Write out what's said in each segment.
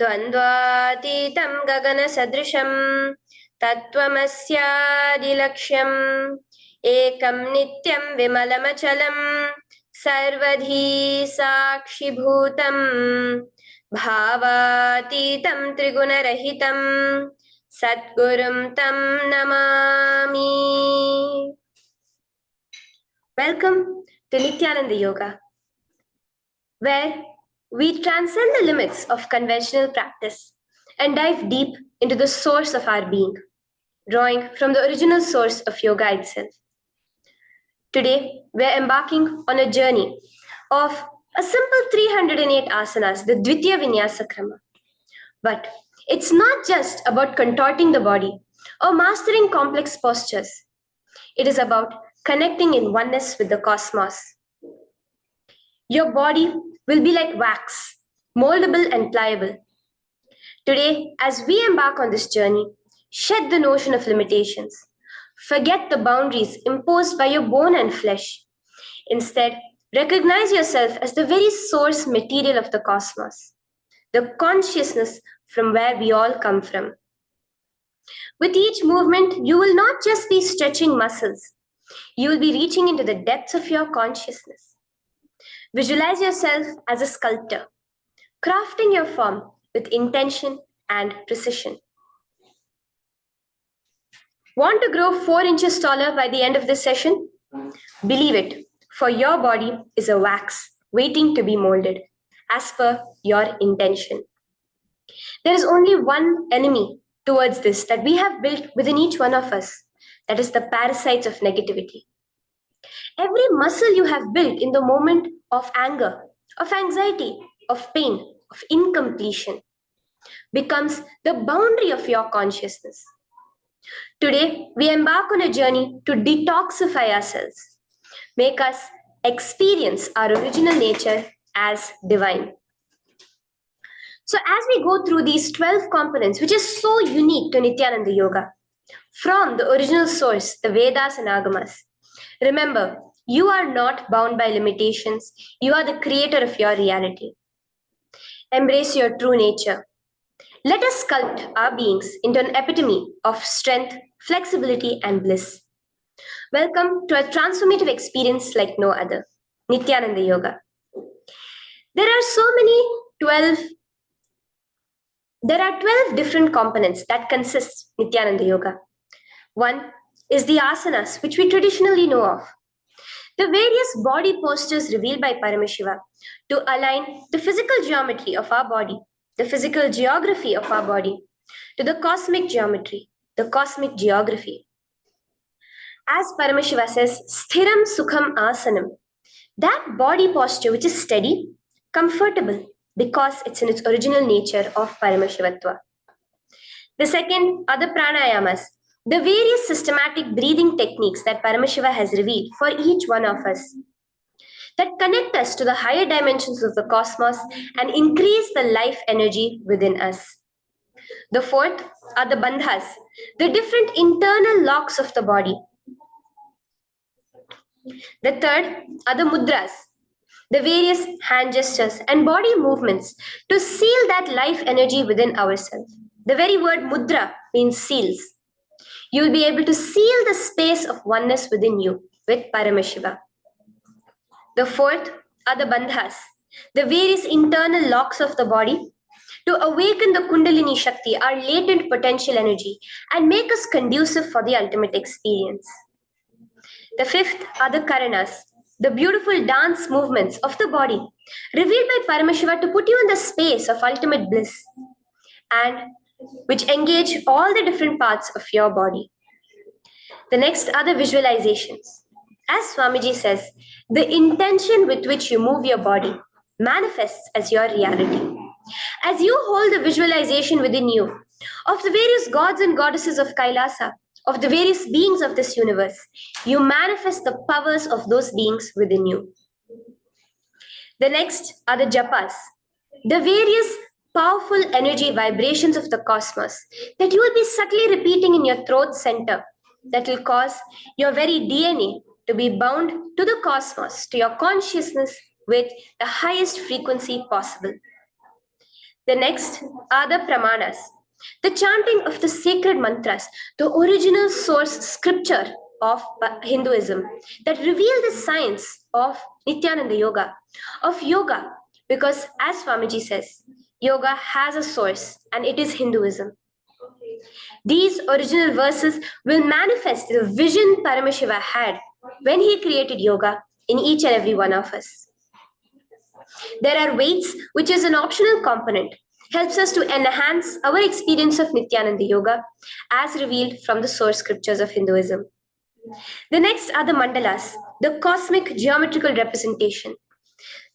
द्वन्द्वातीतं गगनसदृशं तत्त्वमस्यादिलक्ष्यम् एकं नित्यं विमलमचलं सर्वधी साक्षिभूतं भावातीतं त्रिगुणरहितं सद्गुरुं तं Namami. Welcome to Nithyananda Yoga, where we transcend the limits of conventional practice and dive deep into the source of our being, drawing from the original source of yoga itself. Today, we're embarking on a journey of a simple 308 asanas, the Dvitiya Vinyasa Krama. But it's not just about contorting the body or mastering complex postures. It is about connecting in oneness with the cosmos. Your body will be like wax, moldable and pliable. Today, as we embark on this journey, shed the notion of limitations. Forget the boundaries imposed by your bone and flesh. Instead, recognize yourself as the very source material of the cosmos, the consciousness from where we all come from. With each movement, you will not just be stretching muscles, you will be reaching into the depths of your consciousness. Visualize yourself as a sculptor, crafting your form with intention and precision. Want to grow 4 inches taller by the end of this session? Believe it, for your body is a wax waiting to be molded as per your intention. There is only one enemy towards this that we have built within each one of us, that is the parasites of negativity. Every muscle you have built in the moment of anger, of anxiety, of pain, of incompletion becomes the boundary of your consciousness. Today, we embark on a journey to detoxify ourselves, make us experience our original nature as divine. So as we go through these 12 components, which is so unique to Nithyananda Yoga, from the original source, the Vedas and Agamas, remember, you are not bound by limitations. You are the creator of your reality. Embrace your true nature. Let us sculpt our beings into an epitome of strength, flexibility, and bliss. Welcome to a transformative experience like no other, Nithyananda Yoga. There are 12 different components that consist Nithyananda Yoga. One is the asanas, which we traditionally know of. The various body postures revealed by Paramashiva to align the physical geometry of our body, the physical geography of our body, to the cosmic geometry, the cosmic geography. As Paramashiva says, sthiram sukham asanam, that body posture which is steady, comfortable, because it's in its original nature of Paramashivatva. The second are the pranayamas, the various systematic breathing techniques that Paramashiva has revealed for each one of us, that connect us to the higher dimensions of the cosmos and increase the life energy within us. The fourth are the bandhas, the different internal locks of the body. The third are the mudras, the various hand gestures and body movements to seal that life energy within ourselves. The very word mudra means seals. You will be able to seal the space of oneness within you with Paramashiva. The fourth are the bandhas, the various internal locks of the body to awaken the Kundalini Shakti, our latent potential energy, and make us conducive for the ultimate experience. The fifth are the karanas, the beautiful dance movements of the body, revealed by Paramashiva to put you in the space of ultimate bliss, and which engage all the different parts of your body. The next are the visualizations. As Swamiji says, the intention with which you move your body manifests as your reality. As you hold the visualization within you of the various gods and goddesses of KAILASA, of the various beings of this universe, you manifest the powers of those beings within you. The next are the japas, the various powerful energy vibrations of the cosmos that you will be subtly repeating in your throat center, that will cause your very DNA to be bound to the cosmos, to your consciousness with the highest frequency possible. The next are the pramanas, the chanting of the sacred mantras, the original source scripture of Hinduism that reveal the science of Nithyananda Yoga, of yoga, because as Swamiji says, yoga has a source and it is Hinduism. These original verses will manifest the vision Paramashiva had when he created yoga in each and every one of us. There are weights, which is an optional component, helps us to enhance our experience of Nithyananda Yoga as revealed from the source scriptures of Hinduism. The next are the mandalas, the cosmic geometrical representation.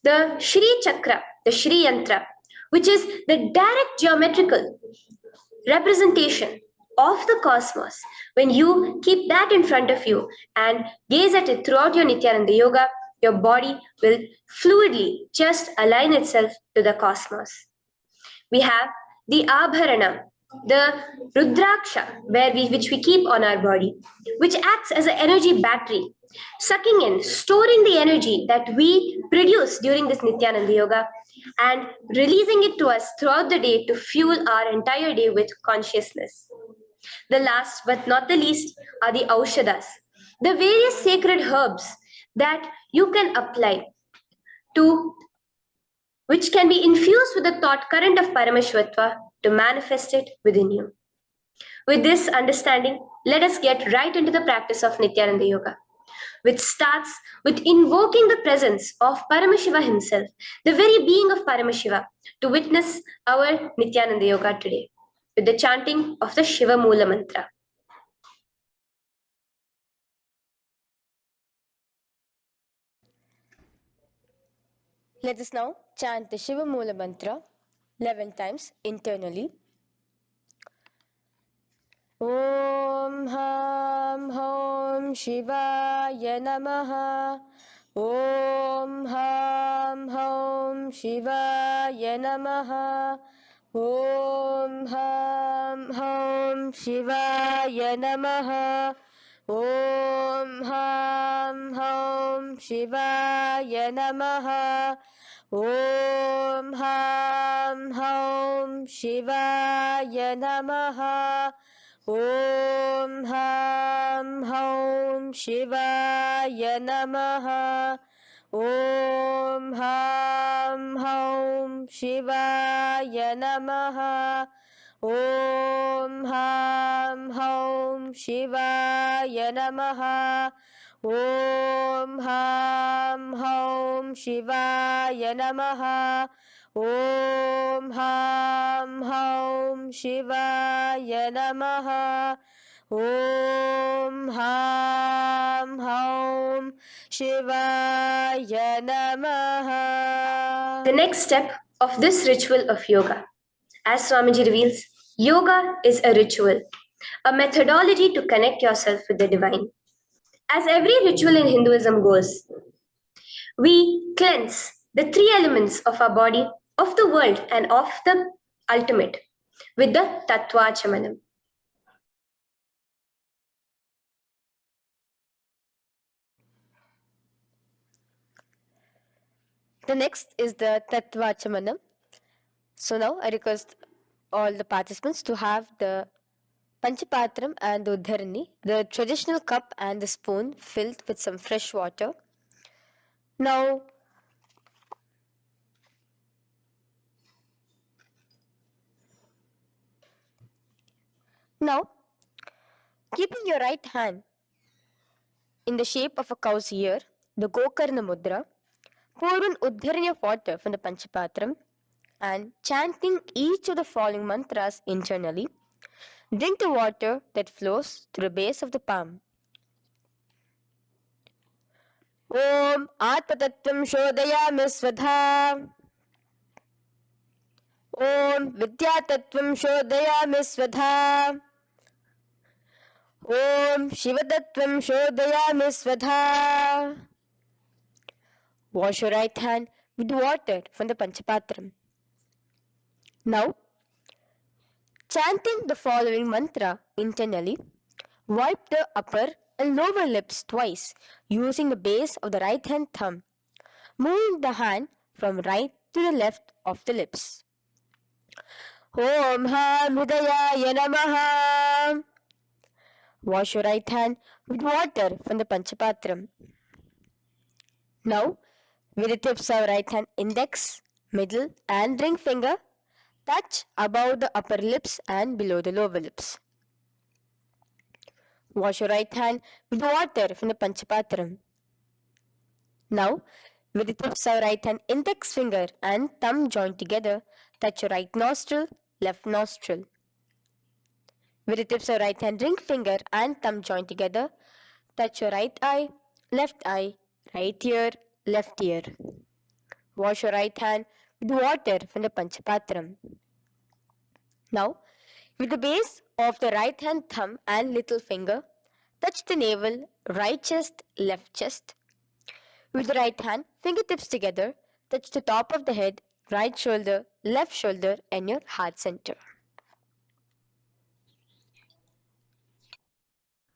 The Shri Chakra, the Shri Yantra, which is the direct geometrical representation of the cosmos. When you keep that in front of you and gaze at it throughout your Nithyananda Yoga, your body will fluidly just align itself to the cosmos. We have the Abharana, the Rudraksha, which we keep on our body, which acts as an energy battery, sucking in, storing the energy that we produce during this Nithyananda Yoga and releasing it to us throughout the day to fuel our entire day with consciousness. The last but not the least are the Aushadas, the various sacred herbs that you can apply to, which can be infused with the thought current of Paramashvatva to manifest it within you. With this understanding, let us get right into the practice of Nithyananda Yoga, which starts with invoking the presence of Paramashiva himself, the very being of Paramashiva, to witness our Nithyananda Yoga today, with the chanting of the Shiva Mula Mantra. Let us now chant the Shiva Mula Mantra 11 times internally. Om Ham Hom Shivaya Namaha. Om Ham Hom Shivaya Namaha. Om Ham Hom Shivaya Namaha. Om Ham Hom Shivaya Namaha. Om Ham Hom Shivaya Namaha. Om Ham Hom Shivaya Namaha. Om Ham Hom Shivaya Namaha. Om Ham Hom Shivaya Namaha. Om Ham Hom Shivaya Namaha. Om Ham Hom Shivaya Namaha. Om Ham Hom Shivaya Namaha. The next step of this ritual of yoga, as Swamiji reveals, yoga is a ritual, a methodology to connect yourself with the divine. As every ritual in Hinduism goes, we cleanse the three elements of our body, of the world, and of the ultimate with the Tattvachamanam. The next is the Tattvachamanam. So now I request all the participants to have the Panchapatram and the Uddharani, the traditional cup and the spoon filled with some fresh water. Now, keeping your right hand in the shape of a cow's ear, the Gokarna Mudra, pour an Uddharani of water from the Panchapatram and chanting each of the following mantras internally, drink the water that flows through the base of the palm. Om Atmatattvam Shodayami Svadha. Om Vidyatattvam Shodayami Svadha. Om Shivatattvam Shodayami Svadha. Wash your right hand with water from the Panchapatram. Now, chanting the following mantra internally, wipe the upper and lower lips twice using the base of the right hand thumb, moving the hand from right to the left of the lips. Om Ham Hridayaya Namaha. Wash your right hand with water from the Panchapatram. Now, with the tips of right hand index, middle, and ring finger, touch above the upper lips and below the lower lips. Wash your right hand with water from the Panchapatram. Now, with the tips of right hand index finger and thumb joined together, touch your right nostril, left nostril. With the tips of right hand ring finger and thumb joined together, touch your right eye, right ear, left ear. Wash your right hand with water from the Panchapatram. Now, with the base of the right hand thumb and little finger, touch the navel, right chest, left chest. With the right hand, fingertips together, touch the top of the head, right shoulder, left shoulder, and your heart center.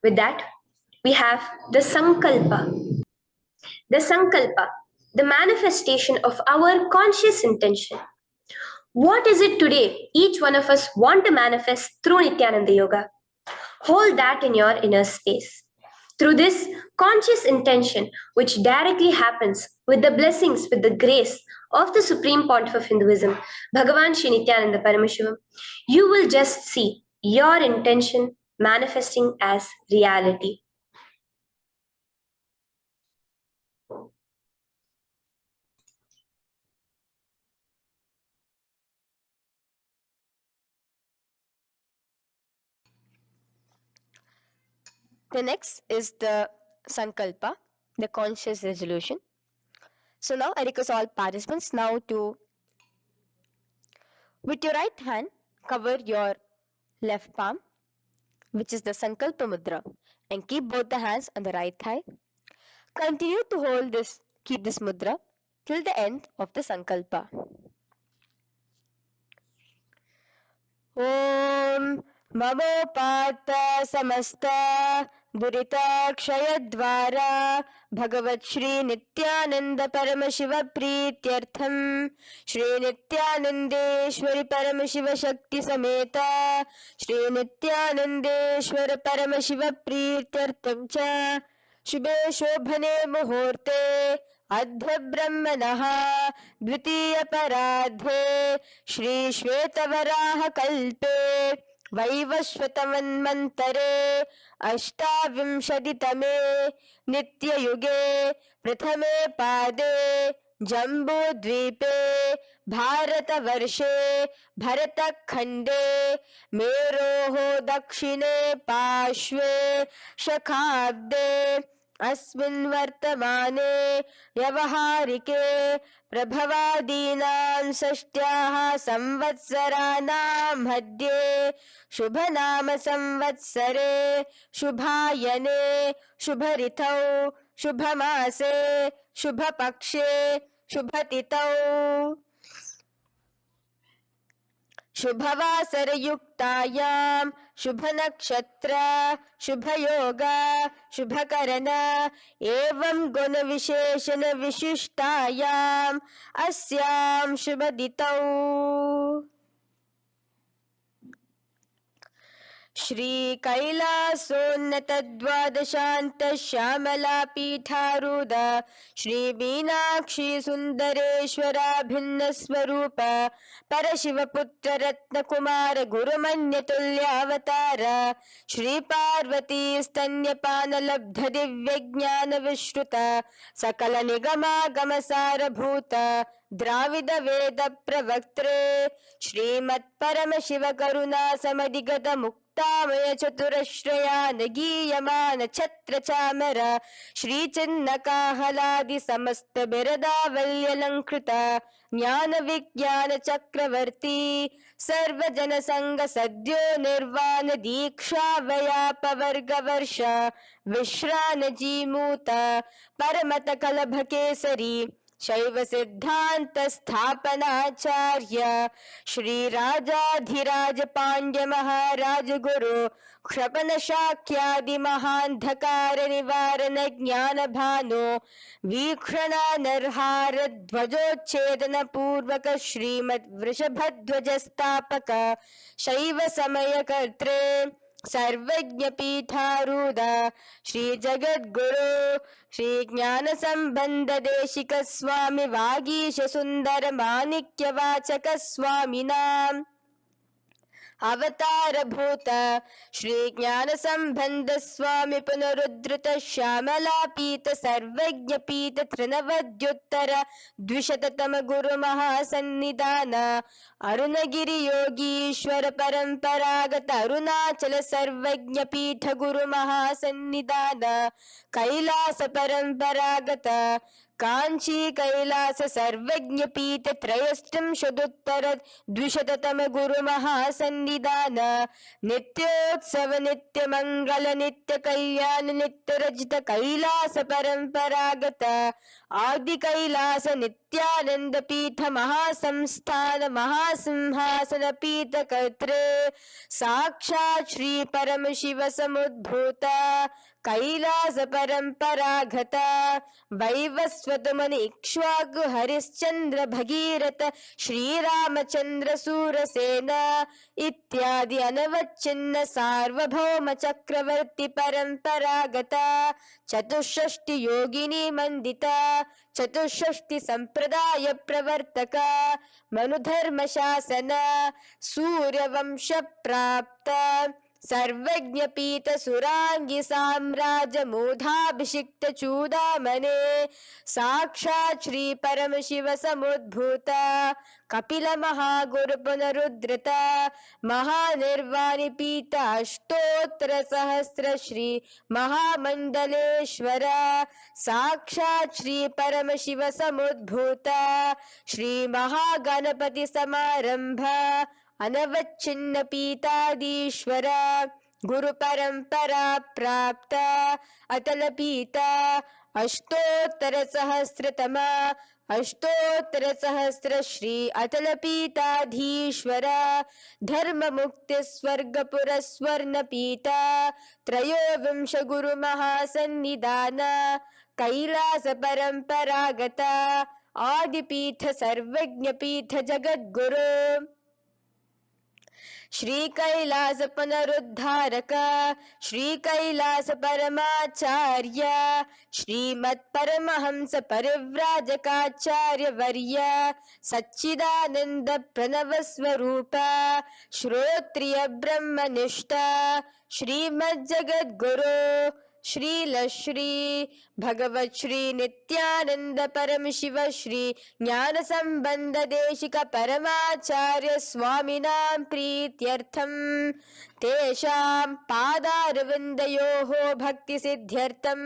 With that, we have the Sankalpa. The Sankalpa, the manifestation of our conscious intention. What is it today each one of us want to manifest through Nithyananda Yoga? Hold that in your inner space. Through this conscious intention, which directly happens with the blessings, with the grace of the Supreme Pontiff of Hinduism, Bhagavan Sri Nithyananda Paramashivoham, you will just see your intention manifesting as reality. The next is the Sankalpa, the conscious resolution. So now I request all participants now to, with your right hand, cover your left palm, which is the Sankalpa Mudra, and keep both the hands on the right thigh. Continue to keep this mudra till the end of the Sankalpa. Om Mamopata Samasta Durita Kshayadvara Bhagavat Shri Nithyananda Paramashiva Prityartham Shri Nithyanandeshwari Paramashiva Shakti Sameta Shri Nithyanandeshwara Paramashiva Prityartham Cha Shubhe Shobhane Muhurte अद्य ब्रह्मणः द्वितीय पराध्ये श्री श्वेतवराह कल्पे वैवस्वतमन्वन्तरे अष्टाविंशतितमे नित्ययुगे प्रथमे पादे जम्बूद्वीपे भारतवर्षे भरतखण्डे मेरोः दक्षिणे पार्श्वे शखाब्दे अस्मिन् वर्तमाने व्यवहारिके प्रभवादीनां षष्ट्याः संवत्सराणां मध्ये शुभनाम संवत्सरे शुभायने शुभऋतौ शुभमासे शुभपक्षे शुभतिथौ शुभवासरयुक्तायां शुभनक्षत्र शुभयोग शुभकरण एवं गुणविशेषण विशिष्टायाम् अस्यां शुभदितौ श्री कैलासोन्नत द्वादशांत श्यामला पीठारूढ़ श्री मीनाक्षी सुंदरेश्वरा भिन्न स्वरूप परशिव पुत्र रत्न कुमार गुरुमन्य तुल्यावतार श्री पार्वती स्तन्यपान लब्ध दिव्य ज्ञान विश्रुत सकल निगमागम सारभूत द्राविड वेद प्रवक्त्रे श्रीमत् परम शिव करुणा समधिगत मुक्तामय चतुरश्रयान गीयमान छत्र चामर श्री चिन्ह काहलादि समस्त बिरदावल्यलंकृत ज्ञान विज्ञान चक्रवर्ती सर्वजन संग सद्यो निर्वाण दीक्षा व्याप वर्ग वर्ष विश्रान जीमूत परमत कलभ केसरी शैव सिद्धांत स्थापनाचार्य श्री राजाधिराज पांड्य महाराज गुरु क्षपन शाक्यादि महांधकार निवारण ज्ञान भानु वीक्षणा नरहार ध्वजोच्छेदन पूर्वक श्रीमद वृषभध्वज स्थापक शैव समय कर्त्रे सर्वज्ञ पीठारूढ़ श्री जगद्गुरु श्री ज्ञान संबंध देशिक स्वामी वागीश सुंदर माणिक्य वाचक स्वामिनाम अवतार भूत श्री ज्ञान संबंध स्वामी पुनरुद्धृत श्यामला पीत सर्वज्ञ पीत त्रिनवद्युत्तर द्विशततम गुरु महासन्निधान अरुणगिरि योगीश्वर परंपरागत अरुणाचल सर्वज्ञ पीठ गुरु महासन्निधान कैलास परंपरागत कांची कैलास सर्वज्ञ पीठ त्रयस्त्रिंशदुत्तर द्विशततम गुरु महासन्निधान नित्योत्सव नित्य मंगल नित्य कल्याण नित्य रजित कैलास परंपरागत आदि कैलास नित्यानंद पीठ महासंस्थान महासिंहासन पीठ कर्त्रे साक्षात् श्री परम शिव समुद्भूत कैलास परंपरागत वैवस्वत मुनि इक्ष्वाकु हरिश्चंद्र भगीरथ श्रीरामचंद्र सूरसेन इत्यादि अनवच्छिन्न सार्वभौम चक्रवर्ती परंपरागत चतुष्षष्टि योगिनी मंडिता चतुष्षष्टि संप्रदाय प्रवर्तक मनुधर्म शासन सूर्यवंश प्राप्त सर्वज्ञ पीठ सुरांगी साम्राज्य मूधाभिषिक्त चूडामणे साक्षात् श्री परम शिव समुद्भूत कपिल महागुरु पुनरुद्धृत महानिर्वाणि पीठ अष्टोत्तर सहस्र श्री महामंडलेश्वर साक्षात् श्री परम शिव समुद्भूत श्री महागणपति समारंभ अनवच्छिन्न पीताधीश्वर गुरु परंपरा प्राप्त अतल पीता अष्टोत्तर सहस्रतम अष्टोत्तर सहस्र श्री अतल पीताधीश्वर धर्म मुक्ति स्वर्गपुर स्वर्ण पीता त्रयोविंश गुरु महासन्निधान कैलास परंपरागत आदिपीठ सर्वज्ञ पीठ जगद्गुरु श्री कैलास पुनरुद्धारक श्री कैलास परमाचार्य श्रीमत् परमहंस परिव्राजकाचार्य वर्य सच्चिदानंद प्रणव स्वरूप श्रोत्रिय ब्रह्मनिष्ठ श्रीमद् जगद्गुरु श्री भगवत श्री नित्यानंद परम शिव श्री ज्ञान संबंध देशिक परमाचार्य स्वामिनां प्रीत्यर्थम तेषां पादारविन्दयोः भक्ति सिद्ध्यर्थम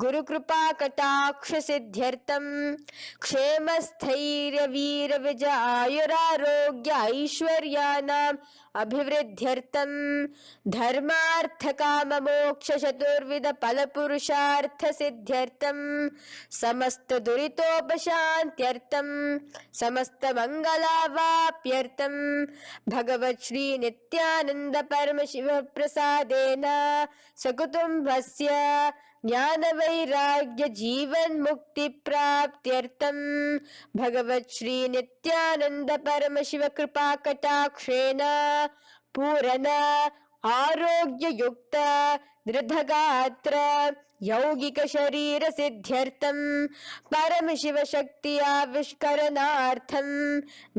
गुरु कृपा कटाक्ष सिद्ध्यर्थम क्षेम स्थैर्य वीर विजय आयुरारोग्य ऐश्वर्यानां अभिवृद्ध्यर्थम धर्मार्थ काम मोक्ष चतुर्विध फल पुरुषार्थ सिद्ध्यर्थम समस्त दुरितोपशांत्यर्थम समस्त मंगलावाप्यर्थम भगवत श्री नित्यानंद परम शिव प्रसादेन सकुटुंबस्य ज्ञान वैराग्य जीवन मुक्ति प्राप्त्यर्थम भगवत श्री नित्यानंद परम शिव कृपा कटाक्षेण पूर्ण आरोग्य युक्त दृढ़गात्र यौगिक शरीर सिद्ध्यर्थम परम शिव शक्ति आविष्करणार्थम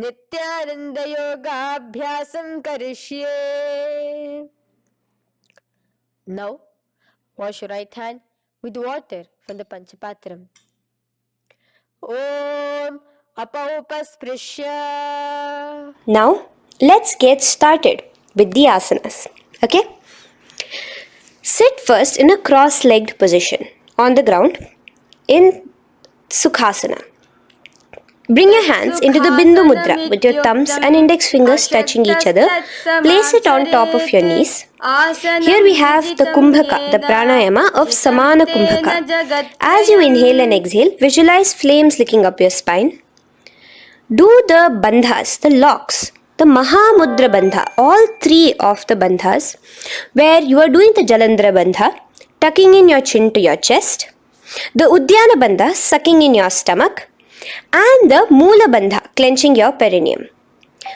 नित्यानंद योगाभ्यासं करिष्ये. Now wash your right hand with water from the Panchapatram. Om apaupasprisya. Now, let's get started with the asanas. Okay? Sit first in a cross-legged position on the ground in Sukhasana. Bring your hands into the Bindu Mudra with your thumbs and index fingers touching each other. Place it on top of your knees. Here we have the Kumbhaka, the pranayama of Samana Kumbhaka. As you inhale and exhale, visualize flames licking up your spine. Do the bandhas, the locks, the Mahamudra Bandha, all three of the bandhas, where you are doing the Jalandhara Bandha, tucking in your chin to your chest, the Udyana Bandha, sucking in your stomach, and the Moola Bandha, clenching your perineum.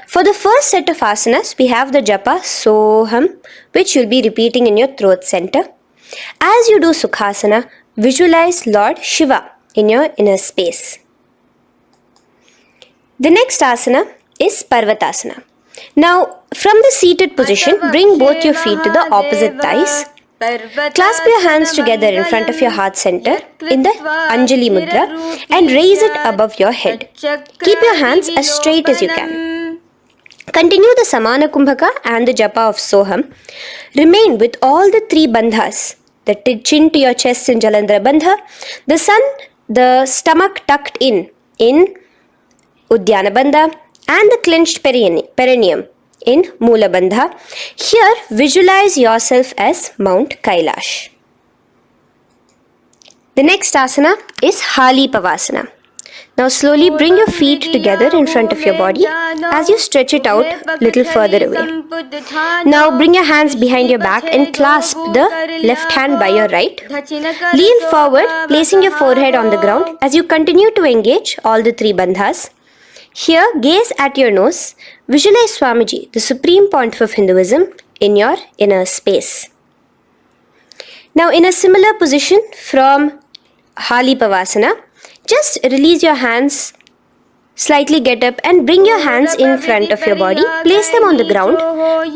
For the first set of asanas, we have the japa Soham, which you'll be repeating in your throat center. As you do Sukhasana, visualize Lord Shiva in your inner space. The next asana is Parvatasana. Now, from the seated position, bring both your feet to the opposite thighs. Clasp your hands together in front of your heart center in the Anjali Mudra and raise it above your head. Keep your hands as straight as you can. Continue the Samana Kumbhaka and the Japa of Soham. Remain with all the three bandhas, the chin to your chest in Jalandhara Bandha, the stomach tucked in Udyana Bandha, and the clenched perineum in Moola Bandha. Here, visualize yourself as Mount Kailash. The next asana is Hali Pavasana. Now slowly bring your feet together in front of your body as you stretch it out a little further away. Now bring your hands behind your back and clasp the left hand by your right. Lean forward, placing your forehead on the ground as you continue to engage all the three bandhas. Here, gaze at your nose. Visualize Swamiji, the Supreme Pontiff of Hinduism, in your inner space. Now, in a similar position from Hali Pavasana, just release your hands, slightly get up and bring your hands in front of your body. Place them on the ground,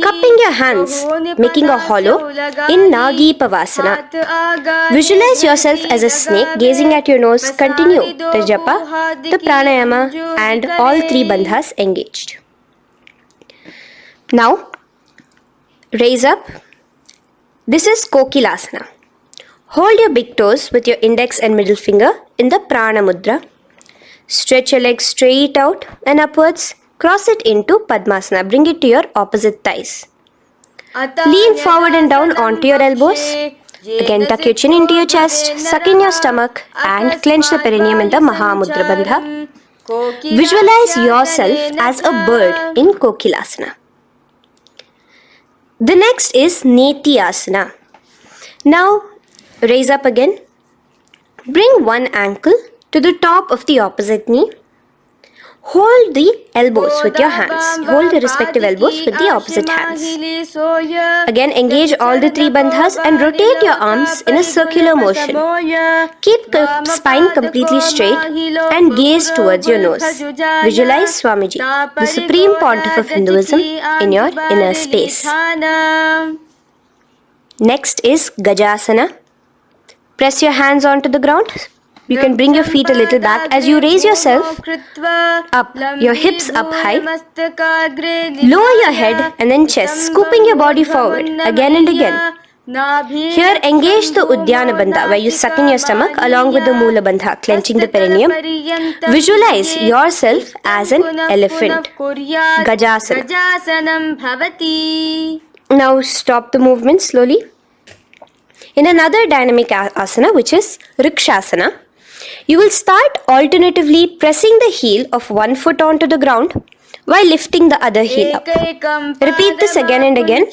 cupping your hands, making a hollow in Nagi Pavasana. Visualize yourself as a snake, gazing at your nose. Continue the japa, the pranayama, and all three bandhas engaged. Now, raise up. This is Kokilasana. Hold your big toes with your index and middle finger in the Prana Mudra. Stretch your legs straight out and upwards. Cross it into Padmasana. Bring it to your opposite thighs. Lean forward and down onto your elbows. Again, tuck your chin into your chest, suck in your stomach, and clench the perineum in the Mahamudra Bandha. Visualize yourself as a bird in Kokilasana. The next is Nithyananda. Now, raise up again. Bring one ankle to the top of the opposite knee. Hold the elbows with your hands. Hold the respective elbows with the opposite hands. Again, engage all the three bandhas and rotate your arms in a circular motion. Keep the spine completely straight and gaze towards your nose. Visualize Swamiji, the Supreme Pontiff of Hinduism, in your inner space. Next is Gajasana. Press your hands onto the ground. You can bring your feet a little back as you raise yourself up, your hips up high. Lower your head and then chest, scooping your body forward again and again. Here, engage the Udyana Bandha, where you suck in your stomach along with the Moola Bandha, clenching the perineum. Visualize yourself as an elephant. Gajasana. Now stop the movement slowly. In another dynamic asana, which is Rikshasana, you will start alternatively pressing the heel of one foot onto the ground while lifting the other heel up. Repeat this again and again.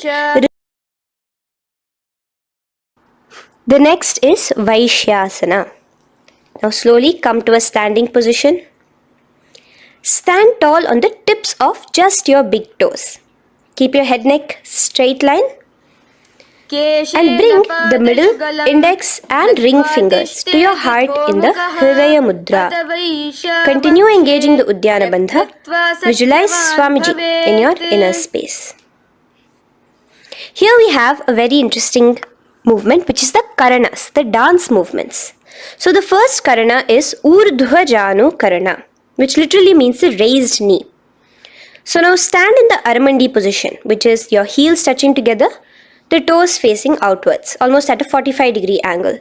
The next is Vaishyasana. Now slowly come to a standing position. Stand tall on the tips of just your big toes. Keep your head neck straight line. And bring the middle, index and ring fingers to your heart in the Hridaya Mudra. Continue engaging the Udyana Bandha. Visualize Swamiji in your inner space. Here we have a very interesting movement, which is the Karanas, the dance movements. So the first Karana is Urdhva Janu Karana, which literally means the raised knee. So now stand in the Aramandi position, which is your heels touching together, the toes facing outwards, almost at a 45-degree angle.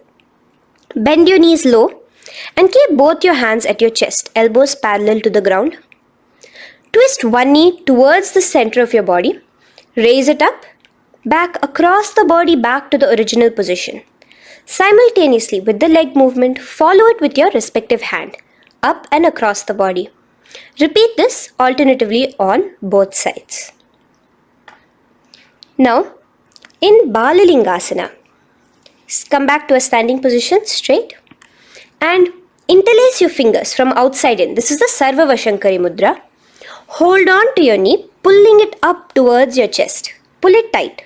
Bend your knees low And keep both your hands at your chest, elbows parallel to the ground. Twist one knee towards the center of your body. Raise it up, back across the body back to the original position. Simultaneously with the leg movement, follow it with your respective hand, up and across the body. Repeat this alternatively on both sides. Now, in Balalingasana, come back to a standing position, straight, and interlace your fingers from outside in. This is the Sarvavashankari Mudra. Hold on to your knee, pulling it up towards your chest. Pull it tight.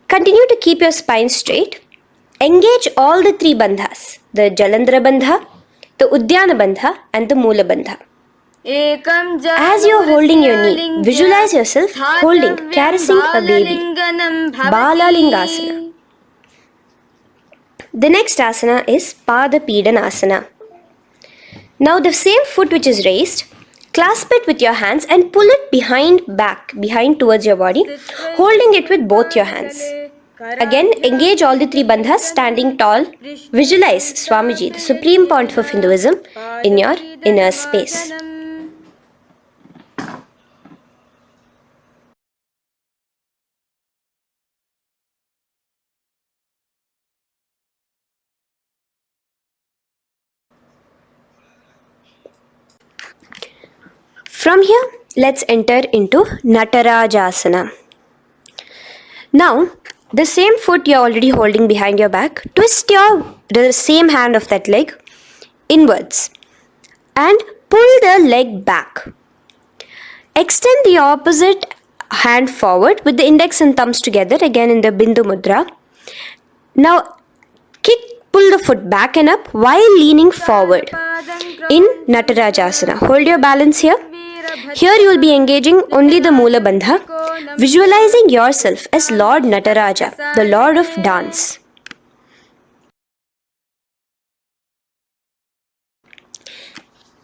Continue to keep your spine straight. Engage all the three bandhas, the Jalandhara Bandha, the Udyana Bandha and the Moola Bandha. As you are holding your knee, visualize yourself holding, caressing a baby. Balalingasana. The next asana is Pada Pidanasana. Now the same foot which is raised, clasp it with your hands and pull it behind towards your body, holding it with both your hands. Again, engage all the three bandhas, standing tall. Visualize Swamiji, the Supreme Pontiff of Hinduism, in your inner space. From here, let's enter into Natarajasana. Now, the same foot you're already holding behind your back, twist the same hand of that leg inwards and pull the leg back. Extend the opposite hand forward with the index and thumbs together, again in the Bindu Mudra. Now, pull the foot back and up while leaning forward in Natarajasana. Hold your balance here. Here you will be engaging only the Moola Bandha, visualizing yourself as Lord Nataraja, the Lord of Dance.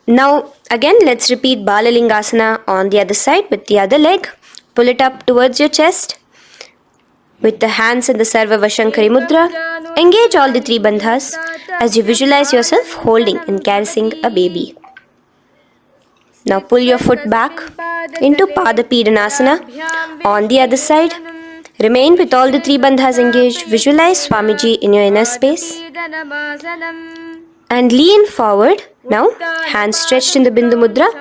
Now again let's repeat Balalingasana on the other side with the other leg. Pull it up towards your chest with the hands in the Sarvavashankari Mudra. Engage all the three bandhas as you visualize yourself holding and caressing a baby. Now pull your foot back into Pada Pidanasana on the other side. Remain with all the three bandhas engaged. Visualize Swamiji in your inner space. And lean forward. Now, hands stretched in the Bindu Mudra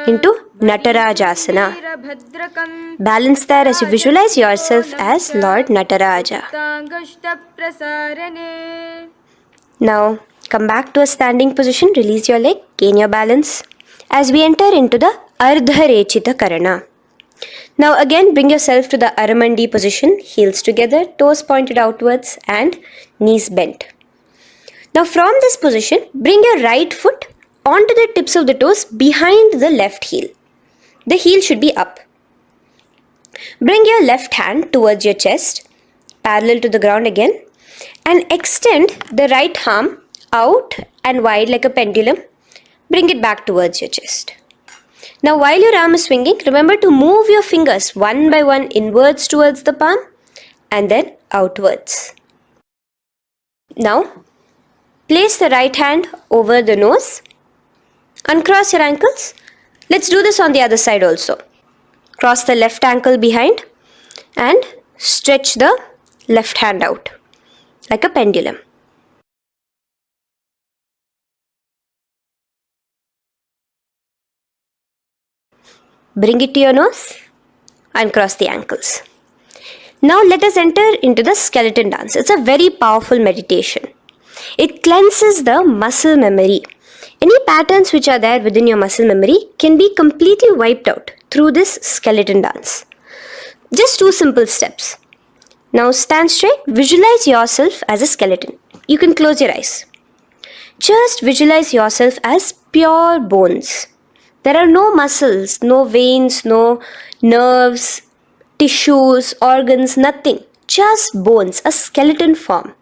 into Natarajasana. Balance there as you visualize yourself as Lord Nataraja. Now, come back to a standing position. Release your leg. Gain your balance. As we enter into the Ardharechita Karana. Now again bring yourself to the Aramandi position, heels together, toes pointed outwards and knees bent. Now from this position, bring your right foot onto the tips of the toes behind the left heel. The heel should be up. Bring your left hand towards your chest, parallel to the ground again, and extend the right arm out and wide like a pendulum. Bring it back towards your chest. Now while your arm is swinging, remember to move your fingers one by one inwards towards the palm and then outwards. Now place the right hand over the nose. Uncross your ankles. Let's do this on the other side also. Cross the left ankle behind and stretch the left hand out like a pendulum. Bring it to your nose and cross the ankles. Now let us enter into the skeleton dance. It's a very powerful meditation. It cleanses the muscle memory. Any patterns which are there within your muscle memory can be completely wiped out through this skeleton dance. Just 2 simple steps. Now stand straight, visualize yourself as a skeleton. You can close your eyes. Just visualize yourself as pure bones. There are no muscles, no veins, no nerves, tissues, organs, nothing. Just bones, a skeleton form.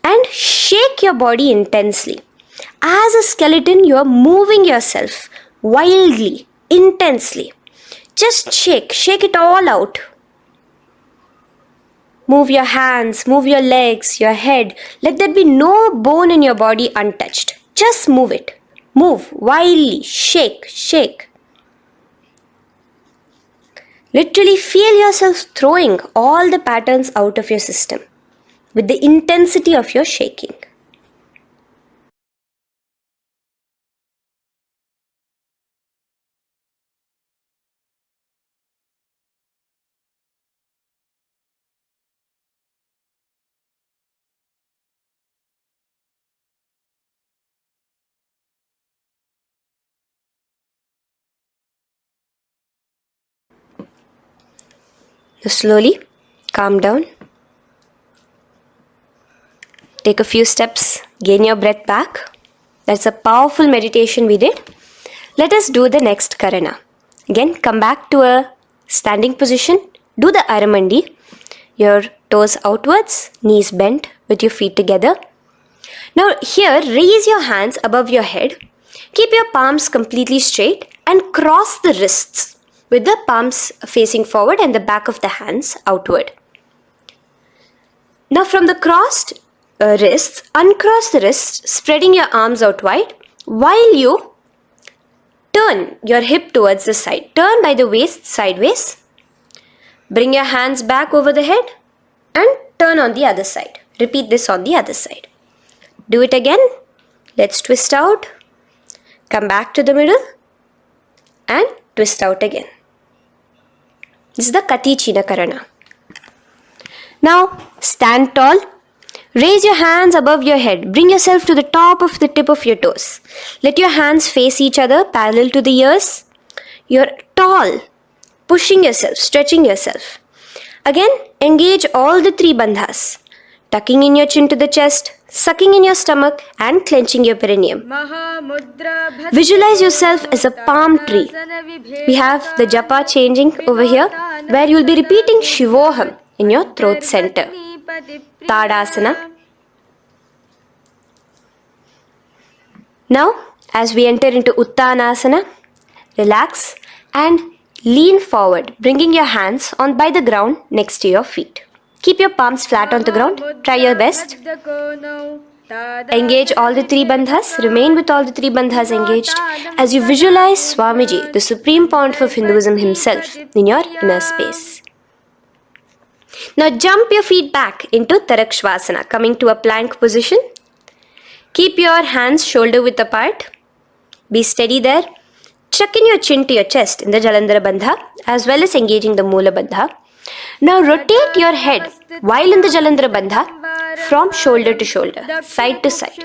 And shake your body intensely. As a skeleton, you are moving yourself wildly, intensely. Just shake it all out. Move your hands, move your legs, your head. Let there be no bone in your body untouched. Just move it. Move wildly. Shake, shake. Literally feel yourself throwing all the patterns out of your system with the intensity of your shaking. Now slowly calm down. Take a few steps, gain your breath back. That's a powerful meditation we did. Let us do the next karana. Again, come back to a standing position. Do the aramandi. Your toes outwards, knees bent with your feet together. Now here, raise your hands above your head. Keep your palms completely straight and cross the wrists with the palms facing forward and the back of the hands outward. Now from the crossed wrists, uncross the wrists, spreading your arms out wide while you turn your hip towards the side. Turn by the waist sideways. Bring your hands back over the head and turn on the other side. Repeat this on the other side. Do it again. Let's twist out. Come back to the middle and twist out again. This is the Kati China Karana. Now stand tall. Raise your hands above your head. Bring yourself to the top of the tip of your toes. Let your hands face each other parallel to the ears. You're tall, pushing yourself, stretching yourself. Again, engage all the three bandhas. Tucking in your chin to the chest, sucking in your stomach and clenching your perineum. Visualize yourself as a palm tree. We have the japa changing over here where you will be repeating Shivoham in your throat center. Tadasana. Now, as we enter into Uttanasana, relax and lean forward, bringing your hands on by the ground next to your feet. Keep your palms flat on the ground. Try your best. Engage all the three bandhas. Remain with all the three bandhas engaged as you visualize Swamiji, the Supreme Pontiff of Hinduism himself, in your inner space. Now jump your feet back into Tarakshvasana, coming to a plank position. Keep your hands shoulder width apart. Be steady there. Chuck in your chin to your chest in the Jalandhara Bandha as well as engaging the Moola Bandha. Now rotate your head while in the Jalandhara Bandha from shoulder to shoulder, side to side.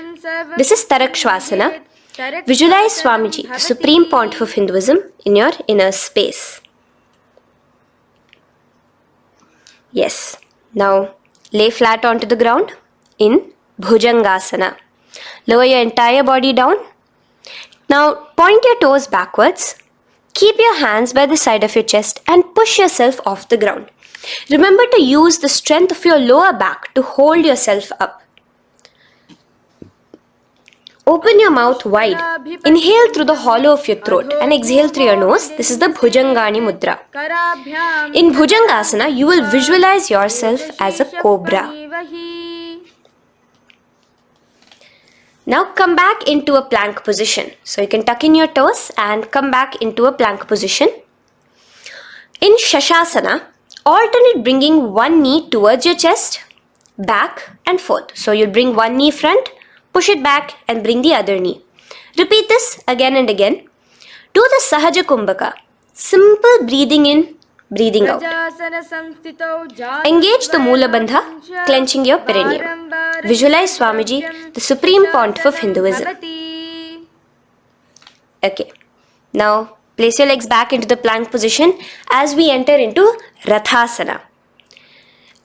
This is Tarakshvasana. Visualize Swamiji, the Supreme Pontiff of Hinduism, in your inner space. Yes. Now lay flat onto the ground in Bhujangasana. Lower your entire body down. Now point your toes backwards. Keep your hands by the side of your chest and push yourself off the ground. Remember to use the strength of your lower back to hold yourself up. Open your mouth wide. Inhale through the hollow of your throat and exhale through your nose. This is the Bhujangani Mudra. In Bhujangasana, you will visualize yourself as a cobra. Now come back into a plank position. So you can tuck in your toes and come back into a plank position. In Shavasana, alternate bringing one knee towards your chest, back and forth. So you'll bring one knee front, push it back and bring the other knee. Repeat this again and again. Do the Sahaja Kumbhaka. Simple breathing in, breathing out. Engage the Moola Bandha, clenching your perineum. Visualize Swamiji, the Supreme Pontiff of Hinduism. Okay. Now place your legs back into the plank position as we enter into Rathasana.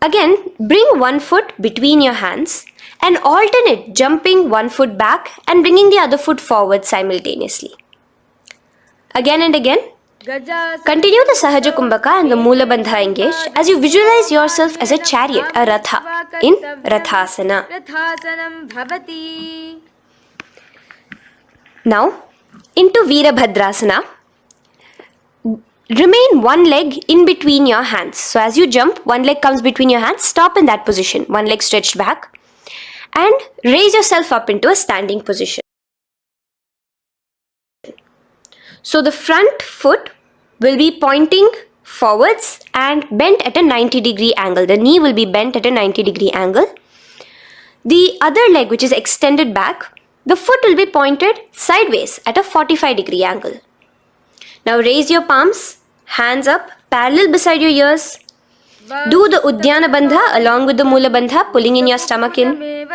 Again, bring one foot between your hands and alternate jumping one foot back and bringing the other foot forward simultaneously. Again and again. Continue the Sahaja Kumbhaka and the Moola Bandha engaged as you visualize yourself as a chariot, a Ratha, in Rathasana. Now, into Veerabhadrasana. remain one leg in between your hands. So as you jump, one leg comes between your hands, stop in that position, one leg stretched back, and raise yourself up into a standing position. So the front foot will be pointing forwards and bent at a 90-degree angle. The knee will be bent at a 90-degree angle. The other leg, which is extended back, the foot will be pointed sideways at a 45-degree angle. Now raise your palms, hands up, parallel beside your ears. Do the Uddiyana Bandha along with the Mula Bandha, pulling in your stomach in.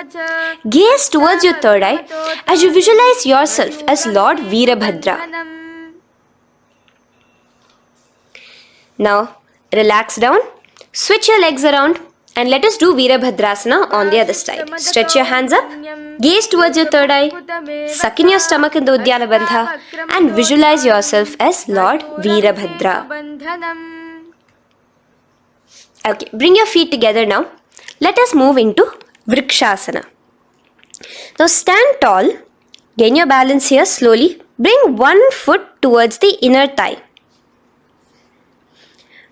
Gaze towards your third eye as you visualize yourself as Lord Veerabhadra. Now relax down, switch your legs around, and let us do Veerabhadrasana on the other side. Stretch your hands up, gaze towards your third eye, suck in your stomach in the Uddiyana Bandha, and visualize yourself as Lord Veerabhadra. Okay, bring your feet together now. Let us move into Vrikshasana. Now stand tall, gain your balance here slowly. Bring one foot towards the inner thigh.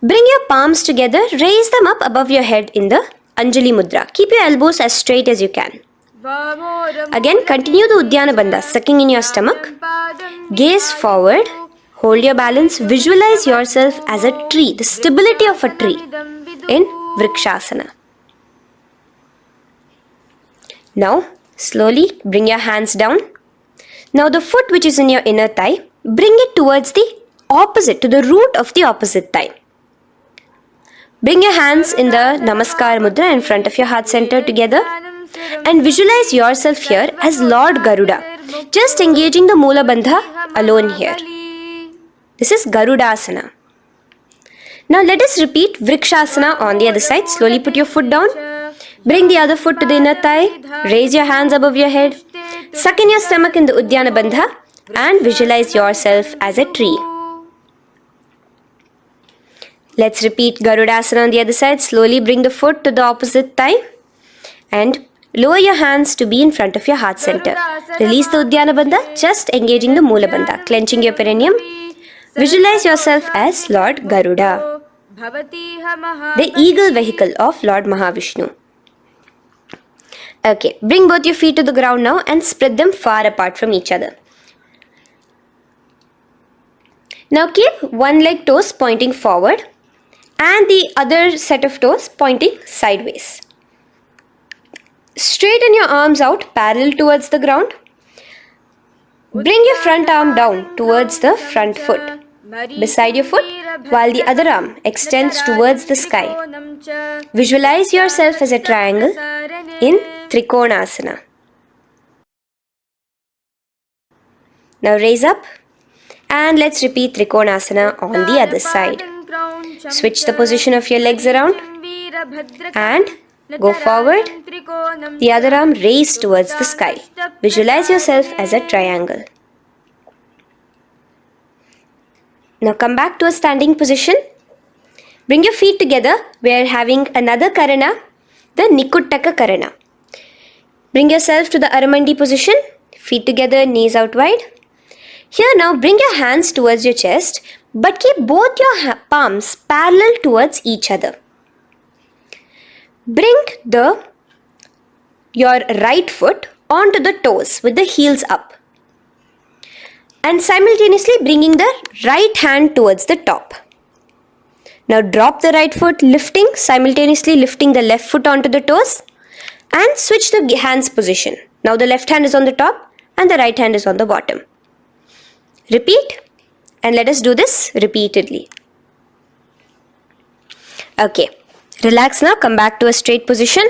Bring your palms together, raise them up above your head in the Anjali Mudra. Keep your elbows as straight as you can. Again, continue the Uddiyana Bandha, sucking in your stomach. Gaze forward, hold your balance, visualize yourself as a tree, the stability of a tree in Vrikshasana. Now, slowly bring your hands down. Now the foot which is in your inner thigh, bring it towards the opposite, to the root of the opposite thigh. Bring your hands in the Namaskar Mudra in front of your heart center together and visualize yourself here as Lord Garuda, just engaging the Mula Bandha alone here. This is Garudasana. Now let us repeat Vrikshasana on the other side. Slowly put your foot down. Bring the other foot to the inner thigh. Raise your hands above your head. Suck in your stomach in the Uddiyana Bandha and visualize yourself as a tree. Let's repeat Garudasana on the other side. Slowly bring the foot to the opposite thigh and lower your hands to be in front of your heart center. Release the Uddiyana Bandha, just engaging the Mula Bandha, clenching your perineum. Visualize yourself as Lord Garuda, the eagle vehicle of Lord Mahavishnu. Okay, bring both your feet to the ground now and spread them far apart from each other. Now keep one leg toes pointing forward and the other set of toes pointing sideways. Straighten your arms out parallel towards the ground. Bring your front arm down towards the front foot, beside your foot, while the other arm extends towards the sky. Visualize yourself as a triangle in Trikonasana. Now raise up and let's repeat Trikonasana on the other side. Switch the position of your legs around and go forward. The other arm raised towards the sky. Visualize yourself as a triangle. Now come back to a standing position. Bring your feet together. We are having another Karana, the Nikuttaka Karana. Bring yourself to the Aramandi position. Feet together, knees out wide. Here now bring your hands towards your chest, but keep both your palms parallel towards each other. Bring your right foot onto the toes with the heels up. And simultaneously bringing the right hand towards the top. Now drop the right foot, simultaneously lifting the left foot onto the toes and switch the hands position. Now the left hand is on the top and the right hand is on the bottom. Repeat and let us do this repeatedly. Okay, relax now, come back to a straight position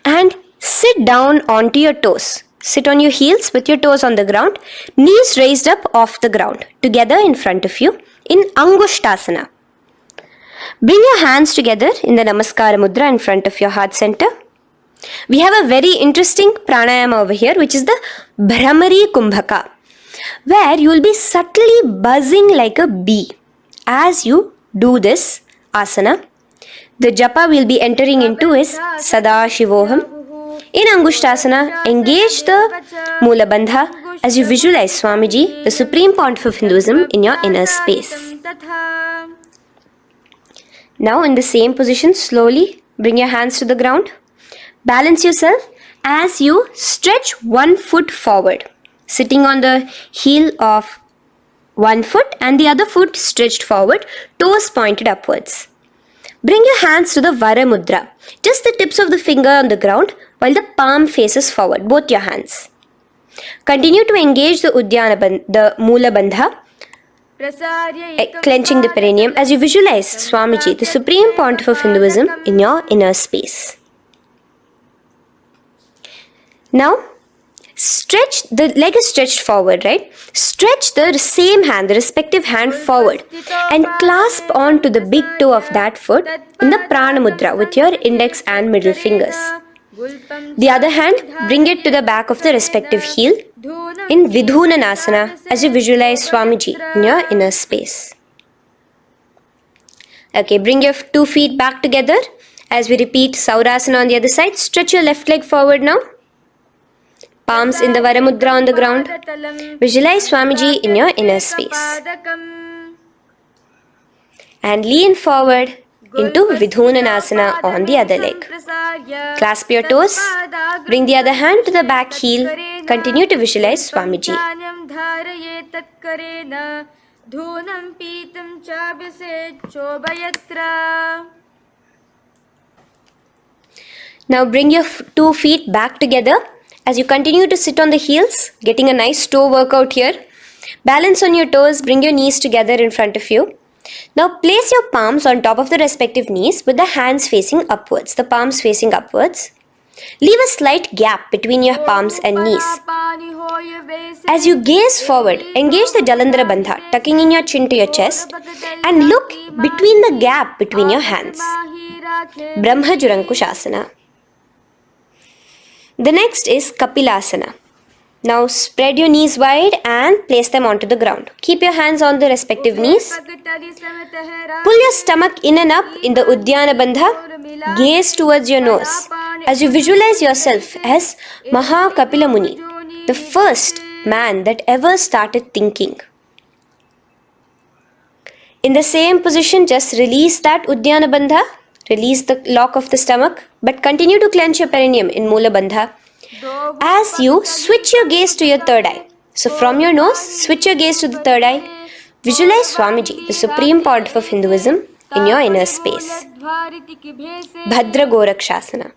and sit down onto your toes. Sit on your heels with your toes on the ground, knees raised up off the ground, together in front of you in Angushtasana. Bring your hands together in the Namaskara Mudra in front of your heart center. We have a very interesting pranayama over here, which is the Bhramari Kumbhaka, where you will be subtly buzzing like a bee as you do this asana. The japa we will be entering into is Sadashivoham. In Angushtasana, engage the Mula Bandha as you visualize Swamiji, the Supreme Pontiff of Hinduism, in your inner space. Now in the same position, slowly bring your hands to the ground. Balance yourself as you stretch one foot forward, sitting on the heel of one foot and the other foot stretched forward, toes pointed upwards. Bring your hands to the Vara Mudra, just the tips of the finger on the ground while the palm faces forward, both your hands. Continue to engage the Mula Bandha, clenching the perineum as you visualize Swamiji, the Supreme Pontiff of Hinduism, in your inner space. Now, stretch, the leg is stretched forward, right? Stretch the same hand, the respective hand forward and clasp onto the big toe of that foot in the Prana Mudra with your index and middle fingers. The other hand, bring it to the back of the respective heel in Vidhunanasana as you visualize Swamiji in your inner space. Okay, bring your 2 feet back together as we repeat Saurasana on the other side. Stretch your left leg forward now. Palms in the Vara Mudra on the ground. Visualize Swamiji in your inner space. And lean forward into Vidhunanasana on the other leg. Clasp your toes. Bring the other hand to the back heel. Continue to visualize Swamiji. Now bring your 2 feet back together as you continue to sit on the heels, getting a nice toe workout here. Balance on your toes, bring your knees together in front of you. Now place your palms on top of the respective knees with the hands facing upwards, the palms facing upwards. Leave a slight gap between your palms and knees. As you gaze forward, engage the Jalandhara Bandha, tucking in your chin to your chest, and look between the gap between your hands. Brahma Jurankushasana. The next is Kapilasana. Now spread your knees wide and place them onto the ground. Keep your hands on the respective knees. Pull your stomach in and up in the Uddiyana Bandha. Gaze towards your nose as you visualize yourself as Maha Kapila Muni, the first man that ever started thinking. In the same position, just release that Uddiyana Bandha. Release the lock of the stomach, but continue to clench your perineum in Mula Bandha as you switch your gaze to your third eye. So from your nose, switch your gaze to the third eye. Visualize Swamiji, the Supreme Pontiff of Hinduism, in your inner space. Bhadra Gorakshasana.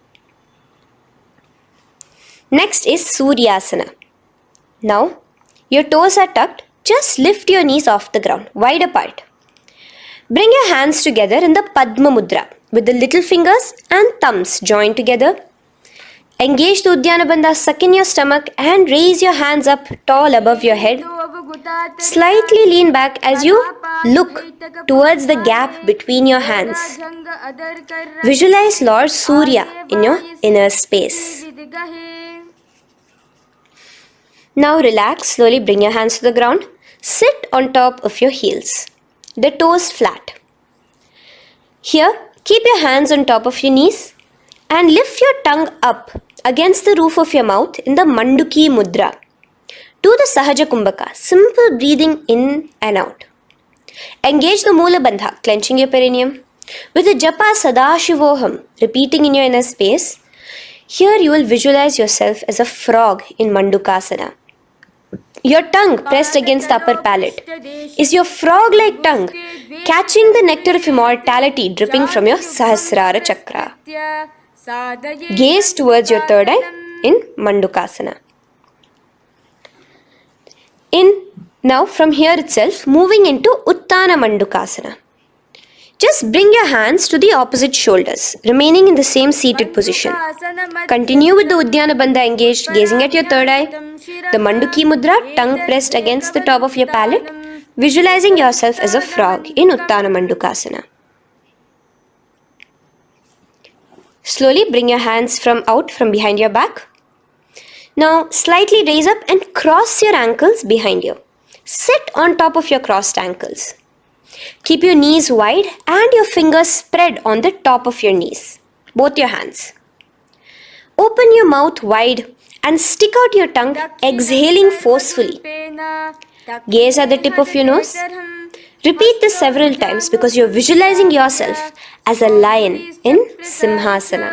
Next is Suryasana. Now, your toes are tucked. Just lift your knees off the ground, wide apart. Bring your hands together in the Padma Mudra with the little fingers and thumbs joined together. Engage the Uddiyana Bandha, suck in your stomach and raise your hands up tall above your head. Slightly lean back as you look towards the gap between your hands. Visualize Lord Surya in your inner space. Now relax, slowly bring your hands to the ground. Sit on top of your heels, the toes flat. Here, keep your hands on top of your knees and lift your tongue up against the roof of your mouth in the Manduki Mudra. Do the Sahaja Kumbhaka, simple breathing in and out. Engage the Mula Bandha, clenching your perineum. With the Japa Sadashivoham, repeating in your inner space, here you will visualize yourself as a frog in Mandukasana. Your tongue pressed against the upper palate. Is your frog-like tongue catching the nectar of immortality dripping from your Sahasrara Chakra? Gaze towards your third eye in Mandukasana. Now from here itself, moving into Uttana Mandukasana. Just bring your hands to the opposite shoulders, remaining in the same seated position. Continue with the Uddiyana Bandha engaged, gazing at your third eye. The Manduki Mudra, tongue pressed against the top of your palate, visualizing yourself as a frog in Uttana Mandukasana. Slowly bring your hands out from behind your back. Now slightly raise up and cross your ankles behind you. Sit on top of your crossed ankles. Keep your knees wide and your fingers spread on the top of your knees, both your hands. Open your mouth wide and stick out your tongue, exhaling forcefully. Gaze at the tip of your nose. Repeat this several times because you're visualizing yourself as a lion in Simhasana.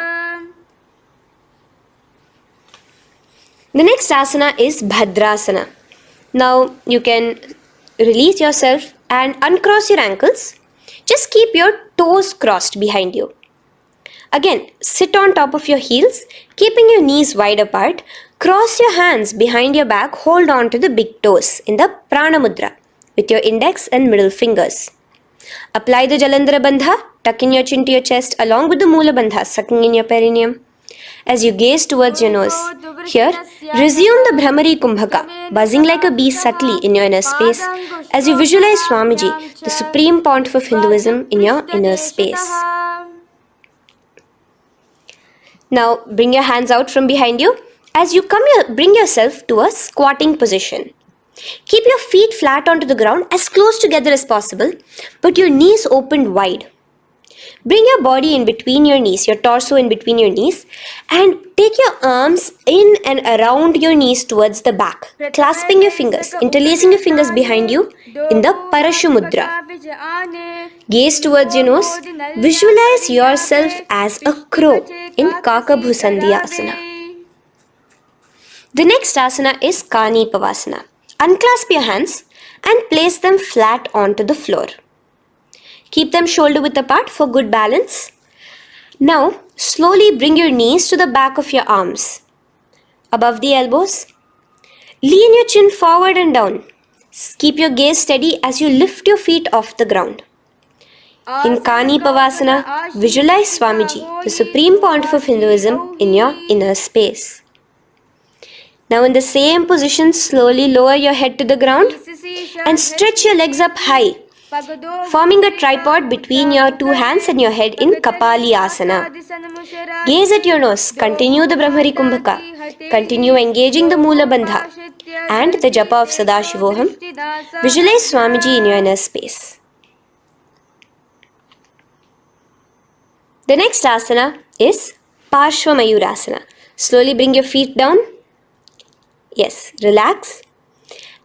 The next asana is Bhadrasana. Now you can release yourself and uncross your ankles. Just keep your toes crossed behind you. Again, sit on top of your heels, keeping your knees wide apart. Cross your hands behind your back, hold on to the big toes in the Prana Mudra with your index and middle fingers. Apply the Jalandhara Bandha, tuck in your chin to your chest along with the Mula Bandha, sucking in your perineum. As you gaze towards your nose, here, resume the Brahmari Kumbhaka, buzzing like a bee subtly in your inner space as you visualize Swamiji, the Supreme Pontiff of Hinduism, in your inner space. Now, bring your hands out from behind you. As you come here, bring yourself to a squatting position. Keep your feet flat onto the ground as close together as possible, but your knees opened wide. Bring your body in between your knees, your torso in between your knees, and take your arms in and around your knees towards the back, clasping your fingers, interlacing your fingers behind you in the Parashu Mudra. Gaze towards your nose. Visualize yourself as a crow in Kakabhusandhi Asana. The next asana is Kani Pavasana. Unclasp your hands and place them flat onto the floor. Keep them shoulder width apart for good balance. Now, slowly bring your knees to the back of your arms, above the elbows. Lean your chin forward and down. Keep your gaze steady as you lift your feet off the ground. In Kani Pavasana, visualize Swamiji, the Supreme Pontiff of Hinduism, in your inner space. Now in the same position, slowly lower your head to the ground and stretch your legs up high, forming a tripod between your two hands and your head in Kapali Asana. Gaze at your nose, continue the Brahmari Kumbhaka, continue engaging the Mula Bandha and the Japa of Sadashivoham. Visualize Swamiji in your inner space. The next asana is Parshva Mayurasana. Slowly bring your feet down. Yes, relax.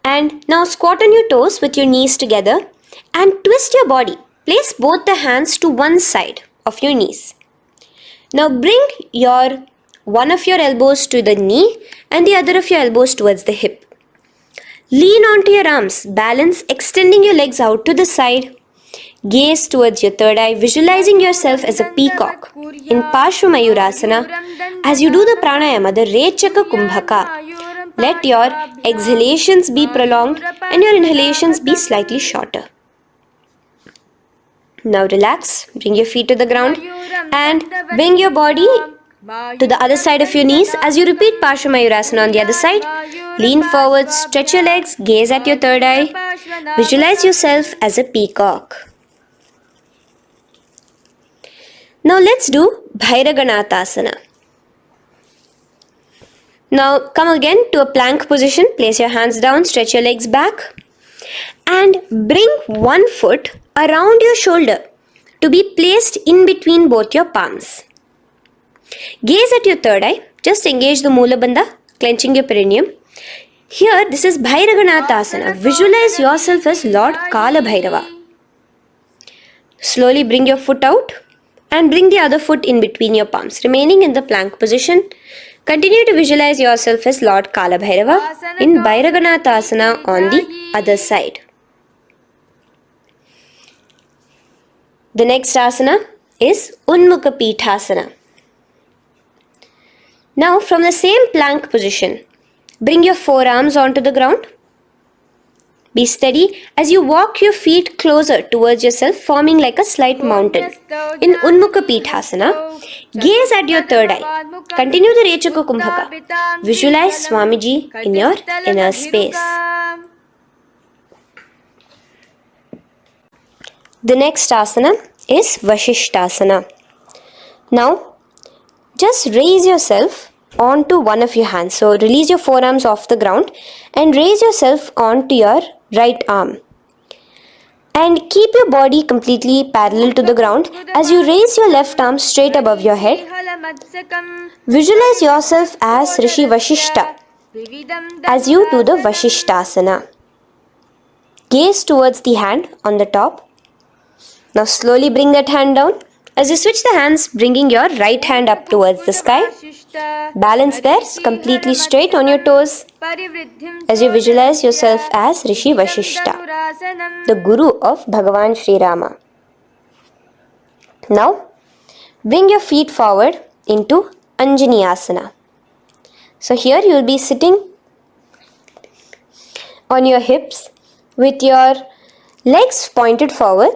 And now squat on your toes with your knees together and twist your body. Place both the hands to one side of your knees. Now bring one of your elbows to the knee and the other of your elbows towards the hip. Lean onto your arms, balance, extending your legs out to the side. Gaze towards your third eye, visualizing yourself as a peacock in Parshva Mayurasana. As you do the pranayama, the Rechaka Kumbhaka, let your exhalations be prolonged and your inhalations be slightly shorter. Now relax, bring your feet to the ground and bring your body to the other side of your knees. As you repeat Parshva Mayurasana on the other side, lean forward, stretch your legs, gaze at your third eye, visualize yourself as a peacock. Now let's do Bhairaganathasana. Now come again to a plank position. Place your hands down, stretch your legs back and bring one foot around your shoulder to be placed in between both your palms. Gaze at your third eye. Just engage the Mula Bandha, clenching your perineum. Here, this is Bhairaganathasana. Visualize yourself as Lord Kala Bhairava. Slowly bring your foot out and bring the other foot in between your palms, remaining in the plank position. Continue to visualize yourself as Lord Kala Bhairava in Bhairaganathasana on the other side. The next asana is Unmukha Pithasana. Now from the same plank position, bring your forearms onto the ground. Be steady as you walk your feet closer towards yourself, forming like a slight mountain. In Unmukha Pithasana, gaze at your third eye. Continue the Rechaka Kumbhaka. Visualize Swamiji in your inner space. The next asana is Vashishthasana. Now, just raise yourself onto one of your hands. So, release your forearms off the ground and raise yourself onto your right arm. And keep your body completely parallel to the ground as you raise your left arm straight above your head. Visualize yourself as Rishi Vashishta as you do the Vashishthasana. Gaze towards the hand on the top. Now slowly bring that hand down. As you switch the hands, bringing your right hand up towards the sky. Balance there, completely straight on your toes. As you visualize yourself as Rishi Vashishta, the Guru of Bhagavan Sri Rama. Now, bring your feet forward into Anjani Asana. So here you will be sitting on your hips with your legs pointed forward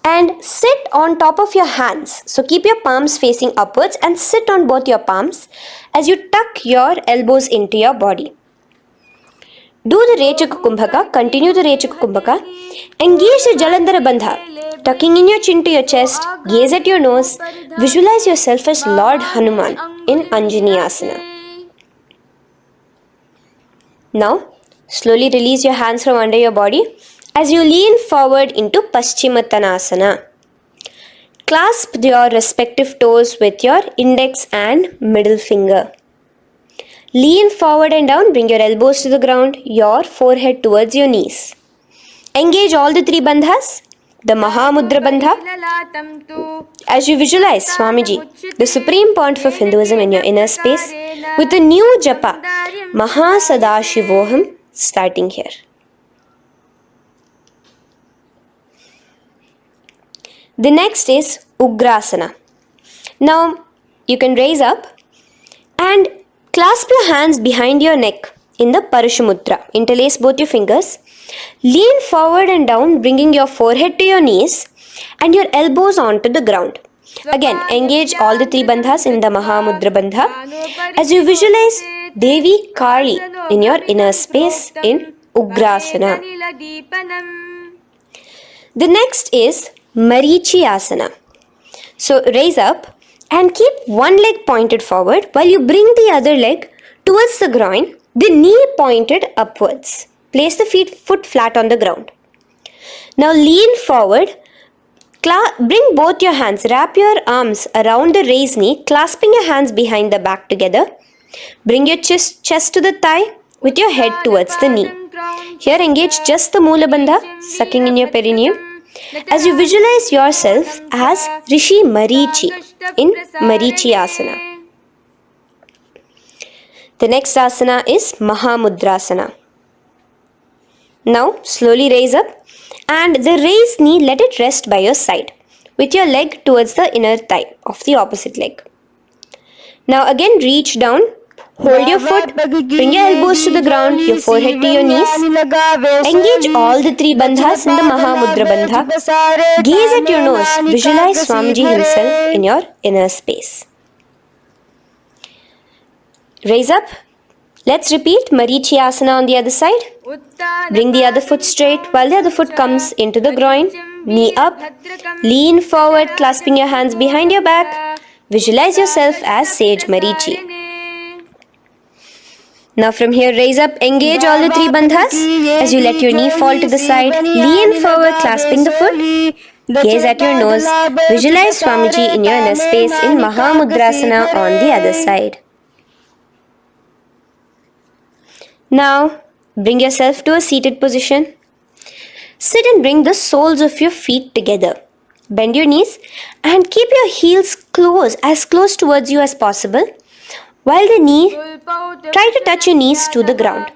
and sit on top of your hands. So keep your palms facing upwards and sit on both your palms as you tuck your elbows into your body. Do the Rechaka Kumbhaka, continue the Rechaka Kumbhaka. Engage the Jalandhara Bandha, tucking in your chin to your chest, gaze at your nose, visualize yourself as Lord Hanuman in Anjani Asana. Now, slowly release your hands from under your body as you lean forward into Paschimottanasana. Clasp your respective toes with your index and middle finger. Lean forward and down, bring your elbows to the ground, your forehead towards your knees. Engage all the three bandhas, the Mahamudra Bandha. As you visualize Swamiji, the Supreme Pontiff of Hinduism in your inner space, with a new japa, Mahasadashivoham, starting here. The next is Ugrasana. Now, you can raise up and clasp your hands behind your neck in the Parashamudra. Interlace both your fingers. Lean forward and down, bringing your forehead to your knees and your elbows onto the ground. Again, engage all the three bandhas in the Mahamudra Bandha as you visualize Devi Kali in your inner space in Ugrasana. The next is Marichi Asana. So raise up and keep one leg pointed forward while you bring the other leg towards the groin, the knee pointed upwards. Place the foot flat on the ground. Now lean forward, bring both your hands, wrap your arms around the raised knee, clasping your hands behind the back together. Bring your chest to the thigh with your head towards the knee. Here engage just the Moola Bandha, sucking in your perineum. As you visualize yourself as Rishi Marichi in Marichi Asana. The next asana is Mahamudrasana. Now slowly raise up and the raised knee, let it rest by your side with your leg towards the inner thigh of the opposite leg. Now again reach down. Hold your foot, bring your elbows to the ground, your forehead to your knees. Engage all the three bandhas in the Mahamudra Bandha. Gaze at your nose, visualize Swamiji himself in your inner space. Raise up. Let's repeat Marichi Asana on the other side. Bring the other foot straight while the other foot comes into the groin. Knee up. Lean forward, clasping your hands behind your back. Visualize yourself as Sage Marichi. Now from here, raise up, engage all the three bandhas as you let your knee fall to the side. Lean forward, clasping the foot. Gaze at your nose. Visualize Swamiji in your inner space in Mahamudrasana on the other side. Now, bring yourself to a seated position. Sit and bring the soles of your feet together. Bend your knees and keep your heels close, as close towards you as possible. While the knee, try to touch your knees to the ground.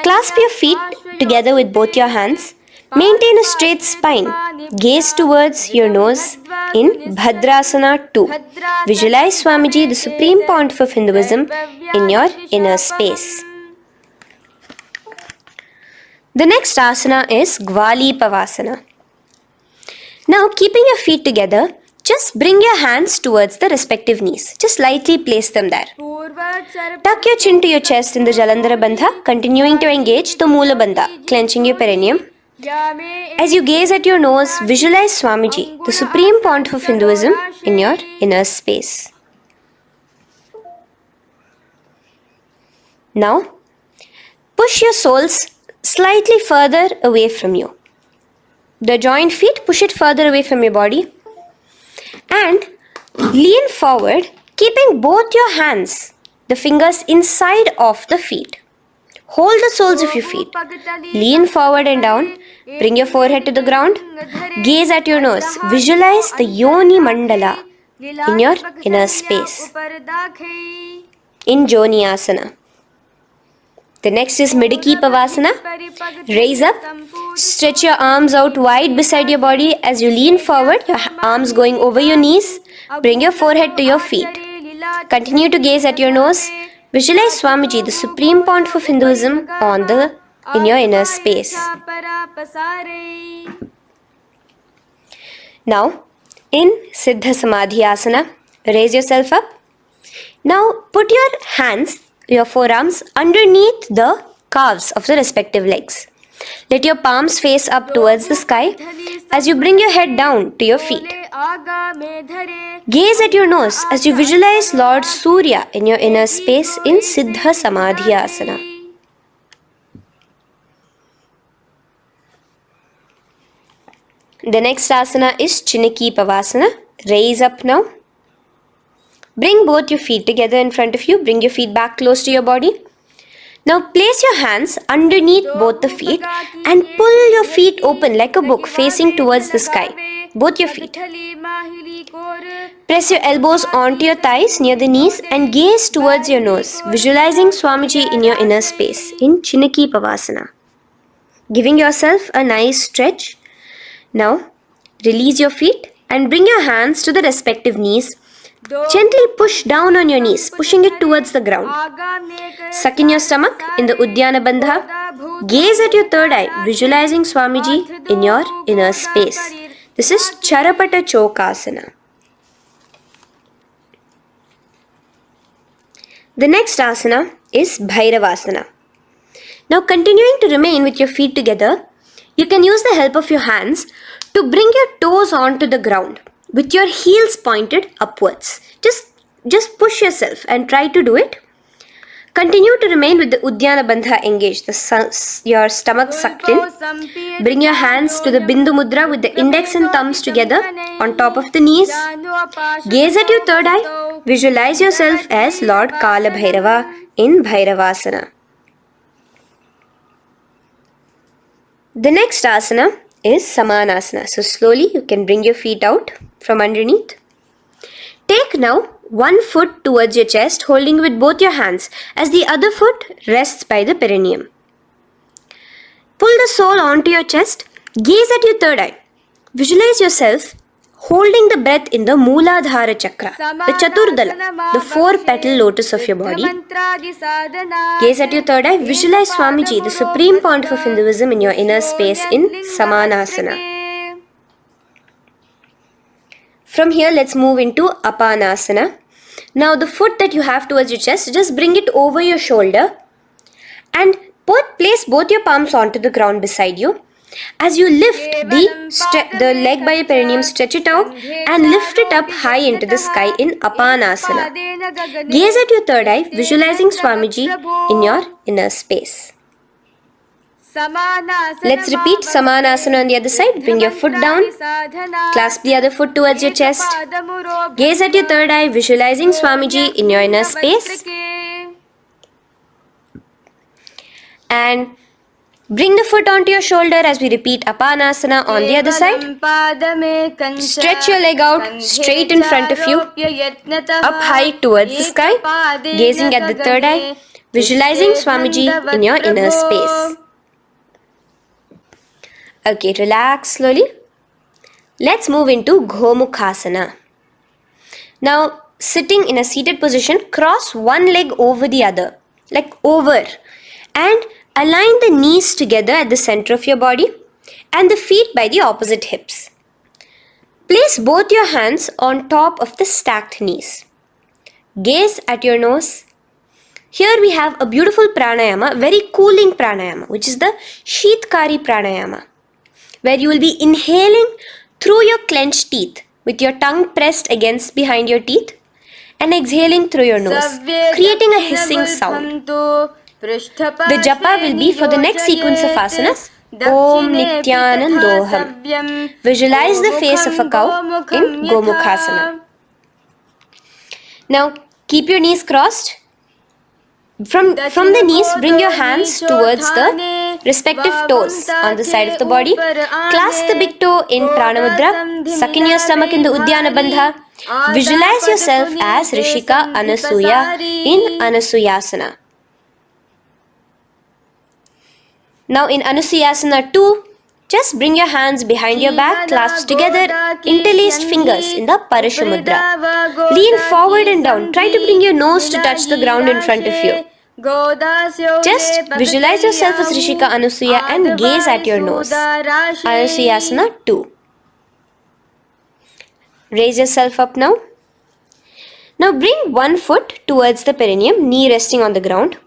Clasp your feet together with both your hands. Maintain a straight spine. Gaze towards your nose in Bhadrasana 2. Visualize Swamiji, the Supreme Pontiff of Hinduism, in your inner space. The next asana is Gwali Pavasana. Now, keeping your feet together, just bring your hands towards the respective knees. Just lightly place them there. Tuck your chin to your chest in the Jalandhara Bandha, continuing to engage the Moola Bandha, clenching your perineum. As you gaze at your nose, visualize Swamiji, the Supreme Pontiff of Hinduism, in your inner space. Now, push your soles slightly further away from you. The joined feet, push it further away from your body. And lean forward, keeping both your hands, the fingers inside of the feet. Hold the soles of your feet. Lean forward and down. Bring your forehead to the ground. Gaze at your nose. Visualize the Yoni Mandala in your inner space. In Joni Asana. The next is Pavasana. Raise up. Stretch your arms out wide beside your body as you lean forward, your arms going over your knees. Bring your forehead to your feet. Continue to gaze at your nose. Visualize Swamiji, the Supreme Pontiff of Hinduism, in your inner space. Now, in Siddha Samadhi Asana, raise yourself up. Now, put your forearms underneath the calves of the respective legs. Let your palms face up towards the sky as you bring your head down to your feet. Gaze at your nose as you visualize Lord Surya in your inner space in Siddha Samadhi Asana. The next asana is Chiniki Pavasana. Raise up now. Bring both your feet together in front of you. Bring your feet back close to your body. Now place your hands underneath both the feet and pull your feet open like a book facing towards the sky. Both your feet. Press your elbows onto your thighs near the knees and gaze towards your nose, visualizing Swamiji in your inner space in Chiniki Pavasana. Giving yourself a nice stretch. Now release your feet and bring your hands to the respective knees. Gently push down on your knees, pushing it towards the ground. Suck in your stomach in the Uddiyana Bandha. Gaze at your third eye, visualizing Swamiji in your inner space. This is Charapata Chokasana. The next asana is Bhairavasana. Now continuing to remain with your feet together, you can use the help of your hands to bring your toes onto the ground with your heels pointed upwards. Just push yourself and try to do it. Continue to remain with the Uddiyana Bandha engaged, your stomach sucked in. Bring your hands to the Bindu Mudra with the index and thumbs together on top of the knees. Gaze at your third eye. Visualize yourself as Lord Kala Bhairava in Bhairavasana. The next asana is Samanasana. So slowly you can bring your feet out from underneath. Take now one foot towards your chest, holding with both your hands as the other foot rests by the perineum. Pull the sole onto your chest. Gaze at your third eye. Visualize yourself holding the breath in the Mooladhara Chakra, the Chaturdala, the 4-petal lotus of your body. Gaze at your third eye. Visualize Swamiji, the Supreme Pontiff of Hinduism, in your inner space in Samanasana. From here, let's move into Apanasana. Now, the foot that you have towards your chest, just bring it over your shoulder and place both your palms onto the ground beside you. As you lift the leg by your perineum, stretch it out and lift it up high into the sky in Apanasana. Gaze at your third eye, visualizing Swamiji in your inner space. Let's repeat Samanasana on the other side. Bring your foot down. Clasp the other foot towards your chest. Gaze at your third eye, visualizing Swamiji in your inner space. And bring the foot onto your shoulder as we repeat Apanasana on the other side. Stretch your leg out straight in front of you, up high towards the sky, gazing at the third eye, visualizing Swamiji in your inner space. Okay, relax slowly. Let's move into Gomukhasana. Now, sitting in a seated position, cross one leg over the other, like over, and align the knees together at the center of your body and the feet by the opposite hips. Place both your hands on top of the stacked knees. Gaze at your nose. Here we have a beautiful pranayama, very cooling pranayama, which is the Sheetkari pranayama, where you will be inhaling through your clenched teeth with your tongue pressed against behind your teeth and exhaling through your nose, creating a hissing sound. The japa will be for the next sequence of asanas, Om Nithyanandoham. Visualize the face of a cow in Gomukhasana. Now keep your knees crossed. From the knees, bring your hands towards the respective toes on the side of the body. Clasp the big toe in Prana Mudra. Suck in your stomach in the Udyana Bandha. Visualize yourself as Rishika Anasuya in Anasuyasana. Now in Anasuyasana 2, just bring your hands behind your back, clasped together, interlaced fingers in the Parashamudra. Lean forward and down. Try to bring your nose to touch the ground in front of you. Just visualize yourself as Rishika Anasuya and gaze at your nose. Anasuyasana 2. Raise yourself up now. Now bring one foot towards the perineum, knee resting on the ground.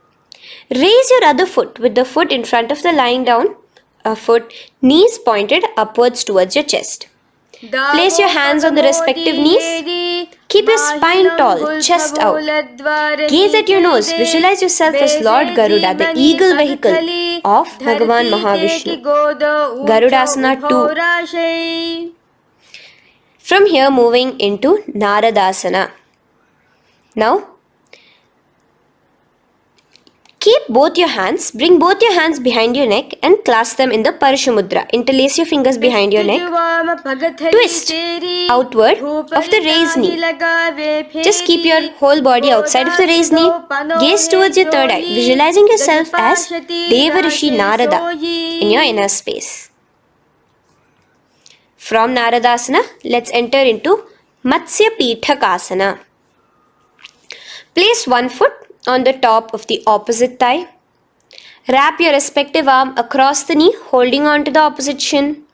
Raise your other foot with the foot in front of the lying down foot, knees pointed upwards towards your chest. Place your hands on the respective knees. Keep your spine tall, chest out. Gaze at your nose. Visualize yourself as Lord Garuda, the eagle vehicle of Bhagavan Mahavishnu. Garudasana 2. From here, moving into Naradasana. Now, keep both your hands, bring both your hands behind your neck and clasp them in the Parashamudra. Interlace your fingers behind your neck. Twist outward of the raised knee. Just keep your whole body outside of the raised knee. Gaze towards your third eye, visualizing yourself as Deva Rishi Narada in your inner space. From Naradasana, let's enter into Matsya Pithakasana. Place one foot on the top of the opposite thigh. Wrap your respective arm across the knee, holding on to the opposite shin.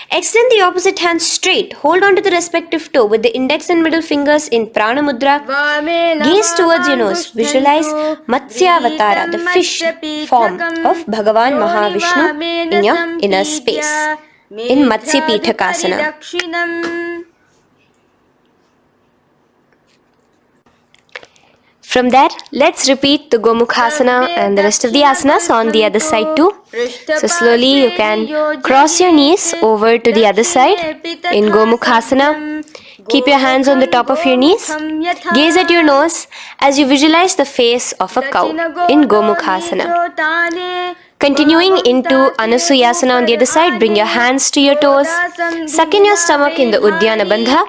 Extend the opposite hand straight. Hold on to the respective toe with the index and middle fingers in Prana Mudra. Gaze towards your nose. Visualize Matsyavatara, the fish form of Bhagavan Mahavishnu in your inner space. In Matsya Pithakasana. From there, let's repeat the Gomukhasana and the rest of the asanas on the other side too. So slowly you can cross your knees over to the other side in Gomukhasana. Keep your hands on the top of your knees. Gaze at your nose as you visualize the face of a cow in Gomukhasana. Continuing into Anasuyasana on the other side, bring your hands to your toes. Suck in your stomach in the Udyana Bandha.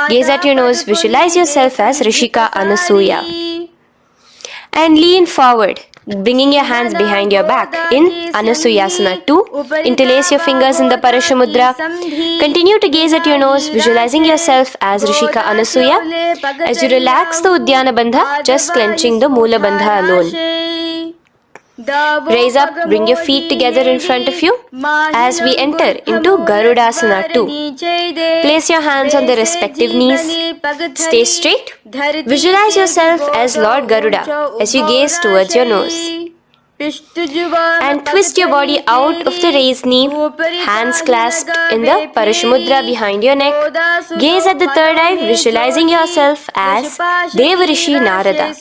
Gaze at your nose, visualize yourself as Rishika Anasuya. And lean forward, bringing your hands behind your back in Anasuyasana 2. Interlace your fingers in the Parashamudra. Continue to gaze at your nose, visualizing yourself as Rishika Anasuya. As you relax the Udyana Bandha, just clenching the Mula Bandha alone. Raise up, bring your feet together in front of you as we enter into Garudasana 2. Place your hands on the respective knees. Stay straight. Visualize yourself as Lord Garuda as you gaze towards your nose. And twist your body out of the raised knee, hands clasped in the Parashamudra behind your neck. Gaze at the third eye, visualizing yourself as Devarishi Narada.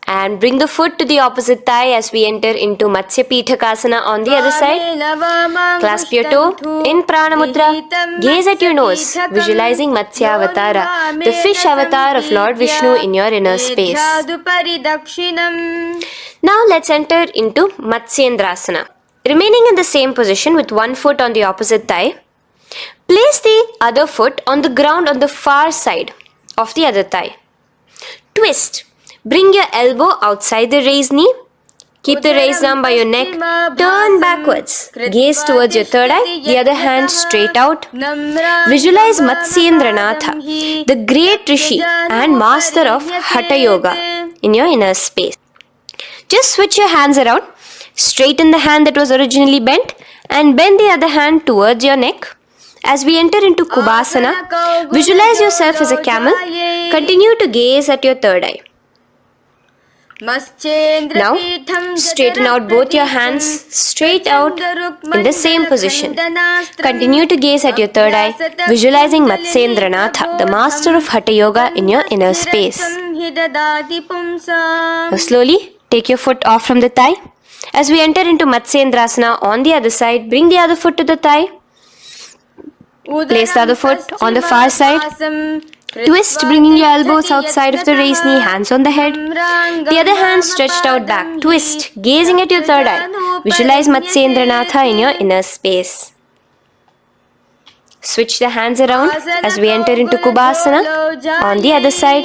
And bring the foot to the opposite thigh as we enter into Matsya Pithakasana on the other side. Clasp your toe in Prana Mudra. Gaze at your nose, visualizing Matsya Avatara, the fish avatar of Lord Vishnu in your inner space. Now let's enter into Matsyendrasana. Remaining in the same position with one foot on the opposite thigh, place the other foot on the ground on the far side of the other thigh. Twist. Bring your elbow outside the raised knee. Keep the raised arm by your neck. Turn backwards. Gaze towards your third eye. The other hand straight out. Visualize Matsyendranatha, the great Rishi and master of Hatha Yoga in your inner space. Just switch your hands around. Straighten the hand that was originally bent and bend the other hand towards your neck. As we enter into Kubhasana, visualize yourself as a camel. Continue to gaze at your third eye. Now, straighten out both your hands straight out in the same position. Continue to gaze at your third eye, visualizing Matsyendranatha, the master of Hatha Yoga in your inner space. Now, slowly take your foot off from the thigh. As we enter into Matsyendrasana on the other side, bring the other foot to the thigh. Place the other foot on the far side. Twist, bringing your elbows outside of the raised knee, hands on the head. The other hand stretched out back. Twist, gazing at your third eye. Visualize Matsyendranatha in your inner space. Switch the hands around as we enter into Kubhasana. On the other side,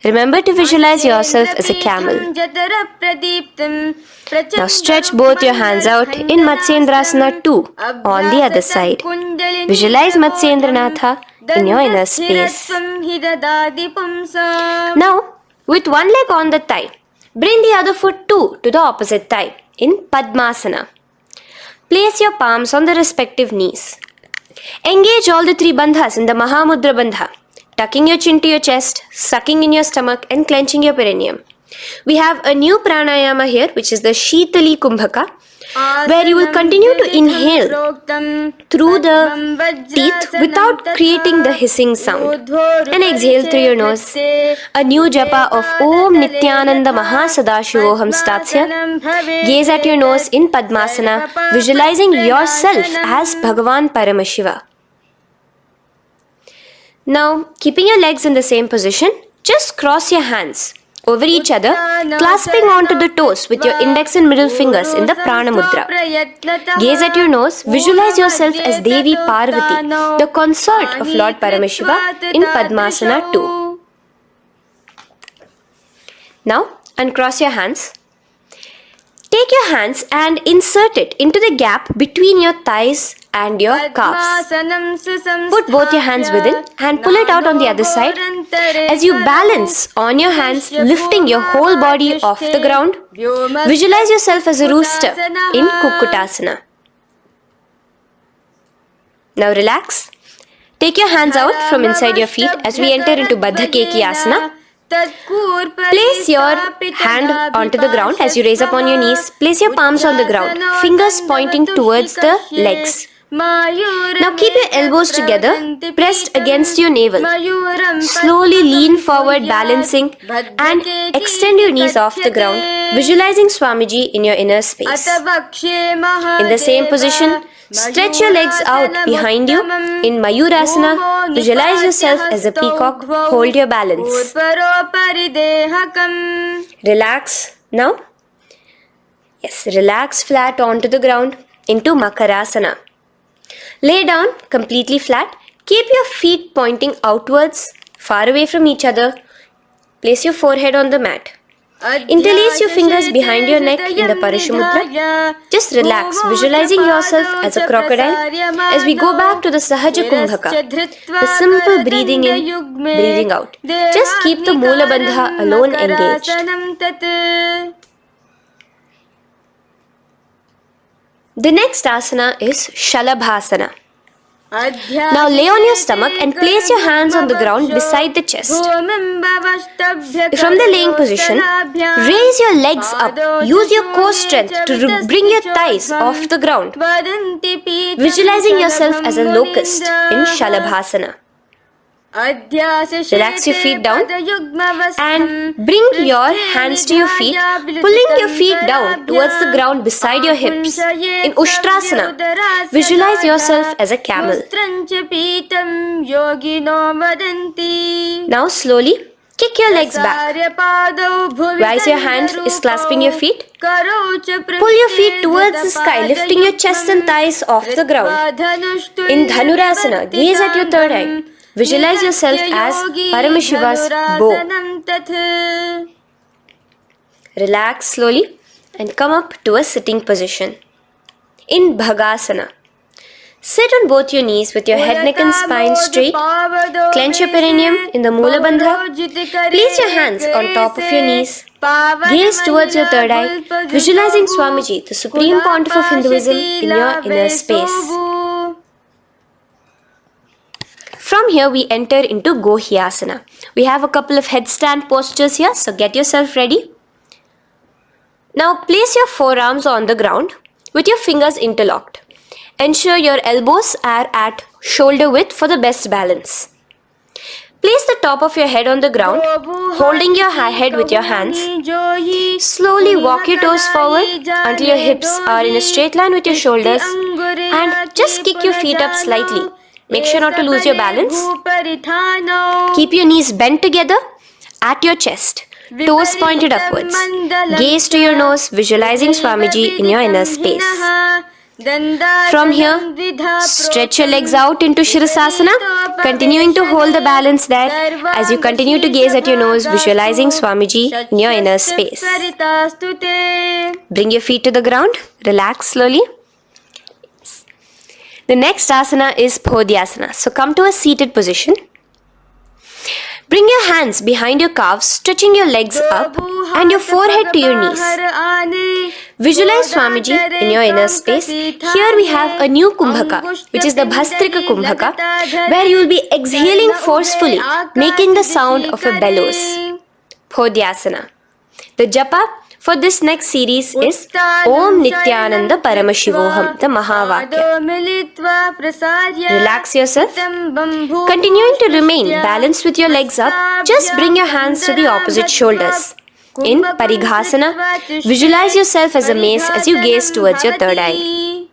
remember to visualize yourself as a camel. Now stretch both your hands out in Matsyendrasana 2 on the other side. Visualize Matsyendranatha in your inner space. Now, with one leg on the thigh, bring the other foot too to the opposite thigh in Padmasana. Place your palms on the respective knees. Engage all the three bandhas in the Mahamudra Bandha, tucking your chin to your chest, sucking in your stomach and clenching your perineum. We have a new pranayama here, which is the Shitali Kumbhaka, where you will continue to inhale through the teeth without creating the hissing sound, and exhale through your nose. A new japa of Om Nithyananda Mahasadashivoham starts here. Gaze at your nose in Padmasana, visualizing yourself as Bhagavan Paramashiva. Now, keeping your legs in the same position, just cross your hands over each other, clasping onto the toes with your index and middle fingers in the Prana Mudra. Gaze at your nose, visualize yourself as Devi Parvati, the consort of Lord Paramashiva in Padmasana 2. Now, uncross your hands. Take your hands and insert it into the gap between your thighs and your calves. Put both your hands within and pull it out on the other side. As you balance on your hands, lifting your whole body off the ground, visualize yourself as a rooster in Kukkutasana. Now relax. Take your hands out from inside your feet as we enter into Baddha Keki Asana. Place your hand onto the ground as you raise up on your knees. Place your palms on the ground, fingers pointing towards the legs. Now keep your elbows together, pressed against your navel. Slowly lean forward, balancing, and extend your knees off the ground, visualizing Swamiji in your inner space. In the same position, stretch your legs out behind you. In Mayurasana, visualize yourself as a peacock. Hold your balance. Relax now. Yes, relax flat onto the ground into Makarasana. Lay down completely flat. Keep your feet pointing outwards, far away from each other. Place your forehead on the mat. Interlace your fingers behind your neck in the Parashumudra. Just relax, visualizing yourself as a crocodile as we go back to the Sahaja Kumbhaka, the simple breathing in, breathing out. Just keep the Moola Bandha alone engaged. The next asana is Shalabhasana. Now lay on your stomach and place your hands on the ground beside the chest. From the laying position, raise your legs up. Use your core strength to bring your thighs off the ground. Visualizing yourself as a locust in Shalabhasana. Relax your feet down and bring your hands to your feet, pulling your feet down towards the ground beside your hips. In Ushtrasana, visualize yourself as a camel. Now slowly kick your legs back. Whilst your hand is clasping your feet, pull your feet towards the sky, lifting your chest and thighs off the ground. In Dhanurasana, gaze at your third eye. Visualize yourself as Paramashiva's bow. Relax slowly and come up to a sitting position. In Bhagasana, sit on both your knees with your head, neck and spine straight. Clench your perineum in the Moola Bandha. Place your hands on top of your knees. Gaze towards your third eye, visualizing Swamiji, the Supreme Pontiff of Hinduism, in your inner space. From here we enter into Gohyasana. We have a couple of headstand postures here, so get yourself ready. Now place your forearms on the ground with your fingers interlocked. Ensure your elbows are at shoulder width for the best balance. Place the top of your head on the ground, holding your head with your hands. Slowly walk your toes forward until your hips are in a straight line with your shoulders, and just kick your feet up slightly. Make sure not to lose your balance. Keep your knees bent together at your chest. Toes pointed upwards. Gaze to your nose, visualizing Swamiji in your inner space. From here, stretch your legs out into Shavasana, continuing to hold the balance there as you continue to gaze at your nose, visualizing Swamiji in your inner space. Bring your feet to the ground, relax slowly. The next asana is Podhyasana. So come to a seated position. Bring your hands behind your calves, stretching your legs up and your forehead to your knees. Visualize Swamiji in your inner space. Here we have a new Kumbhaka, which is the Bhastrika Kumbhaka, where you will be exhaling forcefully, making the sound of a bellows. Podhyasana. The japa for this next series is Om Nithyananda Paramashivoham, the Mahavakya. Relax yourself. Continuing to remain balanced with your legs up, just bring your hands to the opposite shoulders. In Parighasana, visualize yourself as a mace as you gaze towards your third eye.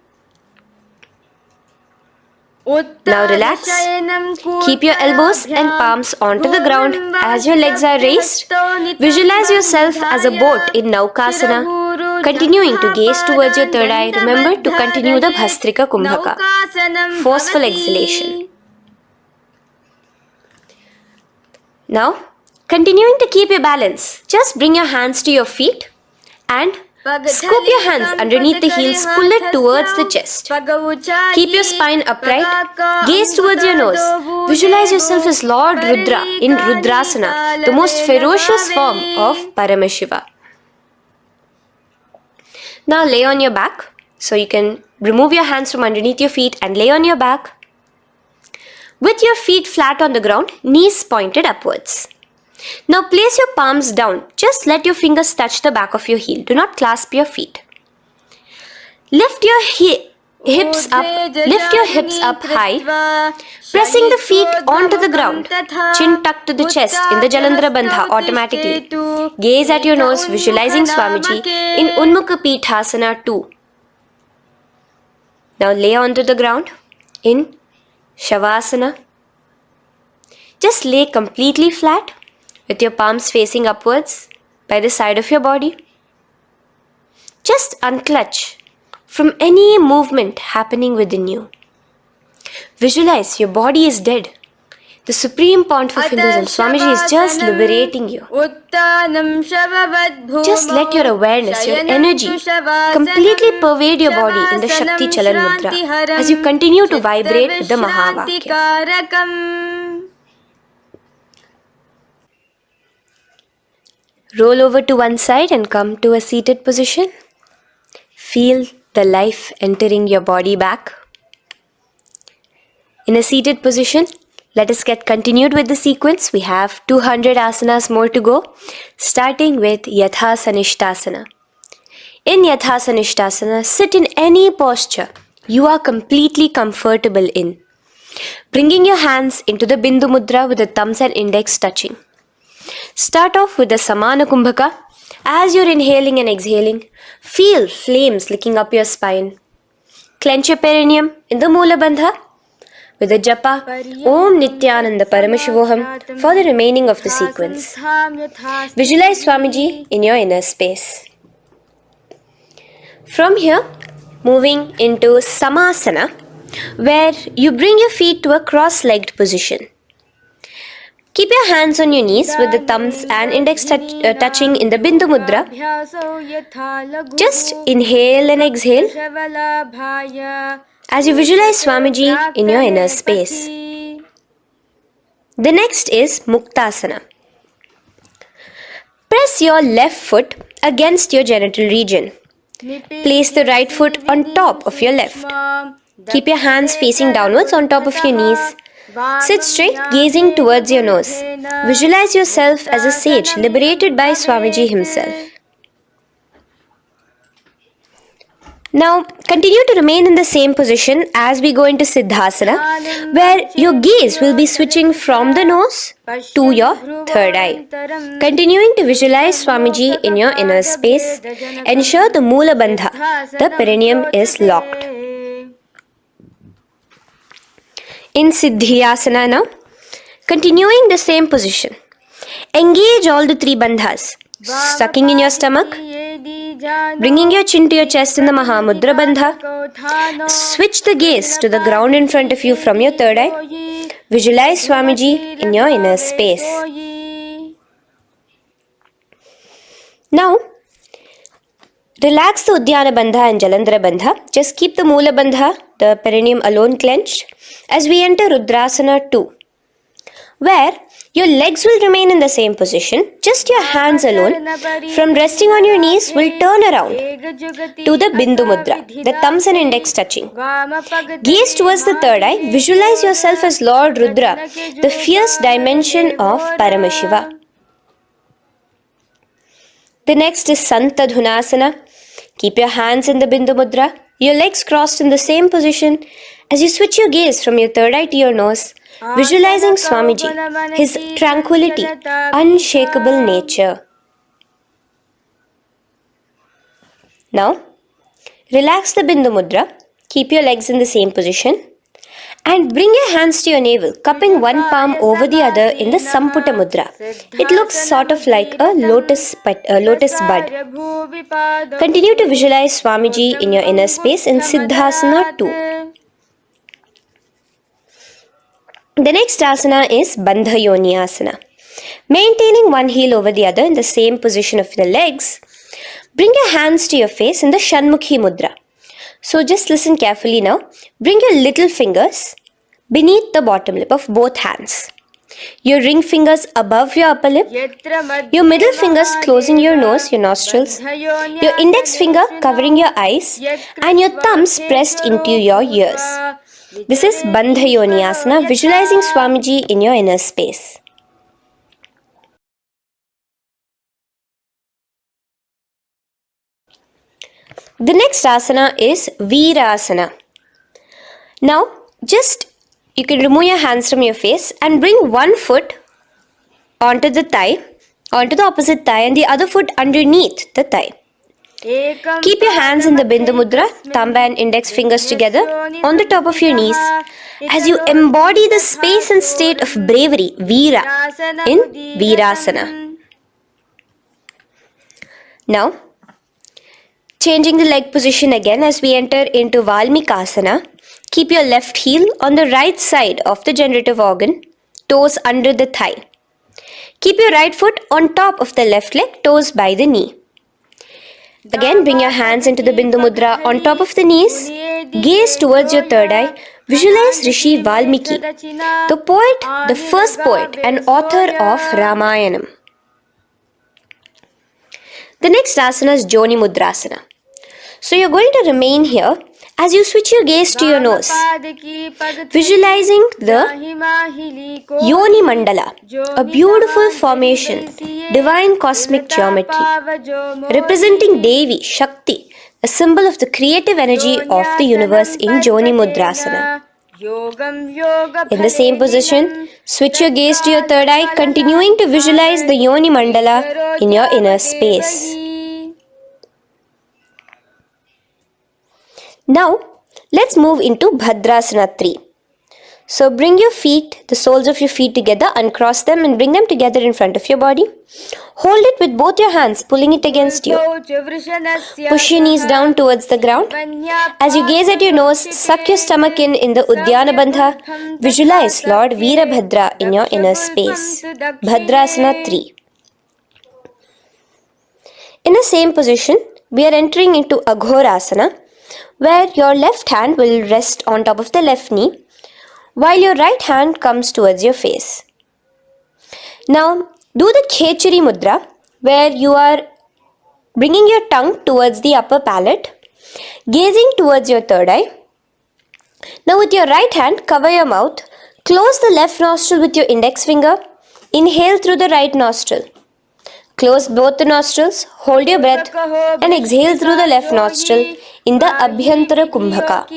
Now relax. Keep your elbows and palms onto the ground as your legs are raised. Visualize yourself as a boat in Naukasana. Continuing to gaze towards your third eye, remember to continue the Bhastrika Kumbhaka. Forceful exhalation. Now, continuing to keep your balance, just bring your hands to your feet and scoop your hands underneath the heels, pull it towards the chest. Keep your spine upright, gaze towards your nose. Visualize yourself as Lord Rudra in Rudrasana, the most ferocious form of Paramashiva. Now lay on your back. So you can remove your hands from underneath your feet and lay on your back. With your feet flat on the ground, knees pointed upwards. Now place your palms down. Just let your fingers touch the back of your heel. Do not clasp your feet. Lift your hips up high, pressing the feet onto the ground. Chin tucked to the chest in the Jalandhara Bandha automatically. Gaze at your nose, visualizing Swamiji in Unmukha Pithasana 2. Now lay onto the ground in Shavasana. Just lay completely flat with your palms facing upwards by the side of your body. Just unclutch from any movement happening within you. Visualize your body is dead. The Supreme Pontiff of Hinduism, Swamiji, is just liberating you. Just let your awareness, your energy completely pervade your body in the Shakti Chalan Mudra as you continue to vibrate with the Mahavakya. Roll over to one side and come to a seated position. Feel the life entering your body back. In a seated position, let us get continued with the sequence. We have 200 asanas more to go, starting with Yathasanishtasana. In Yathasanishtasana, sit in any posture you are completely comfortable in. Bringing your hands into the Bindu Mudra with the thumbs and index touching. Start off with the Samana Kumbhaka. As you're inhaling and exhaling, feel flames licking up your spine. Clench your perineum in the Moola Bandha with the japa Om Nithyananda Paramashivoham for the remaining of the sequence. Visualize Swamiji in your inner space. From here, moving into Samasana, where you bring your feet to a cross-legged position. Keep your hands on your knees with the thumbs and index touching in the Bindu Mudra. Just inhale and exhale as you visualize Swamiji in your inner space. The next is Muktasana. Press your left foot against your genital region. Place the right foot on top of your left. Keep your hands facing downwards on top of your knees. Sit straight, gazing towards your nose. Visualize yourself as a sage liberated by Swamiji himself. Now, continue to remain in the same position as we go into Siddhasana, where your gaze will be switching from the nose to your third eye. Continuing to visualize Swamiji in your inner space, ensure the Moola Bandha, the perineum, is locked. in Siddhyasana now. Continuing the same position. Engage all the three bandhas. Sucking in your stomach, bringing your chin to your chest in the Mahamudra Bandha. Switch the gaze to the ground in front of you from your third eye. Visualize Swamiji in your inner space. Now, relax the Udyana Bandha and Jalandhara Bandha. Just keep the Moola Bandha, the perineum alone clenched, as we enter Rudrasana 2, where your legs will remain in the same position, just your hands alone from resting on your knees will turn around to the Bindu Mudra, the thumbs and index touching. Gaze towards the third eye, visualize yourself as Lord Rudra, the fierce dimension of Paramashiva. The next is Santadhunasana. Keep your hands in the Bindu Mudra, your legs crossed in the same position as you switch your gaze from your third eye to your nose, visualizing Swamiji, his tranquility, unshakable nature. Now, relax the Bindu Mudra, keep your legs in the same position, and bring your hands to your navel, cupping one palm over the other in the Samputa Mudra. It looks sort of like a lotus bud. Continue to visualize Swamiji in your inner space in Siddhasana 2. The next asana is Bandha Yoni Asana. Maintaining one heel over the other in the same position of the legs, bring your hands to your face in the Shanmukhi Mudra. So just listen carefully now. Bring your little fingers beneath the bottom lip of both hands. Your ring fingers above your upper lip. Your middle fingers closing your nose, your nostrils. Your index finger covering your eyes. And your thumbs pressed into your ears. This is Bandha Yoni Asana, visualizing Swamiji in your inner space. The next asana is Virasana. Now, you can remove your hands from your face and bring one foot onto the opposite thigh, and the other foot underneath the thigh. Keep your hands in the Bindu Mudra, thumb and index fingers together on the top of your knees as you embody the space and state of bravery, Veera, in Virasana. Now, changing the leg position again as we enter into Valmikasana. Keep your left heel on the right side of the generative organ, toes under the thigh. Keep your right foot on top of the left leg, toes by the knee. Again, bring your hands into the Bindu Mudra on top of the knees. Gaze towards your third eye. Visualize Rishi Valmiki, the poet, the first poet and author of Ramayanam. The next asana is Joni Mudrasana. So you're going to remain here as you switch your gaze to your nose, visualizing the Yoni Mandala, a beautiful formation, divine cosmic geometry, representing Devi, Shakti, a symbol of the creative energy of the universe in Joni Mudrasana. In the same position, switch your gaze to your third eye, continuing to visualize the Yoni Mandala in your inner space. Now, let's move into Bhadrasana 3. So bring your feet, the soles of your feet together, uncross them and bring them together in front of your body. Hold it with both your hands, pulling it against you. Push your knees down towards the ground. As you gaze at your nose, suck your stomach in the Udyana Bandha. Visualize Lord Veerabhadra in your inner space. Bhadrasana 3. In the same position, we are entering into Aghorasana, where your left hand will rest on top of the left knee, while your right hand comes towards your face. Now, do the Khechari Mudra, where you are bringing your tongue towards the upper palate, gazing towards your third eye. Now, with your right hand, cover your mouth, close the left nostril with your index finger, inhale through the right nostril. Close both the nostrils, hold your breath and exhale through the left nostril in the Abhyantara Kumbhaka.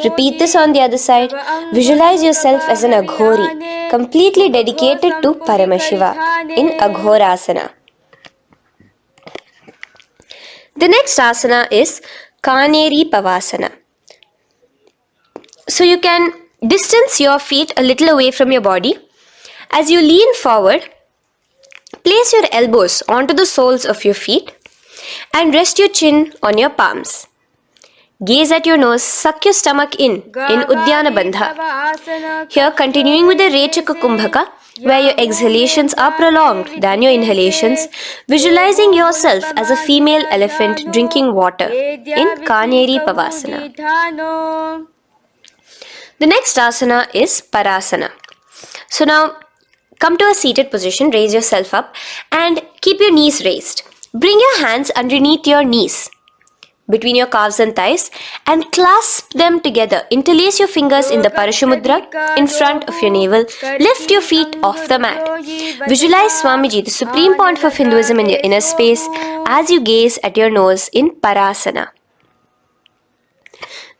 Repeat this on the other side. Visualize yourself as an Aghori, completely dedicated to Paramashiva in Aghorasana. The next asana is Kaneri Pavasana. So you can Distance your feet a little away from your body. As you lean forward, place your elbows onto the soles of your feet and rest your chin on your palms. Gaze at your nose, suck your stomach in Uddiyana Bandha. Here, continuing with the Rechaka Kumbhaka, where your exhalations are prolonged than your inhalations, visualizing yourself as a female elephant drinking water in Kaneri Pavasana. The next asana is Parasana. So now, come to a seated position, raise yourself up and keep your knees raised. Bring your hands underneath your knees, between your calves and thighs, and clasp them together. Interlace your fingers in the Parashamudra in front of your navel. Lift your feet off the mat. Visualize Swamiji, the Supreme Pontiff of Hinduism, in your inner space as you gaze at your nose in Parasana.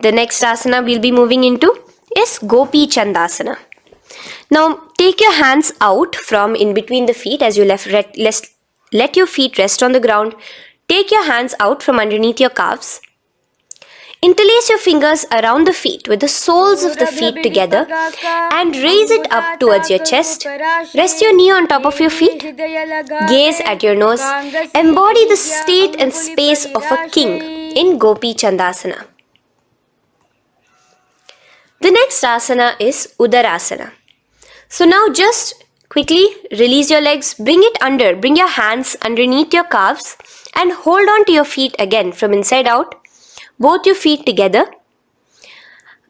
The next asana we'll be moving into is Gopi Chandasana. Now take your hands out from in between the feet as you let your feet rest on the ground. Take your hands out from underneath your calves. Interlace your fingers around the feet with the soles of the feet together and raise it up towards your chest. Rest your knee on top of your feet. Gaze at your nose. Embody the state and space of a king in Gopi Chandasana. The next asana is Udarasana. So now just quickly release your legs, bring your hands underneath your calves and hold on to your feet again from inside out. Both your feet together.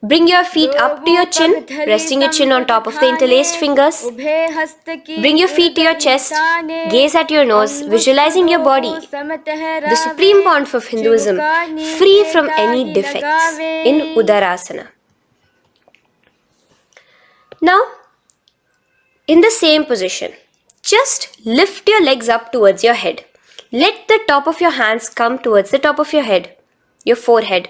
Bring your feet up to your chin, resting your chin on top of the interlaced fingers. Bring your feet to your chest, gaze at your nose, visualizing your body, the Supreme Pontiff of Hinduism, free from any defects in Udarasana. Now, in the same position, just lift your legs up towards your head. Let the top of your hands come towards the top of your head, your forehead.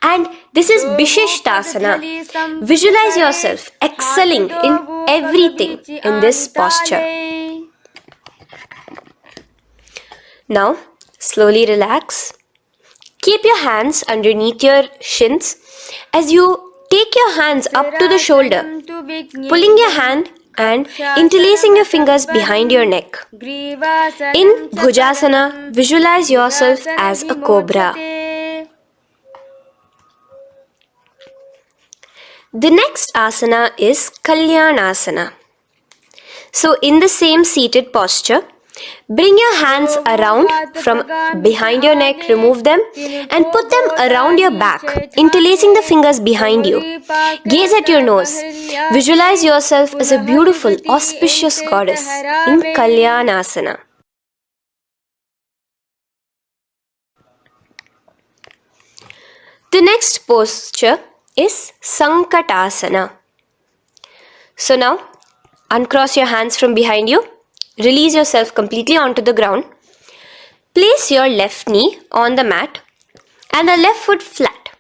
And this is Vishishtasana. Visualize yourself excelling in everything in this posture. Now, slowly relax. Keep your hands underneath your shins as you take your hands up to the shoulder, pulling your hand and interlacing your fingers behind your neck. In Bhujasana, visualize yourself as a cobra. The next asana is Kalyanasana. So in the same seated posture, bring your hands around from behind your neck, remove them and put them around your back, interlacing the fingers behind you. Gaze at your nose. Visualize yourself as a beautiful, auspicious goddess in Kalyanasana. The next posture is Sankatasana. So now, uncross your hands from behind you. Release yourself completely onto the ground. Place your left knee on the mat and the left foot flat.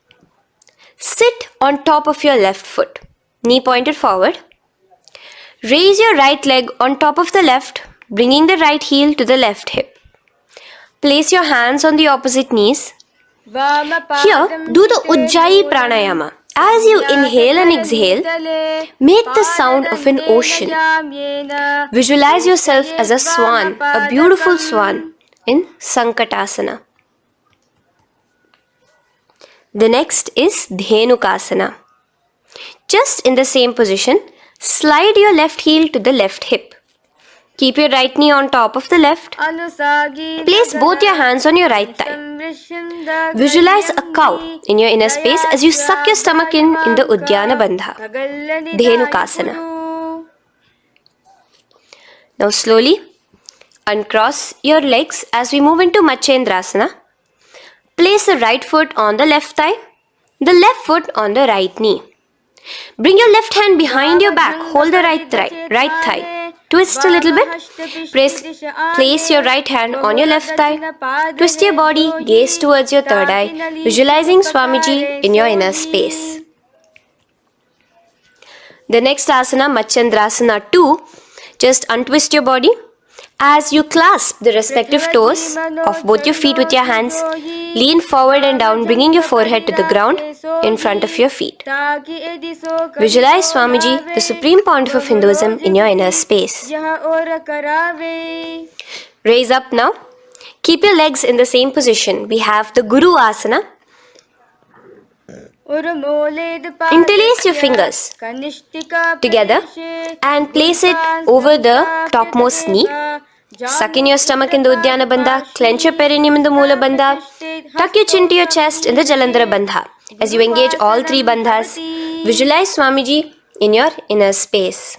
Sit on top of your left foot, knee pointed forward. Raise your right leg on top of the left, bringing the right heel to the left hip. Place your hands on the opposite knees. Here, do the Ujjayi Pranayama. As you inhale and exhale, make the sound of an ocean. Visualize yourself as a swan, a beautiful swan in Sankatasana. The next is Dhenukasana. Just in the same position, slide your left heel to the left hip. Keep your right knee on top of the left. Place both your hands on your right thigh. Visualize a cow in your inner space as you suck your stomach in the Uddiyana Bandha, Dhenukasana. Now slowly uncross your legs as we move into Matsyendrasana. Place the right foot on the left thigh, the left foot on the right knee. Bring your left hand behind your back, hold the right thigh. Twist a little bit. Place your right hand on your left thigh. Twist your body, gaze towards your third eye, visualizing Swamiji in your inner space. The next asana, Matsyendrasana 2, just untwist your body As you clasp the respective toes of both your feet with your hands, lean forward and down, bringing your forehead to the ground in front of your feet. Visualize Swamiji, the Supreme Pontiff of Hinduism, in your inner space. Raise up now. Keep your legs in the same position. We have the Guru Asana. Interlace your fingers together and place it over the topmost knee. Suck in your stomach in the Uddiyana Bandha, clench your perineum in the Moola Bandha, tuck your chin to your chest in the Jalandhara Bandha. As you engage all three bandhas, visualize Swamiji in your inner space.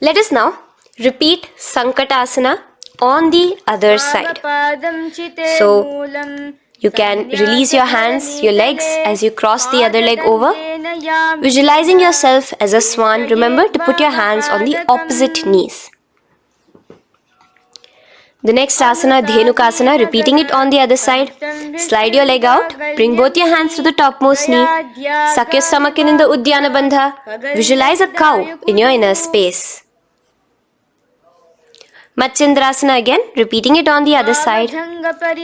Let us now repeat Sankatasana on the other side. So, you can release your hands, your legs as you cross the other leg over. Visualizing yourself as a swan, remember to put your hands on the opposite knees. The next asana, Dhenukasana, repeating it on the other side. Slide your leg out, bring both your hands to the topmost knee. Suck your stomach in the Uddiyana Bandha. Visualize a cow in your inner space. Matsyendrasana again, repeating it on the other side.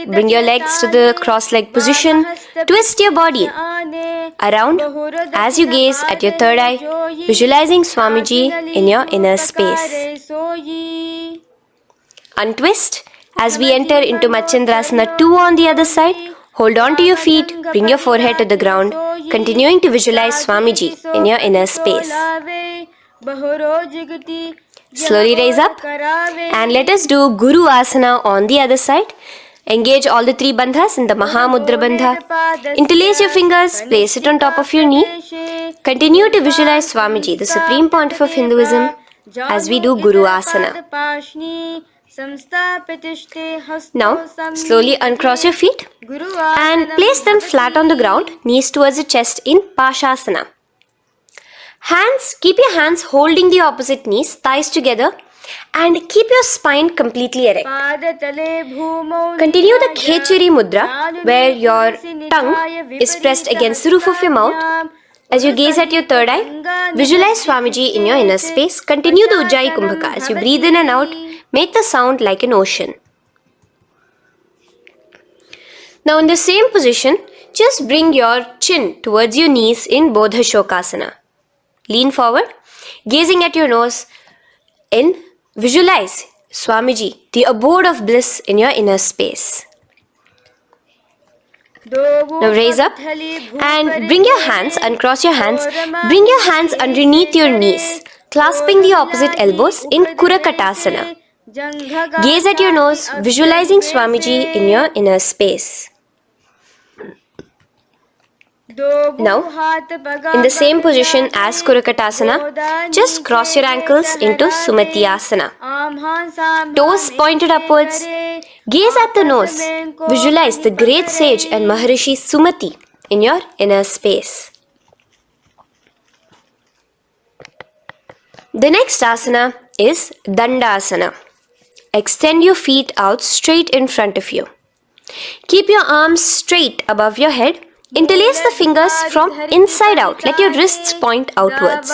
Bring your legs to the cross-leg position. Twist your body around as you gaze at your third eye, visualizing Swamiji in your inner space. Untwist as we enter into Matsyendrasana 2 on the other side. Hold on to your feet, bring your forehead to the ground, continuing to visualize Swamiji in your inner space. Slowly raise up and let us do Guru Asana on the other side. Engage all the three bandhas in the Mahamudra Bandha. Interlace your fingers, place it on top of your knee. Continue to visualize Swamiji, the Supreme Pontiff of Hinduism, as we do Guru Asana. Now, slowly uncross your feet and place them flat on the ground, knees towards the chest in Pashasana. Keep your hands holding the opposite knees, thighs together, and keep your spine completely erect. Continue the Khechari Mudra, where your tongue is pressed against the roof of your mouth. As you gaze at your third eye, visualize Swamiji in your inner space. Continue the Ujjayi Kumbhaka. As you breathe in and out, make the sound like an ocean. Now in the same position, just bring your chin towards your knees in Bodha Shokasana. Lean forward, gazing at your nose, and visualize Swamiji, the abode of bliss in your inner space. Now raise up and bring your hands, uncross your hands, bring your hands underneath your knees, clasping the opposite elbows in Kurakatasana. Gaze at your nose, visualizing Swamiji in your inner space. Now, in the same position as Kurakatasana, just cross your ankles into Sumatiyasana. Toes pointed upwards. Gaze at the nose. Visualize the great sage and Maharishi Sumati in your inner space. The next asana is Dandasana. Extend your feet out straight in front of you. Keep your arms straight above your head. Interlace the fingers from inside out. Let your wrists point outwards.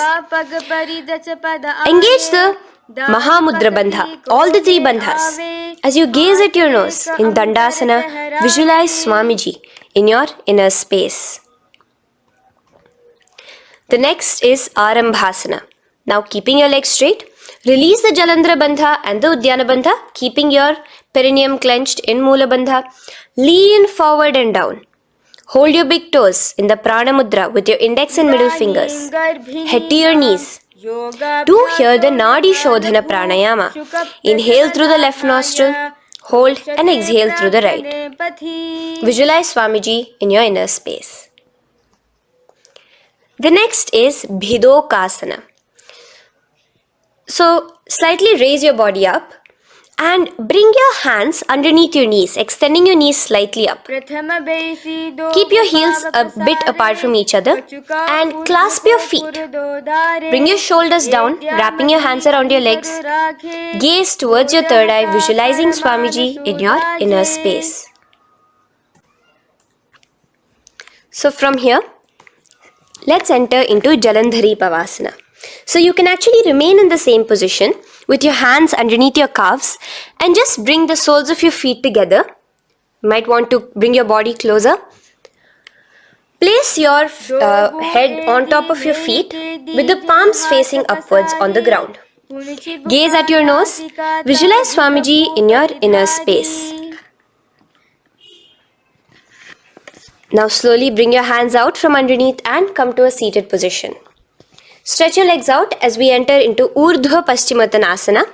Engage the Mahamudra Bandha, all the three bandhas. As you gaze at your nose in Dandasana, visualize Swamiji in your inner space. The next is Arambhasana. Now keeping your legs straight, release the Jalandhara Bandha and the Uddiyana Bandha, keeping your perineum clenched in Moola Bandha. Lean forward and down. Hold your big toes in the Prana Mudra with your index and middle fingers. Head to your knees. Do here the Nadi Shodhana Pranayama. Inhale through the left nostril, hold and exhale through the right. Visualize Swamiji in your inner space. The next is Bhidokasana. So, slightly raise your body up and bring your hands underneath your knees, extending your knees slightly up. Keep your heels a bit apart from each other and clasp your feet. Bring your shoulders down, wrapping your hands around your legs. Gaze towards your third eye, visualizing Swamiji in your inner space. So from here, let's enter into Jalandhari Pavasana. So you can actually remain in the same position with your hands underneath your calves and just bring the soles of your feet together. You might want to bring your body closer. Place your head on top of your feet with the palms facing upwards on the ground. Gaze at your nose. Visualize Swamiji in your inner space. Now slowly bring your hands out from underneath and come to a seated position. Stretch your legs out as we enter into Urdhva Paschimottanasana.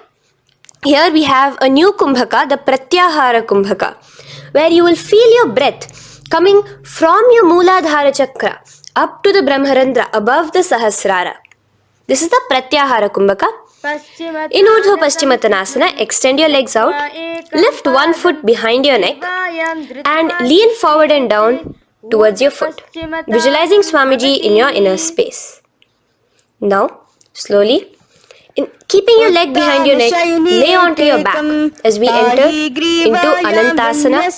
Here we have a new Kumbhaka, the Pratyahara Kumbhaka, where you will feel your breath coming from your Mooladhara Chakra up to the Brahmarandra above the Sahasrara. This is the Pratyahara Kumbhaka. In Urdhva Paschimottanasana, extend your legs out, lift one foot behind your neck and lean forward and down towards your foot, visualizing Swamiji in your inner space. Now, slowly, keeping your leg behind your neck, lay onto your back as we enter into Anantasana.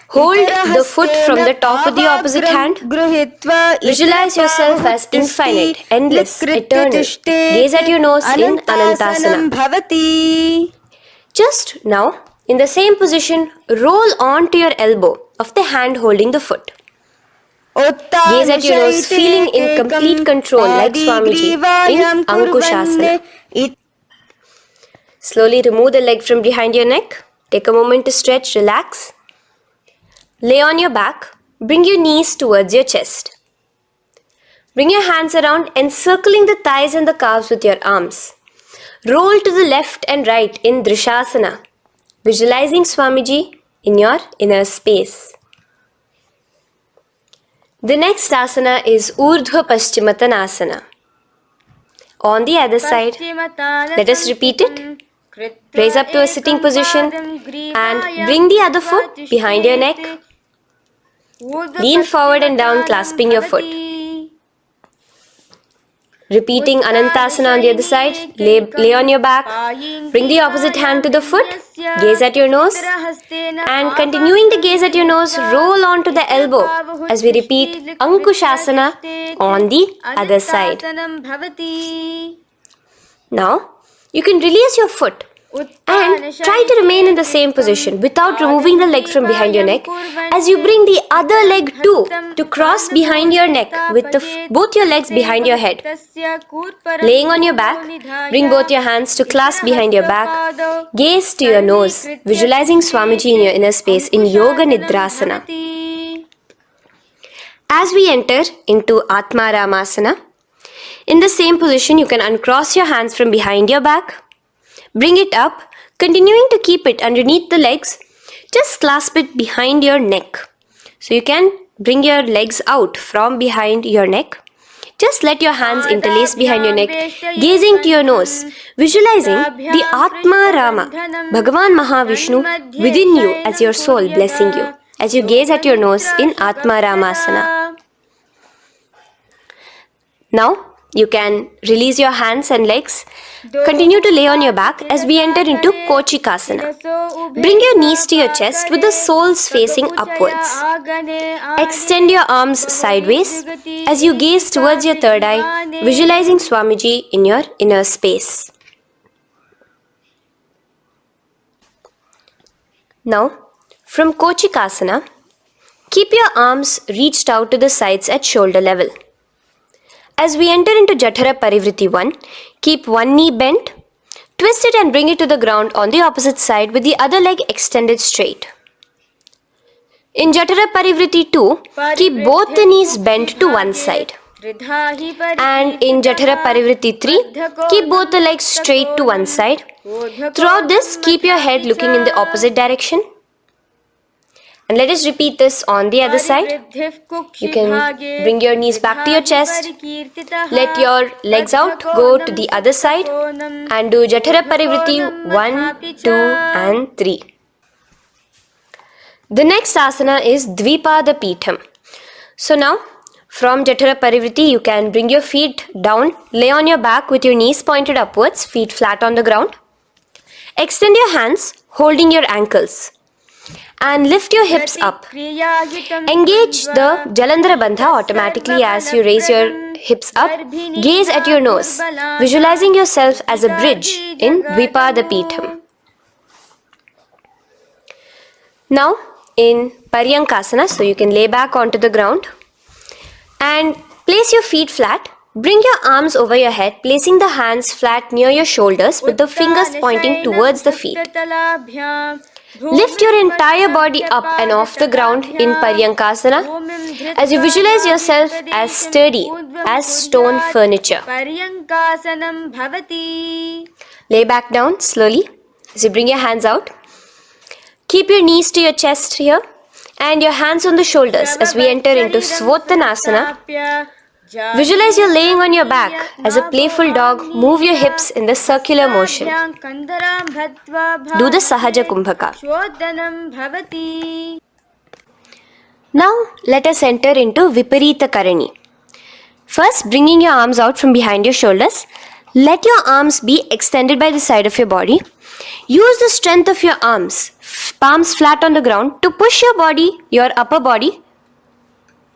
Hold the foot from the top with the opposite hand. Visualize yourself as infinite, endless, eternal. Gaze at your nose in Anantasana. Just now, in the same position, roll onto your elbow of the hand holding the foot. Gaze at your nose, feeling in complete control like Swamiji in Ankushasana. Slowly remove the leg from behind your neck. Take a moment to stretch, relax. Lay on your back. Bring your knees towards your chest. Bring your hands around, encircling the thighs and the calves with your arms. Roll to the left and right in Drishasana, visualizing Swamiji in your inner space. The next asana is Urdhva Paschimottanasana. On the other side, let us repeat it. Raise up to a sitting position and bring the other foot behind your neck. Lean forward and down, clasping your foot. Repeating Anantasana on the other side, lay on your back, bring the opposite hand to the foot, gaze at your nose, and continuing to gaze at your nose, roll onto the elbow as we repeat Ankushasana on the other side. Now, you can release your foot and try to remain in the same position without removing the leg from behind your neck as you bring the other leg too to cross behind your neck with both your legs behind your head. Laying on your back, bring both your hands to clasp behind your back. Gaze to your nose, visualizing Swamiji in your inner space in Yoga Nidrasana. As we enter into Atmaramasana, in the same position you can uncross your hands from behind your back. Bring it up, continuing to keep it underneath the legs. Just clasp it behind your neck. So you can bring your legs out from behind your neck. Just let your hands interlace behind your neck, gazing to your nose, visualizing the Atma Rama, Bhagavan Mahavishnu within you as your soul blessing you, as you gaze at your nose in Atma Ramasana. Now, you can release your hands and legs. Continue to lay on your back as we enter into Kochikasana. Bring your knees to your chest with the soles facing upwards. Extend your arms sideways as you gaze towards your third eye, visualizing Swamiji in your inner space. Now, from Kochikasana, keep your arms reached out to the sides at shoulder level. As we enter into Jatara Parivriti 1, keep one knee bent, twist it and bring it to the ground on the opposite side with the other leg extended straight. In Jatara Parivriti 2, keep both the knees bent to one side. And in Jatara Parivriti 3, keep both the legs straight to one side. Throughout this, keep your head looking in the opposite direction. And let us repeat this on the other side. You can bring your knees back to your chest. Let your legs out, go to the other side and do Jatara Parivriti 1, 2 and 3. The next asana is Dvipada Pitham. So now from Jatara Parivriti you can bring your feet down, lay on your back with your knees pointed upwards, feet flat on the ground. Extend your hands holding your ankles. And lift your hips up. Engage the Jalandhara Bandha automatically as you raise your hips up, gaze at your nose, visualizing yourself as a bridge in Dvipadapitham. Now in Paryankasana, so you can lay back onto the ground and place your feet flat. Bring your arms over your head, placing the hands flat near your shoulders with the fingers pointing towards the feet. Lift your entire body up and off the ground in Paryankasana as you visualize yourself as sturdy as stone furniture. Lay back down slowly as you bring your hands out. Keep your knees to your chest here and your hands on the shoulders as we enter into Svottanasana. Visualize you're laying on your back as a playful dog. Move your hips in the circular motion. Do the Sahaja Kumbhaka. Now let us enter into Viparita Karani. First, bringing your arms out from behind your shoulders. Let your arms be extended by the side of your body. Use the strength of your arms, palms flat on the ground, to push your body, your upper body,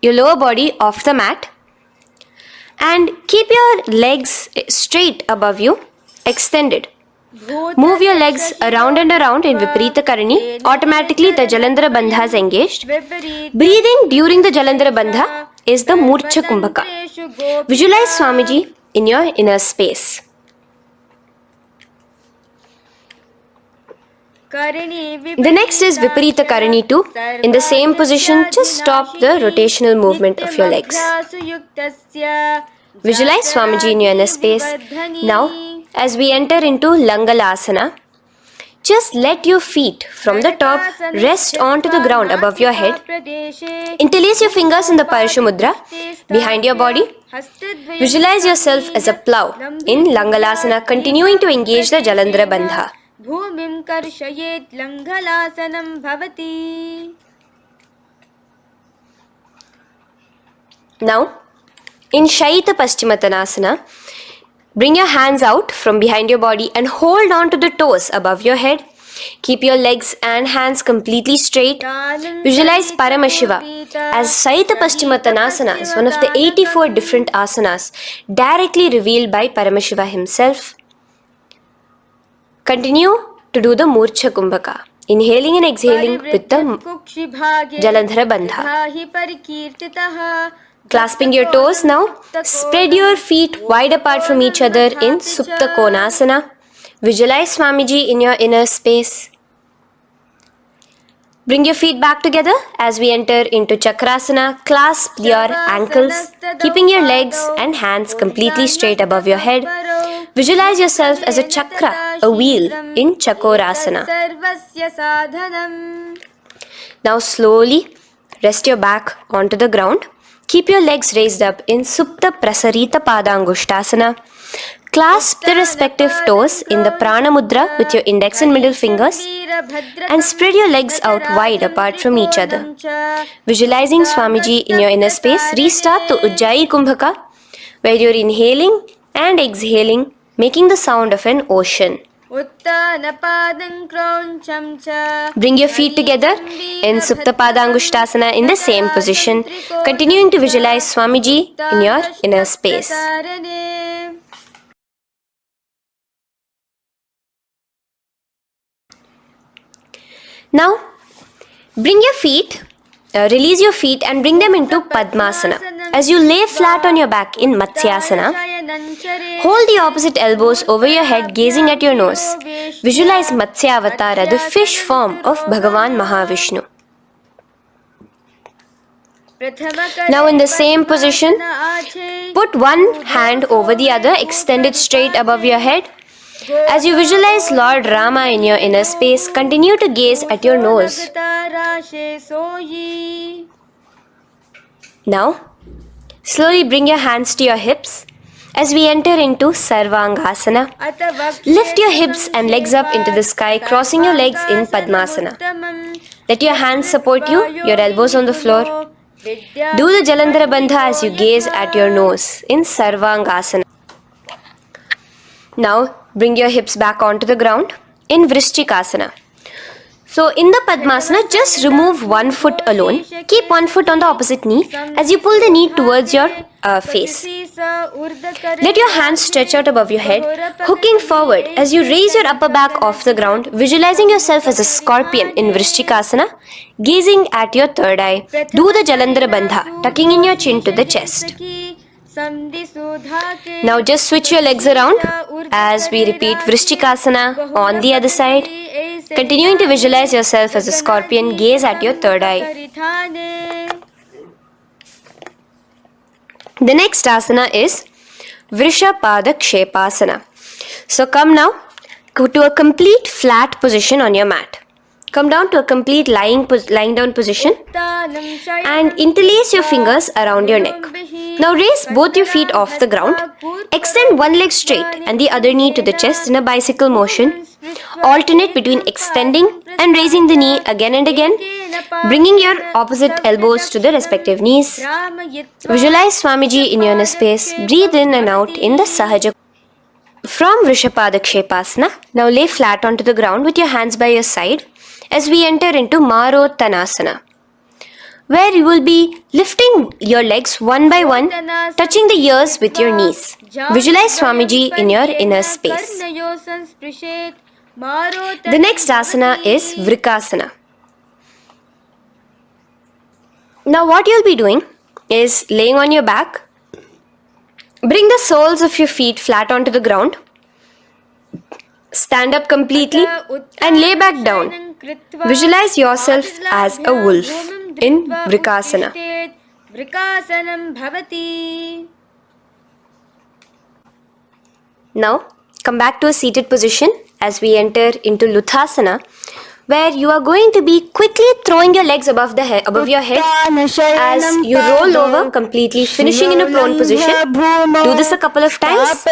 your lower body off the mat. And keep your legs straight above you, extended. Move your legs around and around in Viparita Karani. Automatically the Jalandhara Bandha is engaged. Breathing during the Jalandhara Bandha is the Murcha Kumbhaka. Visualize Swamiji in your inner space. The next is Viparita Karani 2. In the same position, just stop the rotational movement of your legs. Visualize Swamiji in your inner space. Now, as we enter into Langalasana, just let your feet from the top rest onto the ground above your head. Interlace your fingers in the Parashu Mudra behind your body. Visualize yourself as a plow in Langalasana, continuing to engage the Jalandhara Bandha. Bhumim karshayet Langalasanam bhavati. Now, in Shaita Paschimottanasana, bring your hands out from behind your body and hold on to the toes above your head. Keep your legs and hands completely straight. Visualize Paramashiva as Shaita Paschimottanasana is one of the 84 different asanas directly revealed by Paramashiva himself. Continue to do the Murcha Kumbhaka, inhaling and exhaling with the Jalandhara Bandha. Clasping your toes now, spread your feet wide apart from each other in Supta Konasana. Visualize Swamiji in your inner space. Bring your feet back together as we enter into Chakrasana. Clasp your ankles, keeping your legs and hands completely straight above your head. Visualize yourself as a chakra, a wheel in Chakorasana. Now slowly rest your back onto the ground. Keep your legs raised up in Supta Prasarita Padangushtasana. Clasp the respective toes in the Prana Mudra with your index and middle fingers and spread your legs out wide apart from each other. Visualizing Swamiji in your inner space, restart the Ujjayi Kumbhaka where you're inhaling and exhaling, making the sound of an ocean. Bring your feet together in Supta Padangushtasana in the same position, continuing to visualize Swamiji in your inner space. Now, bring your feet, release your feet and bring them into Padmasana. As you lay flat on your back in Matsyasana, hold the opposite elbows over your head, gazing at your nose. Visualize Matsya Avatara, the fish form of Bhagavan Mahavishnu. Now in the same position, put one hand over the other, extended straight above your head. As you visualize Lord Rama in your inner space, continue to gaze at your nose. Now, slowly bring your hands to your hips as we enter into Sarvangasana. Lift your hips and legs up into the sky, crossing your legs in Padmasana. Let your hands support you, your elbows on the floor. Do the Jalandhara Bandha as you gaze at your nose in Sarvangasana. Now, bring your hips back onto the ground in Vrishchikasana. So in the Padmasana, just remove one foot alone. Keep one foot on the opposite knee as you pull the knee towards your face. Let your hands stretch out above your head, hooking forward as you raise your upper back off the ground, visualizing yourself as a scorpion in Vrishchikasana, gazing at your third eye. Do the Jalandhara Bandha, tucking in your chin to the chest. Now just switch your legs around as we repeat Vrishchikasana on the other side. Continuing to visualize yourself as a scorpion, gaze at your third eye. The next asana is Vrishapada Kshepasana. So come now to a complete flat position on your mat. Come down to a complete lying down position and interlace your fingers around your neck. Now raise both your feet off the ground. Extend one leg straight and the other knee to the chest in a bicycle motion. Alternate between extending and raising the knee again and again, bringing your opposite elbows to the respective knees. Visualize Swamiji in your inner space. Breathe in and out in the Sahaja. From Vrishapada Kshepasana, now lay flat onto the ground with your hands by your side as we enter into Marottanasana, where you will be lifting your legs one by one, touching the ears with your knees. Visualize Swamiji in your inner space. The next asana is Vrikasana. Now what you'll be doing is laying on your back. Bring the soles of your feet flat onto the ground. Stand up completely and lay back down. Visualize yourself as a wolf in Vrikasana. Now come back to a seated position as we enter into Luthasana, where you are going to be quickly throwing your legs above your head as you roll over completely, finishing in a prone position. Do this a couple of times.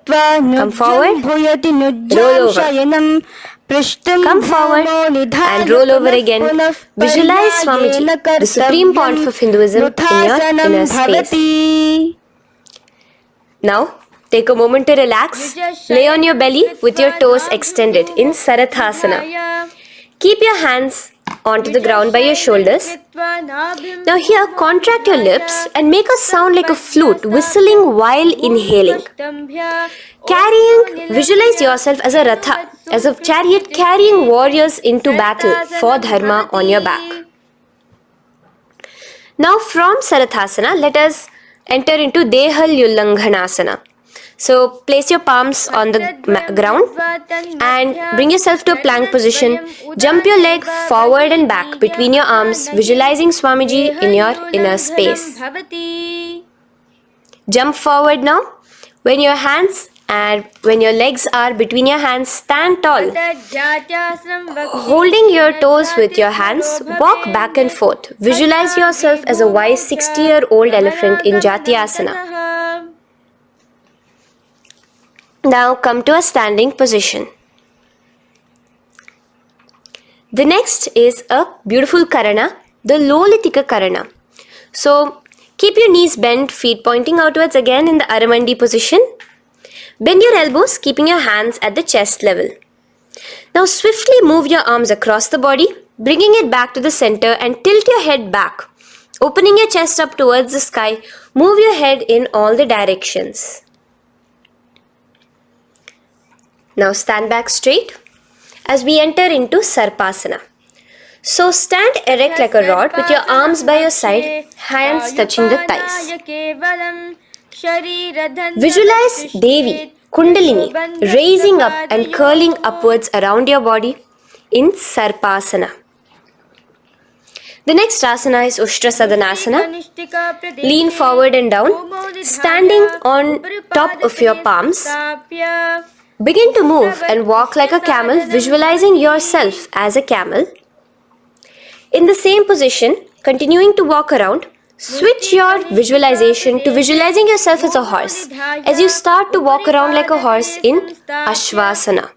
Come forward, roll over. Come forward and roll over again. Visualize Swamiji, the Supreme Pontiff of Hinduism, in your inner space. Now, take a moment to relax. Lay on your belly with your toes extended in Sarathasana. Keep your hands onto the ground by your shoulders. Now here, contract your lips and make a sound like a flute, whistling while inhaling. Visualize yourself as a ratha, as a chariot carrying warriors into battle for dharma on your back. Now from Sarathasana, let us enter into Dehal Ullanghanasana. So place your palms on the ground and bring yourself to a plank position. Jump your leg forward and back between your arms, visualizing Swamiji in your inner space. Jump forward now. When your legs are between your hands, stand tall. Holding your toes with your hands, walk back and forth. Visualize yourself as a wise 60-year-old elephant in Jatyasana. Now come to a standing position. The next is a beautiful Karana, the Lolitika Karana. So keep your knees bent, feet pointing outwards again in the Aramandi position. Bend your elbows, keeping your hands at the chest level. Now swiftly move your arms across the body, bringing it back to the center and tilt your head back. Opening your chest up towards the sky, move your head in all the directions. Now stand back straight as we enter into Sarpasana. So stand erect like a rod with your arms by your side, hands touching the thighs. Visualize Devi, Kundalini, raising up and curling upwards around your body in Sarpasana. The next asana is Ushtra Sadanasana. Lean forward and down, standing on top of your palms. Begin to move and walk like a camel, visualizing yourself as a camel. In the same position, continuing to walk around, switch your visualization to visualizing yourself as a horse as you start to walk around like a horse in Ashvasana.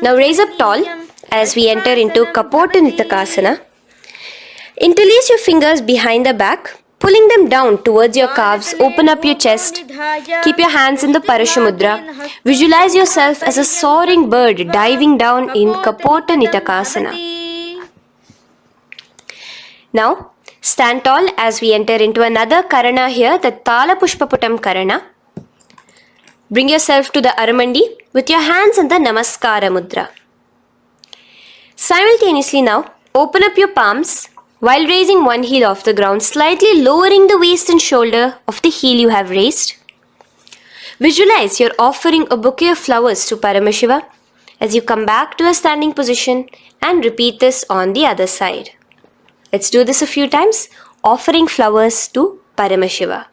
Now raise up tall as we enter into Kapota Nitakasana. Interlace your fingers behind the back. Pulling them down towards your calves, open up your chest. Keep your hands in the Parashamudra. Visualize yourself as a soaring bird diving down in Kapota Nitakasana. Now, stand tall as we enter into another Karana here, the Tala Pushpaputam Karana. Bring yourself to the Aramandi with your hands in the Namaskara Mudra. Simultaneously now, open up your palms while raising one heel off the ground, slightly lowering the waist and shoulder of the heel you have raised. Visualize you're offering a bouquet of flowers to Paramashiva as you come back to a standing position, and repeat this on the other side. Let's do this a few times, offering flowers to Paramashiva.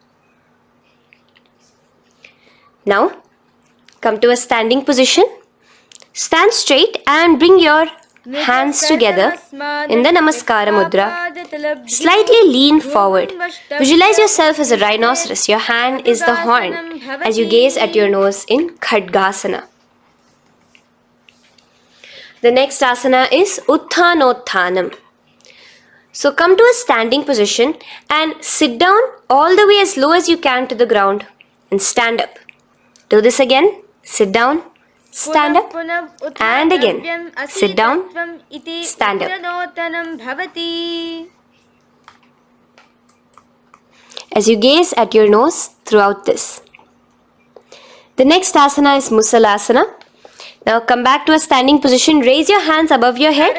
Now, come to a standing position. Stand straight and bring your hands together in the Namaskara Mudra. Slightly lean forward. Visualize yourself as a rhinoceros. Your hand is the horn as you gaze at your nose in Khadgasana. The next asana is Utthanotthanam. So come to a standing position and sit down all the way as low as you can to the ground and stand up. Do this again. Sit down. Stand up, and again, sit down, stand up. As you gaze at your nose throughout this. The next asana is Musalasana. Now come back to a standing position, raise your hands above your head,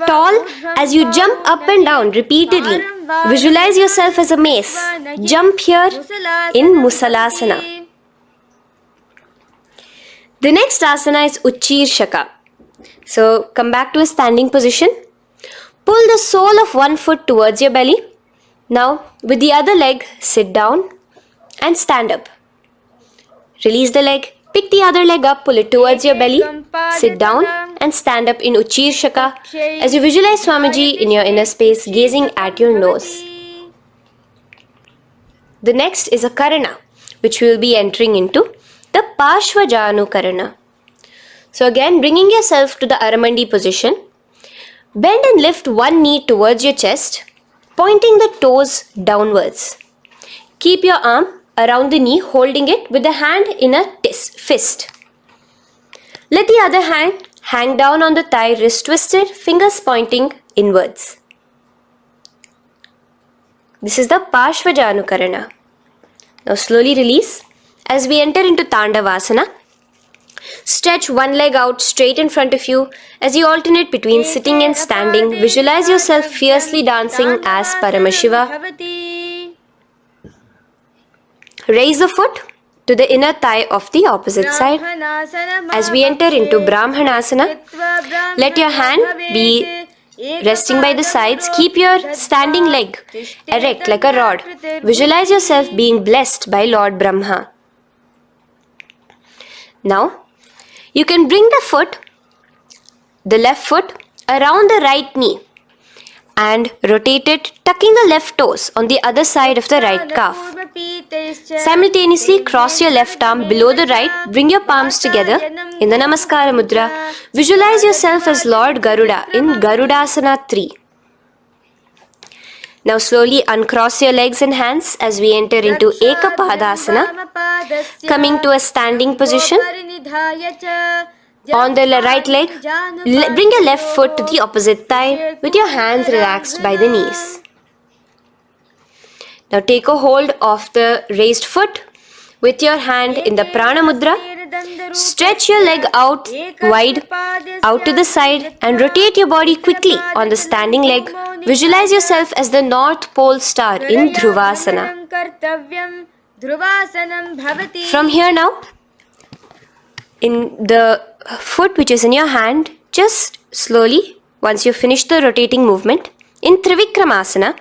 tall as you jump up and down repeatedly. Visualize yourself as a mace. Jump here in Musalasana. The next asana is Uchirshaka. So come back to a standing position. Pull the sole of one foot towards your belly. Now with the other leg, sit down and stand up. Release the leg. Pick the other leg up, pull it towards your belly. Sit down and stand up in Uchirshaka as you visualize Swamiji in your inner space, gazing at your nose. The next is a Karana, which we will be entering into. The Parshvajanu Karana. So again, bringing yourself to the Aramandi position. Bend and lift one knee towards your chest, pointing the toes downwards. Keep your arm around the knee, holding it with the hand in a fist. Let the other hand hang down on the thigh, wrist twisted, fingers pointing inwards. This is the Parshvajanu Karana. Now slowly release. As we enter into Tandavasana, stretch one leg out straight in front of you as you alternate between sitting and standing. Visualize yourself fiercely dancing as Paramashiva. Raise the foot to the inner thigh of the opposite side. As we enter into Brahmanasana, let your hand be resting by the sides. Keep your standing leg erect like a rod. Visualize yourself being blessed by Lord Brahma. Now, you can bring the left foot around the right knee and rotate it, tucking the left toes on the other side of the right calf. Simultaneously, cross your left arm below the right, bring your palms together in the Namaskara Mudra. Visualize yourself as Lord Garuda in Garudasana 3. Now slowly uncross your legs and hands as we enter into Ekapadasana, coming to a standing position. On the right leg, bring your left foot to the opposite thigh with your hands relaxed by the knees. Now take a hold of the raised foot with your hand in the Prana Mudra. Stretch your leg out wide, out to the side, and rotate your body quickly on the standing leg. Visualize yourself as the North Pole star in Dhruvasana. From here now, in the foot which is in your hand, just slowly, once you finish the rotating movement, in Trivikramasana,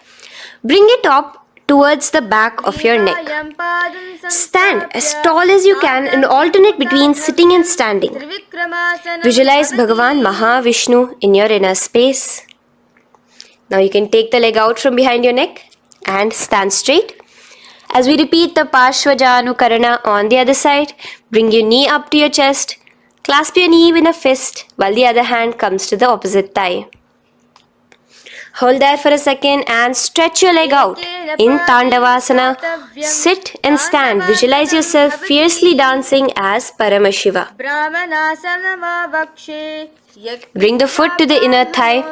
bring it up towards the back of your neck. Stand as tall as you can and alternate between sitting and standing. Visualize Bhagavan Mahavishnu in your inner space. Now you can take the leg out from behind your neck and stand straight. As we repeat the Parshvajanu Karana on the other side, bring your knee up to your chest, clasp your knee in a fist while the other hand comes to the opposite thigh. Hold there for a second and stretch your leg out. In Tandavasana, sit and stand. Visualize yourself fiercely dancing as Paramashiva. Bring the foot to the inner thigh,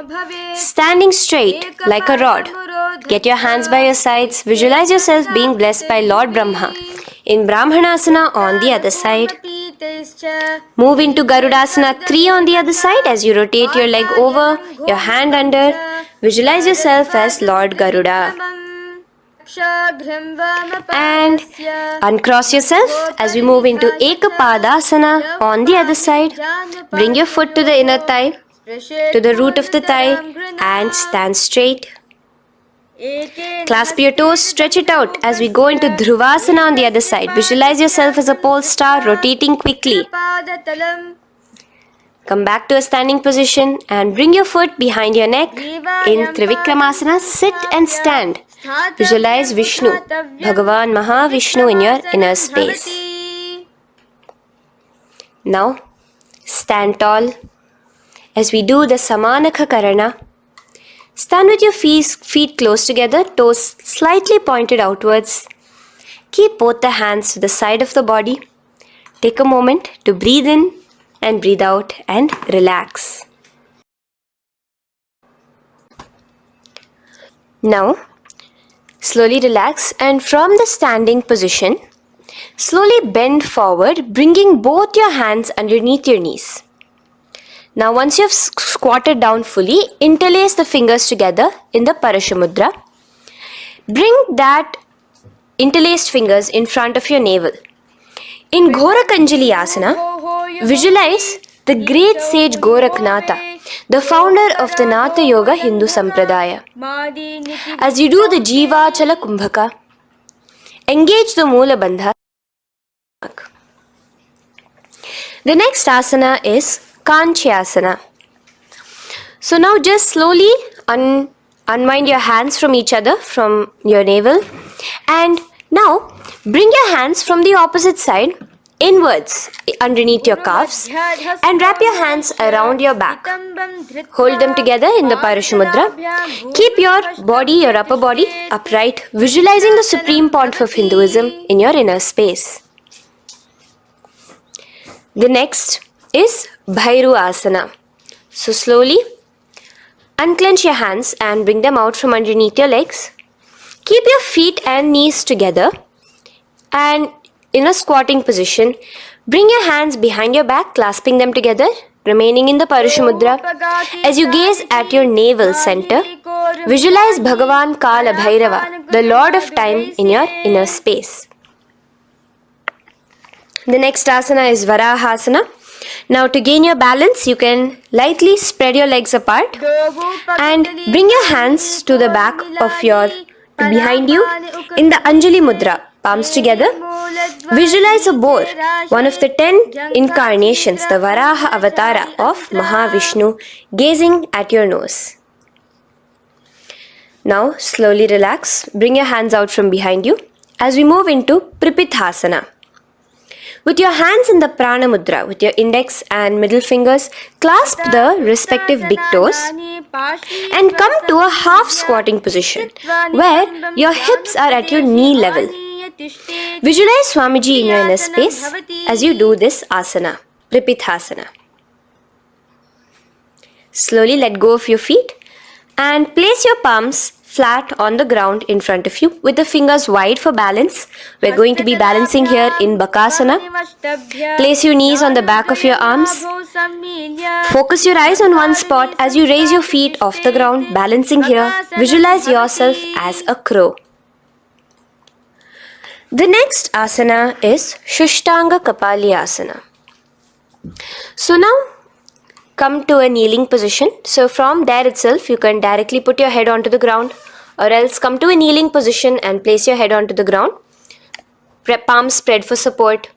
standing straight like a rod. Get your hands by your sides. Visualize yourself being blessed by Lord Brahma. In Brahmanasana on the other side. Move into Garudasana 3 on the other side as you rotate your leg over, your hand under. Visualize yourself as Lord Garuda. And uncross yourself as we move into Ekapadasana on the other side. Bring your foot to the inner thigh, to the root of the thigh, and stand straight. Clasp your toes, stretch it out as we go into Dhruvasana on the other side. Visualize yourself as a pole star rotating quickly. Come back to a standing position and bring your foot behind your neck. In Trivikramasana, sit and stand. Visualize Vishnu, Bhagavan Mahavishnu in your inner space. Now, stand tall as we do the Samanakha Karana. Stand with your feet close together, toes slightly pointed outwards. Keep both the hands to the side of the body. Take a moment to breathe in and breathe out and relax. Now, slowly relax and from the standing position, slowly bend forward, bringing both your hands underneath your knees. Now once you have squatted down fully, interlace the fingers together in the Parashamudra. Bring that interlaced fingers in front of your navel. In Ghorakanjali Asana, visualize the great sage Goraknatha, the founder of the Natha Yoga Hindu Sampradaya. As you do the Jiva Chala Kumbhaka, engage the Moola Bandha. The next asana is Kanchyasana. So now just slowly unwind your hands from each other, from your navel, and now bring your hands from the opposite side inwards underneath your calves and wrap your hands around your back. Hold them together in the Parashamudra. Keep your body, your upper body upright, visualizing the Supreme Pontiff of Hinduism in your inner space. The next is Bhairu Asana. So slowly unclench your hands and bring them out from underneath your legs. Keep your feet and knees together and in a squatting position, bring your hands behind your back, clasping them together, remaining in the Parashamudra. As you gaze at your navel center, visualize Bhagavan Kala Bhairava, the Lord of Time, in your inner space. The next asana is Varahasana. Now to gain your balance, you can lightly spread your legs apart and bring your hands to the back of behind you in the Anjali Mudra, palms together. Visualize a boar, one of the 10 incarnations, the Varaha Avatara of Mahavishnu, gazing at your nose. Now slowly relax, bring your hands out from behind you as we move into Pripithasana. With your hands in the Prana Mudra, with your index and middle fingers, clasp the respective big toes and come to a half squatting position where your hips are at your knee level. Visualize Swamiji in your inner space as you do this asana, Pripithasana. Slowly let go of your feet and place your palms flat on the ground in front of you with the fingers wide for balance. We're going to be balancing here in Bakasana. Place your knees on the back of your arms. Focus your eyes on one spot as you raise your feet off the ground, balancing here. Visualize yourself as a crow. The next asana is Shushtanga Kapali Asana. So now come to a kneeling position. So from there itself, you can directly put your head onto the ground, or else come to a kneeling position and place your head onto the ground. Palms spread for support.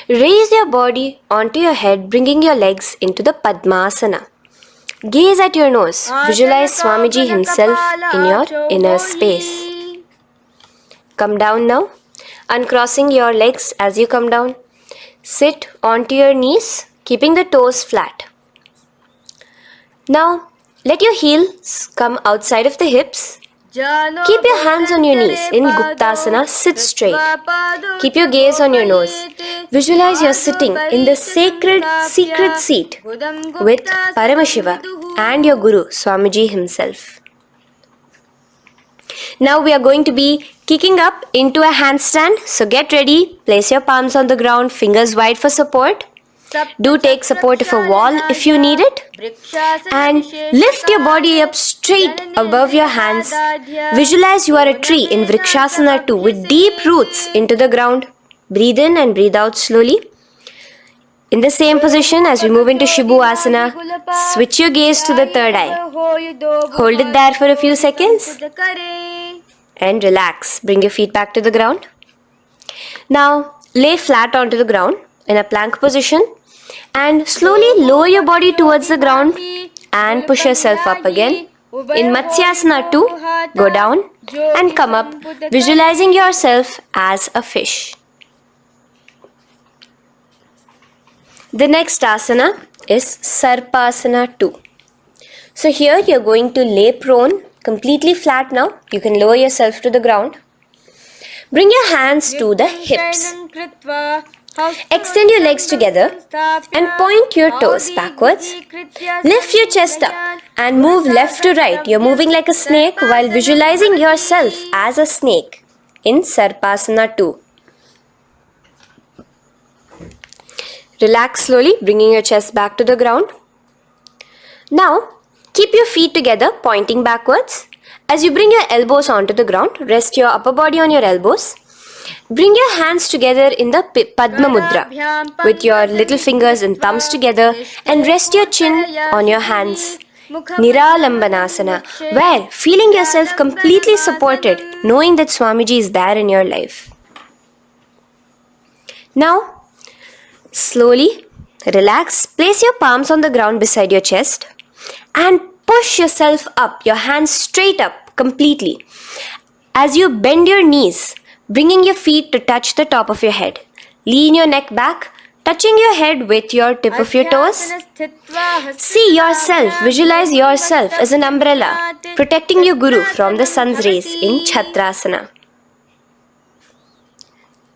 Raise your body onto your head, bringing your legs into the Padmasana. Gaze at your nose. Visualize Swamiji himself in your inner space. Come down now, uncrossing your legs as you come down. Sit onto your knees, keeping the toes flat. Now, Let your heels come outside of the hips. Keep your hands on your knees. In Guptasana, sit straight. Keep your gaze on your nose. Visualize you're sitting in the sacred secret seat with Paramashiva and your Guru, Swamiji himself. Now we are going to be kicking up into a handstand. So get ready. Place your palms on the ground, fingers wide for support. Do take support of a wall if you need it. And lift your body up straight above your hands. Visualize you are a tree in Vrikshasana 2 with deep roots into the ground. Breathe in and breathe out slowly. In the same position as we move into Asana, switch your gaze to the third eye. Hold it there for a few seconds. And relax. Bring your feet back to the ground. Now lay flat onto the ground in a plank position. And slowly lower your body towards the ground and push yourself up again. In Matsyasana 2, go down and come up, visualizing yourself as a fish. The next asana is Sarpasana 2. So here you're going to lay prone, completely flat now. You can lower yourself to the ground. Bring your hands to the hips. Extend your legs together and point your toes backwards. Lift your chest up and move left to right. You're moving like a snake while visualizing yourself as a snake in Sarpasana 2. Relax slowly, bringing your chest back to the ground. Now, keep your feet together, pointing backwards. As you bring your elbows onto the ground, rest your upper body on your elbows. Bring your hands together in the Padma Mudra with your little fingers and thumbs together and rest your chin on your hands. Niralambanasana, where feeling yourself completely supported, knowing that Swamiji is there in your life. Now, slowly relax, place your palms on the ground beside your chest and push yourself up, your hands straight up completely. As you bend your knees, bringing your feet to touch the top of your head. Lean your neck back, touching your head with your tip of your toes. See yourself, visualize yourself as an umbrella, protecting your Guru from the sun's rays in Chhatrasana.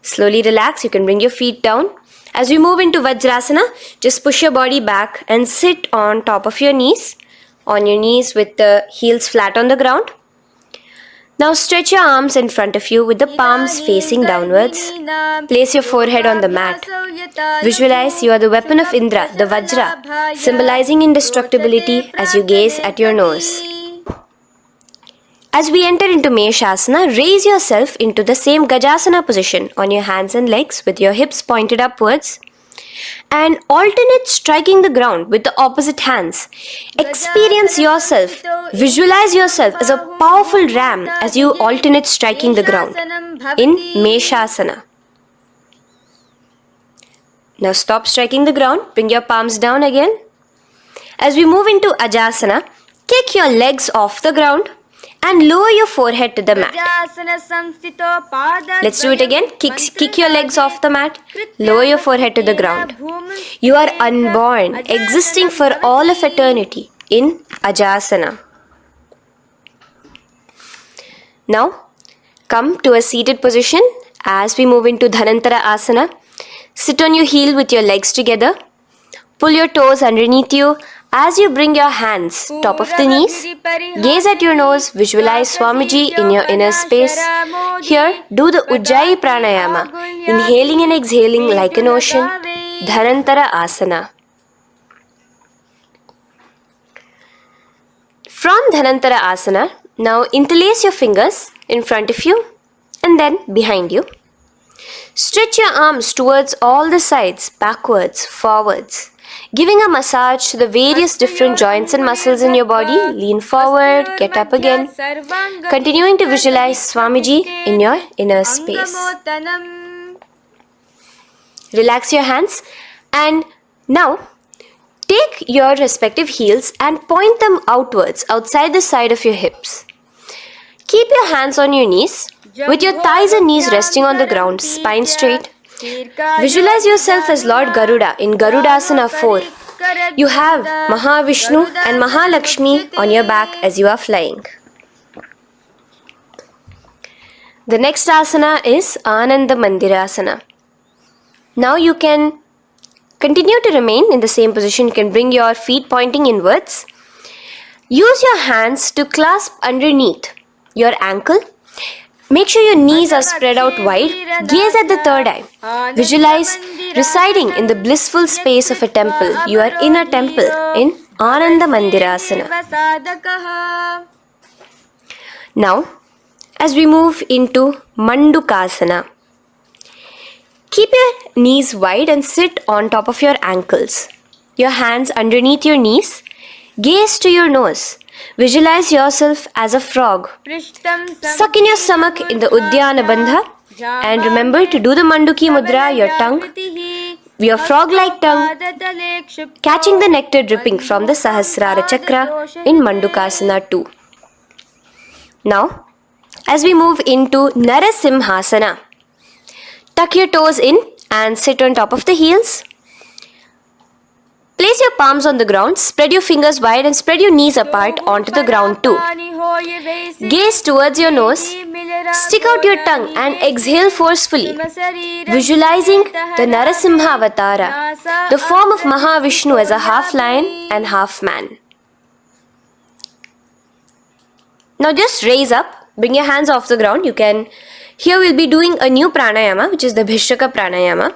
Slowly relax, you can bring your feet down. As we move into Vajrasana, just push your body back and sit on top of your knees, with the heels flat on the ground. Now stretch your arms in front of you with the palms facing downwards. Place your forehead on the mat. Visualize you are the weapon of Indra, the Vajra, symbolizing indestructibility as you gaze at your nose. As we enter into Meshasana, raise yourself into the same Gajasana position on your hands and legs with your hips pointed upwards. And alternate striking the ground with the opposite hands. Experience yourself, visualize yourself as a powerful ram as you alternate striking the ground in Meshasana. Now stop striking the ground, bring your palms down again. As we move into Ajasana, kick your legs off the ground and lower your forehead to the mat. Let's do it again. Kick your legs off the mat. Lower your forehead to the ground. You are unborn, existing for all of eternity in Ajasana. Now, come to a seated position as we move into Dhanantara Asana. Sit on your heel with your legs together. Pull your toes underneath you. As you bring your hands top of the knees, gaze at your nose, visualize Swamiji in your inner space. Here, do the Ujjayi Pranayama, inhaling and exhaling like an ocean, Dhanantara Asana. From Dhanantara Asana, now interlace your fingers in front of you and then behind you. Stretch your arms towards all the sides, backwards, forwards. Giving a massage to the various different joints and muscles in your body. Lean forward, get up again. Continuing to visualize Swamiji in your inner space. Relax your hands and now take your respective heels and point them outwards, outside the side of your hips. Keep your hands on your knees, with your thighs and knees resting on the ground, spine straight. Visualize yourself as Lord Garuda in Garudasana 4, You have Mahavishnu and Mahalakshmi on your back as you are flying. The next asana is Ananda Mandirasana. Now you can continue to remain in the same position. You can bring your feet pointing inwards. Use your hands to clasp underneath your ankle. Make sure your knees are spread out wide. Gaze at the third eye. Visualize residing in the blissful space of a temple. You are in a temple in Ananda Mandirasana. Now, as we move into Mandukasana, keep your knees wide and sit on top of your ankles. Your hands underneath your knees. Gaze to your nose. Visualize yourself as a frog. Suck in your stomach in the Uddiyana Bandha. And remember to do the Manduki Mudra, your tongue, your frog-like tongue, catching the nectar dripping from the Sahasrara Chakra in Mandukasana 2. Now, as we move into Narasimhasana, tuck your toes in and sit on top of the heels. Place your palms on the ground, spread your fingers wide and spread your knees apart onto the ground too. Gaze towards your nose, stick out your tongue and exhale forcefully, visualizing the Narasimha Avatara, the form of Mahavishnu as a half lion and half man. Now just raise up, bring your hands off the ground. Here we'll be doing a new pranayama, which is the Bhishraka pranayama,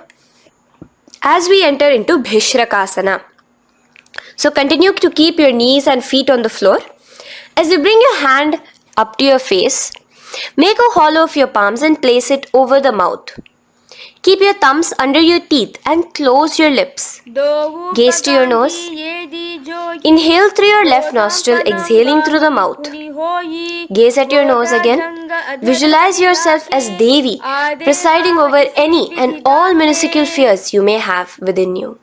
as we enter into Bhishrakasana. So continue to keep your knees and feet on the floor. As you bring your hand up to your face, make a hollow of your palms and place it over the mouth. Keep your thumbs under your teeth and close your lips. Gaze to your nose. Inhale through your left nostril, exhaling through the mouth. Gaze at your nose again. Visualize yourself as Devi, presiding over any and all minuscule fears you may have within you.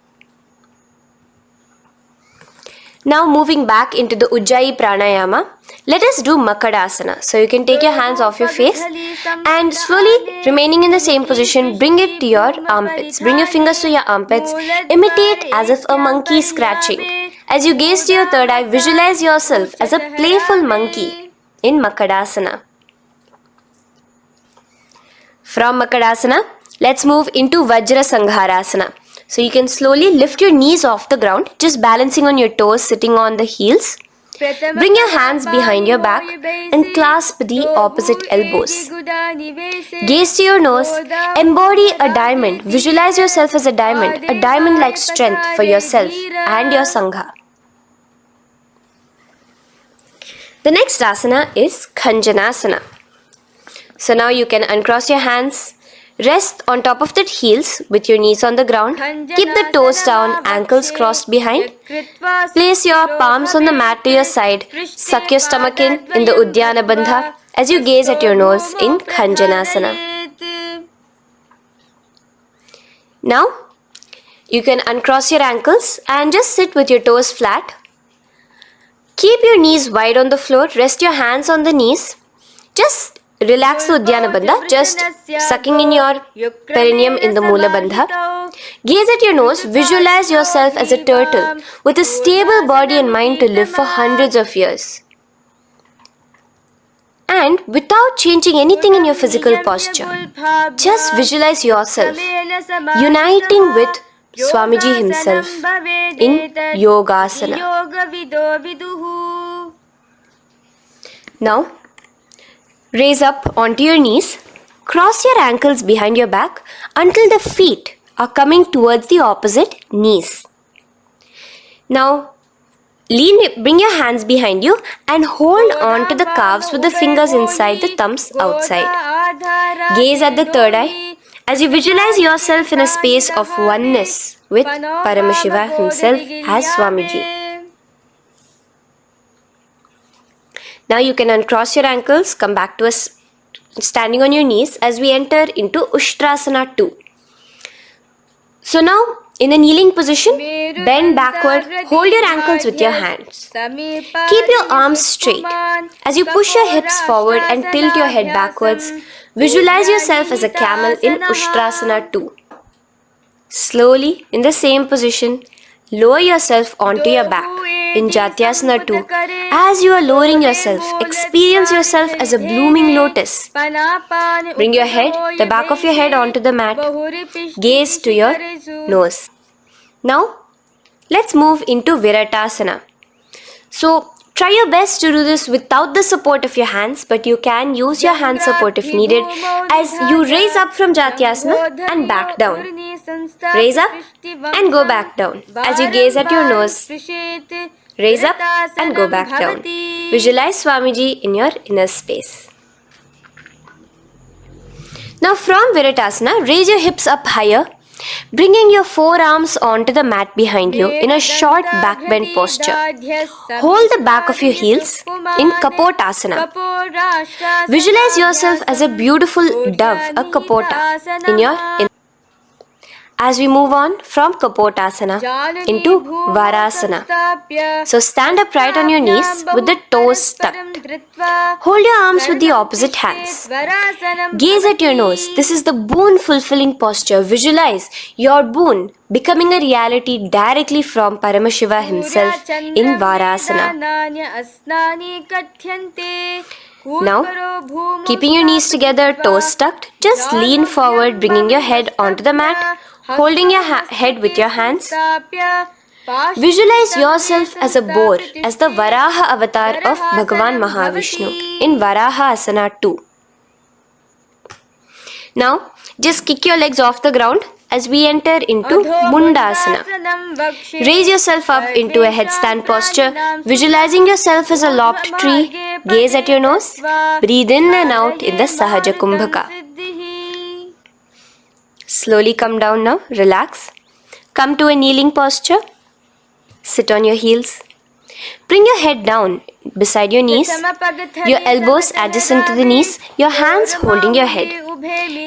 Now moving back into the Ujjayi Pranayama, let us do Makadasana. So you can take your hands off your face and slowly remaining in the same position, bring it to your armpits. Bring your fingers to your armpits. Imitate as if a monkey is scratching. As you gaze to your third eye, visualize yourself as a playful monkey in Makadasana. From Makadasana, let's move into Vajra Sangharasana. So you can slowly lift your knees off the ground, just balancing on your toes, sitting on the heels. Bring your hands behind your back and clasp the opposite elbows. Gaze to your nose, embody a diamond. Visualize yourself as a diamond-like strength for yourself and your Sangha. The next asana is Khanjanasana. So now you can uncross your hands. Rest on top of the heels with your knees on the ground. Keep the toes down, ankles crossed behind. Place your palms on the mat to your side. Suck your stomach in the Uddiyana Bandha as you gaze at your nose in Khanjanasana. Now, you can uncross your ankles and just sit with your toes flat. Keep your knees wide on the floor. Rest your hands on the knees. Just relax the Uddiyana Bandha, just sucking in your perineum in the Mula Bandha. Gaze at your nose, visualize yourself as a turtle with a stable body and mind to live for hundreds of years. And without changing anything in your physical posture, just visualize yourself uniting with Swamiji himself in Yogasana. Now, raise up onto your knees, cross your ankles behind your back until the feet are coming towards the opposite knees. Now, bring your hands behind you and hold on to the calves with the fingers inside, the thumbs outside. Gaze at the third eye as you visualize yourself in a space of oneness with Paramashiva himself as Swamiji. Now you can uncross your ankles, come back to us standing on your knees as we enter into Ushtrasana 2. So now, in a kneeling position, bend backward, hold your ankles with your hands. Keep your arms straight. As you push your hips forward and tilt your head backwards, visualize yourself as a camel in Ushtrasana 2. Slowly, in the same position, lower yourself onto your back in Jatyasana 2. As you are lowering yourself, experience yourself as a blooming lotus. Bring your head, the back of your head onto the mat. Gaze to your nose. Now, let's move into Viratasana. So, try your best to do this without the support of your hands, but you can use your hand support if needed as you raise up from Jatyasana and back down. Raise up and go back down as you gaze at your nose. Raise up and go back down. Visualize Swamiji in your inner space. Now from Viratasana, raise your hips up higher, bringing your forearms onto the mat behind you in a short back bend posture. Hold the back of your heels in Kapotasana. Visualize yourself as a beautiful dove, a Kapota, in your inner. As we move on from Kapotasana into Varasana. So stand upright on your knees with the toes tucked. Hold your arms with the opposite hands. Gaze at your nose. This is the boon fulfilling posture. Visualize your boon becoming a reality directly from Paramashiva himself in Varasana. Now, keeping your knees together, toes tucked, just lean forward, bringing your head onto the mat, holding your head with your hands. Visualize yourself as a boar, as the Varaha avatar of Bhagavan Mahavishnu in Varaha Asana 2. Now, just kick your legs off the ground as we enter into Mundasana. Raise yourself up into a headstand posture, visualizing yourself as a lopped tree. Gaze at your nose. Breathe in and out in the Sahaja Kumbhaka. Slowly come down now. Relax. Come to a kneeling posture. Sit on your heels. Bring your head down beside your knees, your elbows adjacent to the knees, your hands holding your head.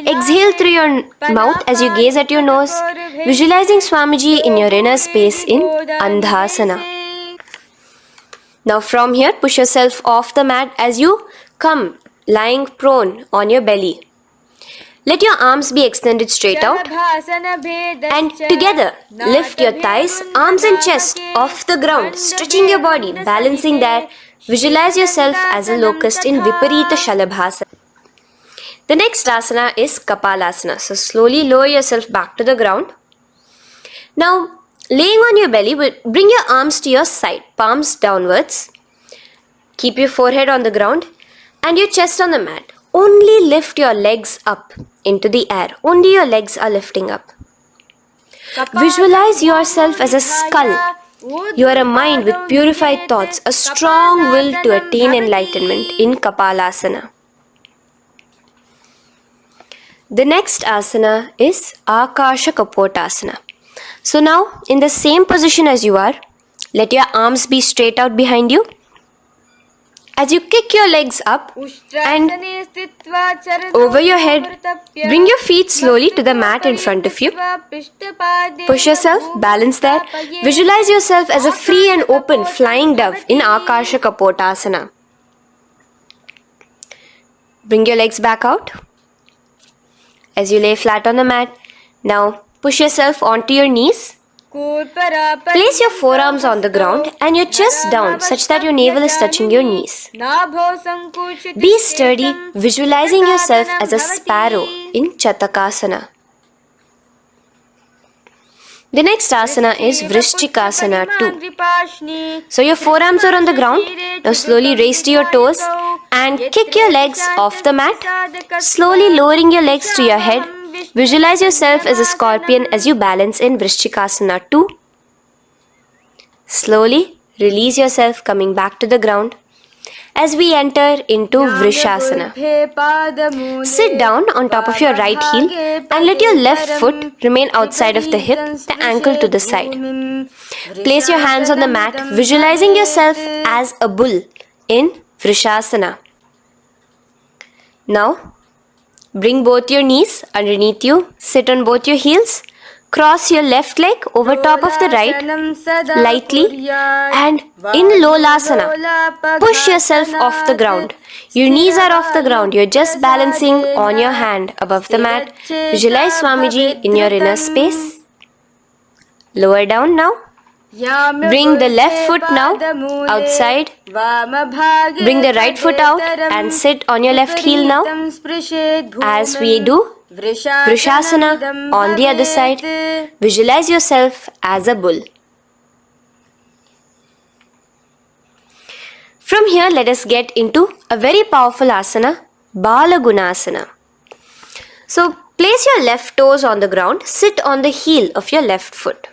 Exhale through your mouth as you gaze at your nose, visualizing Swamiji in your inner space in Andhasana. Now from here, push yourself off the mat as you come lying prone on your belly. Let your arms be extended straight out and together lift your thighs, arms and chest off the ground, stretching your body, balancing there. Visualize yourself as a locust in Viparita Shalabhasana. The next asana is Kapalasana. So slowly lower yourself back to the ground. Now laying on your belly, bring your arms to your side, palms downwards. Keep your forehead on the ground and your chest on the mat. Only lift your legs up into the air. Only your legs are lifting up. Visualize yourself as a skull. You are a mind with purified thoughts, a strong will to attain enlightenment in Kapalasana. The next asana is Akasha Kapotasana. So now, in the same position as you are, let your arms be straight out behind you. As you kick your legs up and over your head, bring your feet slowly to the mat in front of you. Push yourself, balance there. Visualize yourself as a free and open flying dove in Akasha Kapotasana. Bring your legs back out as you lay flat on the mat. Now push yourself onto your knees. Place your forearms on the ground and your chest down such that your navel is touching your knees. Be sturdy, visualizing yourself as a sparrow in Chatakasana. The next asana is Vrishchikasana 2. So your forearms are on the ground. Now slowly raise to your toes and kick your legs off the mat. Slowly lowering your legs to your head. Visualize yourself as a scorpion as you balance in Vrishchikasana 2. Slowly release yourself, coming back to the ground as we enter into Vrishasana. Sit down on top of your right heel and let your left foot remain outside of the hip, the ankle to the side. Place your hands on the mat, visualizing yourself as a bull in Vrishasana. Now, bring both your knees underneath you, sit on both your heels, cross your left leg over top of the right lightly and in Lolasana, push yourself off the ground. Your knees are off the ground, you're just balancing on your hand above the mat. Visualize Swamiji in your inner space. Lower down now. Bring the left foot now outside. Bring the right foot out and sit on your left heel now. As we do Vrishasana on the other side, visualize yourself as a bull. From here, let us get into a very powerful asana, Balagunasana. So, place your left toes on the ground, sit on the heel of your left foot.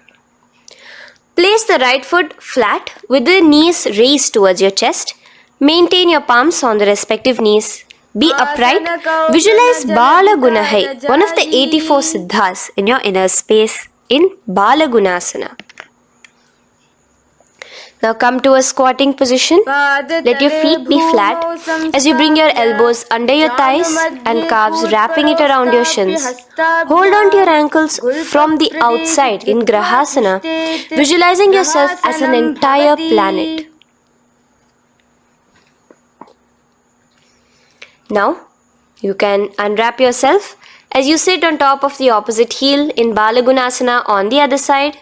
Place the right foot flat with the knees raised towards your chest. Maintain your palms on the respective knees. Be upright. Visualize Balagunahai, one of the 84 siddhas in your inner space in Balagunasana. Now come to a squatting position. Let your feet be flat as you bring your elbows under your thighs and calves, wrapping it around your shins. Hold on to your ankles from the outside in Grahasana, visualizing yourself as an entire planet. Now you can unwrap yourself as you sit on top of the opposite heel in Balagunasana on the other side.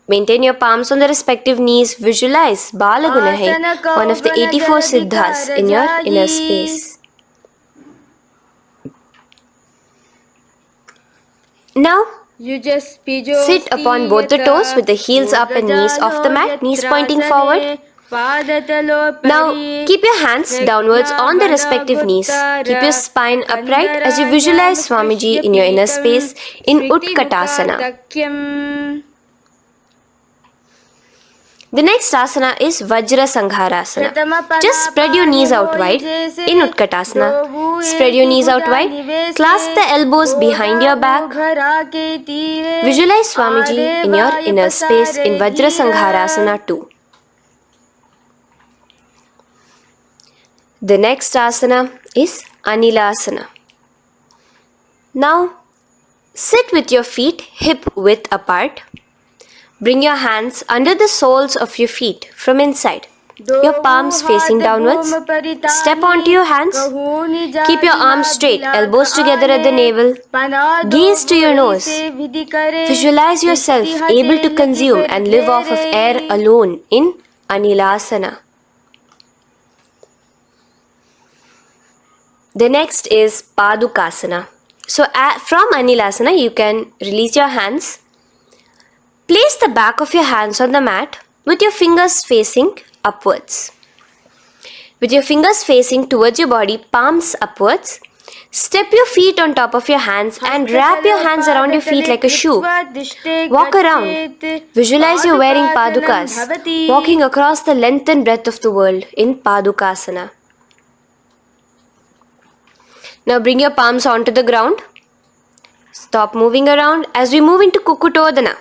Maintain your palms on the respective knees. Visualize Balagunahai, one of the 84 siddhas in your inner space. Now, sit upon both the toes with the heels up and knees off the mat, knees pointing forward. Now, keep your hands downwards on the respective knees. Keep your spine upright as you visualize Swamiji in your inner space in Utkatasana. The next asana is Vajra Sangharasana. Just spread your knees out wide in Utkatasana. Spread your knees out wide. Clasp the elbows behind your back. Visualize Swamiji in your inner space in Vajra Sangharasana too. The next asana is Anilasana. Now, sit with your feet hip width apart. Bring your hands under the soles of your feet from inside. Your palms facing downwards. Step onto your hands. Keep your arms straight, elbows together at the navel. Gaze to your nose. Visualize yourself able to consume and live off of air alone in Anilasana. The next is Padukasana. So from Anilasana, you can release your hands. Place the back of your hands on the mat with your fingers facing upwards. With your fingers facing towards your body, palms upwards. Step your feet on top of your hands and wrap your hands around your feet like a shoe. Walk around. Visualize you're wearing padukas, walking across the length and breadth of the world in Padukasana. Now bring your palms onto the ground. Stop moving around as we move into Kukutodana.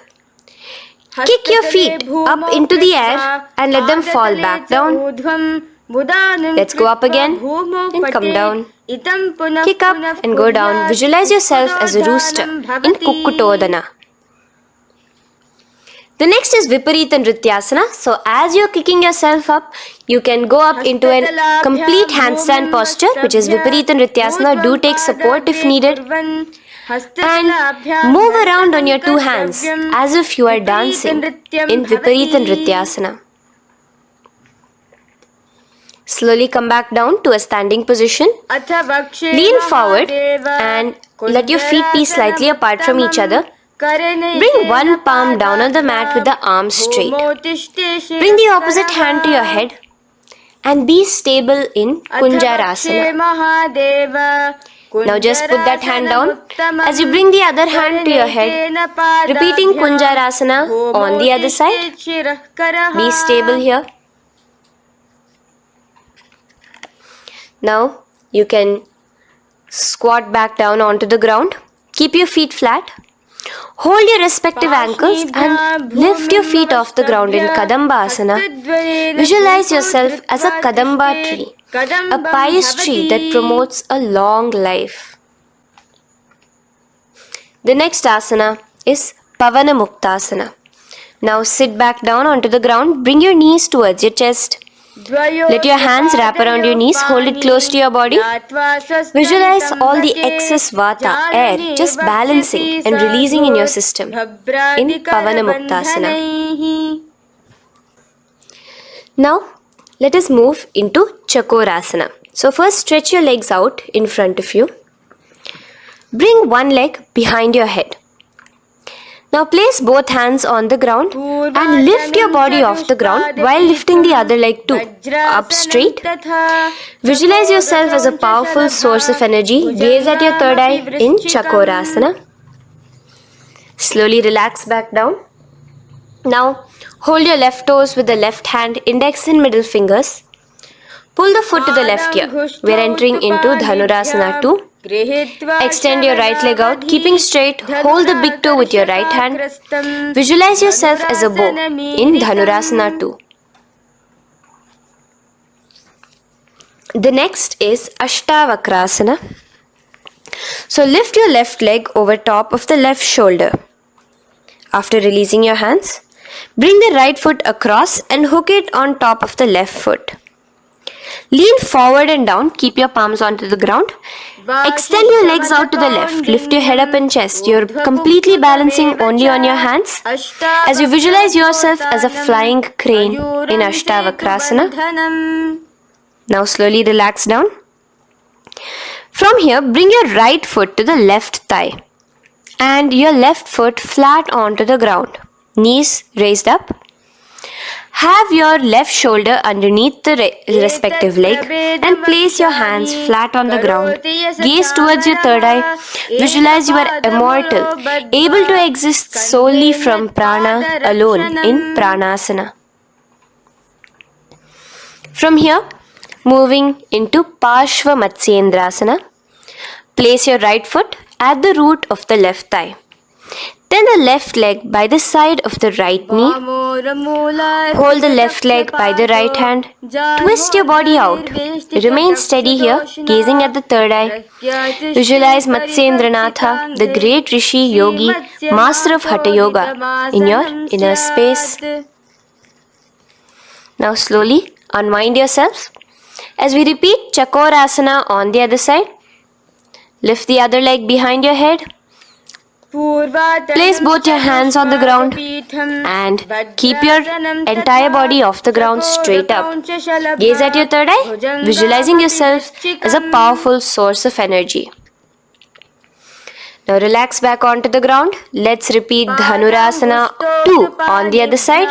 Kick your feet up into the air and let them fall back down. Let's go up again and come down. Kick up and go down. Visualize yourself as a rooster in Kukutodana. The next is Viparita Nrityasana. So as you're kicking yourself up, you can go up into a complete handstand posture, which is Viparita Nrityasana. Do take support if needed. And move around on your two hands as if you are dancing in Viparita Nrityasana. Slowly come back down to a standing position. Lean forward and let your feet be slightly apart from each other. Bring one palm down on the mat with the arms straight. Bring the opposite hand to your head and be stable in Kunjarasana. Now just put that hand down as you bring the other hand to your head, repeating Kunjarasana on the other side. Be stable here. Now you can squat back down onto the ground. Keep your feet flat. Hold your respective ankles and lift your feet off the ground in Kadamba Asana. Visualize yourself as a Kadamba tree, a pious tree that promotes a long life. The next asana is Pavana Muktasana. Now sit back down onto the ground. Bring your knees towards your chest. Let your hands wrap around your knees. Hold it close to your body. Visualize all the excess vata, air, just balancing and releasing in your system in Pavana Muktasana. Now, let us move into Chakorasana. So first stretch your legs out in front of you. Bring one leg behind your head. Now place both hands on the ground and lift your body off the ground while lifting the other leg too, up straight. Visualize yourself as a powerful source of energy. Gaze at your third eye in Chakorasana. Slowly relax back down. Now hold your left toes with the left hand, index and middle fingers. Pull the foot to the left ear. We are entering into Dhanurasana 2. Extend your right leg out, keeping straight. Hold the big toe with your right hand. Visualize yourself as a bow in Dhanurasana 2. The next is Ashtavakrasana. So lift your left leg over top of the left shoulder. After releasing your hands, bring the right foot across and hook it on top of the left foot. Lean forward and down, keep your palms onto the ground. Extend your legs out to the left, lift your head up and chest. You're completely balancing only on your hands as you visualize yourself as a flying crane in Ashtavakrasana. Now slowly relax down. From here, bring your right foot to the left thigh and your left foot flat onto the ground. Knees raised up. Have your left shoulder underneath the respective leg and place your hands flat on the ground. Gaze towards your third eye. Visualize you are immortal, able to exist solely from prana alone in Pranasana. From here, moving into Parshva Matsyendrasana. Place your right foot at the root of the left thigh. Then the left leg by the side of the right knee. Hold the left leg by the right hand. Twist your body out. Remain steady here, gazing at the third eye. Visualize Matsyendranatha, the great Rishi, Yogi, master of Hatha Yoga, in your inner space. Now slowly unwind yourselves. As we repeat Chakorasana on the other side, lift the other leg behind your head. Place both your hands on the ground and keep your entire body off the ground straight up. Gaze at your third eye, visualizing yourself as a powerful source of energy. Now relax back onto the ground. Let's repeat Dhanurasana 2 on the other side.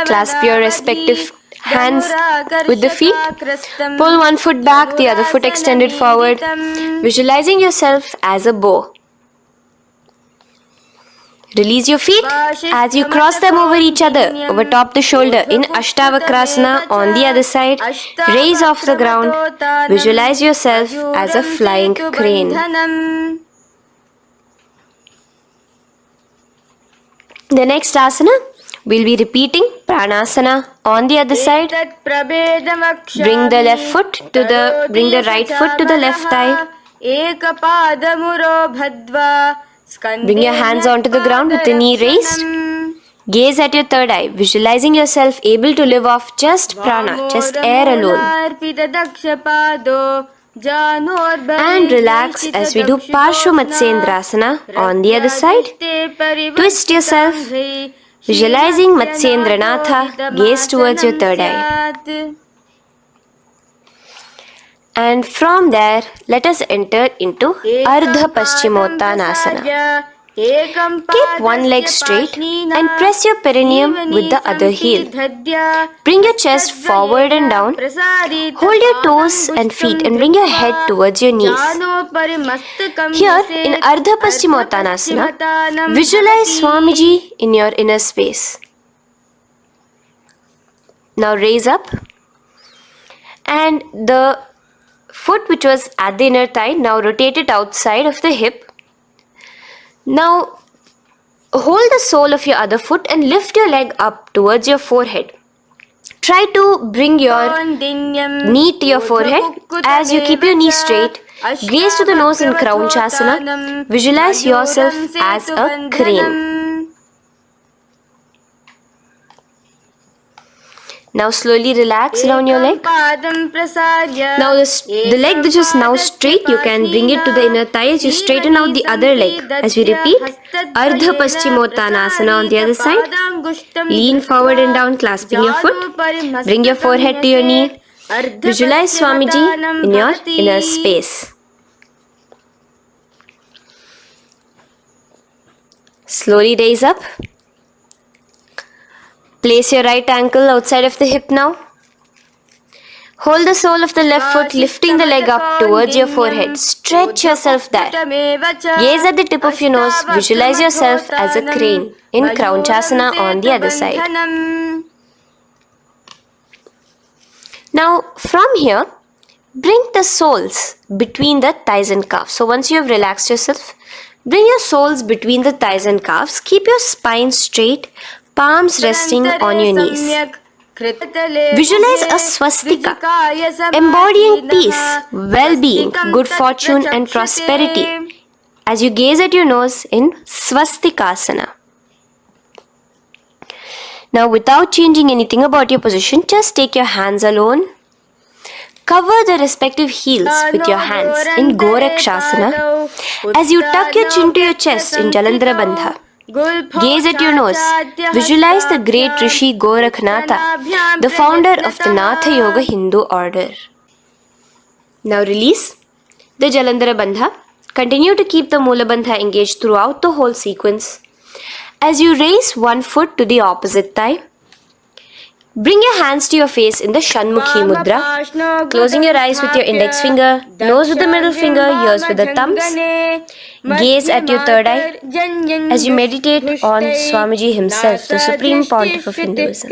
Clasp your respective hands with the feet. Pull one foot back, the other foot extended forward, visualizing yourself as a bow. Release your feet as you cross them over each other, over top the shoulder in Ashtavakrasana on the other side. Raise off the ground. Visualize yourself as a flying crane. The next asana, we'll be repeating Pranasana on the other side. Bring the right foot to the left thigh. Bring your hands onto the ground with the knee raised. Gaze at your third eye, visualizing yourself able to live off just prana, just air alone. And relax as we do Parshva Matsyendrasana on the other side. Twist yourself, visualizing Matsyendranatha, gaze towards your third eye. And from there, let us enter into Ardha Paschimottanasana. Keep one leg straight and press your perineum with the other heel. Bring your chest forward and down. Hold your toes and feet and bring your head towards your knees. Here in Ardha Paschimottanasana, visualize Swamiji in your inner space. Now raise up and the foot which was at the inner thigh, now rotate it outside of the hip. Now hold the sole of your other foot and lift your leg up towards your forehead. Try to bring your knee to your forehead as you keep your knee straight. Gaze to the nose in Kraunchasana. Visualize yourself as a crane. Now slowly relax down your leg. Now the leg which is now straight, you can bring it to the inner thigh as you straighten out the other leg. As we repeat, Ardha Paschimottanasana on the other side. Lean forward and down, clasping your foot. Bring your forehead to your knee. Visualize Swamiji in your inner space. Slowly raise up. Place your right ankle outside of the hip now. Hold the sole of the left foot, lifting the leg up towards your forehead. Stretch yourself there. Gaze at the tip of your nose. Visualize yourself as a crane in Kraunchasana on the other side. Now, from here, bring the soles between the thighs and calves. So once you have relaxed yourself, bring your soles between the thighs and calves. Keep your spine straight, palms resting on your knees. Visualize a swastika, embodying peace, well-being, good fortune and prosperity as you gaze at your nose in swastikasana. Now without changing anything about your position, just take your hands alone. Cover the respective heels with your hands in Gorakshasana as you tuck your chin to your chest in Jalandhara Bandha. Gaze at your nose. Visualize the great Rishi Gorakhnatha, the founder of the Natha Yoga Hindu order. Now release the Jalandhara Bandha. Continue to keep the Mula Bandha engaged throughout the whole sequence. As you raise one foot to the opposite thigh, bring your hands to your face in the Shanmukhi Mudra, closing your eyes with your index finger, nose with the middle finger, ears with the thumbs. Gaze at your third eye as you meditate on Swamiji himself, the Supreme Pontiff of Hinduism.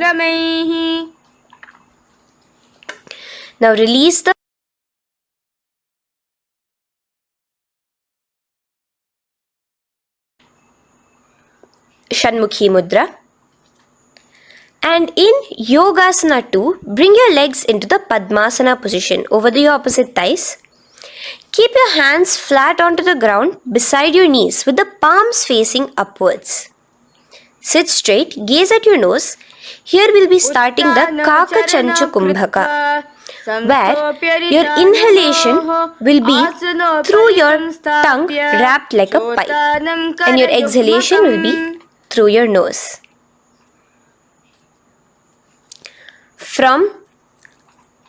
Now release the Shanmukhi Mudra. And in Yogasana 2, bring your legs into the Padmasana position over the opposite thighs. Keep your hands flat onto the ground beside your knees with the palms facing upwards. Sit straight, gaze at your nose. Here we'll be starting the Kaka Chancha Kumbhaka, where your inhalation will be through your tongue wrapped like a pipe, and your exhalation will be through your nose. From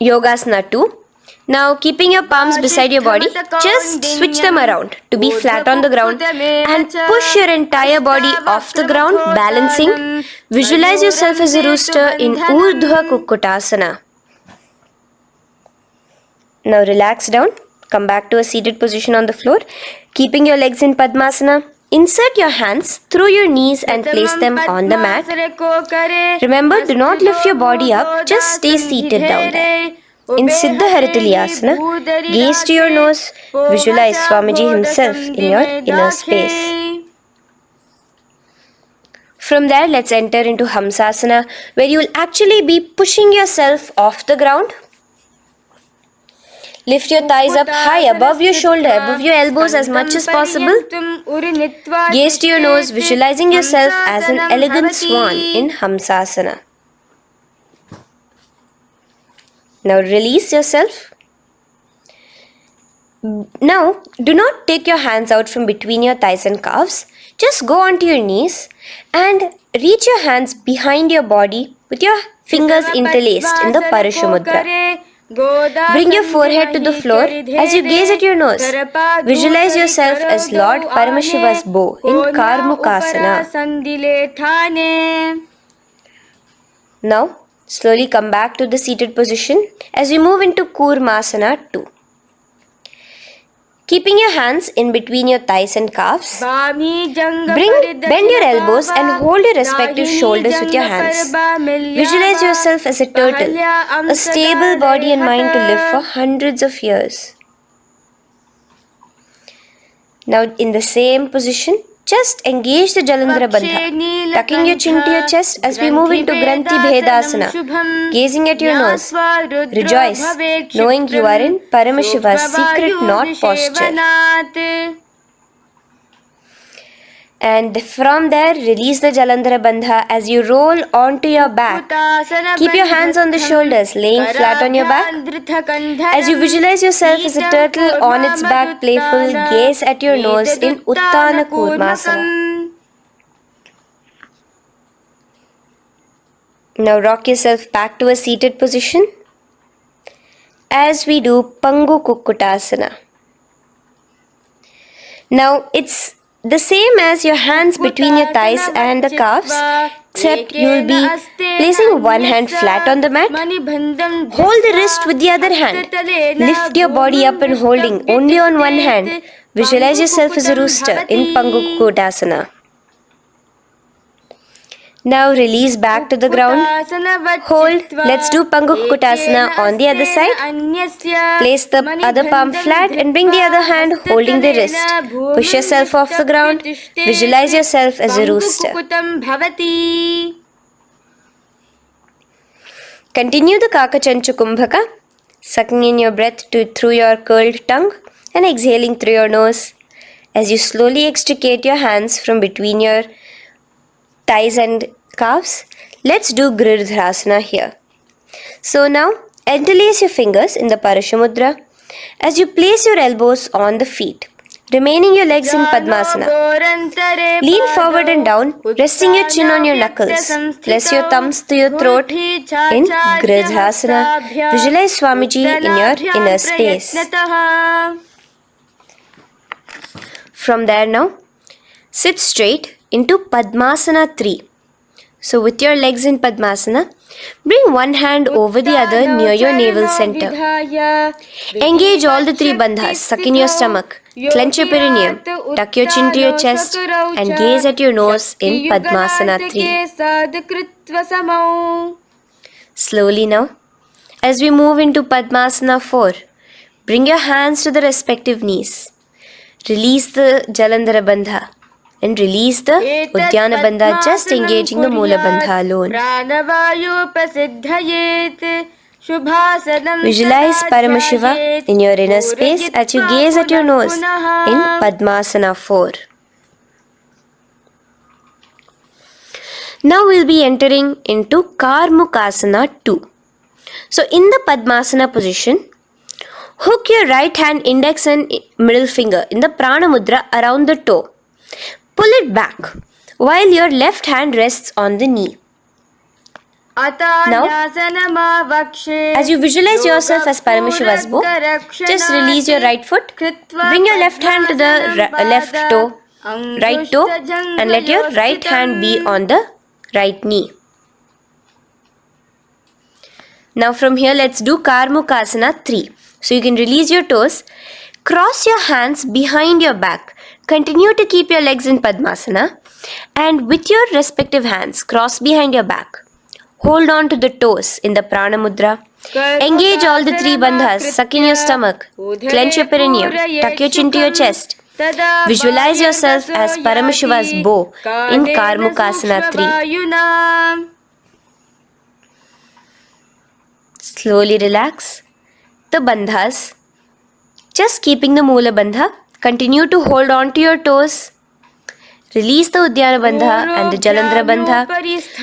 Yogasana 2, now keeping your palms beside your body, just switch them around to be flat on the ground and push your entire body off the ground, balancing. Visualize yourself as a rooster in Urdhva Kukkutasana. Now relax down, come back to a seated position on the floor, keeping your legs in Padmasana. Insert your hands through your knees and place them on the mat. Remember, do not lift your body up, just stay seated down there. In Siddha Haritali gaze to your nose, visualize Swamiji himself in your inner space. From there, let's enter into Hamsasana, where you will actually be pushing yourself off the ground. Lift your thighs up high above your shoulder, above your elbows as much as possible. Gaze to your nose, visualizing yourself as an elegant swan in Hamsasana. Now release yourself. Now, do not take your hands out from between your thighs and calves. Just go onto your knees and reach your hands behind your body with your fingers interlaced in the Parashu Mudra. Bring your forehead to the floor as you gaze at your nose. Visualize yourself as Lord Paramashiva's bow in Karmukasana. Now, slowly come back to the seated position as we move into Kurmasana 2. Keeping your hands in between your thighs and calves, bend your elbows and hold your respective shoulders with your hands. Visualize yourself as a turtle, a stable body and mind to live for hundreds of years. Now in the same position, just engage the Jalandhara Bandha, tucking your chin to your chest as we move into Granthi Bhedasana, gazing at your nose. Rejoice, knowing you are in Paramashiva's secret knot posture. And from there, release the Jalandhara Bandha as you roll onto your back. Keep your hands on the shoulders, laying flat on your back. As you visualize yourself as a turtle on its back, playful, gaze at your nose in Uttana Kurmasana. Now rock yourself back to a seated position as we do Pangu Kukkutasana. Now it's the same as your hands between your thighs and the calves, except you will be placing one hand flat on the mat. Hold the wrist with the other hand. Lift your body up and holding only on one hand. Visualize yourself as a rooster in Pangu Kukkutasana. Now release back to the ground. Hold. Let's do Pangu Kukkutasana on the other side. Place the other palm flat and bring the other hand holding the wrist. Push yourself off the ground. Visualize yourself as a rooster. Continue the Kakachanchu Kumbhaka, sucking in your breath through your curled tongue and exhaling through your nose. As you slowly extricate your hands from between your thighs and calves, let's do Girdharasana here. So now, interlace your fingers in the Parashamudra as you place your elbows on the feet, remaining your legs in Padmasana. Lean forward and down, resting your chin on your knuckles. Place your thumbs to your throat in Girdharasana. Visualize Swamiji in your inner space. From there now, sit straight into Padmasana 3. So with your legs in Padmasana, bring one hand over the other near your navel center. Engage all the three bandhas, suck in your stomach, clench your perineum, tuck your chin to your chest and gaze at your nose in Padmasana 3. Slowly now, as we move into Padmasana 4, bring your hands to the respective knees. Release the Jalandhara Bandha and release the Uddiyana Bandha, just engaging the Moola Bandha alone. Visualize Paramashiva in your inner space as you gaze at your nose in Padmasana 4. Now we'll be entering into Karmukasana 2. So in the Padmasana position, hook your right hand index and middle finger in the Prana Mudra around the toe. Pull it back while your left hand rests on the knee. Now, as you visualize yourself as Paramashiva's bow, just release your right foot, bring your left hand to the left toe, right toe, and let your right hand be on the right knee. Now from here, let's do Karmukasana 3. So you can release your toes, cross your hands behind your back. Continue to keep your legs in Padmasana and with your respective hands cross behind your back. Hold on to the toes in the Prana Mudra. Engage all the three bandhas, suck in your stomach, clench your perineum, tuck your chin to your chest. Visualize yourself as Paramashiva's bow in Karmukasana 3. Slowly relax the bandhas, just keeping the Moola Bandha. Continue to hold on to your toes. Release the Uddiyana Bandha and the Jalandhara Bandha.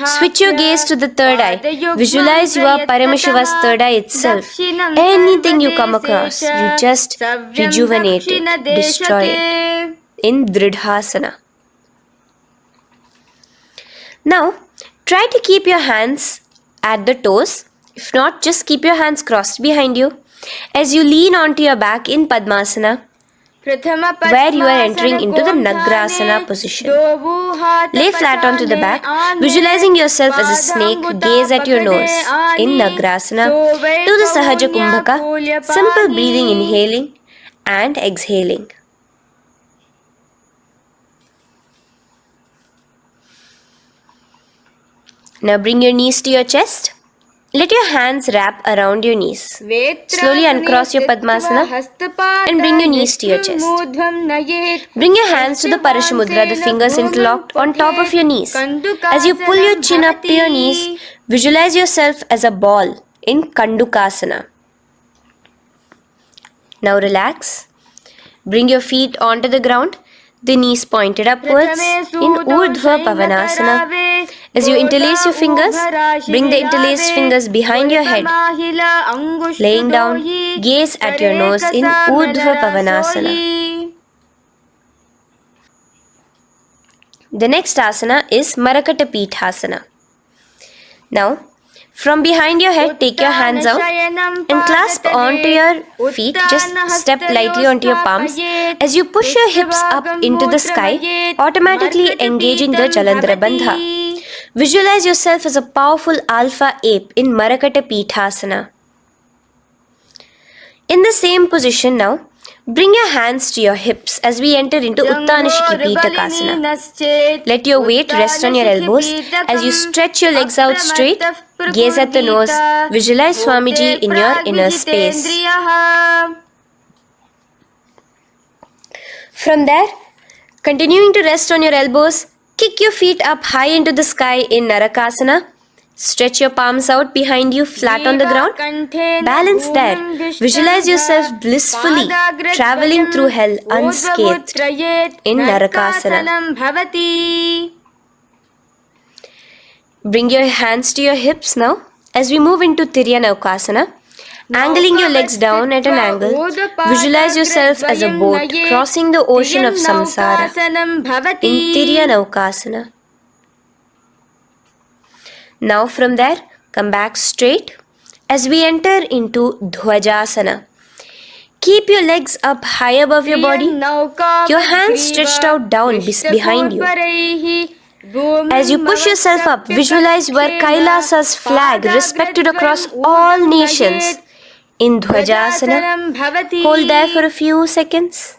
Switch your gaze to the third eye. Visualize you are Paramashiva's third eye itself. Anything you come across, you just rejuvenate it, destroy it in Dridhasana. Now, try to keep your hands at the toes. If not, just keep your hands crossed behind you as you lean onto your back in Padmasana, where you are entering into the Nagrasana position. Lay flat onto the back, visualizing yourself as a snake, gaze at your nose in Nagrasana. Do the Sahaja Kumbhaka, simple breathing, inhaling and exhaling. Now bring your knees to your chest. Let your hands wrap around your knees. Slowly uncross your Padmasana and bring your knees to your chest. Bring your hands to the Parashamudra, the fingers interlocked on top of your knees. As you pull your chin up to your knees, visualize yourself as a ball in Kandukasana. Now relax. Bring your feet onto the ground. the knees pointed upwards in Urdhva Pavanasana. As you interlace your fingers, bring the interlaced fingers behind your head. Laying down, gaze at your nose in Urdhva Pavanasana. The next asana is Marakata Pithasana. Now, from behind your head, take your hands out and clasp onto your feet. Just step lightly onto your palms. As you push your hips up into the sky, automatically engaging the Jalandhara Bandha. Visualize yourself as a powerful alpha ape in Marakata Pithasana. In the same position now, bring your hands to your hips as we enter into Uttanashiki Pitakasana. Let your weight rest on your elbows as you stretch your legs out straight. Gaze at the nose. Visualize Swamiji in your inner space. From there, continuing to rest on your elbows, kick your feet up high into the sky in Narakasana. Stretch your palms out behind you flat on the ground. Balance there. Visualize yourself blissfully traveling through hell unscathed in Narakasana. Bring your hands to your hips now as we move into Tiryanaukasana. Angling your legs down at an angle, visualize yourself as a boat crossing the ocean of samsara in Tiryanaukasana. Now from there, come back straight as we enter into Dhwajasana. Keep your legs up high above your body, your hands stretched out down behind you. As you push yourself up, visualize where KAILASA's flag respected across all nations in Dhwajasana. Hold there for a few seconds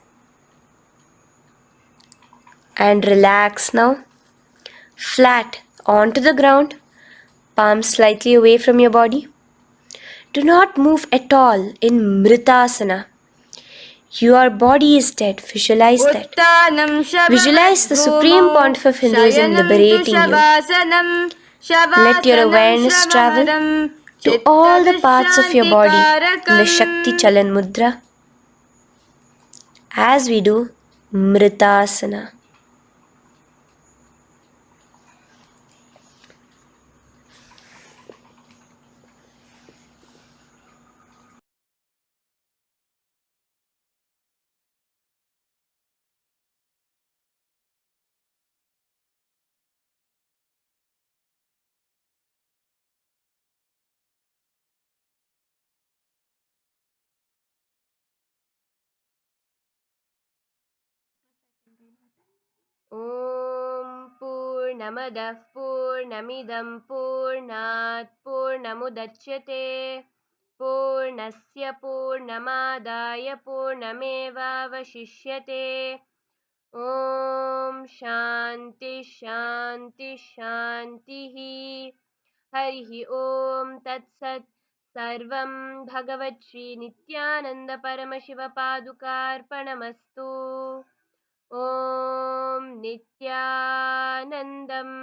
and relax now. Flat onto the ground, palms slightly away from your body. Do not move at all in Mritasana. Your body is dead. Visualize that. Visualize the Supreme Pontiff of Hinduism liberating you. Let your awareness travel to all the parts of your body in the Shakti Chalan Mudra as we do Mritasana. ॐ पूर्णमदः पूर्णमिदं पूर्णात् पूर्णमुदच्यते पूर्णस्य पूर्णमादाय पूर्णमेवावशिष्यते ॐ शान्ति शान्ति शान्तिः हरिः ॐ तत्सत् सर्वं भगवच्छ्री नित्यानन्द परमशिवपादुकार्पणमस्तु ॐ नित्यानन्दम्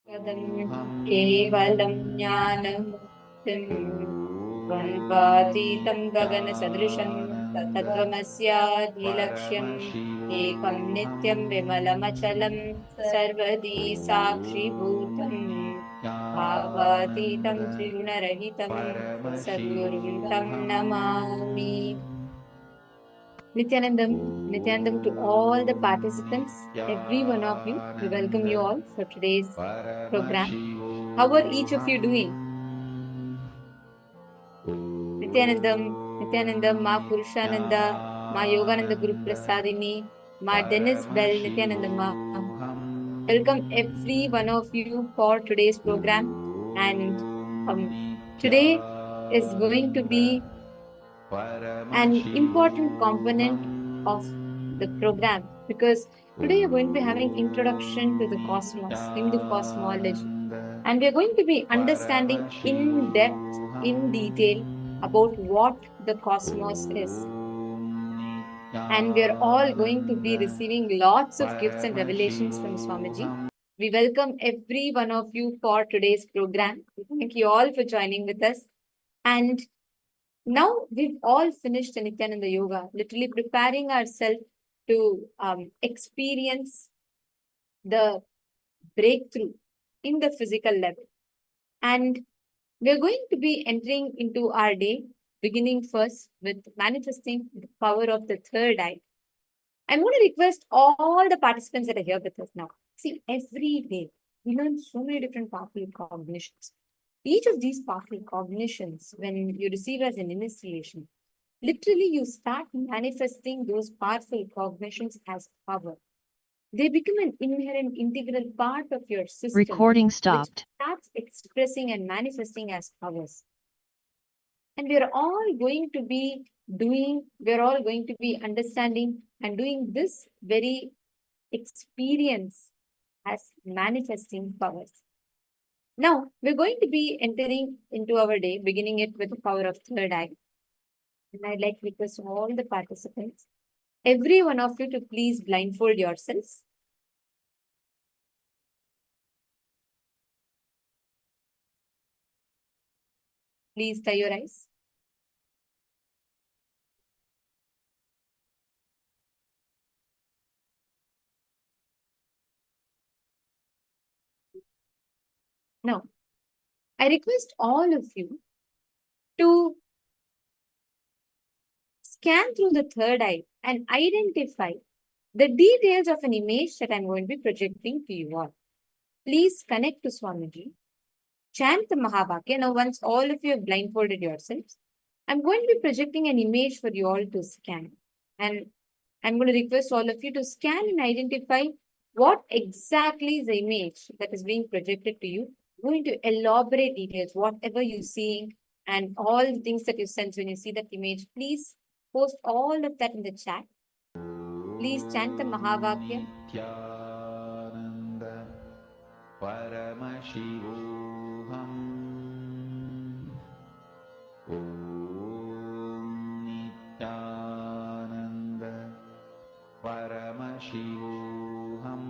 केवलं ज्ञानमुक्तिं द्वन्द्वातीतं गगनसदृशं तत्त्वमस्यादिलक्ष्यम् एकं नित्यं विमलमचलं सर्वदी साक्षिभूतं भावातीतं त्रिगुणरहितं सद्गुरुं तं Namami. Nithyanandam to all the participants, every one of you. We welcome you all for today's program. How are each of you doing? Nithyanandam, Ma Purushananda, Ma Yogananda Guru Prasadini, Ma Dennis Bell, Nithyanandam Ma. Welcome every one of you for today's program. And today is going to be an important component of the program because today we're going to be having introduction to the cosmos, Hindu cosmology, and we're going to be understanding in depth, in detail about what the cosmos is. And we're all going to be receiving lots of gifts and revelations from Swamiji. We welcome every one of you for today's program. Thank you all for joining with us. And now we've all finished the Nithyananda Yoga, literally preparing ourselves to experience the breakthrough in the physical level. And we're going to be entering into our day, beginning first with manifesting the power of the third eye. I'm going to request all the participants that are here with us now. See, every day we learn so many different powerful cognitions. Each of these powerful cognitions, when you receive as an initiation, literally you start manifesting those powerful cognitions as power. They become an inherent integral part of your system. Recording stopped. Which starts expressing and manifesting as powers. And we're all going to be understanding and doing this very experience as manifesting powers. Now, we're going to be entering into our day, beginning it with the power of third eye. And I'd like to request all the participants, every one of you, to please blindfold yourselves. Please tie your eyes. Now, I request all of you to scan through the third eye and identify the details of an image that I'm going to be projecting to you all. Please connect to Swamiji. Chant the Mahavakya. Now, once all of you have blindfolded yourselves, I'm going to be projecting an image for you all to scan. And I'm going to request all of you to scan and identify what exactly is the image that is being projected to you. I'm going to elaborate details, whatever you're seeing and all the things that you sense when you see that image. Please post all of that in the chat. Please chant the Mahavakya. Nithyananda Paramashivoham Om Nithyananda Paramashivoham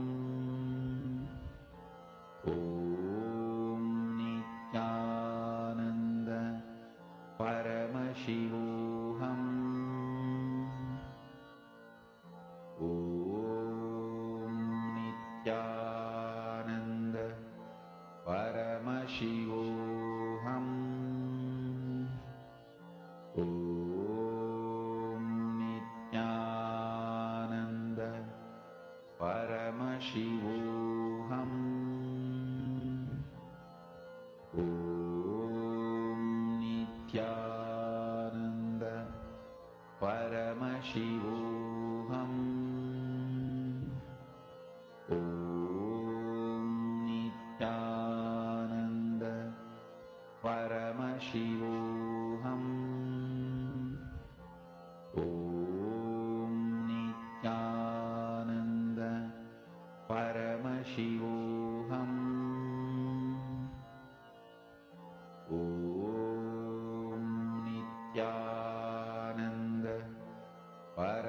Om Nithyananda Paramashivoham Om Nithyananda Paramashivoham Om Nithyananda Paramashivoham Om Nithyananda Paramashivoham Om Nithyananda Paramashivoham Om Nithyananda Paramashivoham Om Nithyananda Paramashivoham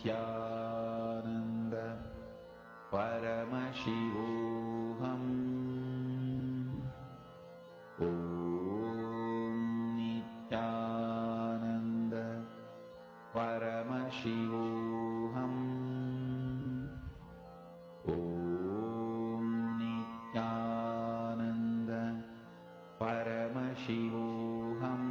Nithyananda Paramashivoham Om Nithyananda Paramashivoham Om Nithyananda Paramashivoham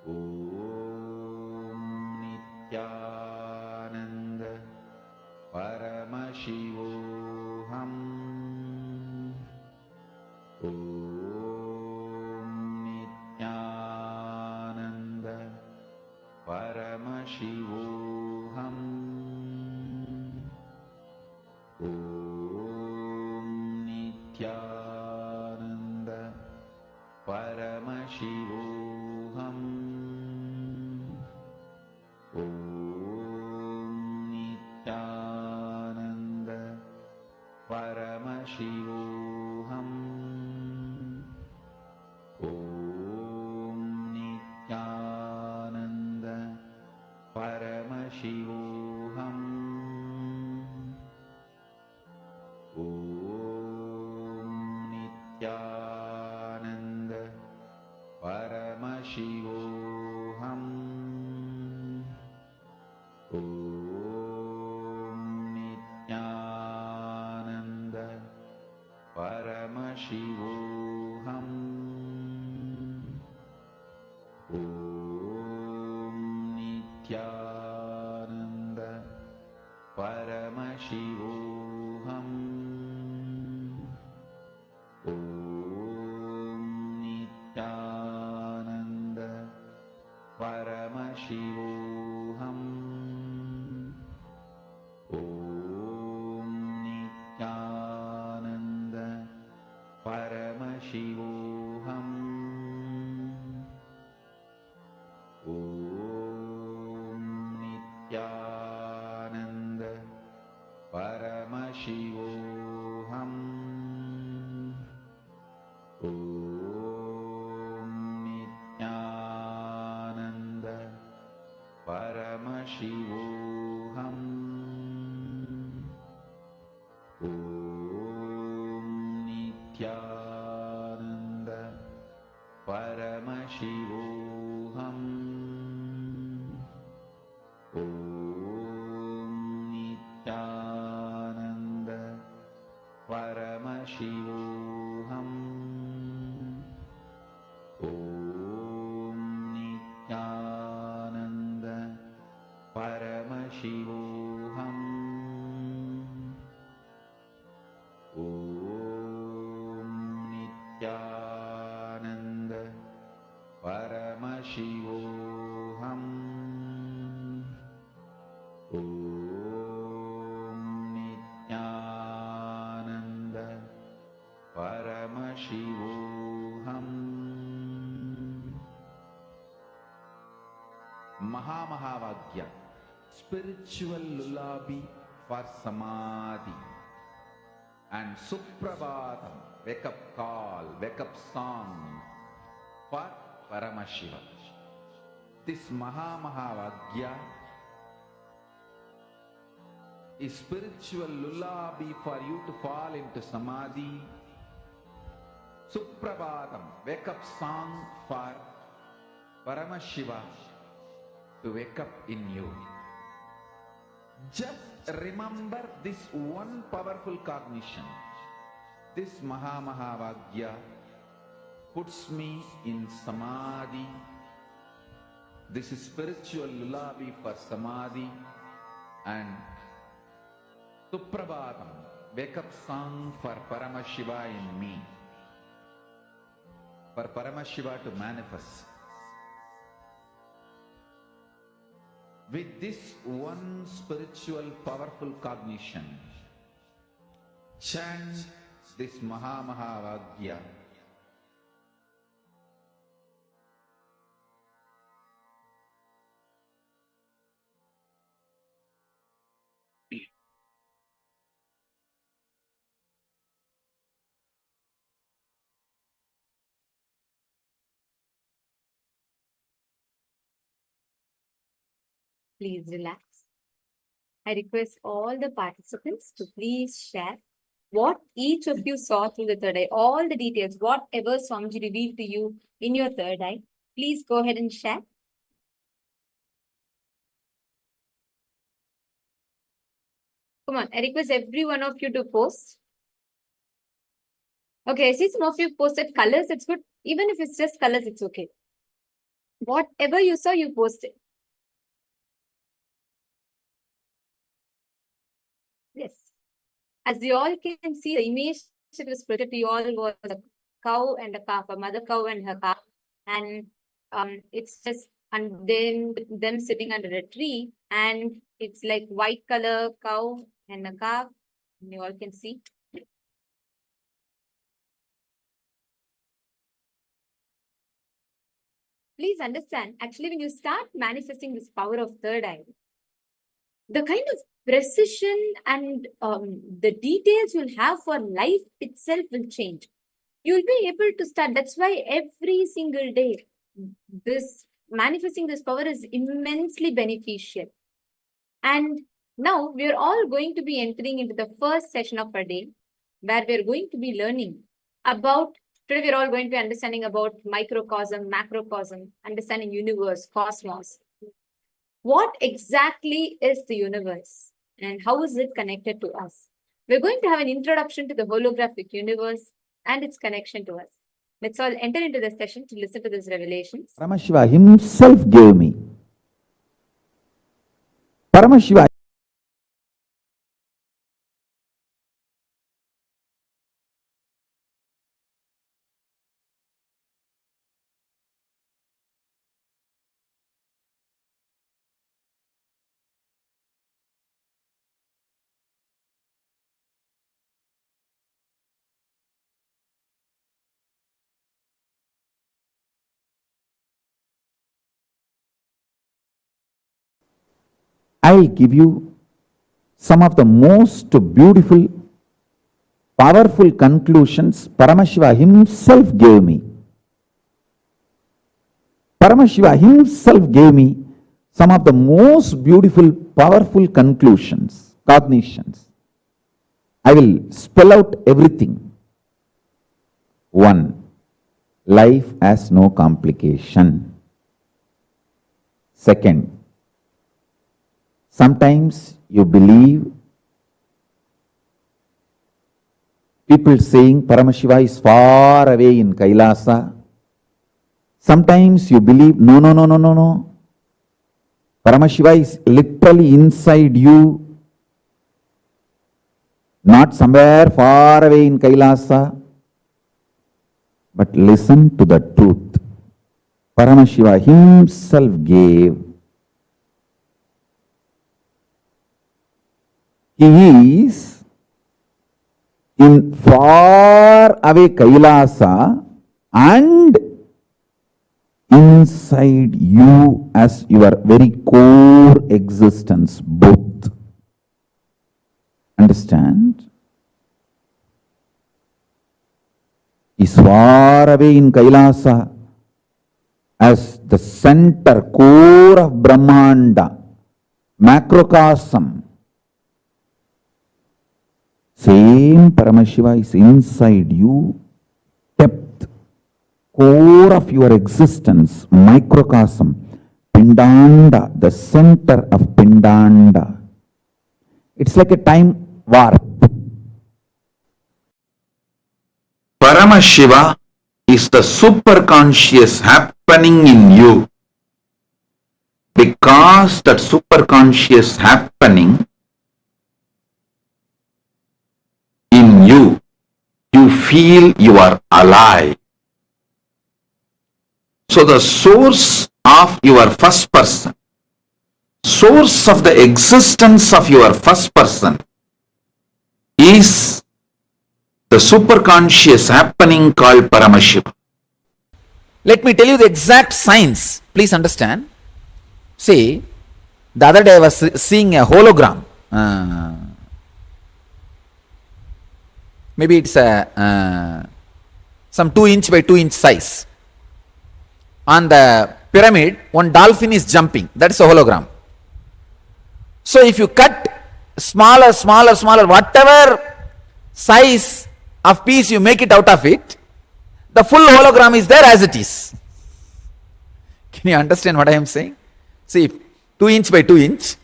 Om Nithyananda Paramashivoham Om Nithyananda Paramashivoham Om Nithyananda Paramashivoham Om Nithyananda Paramashivoham Om Nithyananda Paramashivoham Om Nithyananda Paramashivoham Om Nithyananda Paramashivoham Om Nithyananda Paramashivoham Om Nithyananda Paramashivoham Om Nithyananda Paramashivoham Om Nithyananda Paramashivoham Om Nithyananda Paramashivoham Om Nithyananda Paramashivoham Om Nithyananda Paramashivoham Om Nithyananda Paramashivoham Om Nithyananda Paramashivoham Om Nithyananda Paramashivoham Mahamahavagya, spiritual lullaby for Samadhi, and Suprabhatam, wake up call, wake up song for Paramashiva. This Mahamahavagya is spiritual lullaby for you to fall into Samadhi. Suprabhatam, wake up song for Paramashiva to wake up in you. Just remember this one powerful cognition. This Mahamahavagya puts me in Samadhi. This is spiritual lullaby for Samadhi, and Suprabhatam, wake up song for Paramashiva in me, for Paramashiva to manifest. With this one spiritual powerful cognition, chant this Mahamahavagya. Please relax. I request all the participants to please share what each of you saw through the third eye, all the details, whatever Swamiji revealed to you in your third eye. Please go ahead and share. Come on, I request every one of you to post. Okay, I see some of you posted colors. It's good. Even if it's just colors, it's okay. Whatever you saw, you posted. Yes. As you all can see, the image that was projected to you all was a cow and a calf, a mother cow and her calf. And it's just and then them sitting under a tree, and it's like white color cow and a calf. You all can see. Please understand, actually, when you start manifesting this power of third eye, the kind of precision and the details you'll have for life itself will change. You'll be able to start. That's why every single day, this manifesting this power is immensely beneficial. And now we're all going to be entering into the first session of our day, where we're going to be learning about. Today, we're all going to be understanding about microcosm, macrocosm, understanding universe, cosmos. What exactly is the universe and how is it connected to us? We're going to have an introduction to the holographic universe and its connection to us. Let's all enter into the session to listen to these revelations. Paramashiva himself gave me. Paramashiva I'll give you some of the most beautiful, powerful conclusions Paramashiva himself gave me. Paramashiva himself gave me some of the most beautiful, powerful conclusions, cognitions. I will spell out everything. 1. Life has no complication. 2. Sometimes you believe people saying Paramashiva is far away in KAILASA. Sometimes you believe, no. Paramashiva is literally inside you, not somewhere far away in KAILASA. But listen to the truth. Paramashiva himself gave. He is in far away KAILASA and inside you as your very core existence, both. Understand? He is far away in KAILASA as the center, core of Brahmanda, macrocosm. Same Paramashiva is inside you, depth, core of your existence, microcosm, Pindanda, the center of Pindanda. It's like a time warp. Paramashiva is the superconscious happening in you. Because that superconscious happening in you, you feel you are alive. So the source of your first person, source of the existence of your first person is the superconscious happening called Paramashiva. Let me tell you the exact science. Please understand. See, the other day I was seeing a hologram. Maybe it's a some 2 inch by 2 inch size. On the pyramid, one dolphin is jumping. That is a hologram. So if you cut smaller, whatever size of piece you make it out of it, the full hologram is there as it is. Can you understand what I am saying? See, 2 inch by 2 inch,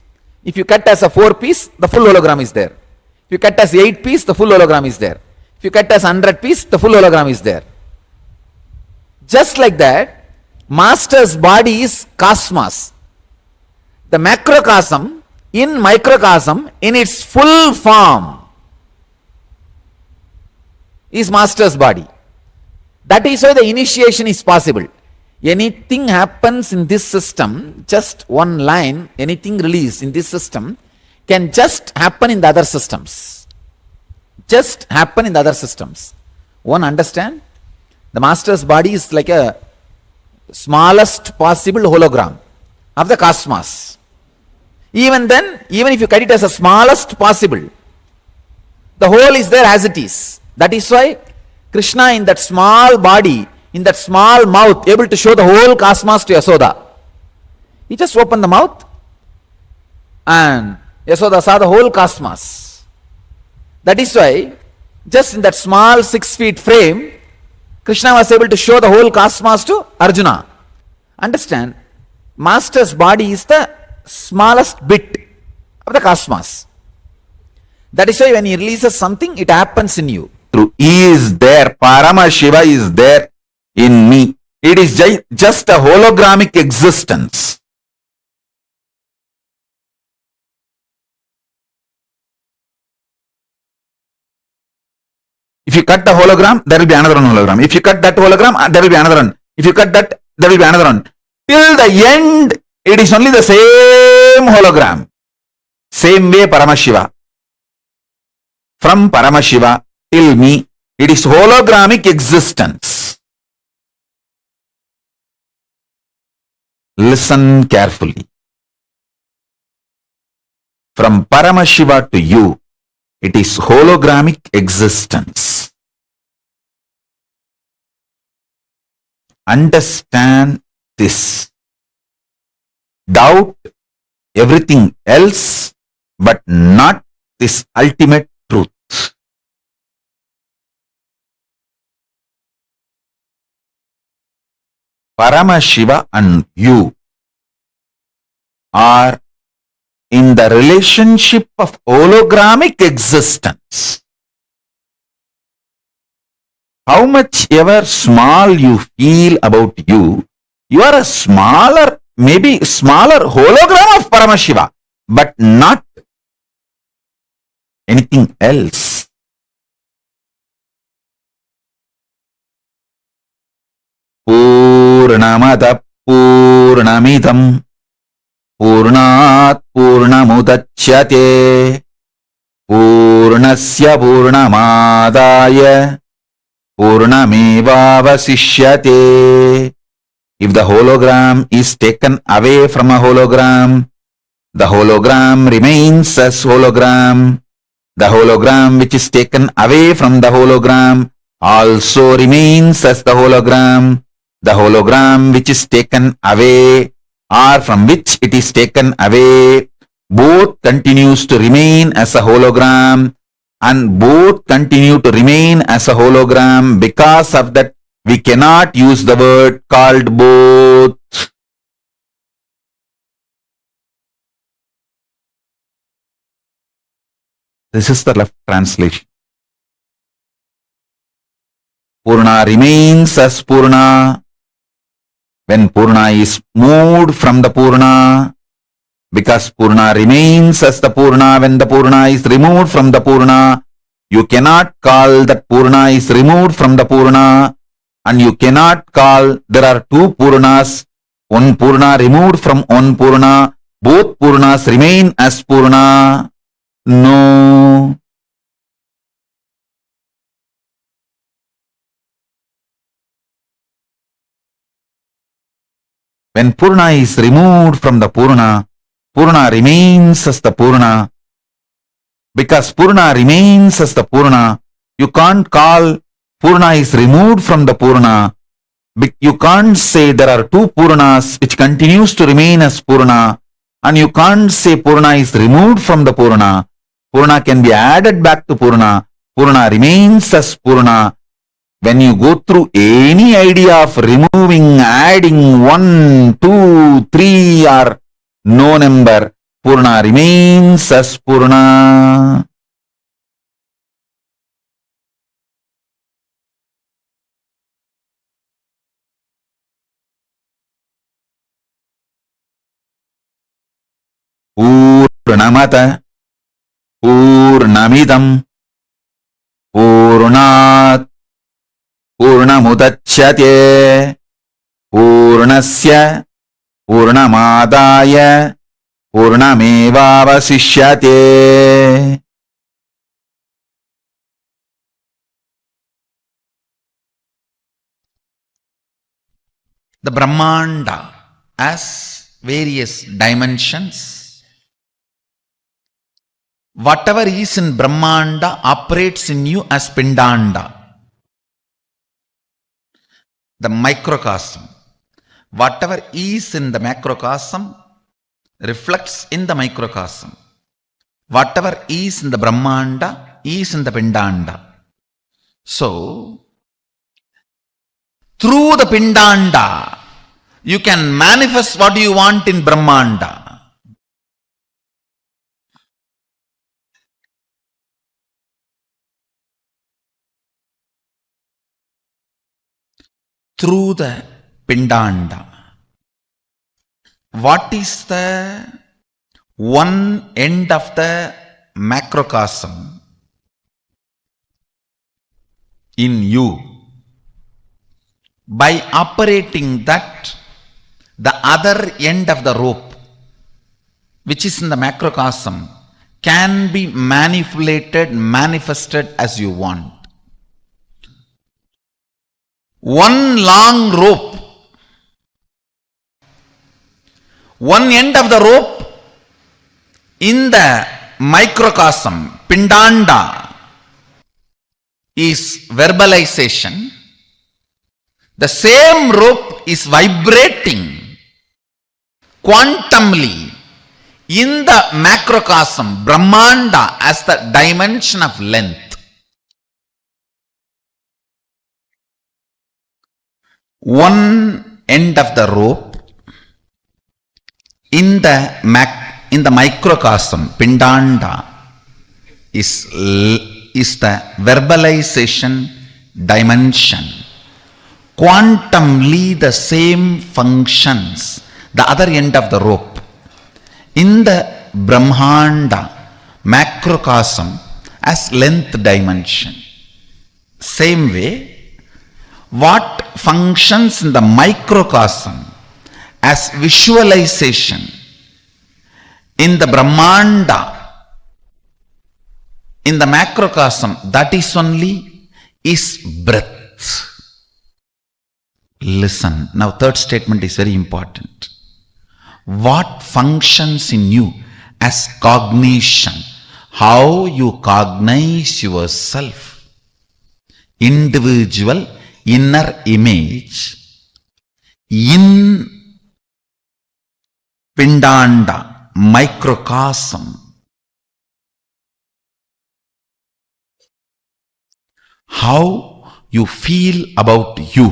if you cut as a 4 piece, the full hologram is there. If you cut as 8 piece, the full hologram is there. If you cut as 100 piece, the full hologram is there. Just like that, Master's body is cosmos. The macrocosm in microcosm in its full form is Master's body. That is why the initiation is possible. Anything happens in this system, just one line, anything released in this system can just happen in the other systems. Just happen in the other systems. One understand? The Master's body is like a smallest possible hologram of the cosmos. Even then, even if you cut it as the smallest possible, the whole is there as it is. That is why Krishna in that small body, in that small mouth, able to show the whole cosmos to Yasoda. He just opened the mouth and Yasoda saw the whole cosmos. That is why, just in that small 6 feet frame, Krishna was able to show the whole cosmos to Arjuna. Understand? Master's body is the smallest bit of the cosmos. That is why when he releases something, it happens in you. Through He is there, Paramashiva is there in me. It is just a hologramic existence. If you cut the hologram, there will be another hologram. If you cut that hologram, there will be another one. If you cut that, there will be another one. Till the end, it is only the same hologram. Same way Paramashiva. From Paramashiva till me, it is hologramic existence. Listen carefully. From Paramashiva to you, it is hologramic existence. Understand this. Doubt everything else, but not this ultimate truth. Paramashiva and you are in the relationship of hologramic existence. How much ever small you feel about you, you are a smaller, maybe smaller hologram of Paramashiva, but not anything else. Purnamada Purnamidam Purnat Purnamudachyate Purnasya Purnamadaya Purnamevavasishyate. If the hologram is taken away from a hologram, the hologram remains as hologram. The hologram which is taken away from the hologram also remains as the hologram. The hologram which is taken away or from which it is taken away, both continues to remain as a hologram, and both continue to remain as a hologram. Because of that, we cannot use the word called both. This is the left translation. Purna remains as Purna when Purna is moved from the Purna, because Purna remains as the Purna when the Purna is removed from the Purna. You cannot call that Purna is removed from the Purna, and you cannot call there are two Purnas, one Purna removed from one Purna, both Purnas remain as Purna. No. When Purna is removed from the Purna, Purna remains as the Purna. Because Purna remains as the Purna, you can't call Purna is removed from the Purna. You can't say there are two Purnas which continues to remain as Purna. And you can't say Purna is removed from the Purna. Purna can be added back to Purna. Purna remains as Purna. When you go through any idea of removing, adding 1, 2, 3 or no number, Purna remains as Purna. Purnamata Purnamidam Purnat Purnamudachyate Purnasya Purnamadaya Purnamevavasishyate. The Brahmanda has various dimensions. Whatever is in Brahmanda operates in you as Pindanda, the microcosm. Whatever is in the macrocosm reflects in the microcosm. Whatever is in the Brahmanda is in the Pindanda. So, through the Pindanda, you can manifest what you want in Brahmanda. Through the Pindanda. What is the one end of the macrocosm in you? By operating that, the other end of the rope, which is in the macrocosm, can be manipulated, manifested as you want. One long rope, one end of the rope in the microcosm, Pindanda, is verbalization. The same rope is vibrating quantumly in the macrocosm, Brahmanda, as the dimension of length. One end of the rope in the microcosm, Pindanda, is the verbalization dimension. Quantumly the same functions, the other end of the rope, in the Brahmanda macrocosm as length dimension. Same way, what functions in the microcosm as visualization in the Brahmanda, in the macrocosm, that is only is breath. Listen, now third statement is very important. What functions in you as cognition, how you cognize yourself, individual inner image in Pindanda microcosm. How you feel about you,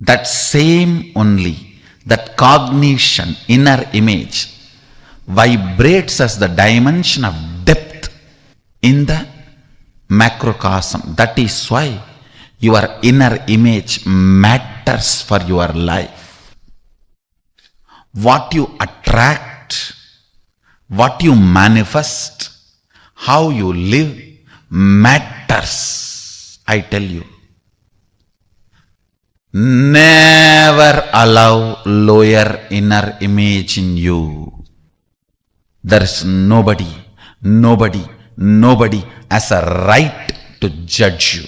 that same only, that cognition, inner image, vibrates as the dimension of depth in the macrocosm. That is why your inner image matters for your life. What you attract, what you manifest, how you live matters, I tell you. Never allow lower inner image in you. There is nobody has a right to judge you.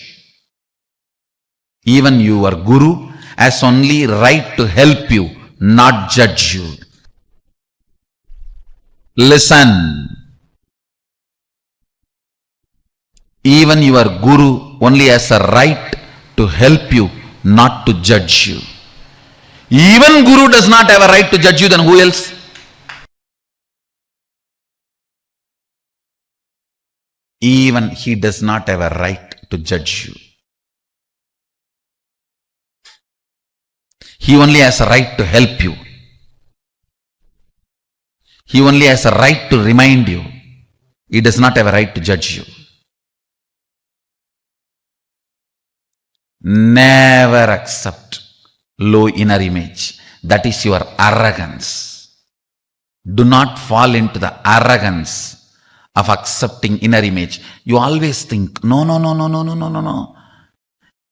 Even your guru has only right to help you, not judge you. Listen. Even your guru only has a right to help you, not to judge you. Even Guru does not have a right to judge you, then who else? Even he does not have a right to judge you. He only has a right to help you. He only has a right to remind you. He does not have a right to judge you. Never accept low inner image. That is your arrogance. Do not fall into the arrogance of accepting inner image. You always think, no.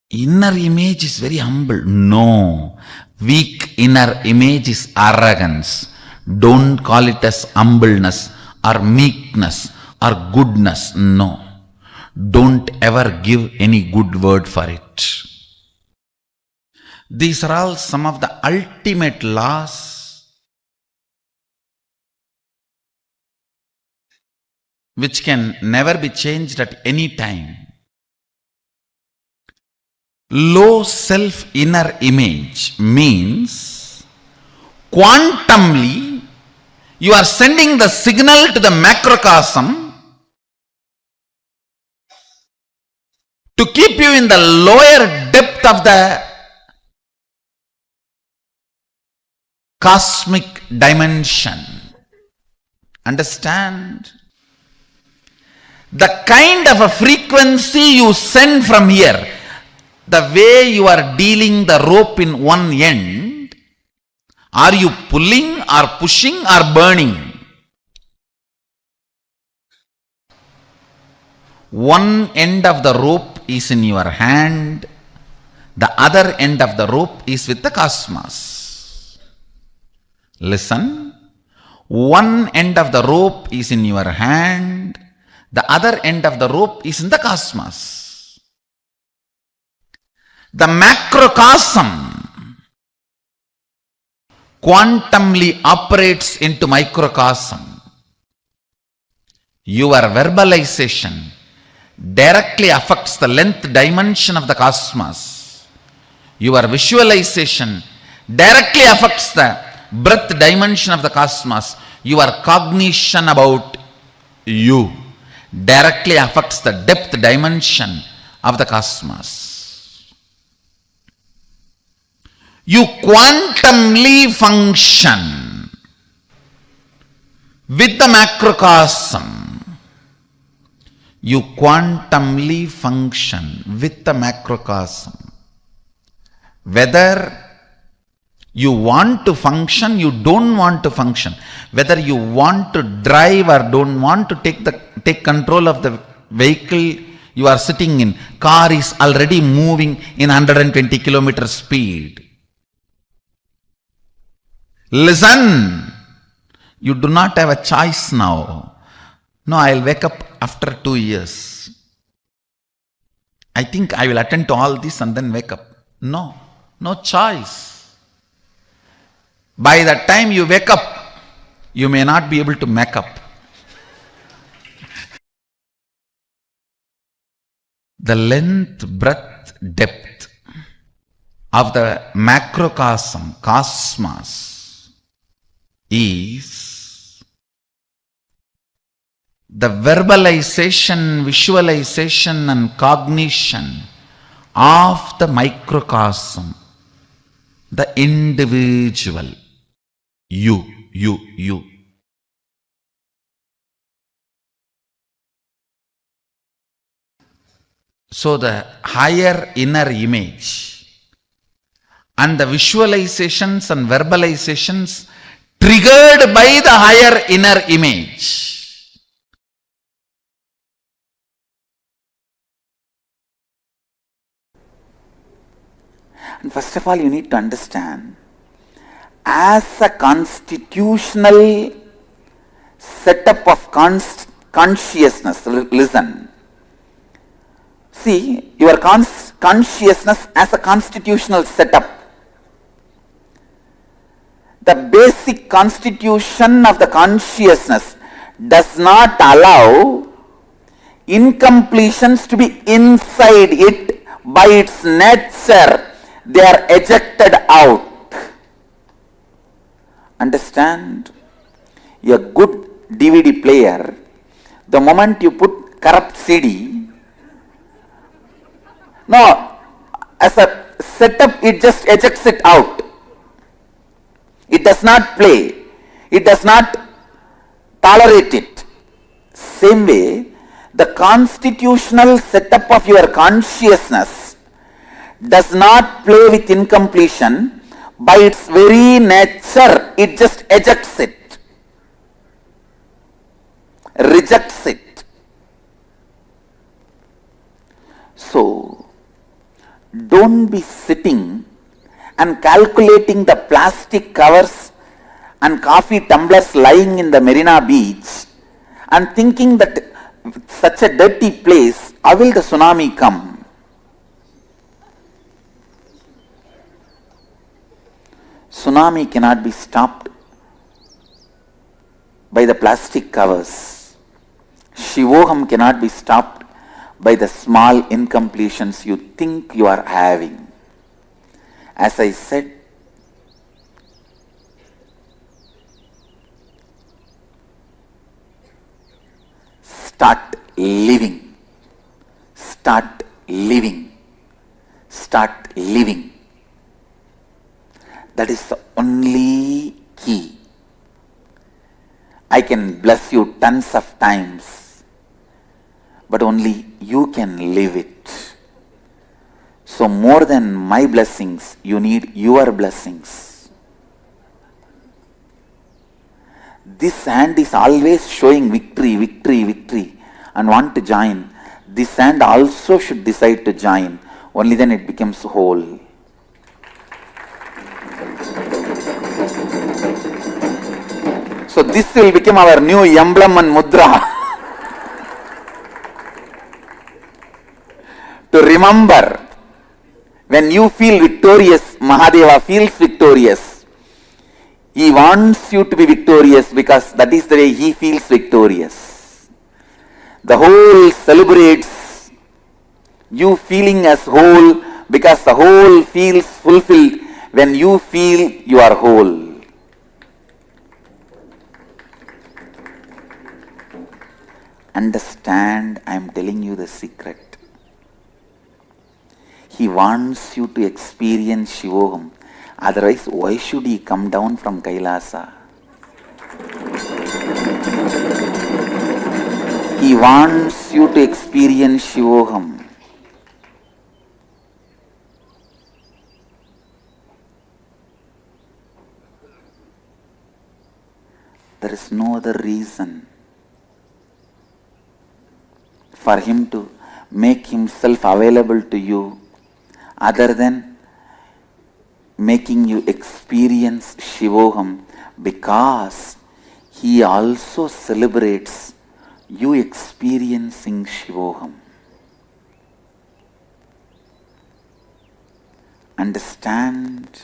Inner image is very humble. No. Weak inner image is arrogance. Don't call it as humbleness or meekness or goodness. No. Don't ever give any good word for it. These are all some of the ultimate laws which can never be changed at any time. Low self inner image means quantumly you are sending the signal to the macrocosm to keep you in the lower depth of the cosmic dimension. Understand? The kind of a frequency you send from here, the way you are dealing the rope in one end, are you pulling or pushing or burning? One end of the rope is in your hand, the other end of the rope is with the cosmos. Listen, one end of the rope is in your hand, the other end of the rope is in the cosmos. The macrocosm quantumly operates into microcosm. Your verbalization directly affects the length dimension of the cosmos. Your visualization directly affects the breadth dimension of the cosmos. Your cognition about you directly affects the depth dimension of the cosmos. You quantumly function with the macrocosm. You quantumly function with the macrocosm. Whether you want to function, you don't want to function. Whether you want to drive or don't want to take control of the vehicle you are sitting in. Car is already moving in 120 kilometer speed. Listen, you do not have a choice now. No, I'll wake up after 2 years. I think I will attend to all this and then wake up. No choice. By the time you wake up, you may not be able to make up. The length, breadth, depth of the macrocosm, cosmos, is the verbalization, visualization and cognition of the microcosm, the individual. You. So the higher inner image and the visualizations and verbalizations triggered by the higher inner image and first of all you need to understand, as a constitutional setup of consciousness, listen. See, your consciousness as a constitutional setup. The basic constitution of the consciousness does not allow incompletions to be inside it. By its nature, they are ejected out. Understand? A good DVD player, the moment you put corrupt CD, no, as a setup it just ejects it out. It does not play. It does not tolerate it. Same way, the constitutional setup of your consciousness does not play with incompletion. By its very nature, it just ejects it, rejects it. So, don't be sitting and calculating the plastic covers and coffee tumblers lying in the Marina Beach and thinking that such a dirty place, how will the tsunami come? Tsunami cannot be stopped by the plastic covers. Shivoham cannot be stopped by the small incompletions you think you are having. As I said, start living, start living, start living. That is the only key. I can bless you tons of times, but only you can live it. So more than my blessings, you need your blessings. This hand is always showing victory, victory, victory and want to join. This hand also should decide to join. Only then it becomes whole. So this will become our new emblem and mudra. To remember, when you feel victorious, Mahadeva feels victorious. He wants you to be victorious because that is the way he feels victorious. The whole celebrates you feeling as whole because the whole feels fulfilled when you feel you are whole. Understand, I am telling you the secret. He wants you to experience Shivoham. Otherwise, why should he come down from KAILASA? He wants you to experience Shivoham. There is no other reason for him to make himself available to you other than making you experience Shivoham, because he also celebrates you experiencing Shivoham. Understand?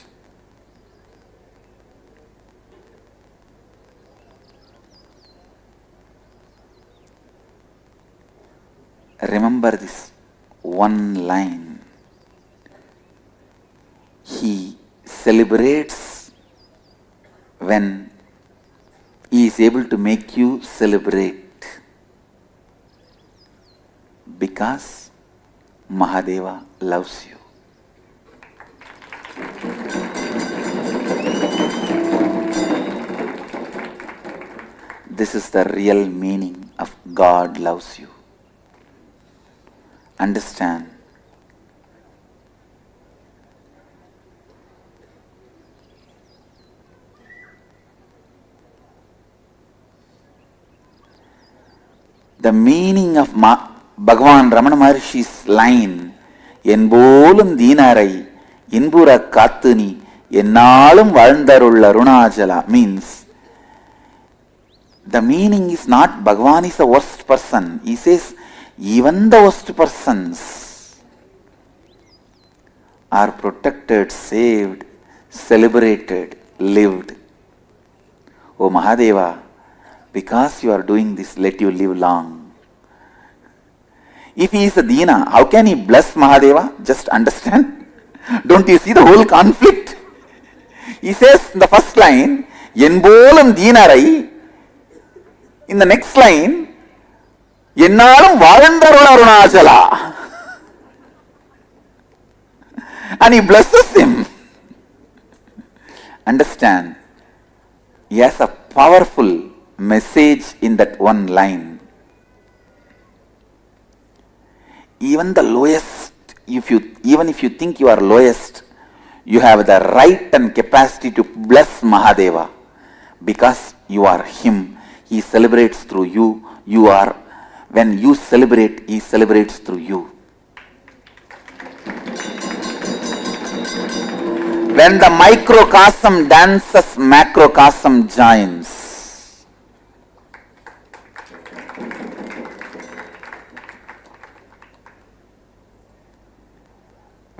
Remember this one line. He celebrates when he is able to make you celebrate, because Mahadeva loves you. This is the real meaning of God loves you. Understand? The meaning of Bhagavan Ramana Maharshi's line, Enbolum Dinarai, Inbura Katuni, Ennalum Valdarulla Runajala, means the meaning is not Bhagavan is the worst person. He says, even the worst persons are protected, saved, celebrated, lived. O Mahadeva, because you are doing this, let you live long. If he is a Dina, how can he bless Mahadeva? Just understand. Don't you see the whole conflict? He says in the first line, என்போலும் தீனரை, in the next line, என்னாலும் வாழ்ந்தருள் Arunachala. And he blesses him. Understand, he has a powerful message in that one line. Even the lowest, even if you think you are lowest, you have the right and capacity to bless Mahadeva, because you are him. He celebrates through you. You are, when you celebrate, he celebrates through you. When the microcosm dances, macrocosm joins.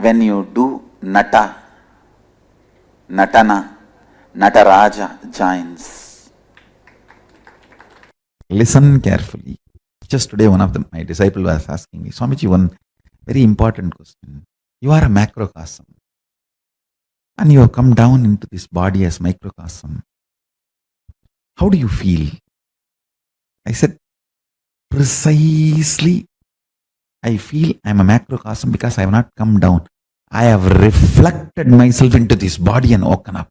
When you do Natana, Nataraja joins. Listen carefully. Just today, one of my disciples was asking me, Swamiji, one very important question. You are a macrocosm, and you have come down into this body as microcosm. How do you feel? I said, precisely, I feel I am a macrocosm because I have not come down. I have reflected myself into this body and woken up,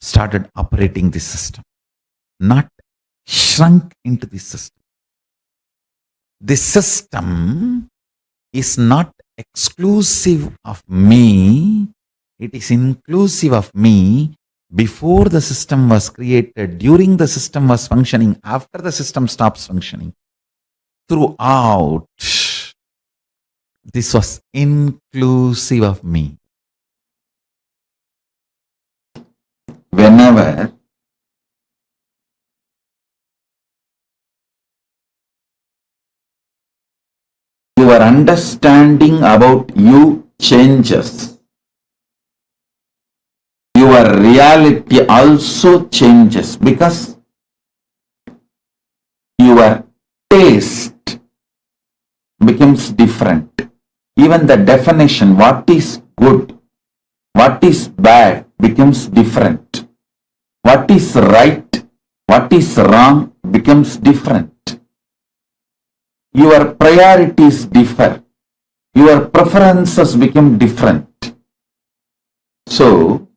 started operating this system, not shrunk into this system. This system is not exclusive of me, it is inclusive of me. Before the system was created, during the system was functioning, after the system stops functioning. Throughout, this was inclusive of me. Whenever your understanding about you changes, your reality also changes, because your taste becomes different. Even the definition, what is good, what is bad, becomes different. What is right, what is wrong, becomes different. Your priorities differ. Your preferences become different. So,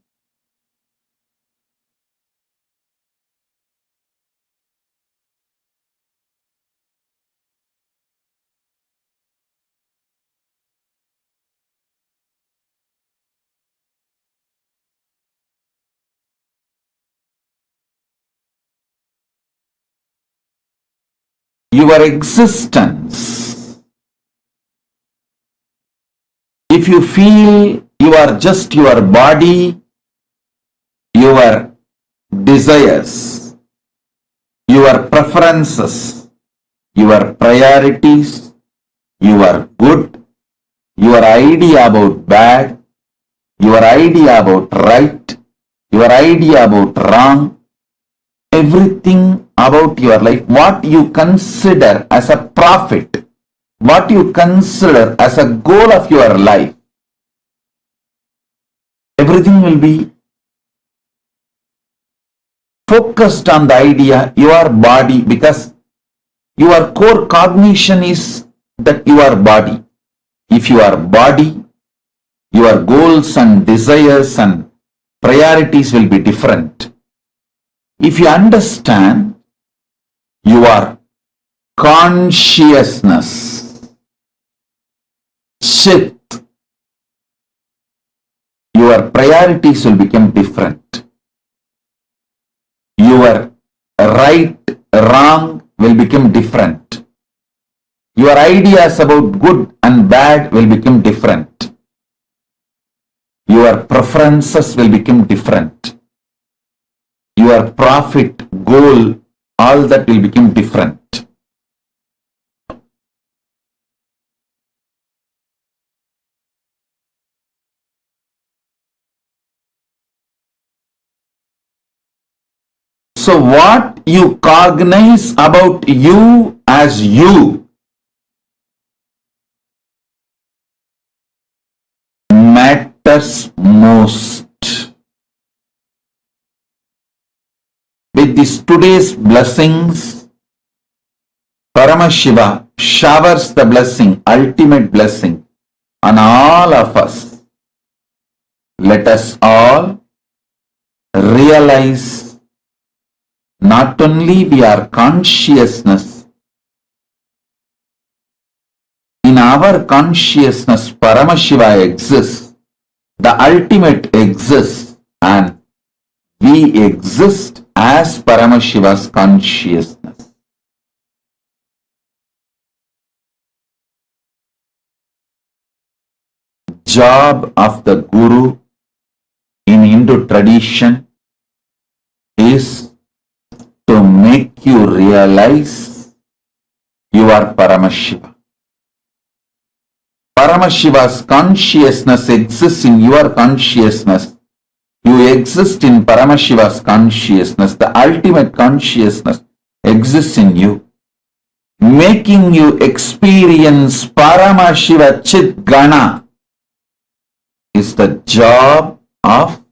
your existence, if you feel you are just your body, your desires, your preferences, your priorities, your good, your idea about bad, your idea about right, your idea about wrong, everything about your life, what you consider as a profit, what you consider as a goal of your life, everything will be focused on the idea, your body, because your core cognition is that your body. If your body, your goals and desires and priorities will be different. If you understand your consciousness, Chit, your priorities will become different. Your right, wrong will become different. Your ideas about good and bad will become different. Your preferences will become different. Your profit, goal, all that will become different. So what you cognize about you as you matters most. with his today's blessings, Paramashiva showers the blessing, ultimate blessing, on all of us. Let us all realize not only we are consciousness, in our consciousness Paramashiva exists, the ultimate exists, and we exist as Paramashiva's consciousness. Job of the Guru in Hindu tradition is to make you realize you are Paramashiva. Paramashiva's consciousness exists in your consciousness. You exist in Paramashiva's consciousness. The ultimate consciousness exists in you, making you experience Paramashiva Chit Gana is the job of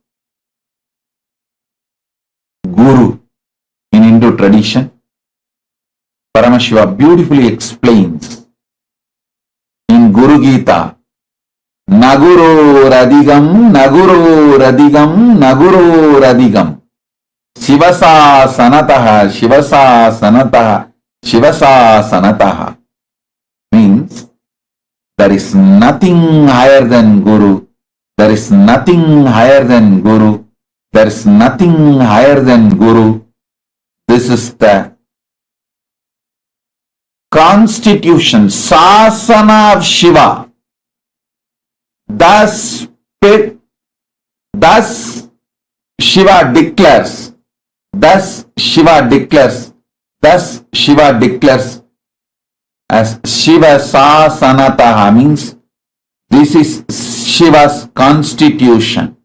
Guru in Hindu tradition. Paramashiva beautifully explains in Guru Gita, Naguro Radigam, Naguro Radigam, Naguro Radigam, Shivasa Sanataha, Shivasa Sanataha, Shivasa Sanataha, means there is nothing higher than Guru, there is nothing higher than Guru, there is nothing higher than Guru. This is the constitution, Sasana of Shiva. Thus Shiva declares, thus Shiva declares as Shiva Sasanataha, means this is Shiva's constitution.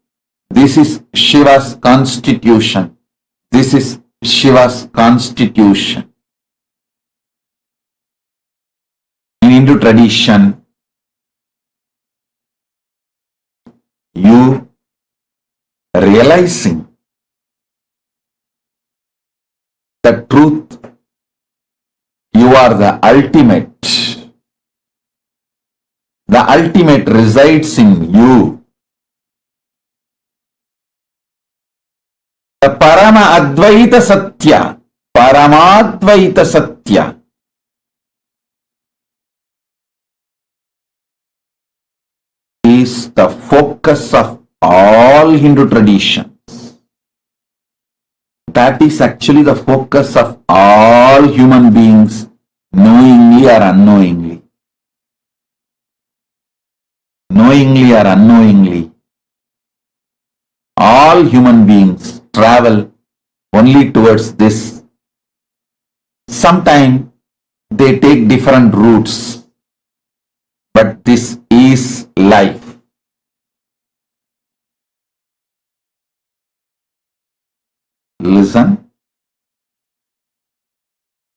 This is Shiva's constitution. This is Shiva's constitution. In Hindu tradition, you realizing the truth, you are the ultimate. The ultimate resides in you. The Parama Advaita Satya, Paramadvaita Satya, is the focus of all Hindu traditions. That is actually the focus of all human beings, knowingly or unknowingly. Knowingly or unknowingly, all human beings travel only towards this. Sometimes they take different routes, but this is life. Listen.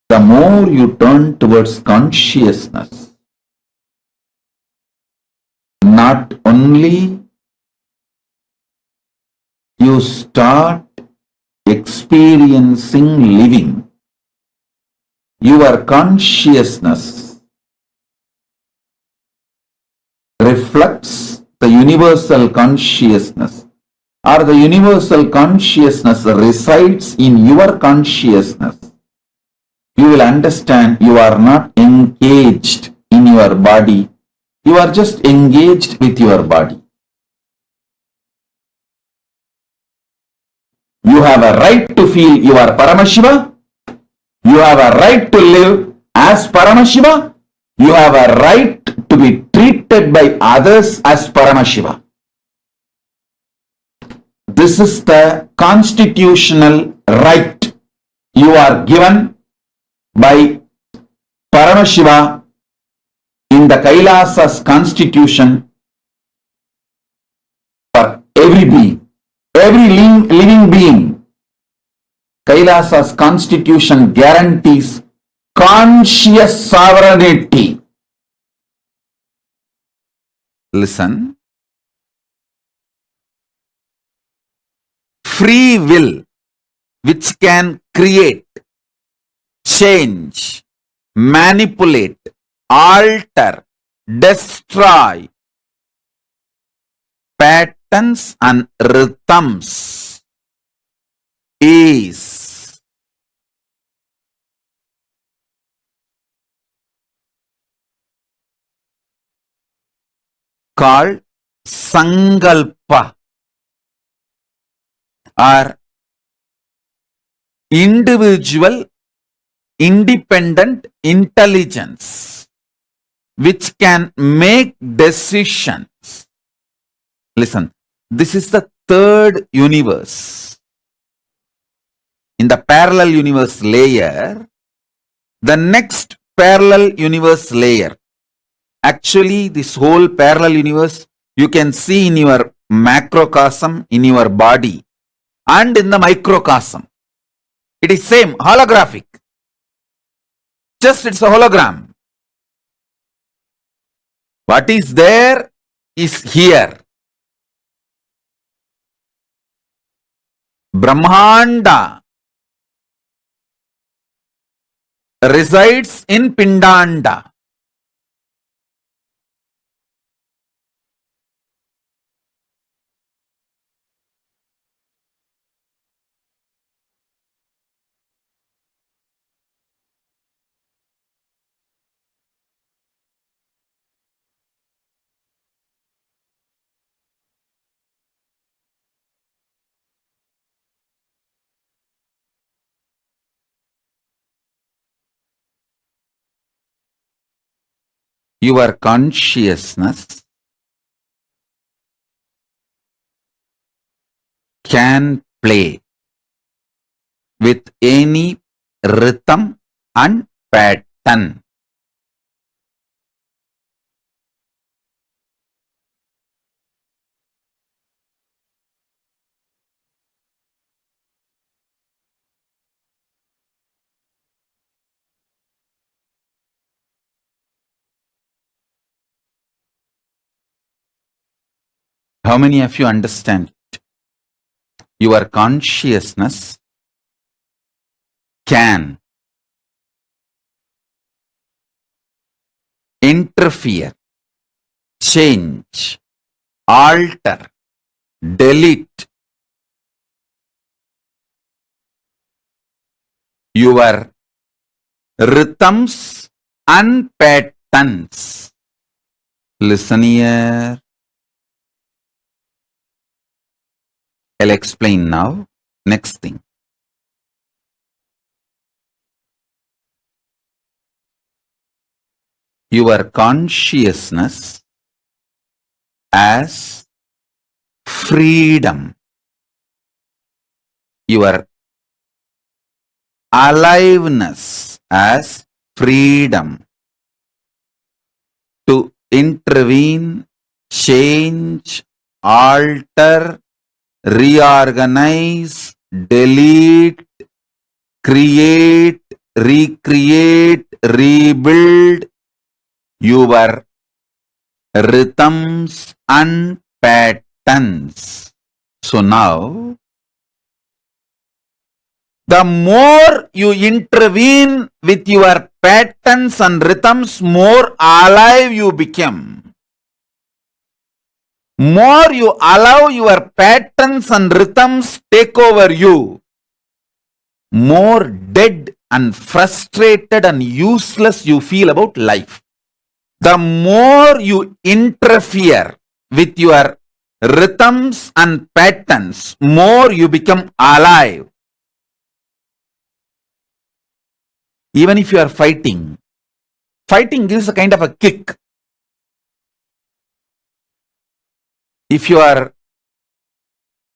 The more you turn towards consciousness, not only you start experiencing living, your consciousness reflects the universal consciousness, or the universal consciousness resides in your consciousness. You will understand you are not engaged in your body, you are just engaged with your body. You have a right to feel you are Paramashiva. You have a right to live as Paramashiva. You have a right to be treated by others as Paramashiva. This is the constitutional right you are given by Paramashiva in the KAILASA's constitution for every being, every living being. KAILASA's constitution guarantees conscious sovereignty. Listen. Free will which can create, change, manipulate, alter, destroy patterns and rhythms is called Sankalpa, or individual independent intelligence which can make decisions. Listen, this is the third universe. In the parallel universe layer, the next parallel universe layer. Actually, this whole parallel universe you can see in your macrocosm, in your body, and in the microcosm. It is same, holographic. Just it's a hologram. What is there is here. Brahmanda resides in Pindanda. Your consciousness can play with any rhythm and pattern. How many of you understand? Your consciousness can interfere, change, alter, delete your rhythms and patterns. Listen here. I'll explain now. Next thing. Your consciousness as freedom. Your aliveness as freedom to intervene, change, alter, reorganize, delete, create, recreate, rebuild your rhythms and patterns. So now, the more you intervene with your patterns and rhythms, more alive you become. More you allow your patterns and rhythms take over you, more dead and frustrated and useless you feel about life. The more you interfere with your rhythms and patterns, more you become alive. Even if you are fighting, fighting gives a kind of a kick. If you are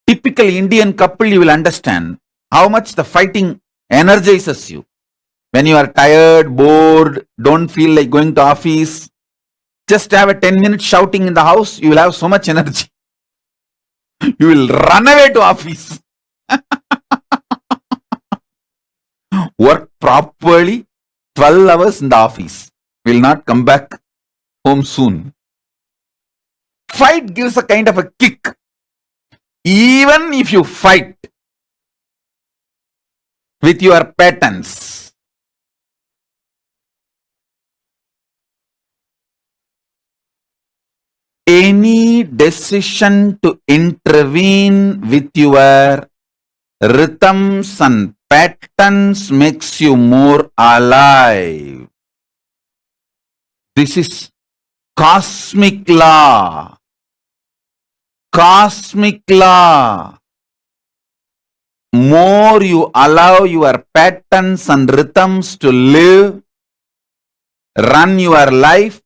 typically Indian couple, you will understand how much the fighting energizes you. When you are tired, bored, don't feel like going to office, just have a 10-minute shouting in the house, you will have so much energy. You will run away to office. Work properly, 12 hours in the office. Will not come back home soon. Fight gives a kind of a kick. Even if you fight, with your patterns. Any decision to intervene with your rhythms and patterns makes you more alive. This is cosmic law. Cosmic law. More you allow your patterns and rhythms to live, run your life,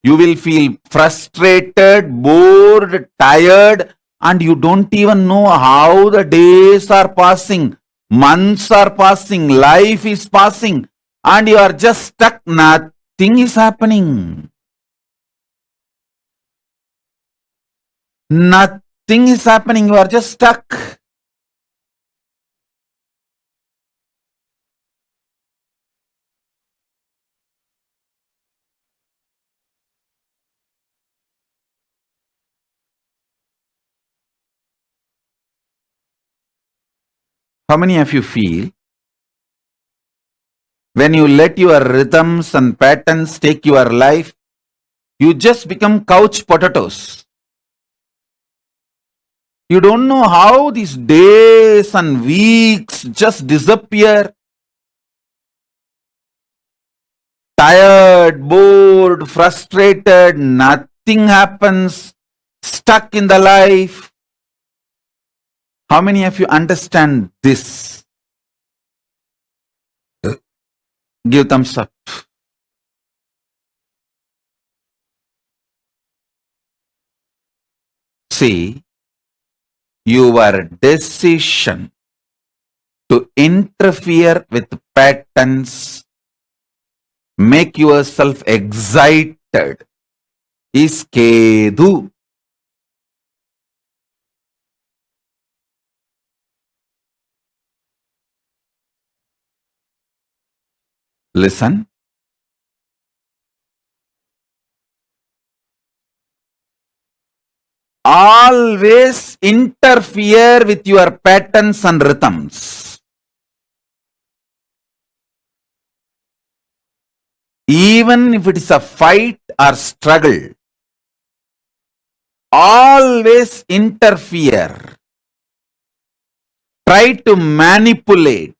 you will feel frustrated, bored, tired, and you don't even know how the days are passing, months are passing, life is passing, and you are just stuck. Nothing is happening. Nothing is happening. You are just stuck. How many of you feel when you let your rhythms and patterns take your life, you just become couch potatoes? You don't know how these days and weeks just disappear. Tired, bored, frustrated, nothing happens, stuck in the life. How many of you understand this? Give thumbs up. See, your decision to interfere with patterns, make yourself excited, is Ketu. Listen. Always interfere with your patterns and rhythms. Even if it is a fight or struggle, always interfere. Try to manipulate.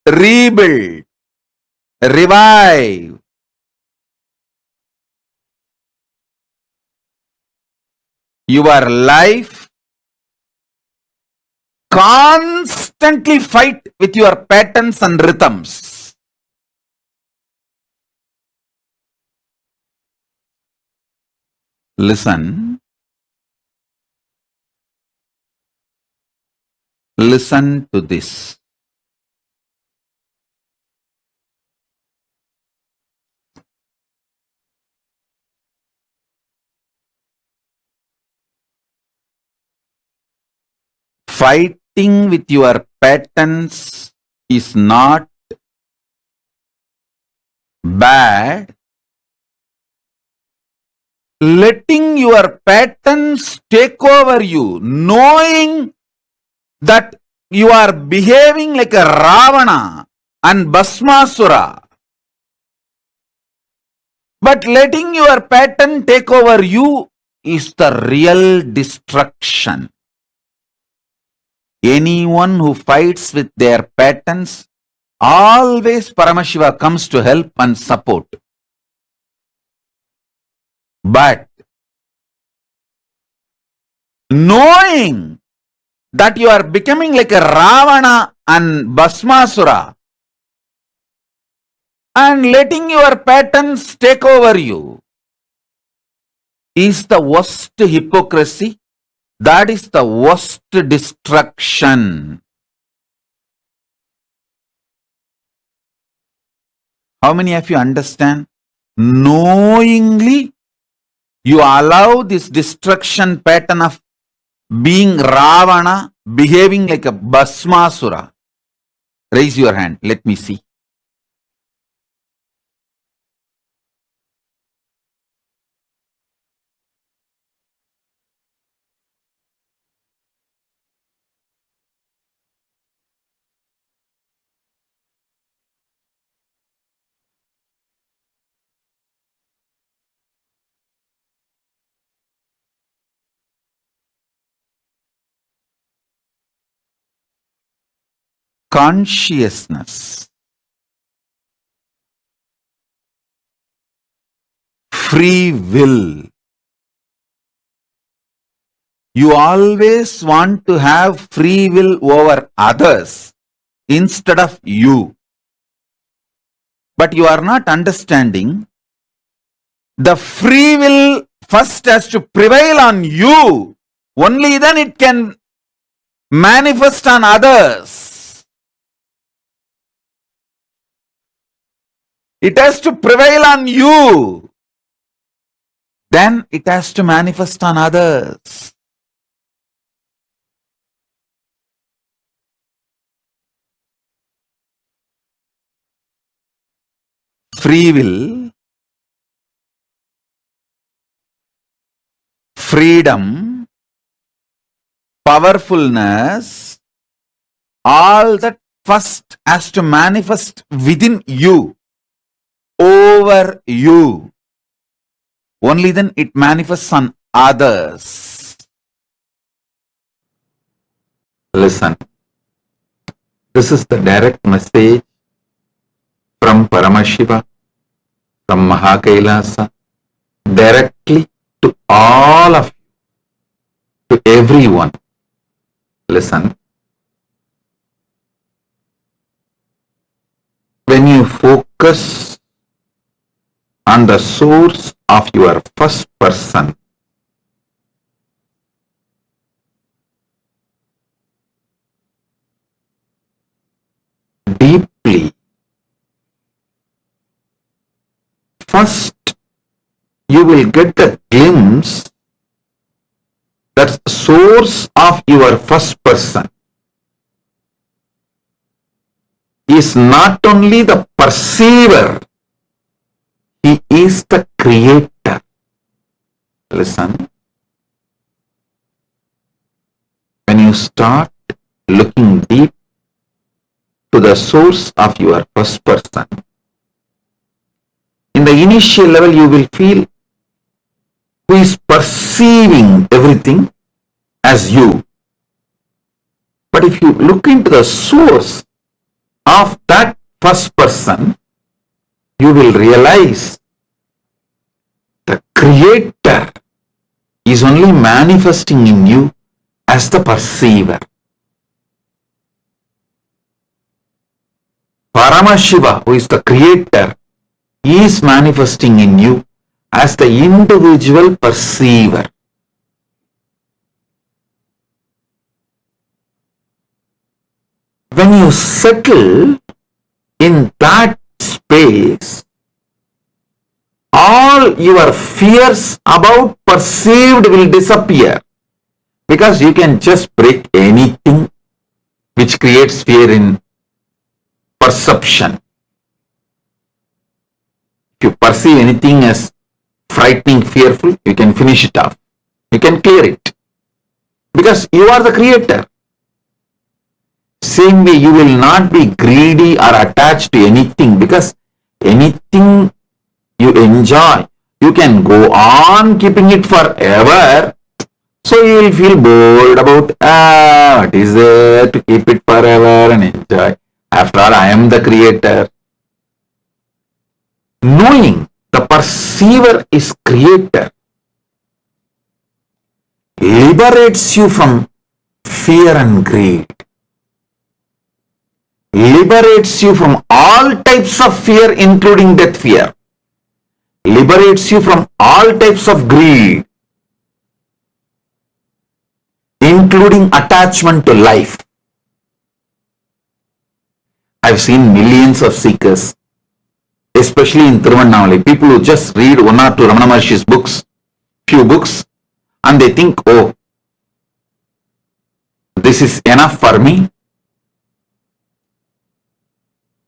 Rebuild. Revive. Your life. Constantly fight with your patterns and rhythms. Listen. Listen to this. Fighting with your patterns is not bad. Letting your patterns take over you, knowing that you are behaving like a Ravana and Bhasmasura, but letting your pattern take over you is the real destruction. Anyone who fights with their patterns, always Paramashiva comes to help and support. But knowing that you are becoming like a Ravana and Bhasmasura and letting your patterns take over you is the worst hypocrisy. That is the worst destruction. How many of you understand? Knowingly, you allow this destruction pattern of being Ravana, behaving like a Bhasmasura. Raise your hand. Let me see. consciousness, free will. You always want to have free will over others instead of you. But you are not understanding the free will first has to prevail on you. Only then it can manifest on others. It has to prevail on you. Then it has to manifest on others. Free will, freedom, powerfulness, all that first has to manifest within you, over you. Only then it manifests on others. Listen, this is the direct message from Paramashiva, from KAILASA, directly to all of you, to everyone. Listen, when you focus on the source of your first person, deeply, first you will get the glimpse that the source of your first person is not only the perceiver, he is the creator. Listen, when you start looking deep to the source of your first person, in the initial level you will feel who is perceiving everything as you. But if you look into the source of that first person, you will realize the creator is only manifesting in you as the perceiver. Paramashiva, who is the creator, is manifesting in you as the individual perceiver. When you settle in that space, all your fears about perceived will disappear, because you can just break anything which creates fear in perception. If you perceive anything as frightening, fearful, you can finish it off. You can clear it, because you are the creator. Same way, you will not be greedy or attached to anything, because anything you enjoy, you can go on keeping it forever. So you will feel bored about, what is there to keep it forever and enjoy? After all, I am the creator. Knowing the perceiver is creator liberates you from fear and greed. Liberates you from all types of fear, including death fear. Liberates you from all types of greed, including attachment to life. I've seen millions of seekers, especially in Tiruvannamala, people who just read one or two Ramana Maharshi's books, few books, and they think, oh, this is enough for me.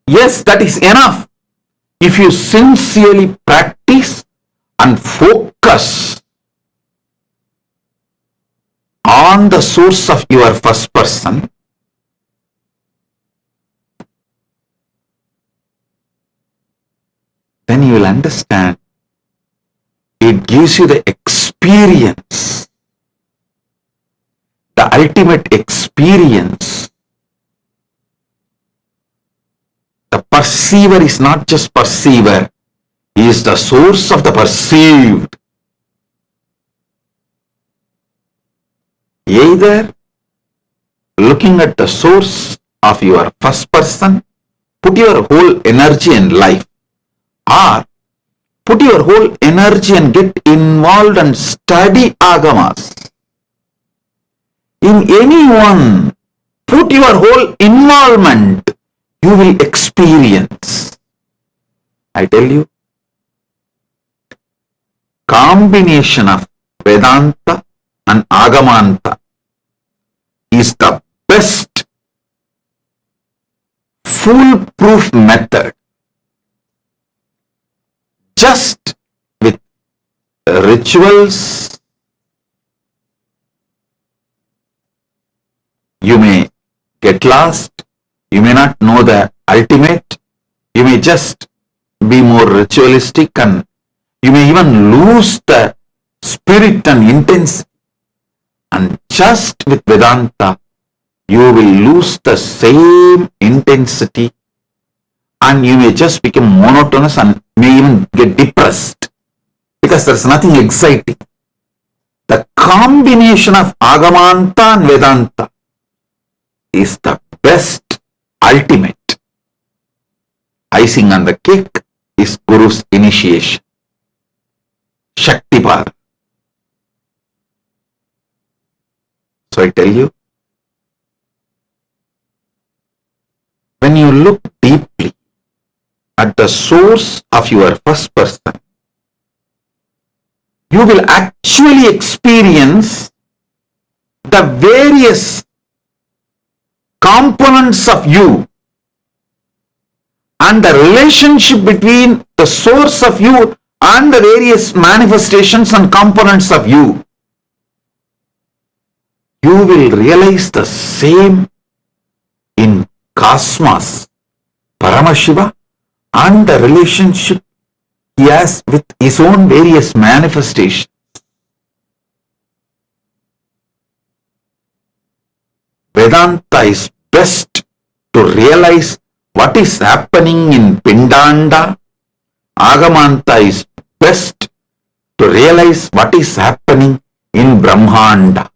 Yes, that is enough. If you sincerely practice and focus on the source of your first person, then you will understand. It gives you the experience, the ultimate experience perceiver is not just perceiver, he is the source of the perceived. Either looking at the source of your first person, put your whole energy and life, or put your whole energy and get involved and study agamas. In any one, put your whole involvement, you will experience. I tell you, combination of Vedanta and Agamanta is the best foolproof method. Just with rituals, you may get lost, you may not know the ultimate, you may just be more ritualistic, and you may even lose the spirit and intensity. And just with Vedanta, you will lose the same intensity, and you may just become monotonous and may even get depressed because there's nothing exciting. The combination of Agamanta and Vedanta is the best ultimate. Icing on the cake is Guru's initiation, Shaktipada. So I tell you, when you look deeply at the source of your first person, you will actually experience the various components of you and the relationship between the source of you and the various manifestations and components of you. You will realize the same in cosmos, Paramashiva, and the relationship he has with his own various manifestations. Vedanta is best to realize what is happening in Pindanda. Agamanta is best to realize what is happening in Brahmanda.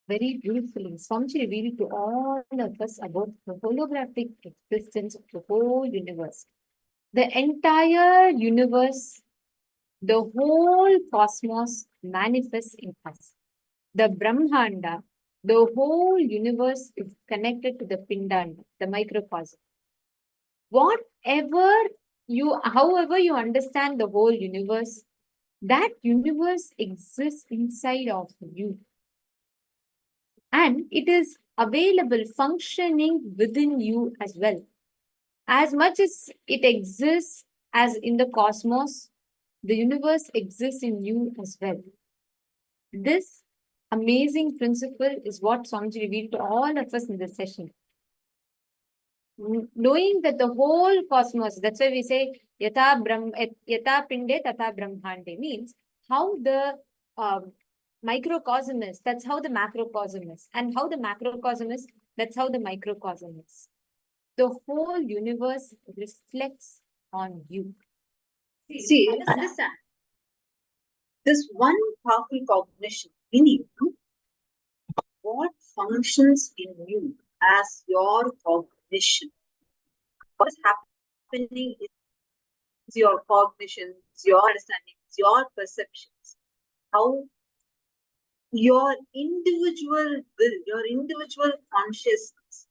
very beautifully, Swamiji revealed to all of us about the holographic existence of the whole universe. The entire universe, the whole cosmos manifests in us. The Brahmanda, the whole universe is connected to the Pindanda, the microcosm. However you understand the whole universe, that universe exists inside of you. And it is available, functioning within you as well. As much as it exists as in the cosmos, the universe exists in you as well. This amazing principle is what Swamiji revealed to all of us in this session. Knowing that the whole cosmos, that's why we say yata pinde tata brahmande, means how the microcosm is, that's how the macrocosm is, and how the macrocosm is, that's how the microcosm is. The whole universe reflects on you. See, understand this one powerful cognition in you, what functions in you as your cognition. What is happening is your cognition, your understanding, your perceptions, how your individual will, your individual consciousness,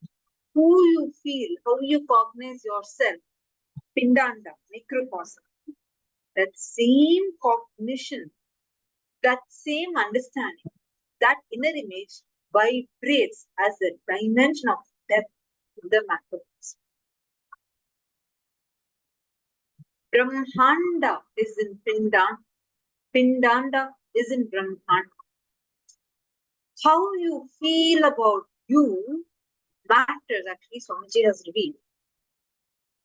who you feel, how you cognize yourself, pindanda, microcosm, that same cognition, that same understanding, that inner image vibrates as a dimension of depth in the macrocosm. Brahmanda is in Pindanda, Pindanda is in Brahmanda. How you feel about you matters, actually, Swamiji has revealed.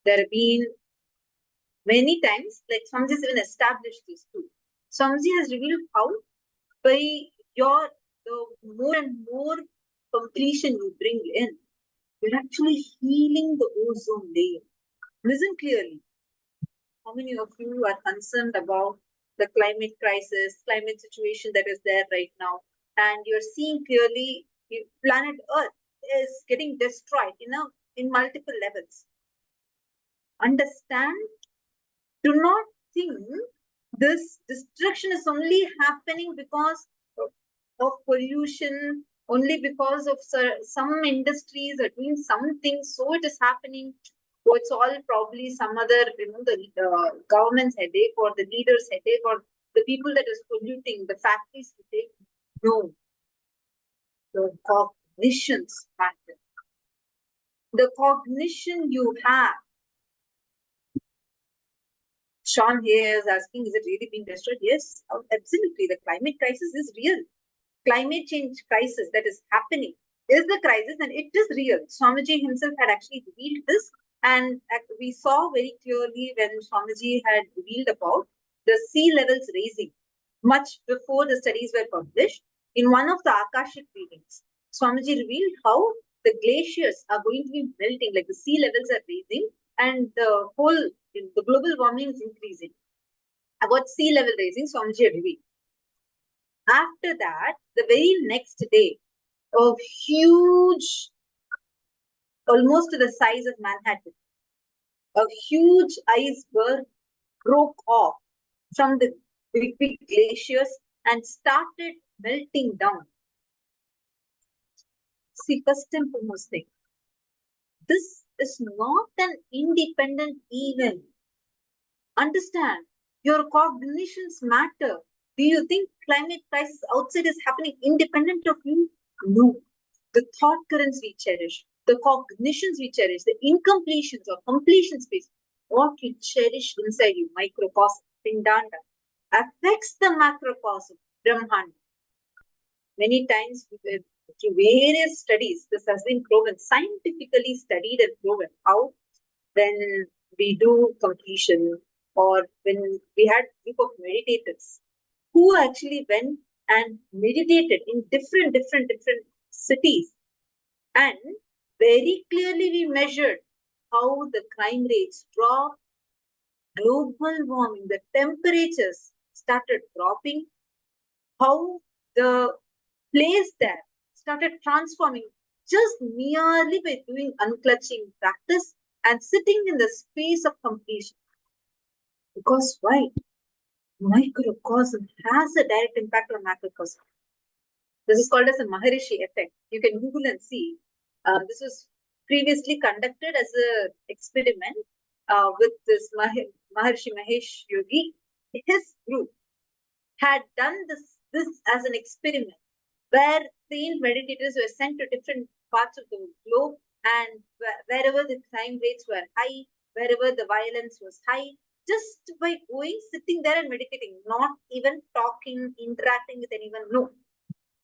There have been many times, like Swamiji has even established this too. Swamiji has revealed how by the more and more completion you bring in, you're actually healing the ozone layer. Listen clearly. How many of you are concerned about the climate crisis, climate situation that is there right now? And you're seeing clearly planet Earth is getting destroyed in multiple levels. Understand, do not think this destruction is only happening because of pollution, only because of some industries are doing something, so it is happening. So it's all probably some other, the government's headache or the leaders' headache or the people that is polluting, the factories headache. No. The cognitions matter. The cognition you have. Sean here is asking, is it really being destroyed? Yes, absolutely. The climate crisis is real. Climate change crisis that is happening is the crisis, and it is real. Swamiji himself had actually revealed this, and we saw very clearly when Swamiji had revealed about the sea levels raising much before the studies were published. In one of the Akashic readings, Swamiji revealed how the glaciers are going to be melting, like the sea levels are raising, and the global warming is increasing. About sea level raising, Swamiji had revealed. After that, the very next day, a huge, almost to the size of Manhattan, a huge iceberg broke off from the big glaciers and started melting down. See, first and foremost thing, this is not an independent event. Understand, your cognitions matter. Do you think climate crisis outside is happening independent of you? No. The thought currents we cherish, the cognitions we cherish, the incompletions or completion space, what you cherish inside you, microcosm, pindanda, affects the macrocosm, brahmanda. Many times, through various studies, this has been proven, scientifically studied and proven, how when we do completion or when we had a group of meditators who actually went and meditated in different cities, and very clearly we measured how the crime rates dropped, global warming, the temperatures started dropping, how the place there started transforming just merely by doing unclutching practice and sitting in the space of completion. Because why? Microcosm has a direct impact on macrocosm. This is called as a Maharishi effect. You can Google and see. This was previously conducted as an experiment with this Maharishi Mahesh Yogi. His group had done this as an experiment where trained meditators were sent to different parts of the globe, and wherever the crime rates were high, wherever the violence was high, just by going, sitting there and meditating, not even talking, interacting with anyone, no.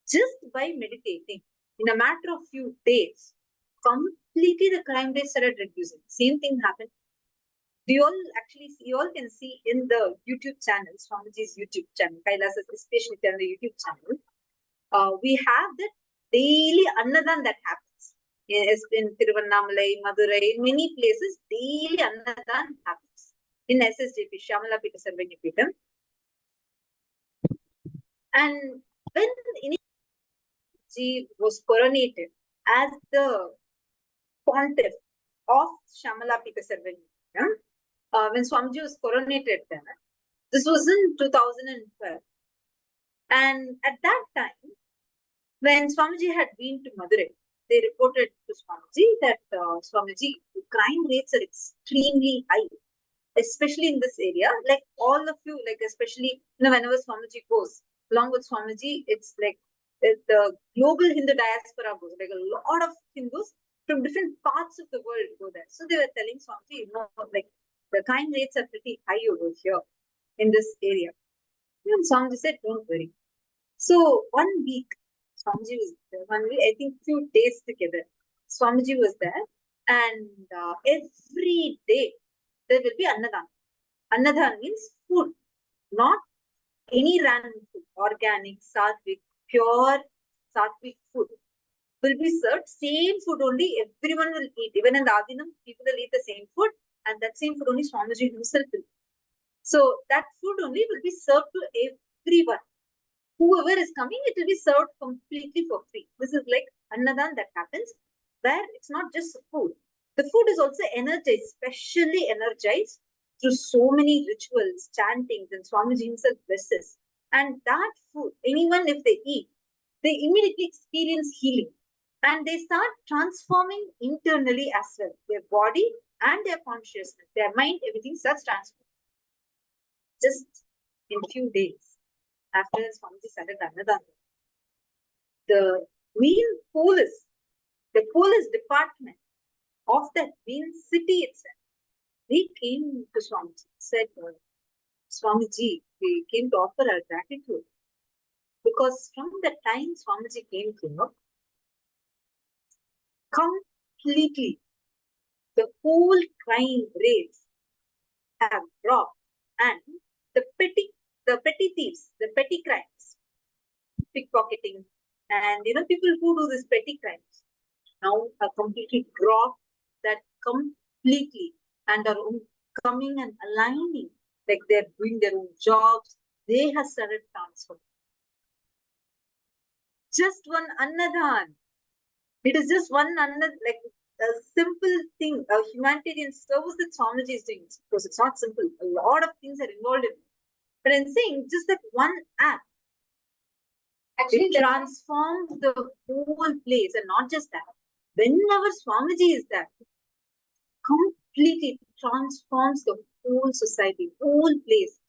Just by meditating, in a matter of few days, completely the crime rate started reducing. Same thing happened. You all can see in the YouTube channel, Swamiji's YouTube channel, KAILASA especially on the YouTube channel. We have that daily Annadan that happens. Yes, in Tiruvannamalai, Madurai, in many places, daily Annadan happens. In SSJP, Shamala Pita Sarvanya. And when Swamiji was coronated as the pontiff of Shamala Pita Sarvanya, when Swamiji was coronated there, this was in 2012. And at that time, when Swamiji had been to Madurai, they reported to Swamiji that Swamiji, crime rates are extremely high, especially in this area. Like all of you, like especially whenever Swamiji goes, along with Swamiji, it's like the global Hindu diaspora goes. Like a lot of Hindus from different parts of the world go there. So they were telling Swamiji, like the crime rates are pretty high over here in this area. And Swamiji said, don't worry. So 1 week, Swamiji was there. 1 week, I think few days together. Swamiji was there, and every day there will be Annadan. Annadan means food, not any random food, organic, sattvic, pure sattvic food will be served. Same food only, everyone will eat. Even in the Adinam, people will eat the same food, and that same food only Swamiji himself will eat. So that food only will be served to everyone. Whoever is coming, it will be served completely for free. This is like Annadan that happens, where it's not just food. The food is also energized, specially energized through so many rituals, chantings, and Swamiji himself blesses. And that food, anyone if they eat, they immediately experience healing. And they start transforming internally as well. Their body and their consciousness, their mind, everything starts transforming. Just in few days after Swamiji started Annadan, the police department of that main city itself, they came to Swamiji, said, Swamiji, we came to offer our gratitude. Because from the time Swamiji came to know, completely the whole crime rates have dropped, and the petty thieves, the petty crimes, pickpocketing, and people who do these petty crimes now are completely dropped that completely, and are coming and aligning, like they're doing their own jobs. They have started transforming. Just one Annadan. It is just one Annadan, like a simple thing, a humanitarian service that Swamiji is doing. Because it's not simple. A lot of things are involved in it. But I'm saying just that one act, actually, it transforms the whole place. And not just that. Whenever Swamiji is there, completely transforms the whole society, whole place.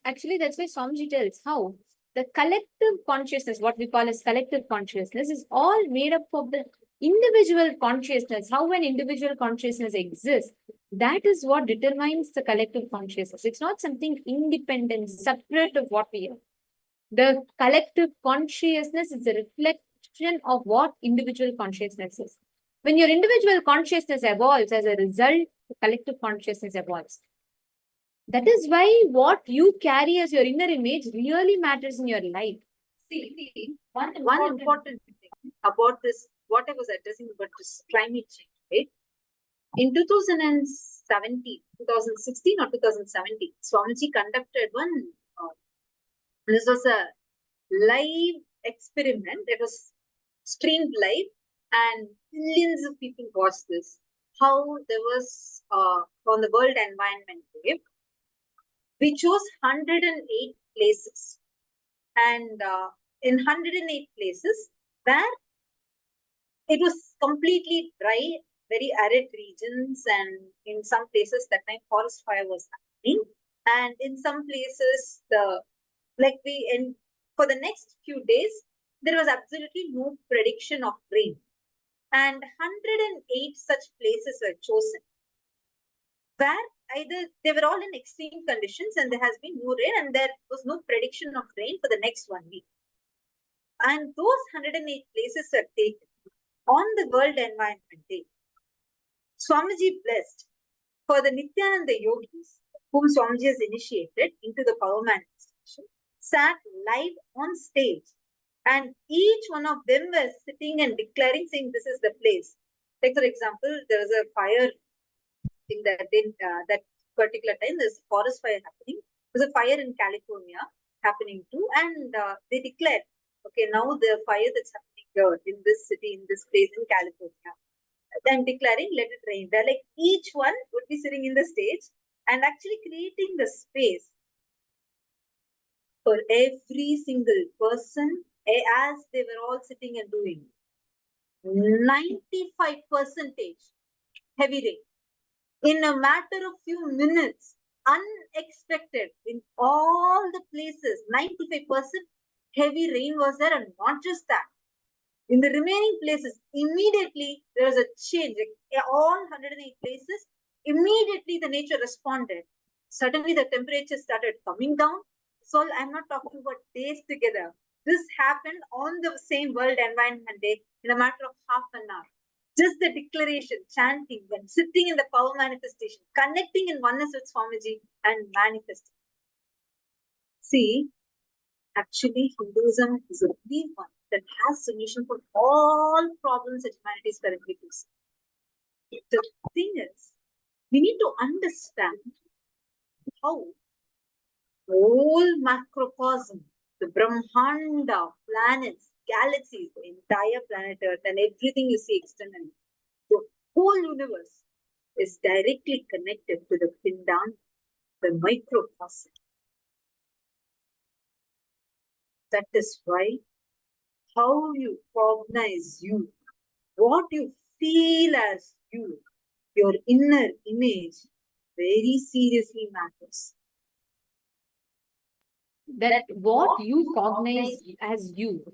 Actually, that's why Swamiji tells how the collective consciousness, what we call as collective consciousness, is all made up of the individual consciousness. How an individual consciousness exists, that is what determines the collective consciousness. It's not something independent, separate of what we are. The collective consciousness is a reflection of what individual consciousness is. When your individual consciousness evolves, as a result, the collective consciousness evolves. That is why what you carry as your inner image really matters in your life. See, one important thing about this, what I was addressing about this climate change, right? In 2016 or 2017, Swamiji conducted one, this was a live experiment. It was streamed live and millions of people watched this. How there was on the World Environment Day, we chose 108 places, and in 108 places where it was completely dry, very arid regions, and in some places that time forest fire was happening, and in some places for the next few days there was absolutely no prediction of rain, and 108 such places were chosen where either they were all in extreme conditions and there has been no rain and there was no prediction of rain for the next 1 week. And those 108 places were taken on the World Environment Day. Swamiji blessed for the Nithyananda yogis, whom Swamiji has initiated into the power manifestation, sat live on stage. And each one of them were sitting and declaring, saying, this is the place. Like, for example, there was a fire thing that particular time, there's forest fire happening. There's a fire in California happening too. And they declared, okay, now the fire that's happening here in this city, in this place in California, I'm declaring, let it rain. They're like each one would be sitting in the stage and actually creating the space for every single person as they were all sitting and doing. 95% heavy rain. In a matter of few minutes, unexpected in all the places, 95% heavy rain was there, and not just that. In the remaining places, immediately there was a change. All 108 places, immediately the nature responded. Suddenly the temperature started coming down. So I'm not talking about days together. This happened on the same World Environment Day in a matter of half an hour. Just the declaration, chanting, when sitting in the power manifestation, connecting in oneness with Swamiji and manifesting. See, actually, Hinduism is the only one that has solution for all problems that humanity is currently facing. The thing is, we need to understand how whole macrocosm, the Brahmanda, planets, galaxies, the entire planet Earth, and everything you see externally, the whole universe is directly connected to the Pindanda, the microcosm. That is why how you cognize you, what you feel as you, your inner image, very seriously matters. That what you cognize as you,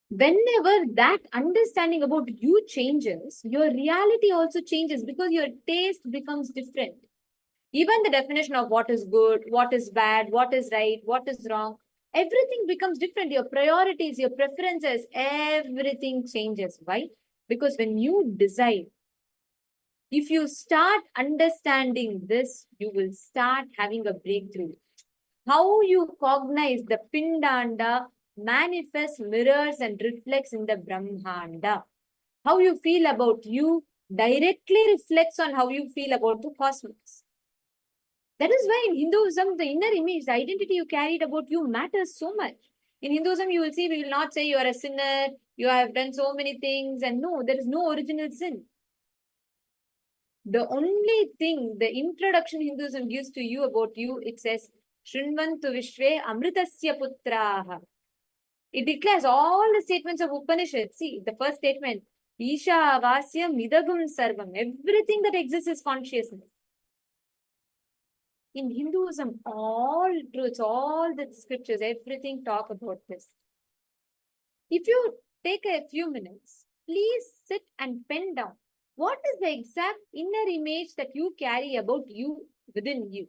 whenever that understanding about you changes, your reality also changes because your taste becomes different. Even the definition of what is good, what is bad, what is right, what is wrong, everything becomes different. Your priorities, your preferences, everything changes. Why? Because when you decide, if you start understanding this, you will start having a breakthrough. How you cognize the Pindanda manifests, mirrors, and reflects in the Brahmanda. How you feel about you directly reflects on how you feel about the cosmos. That is why in Hinduism, the inner image, the identity you carried about you matters so much. In Hinduism, you will see, we will not say you are a sinner, you have done so many things, and no, there is no original sin. The only thing, the introduction Hinduism gives to you about you, it says, Shrinvantu Vishve Amritasya Putraha. It declares all the statements of Upanishad. See, the first statement, Isha Vasya Midagum Sarvam. Everything that exists is consciousness. In Hinduism, all truths, all the scriptures, everything talk about this. If you take a few minutes, please sit and pen down. What is the exact inner image that you carry about you within you?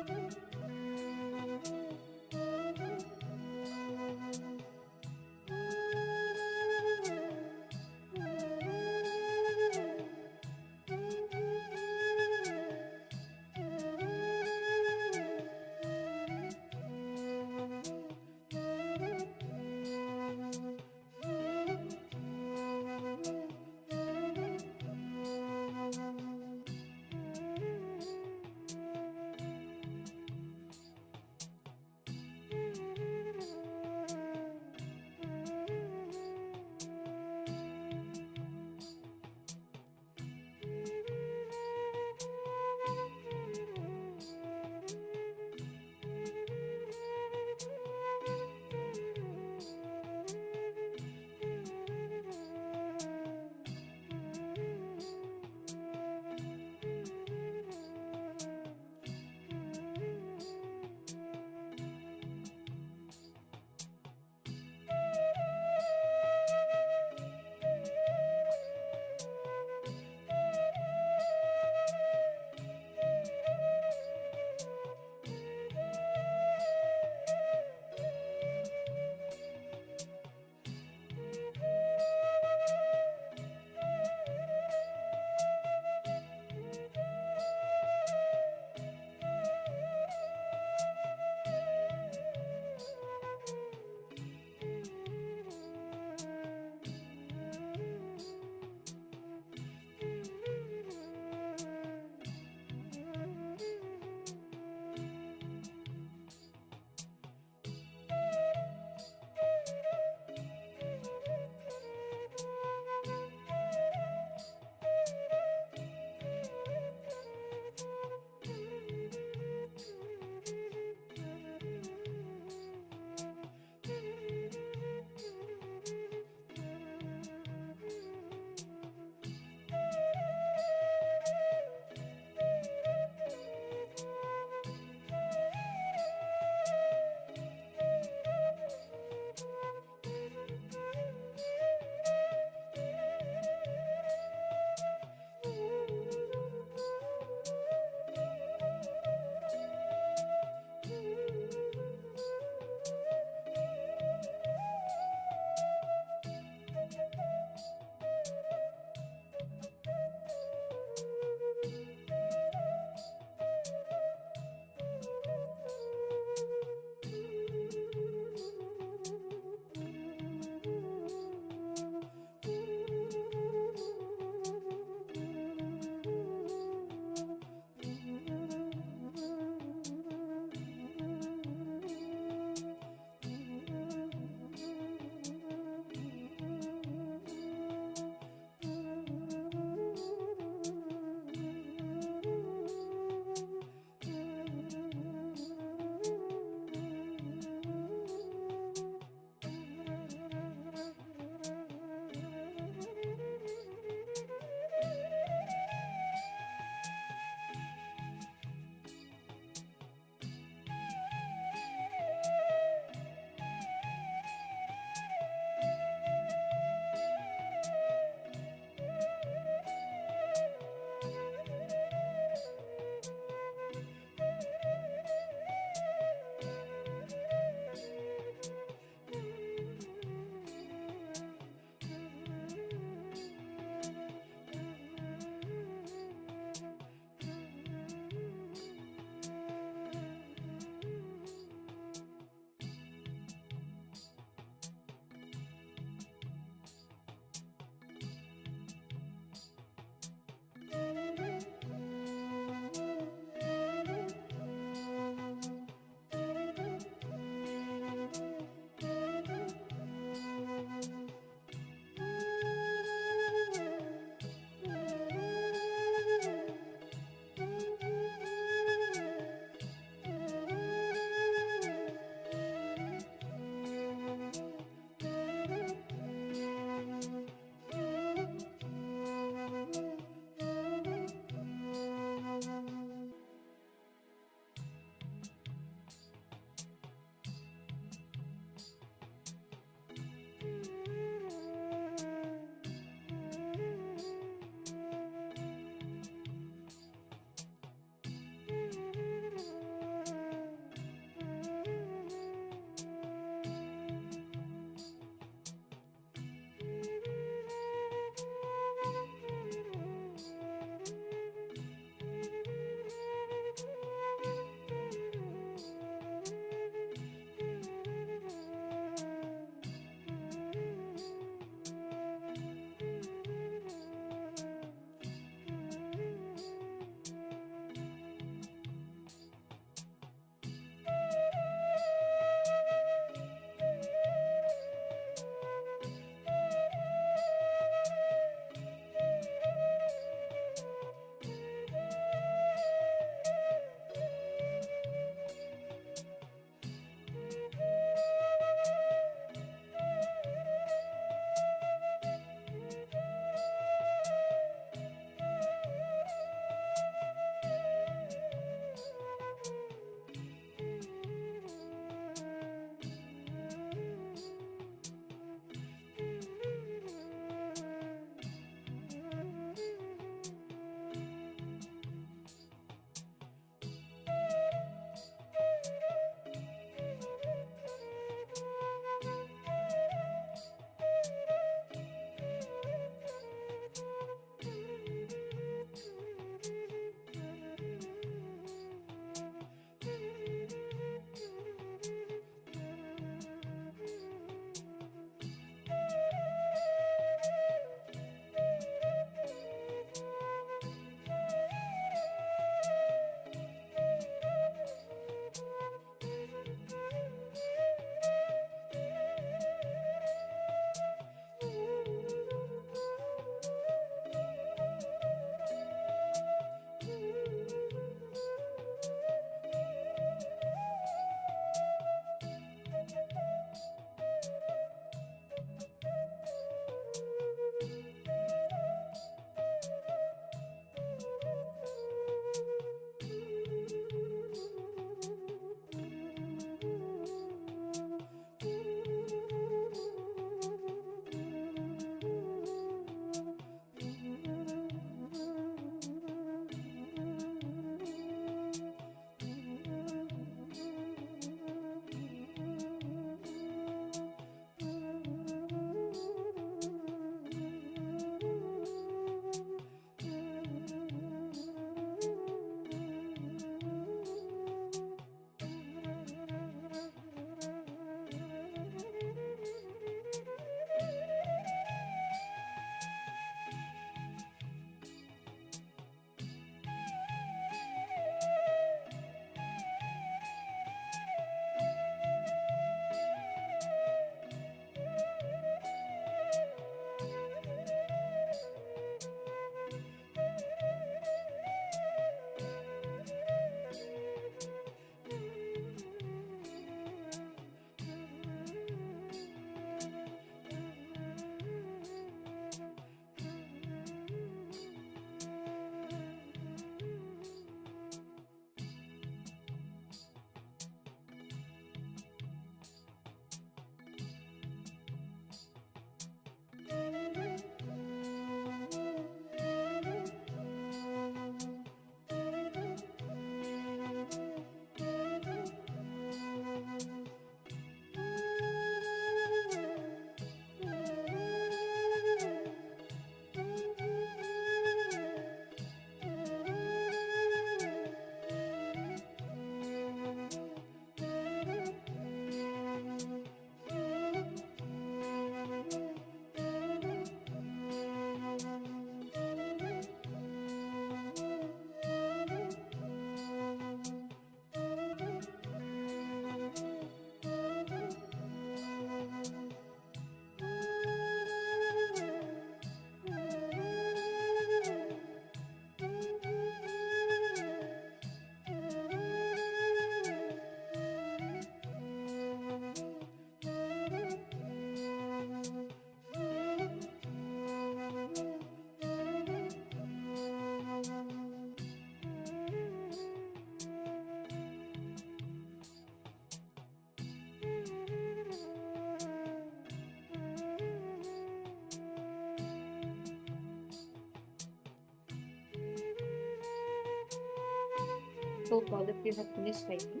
hope all of you have finished writing.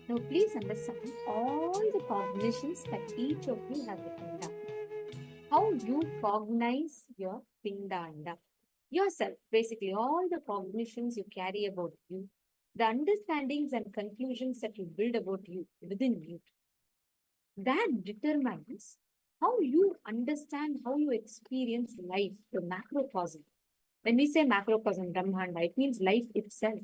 Now please understand all the cognitions that each of you have written down. How you cognize your pindanda. Yourself, basically all the cognitions you carry about you, the understandings and conclusions that you build about you, within you. That determines how you understand, how you experience life, the macrocosm. When we say macrocosm, Brahmanda, it means life itself.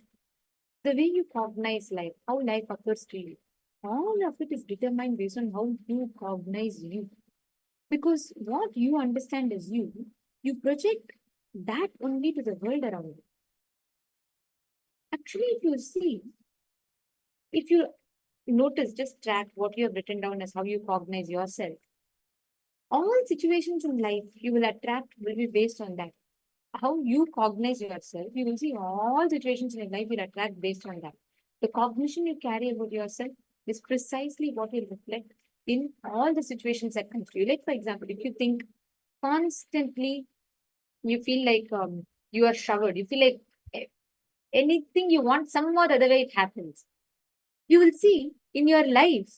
The way you cognize life, how life occurs to you, all of it is determined based on how you cognize you. Because what you understand as you project that only to the world around you. Actually, if you notice, just track what you have written down as how you cognize yourself. All situations in life you will attract will be based on that. How you cognize yourself, you will see all situations in your life will attract based on that. The cognition you carry about yourself is precisely what will reflect in all the situations that come to you. Like, for example, if you think constantly, you feel like you are showered, you feel like anything you want, some or other way it happens. You will see in your life,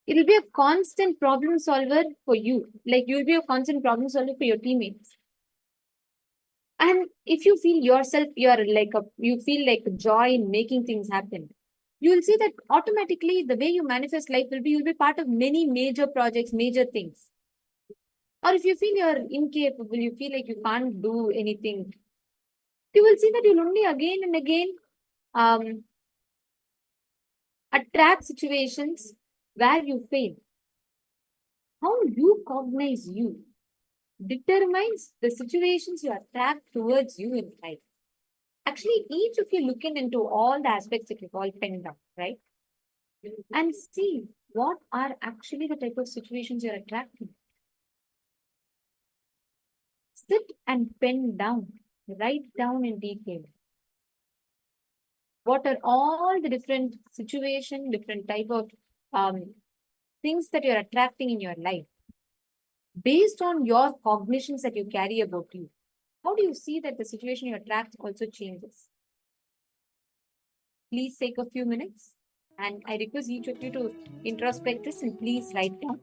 it will be a constant problem solver for you. Like, you will be a constant problem solver for your teammates. And if you feel yourself, you feel like joy in making things happen, you will see that automatically the way you manifest life will be, you'll be part of many major projects, major things. Or if you feel you're incapable, you feel like you can't do anything, you will see that you'll only again and again attract situations where you fail. How you cognize you determines the situations you attract towards you in life. Actually, each of you looking into all the aspects that you call pen down, right? And see what are actually the type of situations you're attracting. Sit and pen down, write down in detail. What are all the different situation, different type of things that you're attracting in your life? Based on your cognitions that you carry about you, how do you see that the situation you attract also changes? Please take a few minutes and I request each of you to introspect this and please write down.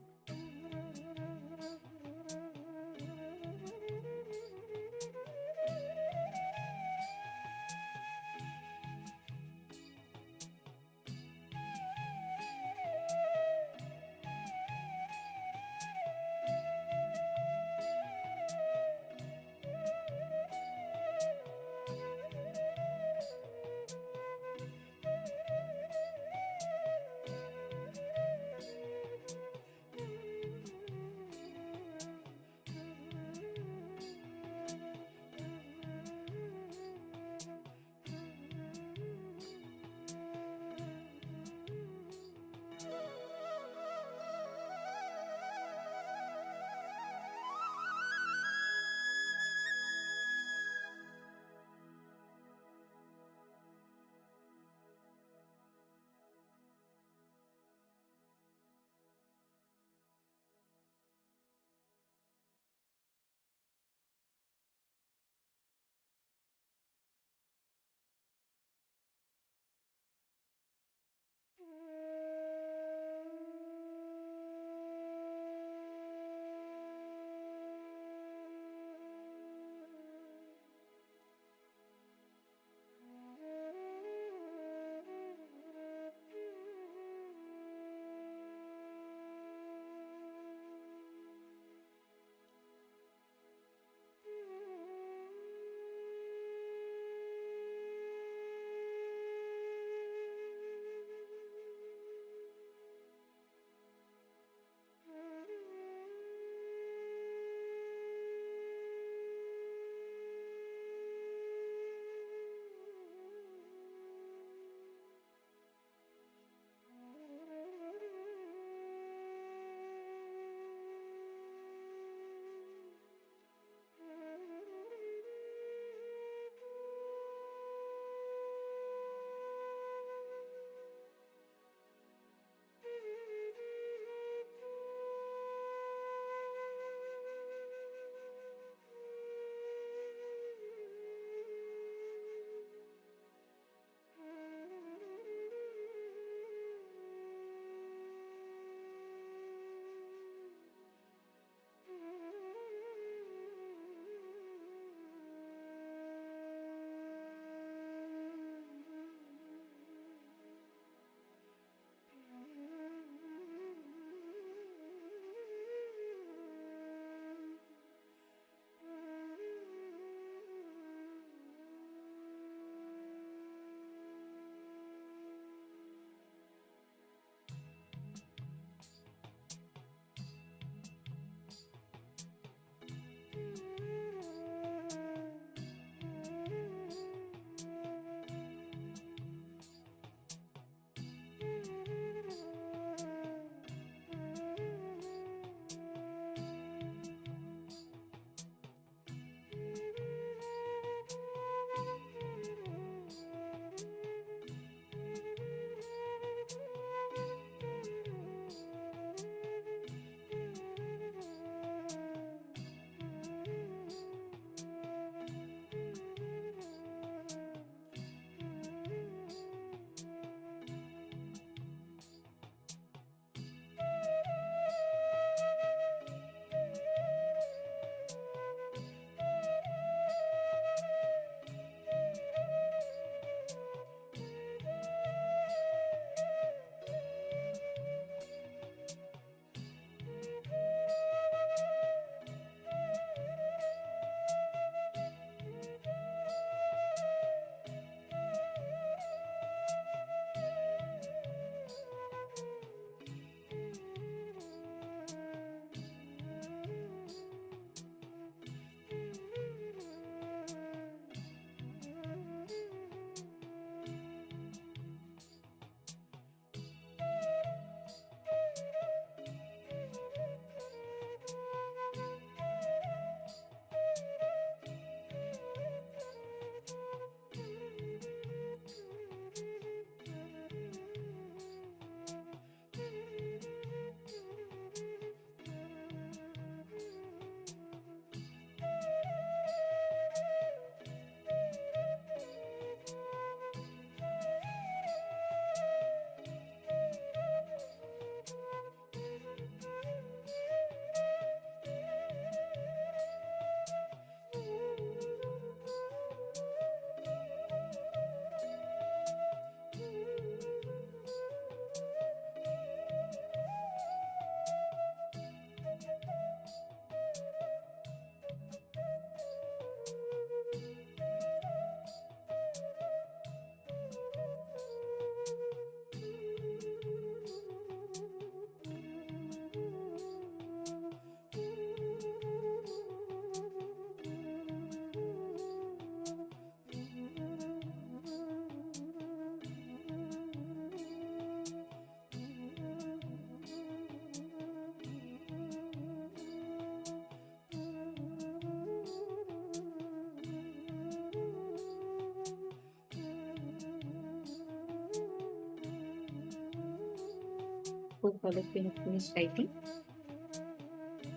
hope all of you have finished writing.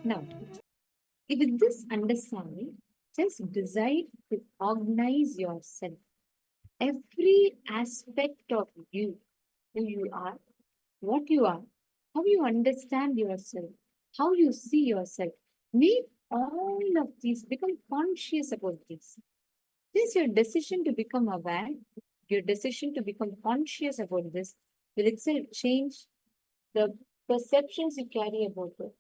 Now, with this understanding, just decide to organize yourself. Every aspect of you, who you are, what you are, how you understand yourself, how you see yourself, make all of these, become conscious about this. This your decision to become aware, your decision to become conscious about this will itself change the perceptions you carry about it.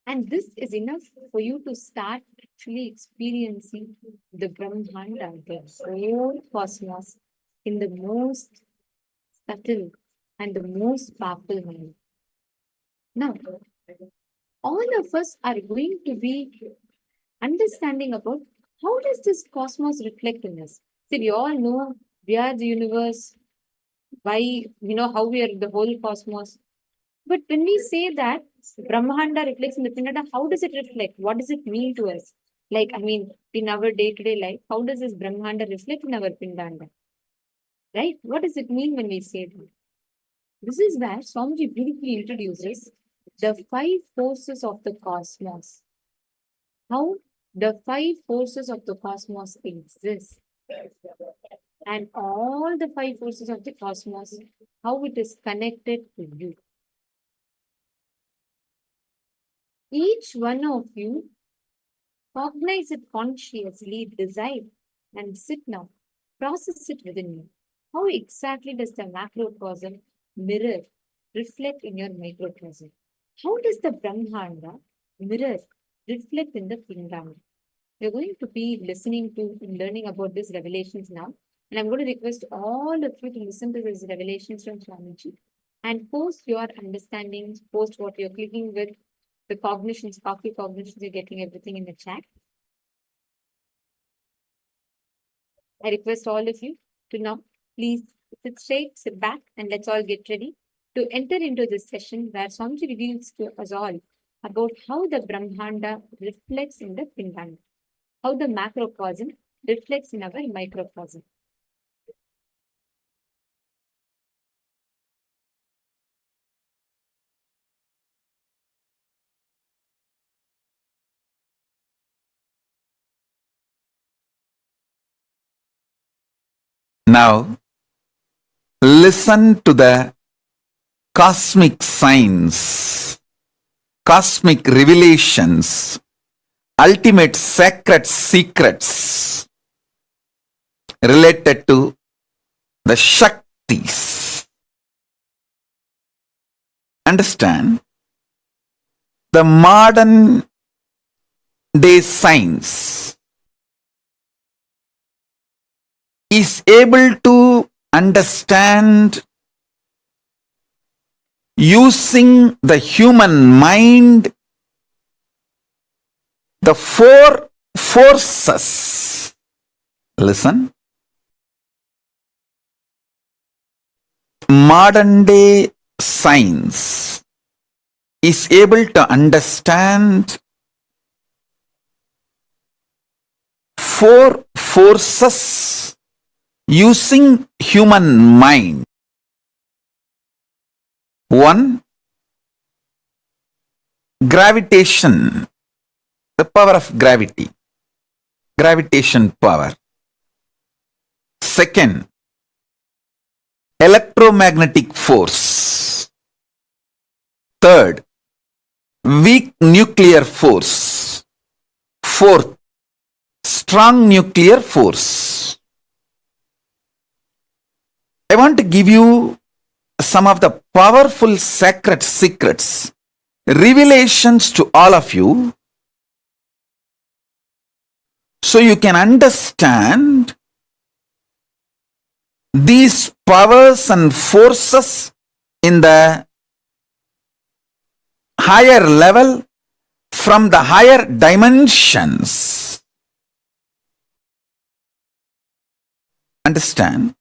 And this is enough for you to start actually experiencing the Brahmanda, the whole cosmos, in the most subtle and the most powerful manner. Now, all of us are going to be understanding about how does this cosmos reflect in us. See, we all know we are the universe, why, how we are the whole cosmos. But when we say that Brahmanda reflects in the Pindanda, how does it reflect? What does it mean to us? In our day-to-day life, how does this Brahmanda reflect in our Pindanda? Right? What does it mean when we say that? This is where Swamiji briefly introduces the 5 forces of the cosmos. How the 5 forces of the cosmos exist. And all the 5 forces of the cosmos, how it is connected to you. Each one of you cognize it consciously, decide, and sit now. Process it within you. How exactly does the macrocosm mirror, reflect in your microcosm? How does the Brahmanda mirror, reflect in the Pindanda? We're going to be listening to and learning about these revelations now. And I'm going to request all of you to listen to these revelations from Swamiji and post your understandings, post what you're clicking with, the cognitions, coffee cognitions, you're getting everything in the chat. I request all of you to now please sit straight, sit back, and let's all get ready to enter into this session where Swamiji reveals to us all about how the Brahmanda reflects in the Pindanda, how the macrocosm reflects in our microcosm. Now, listen to the cosmic signs, cosmic revelations, ultimate sacred secrets related to the Shaktis. Understand, the modern day science is able to understand using the human mind the 4 forces. Listen. Modern day science is able to understand 4 forces using human mind. 1, gravitation, the power of gravity, gravitation power. 2nd, electromagnetic force. 3rd, weak nuclear force. 4th, strong nuclear force. I want to give you some of the powerful sacred secrets, revelations to all of you, so you can understand these powers and forces in the higher level, from the higher dimensions. Understand?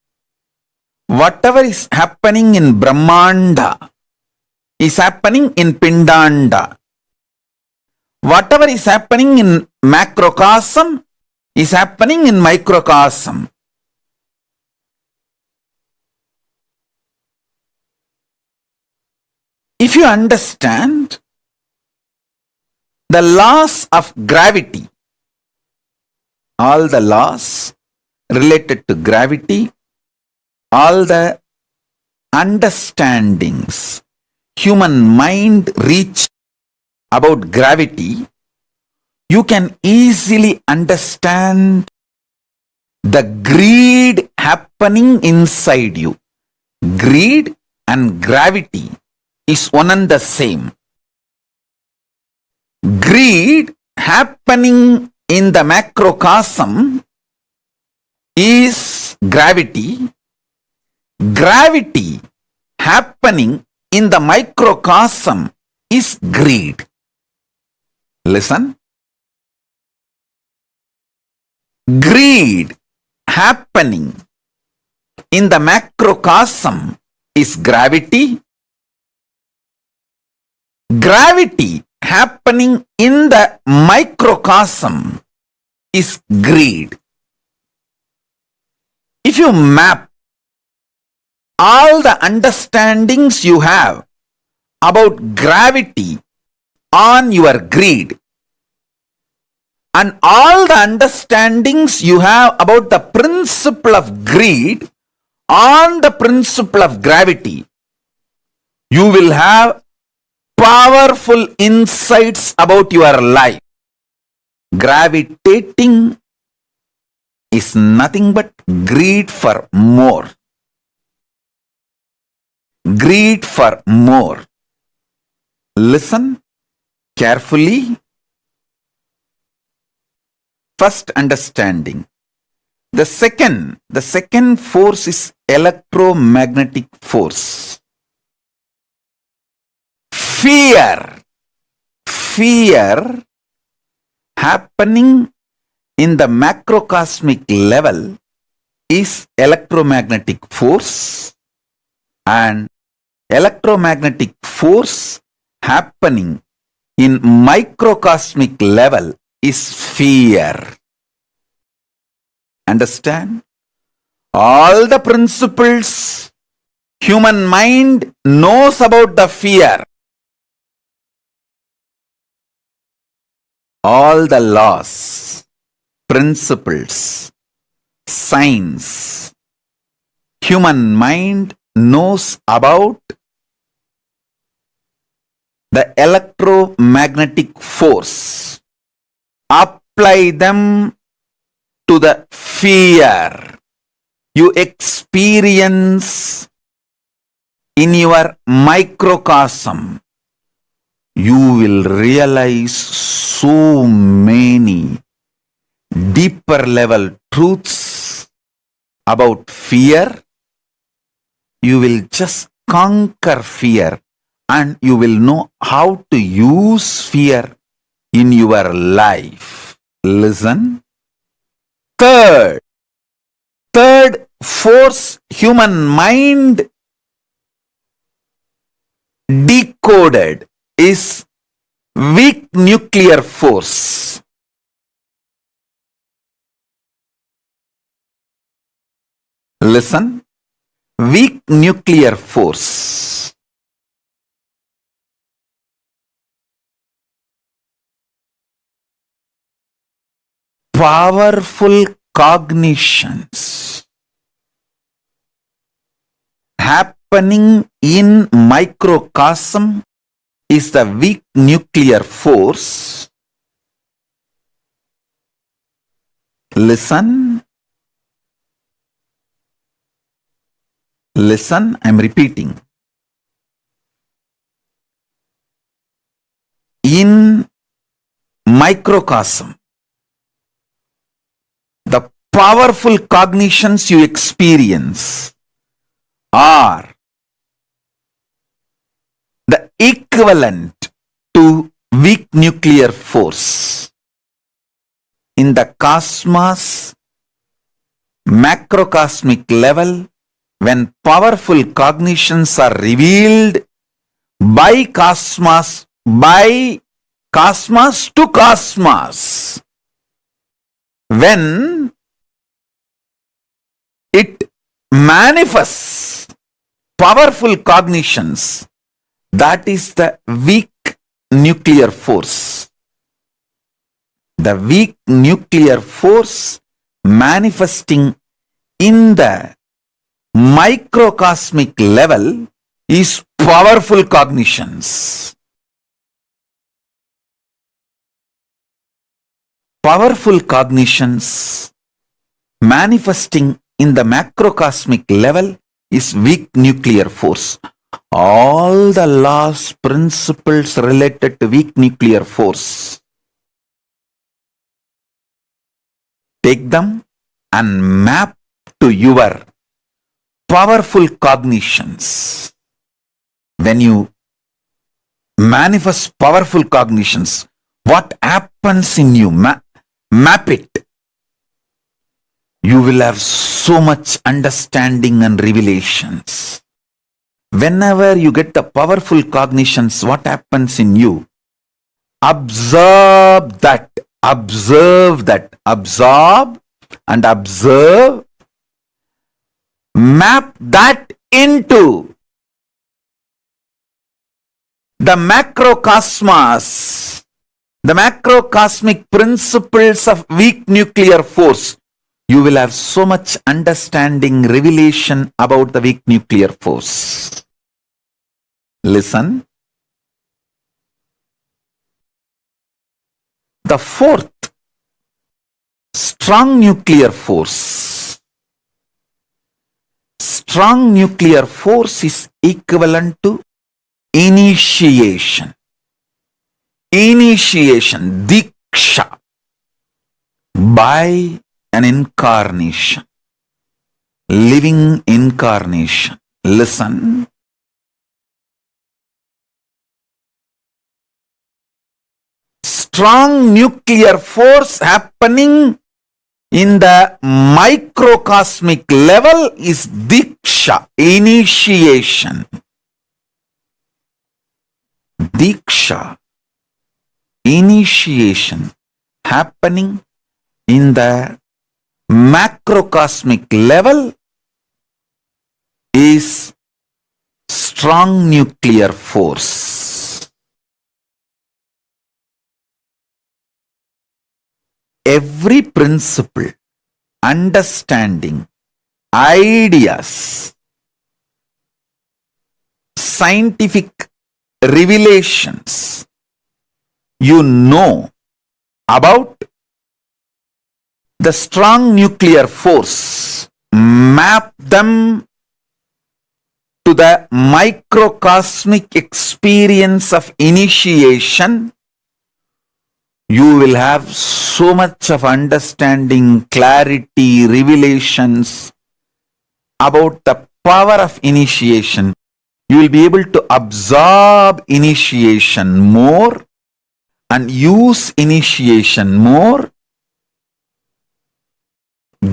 Whatever is happening in Brahmanda is happening in Pindanda. Whatever is happening in macrocosm is happening in microcosm. If you understand the laws of gravity, all the laws related to gravity, all the understandings human mind reach about gravity, you can easily understand the greed happening inside you. Greed and gravity is one and the same. Greed happening in the macrocosm is gravity. Gravity happening in the microcosm is greed. Listen. Greed happening in the macrocosm is gravity. Gravity happening in the microcosm is greed. If you map all the understandings you have about gravity on your greed, and all the understandings you have about the principle of greed on the principle of gravity, you will have powerful insights about your life. Gravitating is nothing but greed for more. Greed for more. Listen carefully. First understanding. The second force is electromagnetic force. Fear happening in the macrocosmic level is electromagnetic force, and electromagnetic force happening in microcosmic level is fear. Understand? All the principles human mind knows about the fear. All the laws, principles, science, human mind knows about the electromagnetic force. Apply them to the fear you experience in your microcosm. You will realize so many deeper level truths about fear. You will just conquer fear, and you will know how to use fear in your life. Listen. Third force human mind decoded is weak nuclear force. Listen. Weak nuclear force. Powerful cognitions happening in microcosm is the weak nuclear force. Listen. Listen, I'm repeating. In microcosm, the powerful cognitions you experience are the equivalent to weak nuclear force. In the cosmos, macrocosmic level, when powerful cognitions are revealed by cosmos to cosmos, when it manifests powerful cognitions, that is the weak nuclear force. The weak nuclear force manifesting in the microcosmic level is powerful cognitions. Powerful cognitions manifesting in the macrocosmic level is weak nuclear force. All the laws, principles related to weak nuclear force, take them and map to your powerful cognitions. When you manifest powerful cognitions, what happens in you? Map it. You will have so much understanding and revelations. Whenever you get the powerful cognitions, what happens in you? Observe that. Observe that. Absorb and observe. Map that into the macrocosmos, the macrocosmic principles of weak nuclear force. You will have so much understanding, revelation about the weak nuclear force. Listen. The fourth, strong nuclear force. Strong nuclear force is equivalent to initiation. Initiation, diksha, by an incarnation, living incarnation. Listen. Strong nuclear force happening in the microcosmic level is diksha, initiation. Diksha, initiation happening in the macrocosmic level is strong nuclear force. Every principle, understanding, ideas, scientific revelations you know about the strong nuclear force, map them to the microcosmic experience of initiation. You will have so much of understanding, clarity, revelations about the power of initiation. You will be able to absorb initiation more and use initiation more.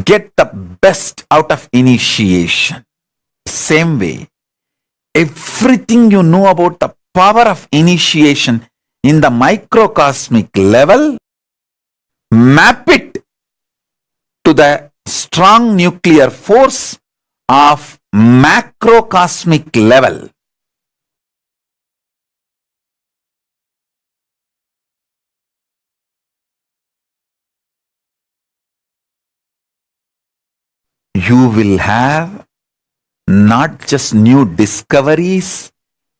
Get the best out of initiation. Same way, everything you know about the power of initiation in the microcosmic level, map it to the strong nuclear force of macrocosmic level. You will have not just new discoveries,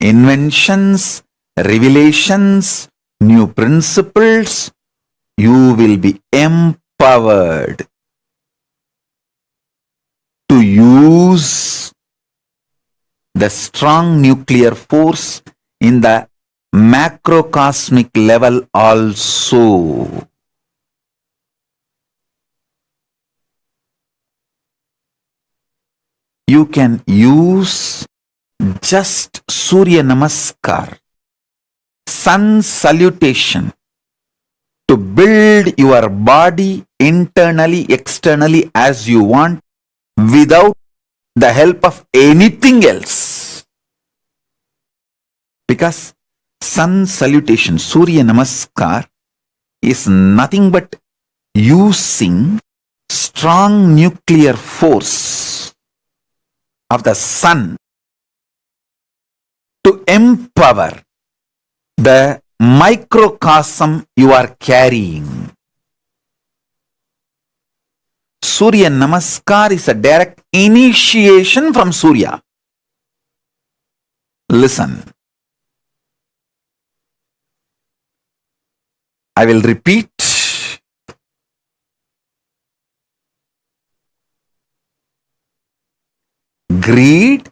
inventions, revelations, new principles. You will be empowered to use the strong nuclear force in the macrocosmic level also. You can use just Surya Namaskar, sun salutation, to build your body internally, externally as you want, without the help of anything else. Because sun salutation, Surya Namaskar, is nothing but using strong nuclear force of the sun to empower the microcosm you are carrying. Surya Namaskar is a direct initiation from Surya. Listen. I will repeat. Greed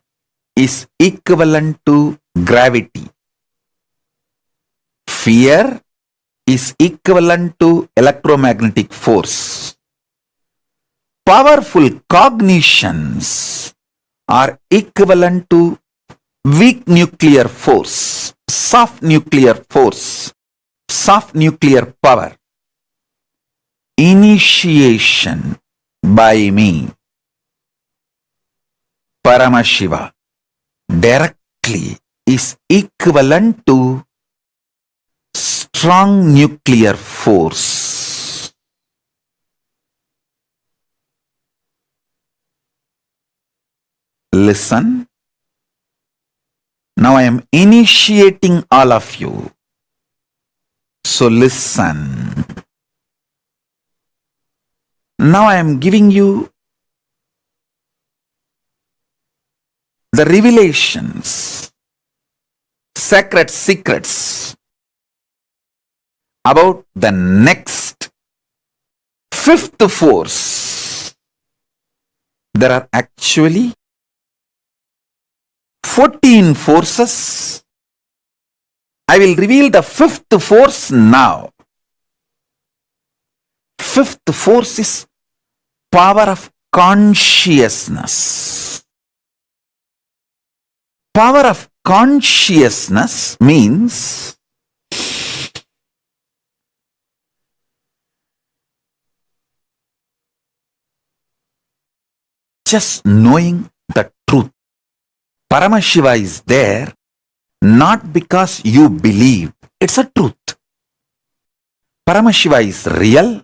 is equivalent to gravity. Fear is equivalent to electromagnetic force. Powerful cognitions are equivalent to weak nuclear force, soft nuclear force, soft nuclear power. Initiation by me, Paramashiva, directly is equivalent to strong nuclear force. Listen. Now I am initiating all of you. So listen. Now I am giving you the revelations, sacred secrets about the next fifth force. There are actually 14 forces. I will reveal the fifth force now. Fifth force is power of consciousness. Power of consciousness means just knowing the truth. Paramashiva is there not because you believe. It's a truth. Paramashiva is real,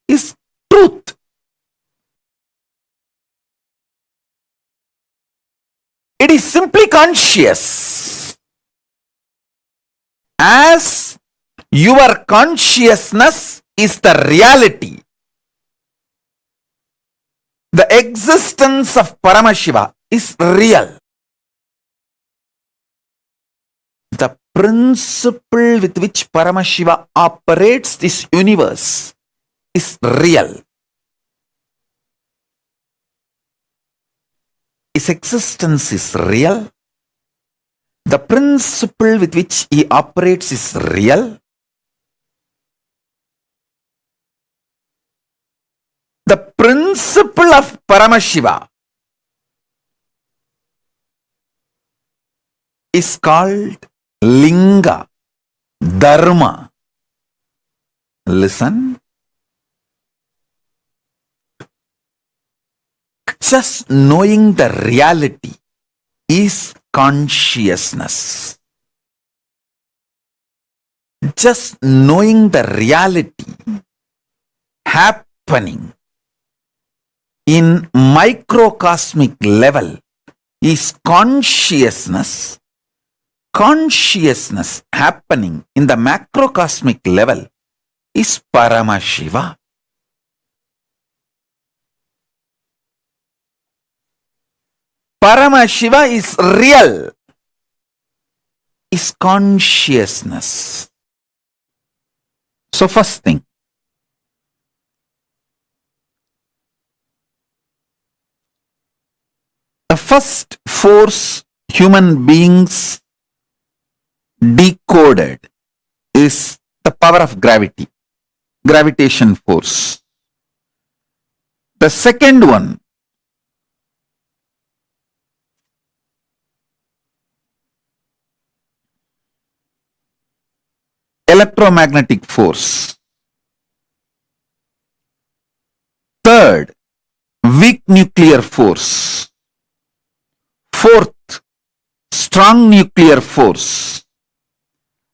is truth. It is simply conscious. As your consciousness is the reality, the existence of Paramashiva is real. The principle with which Paramashiva operates this universe is real. His existence is real. The principle with which he operates is real. The principle of Paramashiva is called Linga, Dharma. Listen. Just knowing the reality is consciousness. Just knowing the reality happening in microcosmic level is consciousness. Consciousness happening in the macrocosmic level is Paramashiva. Paramashiva is real, is consciousness. So first thing, the first force human beings decoded is the power of gravity, gravitation force. The second one, electromagnetic force. Third, weak nuclear force. Fourth, strong nuclear force.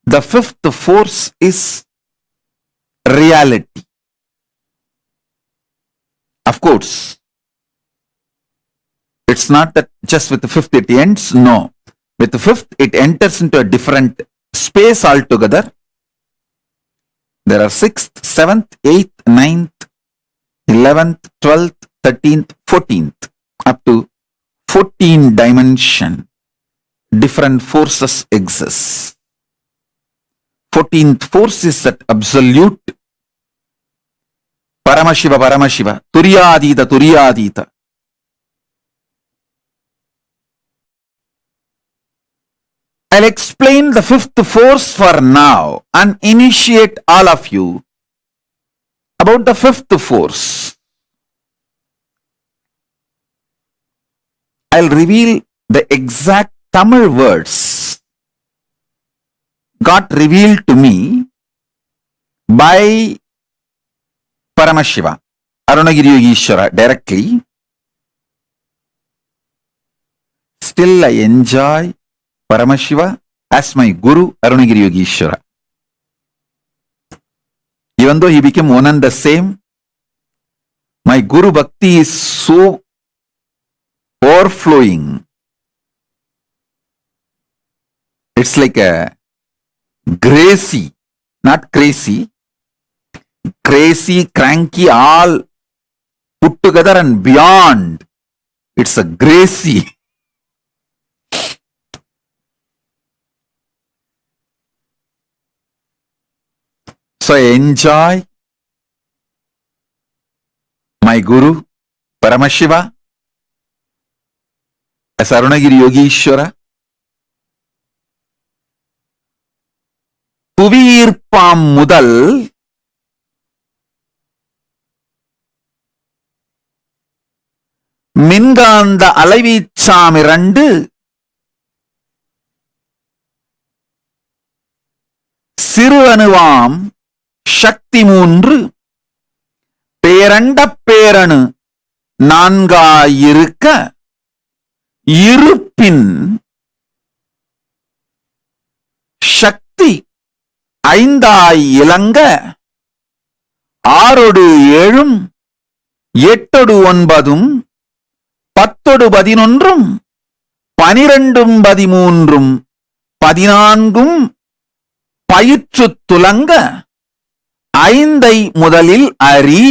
The fifth force is reality. Of course, it's not that just with the fifth it ends. No. With the fifth, it enters into a different space altogether. There are 6th, 7th, 8th, 9th, 11th, 12th, 13th, 14th, up to 14 dimension. Different forces exist. 14th force is that absolute Paramashiva, Turyadita. I'll explain the fifth force for now and initiate all of you about the fifth force. I'll reveal the exact Tamil words got revealed to me by Paramashiva, Arunagiri Yogeshwara directly. Still I enjoy Paramashiva as my Guru, Arunagiri Yogeshwara. Even though he became one and the same, my Guru Bhakti is so overflowing. It's like a gracie, not crazy, cranky, all put together and beyond. It's a gracie. So I enjoy my Guru, Paramashiva, as Arunagiri Yogeshwara. புவியீர்ப்பாம் முதல் மின்காந்த அலைவீச்சாம் 2 சிறு அணுவாம் சக்தி 3 பேரண்ட பேரணு 4 இருப்பின் சக்தி 5 இலங்க 6 7 8 9 10 11 12 13 14 பயிற்று துலங்க 5 முதலில் அறி.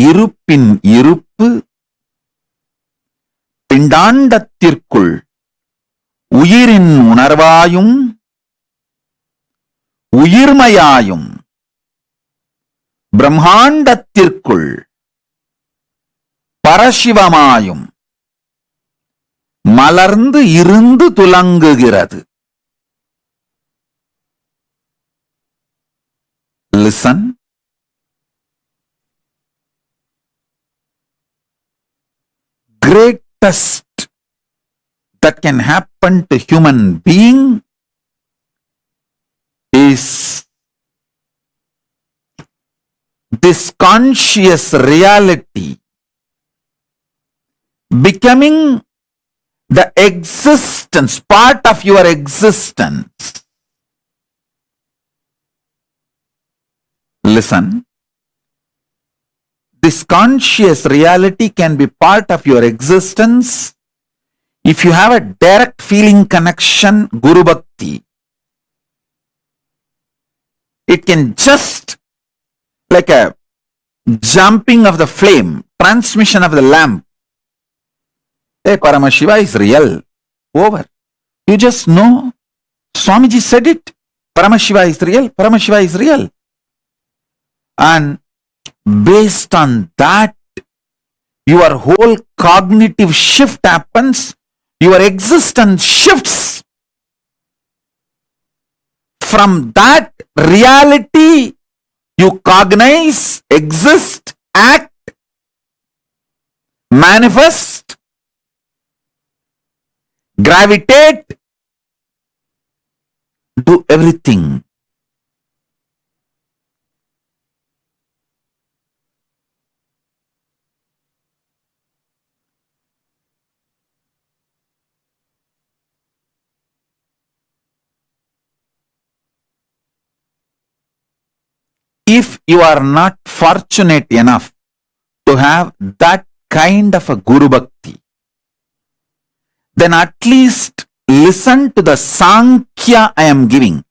இருப்பின் இருப்பு பிண்டாண்டத்திற்குள் உயிரின் உணர்வாயும் உயிர்மையாயும் பிரம்மாண்டத்திற்குள் பரசிவமாயும் மலர்ந்து இருந்து துலங்குகிறது. Listen. Greatest that can happen to human being is this conscious reality becoming the existence, part of your existence. Listen. This conscious reality can be part of your existence if you have a direct feeling connection, Guru Bhakti. It can just like a jumping of the flame, transmission of the lamp. Hey, Paramashiva is real. Over. You just know. Swamiji said it. Paramashiva is real. Paramashiva is real. And based on that, your whole cognitive shift happens. Your existence shifts. From that reality, you cognize, exist, act, manifest, gravitate, do everything. if you are not fortunate enough to have that kind of a Guru Bhakti, then at least listen to the Sankhya I am giving.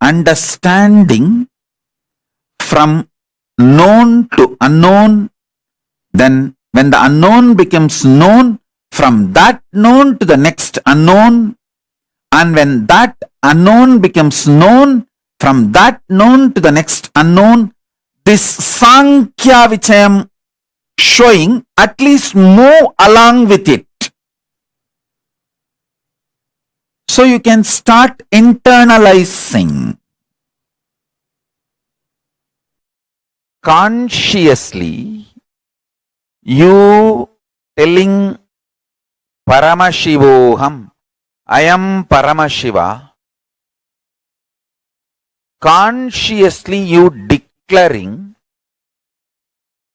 Understanding from known to unknown, then when the unknown becomes known, from that known to the next unknown, and when that unknown becomes known, from that known to the next unknown, this Sankhya which I am showing, at least move along with it. So you can start internalizing. Consciously, you telling Paramashivoham, I am Paramashiva. Consciously you declaring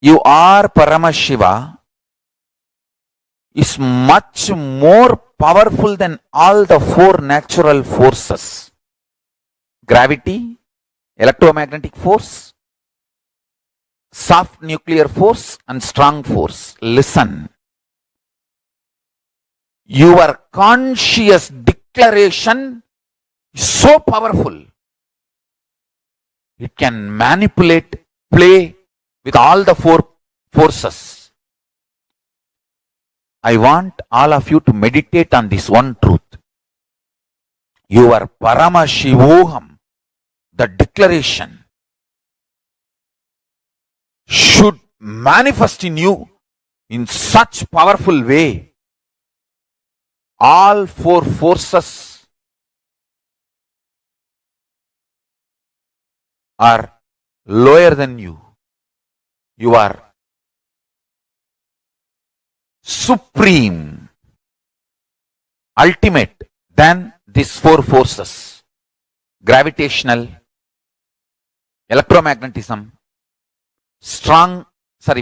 you are Paramashiva is much more powerful than all the four natural forces. Gravity, electromagnetic force, soft nuclear force and strong force. Listen. Your conscious declaration is so powerful. It can manipulate, play with all the four forces. I want all of you to meditate on this one truth. Your Paramashivoham, the declaration, should manifest in you in such powerful way. All four forces are lower than you. You are supreme, ultimate than these four forces. Gravitational, electromagnetism,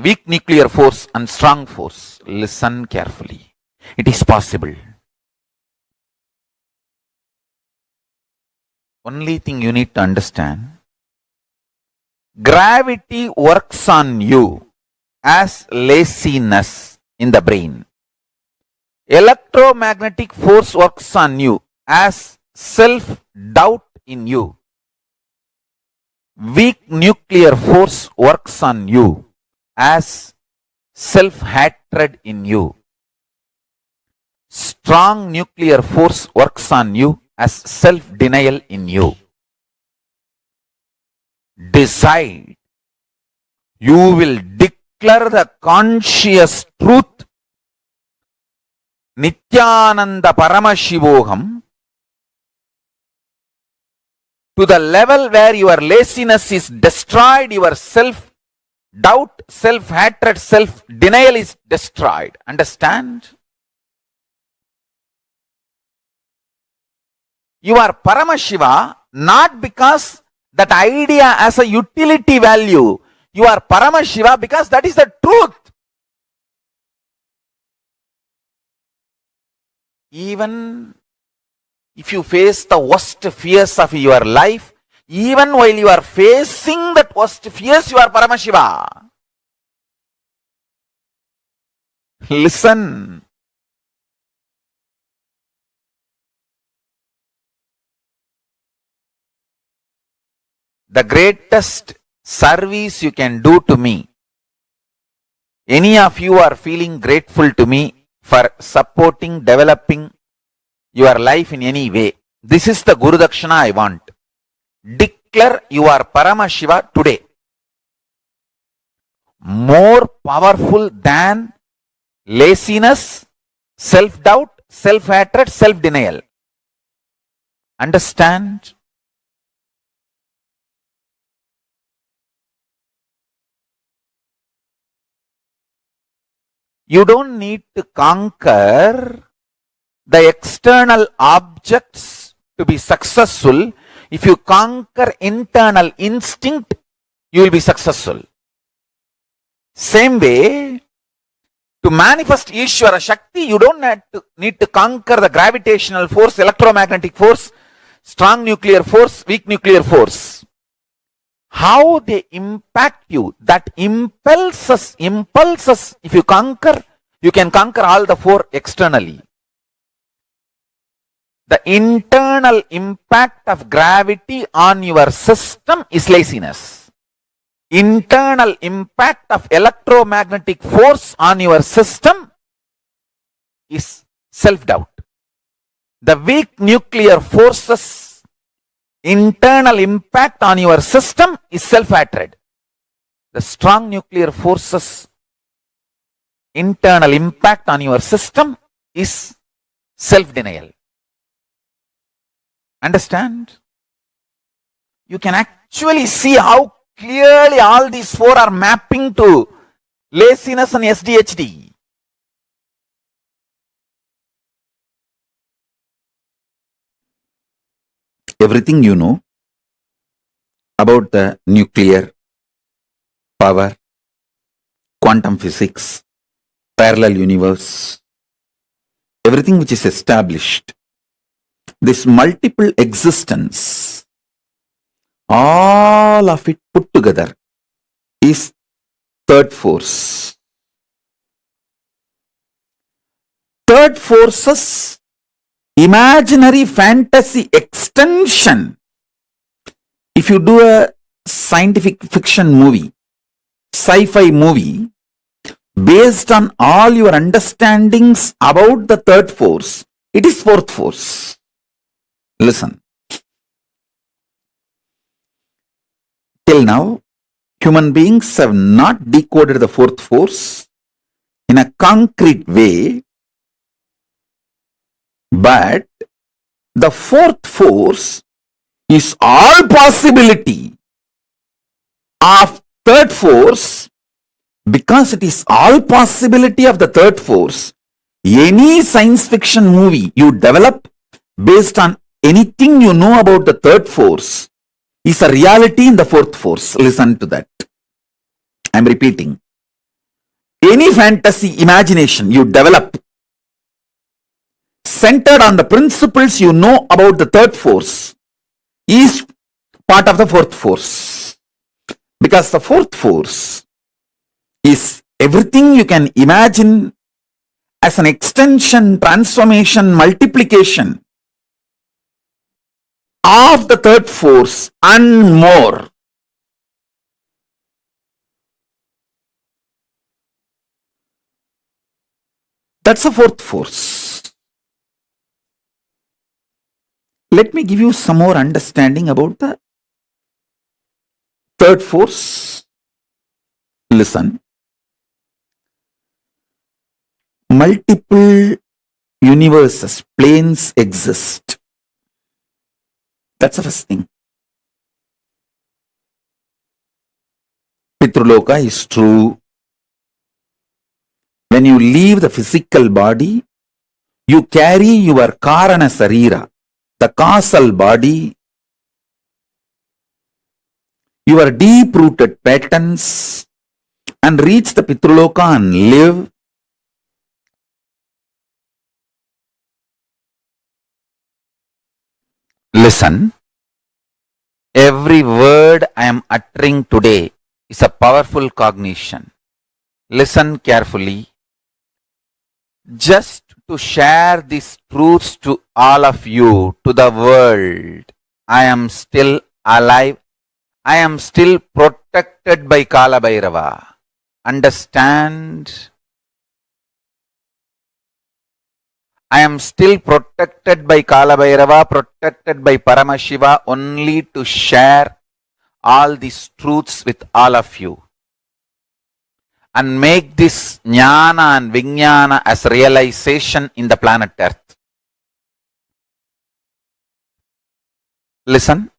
weak nuclear force and strong force. Listen carefully. It is possible. Only thing you need to understand, gravity works on you as laziness in the brain. Electromagnetic force works on you as self-doubt in you. Weak nuclear force works on you as self-hatred in you. Strong nuclear force works on you as self-denial in you. Decide. You will declare the conscious truth. Nithyananda Paramashivoham, to the level where your laziness is destroyed, your self-doubt, self-hatred, self-denial is destroyed. Understand? You are Paramashiva not because that idea has a utility value. You are Paramashiva because that is the truth. Even if you face the worst fears of your life, even while you are facing that worst fears, you are Paramashiva. Listen. The greatest service you can do to me, any of you are feeling grateful to me for supporting, developing your life in any way. This is the Guru Dakshina I want. Declare you are Paramashiva today. More powerful than laziness, self-doubt, self-hatred, self-denial. Understand? You don't need to conquer the external objects to be successful. If you conquer internal instinct, you will be successful. Same way, to manifest Ishvara Shakti, you don't need to conquer the gravitational force, electromagnetic force, strong nuclear force, weak nuclear force. how they impact you, that impulses, if you conquer, you can conquer all the four externally. The internal impact of gravity on your system is laziness. Internal impact of electromagnetic force on your system is self-doubt. The weak nuclear forces internal impact on your system is self-hatred. The strong nuclear forces internal impact on your system is self-denial. Understand? You can actually see how clearly all these four are mapping to laziness and SDHD. Everything you know about the nuclear power, quantum physics, parallel universe, everything which is established, this multiple existence, all of it put together is third force. Third force's imaginary fantasy extension. If you do a scientific fiction movie, sci-fi movie, based on all your understandings about the third force, it is fourth force. Listen. Till now, human beings have not decoded the fourth force in a concrete way, but the fourth force is all possibility of third force. Because it is all possibility of the third force, any science fiction movie you develop based on anything you know about the third force is a reality in the fourth force. Listen to that. I'm repeating. Any fantasy imagination you develop centered on the principles you know about the third force is part of the fourth force. Because the fourth force is everything you can imagine as an extension, transformation, multiplication of the third force and more. That's the fourth force. Let me give you some more understanding about the third force. Listen. Multiple universes, planes exist. That's the first thing. Pitruloka is true. When you leave the physical body, you carry your Karana Sarira, the causal body, your deep-rooted patterns, and reach the Pitruloka and live. Listen, every word I am uttering today is a powerful cognition. Listen carefully. Just to share these truths to all of you, to the world, I am still alive. I am still protected by Kala Bhairava. Understand? I am still protected by Kala Bhairava, protected by Paramashiva, only to share all these truths with all of you and make this jnana and vijnana as realization in the planet Earth. Listen.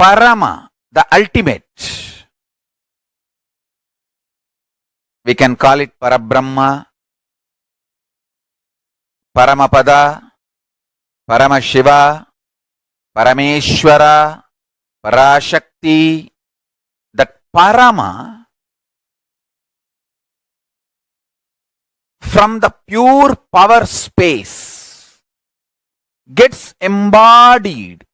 Parama, the ultimate. We can call it Parabrahma, Paramapada, Paramashiva, Parameshwara, Parashakti. That Parama from the pure power space gets embodied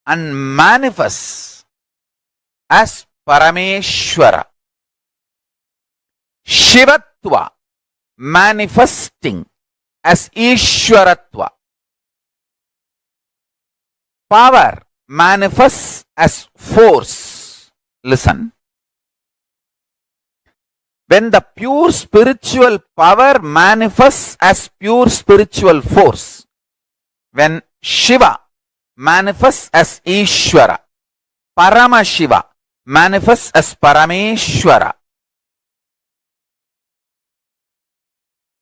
and manifests as Parameshwara. Shivatva manifesting as Ishwaratva. Power manifests as force. Listen. When the pure spiritual power manifests as pure spiritual force, when Shiva manifests as Ishwara, Paramashiva manifests as Parameshwara.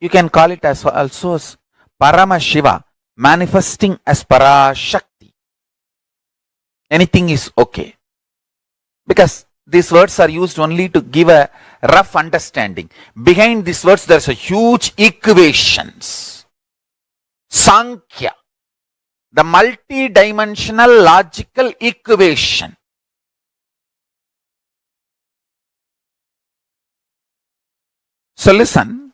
You can call it as also as Paramashiva manifesting as Parashakti. Anything is okay. Because these words are used only to give a rough understanding. Behind these words there is a huge equations. Sankhya, the multi-dimensional logical equation. So listen.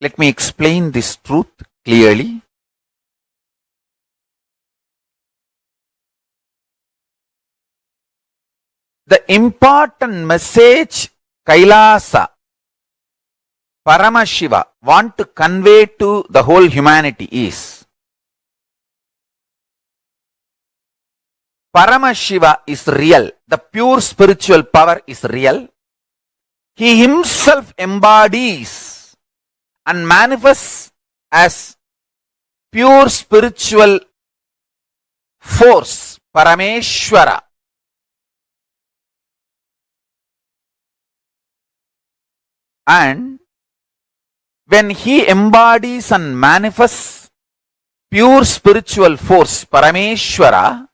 Let me explain this truth clearly. The important message KAILASA, Paramashiva want to convey to the whole humanity is Paramashiva is real. The pure spiritual power is real. He himself embodies and manifests as pure spiritual force, Parameshwara. And when he embodies and manifests pure spiritual force, Parameshwara,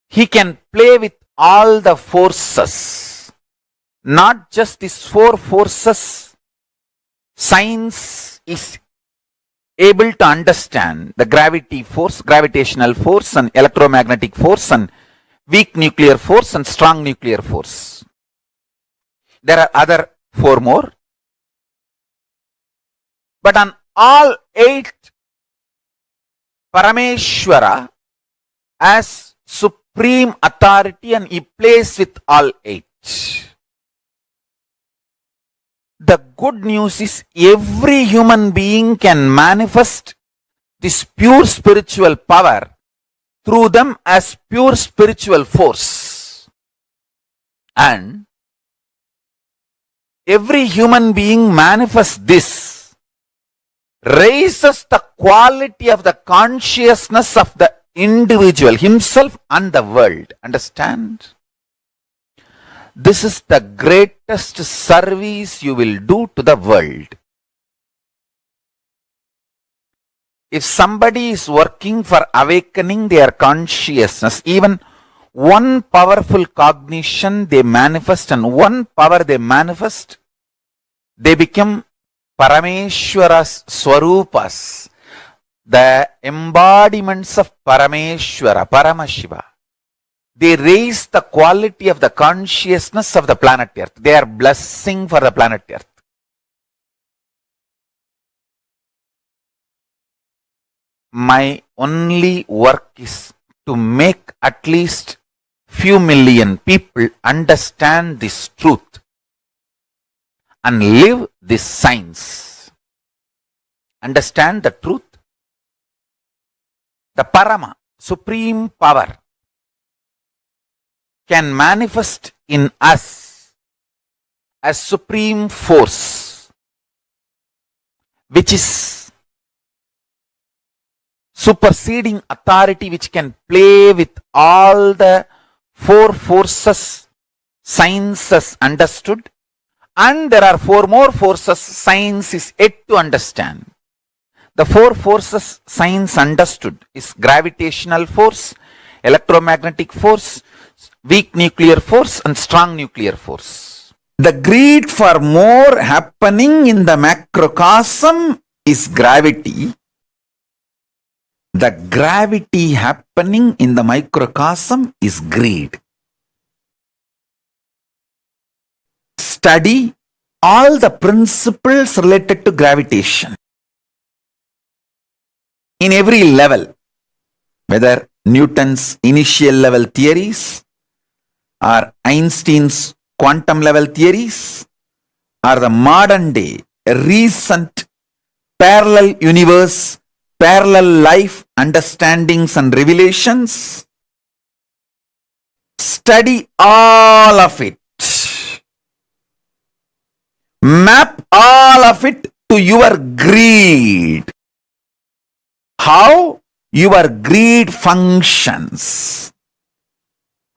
he can play with all the forces. Not just these four forces. Science is able to understand the gravity force, gravitational force and electromagnetic force and weak nuclear force and strong nuclear force. There are other four more. But on all eight, Parameshwara as supreme authority and he plays with all eight. The good news is every human being can manifest this pure spiritual power through them as pure spiritual force. And every human being manifests this, raises the quality of the consciousness of the individual, himself and the world. Understand? This is the greatest service you will do to the world. If somebody is working for awakening their consciousness, even one powerful cognition they manifest and one power they manifest, they become Parameshwara's Swarupas, the embodiments of Parameshwara, Paramashiva. They raise the quality of the consciousness of the planet Earth. They are blessing for the planet Earth. My only work is to make at least few million people understand this truth and live this science. Understand the truth. The Parama, supreme power, can manifest in us as supreme force, which is superseding authority, which can play with all the four forces science has understood, and there are four more forces science is yet to understand. The four forces science understood is gravitational force, electromagnetic force, weak nuclear force and strong nuclear force. The greed for more happening in the macrocosm is gravity. The gravity happening in the microcosm is greed. Study all the principles related to gravitation in every level, whether Newton's initial level theories or Einstein's quantum level theories or the modern day recent parallel universe, parallel life understandings and revelations. Study all of it. Map all of it to your greed. How your greed functions.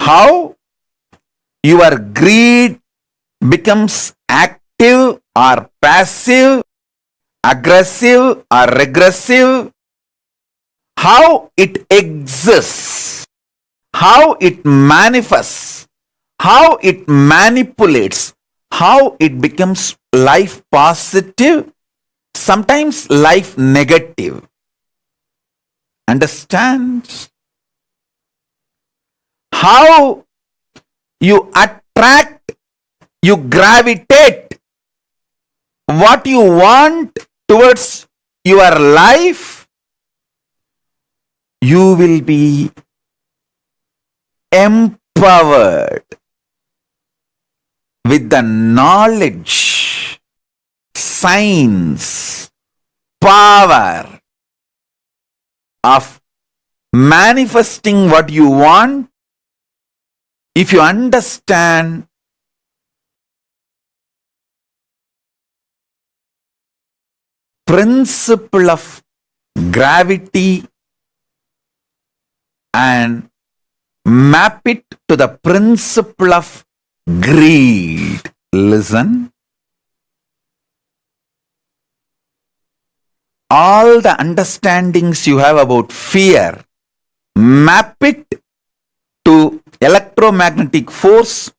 How your greed becomes active or passive, aggressive or regressive. How it exists. How it manifests. How it manipulates. How it becomes life positive, sometimes life negative. Understand? How you attract, you gravitate what you want towards your life, you will be empowered with the knowledge, science, power of manifesting what you want. If you understand principle of gravity and map it to the principle of greed. Listen. All the understandings you have about fear, map it to electromagnetic force.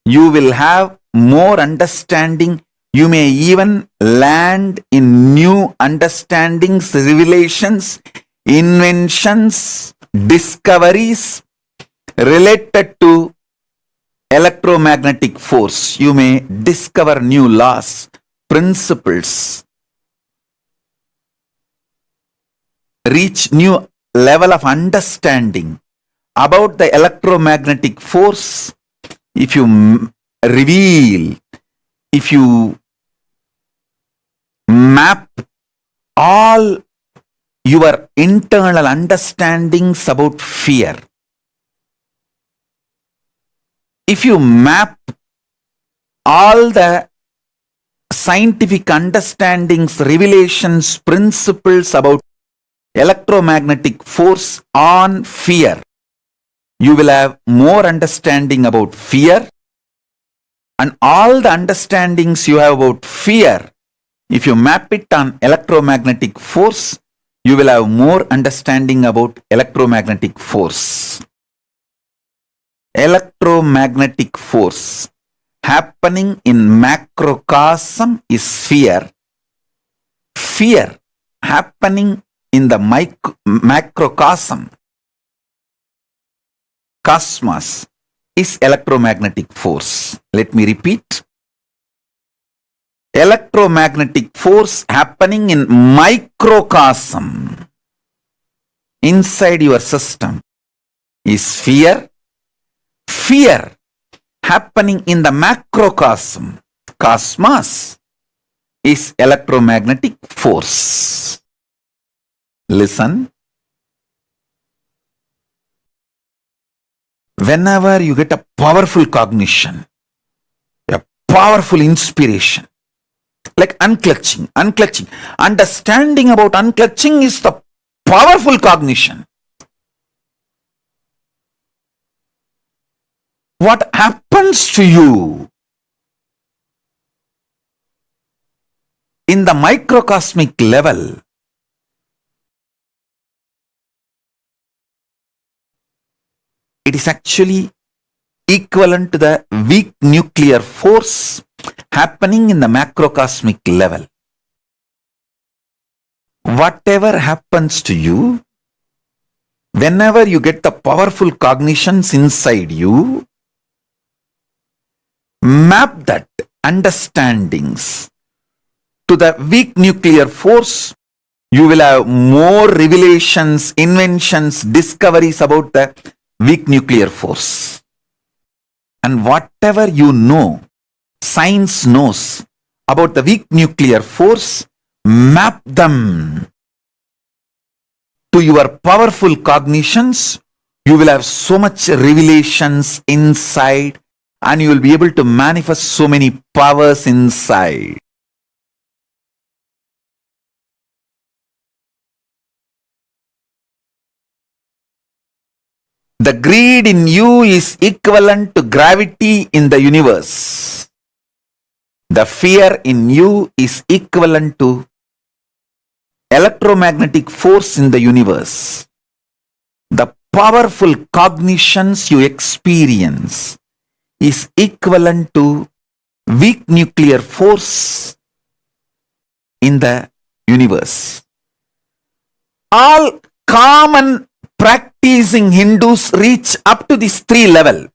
You will have more understanding. You may even land in new understandings, revelations, inventions, discoveries related to electromagnetic force. You may discover new laws, principles, reach new level of understanding about the electromagnetic force. If you reveal, if you map all your internal understandings about fear, if you map all the scientific understandings, revelations, principles about electromagnetic force on fear, you will have more understanding about fear. And all the understandings you have about fear, if you map it on electromagnetic force, you will have more understanding about electromagnetic force. Electromagnetic force happening in macrocosm is fear. Fear happening in the macrocosm, cosmos, is electromagnetic force. Let me repeat. Electromagnetic force happening in microcosm, inside your system, is fear. Fear happening in the macrocosm, cosmos, is electromagnetic force. Listen. Whenever you get a powerful cognition, a powerful inspiration, like unclutching, understanding about unclutching is the powerful cognition. What happens to you in the microcosmic level? It is actually equivalent to the weak nuclear force happening in the macrocosmic level. Whatever happens to you, whenever you get the powerful cognitions inside you, map that understandings to the weak nuclear force. You will have more revelations, inventions, discoveries about the weak nuclear force. And whatever you know, science knows about the weak nuclear force, map them to your powerful cognitions. You will have so much revelations inside, and you will be able to manifest so many powers inside. The greed in you is equivalent to gravity in the universe. The fear in you is equivalent to electromagnetic force in the universe. The powerful cognitions you experience is equivalent to weak nuclear force in the universe. All common practicing Hindus reach up to this 3 level.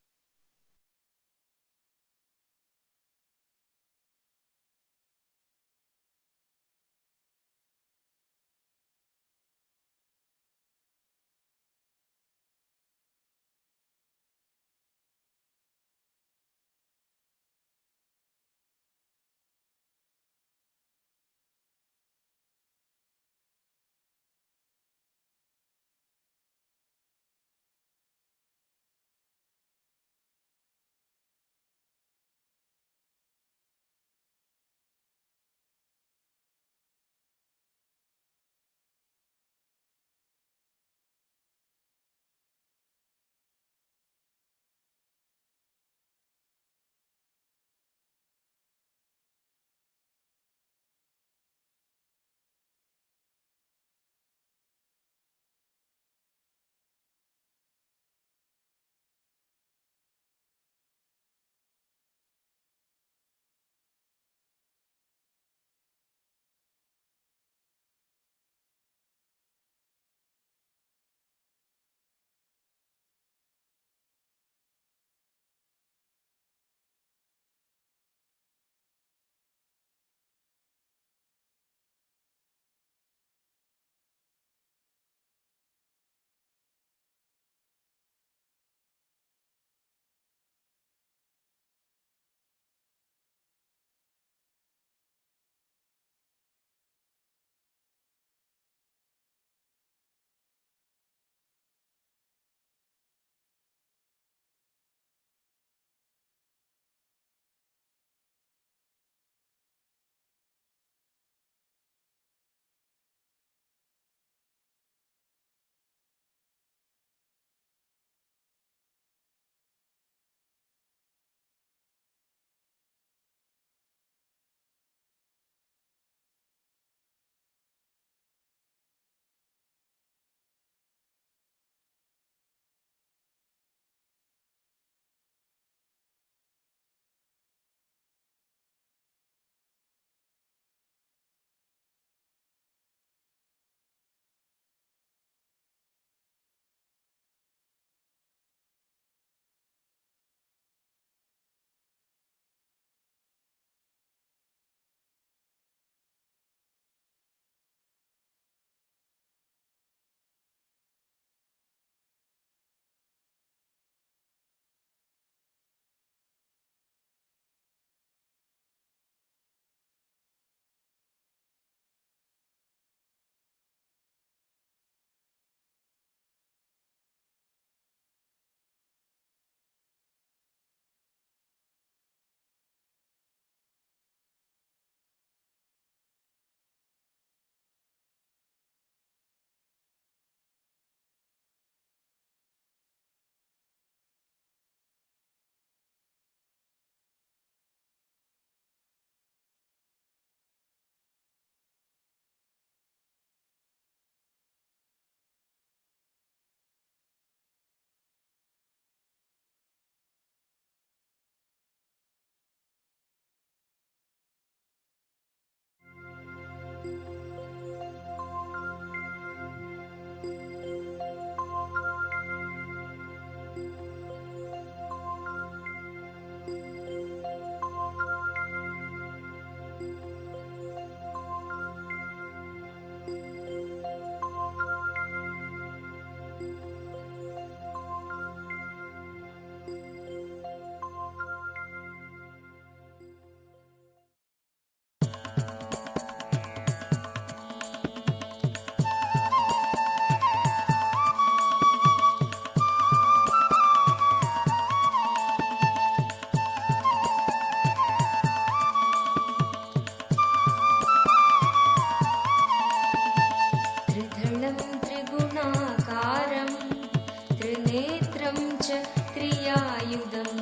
त्रियायुधम्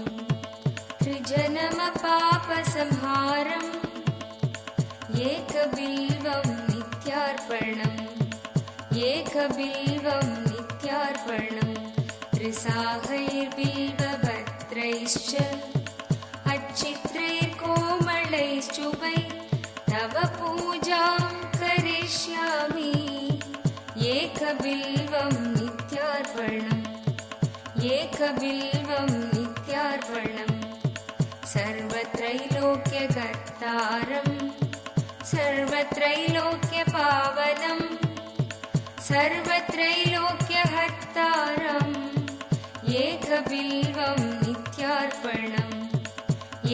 त्रिजन्मपापसंहारम् एकबिल्वं नित्यार्पणम् एकबिल्वं नित्यार्पणम् त्रिसाहैर्बिल्वपत्रैश्च अच्छित्रैर्कोमलैश्चुभै तव पूजां करिष्यामि एकबिल्वं नित्यार्पणम् एकबिल्वं नित्यार्पणम् सर्वत्रैलोक्यकर्तारम् सर्वत्रैलोक्यपावनम् सर्वत्रैलोक्यहर्तारम् एकबिल्वं नित्यार्पणम्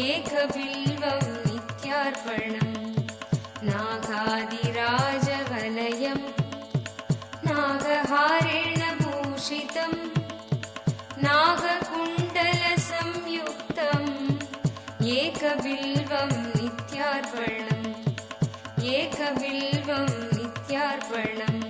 एकबिल्वं नित्यार्पणम् नागादिराजवलयम् नागहारेण भूषितम् नागकुण्डलसंयुक्तम् एकबिल्वं नित्यार्पणम् एकबिल्वं नित्यार्पणम्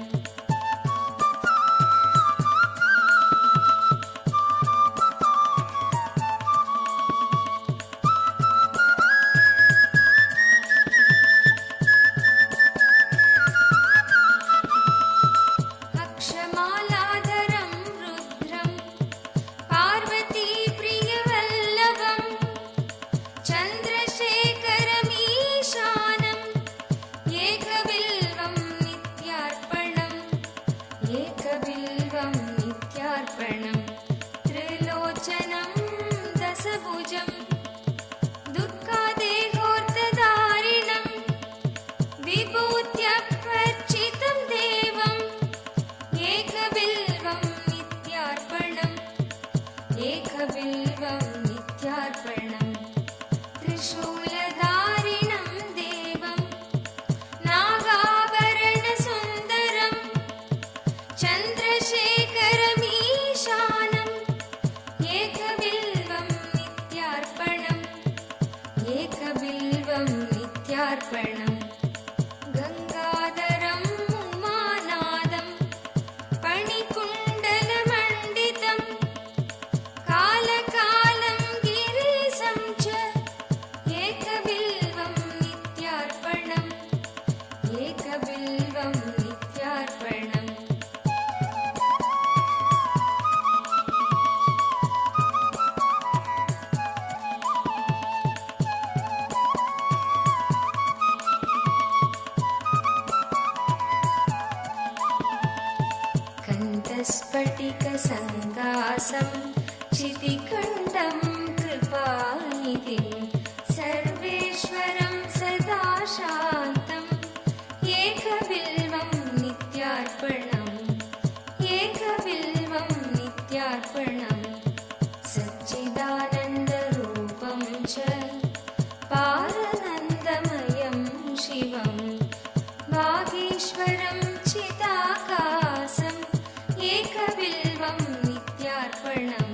स्फटिकसङ्कासं चितिखण्डं कृपानिधिं सर्वेश्वरं सदा शान्तम् एकबिल्वं नित्यार्पणम् एकबिल्वं नित्यार्पणम् सच्चिदानन्दरूपं च पारनन्दमयं शिवं वागीश्वरं चिदाकाशम् एकबिल्वं नित्यार्पणम्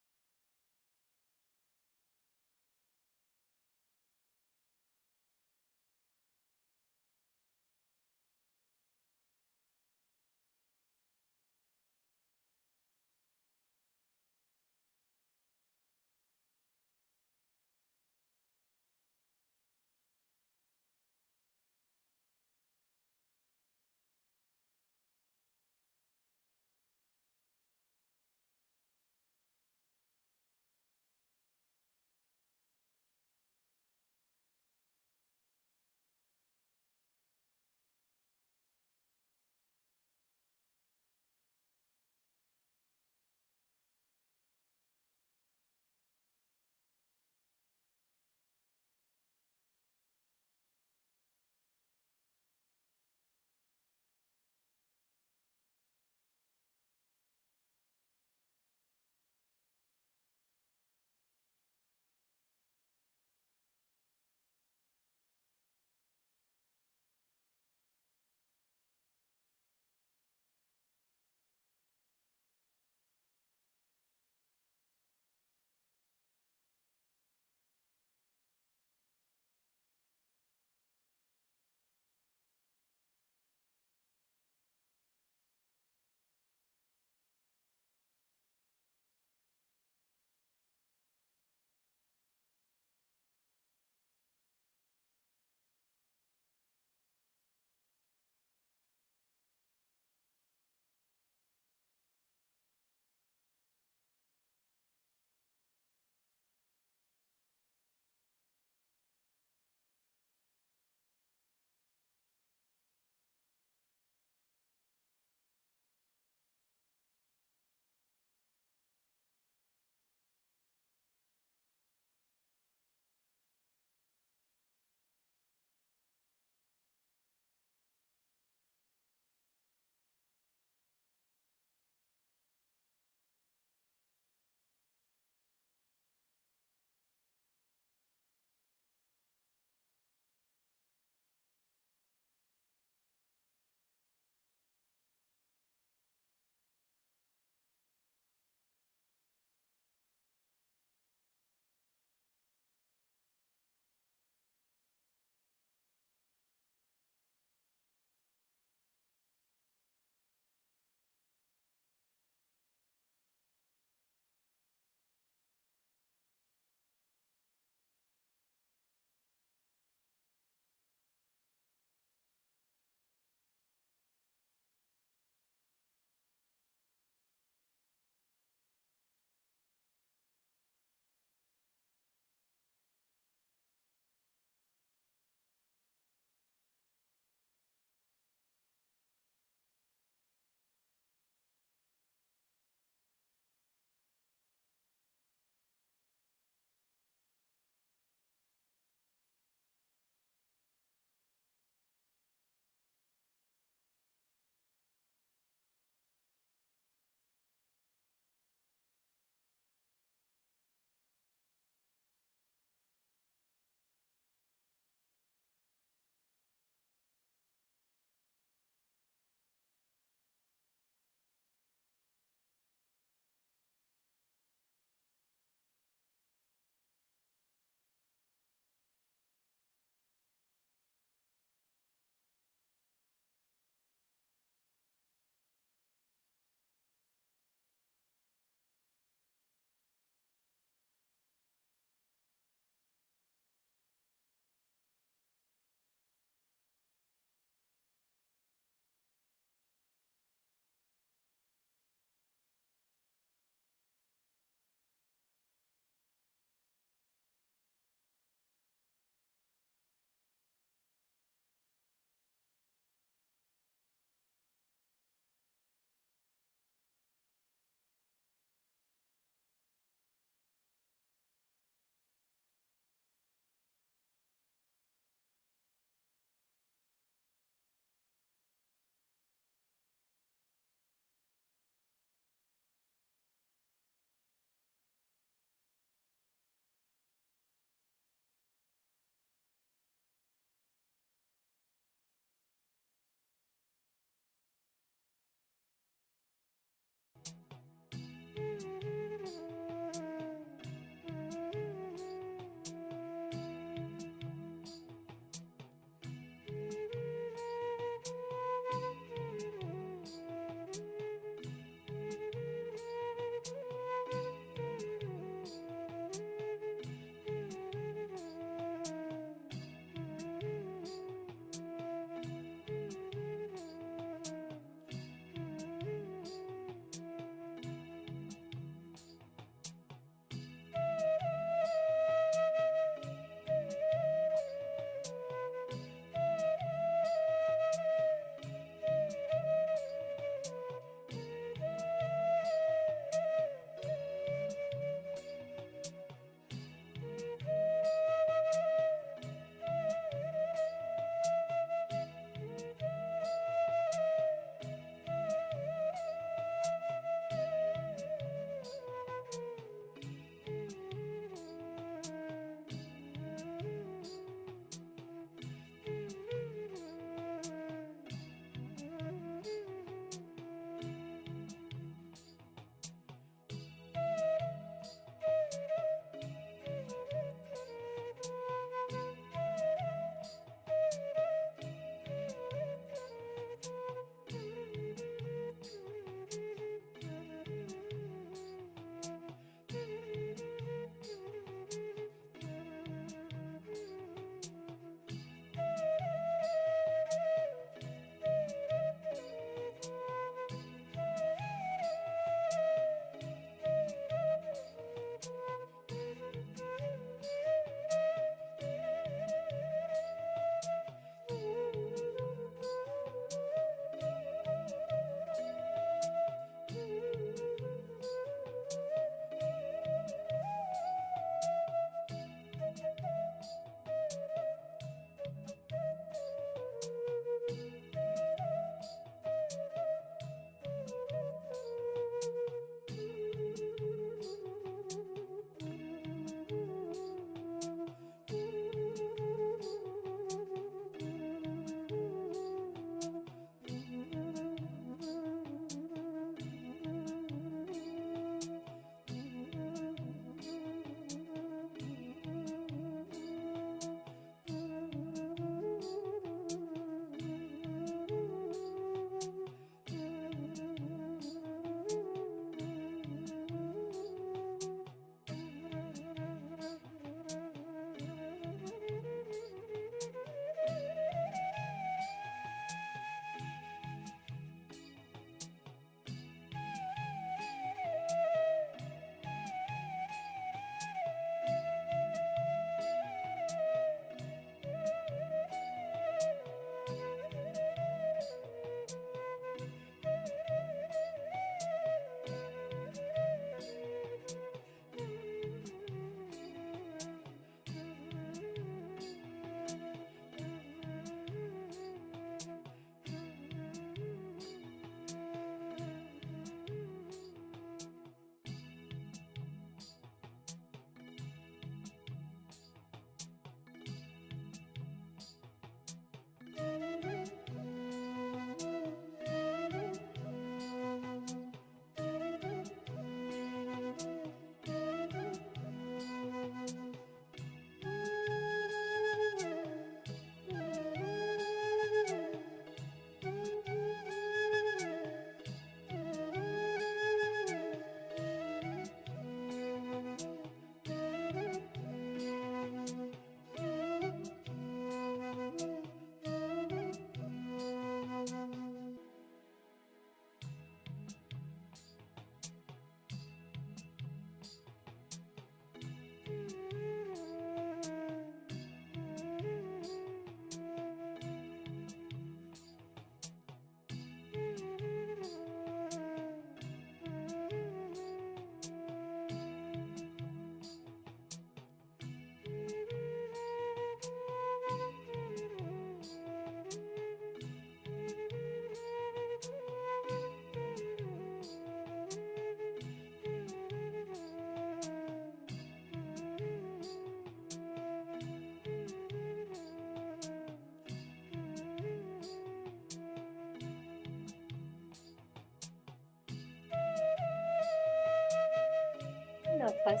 us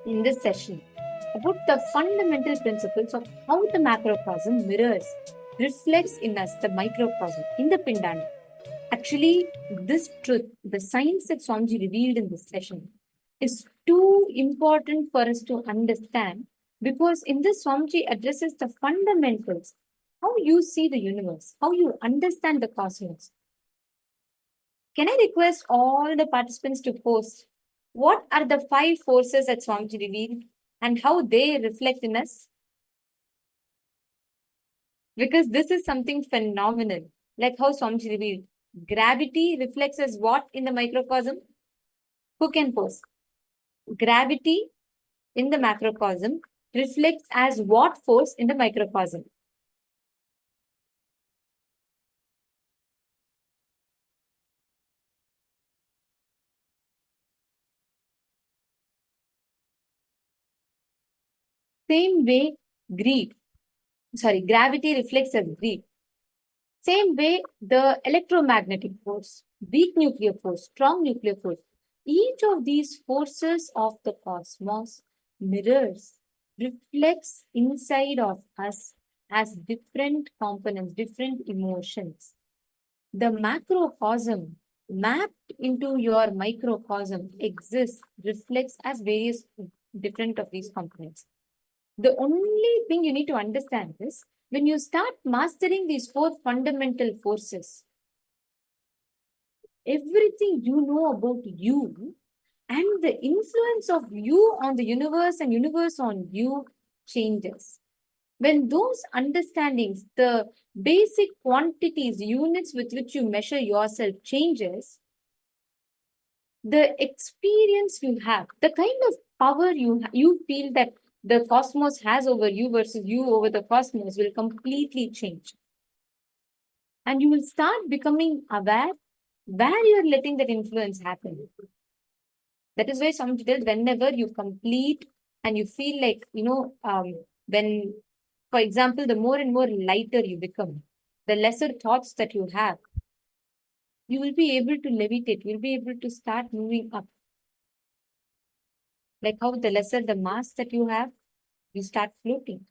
in this session about the fundamental principles of how the macrocosm mirrors, reflects in us the microcosm in the Pindanda. Actually, this truth, the science that Swamiji revealed in this session, is too important for us to understand, because in this Swamiji addresses the fundamentals, how you see the universe, how you understand the cosmos. Can I request all the participants to post what are the 5 forces that Swamiji revealed and how they reflect in us? Because this is something phenomenal, like how Swamiji revealed. Gravity reflects as what in the microcosm? Who can post? Gravity in the macrocosm reflects as what force in the microcosm? Same way, gravity reflects as greed. Same way, the electromagnetic force, weak nuclear force, strong nuclear force, each of these forces of the cosmos mirrors, reflects inside of us as different components, different emotions. The macrocosm mapped into your microcosm exists, reflects as various different of these components. The only thing you need to understand is when you start mastering these 4 fundamental forces, everything you know about you and the influence of you on the universe and universe on you changes. When those understandings, the basic quantities, units with which you measure yourself changes, the experience you have, the kind of power you feel that the cosmos has over you versus you over the cosmos will completely change. And you will start becoming aware where you're letting that influence happen. That is why Swamiji tells whenever you complete and you feel like, when, for example, the more and more lighter you become, the lesser thoughts that you have, you will be able to levitate, you'll be able to start moving up. Like how the lesser the mass that you have, you start floating.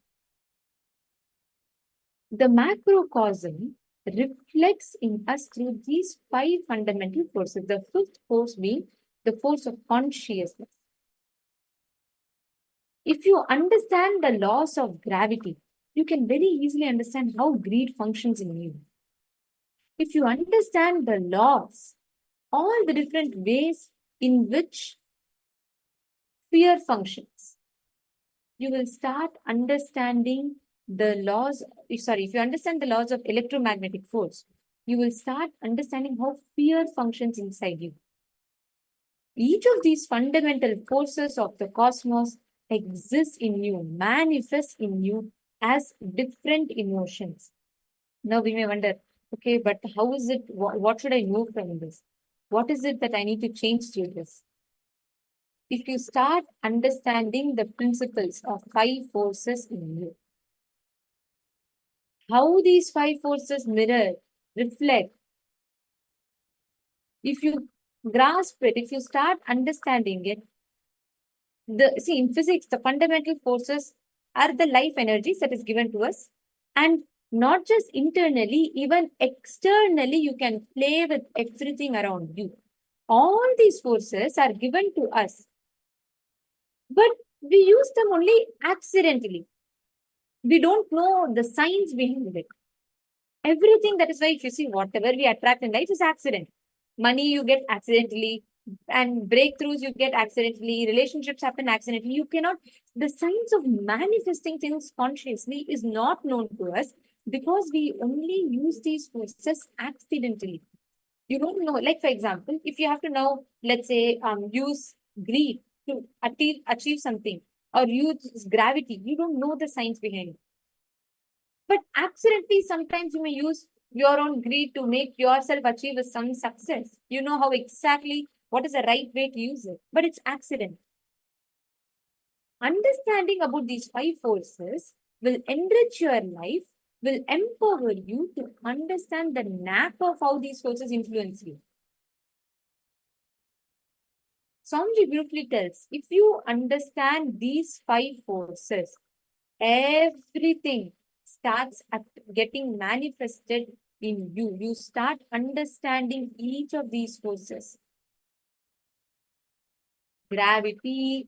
The macrocosm reflects in us through these 5 fundamental forces. The 5th force being the force of consciousness. If you understand the laws of gravity, you can very easily understand how greed functions in you. If you understand the laws, all the different ways in which fear functions, you will start understanding the laws. If you understand the laws of electromagnetic force, you will start understanding how fear functions inside you. Each of these fundamental forces of the cosmos exists in you, manifests in you as different emotions. Now we may wonder, okay, but how is it, what should I know from this? What is it that I need to change through this? If you start understanding the principles of 5 forces in you, how these 5 forces mirror, reflect, if you grasp it, if you start understanding it, in physics, the fundamental forces are the life energies that is given to us. And not just internally, even externally, you can play with everything around you. All these forces are given to us, but we use them only accidentally. We don't know the science behind it. Everything, that is why if you see whatever we attract in life is accident. Money you get accidentally, and breakthroughs you get accidentally, relationships happen accidentally. You cannot, the science of manifesting things consciously is not known to us because we only use these forces accidentally. You don't know, like for example, if you have to now, let's say, use greed to achieve something, or use gravity, you don't know the science behind it. But accidentally, sometimes you may use your own greed to make yourself achieve some success. You know how exactly what is the right way to use it, but it's accident. Understanding about these 5 forces will enrich your life, will empower you to understand the knack of how these forces influence you. Swamiji beautifully tells, if you understand these 5 forces, everything starts getting manifested in you. You start understanding each of these forces. Gravity,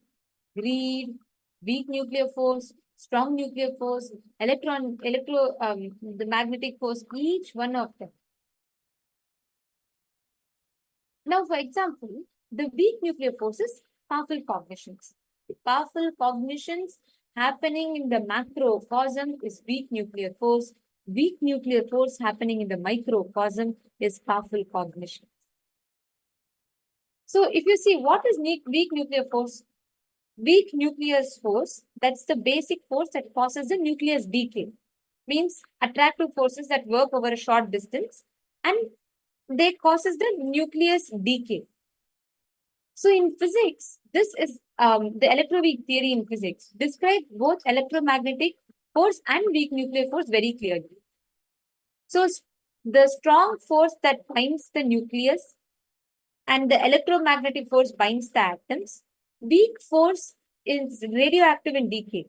greed, weak nuclear force, strong nuclear force, the magnetic force, each one of them. Now, for example, the weak nuclear force is powerful cognitions. The powerful cognitions happening in the macrocosm is weak nuclear force. Weak nuclear force happening in the microcosm is powerful cognition. So, if you see what is weak nuclear force? Weak nucleus force, that's the basic force that causes the nucleus decay. Means attractive forces that work over a short distance and they causes the nucleus decay. So in physics, this is the electroweak theory in physics describes both electromagnetic force and weak nuclear force very clearly. So the strong force that binds the nucleus and the electromagnetic force binds the atoms. Weak force is radioactive and decay.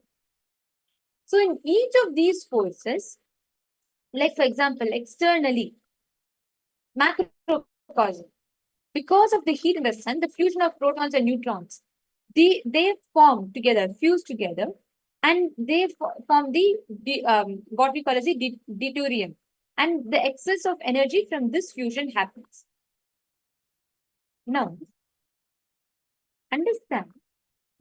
So in each of these forces, like for example, externally, macrocosm, because of the heat in the sun, the fusion of protons and neutrons, they form together, fuse together, and they form what we call as a deuterium. And the excess of energy from this fusion happens. Now, understand,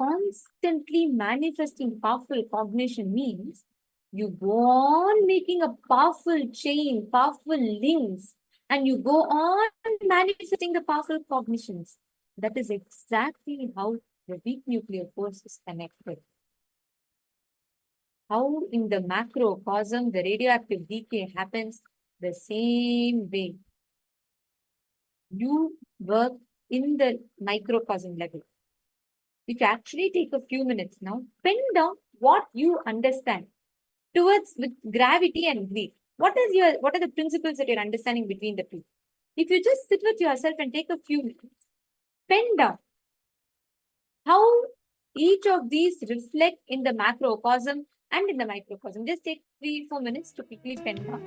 constantly manifesting powerful cognition means you go on making a powerful chain, powerful links, and you go on manifesting the powerful cognitions. That is exactly how the weak nuclear force is connected. How in the macrocosm the radioactive decay happens the same way. You work in the microcosm level. If you actually take a few minutes now, pen down what you understand towards with gravity and greed. What are the principles that you're understanding between the two? If you just sit with yourself and take a few minutes, pen down how each of these reflect in the macrocosm and in the microcosm. Just take 3-4 minutes to quickly pen down.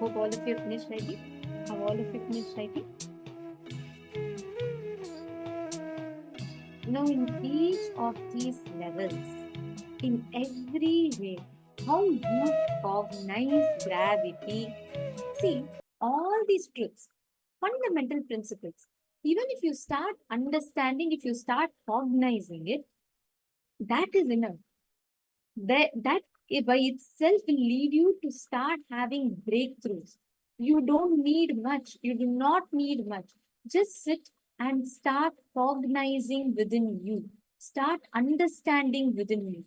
Hope all of you have finished writing. Have all of you finished writing? Now, in each of these levels, in every way, how you cognize gravity, see, all these truths, fundamental principles, even if you start understanding, if you start cognizing it, that is enough. That by itself will lead you to start having breakthroughs. You don't need much. You do not need much. Just sit and start cognizing within you. Start understanding within you.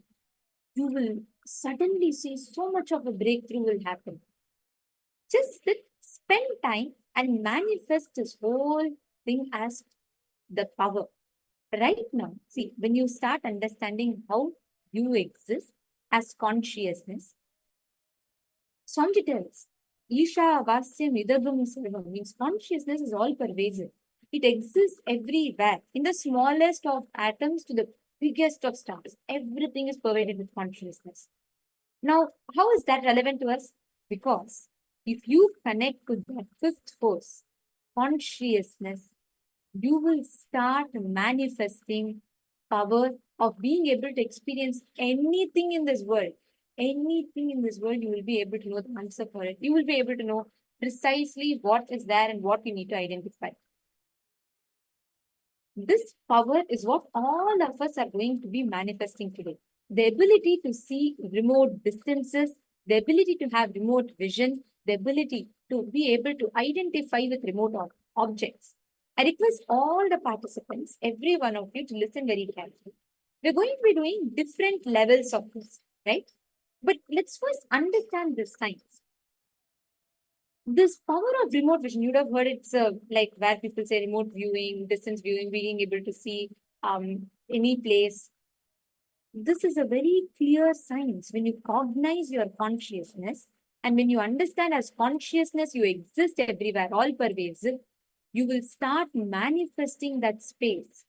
You will suddenly see so much of a breakthrough will happen. Just sit, spend time, and manifest this whole thing as the power. Right now, see, when you start understanding how you exist as consciousness, Swamiji tells, Isha Vasyam Idabham Sarvam means consciousness is all pervasive. It exists everywhere, in the smallest of atoms to the biggest of stars. Everything is pervaded with consciousness. Now, how is that relevant to us? Because if you connect with that fifth force, consciousness, you will start manifesting power of being able to experience anything in this world. Anything in this world, you will be able to know the answer for it. You will be able to know precisely what is there and what you need to identify. This power is what all of us are going to be manifesting today. The ability to see remote distances, the ability to have remote vision, the ability to be able to identify with remote objects. I request all the participants, every one of you, to listen very carefully. We're going to be doing different levels of this, right? But let's first understand this science. This power of remote vision, you'd have heard it's like where people say remote viewing, distance viewing, being able to see any place. This is a very clear science. When you cognize your consciousness and when you understand as consciousness, you exist everywhere, all pervasive, you will start manifesting that space.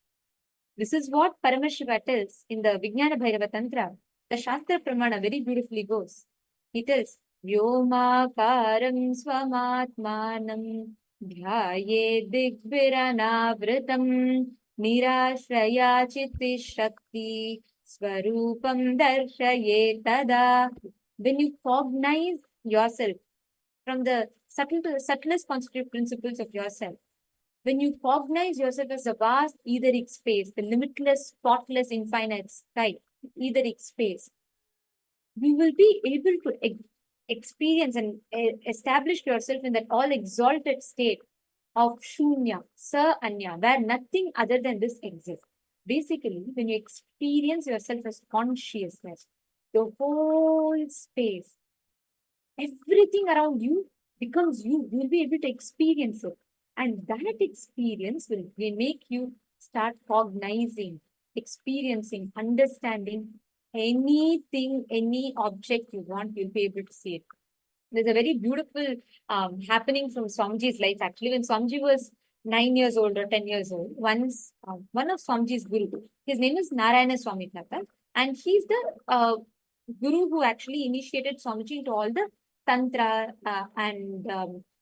This is what Paramashiva tells in the Vijnana Bhairava Tantra. The Shastra Pramana very beautifully goes. He tells, Vyomakaram swamatmanam dhyaye digbhiranavritam nirashraya chitti shakti swarupam darshaye tada. When you cognize yourself from the subtlest constitutive principles of yourself, when you cognize yourself as a vast etheric space, the limitless, spotless, infinite sky, etheric space, you will be able to experience and establish yourself in that all exalted state of Shunya, Sa Anya, where nothing other than this exists. Basically, when you experience yourself as consciousness, the whole space, everything around you becomes you. You will be able to experience it. And that experience will make you start cognizing, experiencing, understanding anything, any object you want, you'll be able to see it. There's a very beautiful happening from Swamiji's life. Actually, when Swamiji was 9 years old or 10 years old, once one of Swamiji's guru, his name is Narayana Swami Tata, and he's the guru who actually initiated Swamiji into all the Tantra and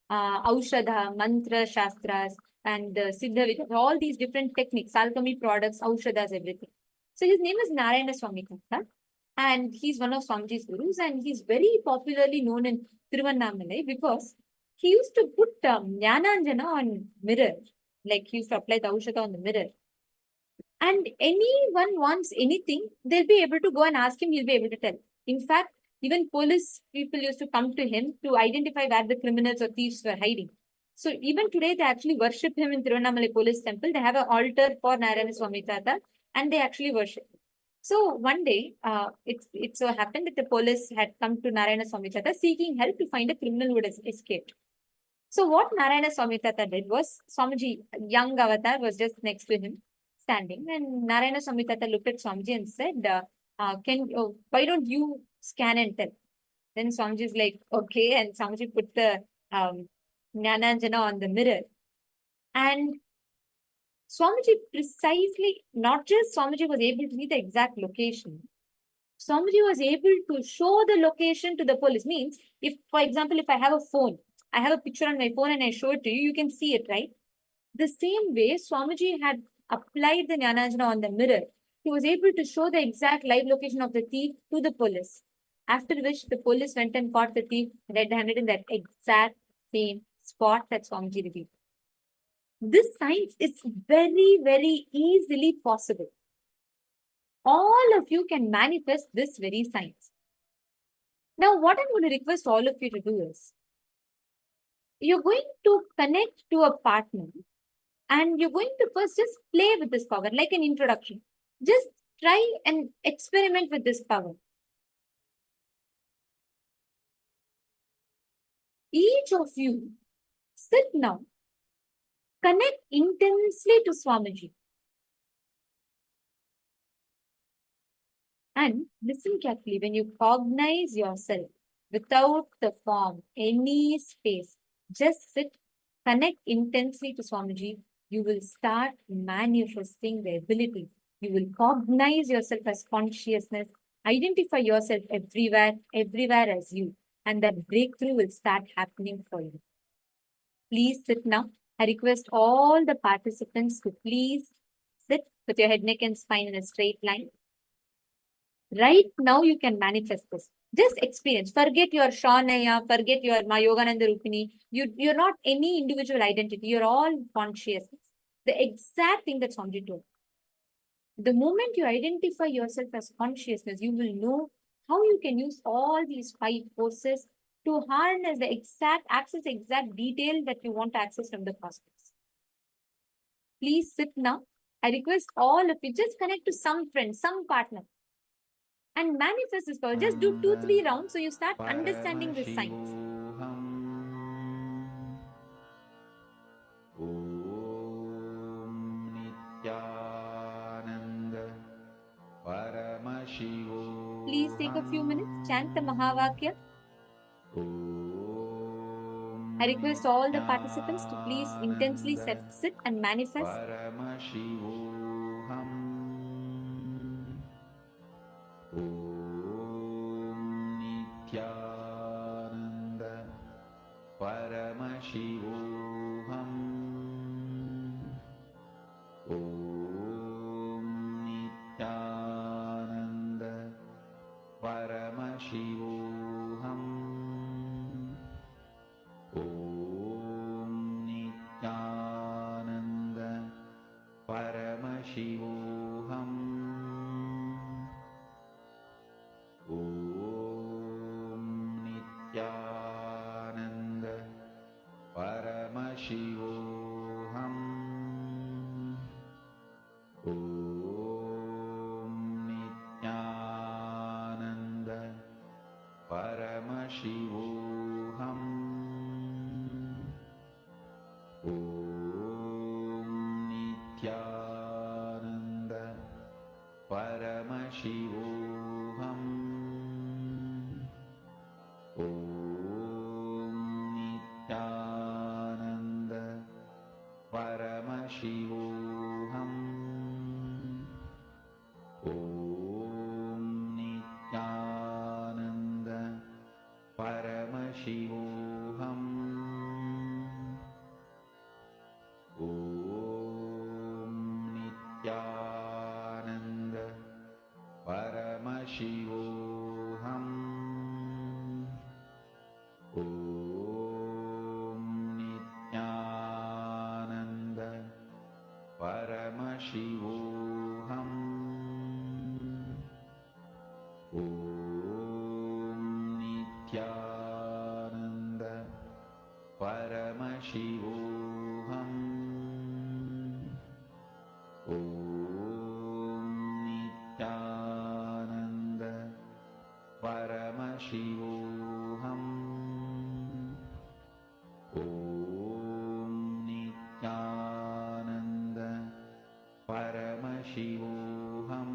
Aushadha, Mantra, Shastras, and Siddha Vidya, all these different techniques, alchemy products, Aushadas, everything. So his name is Narayana Swami Tata, and he's one of Swamiji's gurus, and he's very popularly known in Tiruvannamalai because he used to put Jnananjana on mirror, like he used to apply the Aushadha on the mirror. And anyone wants anything, they'll be able to go and ask him, he'll be able to tell. In fact, even police people used to come to him to identify where the criminals or thieves were hiding. So even today, they actually worship him in Tiruvannamalai Police Temple. They have an altar for Narayana Swami Tata, and they actually worship him. So one day, it so happened that the police had come to Narayana Swami Tata seeking help to find a criminal who had escaped. So what Narayana Swami Tata did was, Swamiji, young avatar, was just next to him, standing, and Narayana Swami Tata looked at Swamiji and said, why don't you scan and tell? Then Swamiji is like, okay, and Swamiji put the Jnananjana on the mirror. And Swamiji precisely, not just Swamiji was able to see the exact location, Swamiji was able to show the location to the police. Means, if, for example, if I have a phone I have a picture on my phone and I show it to you. You can see it, right? The same way Swamiji had applied the Jnananjana on the mirror. He was able to show the exact live location of the thief to the police. After which the police went and caught the thief red-handed in that exact same spot that Swamiji revealed. This science is very, very easily possible. All of you can manifest this very science. Now, what I'm going to request all of you to do is, you're going to connect to a partner and you're going to first just play with this power, like an introduction. Just try and experiment with this power. Each of you sit now, connect intensely to Swamiji. And listen carefully. When you cognize yourself without the form, any space, just sit, connect intensely to Swamiji. You will start manifesting the ability. You will cognize yourself as consciousness, identify yourself everywhere as you, and that breakthrough will start happening for you. Please sit now. I request all the participants to please sit with your head, neck, and spine in a straight line. Right now, you can manifest this. Just experience. Forget your Shaunaya, forget your Yogananda Rupini. You're not any individual identity. You're all consciousness. The exact thing that Swamiji told. The moment you identify yourself as consciousness, you will know how you can use all these 5 forces to harness the access the exact detail that you want to access from the cosmos. Please sit now. I request all of you, just connect to some friend, some partner, and manifest this power. Just do 2-3 rounds so you start understanding this science. Please take a few minutes, chant the Mahavakya. I request all the participants to please intensely sit and manifest. Paramashivoham Om Nithyananda Paramashivoham Om Nithyananda Paramashivoham Om Nithyananda Paramashivoham Om Nithyananda Paramashivoham Om Nithyananda Paramashivoham Om Nithyananda Paramashivoham Om Nithyananda Paramashivoham Om Nithyananda Paramashivoham Om Nithyananda Paramashivoham Om Nithyananda Paramashivoham Om Nithyananda Paramashivoham Om Nithyananda Paramashivoham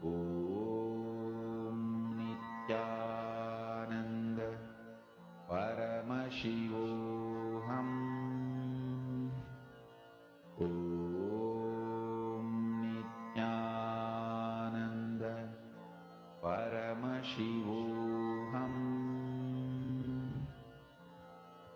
Om Nithyananda Paramashivoham Om Nithyananda Paramashivoham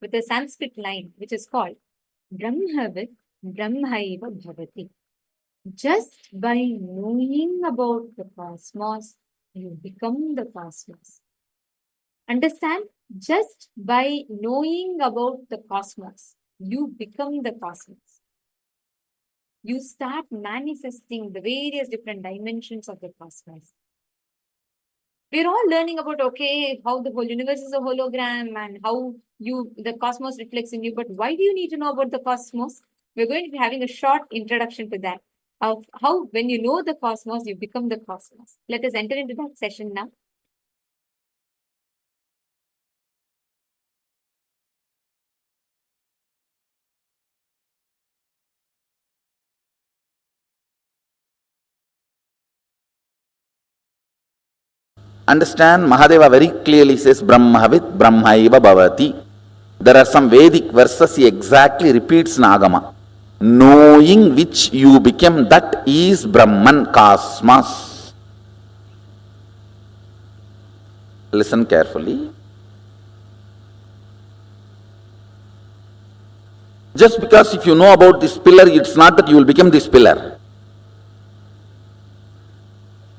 with a Sanskrit line which is called Brahmavid Brahmaiva Bhavati. Just by knowing about the cosmos, you become the cosmos. Understand? Just by knowing about the cosmos, you become the cosmos. You start manifesting the various different dimensions of the cosmos. We're all learning about, okay, how the whole universe is a hologram and how the cosmos reflects in you. But why do you need to know about the cosmos? We're going to be having a short introduction to that. Of how when you know the cosmos, you become the cosmos. Let us enter into that session now. Understand, Mahadeva very clearly says Brahmavit Brahmaiva Bhavati. There are some Vedic verses he exactly repeats in Agama. Knowing which you became, that is Brahman, cosmos. Listen carefully. Just because if you know about this pillar, it's not that you will become this pillar.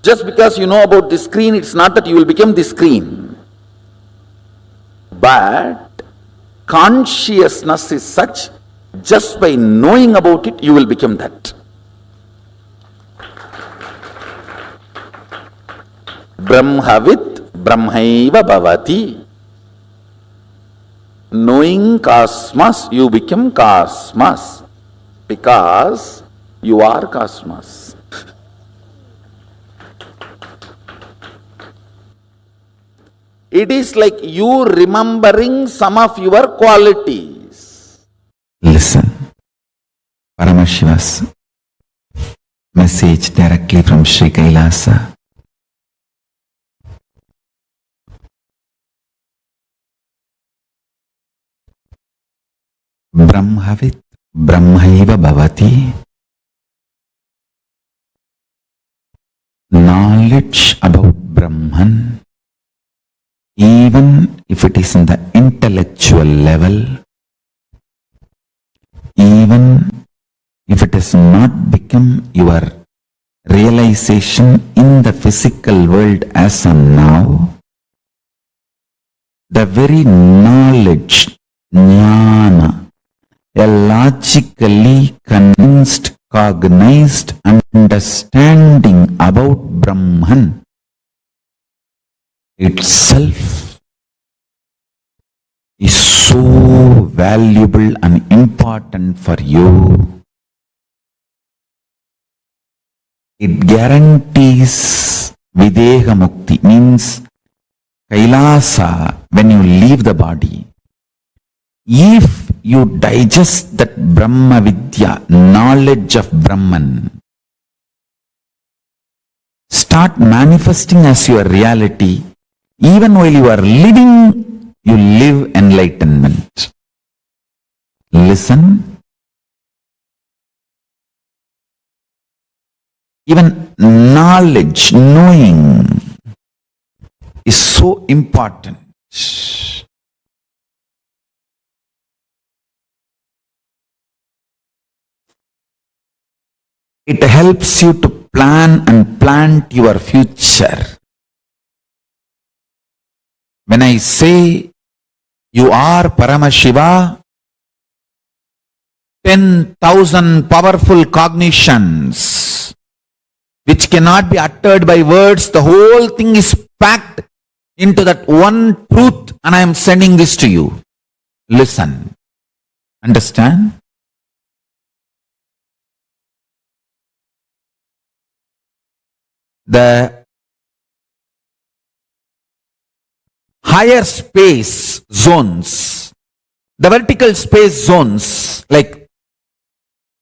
Just because you know about this screen, it's not that you will become this screen. But consciousness is such, just by knowing about it, you will become that. Brahmavit Brahmaiva Bhavati. Knowing cosmos, you become cosmos. Because you are cosmos. It is like you remembering some of your qualities. Listen. Paramashiva's message directly from Sri KAILASA. Brahmavit Brahmaiva Bhavati. Knowledge about Brahman, even if it is in the intellectual level, even if it has not become your realization in the physical world as of now, the very knowledge, jnana, a logically convinced, cognized understanding about Brahman itself is so valuable and important for you. It guarantees Videha Mukti, means Kailasa when you leave the body. If you digest that Brahma Vidya, knowledge of Brahman, start manifesting as your reality, even while you are living, you live enlightenment. Listen. Even knowledge, knowing is so important. It helps you to plan and plant your future. When I say you are Paramashiva, 10,000 powerful cognitions which cannot be uttered by words, the whole thing is packed into that one truth, and I am sending this to you. Listen. Understand? The higher space zones, the vertical space zones like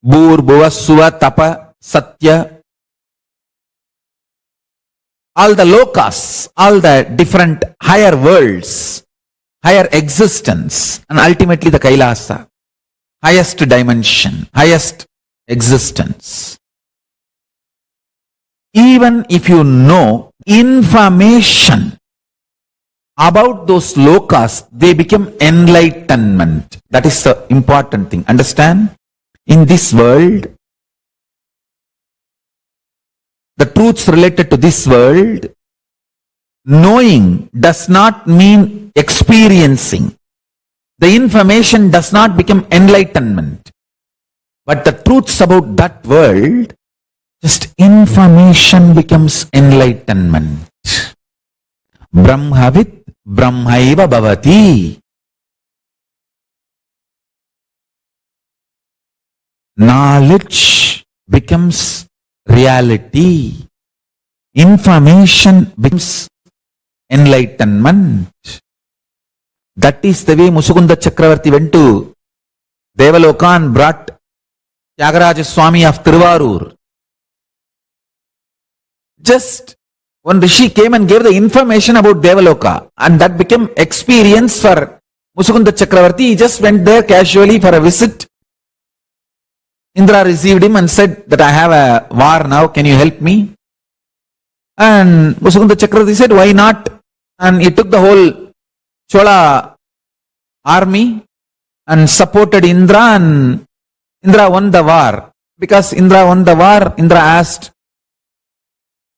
Bhur, Bhuva, Suva, Tapa, Satya, all the lokas, all the different higher worlds, higher existence, and ultimately the Kailasa, highest dimension, highest existence. Even if you know information about those lokas, they become enlightenment. That is the important thing. Understand? In this world, the truths related to this world, knowing does not mean experiencing. The information does not become enlightenment. But the truths about that world, just information becomes enlightenment. Brahmavit Brahmaiva Bhavati. Knowledge becomes reality. Information becomes enlightenment. That is the way Musukunda Chakravarti went to Devaloka and brought Tyagaraja Swami of Tiruvarur. Just one Rishi came and gave the information about Devaloka, and that became experience for Musukunda Chakravarti. He just went there casually for a visit. Indra received him and said that I have a war now, can you help me? And Musukunda Chakravarti said, why not? And he took the whole Chola army and supported Indra, and Indra won the war. Because Indra won the war, Indra asked,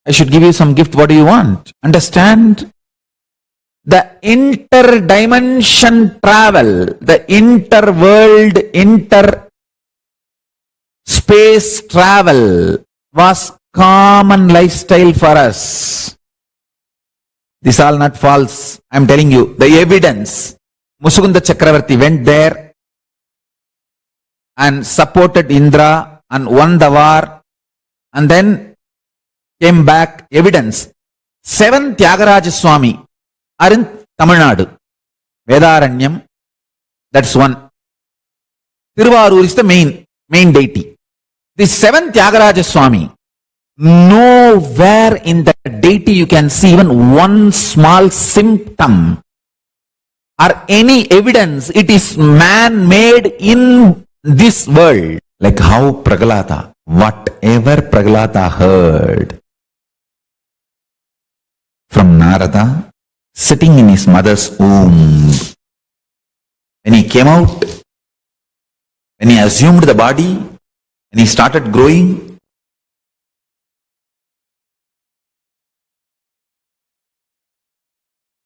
I should give you some gift, what do you want? Understand? The inter-dimension travel, the inter-world, inter-space travel was common lifestyle for us. This is all not false. I am telling you, the evidence. Musukunda Chakravarti went there and supported Indra and won the war, and then came back. Evidence. 7 Tyagaraja Swami are in Tamil Nadu. Vedaranyam, that's one. Tiruvarur is the main deity. This 7 Tyagaraja Swami, nowhere in the deity you can see even one small symptom or any evidence it is man-made in this world. Like how Prahlada, whatever Prahlada heard from Narada, sitting in his mother's womb, when he came out, when he assumed the body, when he started growing,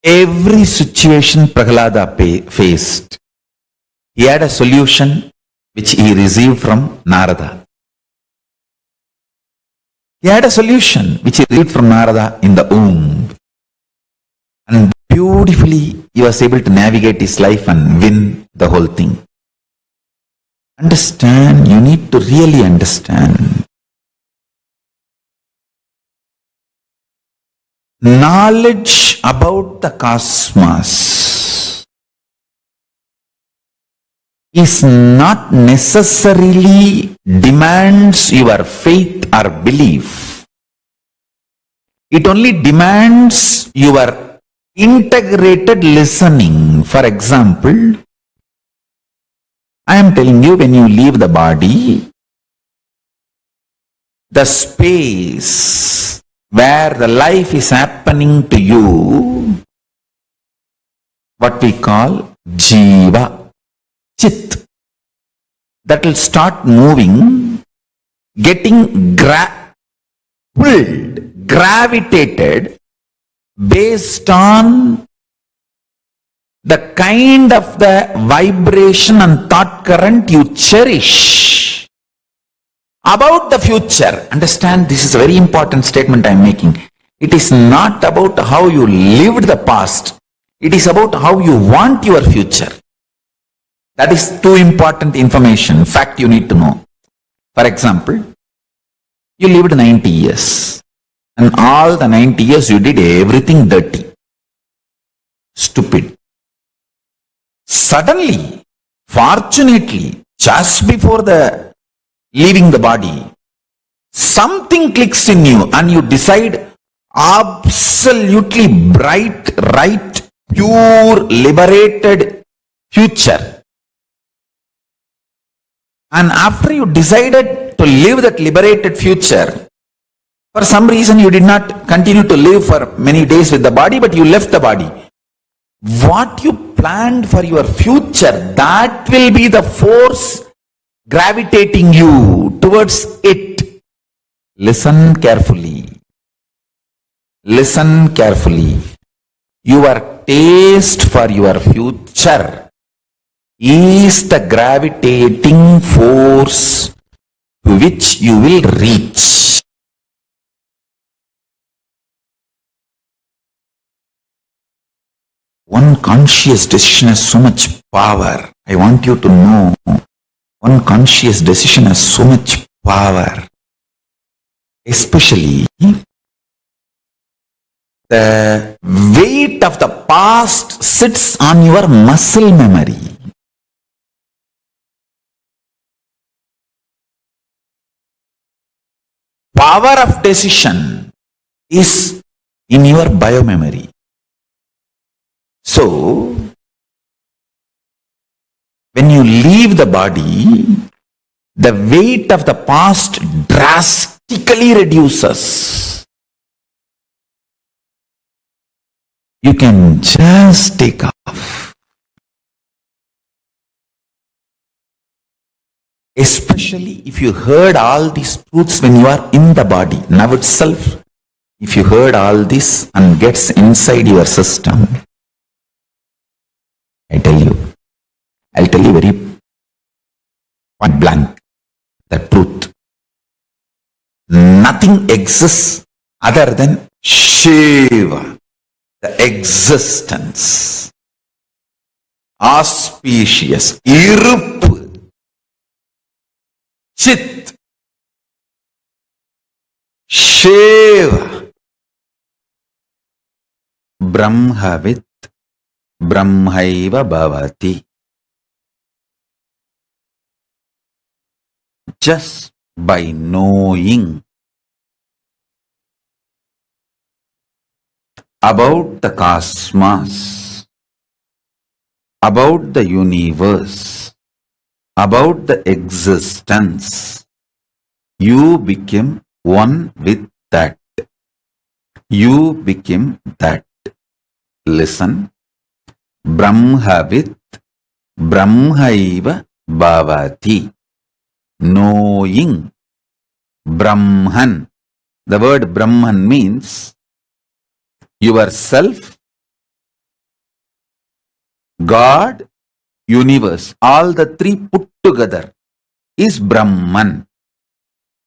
every situation Prahlada faced, he had a solution which he received from Narada. He had a solution which he received from Narada in the womb. And beautifully he was able to navigate his life and win the whole thing. Understand, you need to really understand. Knowledge about the cosmos is not necessarily demands your faith or belief. It only demands your integrated listening. For example, I am telling you, when you leave the body, the space where the life is happening to you, what we call Jiva, Chit, that will start moving, getting pulled, gravitated based on the kind of the vibration and thought current you cherish about the future. Understand, this is a very important statement I am making. It is not about how you lived the past. It is about how you want your future. That is too important information, fact you need to know. For example, you lived 90 years and all the 90 years you did everything dirty, stupid. Suddenly, fortunately, just before the leaving the body, something clicks in you and you decide absolutely bright, right, pure, liberated future. And after you decided to live that liberated future, for some reason you did not continue to live for many days with the body, but you left the body. what you planned for your future, that will be the force gravitating you towards it. Listen carefully. Listen carefully. Your taste for your future is the gravitating force to which you will reach. One conscious decision has so much power. I want you to know, one conscious decision has so much power. Especially the weight of the past sits on your muscle memory. Power of decision is in your biomemory. So, when you leave the body, the weight of the past drastically reduces. You can just take off. Especially if you heard all these truths when you are in the body. Now itself, if you heard all this and gets inside your system, I'll tell you very point blank, the truth. Nothing exists other than Shiva, the existence, auspicious, iruppu, chit, Shiva, Brahmavit, Brahmaiva bhavati. Just by knowing about the cosmos, about the universe, about the existence, you became one with that. You became that. Listen. Brahmavit, Brahmaiva bhavati. Knowing Brahman. The word Brahman means yourself, God, universe. All the three put together is Brahman.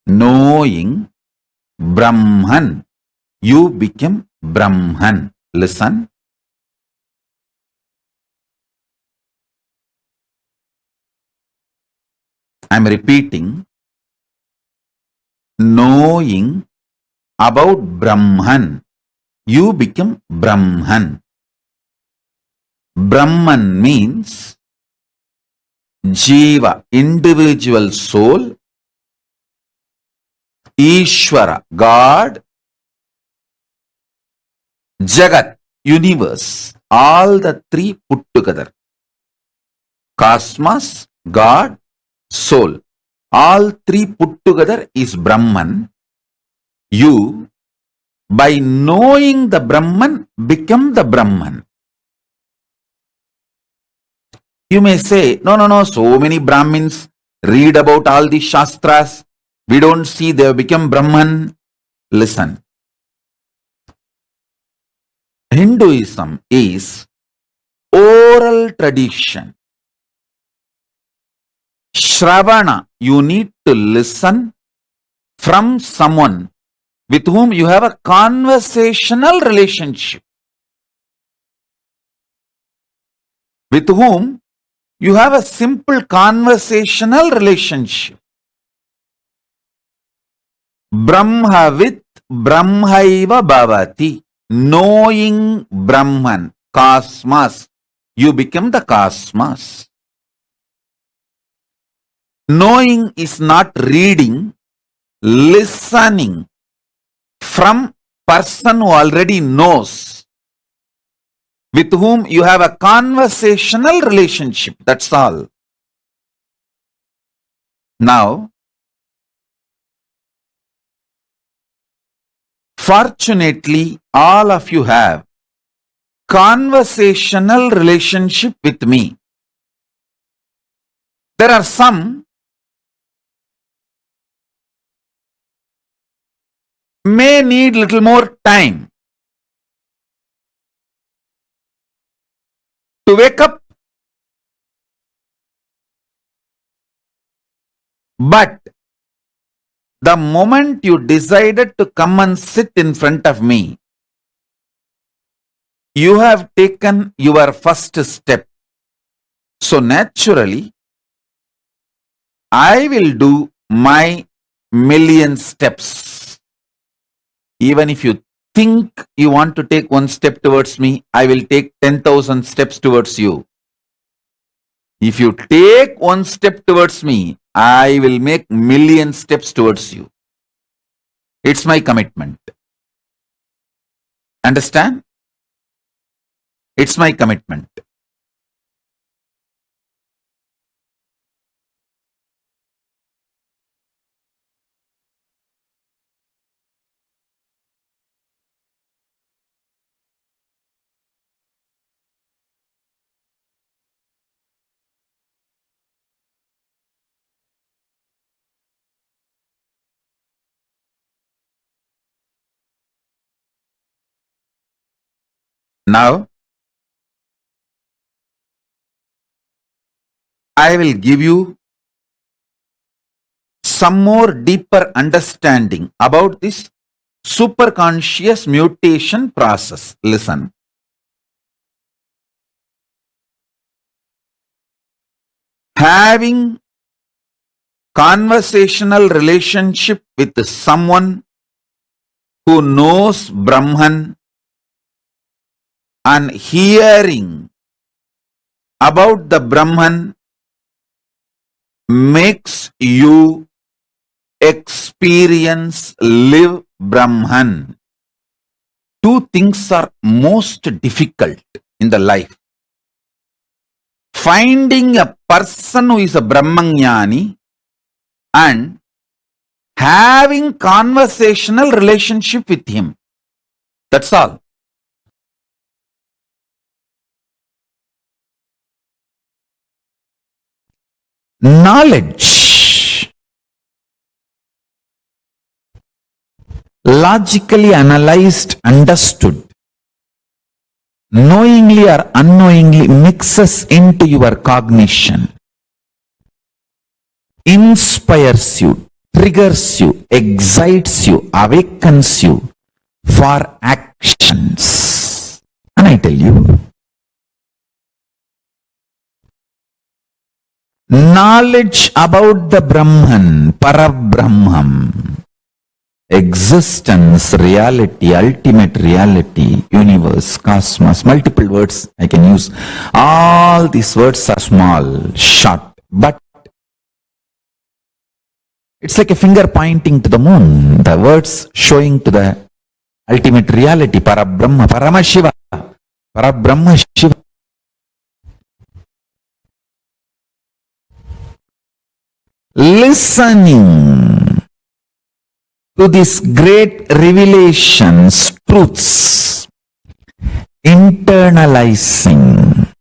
Knowing Brahman, you become Brahman. Listen. I'm repeating. Knowing about Brahman, you become Brahman. Brahman means Jiva, individual soul, Ishvara, God, Jagat, universe. All the three put together. Cosmos, God, soul. All three put together is Brahman. You, by knowing the Brahman, become the Brahman. You may say, no, so many Brahmins read about all the Shastras. We don't see they have become Brahman. Listen. Hinduism is oral tradition. Shravana, you need to listen from someone with whom you have a conversational relationship. With whom you have a simple conversational relationship. Brahmavit Brahmaiva bhavati. Knowing Brahman, cosmos, you become the cosmos. Knowing is not reading, listening from person who already knows, with whom you have a conversational relationship. That's all. Now, fortunately, all of you have conversational relationship with me. There are some may need little more time to wake up, but the moment you decided to come and sit in front of me, you have taken your first step. So naturally, I will do my million steps. Even if you think you want to take one step towards me, I will take 10,000 steps towards you. If you take one step towards me, I will make million steps towards you. It's my commitment. Understand? It's my commitment. Now, I will give you some more deeper understanding about this superconscious mutation process. Listen. Having conversational relationship with someone who knows Brahman and hearing about the Brahman makes you experience, live Brahman. Two things are most difficult in the life. Finding a person who is a Brahmanyani and having conversational relationship with him. That's all. Knowledge, logically analyzed, understood, knowingly or unknowingly mixes into your cognition, inspires you, triggers you, excites you, awakens you for actions. And I tell you, knowledge about the Brahman, Parabrahman, existence, reality, ultimate reality, universe, cosmos, multiple words I can use. All these words are small, short, but it's like a finger pointing to the moon. The words showing to the ultimate reality, Parabrahma, Paramashiva, Parabrahma Shiva. Listening to these great revelations, truths, internalizing,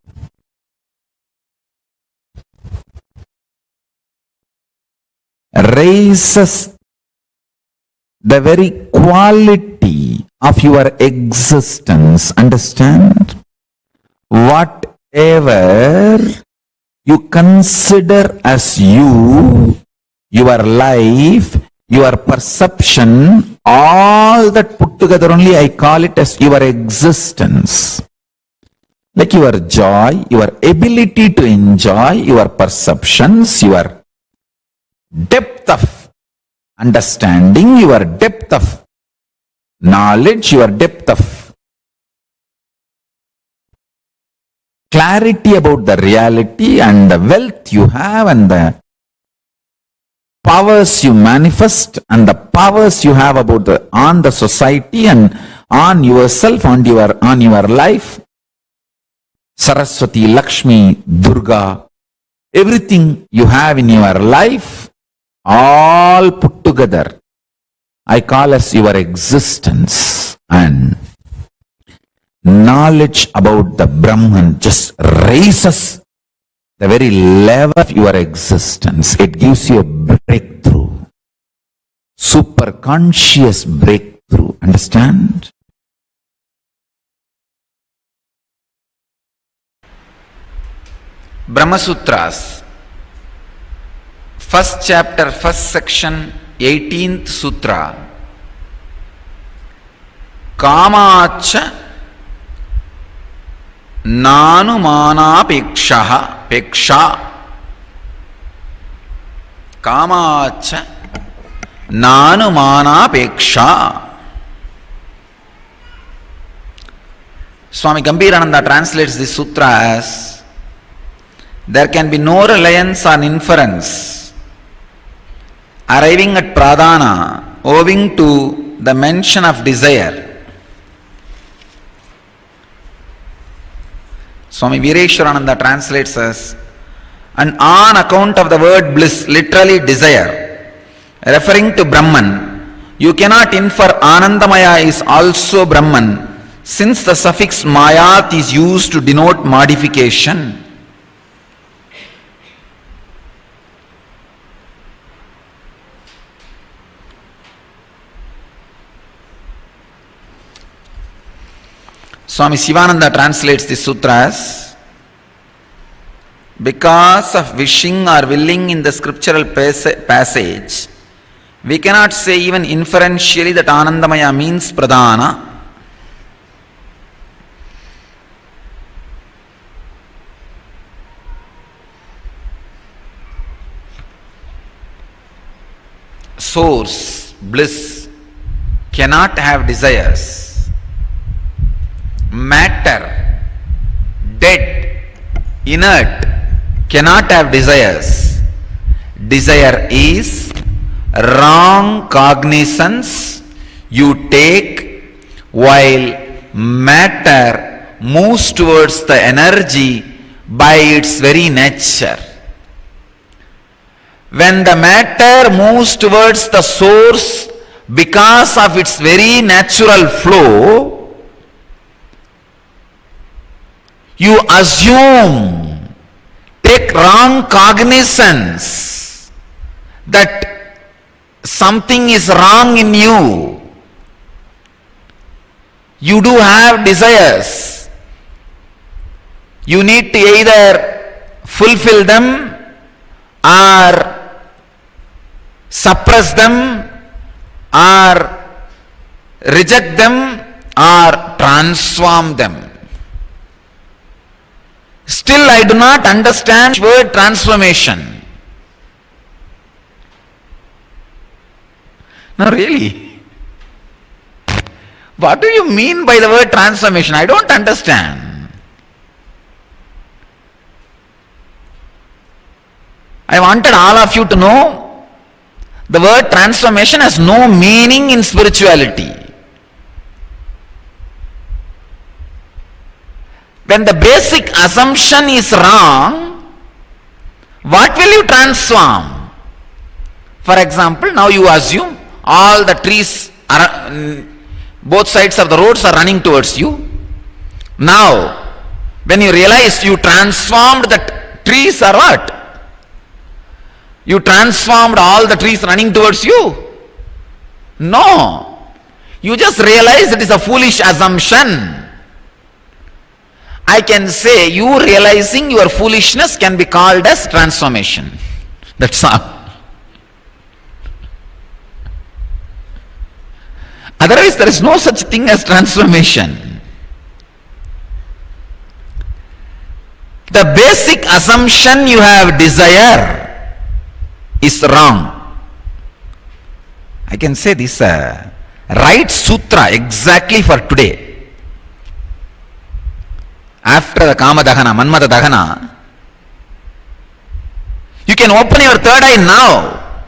raises the very quality of your existence. Understand? Whatever you consider as you, your life, your perception, all that put together only I call it as your existence. Like your joy, your ability to enjoy, your perceptions, your depth of understanding, your depth of knowledge, your depth of clarity about the reality and the wealth you have and the powers you manifest and the powers you have about on the society and on yourself, on your life. Saraswati, Lakshmi, Durga, everything you have in your life, all put together, I call as your existence. And knowledge about the Brahman just raises the very level of your existence. It gives you a breakthrough, super conscious breakthrough. Understand? Brahma Sutras, first chapter, first section, 18th Sutra. Kamacha Nanumanapeksha Peksha. Kamacha Nanumanapeksha. Swami Gambhirananda translates this sutra as: there can be no reliance on inference arriving at pradhana owing to the mention of desire. Swami Veereshwarananda translates as: and on account of the word bliss, literally desire, referring to Brahman, you cannot infer Anandamaya is also Brahman, since the suffix mayat is used to denote modification. Swami Sivananda translates this sutra as: because of wishing or willing in the scriptural passage, we cannot say even inferentially that Anandamaya means pradhana. Source, bliss, cannot have desires. Matter, dead, inert, cannot have desires. Desire is wrong cognizance you take while matter moves towards the energy by its very nature. When the matter moves towards the source because of its very natural flow, you assume, take wrong cognizance that something is wrong in you. You do have desires. You need to either fulfill them or suppress them or reject them or transform them. Still, I do not understand the word transformation. No, really. What do you mean by the word transformation? I don't understand. I wanted all of you to know the word transformation has no meaning in spirituality. When the basic assumption is wrong, what will you transform? For example, now you assume all the trees are, both sides of the roads are running towards you. Now, when you realized you transformed the trees or what? You transformed all the trees running towards you? No. You just realized it is a foolish assumption. I can say you realizing your foolishness can be called as transformation. That's all. Otherwise, there is no such thing as transformation. The basic assumption you have desire is wrong. I can say this right sutra exactly for today. After the Kama Dahana, Manmata Dahana, you can open your third eye now.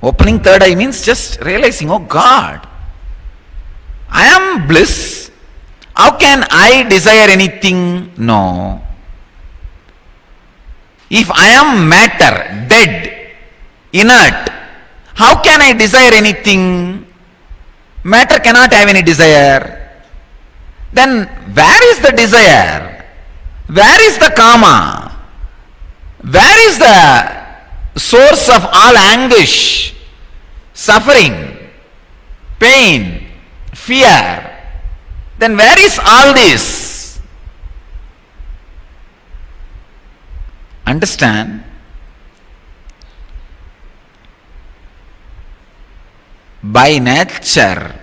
Opening third eye means just realizing, oh God, I am bliss. How can I desire anything? No. If I am matter, dead, inert, how can I desire anything? Matter cannot have any desire. then where is the desire? Where is the karma? Where is the source of all anguish, suffering, pain, fear? Then where is all this? Understand? By nature,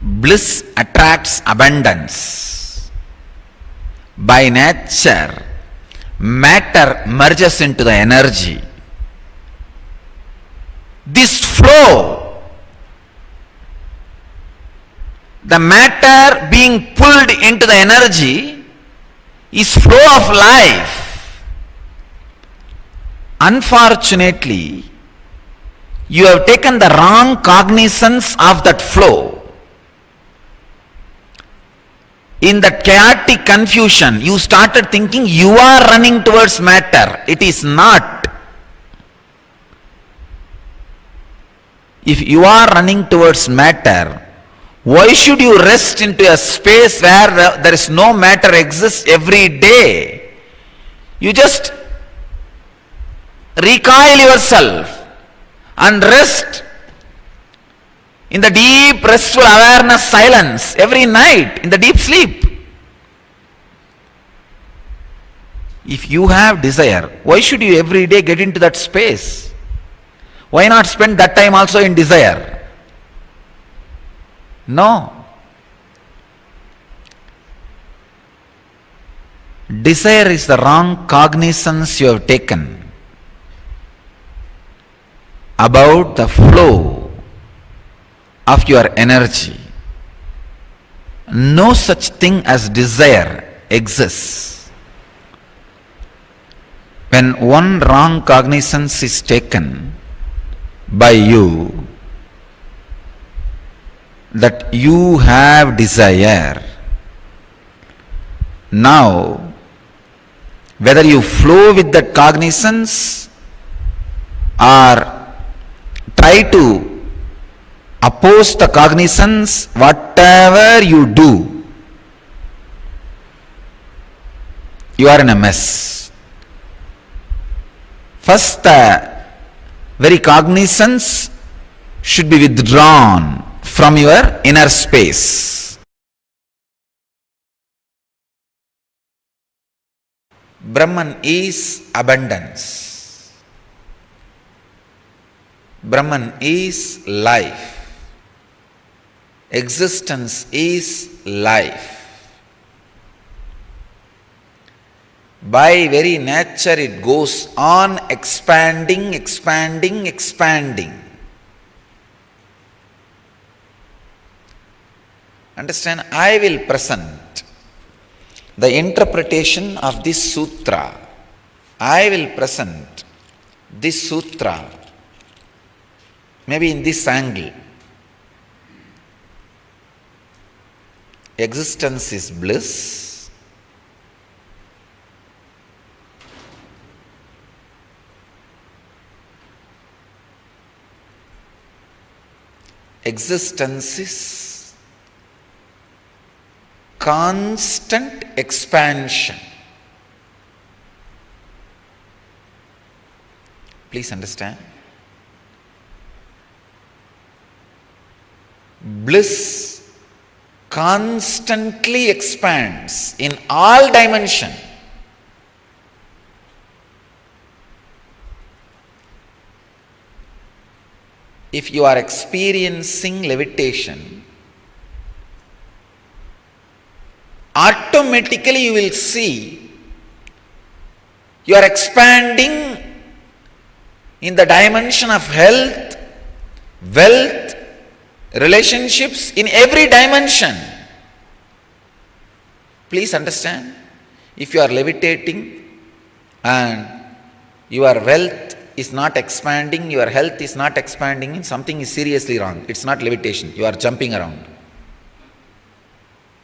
bliss attracts abundance. By nature, matter merges into the energy. This flow, the matter being pulled into the energy, is flow of life. Unfortunately, you have taken the wrong cognizance of that flow. In that chaotic confusion, you started thinking you are running towards matter. It is not. If you are running towards matter, why should you rest into a space where there is no matter exists every day? You just recoil yourself and rest in the deep restful awareness silence every night in the deep sleep. If you have desire, why should you every day get into that space? Why not spend that time also in desire? No. Desire is the wrong cognizance you have taken about the flow of your energy. No such thing as desire exists. When one wrong cognizance is taken by you that you have desire, now whether you flow with that cognizance or try to oppose the cognizance, whatever you do, you are in a mess. First, the very cognizance should be withdrawn from your inner space. Brahman is abundance. Brahman is life. Existence is life. By very nature it goes on expanding, expanding, expanding. Understand? I will present the interpretation of this sutra. I will present this sutra maybe in this angle. Existence is bliss. Existence is constant expansion. Please understand. Bliss constantly expands in all dimensions. If you are experiencing levitation, automatically you will see you are expanding in the dimension of health, wealth, relationships, in every dimension. Please understand, if you are levitating and your wealth is not expanding, your health is not expanding, something is seriously wrong. It's not levitation, you are jumping around.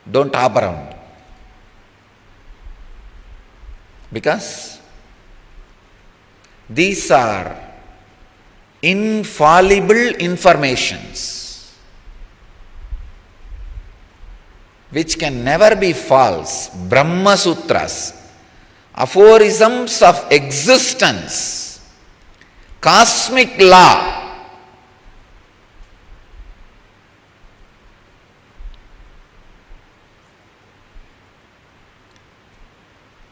Don't hop around. Because these are infallible informations. which can never be false, Brahma Sutras, aphorisms of existence, cosmic law,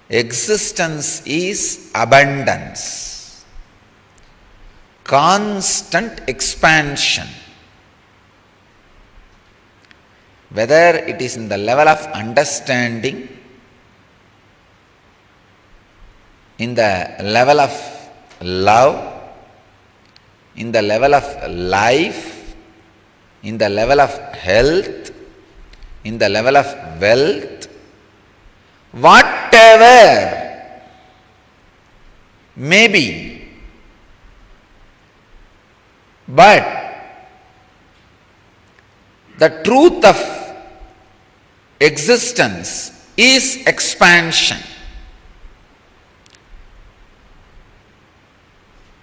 existence is abundance, constant expansion. Whether it is in the level of understanding, in the level of love, in the level of life, in the level of health, in the level of wealth, whatever may be, but the truth of existence is expansion.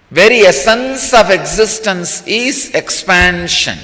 Very essence of existence is expansion.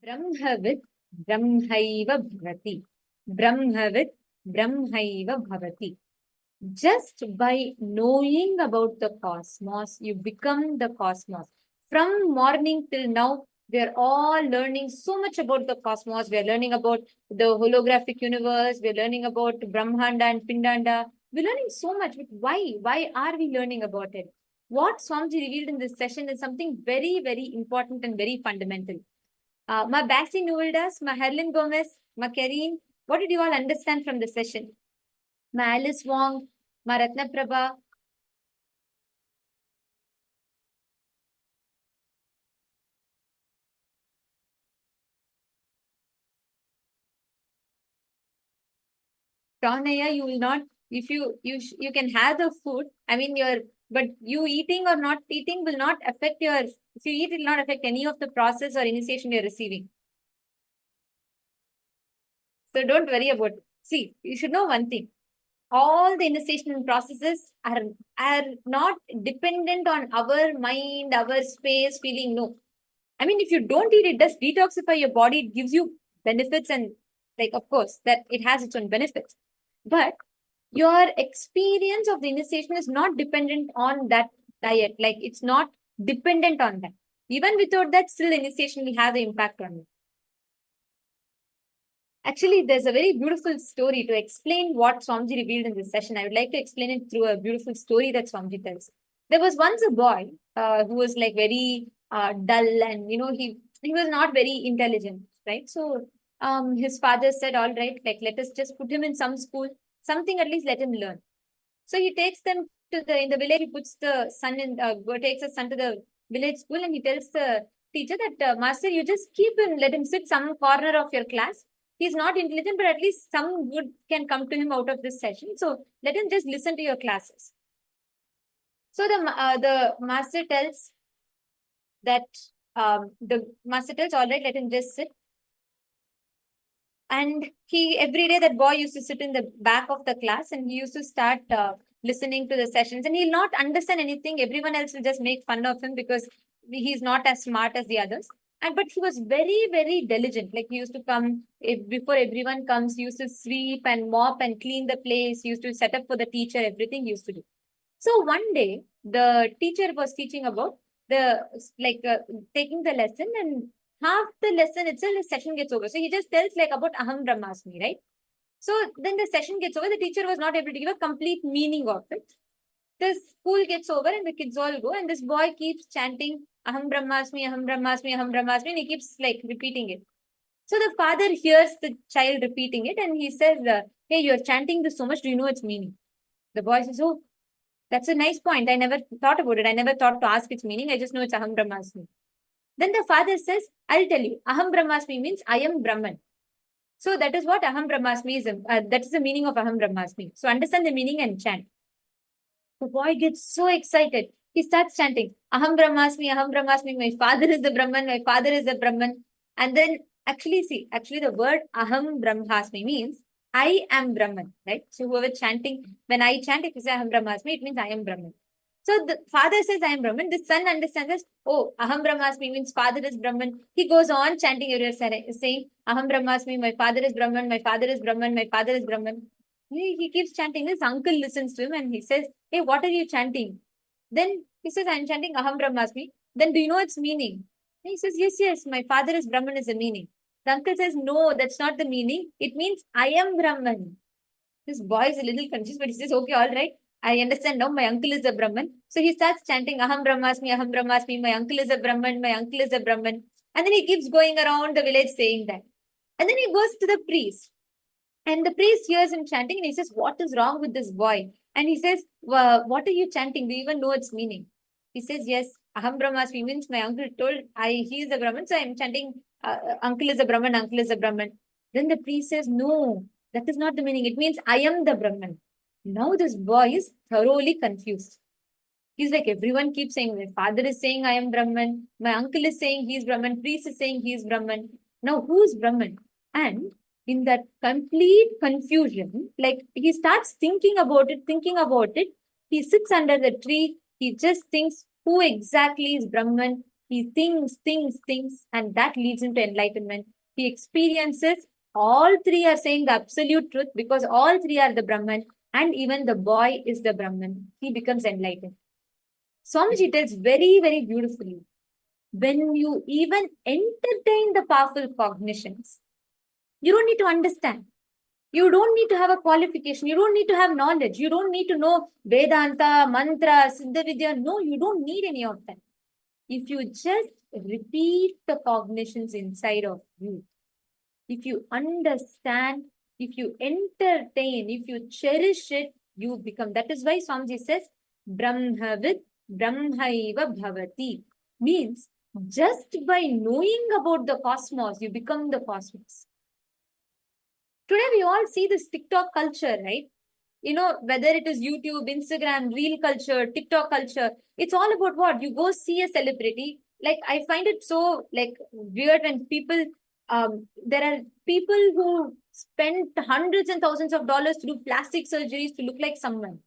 Brahmavid Brahmaiva Bhavati. Brahmavid Brahmaiva Bhavati. Just by knowing about the cosmos, you become the cosmos. From morning till now, we are all learning so much about the cosmos. We are learning about the holographic universe. We are learning about Brahmanda and Pindanda. We're learning so much. But why? Why are we learning about it? What Swamiji revealed in this session is something very, very important and very fundamental. Ma Baxi Nuvildas, Ma Herlin Gomez, Ma Kareen, what did you all understand from the session? Ma Alice Wong, Ma Ratna Prabha. Pranaya, you will not, if you can have the food, I mean but you eating or not eating will not affect if you eat, it will not affect any of the process or initiation you're receiving. So don't worry about it. See, you should know one thing. All the initiation processes are not dependent on our mind, our space, feeling. No. I mean, if you don't eat, it does detoxify your body. It gives you benefits and of course, that it has its own benefits. But your experience of the initiation is not dependent on that diet. Like it's not dependent on that. Even without that, still initiation will have the impact on you. Actually, there's a very beautiful story to explain what Swamiji revealed in this session. I would like to explain it through a beautiful story that Swamiji tells. There was once a boy who was very dull and, he was not very intelligent, right? So his father said, all right, let us just put him in some school, something at least let him learn. So he takes them in the village, he puts the son takes his son to the village school and he tells the teacher that, master, you just keep him, let him sit some corner of your class. He's not intelligent, but at least some good can come to him out of this session. So let him just listen to your classes. So the master tells that, all right, let him just sit. And every day that boy used to sit in the back of the class and he used to start listening to the sessions and he'll not understand anything. Everyone else will just make fun of him because he's not as smart as the others. But he was very, very diligent. Like he used to come before everyone comes, he used to sweep and mop and clean the place. He used to set up for the teacher, everything he used to do. So one day the teacher was teaching about taking the lesson and half the lesson itself, the session gets over. So he just tells about Aham Brahmasmi, right? So then the session gets over. The teacher was not able to give a complete meaning of it. The school gets over and the kids all go. And this boy keeps chanting Aham Brahmasmi, Aham Brahmasmi, Aham Brahmasmi. And he keeps repeating it. So the father hears the child repeating it and he says, hey, you're chanting this so much. Do you know its meaning? The boy says, oh, that's a nice point. I never thought about it. I never thought to ask its meaning. I just know it's Aham Brahmasmi. Then the father says, I'll tell you, Aham Brahmasmi means I am Brahman. So that is what Aham Brahmasmi is. That is the meaning of Aham Brahmasmi. So understand the meaning and chant. The boy gets so excited. He starts chanting, Aham Brahmasmi, my father is the Brahman, my father is the Brahman. And then actually the word Aham Brahmasmi means I am Brahman, right? So whoever chanting, when I chant, if you say Aham Brahmasmi, it means I am Brahman. So the father says, I am Brahman. The son understands this. Oh, Aham Brahmasmi means father is Brahman. He goes on chanting everywhere, saying, Aham Brahmasmi, my father is Brahman, my father is Brahman, my father is Brahman. He keeps chanting. His uncle listens to him and he says, hey, what are you chanting? Then he says, I'm chanting Aham Brahmasmi. Then do you know its meaning? And he says, yes, my father is Brahman is the meaning. The uncle says, no, that's not the meaning. It means I am Brahman. This boy is a little confused, but he says, okay, all right. I understand now my uncle is a Brahman. So he starts chanting Aham Brahmasmi, my uncle is a Brahman, my uncle is a Brahman. And then he keeps going around the village saying that. And then he goes to the priest. And the priest hears him chanting and he says, what is wrong with this boy? And he says, what are you chanting? Do you even know its meaning? He says, yes, Aham Brahmasmi means my uncle told he is a Brahman. So I'm chanting, uncle is a Brahman, uncle is a Brahman. Then the priest says, no, that is not the meaning. It means I am the Brahman. Now this boy is thoroughly confused. He's like, everyone keeps saying, my father is saying I am Brahman. My uncle is saying he is Brahman. Priest is saying he is Brahman. Now who is Brahman? And in that complete confusion, he starts thinking about it. He sits under the tree. He just thinks, who exactly is Brahman? He thinks, and that leads him to enlightenment. He experiences all three are saying the absolute truth because all three are the Brahman, and even the boy is the Brahman. He becomes enlightened. Swamiji tells very, very beautifully, when you even entertain the powerful cognitions, you don't need to understand. You don't need to have a qualification. You don't need to have knowledge. You don't need to know Vedanta, Mantra, Siddha Vidya. No, you don't need any of that. If you just repeat the cognitions inside of you, if you understand, if you entertain, if you cherish it, you become. That is why Swamiji says, Brahmavid Brahmaiva Bhavati. Means, just by knowing about the cosmos, you become the cosmos. Today, we all see this TikTok culture, right? You know, whether it is YouTube, Instagram, reel culture, TikTok culture, it's all about what? You go see a celebrity. Like, I find it so like weird when people, there are people who spend hundreds and thousands of dollars to do plastic surgeries to look like someone.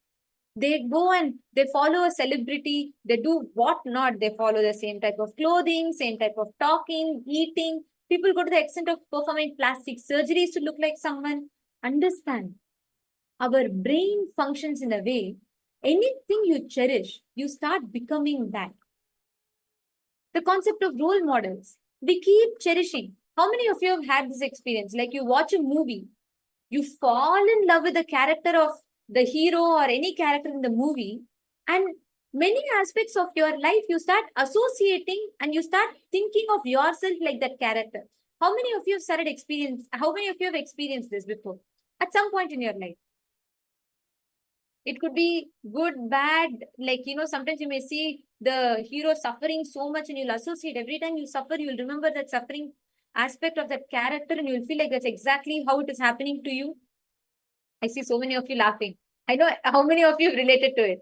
They go and they follow a celebrity, they do what not, they follow the same type of clothing, same type of talking, eating. People go to the extent of performing plastic surgeries to look like someone. Understand, our brain functions in a way, anything you cherish, you start becoming that. The concept of role models, we keep cherishing. How many of you have had this experience? Like you watch a movie, you fall in love with the character of the hero or any character in the movie, and many aspects of your life you start associating and you start thinking of yourself like that character. How many of you have started experience? How many of you have experienced this before at some point in your life? It could be good, bad, like, you know, sometimes you may see the hero suffering so much and you'll associate every time you suffer, you'll remember that suffering aspect of that character and you'll feel like that's exactly how it is happening to you. I see so many of you laughing. I know how many of you have related to it.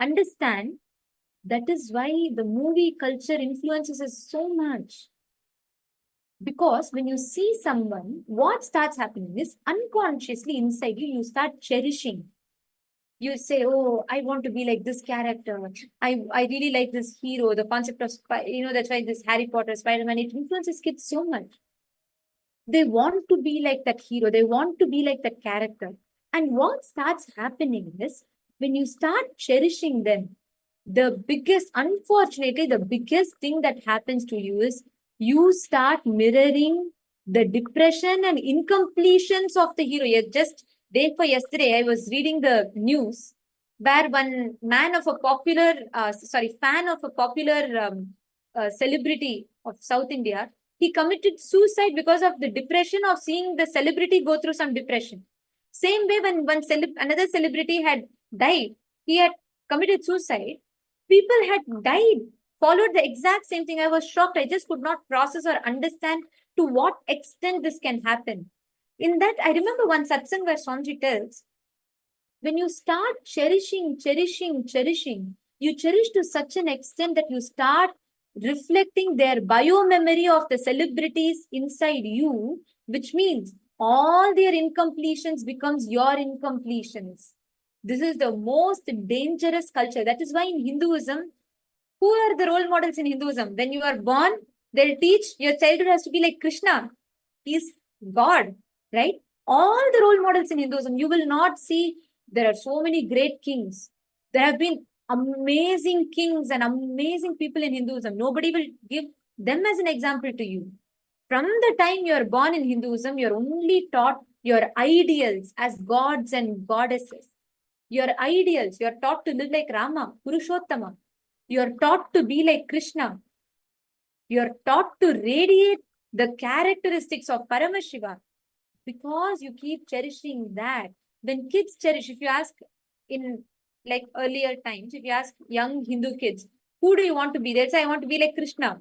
Understand, that is why the movie culture influences us so much. Because when you see someone, what starts happening is unconsciously inside you, you start cherishing. You say, oh, I want to be like this character. I really like this hero, the concept of, you know, that's why this Harry Potter, Spider-Man, it influences kids so much. They want to be like that hero. They want to be like that character. And what starts happening is when you start cherishing them, unfortunately, the biggest thing that happens to you is you start mirroring the depression and incompletions of the hero. Just day for yesterday, I was reading the news where one fan of a popular celebrity of South India, he committed suicide because of the depression of seeing the celebrity go through some depression. Same way, when another celebrity had died, he had committed suicide. People had died, followed the exact same thing. I was shocked. I just could not process or understand to what extent this can happen. In that, I remember one satsang where Swamiji tells, when you start cherishing, you cherish to such an extent that you start reflecting their bio-memory of the celebrities inside you, which means all their incompletions becomes your incompletions. This is the most dangerous culture. That is why in Hinduism, who are the role models in Hinduism? When you are born, they'll teach your childhood has to be like Krishna. He's God, right? All the role models in Hinduism, you will not see there are so many great kings. There have been amazing kings and amazing people in Hinduism. Nobody will give them as an example to you. From the time you are born in Hinduism, you're only taught your ideals as gods and goddesses. Your ideals, you're taught to live like Rama, Purushottama. You're taught to be like Krishna. You're taught to radiate the characteristics of Paramashiva because you keep cherishing that. When kids cherish, if you ask in like earlier times, if you ask young Hindu kids, who do you want to be? They'll say, I want to be like Krishna.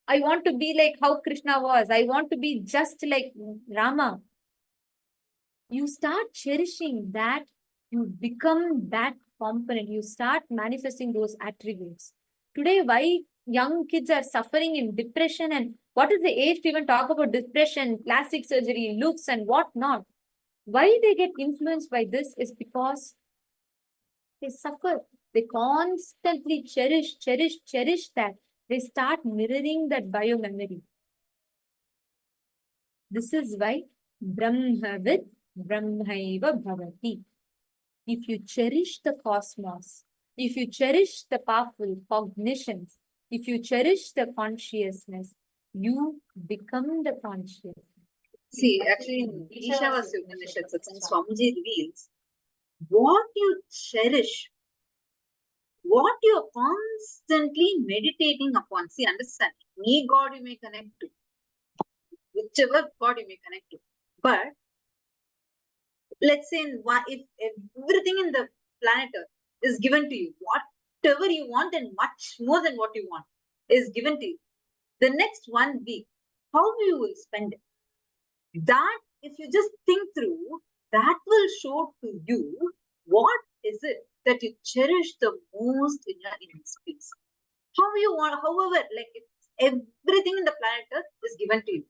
I want to be like how Krishna was. I want to be just like Rama. You start cherishing that, you become that component. You start manifesting those attributes. Today, why young kids are suffering in depression, and what is the age to even talk about depression, plastic surgery, looks, and what not? Why they get influenced by this is because they suffer. They constantly cherish that. They start mirroring that bio-memory. This is why Brahmavid Brahmaiva Bhavati. If you cherish the cosmos, if you cherish the powerful cognitions, if you cherish the consciousness, you become the conscious. See, actually, in Ishavasya Upanishads, Swamiji reveals what you cherish, what you're constantly meditating upon. See, understand, any God you may connect to, whichever God you may connect to. But let's say if everything in the planet Earth is given to you, whatever you want and much more than what you want is given to you, the next 1 week, how you will spend it? That, if you just think through, that will show to you what is it that you cherish the most in your inner space. How you want, however, like if everything in the planet Earth is given to you.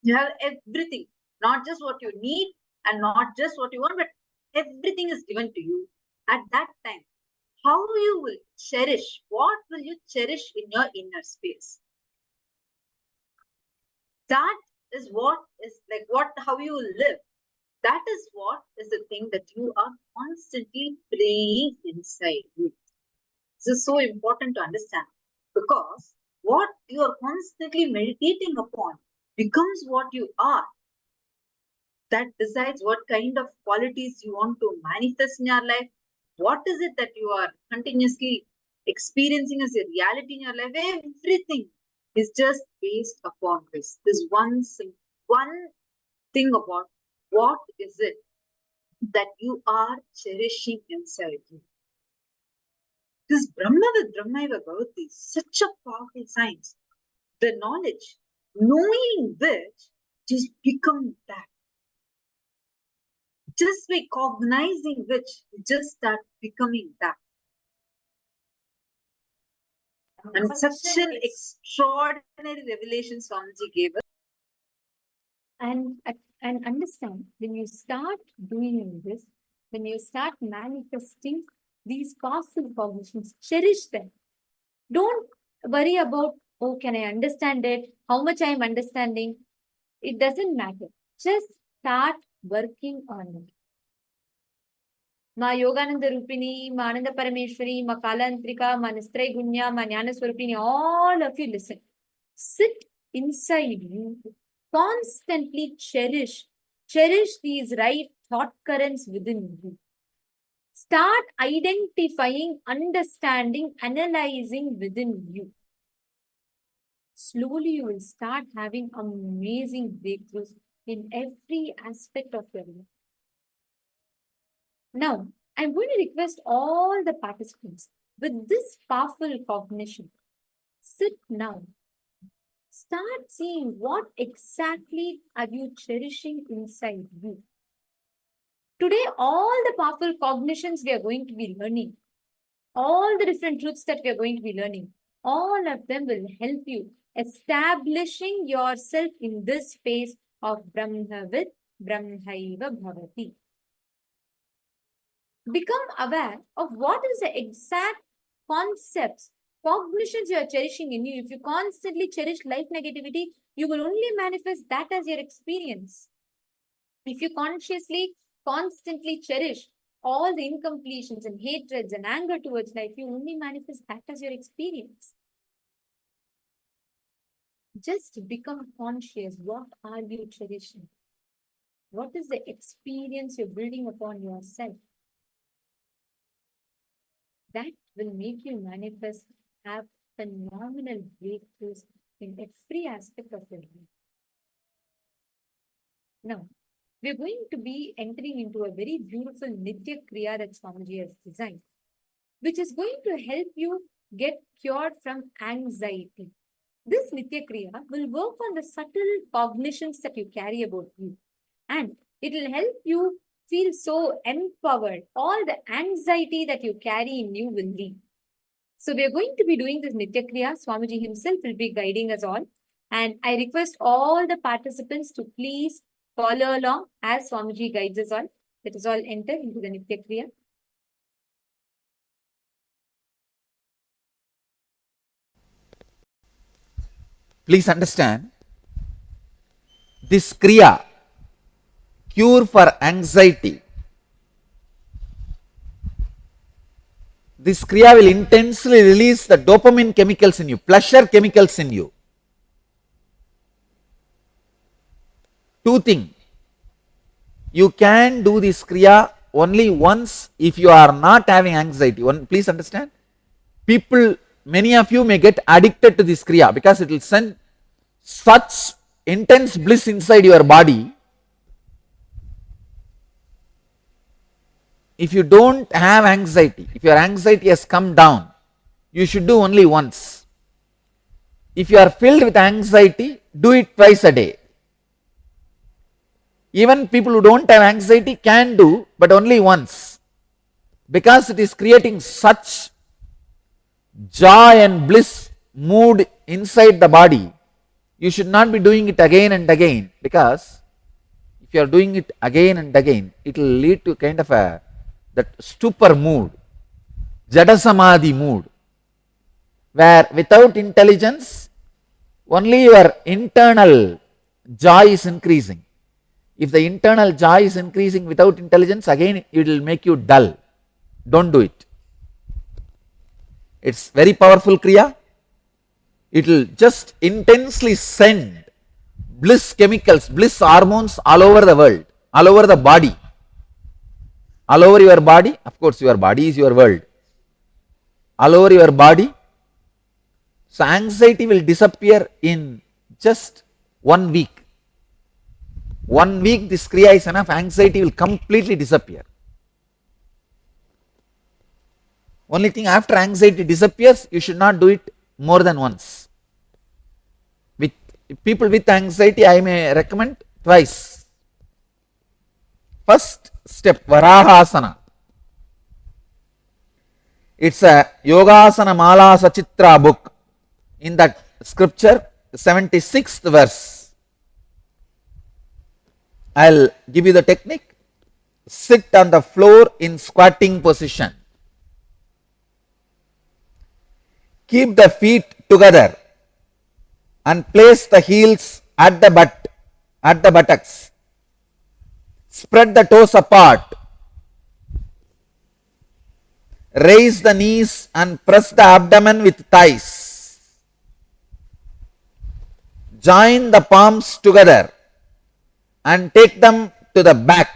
You have everything, not just what you need and not just what you want, but everything is given to you at that time. How you will cherish, what will you cherish in your inner space? That is what is like how you will live. That is what is the thing that you are constantly praying inside you. This is so important to understand, because what you are constantly meditating upon becomes what you are. That decides what kind of qualities you want to manifest in your life. What is it that you are continuously experiencing as a reality in your life? Everything is just based upon this. This one thing about what is it that you are cherishing inside you. This Brahma with Brahmaiva Bhavati is such a powerful science. The knowledge, knowing which, just become that. Just by cognizing which, you just start becoming that. And such an extraordinary revelation Swamiji gave us. And understand, when you start doing this, when you start manifesting these powerful cognitions, cherish them. Don't worry about, oh, can I understand it? How much I am understanding? It doesn't matter. Just start working on it. Ma Yogananda Rupini, Ma Ananda Parameshwari, Ma Kalantrika, Ma Nistre Gunya, Ma Jnana Swarupini, all of you listen. Sit inside you. Constantly cherish these right thought currents within you. Start identifying, understanding, analyzing within you. Slowly you will start having amazing breakthroughs in every aspect of your life. Now, I'm going to request all the participants with this powerful cognition. Sit now. Start seeing what exactly are you cherishing inside you. Today, all the powerful cognitions we are going to be learning, all the different truths that we are going to be learning, all of them will help you establishing yourself in this space of Brahmavid Brahmaiva Bhavati. Become aware of what is the exact concepts, cognitions you are cherishing in you. If you constantly cherish life negativity, you will only manifest that as your experience. If you consciously, constantly cherish all the incompletions and hatreds and anger towards life, you only manifest that as your experience. Just become conscious. What are you cherishing? What is the experience you're building upon yourself? That will make you manifest, have phenomenal breakthroughs in every aspect of your life. Now, we're going to be entering into a very beautiful Nitya Kriya that Swamiji has designed, which is going to help you get cured from anxiety. This Nitya Kriya will work on the subtle cognitions that you carry about you, and it will help you feel so empowered. All the anxiety that you carry in you will leave. So we are going to be doing this Nitya Kriya. Swamiji himself will be guiding us all. And I request all the participants to please follow along as Swamiji guides us all. Let us all enter into the Nitya Kriya. Please understand, this Kriya, cure for anxiety, this Kriya will intensely release the dopamine chemicals in you, pleasure chemicals in you. Two things. You can do this Kriya only once if you are not having anxiety. Please understand. People, many of you may get addicted to this Kriya because it will send such intense bliss inside your body. If you don't have anxiety, if your anxiety has come down, you should do only once. If you are filled with anxiety, do it twice a day. Even people who don't have anxiety can do, but only once, because it is creating such joy and bliss mood inside the body. You should not be doing it again and again, because if you are doing it again and again, it will lead to kind of that stupor mood, jada samadhi mood, where without intelligence only your internal joy is increasing. If the internal joy is increasing without intelligence, again it will make you dull. Don't do it. It's very powerful Kriya. It will just intensely send bliss chemicals, bliss hormones all over the world, all over the body, all over your body. Of course, your body is your world. All over your body. So anxiety will disappear in just 1 week. 1 week this Kriya is enough, anxiety will completely disappear. Only thing, after anxiety disappears, you should not do it more than once. With people with anxiety, I may recommend twice. First step, Varahasana. It's a Yogasana Mala Sachitra book. In that scripture, 76th verse. I'll give you the technique. Sit on the floor in squatting position. Keep the feet together and place the heels at the buttocks. Spread the toes apart. Raise the knees and press the abdomen with thighs. Join the palms together and take them to the back.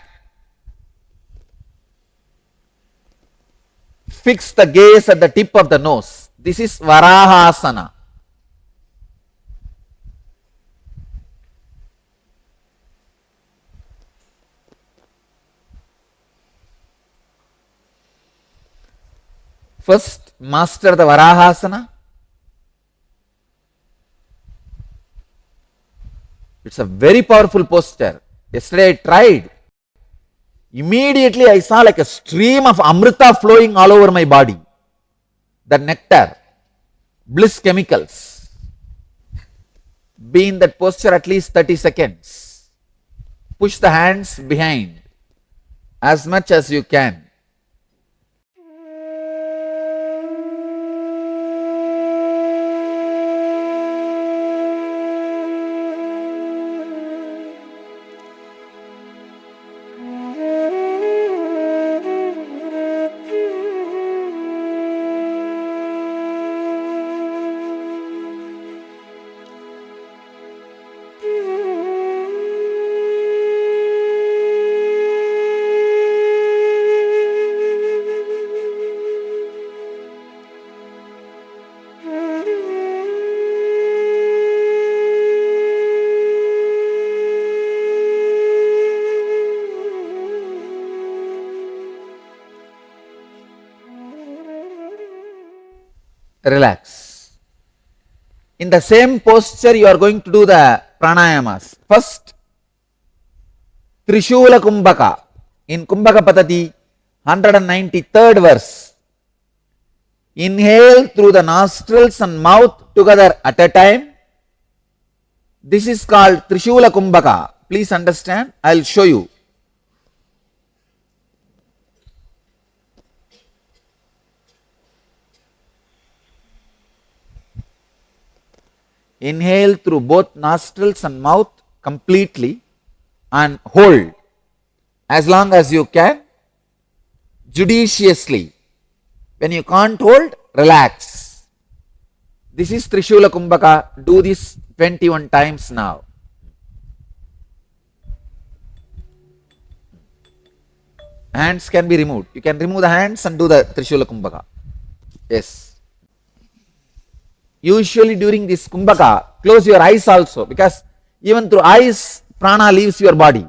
Fix the gaze at the tip of the nose. This is Varahasana. First, master the Varahasana. It's a very powerful posture. Yesterday I tried. Immediately I saw like a stream of Amrita flowing all over my body. The nectar, bliss chemicals. Be in that posture at least 30 seconds. Push the hands behind as much as you can. Relax. In the same posture, you are going to do the pranayamas. First, Trishula Kumbhaka. In Kumbhaka Patati, 193rd verse. Inhale through the nostrils and mouth together at a time. This is called Trishula Kumbhaka. Please understand, I will show you. Inhale through both nostrils and mouth completely and hold as long as you can, judiciously. When you can't hold, relax. This is Trishula Kumbhaka. Do this 21 times now. Hands can be removed. You can remove the hands and do the Trishula Kumbhaka. Yes. Usually during this Kumbhaka, close your eyes also, because even through eyes, prana leaves your body.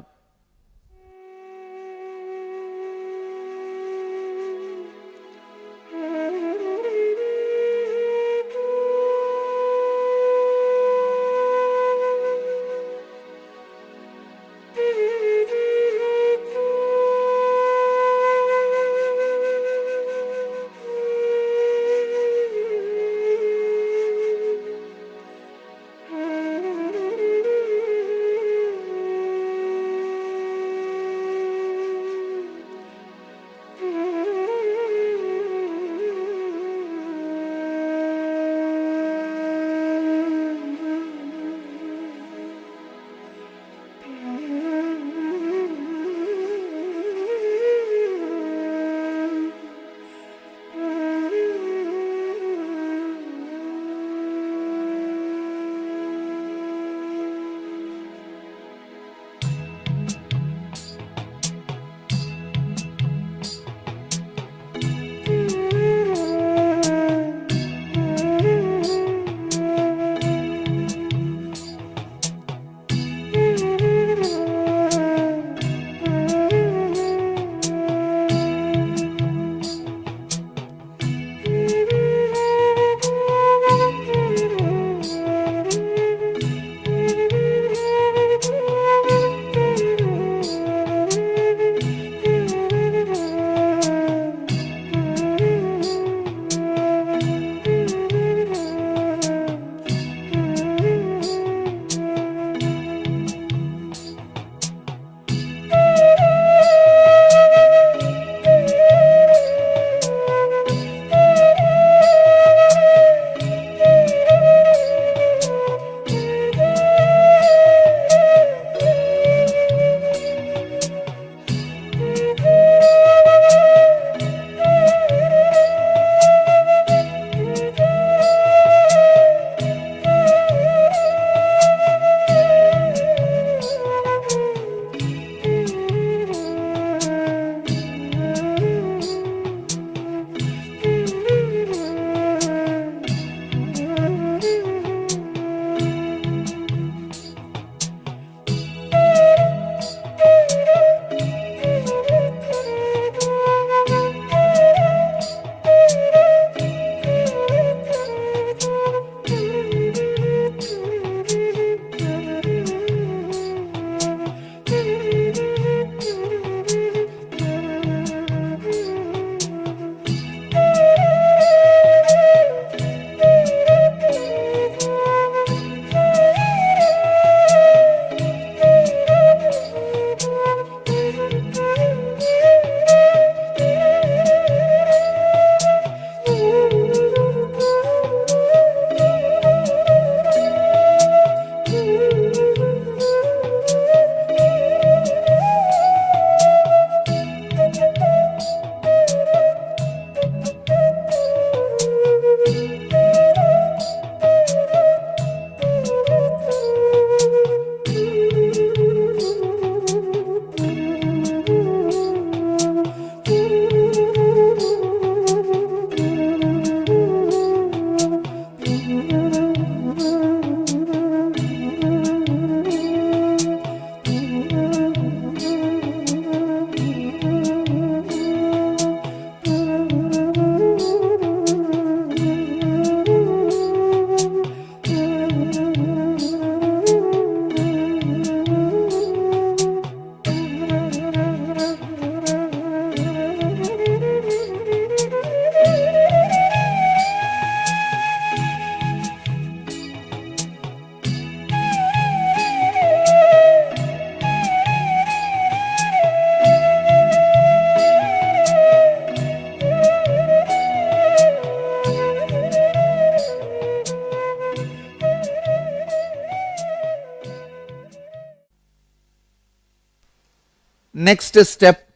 Next step,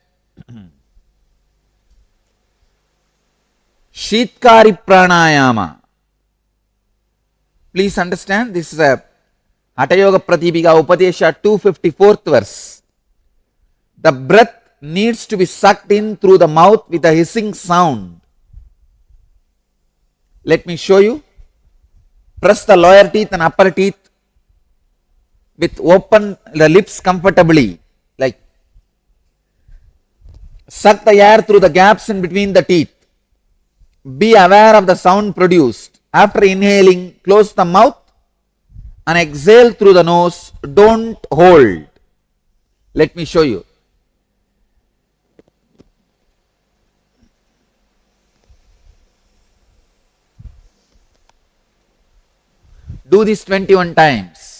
Shitkari Pranayama. Please understand, this is a Hatha Yoga Pratipika Upadesha 254th verse. The breath needs to be sucked in through the mouth with a hissing sound. Let me show you. Press the lower teeth and upper teeth with open the lips comfortably. Like suck the air through the gaps in between the teeth. Be aware of the sound produced. After inhaling, close the mouth and exhale through the nose. Don't hold. Let me show you. Do this 21 times.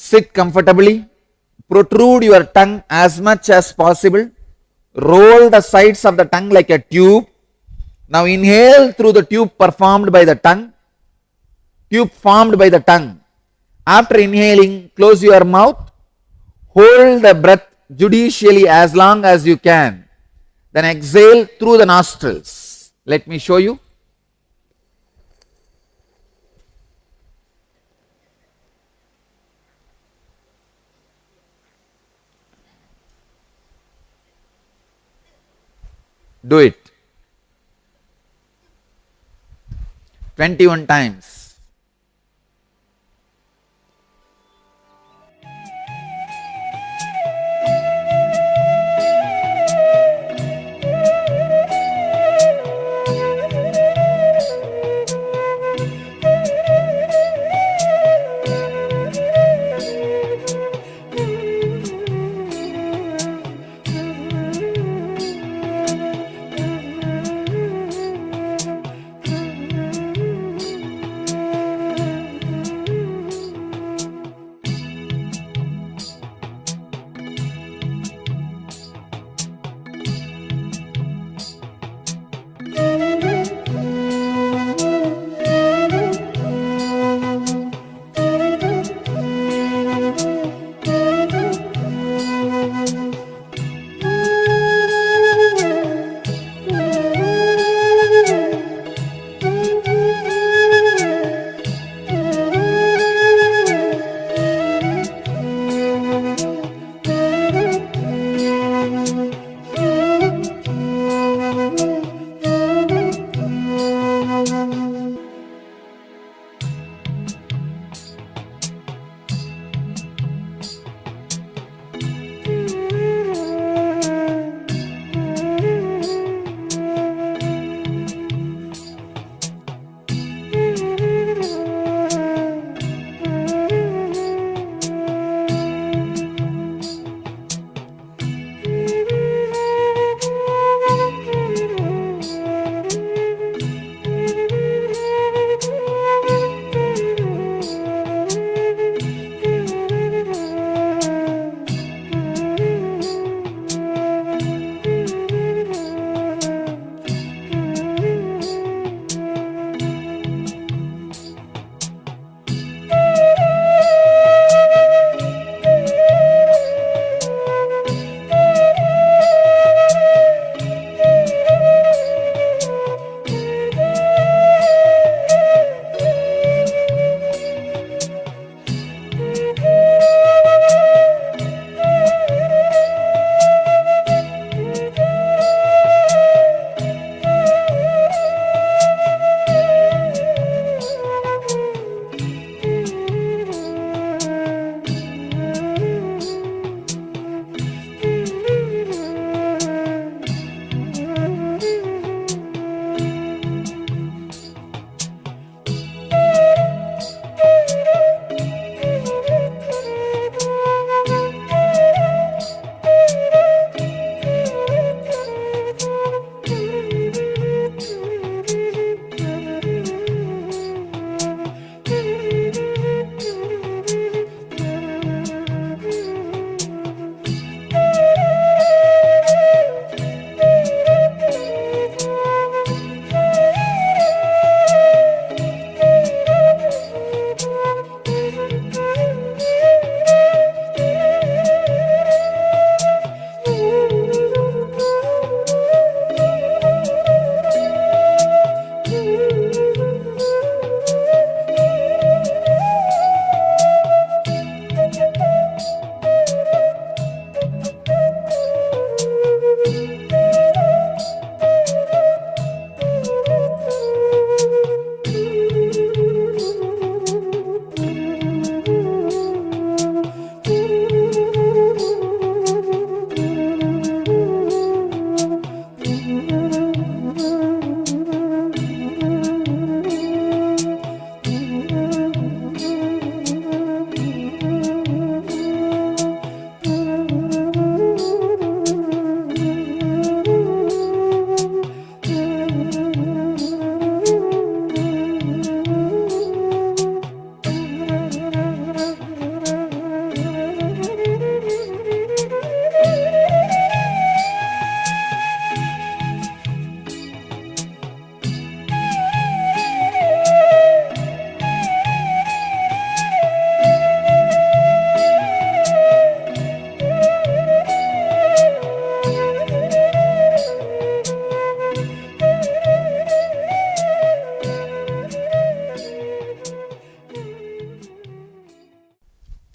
Sit comfortably. Protrude your tongue as much as possible. Roll the sides of the tongue like a tube. Now inhale through the tube performed by the tongue. Tube formed by the tongue. After inhaling, close your mouth. Hold the breath judicially as long as you can. Then exhale through the nostrils. Let me show you. Do it 21 times.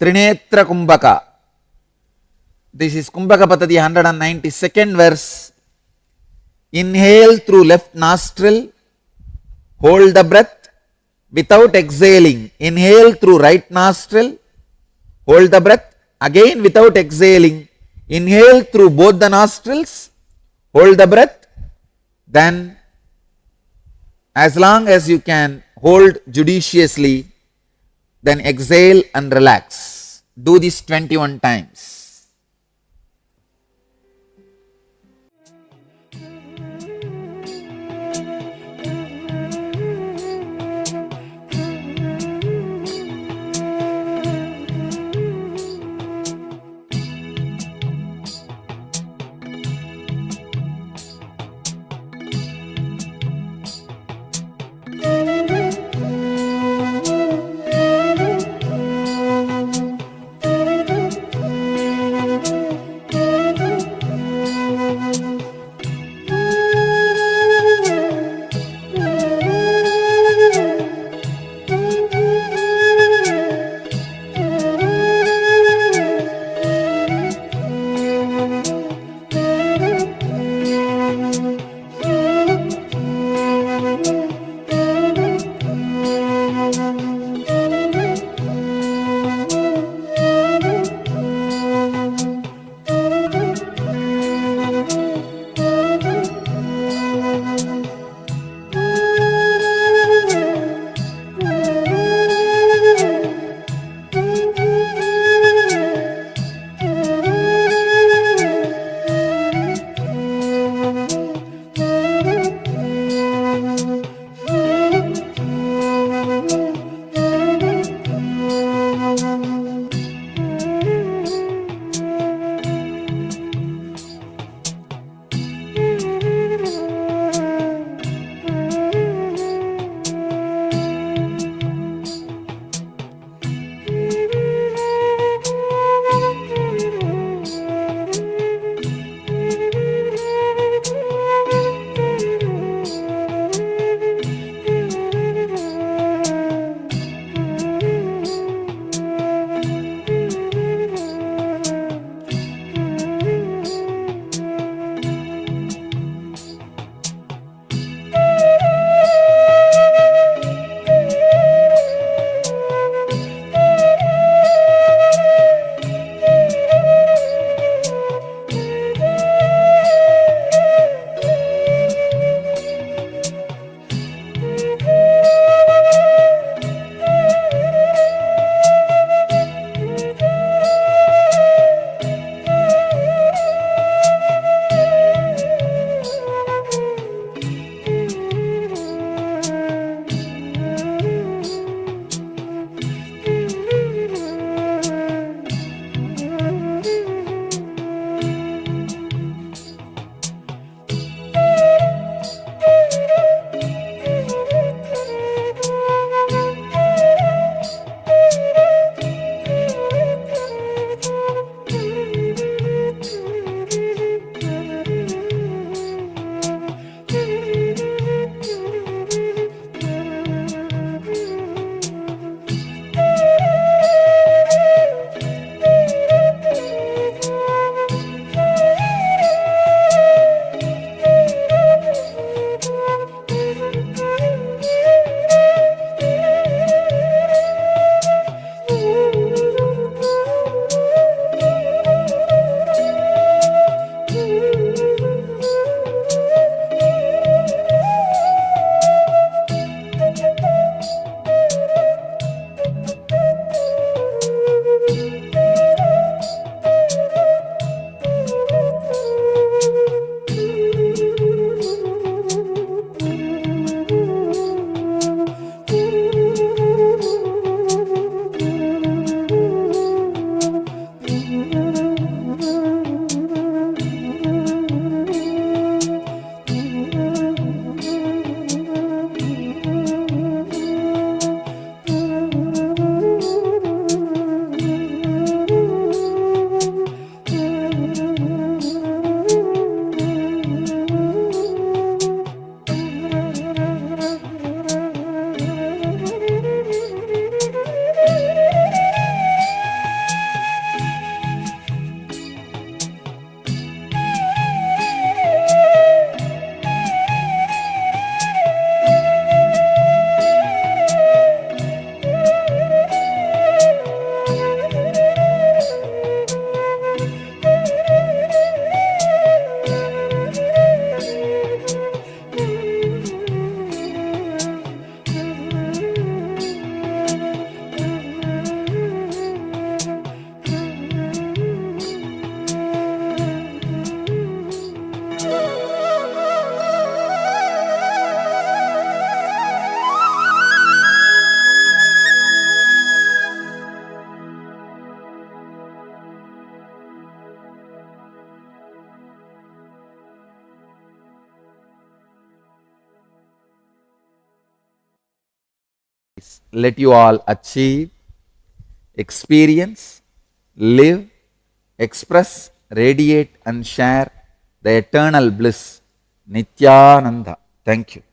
Trinetra Kumbhaka. This is Kumbhaka Patadi 192nd verse. Inhale through left nostril, hold the breath without exhaling. Inhale through right nostril, hold the breath again without exhaling. Inhale through both the nostrils, hold the breath. Then, as long as you can hold judiciously, then exhale and relax. Do this 21 times. Let you all achieve, experience, live, express, radiate and share the eternal bliss. Nithyananda. Thank you.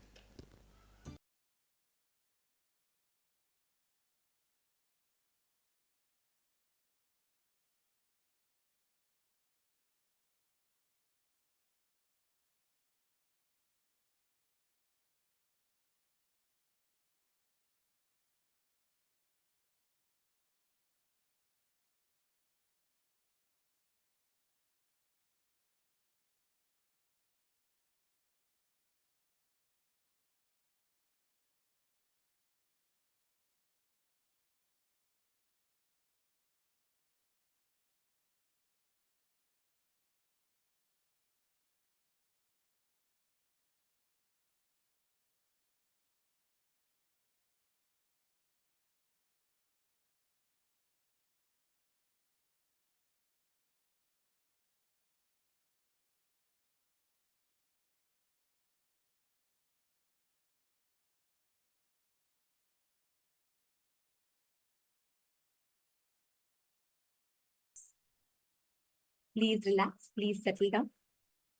Please relax, please settle down.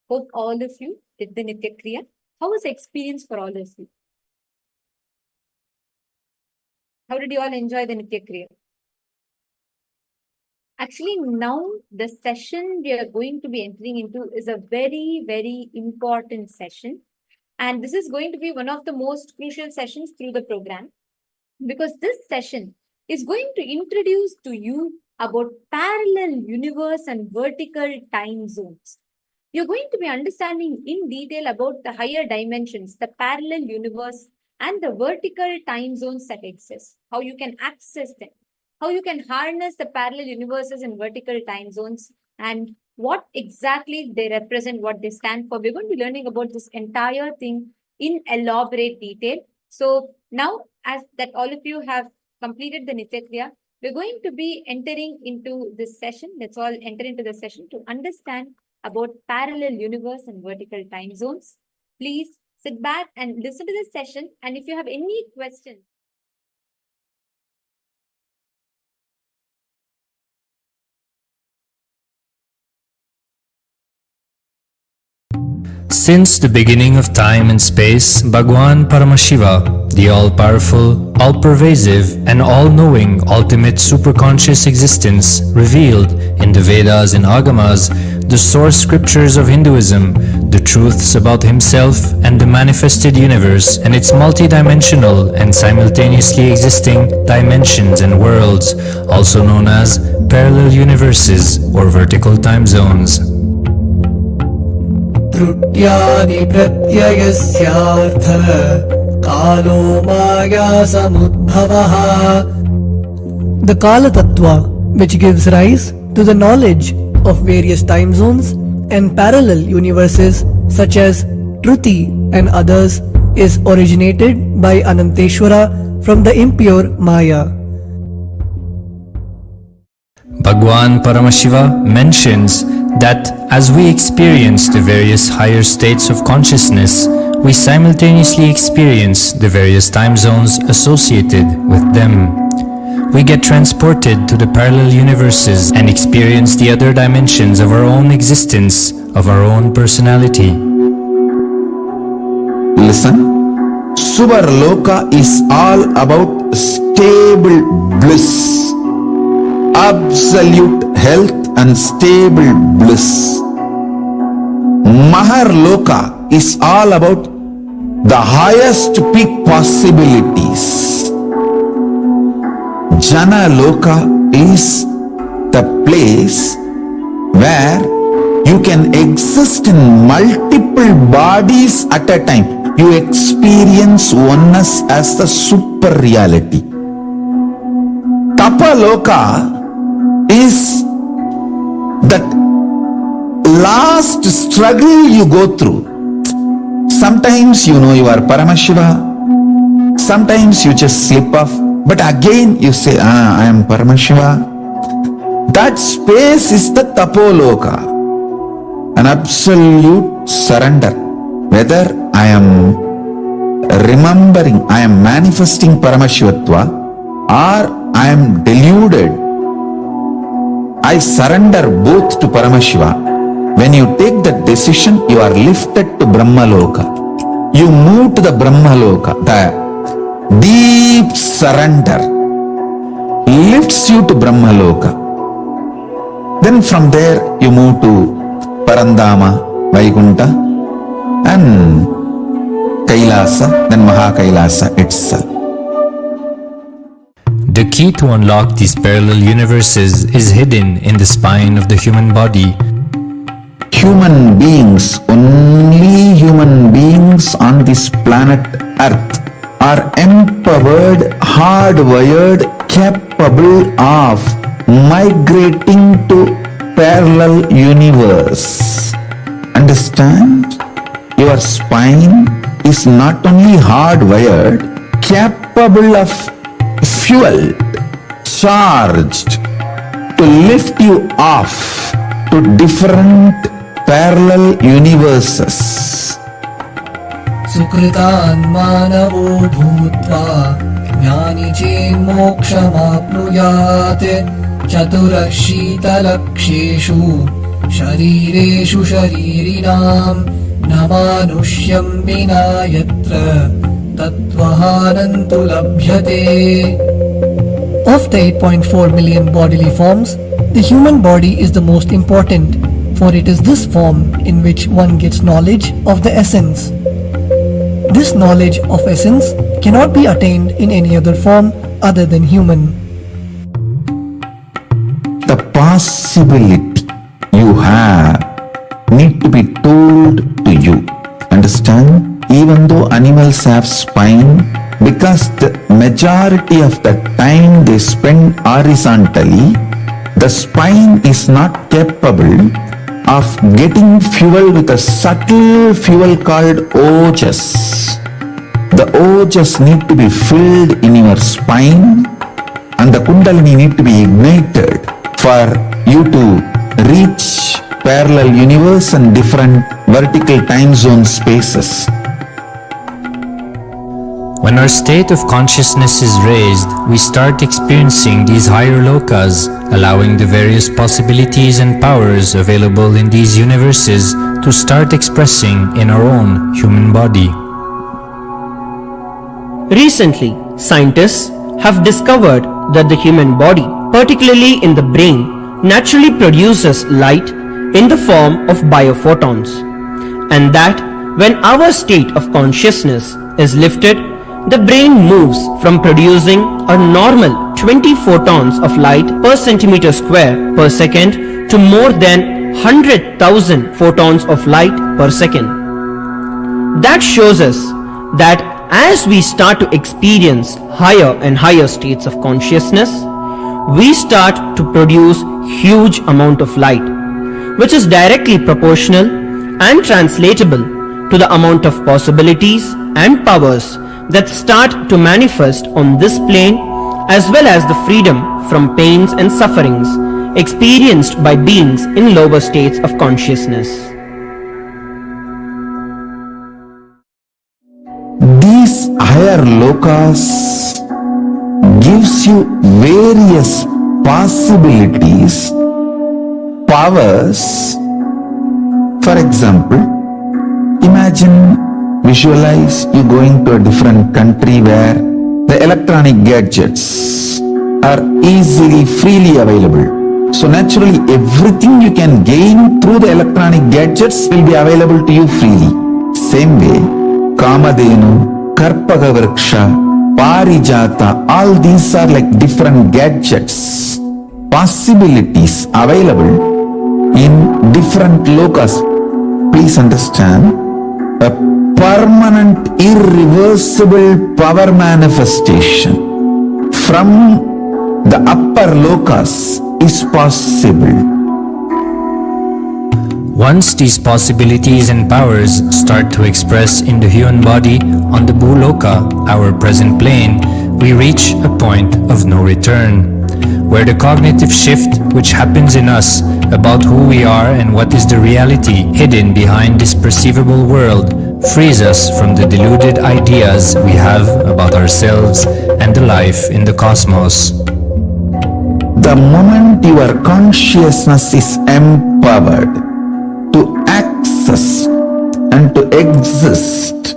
Hope all of you did the Nitya Kriya. How was the experience for all of you? How did you all enjoy the Nitya Kriya? Actually, now the session we are going to be entering into is a very, very important session. And this is going to be one of the most crucial sessions through the program, because this session is going to introduce to you about parallel universe and vertical time zones. You're going to be understanding in detail about the higher dimensions, the parallel universe and the vertical time zones that exist, how you can access them, how you can harness the parallel universes and vertical time zones, and what exactly they represent, what they stand for. We're going to be learning about this entire thing in elaborate detail. So now, as that all of you have completed the Nitya Kriya, we're going to be entering into this session. Let's all enter into the session to understand about parallel universe and vertical time zones. Please sit back and listen to this session. And if you have any questions, Since the beginning of time and space, Bhagwan Paramashiva, the all-powerful, all-pervasive, and all-knowing ultimate superconscious existence, revealed in the Vedas and Agamas, the source scriptures of Hinduism, the truths about himself and the manifested universe and its multidimensional and simultaneously existing dimensions and worlds, also known as parallel universes or vertical time zones. त्रुट्यादि प्रत्ययस्यार्थः कालो माया समुद्भवः. The Kala Tattva, which gives rise to the knowledge of various time zones and parallel universes such as Truti and others, is originated by Ananteshwara from the impure Maya. Bhagwan Paramashiva mentions that as we experience the various higher states of consciousness, we simultaneously experience the various time zones associated with them. We get transported to the parallel universes and experience the other dimensions of our own existence, of our own personality. Listen, Subarloka is all about stable bliss, absolute health and stable bliss. Maharloka is all about the highest peak possibilities. Jana Loka is the place where you can exist in multiple bodies at a time. You experience oneness as the super reality. Tapaloka is that last struggle you go through. Sometimes you know you are Paramashiva, sometimes you just slip off, but again you say, I am Paramashiva. That space is the Tapoloka, an absolute surrender. Whether I am remembering, I am manifesting Paramashivatva, or I am deluded. I surrender both to Paramashiva. When you take that decision, you are lifted to Brahmaloka. You move to the Brahmaloka. The deep surrender lifts you to Brahmaloka. Then from there you move to Parandama, Vaikunta, and Kailasa, then Mahakailasa itself. The key to unlock these parallel universes is hidden in the spine of the human body. Human beings, only human beings on this planet Earth are empowered, hardwired, capable of migrating to parallel universe. Understand? Your spine is not only hardwired, capable of fuel, charged to lift you off to different parallel universes. सुकृतान् मानवो भूत्वा ज्ञानी चेन्मोक्षमाप्नुयात् चतुरः शीतलक्षेषु शरीरेषु शरीरिणां न मानुष्यं विना यत्र तत्त्वहानं तु लभ्यते. Of the 8.4 million bodily forms, the human body is the most important, for it is this form in which one gets knowledge of the essence. This knowledge of essence cannot be attained in any other form other than human. The possibility you have need to be told to you. Understand? Even though animals have spine, because the majority of the time they spend horizontally, the spine is not capable of getting fuel with a subtle fuel called ojas. The ojas need to be filled in your spine, and the kundalini need to be ignited for you to reach parallel universe and different vertical time zone spaces. When our state of consciousness is raised, we start experiencing these higher lokas, allowing the various possibilities and powers available in these universes to start expressing in our own human body. Recently, scientists have discovered that the human body, particularly in the brain, naturally produces light in the form of biophotons, and that when our state of consciousness is lifted, the brain moves from producing a normal 20 photons of light per centimeter square per second to more than 100,000 photons of light per second. That shows us that as we start to experience higher and higher states of consciousness, we start to produce huge amount of light, which is directly proportional and translatable to the amount of possibilities and powers that start to manifest on this plane, as well as the freedom from pains and sufferings experienced by beings in lower states of consciousness. These higher lokas gives you various possibilities, powers. For example, imagine, visualize you going to a different country where the electronic gadgets are easily, freely available. So naturally, everything you can gain through the electronic gadgets will be available to you freely. Same way, Kamadhenu, Karpaga Vriksha, Parijata, all these are like different gadgets, possibilities available in different lokas. Please understand, a permanent, irreversible power manifestation from the upper lokas is possible. Once these possibilities and powers start to express in the human body on the Bhuloka, our present plane, we reach a point of no return, where the cognitive shift which happens in us about who we are and what is the reality hidden behind this perceivable world frees us from the deluded ideas we have about ourselves and the life in the cosmos. The moment your consciousness is empowered to access and to exist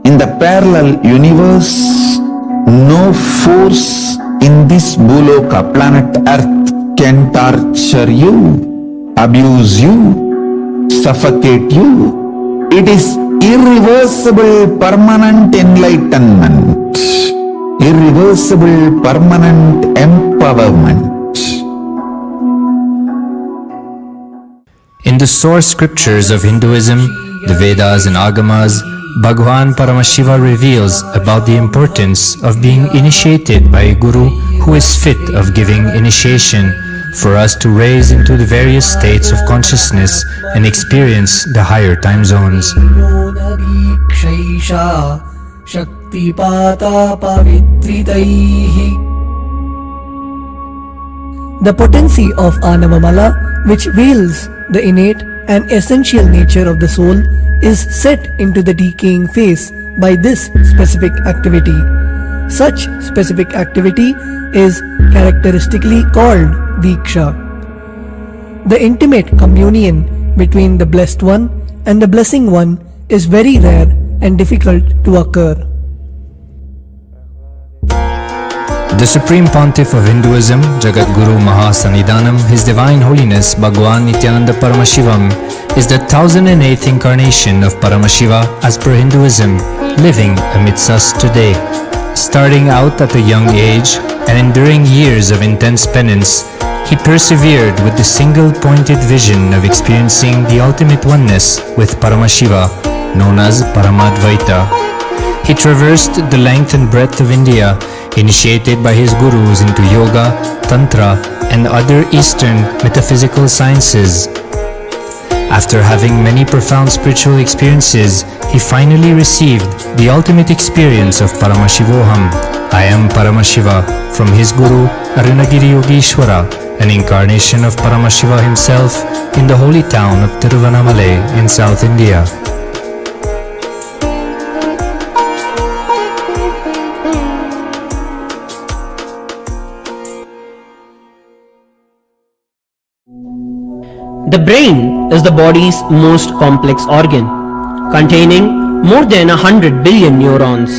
in the parallel universe, no force in this Bhuloka planet Earth can torture you, abuse you, suffocate you. It is irreversible permanent enlightenment, irreversible permanent empowerment. In the source scriptures of Hinduism, the Vedas and Agamas, Bhagwan Paramashiva reveals about the importance of being initiated by a guru who is fit of giving initiation for us to raise into the various states of consciousness and experience the higher time zones. The potency of Anavamala, which veils the innate and essential nature of the soul, is set into the decaying phase by this specific activity. Such specific activity is characteristically called Diksha. The intimate communion between the blessed one and the blessing one is very rare and difficult to occur. The Supreme Pontiff of Hinduism, Jagat Guru Mahasannidhanam, His Divine Holiness Bhagwan Nithyananda Paramashivam, is the 1008th incarnation of Paramashiva as per Hinduism, living amidst us today. Starting out at a young age and enduring years of intense penance, he persevered with the single-pointed vision of experiencing the ultimate oneness with Paramashiva, known as Paramadvaita. He traversed the length and breadth of India, initiated by his gurus into yoga, tantra, and other Eastern metaphysical sciences. After having many profound spiritual experiences, he finally received the ultimate experience of Paramashivoham, I am Paramashiva, from his guru Arunagiri Yogeshwara, an incarnation of Paramashiva himself in the holy town of Tiruvannamalai in South India. The brain is the body's most complex organ, containing more than 100 billion neurons,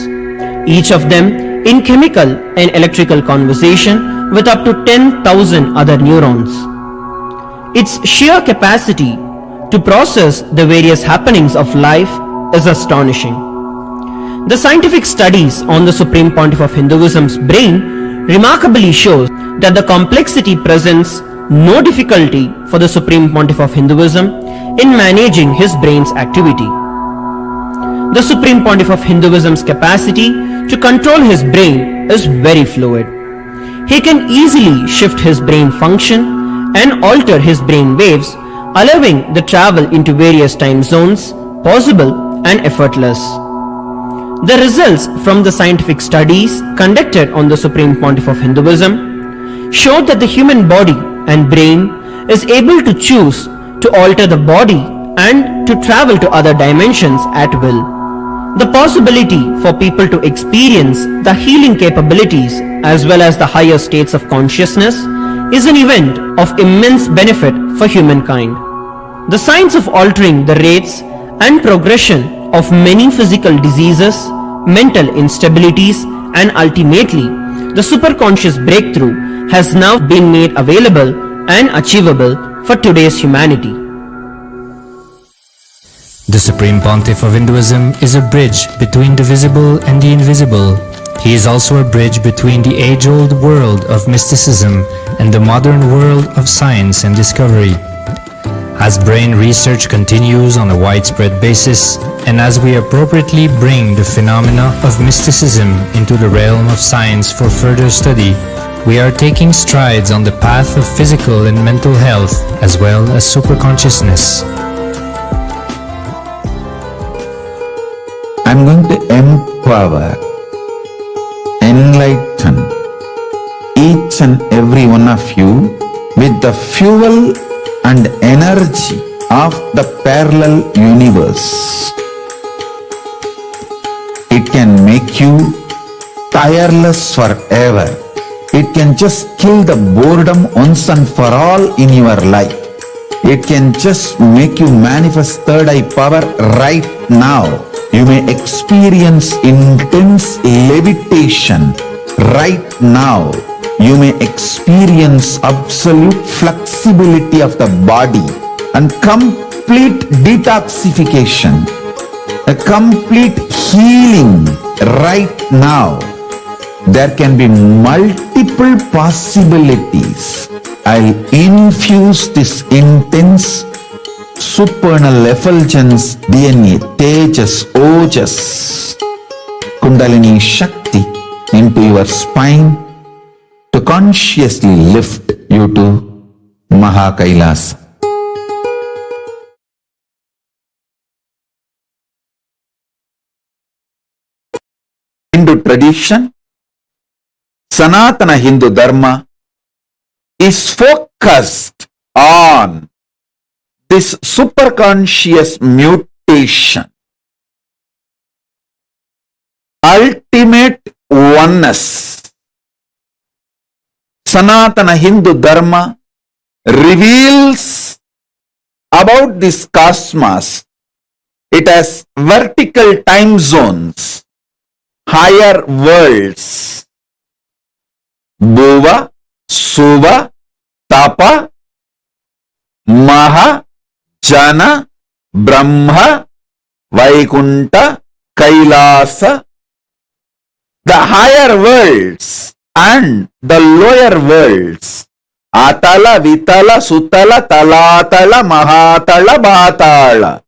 each of them in chemical and electrical conversation with up to 10,000 other neurons. Its sheer capacity to process the various happenings of life is astonishing. The scientific studies on the Supreme Pontiff of Hinduism's brain remarkably shows that the complexity presents no difficulty for the Supreme Pontiff of Hinduism in managing his brain's activity. The Supreme Pontiff of Hinduism's capacity to control his brain is very fluid. He can easily shift his brain function and alter his brain waves, allowing the travel into various time zones possible and effortless. The results from the scientific studies conducted on the Supreme Pontiff of Hinduism showed that the human body and brain is able to choose to alter the body and to travel to other dimensions at will. The possibility for people to experience the healing capabilities as well as the higher states of consciousness is an event of immense benefit for humankind. The science of altering the rates and progression of many physical diseases, mental instabilities, and ultimately the superconscious breakthrough has now been made available and achievable for today's humanity. The Supreme Pontiff of Hinduism is a bridge between the visible and the invisible. He is also a bridge between the age-old world of mysticism and the modern world of science and discovery. As brain research continues on a widespread basis, and as we appropriately bring the phenomena of mysticism into the realm of science for further study, we are taking strides on the path of physical and mental health as well as superconsciousness. I'm going to empower, enlighten each and every one of you with the fuel and energy of the parallel universe. It can make you tireless forever. It can just kill the boredom once and for all in your life. It can just make you manifest third eye power right now. You may experience intense levitation right now. You may experience absolute flexibility of the body and complete detoxification, a complete healing right now. There can be multiple possibilities. I'll infuse this intense supernal effulgence DNA, Tejas, Ojas, Kundalini Shakti into your spine to consciously lift you to KAILASA. Hindu tradition, Sanatana Hindu Dharma is focused on this superconscious mutation, ultimate oneness. Sanatana Hindu Dharma reveals about this cosmos. It has vertical time zones, higher worlds, Bhuva, Suva, Tapa, Maha, Jana, Brahma, Vaikunta, Kailasa, the higher worlds and the lower worlds, Atala, Vitala, Sutala, Talatala, Mahatala, Bhatala.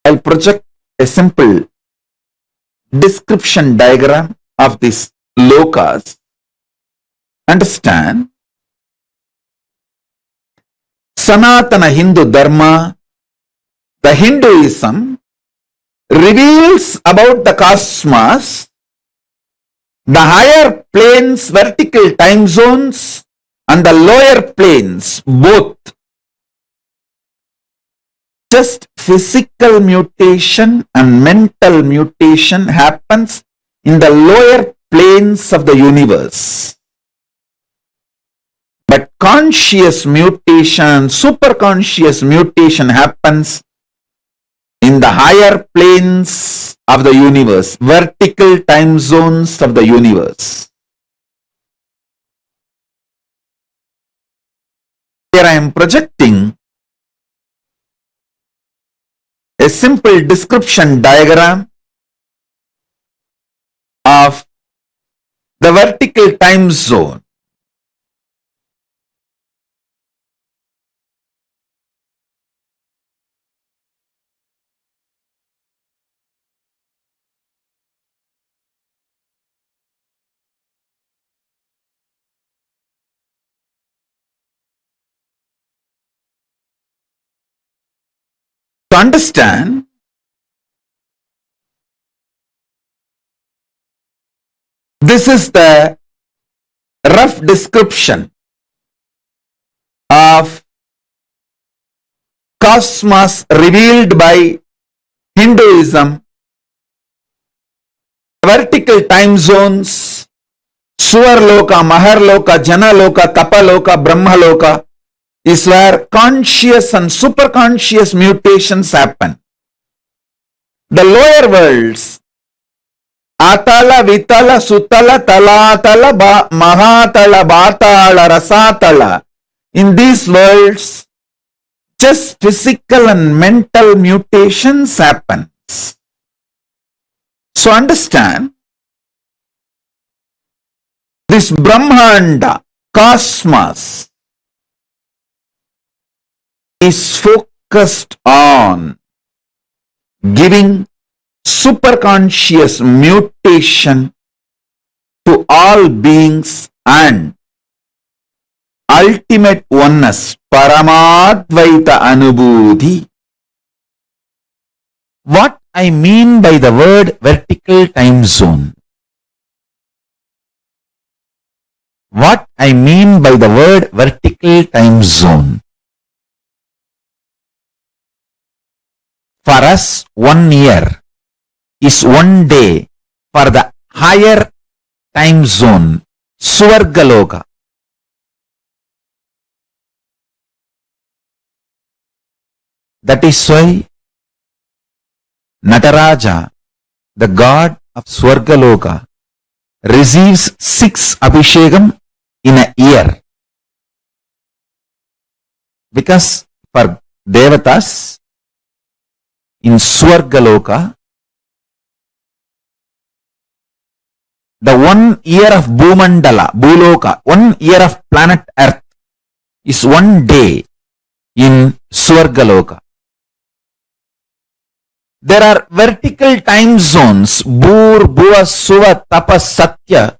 I'll project a simple description diagram of this lokas. Understand? Sanatana Hindu Dharma, the Hinduism, reveals about the cosmos, the higher planes, vertical time zones, and the lower planes, both. Just physical mutation and mental mutation happens in the lower planes of the universe. But conscious mutation, superconscious mutation happens in the higher planes of the universe, vertical time zones of the universe. Here I am projecting a simple description diagram of the vertical time zone. To understand, this is the rough description of cosmos revealed by Hinduism. Vertical time zones, Suvarloka, Maharloka, Janaloka, Tapaloka, Brahmaloka is where conscious and superconscious mutations happen. The lower worlds, Atala, Vitala, Sutala, Talatala, Mahatala, Bhatala, Rasatala, in these worlds, just physical and mental mutations happen. So understand, this Brahmanda, cosmos, is focused on giving superconscious mutation to all beings and ultimate oneness, Paramadvaita Anubhuti. What I mean by the word vertical time zone? What I mean by the word vertical time zone? For us, 1 year is 1 day for the higher time zone, Swargaloka. That is why Nataraja, the god of Swargaloka, receives 6 Abhishekam in a year. Because for Devatas in Swargaloka, the 1 year of Bhumandala, Bhuloka, 1 year of planet Earth is 1 day in Swargaloka. There are vertical time zones, Bhur, Bhuva, Suva, Tapa, Satya.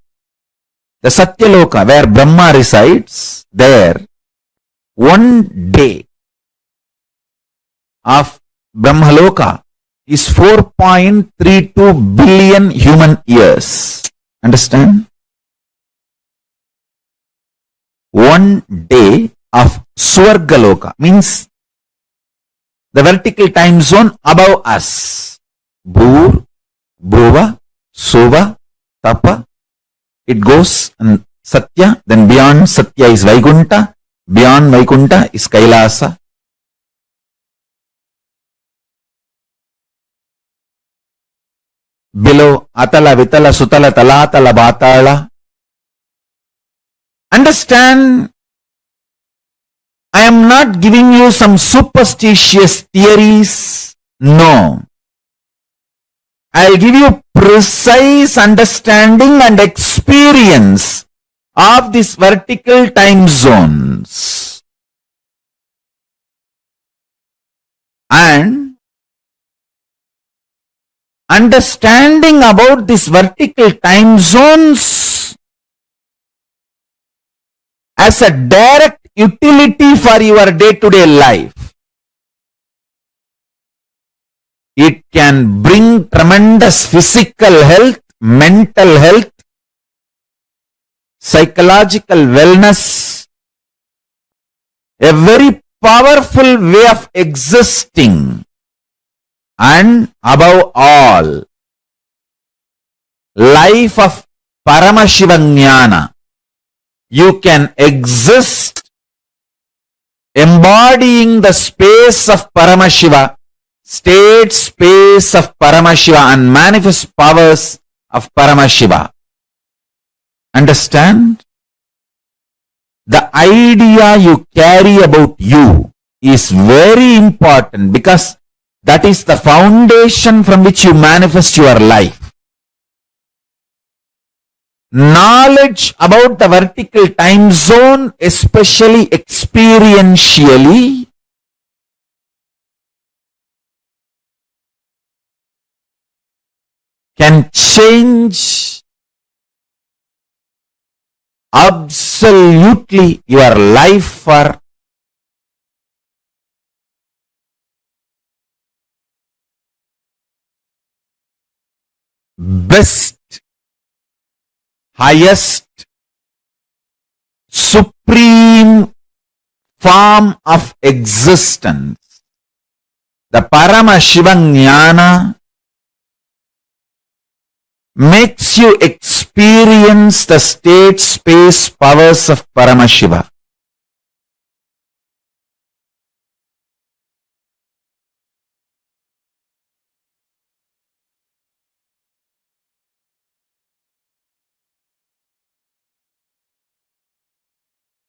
The Satyaloka, where Brahma resides, there 1 day of Brahmaloka is 4.32 billion human years. Understand? 1 day of Swargaloka means the vertical time zone above us. Bhur, Bhuva, Suva, Tapa. It goes and Satya, then beyond Satya is Vaikunta, beyond Vaikunta is Kailasa. Below Atala, Vitala, Sutala, Talatala, Batala. Understand, I am not giving you some superstitious theories. No. I'll give you precise understanding and experience of these vertical time zones. And understanding about these vertical time zones as a direct utility for your day-to-day life. It can bring tremendous physical health, mental health, psychological wellness, a very powerful way of existing, and above all, life of Paramashivoham. You can exist embodying the space of Paramashiva, state space of Paramashiva, and manifest powers of Paramashiva. Understand? The idea you carry about you is very important because that is the foundation from which you manifest your life. Knowledge about the vertical time zone, especially experientially, can change absolutely your life for best, highest, supreme form of existence. The Paramashivoham makes you experience the state space powers of Paramashiva.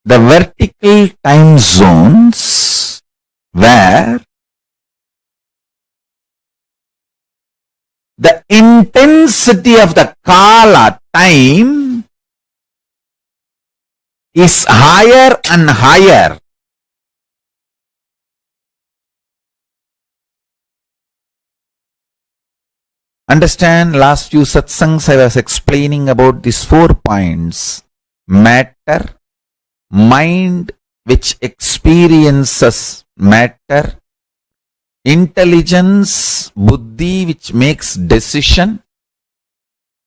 The vertical time zones where the intensity of the Kala time is higher and higher. Understand, last few satsangs I was explaining about these 4 points. Matter, mind which experiences matter, intelligence, buddhi which makes decision,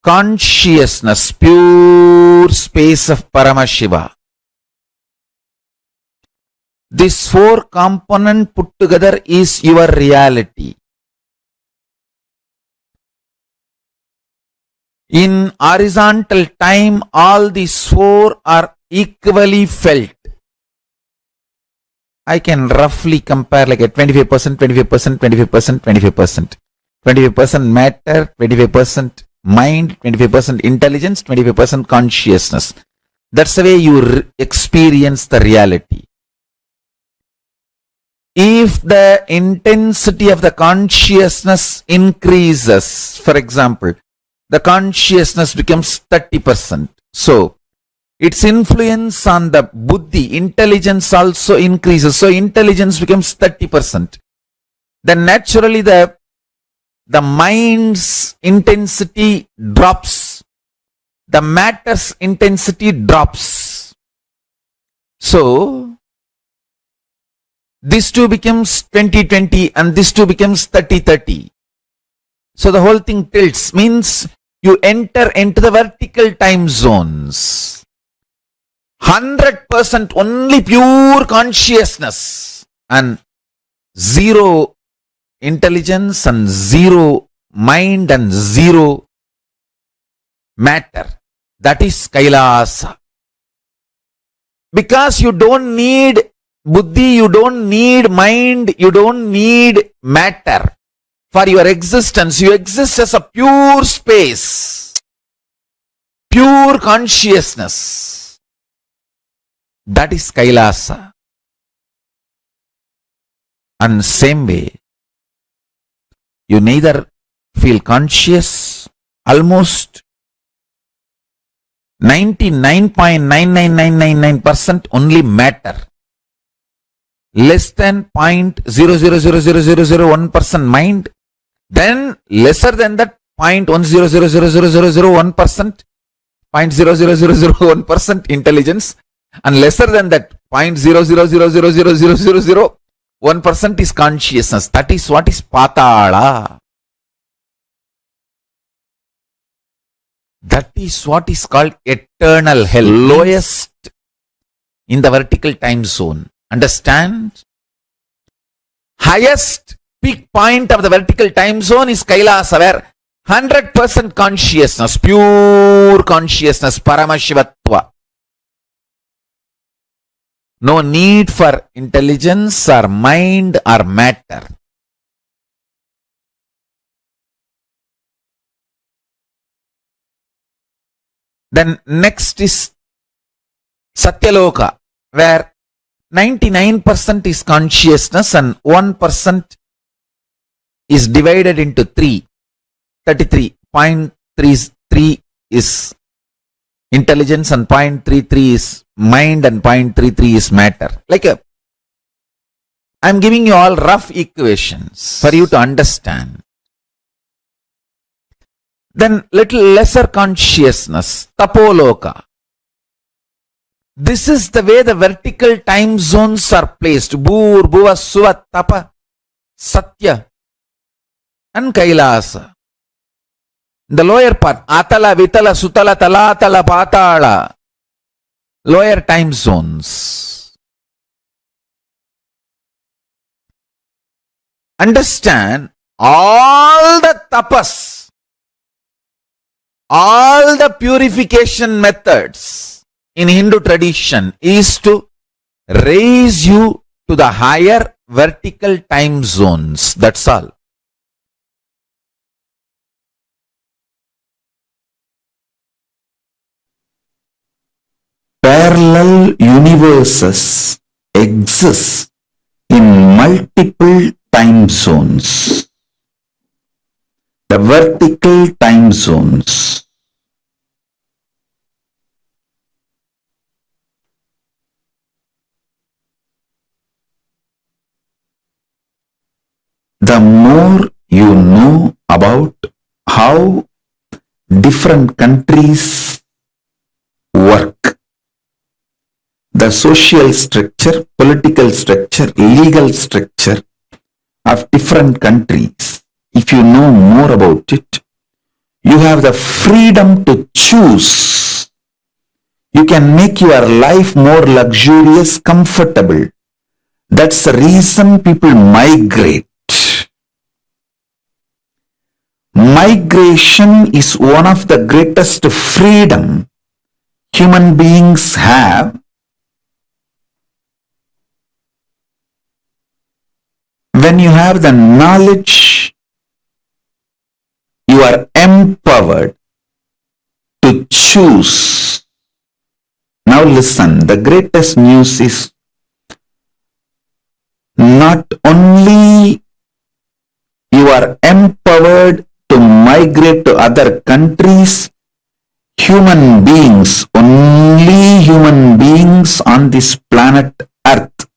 consciousness, pure space of Paramashiva. This 4 component put together is your reality. In horizontal time, all these four are equally felt. I can roughly compare like a 25%, 25%, 25%, 25%. 25% matter, 25% mind, 25% intelligence, 25% consciousness. That's the way you experience the reality. If the intensity of the consciousness increases, for example, the consciousness becomes 30%. So, its influence on the buddhi, intelligence also increases. So, intelligence becomes 30%. Then naturally the mind's intensity drops. The matter's intensity drops. So, this two becomes 20-20 and this two becomes 30-30. So the whole thing tilts, means you enter into the vertical time zones. 100% only pure consciousness and zero intelligence and zero mind and zero matter. That is KAILASA. Because you don't need buddhi, you don't need mind, you don't need matter for your existence. You exist as a pure space, pure consciousness. That is KAILASA. And same way, you neither feel conscious, almost 99.99999% only matter, less than 0.0000001% mind, then lesser than that 0.1000001%, 0.00001% intelligence, and lesser than that 0.0000001% is consciousness. That is what is patala. That is what is called eternal hell, lowest in the vertical time zone. Understand? Highest peak point of the vertical time zone is KAILASA, where 100% consciousness, pure consciousness, Paramashivatva. No need for intelligence or mind or matter. Then next is Satyaloka, where 99% is consciousness and 1% is divided into 3. 33.33 is intelligence and 0.33 is mind and 0.33 is matter. Like I'm giving you all rough equations for you to understand. Then little lesser consciousness, Tapoloka. This is the way the vertical time zones are placed. Bhur, Bhuva, Suva, Tapa, Satya and KAILASA. The lower part, Atala, Vitala, Sutala, Talatala, Patala. Lower time zones. Understand, all the tapas, all the purification methods in Hindu tradition is to raise you to the higher vertical time zones. That's all. Parallel universes exist in multiple time zones. The vertical time zones. The more you know about how different countries work, the social structure, political structure, legal structure of different countries, if you know more about it, you have the freedom to choose. You can make your life more luxurious, comfortable. That's the reason people migrate. Migration is one of the greatest freedom human beings have. When you have the knowledge, you are empowered to choose. Now listen, the greatest news is not only you are empowered to migrate to other countries, human beings, only human beings on this planet Earth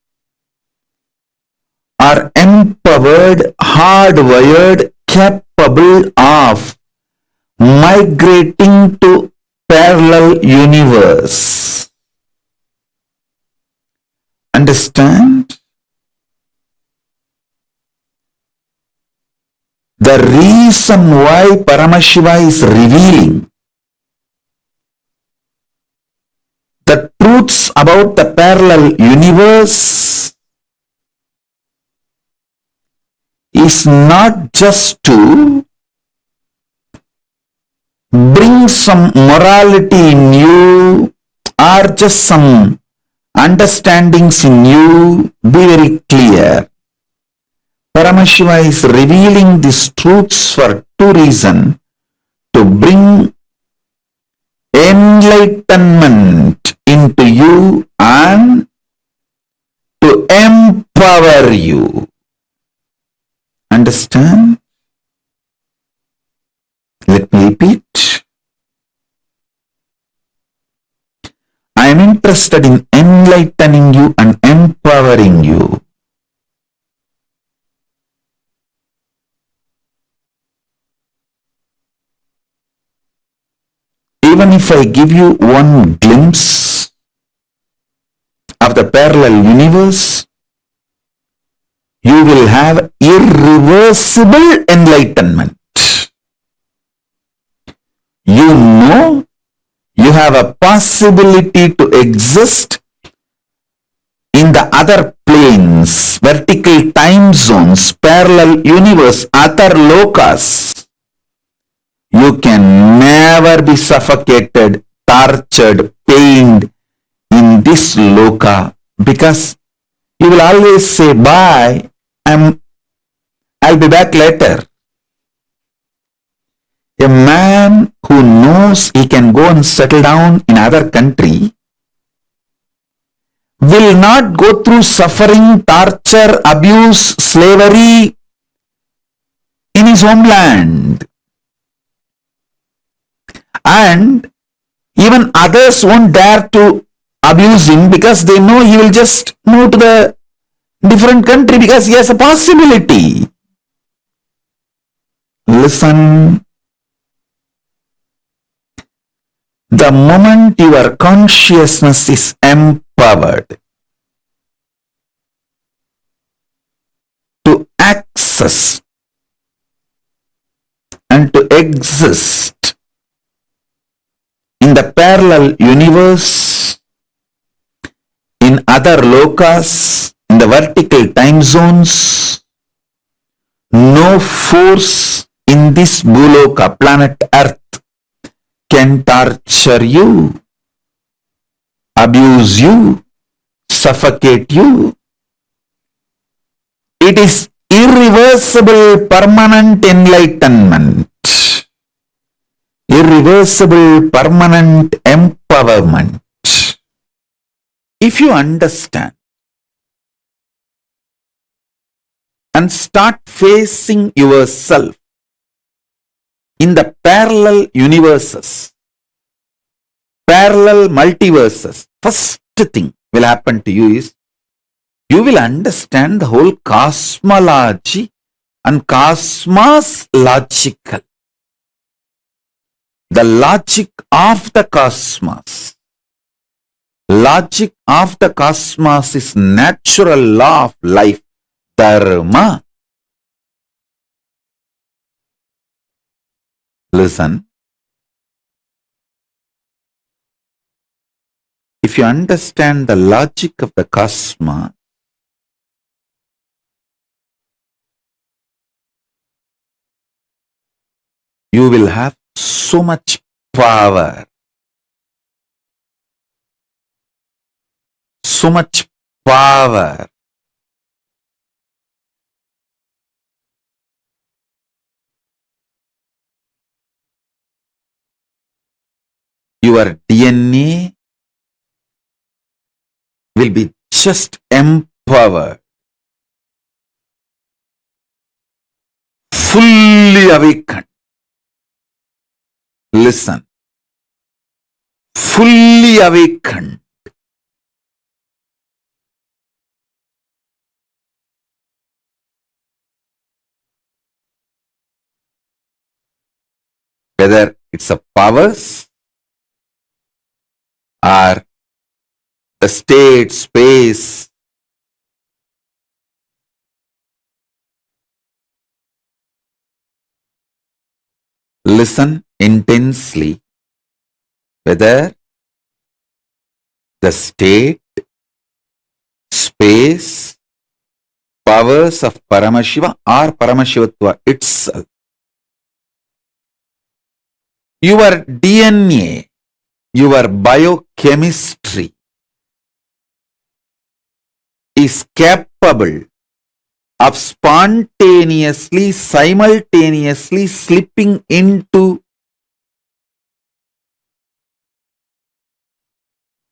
are empowered, hardwired, capable of migrating to parallel universe. Understand? The reason why Paramashiva is revealing the truths about the parallel universe is not just to bring some morality in you or just some understandings in you. Be very clear. Paramashiva is revealing these truths for two reasons: to bring enlightenment into you and to empower you. Understand? Let me repeat. I am interested in enlightening you and empowering you. Even if I give you one glimpse of the parallel universe, you will have irreversible enlightenment. You know you have a possibility to exist in the other planes, vertical time zones, parallel universe, other lokas. You can never be suffocated, tortured, pained in this loka, because you will always say, bye, I'll be back later. A man who knows he can go and settle down in other country will not go through suffering, torture, abuse, slavery in his homeland. And even others won't dare to abuse him because they know he will just move to the different country because he has a possibility. Listen. The moment your consciousness is empowered to access and to exist in the parallel universe, in other lokas, in the vertical time zones, no force in this Bhuloka, planet Earth, can torture you, abuse you, suffocate you. It is irreversible, permanent enlightenment, irreversible, permanent empowerment. If you understand and start facing yourself in the parallel universes, parallel multiverses, first thing will happen to you is you will understand the whole cosmology and cosmos logical. The logic of the cosmos. Logic of the cosmos is natural law of life, dharma. Listen. If you understand the logic of the cosmos, you will have so much power. So much power. Your DNA will be just empowered, fully awakened. Listen, fully awakened. Whether it's a powers or the state, space, listen intensely. Whether the state, space, powers of Paramashiva or Paramashivatva itself. Your DNA, your biochemistry is capable of spontaneously, simultaneously slipping into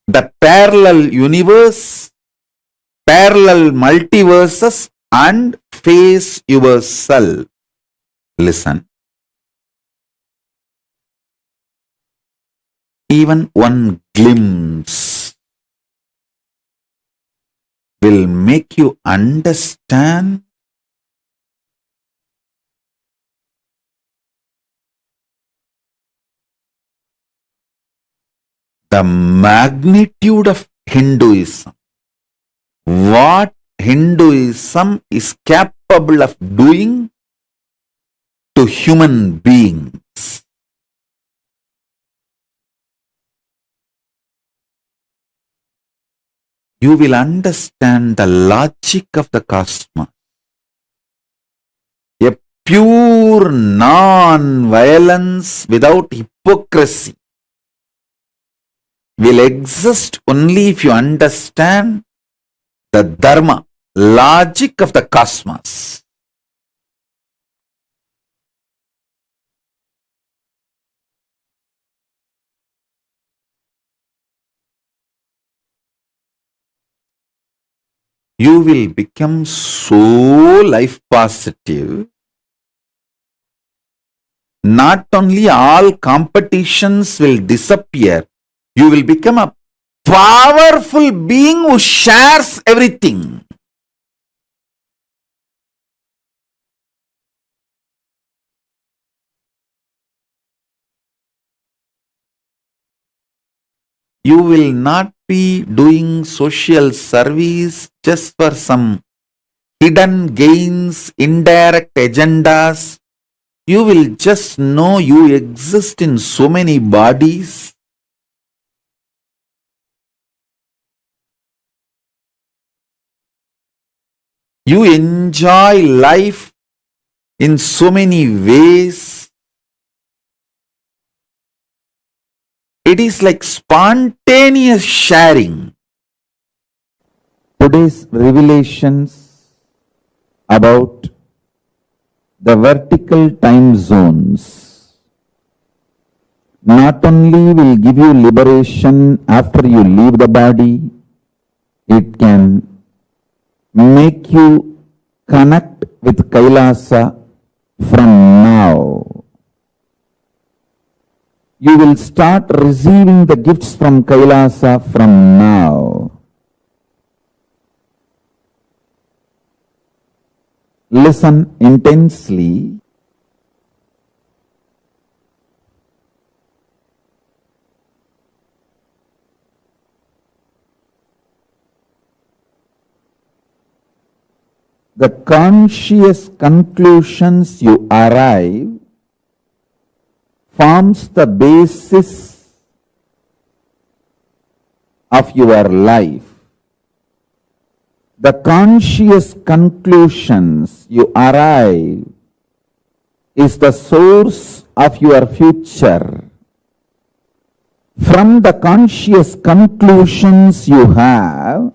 the parallel universe, parallel multiverses, and face yourself. Listen. Even one glimpse will make you understand the magnitude of Hinduism. What Hinduism is capable of doing to human beings. You will understand the logic of the cosmos. A pure non-violence without hypocrisy will exist only if you understand the dharma, logic of the cosmos. You will become so life positive. Not only all competitions will disappear, you will become a powerful being who shares everything. You will not be doing social service just for some hidden gains, indirect agendas. You will just know you exist in so many bodies. You enjoy life in so many ways. It is like spontaneous sharing. Today's revelations about the vertical time zones not only will give you liberation after you leave the body, it can make you connect with KAILASA from now. You will start receiving the gifts from KAILASA from now. Listen intensely. The conscious conclusions you arrive forms the basis of your life. The conscious conclusions you arrive is the source of your future. From the conscious conclusions you have,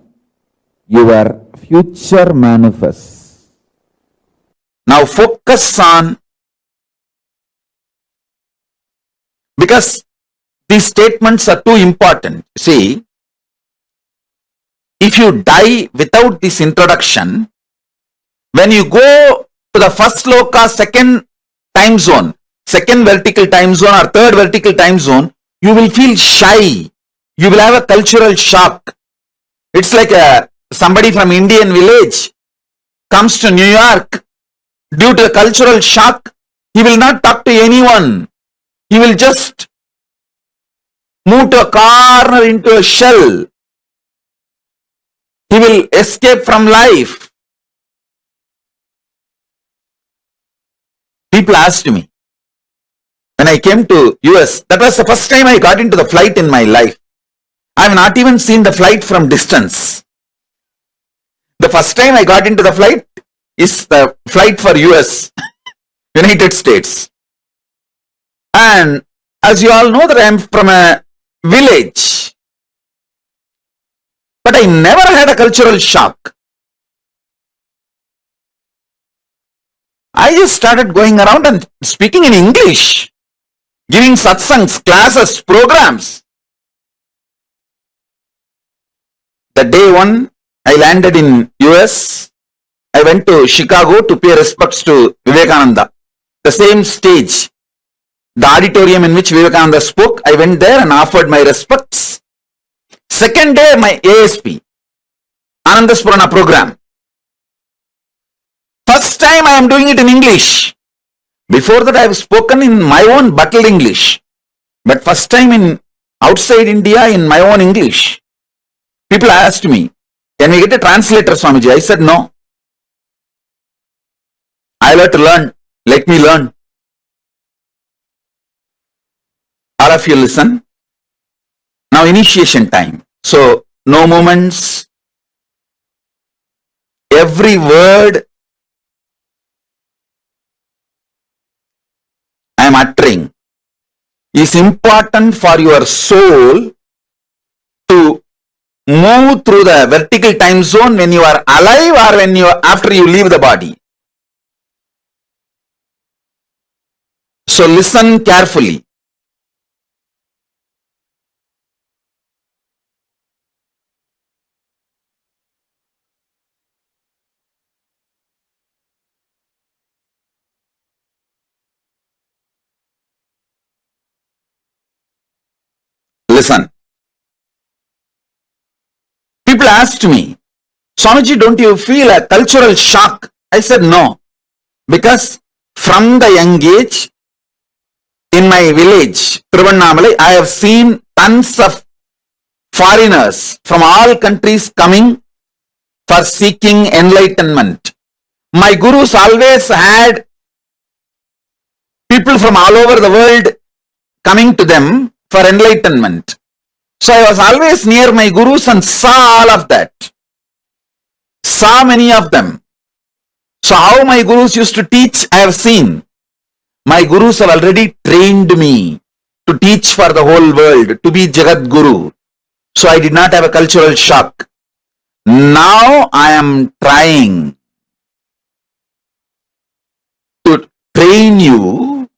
your future manifests. Now focus on, because these statements are too important. See, if you die without this introduction, when you go to the first loka, second time zone, second vertical time zone or third vertical time zone, you will feel shy. You will have a cultural shock. It's like somebody from Indian village comes to New York. Due to a cultural shock, he will not talk to anyone. He will just move to a corner into a shell. He will escape from life. People asked me, when I came to US, that was the first time I got into the flight in my life. I have not even seen the flight from distance. The first time I got into the flight is the flight for US, United States. And as you all know that I am from a village, but I never had a cultural shock. I just started going around and speaking in English, giving satsangs, classes, programs. The day one I landed in US, I went to Chicago to pay respects to Vivekananda. The same stage, the auditorium in which Vivekananda spoke, I went there and offered my respects. Second day, my ASP, Anandaspurana program. First time I am doing it in English. Before that I have spoken in my own bottled English. But first time in outside India in my own English. People asked me, can we get a translator, Swamiji? I said no. I'll have to learn. Let me learn. All of you listen. Now initiation time. So no movements. Every word I am uttering is important for your soul to move through the vertical time zone when you are alive or when you after you leave the body. So listen carefully. Listen. People asked me, Swamiji, don't you feel a cultural shock? I said no. Because from the young age, in my village, Tiruvannamalai, I have seen tons of foreigners from all countries coming for seeking enlightenment. My gurus always had people from all over the world coming to them for enlightenment. So I was always near my gurus and saw all of that. Saw many of them. So how my gurus used to teach, I have seen. My gurus have already trained me to teach for the whole world, to be Jagat Guru. So I did not have a cultural shock. Now I am trying to train you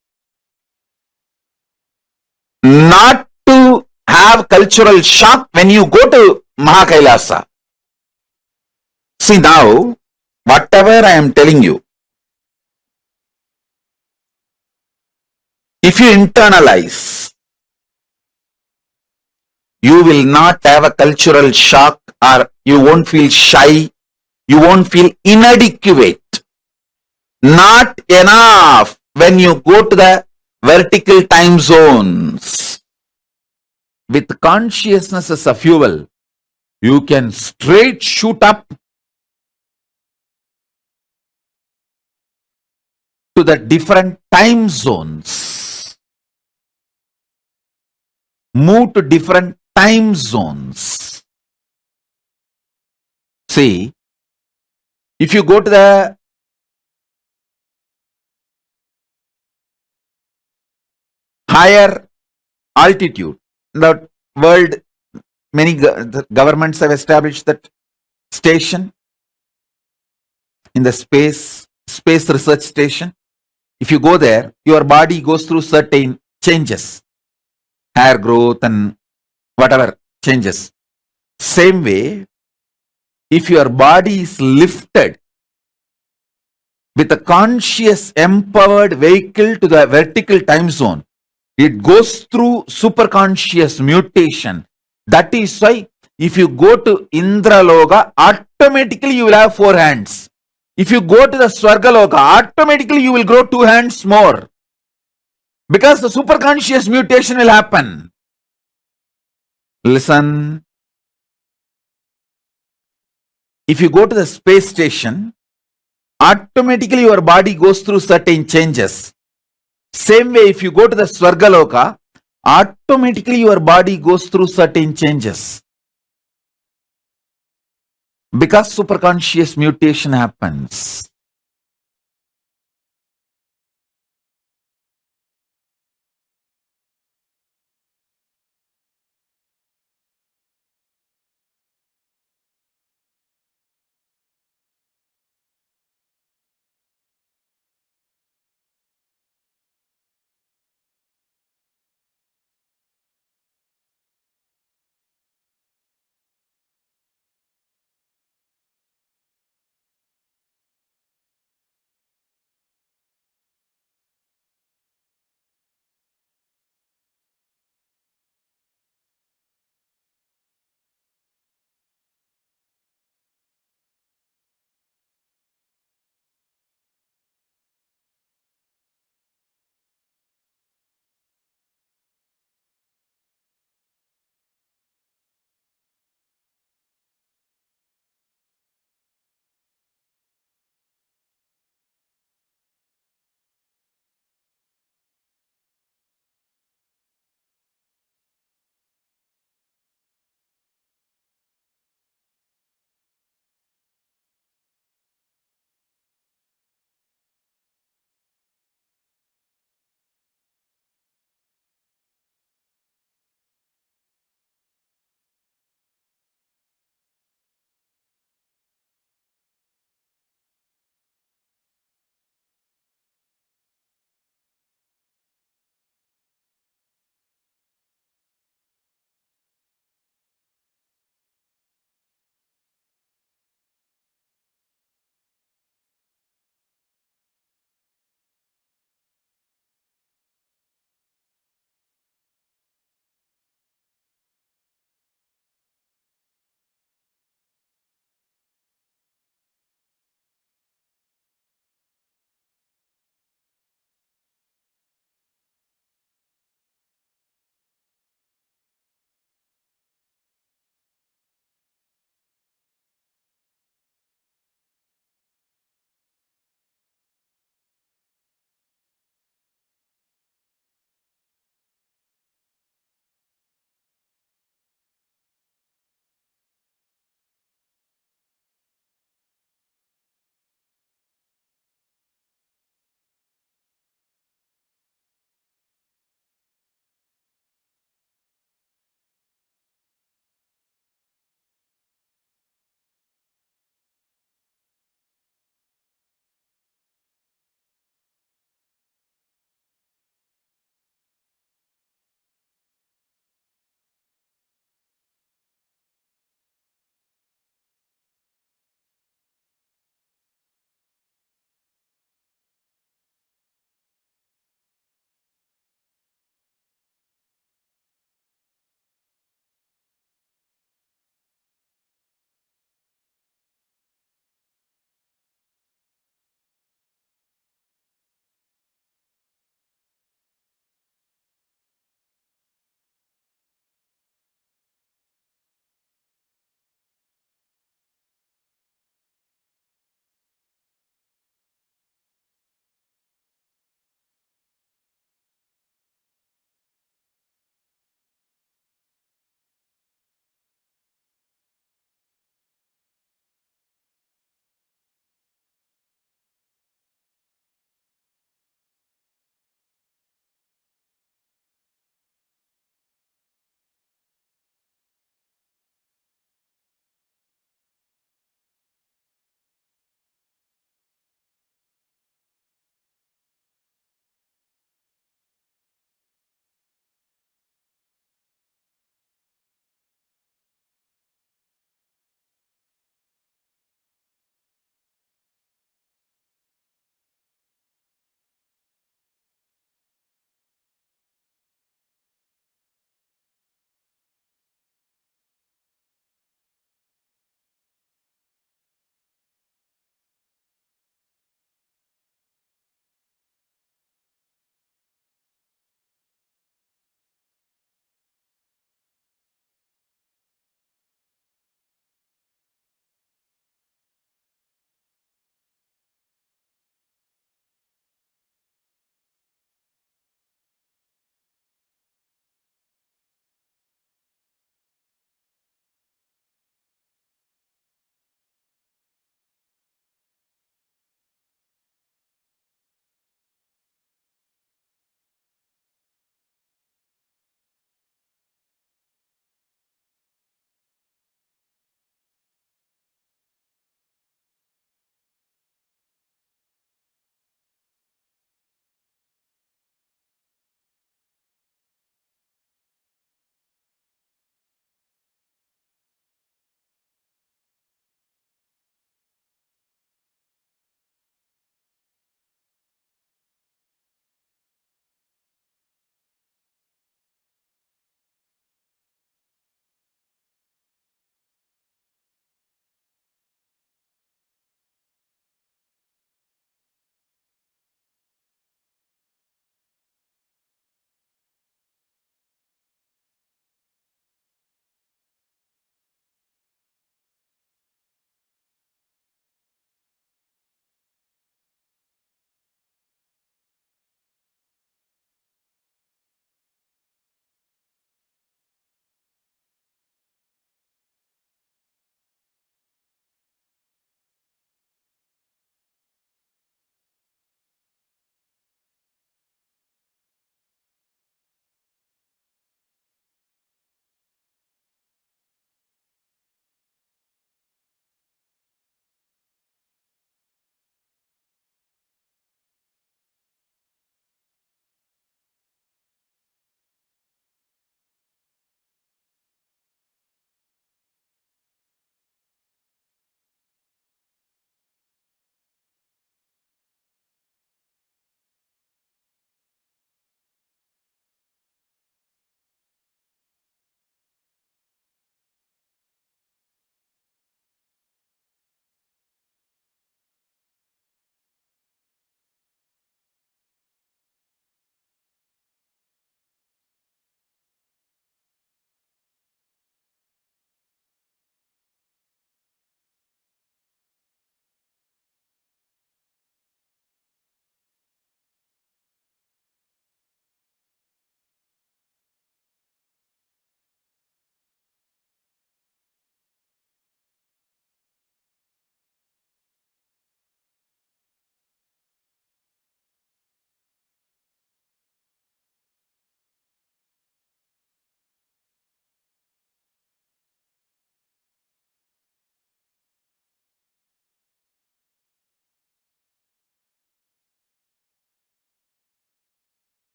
not to have cultural shock when you go to KAILASA. See now, whatever I am telling you, if you internalize, you will not have a cultural shock or you won't feel shy, you won't feel inadequate. Not enough when you go to the vertical time zones. With consciousness as a fuel, you can straight shoot up to the different time zones. Move to different time zones. See, if you go to the higher altitude. In the world, many the governments have established that station in the space research station. If you go there, your body goes through certain changes, hair growth and whatever changes. Same way, if your body is lifted with a conscious empowered vehicle to the vertical time zone, it goes through superconscious mutation. That is why if you go to Indraloka, automatically you will have 4 hands. If you go to the Swargaloka, automatically you will grow 2 hands more. Because the superconscious mutation will happen. Listen. If you go to the space station, automatically your body goes through certain changes. Same way, if you go to the Swargaloka, automatically your body goes through certain changes. Because superconscious mutation happens.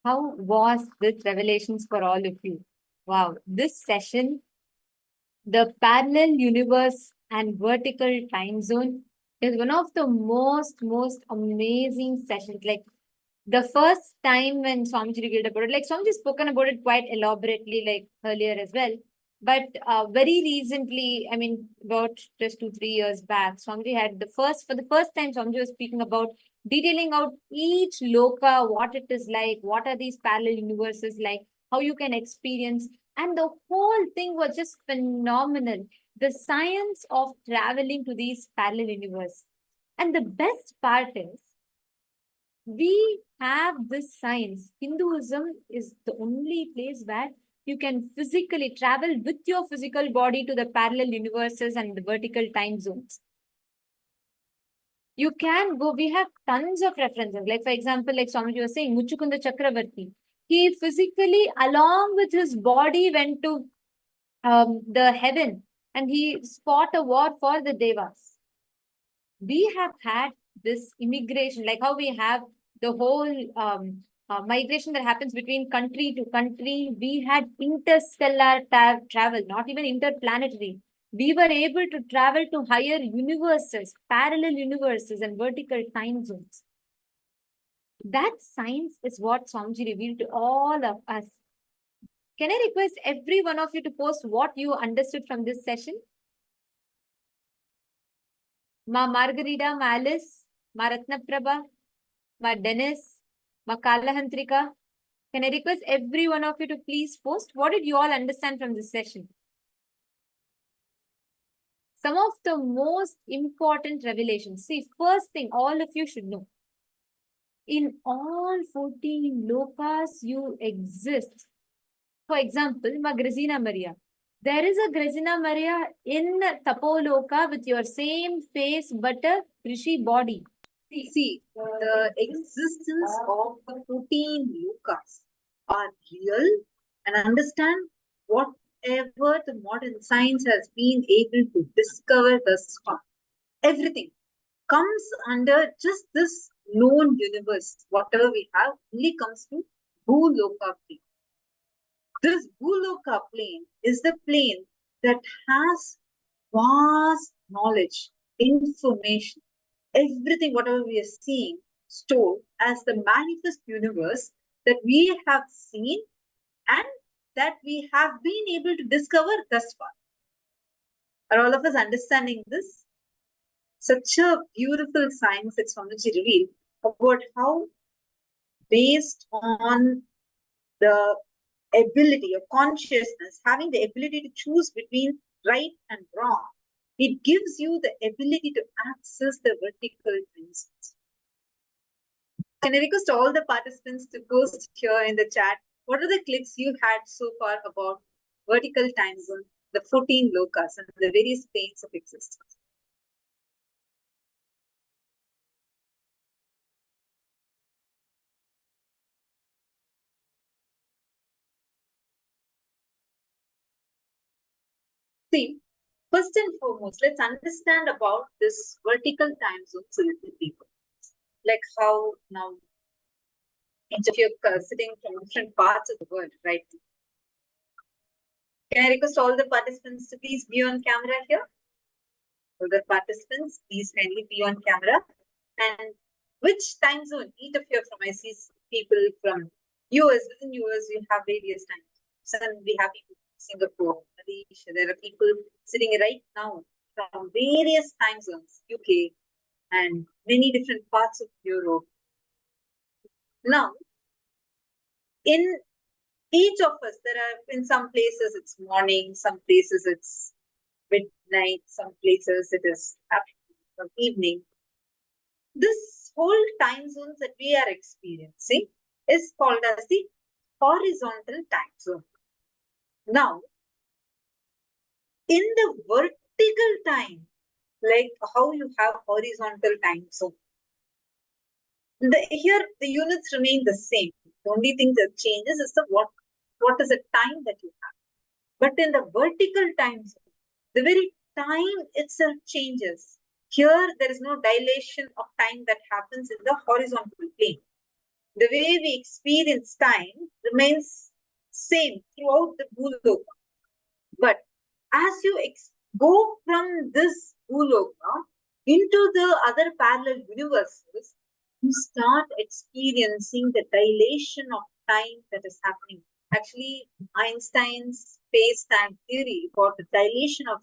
How was this revelations for all of you? Wow, this session, the parallel universe and vertical time zone, is one of the most amazing sessions. Like the first time when Swamiji revealed about it, like Swamiji spoken about it quite elaborately, like earlier as well. But very recently, I mean, about just 2-3 years back, Swamiji had for the first time, Swamiji was speaking about detailing out each loka, what it is like, what are these parallel universes like, how you can experience. And the whole thing was just phenomenal. The science of traveling to these parallel universes. And the best part is, we have this science. Hinduism is the only place where you can physically travel with your physical body to the parallel universes and the vertical time zones. You can go, we have tons of references. Like, for example, like Swamiji was saying, Muchukunda Chakravarti. He physically, along with his body, went to the heaven and he fought a war for the Devas. We have had this immigration, like how we have the whole migration that happens between country to country. We had interstellar travel, not even interplanetary. We were able to travel to higher universes, parallel universes, and vertical time zones. That science is what Swamiji revealed to all of us. Can I request every one of you to post what you understood from this session? Ma Margarita, Ma Alice, Ma Ratnaprabha, Ma Dennis, Ma Kalahantrika. Can I request every one of you to please post what did you all understand from this session? Some of the most important revelations. See, first thing all of you should know. In all 14 lokas you exist. For example, Ma Grazina Maria. There is a Grazina Maria in Tapoloka with your same face but a Rishi body. See, the existence of the 14 lokas are real, and understand whatever the modern science has been able to discover thus far. Everything comes under just this known universe. Whatever we have only comes to Bhuloka plane. This Bhuloka plane is the plane that has vast knowledge, information, everything, whatever we are seeing, stored as the manifest universe that we have seen and that we have been able to discover thus far. Are all of us understanding this? Such a beautiful science that Swamiji revealed about how, based on the ability of consciousness, having the ability to choose between right and wrong, it gives you the ability to access the vertical principles. Can I request all the participants to post here in the chat what are the clips you had so far about vertical time zone, the 14 lokas, and the various planes of existence? See, first and foremost, let's understand about this vertical time zones a little deeper. Like how now each of you are sitting from different parts of the world, right? Can I request all the participants to please be on camera here? All the participants, please kindly be on camera. And which time zone? Each of you from, I see people from US, within US, you have various time zones. And we have people from Singapore, Malaysia. There are people sitting right now from various time zones, UK, and many different parts of Europe. Now, in each of us, there are, in some places it's morning, some places it's midnight, some places it is afternoon or evening. This whole time zones that we are experiencing is called as the horizontal time zone. Now, in the vertical time, like how you have horizontal time zone, here the units remain the same. The only thing that changes is the what is the time that you have. But in the vertical time zone, the very time itself changes. Here, there is no dilation of time that happens in the horizontal plane. The way we experience time remains same throughout the Bhuloka. But as you go from this Bhuloka into the other parallel universes, you start experiencing the dilation of time that is happening. Actually, Einstein's space-time theory about the dilation of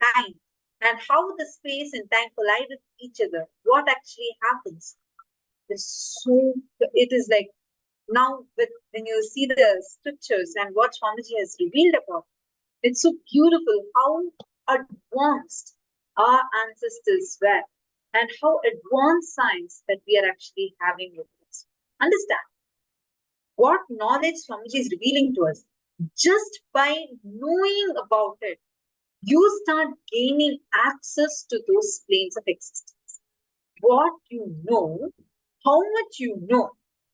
time and how the space and time collide with each other, what actually happens is so, it is like now when you see the scriptures and what Swamiji has revealed about, it's so beautiful how advanced our ancestors were and how advanced science that we are actually having with us. Understand what knowledge Swamiji is revealing to us. Just by knowing about it, you start gaining access to those planes of existence. What you know, how much you know,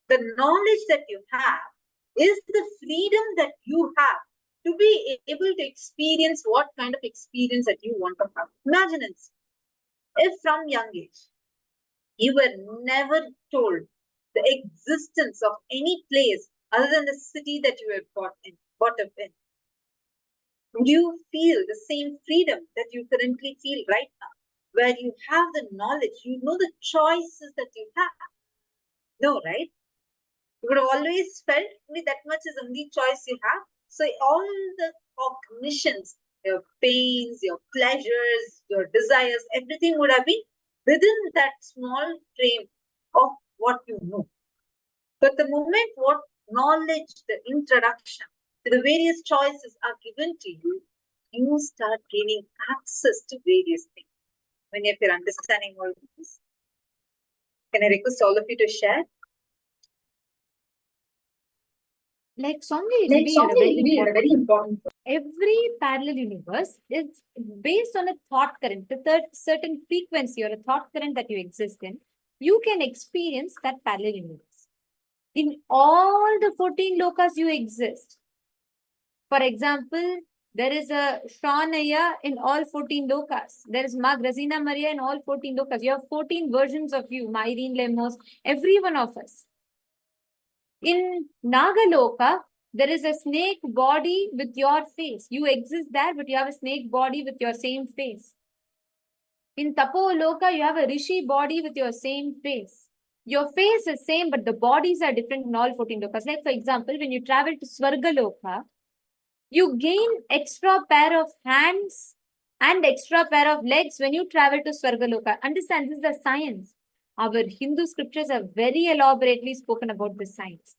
the knowledge that you have is the freedom that you have to be able to experience what kind of experience that you want to have. Imagine it. If from young age you were never told the existence of any place other than the city that you were brought up in, would you feel the same freedom that you currently feel right now, where you have the knowledge, you know the choices that you have? No, right? You would have always felt only that much is the only choice you have. So all the cognitions, your pains, your pleasures, your desires, everything would have been within that small frame of what you know. But the moment what knowledge, the introduction to the various choices are given to you, you start gaining access to various things. When you're understanding all this, can I request all of you to share? Like Swami is revealed a very important. Every parallel universe is based on a thought current, the certain frequency or a thought current that you exist in. You can experience that parallel universe. In all the 14 lokas you exist. For example, there is a Shranaya in all 14 lokas. There is Magrazina Maria in all 14 lokas. You have 14 versions of you, Myrene Lemos, every one of us. In Nagaloka, there is a snake body with your face. You exist there, but you have a snake body with your same face. In Tapoloka, you have a Rishi body with your same face. Your face is same, but the bodies are different in all 14 lokas. Like, for example, when you travel to Swargaloka, you gain extra pair of hands and extra pair of legs when you travel to Swargaloka. Understand, this is the science. Our Hindu scriptures have very elaborately spoken about this science.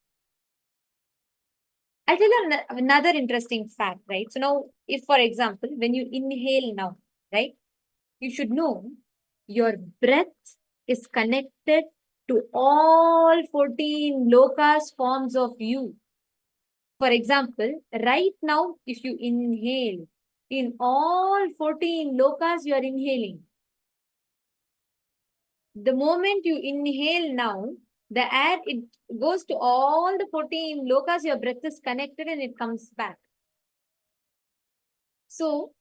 I'll tell you another interesting fact, right? So now, if for example, when you inhale now, right, you should know your breath is connected to all 14 lokas forms of you. For example, right now, if you inhale, in all 14 lokas, you are inhaling. The moment you inhale now, the air, it goes to all the 14 lokas, your breath is connected and it comes back. So,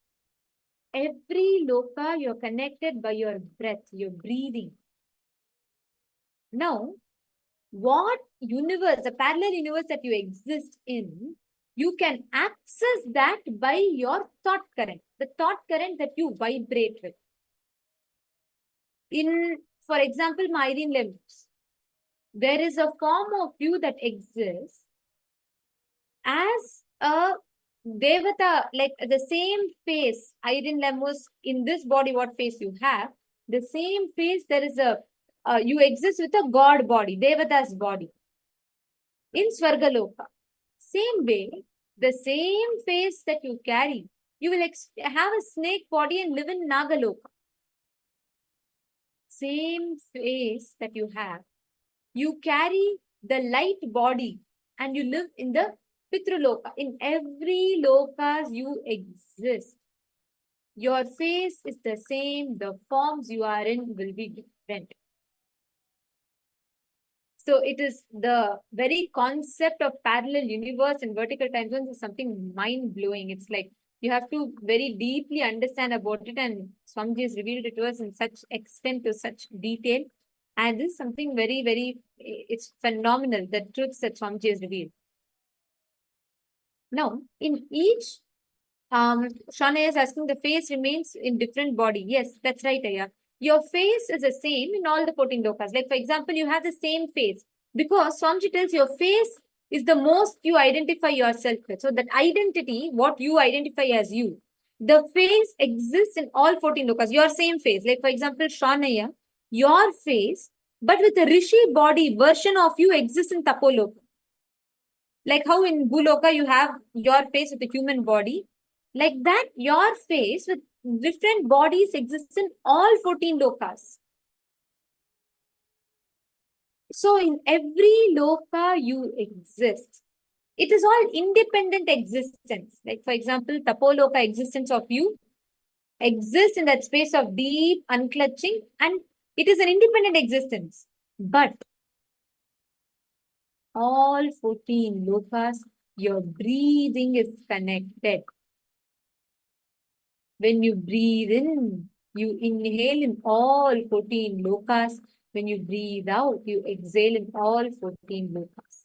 every loka, you're connected by your breath, your breathing. Now, what universe, the parallel universe that you exist in, you can access that by your thought current, the thought current that you vibrate with. In, for example, Myrene Lemos, there is a form of you that exists as a Devata, like the same face, Myrene Lemos, in this body, what face you have, the same face, there is a, you exist with a god body, Devata's body. In Swargaloka, same way, the same face that you carry, you will have a snake body and live in Nagaloka. Same face that you have, you carry the light body and you live in the Pitraloka. In every lokas you exist. Your face is the same, the forms you are in will be different. So it is the very concept of parallel universe and vertical time zones is something mind-blowing. It's like you have to very deeply understand about it, and Swamiji has revealed it to us in such extent, to such detail. And this is something very, very, it's phenomenal, the truths that Swamiji has revealed. Now, in each, Shana is asking, the face remains in different body. Yes, that's right, Aya. Your face is the same in all the 14 lokas. Like, for example, you have the same face because Swamiji tells your face is the most you identify yourself with. So that identity, what you identify as you, the face exists in all 14 lokas. Your same face. Like, for example, Shanaya, your face, but with a Rishi body version of you exists in Tapoloka. Like how in Bhuloka you have your face with a human body, like that your face with different bodies exists in all 14 lokas. So in every loka you exist. It is all independent existence. Like for example, Tapoloka existence of you exists in that space of deep unclutching, and it is an independent existence. But all 14 lokas, your breathing is connected. When you breathe in, you inhale in all 14 lokas. When you breathe out, you exhale in all 14 lokas.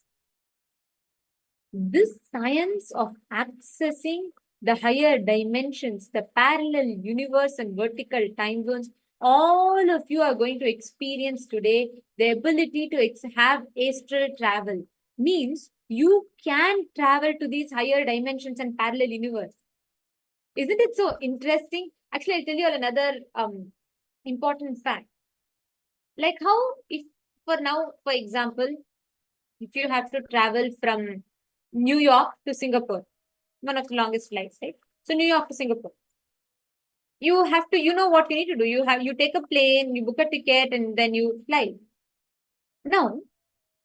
This science of accessing the higher dimensions, the parallel universe and vertical time zones, all of you are going to experience today. The ability to have astral travel means you can travel to these higher dimensions and parallel universe. Isn't it so interesting? Actually, I'll tell you another important fact. Like how, if for now, for example, if you have to travel from New York to Singapore, one of the longest flights, right? So New York to Singapore. You have to, you know what you need to do. You take a plane, you book a ticket, and then you fly. Now,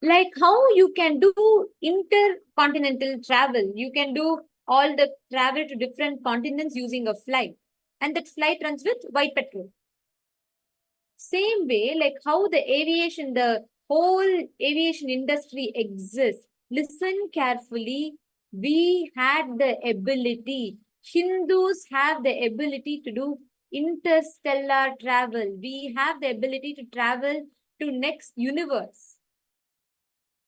like how you can do intercontinental travel, you can do all the travel to different continents using a flight, and that flight runs with white petrol. Same way, like how the aviation, the whole aviation industry exists. Listen carefully. We had the ability, Hindus have the ability to do interstellar travel. We have the ability to travel to next universe.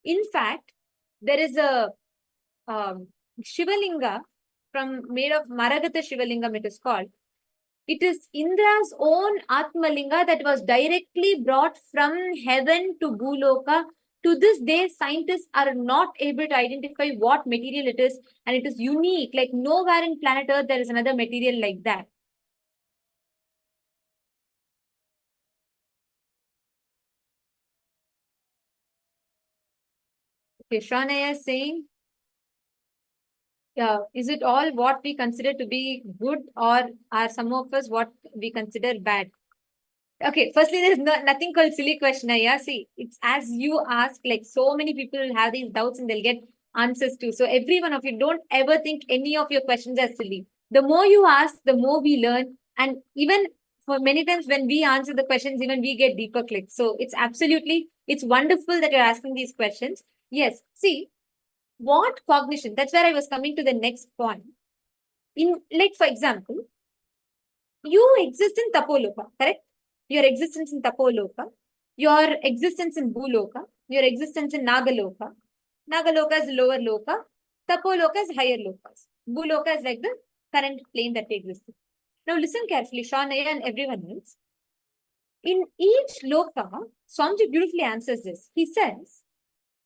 In fact, there is a Shivalinga made of Maragata Shivalingam, it is called. It is Indra's own Atmalinga that was directly brought from heaven to Bhuloka. To this day, scientists are not able to identify what material it is, and it is unique. Like nowhere in planet Earth there is another material like that. Okay, Shranaya is saying, is it all what we consider to be good, or are some of us what we consider bad? Okay, firstly, there's nothing called silly question. Yeah, see, it's as you ask, like so many people will have these doubts and they'll get answers too. So every one of you, don't ever think any of your questions are silly. The more you ask, the more we learn. And even for many times when we answer the questions, even we get deeper clicks. So it's wonderful that you're asking these questions. Yes, see, what cognition? That's where I was coming to the next point. Like, for example, you exist in Tapoloka, correct? Your existence in Tapoloka, your existence in Bhuloka, your existence in Nagaloka. Nagaloka is lower loka, Tapoloka is higher lokas. Bhuloka is like the current plane that we exist in. Now listen carefully, Shanaya and everyone else. In each loka, Swamiji beautifully answers this. He says,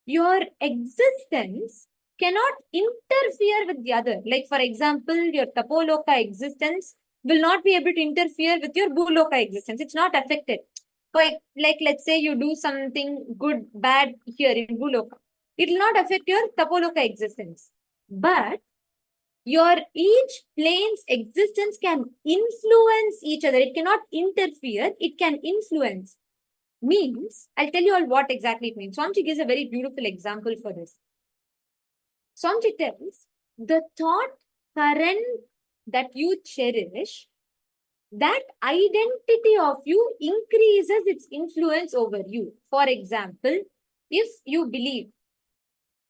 your existence cannot interfere with the other. Like for example, your Tapoloka existence will not be able to interfere with your Bhuloka existence. It's not affected. Like let's say you do something good, bad here in Bhuloka. It will not affect your Tapoloka existence. But your each plane's existence can influence each other. It cannot interfere. It can influence. Means, I'll tell you all what exactly it means. Swamiji gives a very beautiful example for this. Swamiji tells, the thought current that you cherish, that identity of you increases its influence over you. For example, if you believe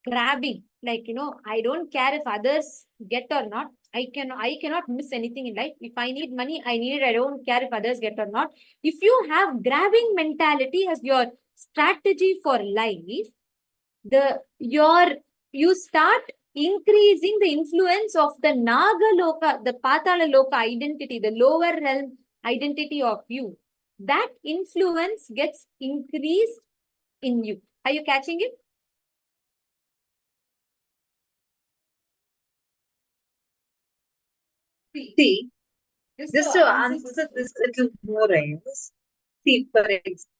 grabbing, like, I don't care if others get or not, I cannot miss anything in life. If I need money, I need it. I don't care if others get or not. If you have grabbing mentality as your strategy for life, you start increasing the influence of the Naga Loka, the Patala Loka identity, the lower realm identity of you. That influence gets increased in you. Are you catching it? See, just to answer this little more, is, see, for example,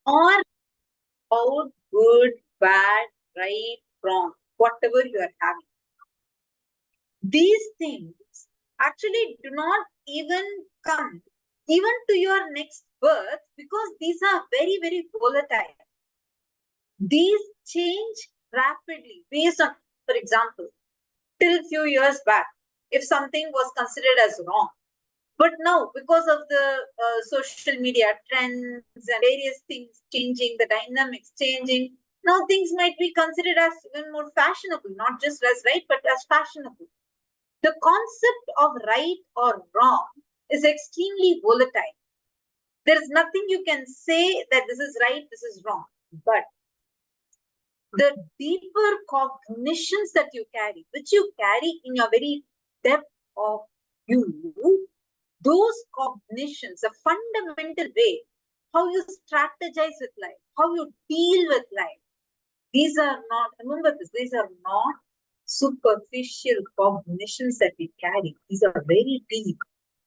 or about good, bad, right, wrong, whatever you are having. These things actually do not even come even to your next birth because these are very, very volatile. These change rapidly based on, for example, till few years back, if something was considered as wrong, but now because of the social media trends and various things changing, the dynamics changing, now things might be considered as even more fashionable, not just as right, but as fashionable. The concept of right or wrong is extremely volatile. There is nothing you can say that this is right, this is wrong. But the deeper cognitions that you carry, which you carry in your very depth of you, those cognitions, a fundamental way, how you strategize with life, how you deal with life, these are not, remember this, these are not superficial cognitions that we carry. These are very deep,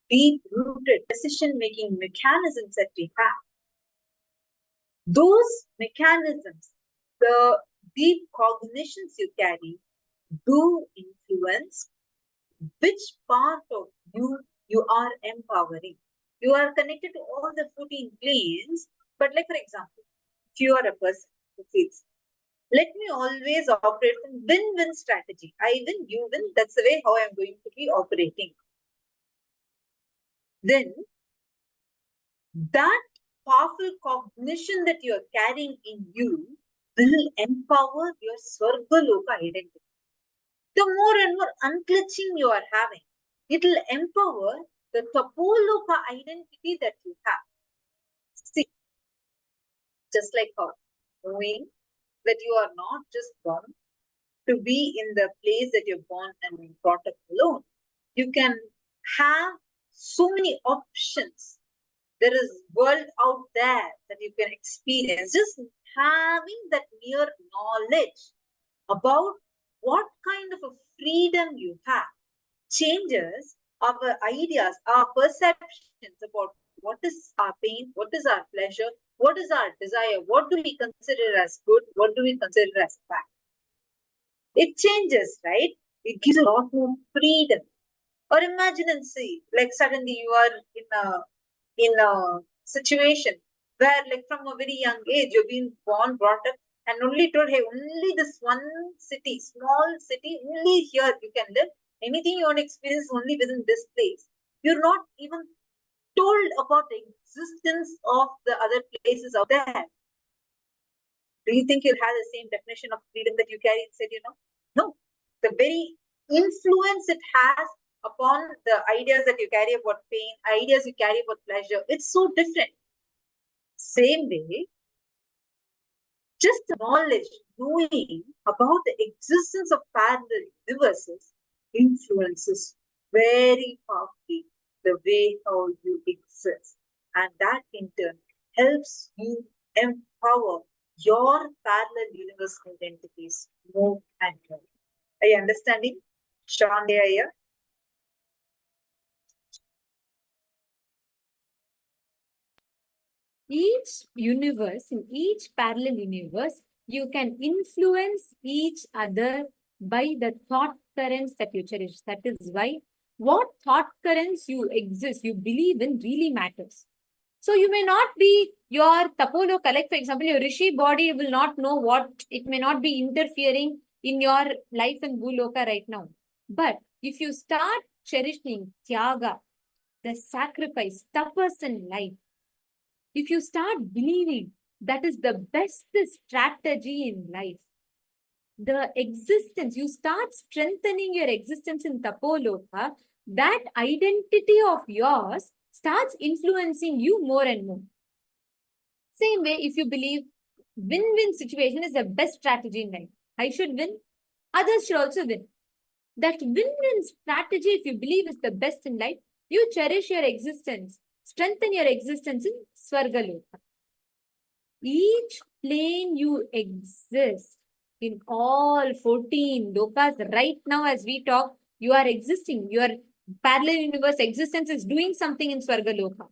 deep-rooted decision-making mechanisms that we have. Those mechanisms, the deep cognitions you carry, do influence which part of you are empowering. You are connected to all the 14 planes, but like for example, if you are a person who feels, let me always operate in win-win strategy. I win, you win. That's the way how I'm going to be operating. Then that powerful cognition that you are carrying in you will empower your Swargaloka identity. The more and more unclutching you are having, it will empower the Tapoloka identity that you have. See, just like how knowing that you are not just born to be in the place that you're born and brought up alone. You can have so many options. There is world out there that you can experience. Just having that mere knowledge about what kind of a freedom you have changes our ideas, our perceptions about what is our pain, what is our pleasure, what is our desire, what do we consider as good, what do we consider as bad. It changes, right? It gives a lot more freedom. Or imagine and see, like suddenly you are in a situation where, like from a very young age, you've been born, brought up, and only told, hey, only this one city, small city, only here you can live. Anything you want to experience only within this place. You're not even told about the existence of the other places out there. Do you think you'll have the same definition of freedom that you carry inside you now? No. The very influence it has upon the ideas that you carry about pain, ideas you carry about pleasure, it's so different. Same way, just knowledge, knowing about the existence of parallel universes influences very powerfully the way how you exist. And that in turn helps you empower your parallel universe identities more and more. Are you understanding? Shande here. Each universe, in each parallel universe, you can influence each other by the thought currents that you cherish. That is why what thought currents you exist, you believe in really matters. So you may not be your Tapoloka, like for example, your Rishi body will not know what, it may not be interfering in your life in Bhuloka right now. But if you start cherishing Tyaga, the sacrifice, tapas in life, if you start believing that is the best strategy in life, the existence, you start strengthening your existence in Tapoloka, that identity of yours starts influencing you more and more. Same way, if you believe win-win situation is the best strategy in life, I should win, others should also win. That win-win strategy, if you believe is the best in life, you cherish your existence, strengthen your existence in Swargaloka. Each plane you exist in all 14 lokas right now as we talk, you are existing. Your parallel universe existence is doing something in Swargaloka.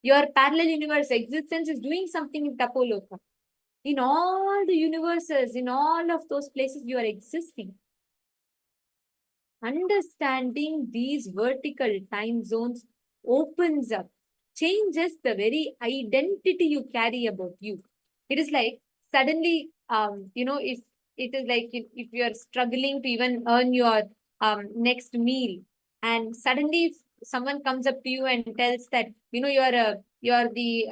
Your parallel universe existence is doing something in Tapoloka. In all the universes, in all of those places, you are existing. Understanding these vertical time zones opens up, changes the very identity you carry about you. It is like suddenly, if it is like if you are struggling to even earn your next meal, and suddenly if someone comes up to you and tells that you're the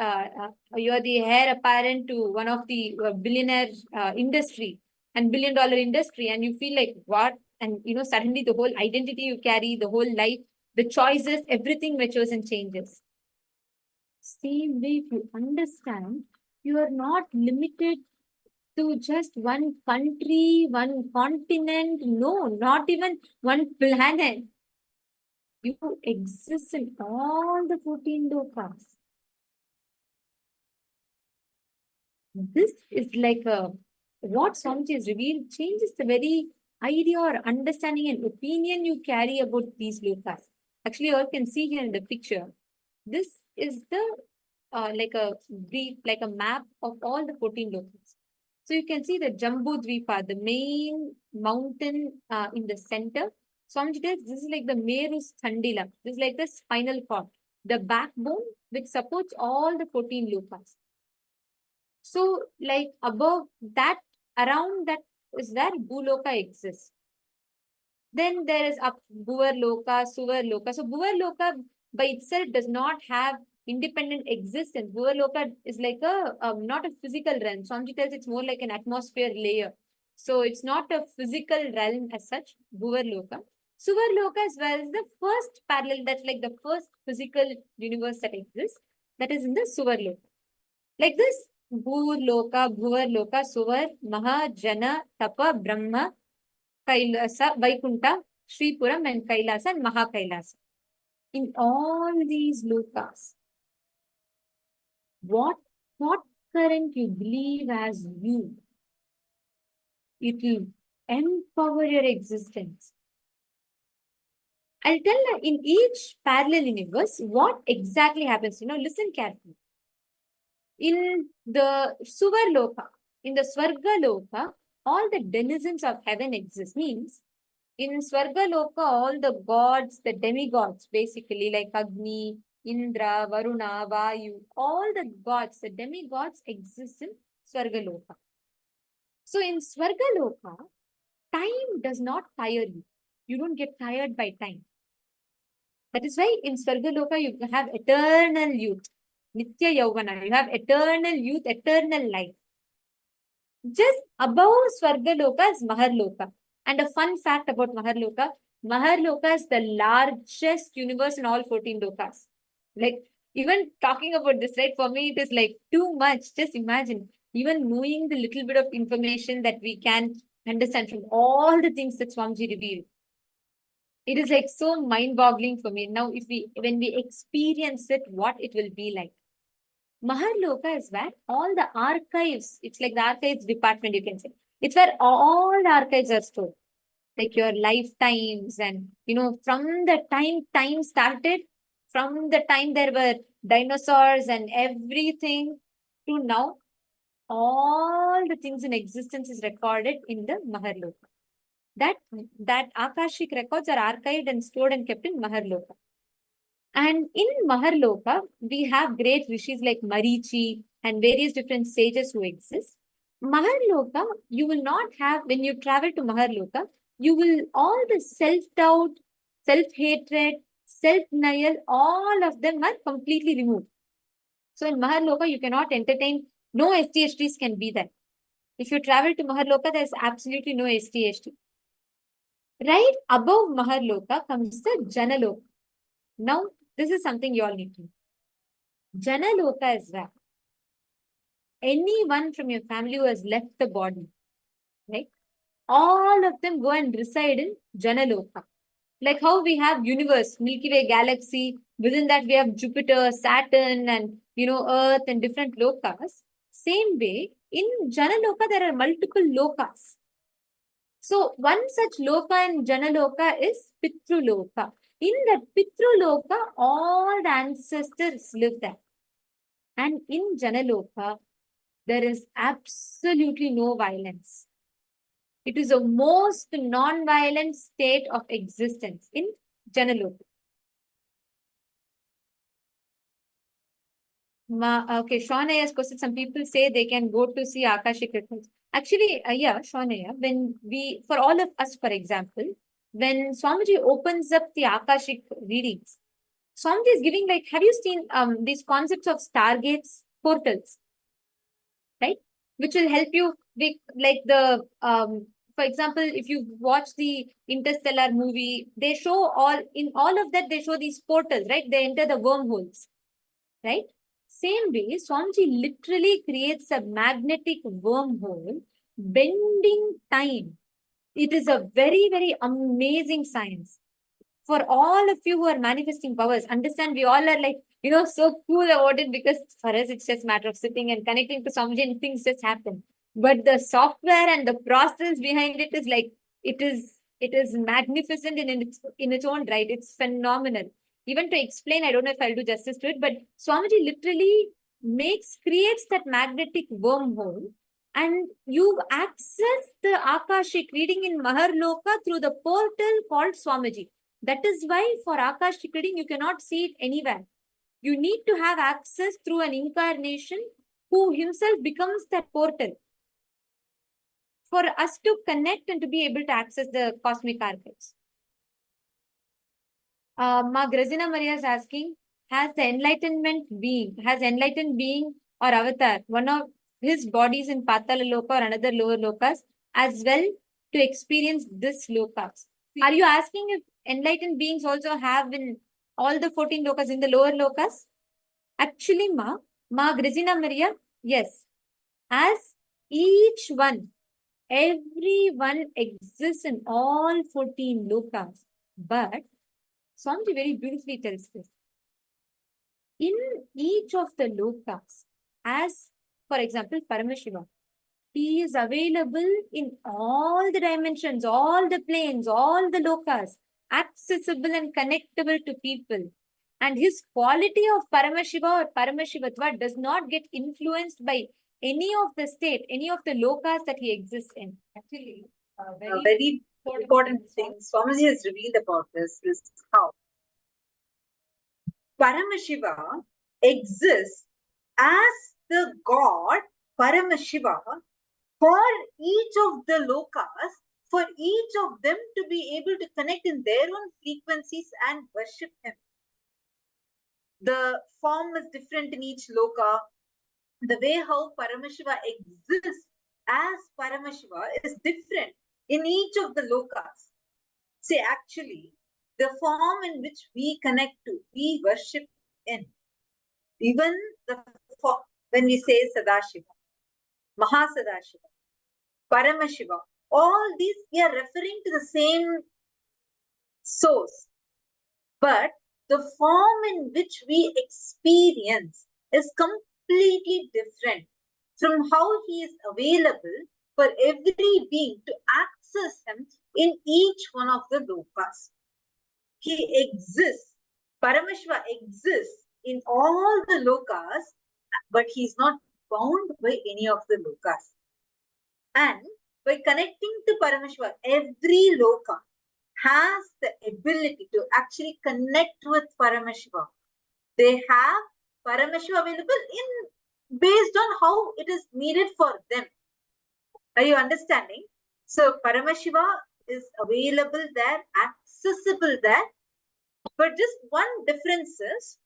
heir apparent to one of the billionaire industry and $1 billion industry, and you feel like what? And suddenly the whole identity you carry, the whole life, the choices, everything matures and changes. Same way, if you understand, you are not limited to just one country, one continent, no, not even one planet. You exist in all the 14 lokas. This is like what Swamiji has revealed changes the very idea or understanding and opinion you carry about these lokas. Actually, you all can see here in the picture. This is the like a brief, like a map of all the 14 lokas. So you can see the Jambu Dvipa, the main mountain in the center. Swamiji tells this is like the Meru's Thandila. This is like the spinal cord, the backbone which supports all the 14 lokas. So, like above that, around that is where Bhuloka exists. Then there is up Bhuvar Loka, Suvar Loka. So, Bhuvar Loka by itself does not have independent existence. Bhuvar Loka is like a not a physical realm. Swamiji tells it's more like an atmosphere layer. So, it's not a physical realm as such, Bhuvar Loka. Suvar Loka as well is the first parallel, that's like the first physical universe that exists. That is in the Suvar Loka. Like this, Bhur Loka, Bhuvar Loka, Suvar, Maha, Jana, Tapa, Brahma, Kailasa, Vaikunta, Sripuram, and Kailasa, and Maha Kailasa. In all these lokas, what current you believe as you, it will empower your existence. I'll tell you in each parallel universe what exactly happens. Listen carefully. In the Suvarloka, in the Swargaloka, all the denizens of heaven exist. Means in Swargaloka, all the gods, the demigods, basically like Agni, Indra, Varuna, Vayu, all the gods, the demigods exist in Swargaloka. So in Swargaloka, time does not tire you. You don't get tired by time. That is why in Swargaloka you have eternal youth. Nitya Yauvana, you have eternal youth, eternal life. Just above Swargaloka is Maharloka. And a fun fact about Maharloka is the largest universe in all 14 lokas. Like, even talking about this, right, for me, it is like too much. Just imagine, even knowing the little bit of information that we can understand from all the things that Swamiji revealed. It is like so mind-boggling for me. Now, when we experience it, what it will be like. Maharloka is where all the archives, it's like the archives department, you can say. It's where all the archives are stored. Like your lifetimes and, from the time started, from the time there were dinosaurs and everything to now, all the things in existence is recorded in the Maharloka. That Akashic records are archived and stored and kept in Maharloka. And in Maharloka, we have great rishis like Marichi and various different sages who exist. Maharloka, you will not have, when you travel to Maharloka, you will, all the self-doubt, self-hatred, self-denial, all of them are completely removed. So in Maharloka, you cannot entertain, no SDHDs can be there. If you travel to Maharloka, there's absolutely no ST. Right above Maharloka comes the Janaloka. Now, this is something you all need to know. Janaloka is where anyone from your family who has left the body, right? All of them go and reside in Janaloka. Like how we have universe, Milky Way galaxy, within that we have Jupiter, Saturn, and Earth and different lokas. Same way, in Janaloka, there are multiple lokas. So one such loka in Janaloka is Pitruloka. In that Pitruloka, all the ancestors live there. And in Janaloka, there is absolutely no violence. It is the most non-violent state of existence in Janaloka. Okay, Shawnaya has posted, some people say they can go to see Akashic records. Actually, yeah, Shawnaya, for all of us, for example, when Swamiji opens up the Akashic readings, Swamiji is giving, like, have you seen these concepts of stargates, portals, right? Which will help you, for example, if you watch the Interstellar movie, they show in all of that, they show these portals, right? They enter the wormholes, right? Same way, Swamiji literally creates a magnetic wormhole, bending time. It is a very, very amazing science. For all of you who are manifesting powers, understand we all are like, so cool about it, because for us, it's just a matter of sitting and connecting to Swamiji and things just happen. But the software and the process behind it is like, it is magnificent in its own right. It's phenomenal. Even to explain, I don't know if I'll do justice to it, but Swamiji literally creates that magnetic wormhole, and you access the Akashic reading in Maharloka through the portal called Swamiji. That is why for Akashic reading, you cannot see it anywhere. You need to have access through an incarnation who himself becomes that portal for us to connect and to be able to access the cosmic archives. Ma Grazina Maria is asking, has enlightened being or avatar, one of his bodies in Patala Loka or another lower lokas, as well to experience this lokas? Are you asking if enlightened beings also have in all the 14 lokas in the lower lokas? Actually, Ma Grazina Maria, yes. As everyone exists in all 14 lokas, but Swamiji very beautifully tells this. In each of the lokas, as for example, Paramashiva, he is available in all the dimensions, all the planes, all the lokas, accessible and connectable to people. And his quality of Paramashiva or Paramashivatva does not get influenced by any of the state, any of the lokas that he exists in. Actually, a very important thing Swamiji has revealed about this is how Paramashiva exists as the god Paramashiva for each of the lokas, for each of them to be able to connect in their own frequencies and worship him. The form is different in each loka. The way how Paramashiva exists as Paramashiva is different in each of the lokas. See, actually, the form in which we connect to, we worship in, even when we say Sadashiva, Mahasadashiva, Paramashiva, all these we are referring to the same source, but the form in which we experience is completely different from how he is available for every being to access him in each one of the lokas. He exists, Paramashiva exists in all the lokas, but he is not bound by any of the lokas. And by connecting to Paramashiva, every loka has the ability to actually connect with Paramashiva. They have Paramashiva available based on how it is needed for them. Are you understanding? So Paramashiva is available there, accessible there, but just one difference is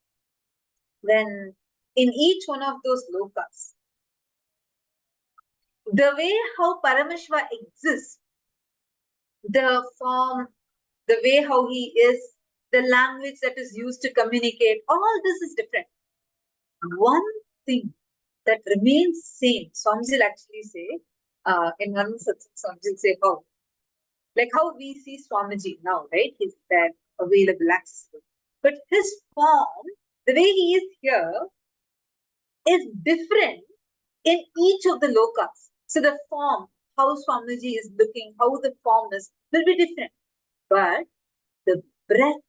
when in each one of those lokas, The way how Paramashiva exists, the form, the way how he is, the language that is used to communicate, all this is different. One thing that remains same, Swamiji will actually say, in one such Swamiji will say how, like how we see Swamiji now, right? He's there, available, accessible. But his form, the way he is here, is different in each of the lokas. So the form, how Swamiji is looking, how the form is, will be different. But the breath,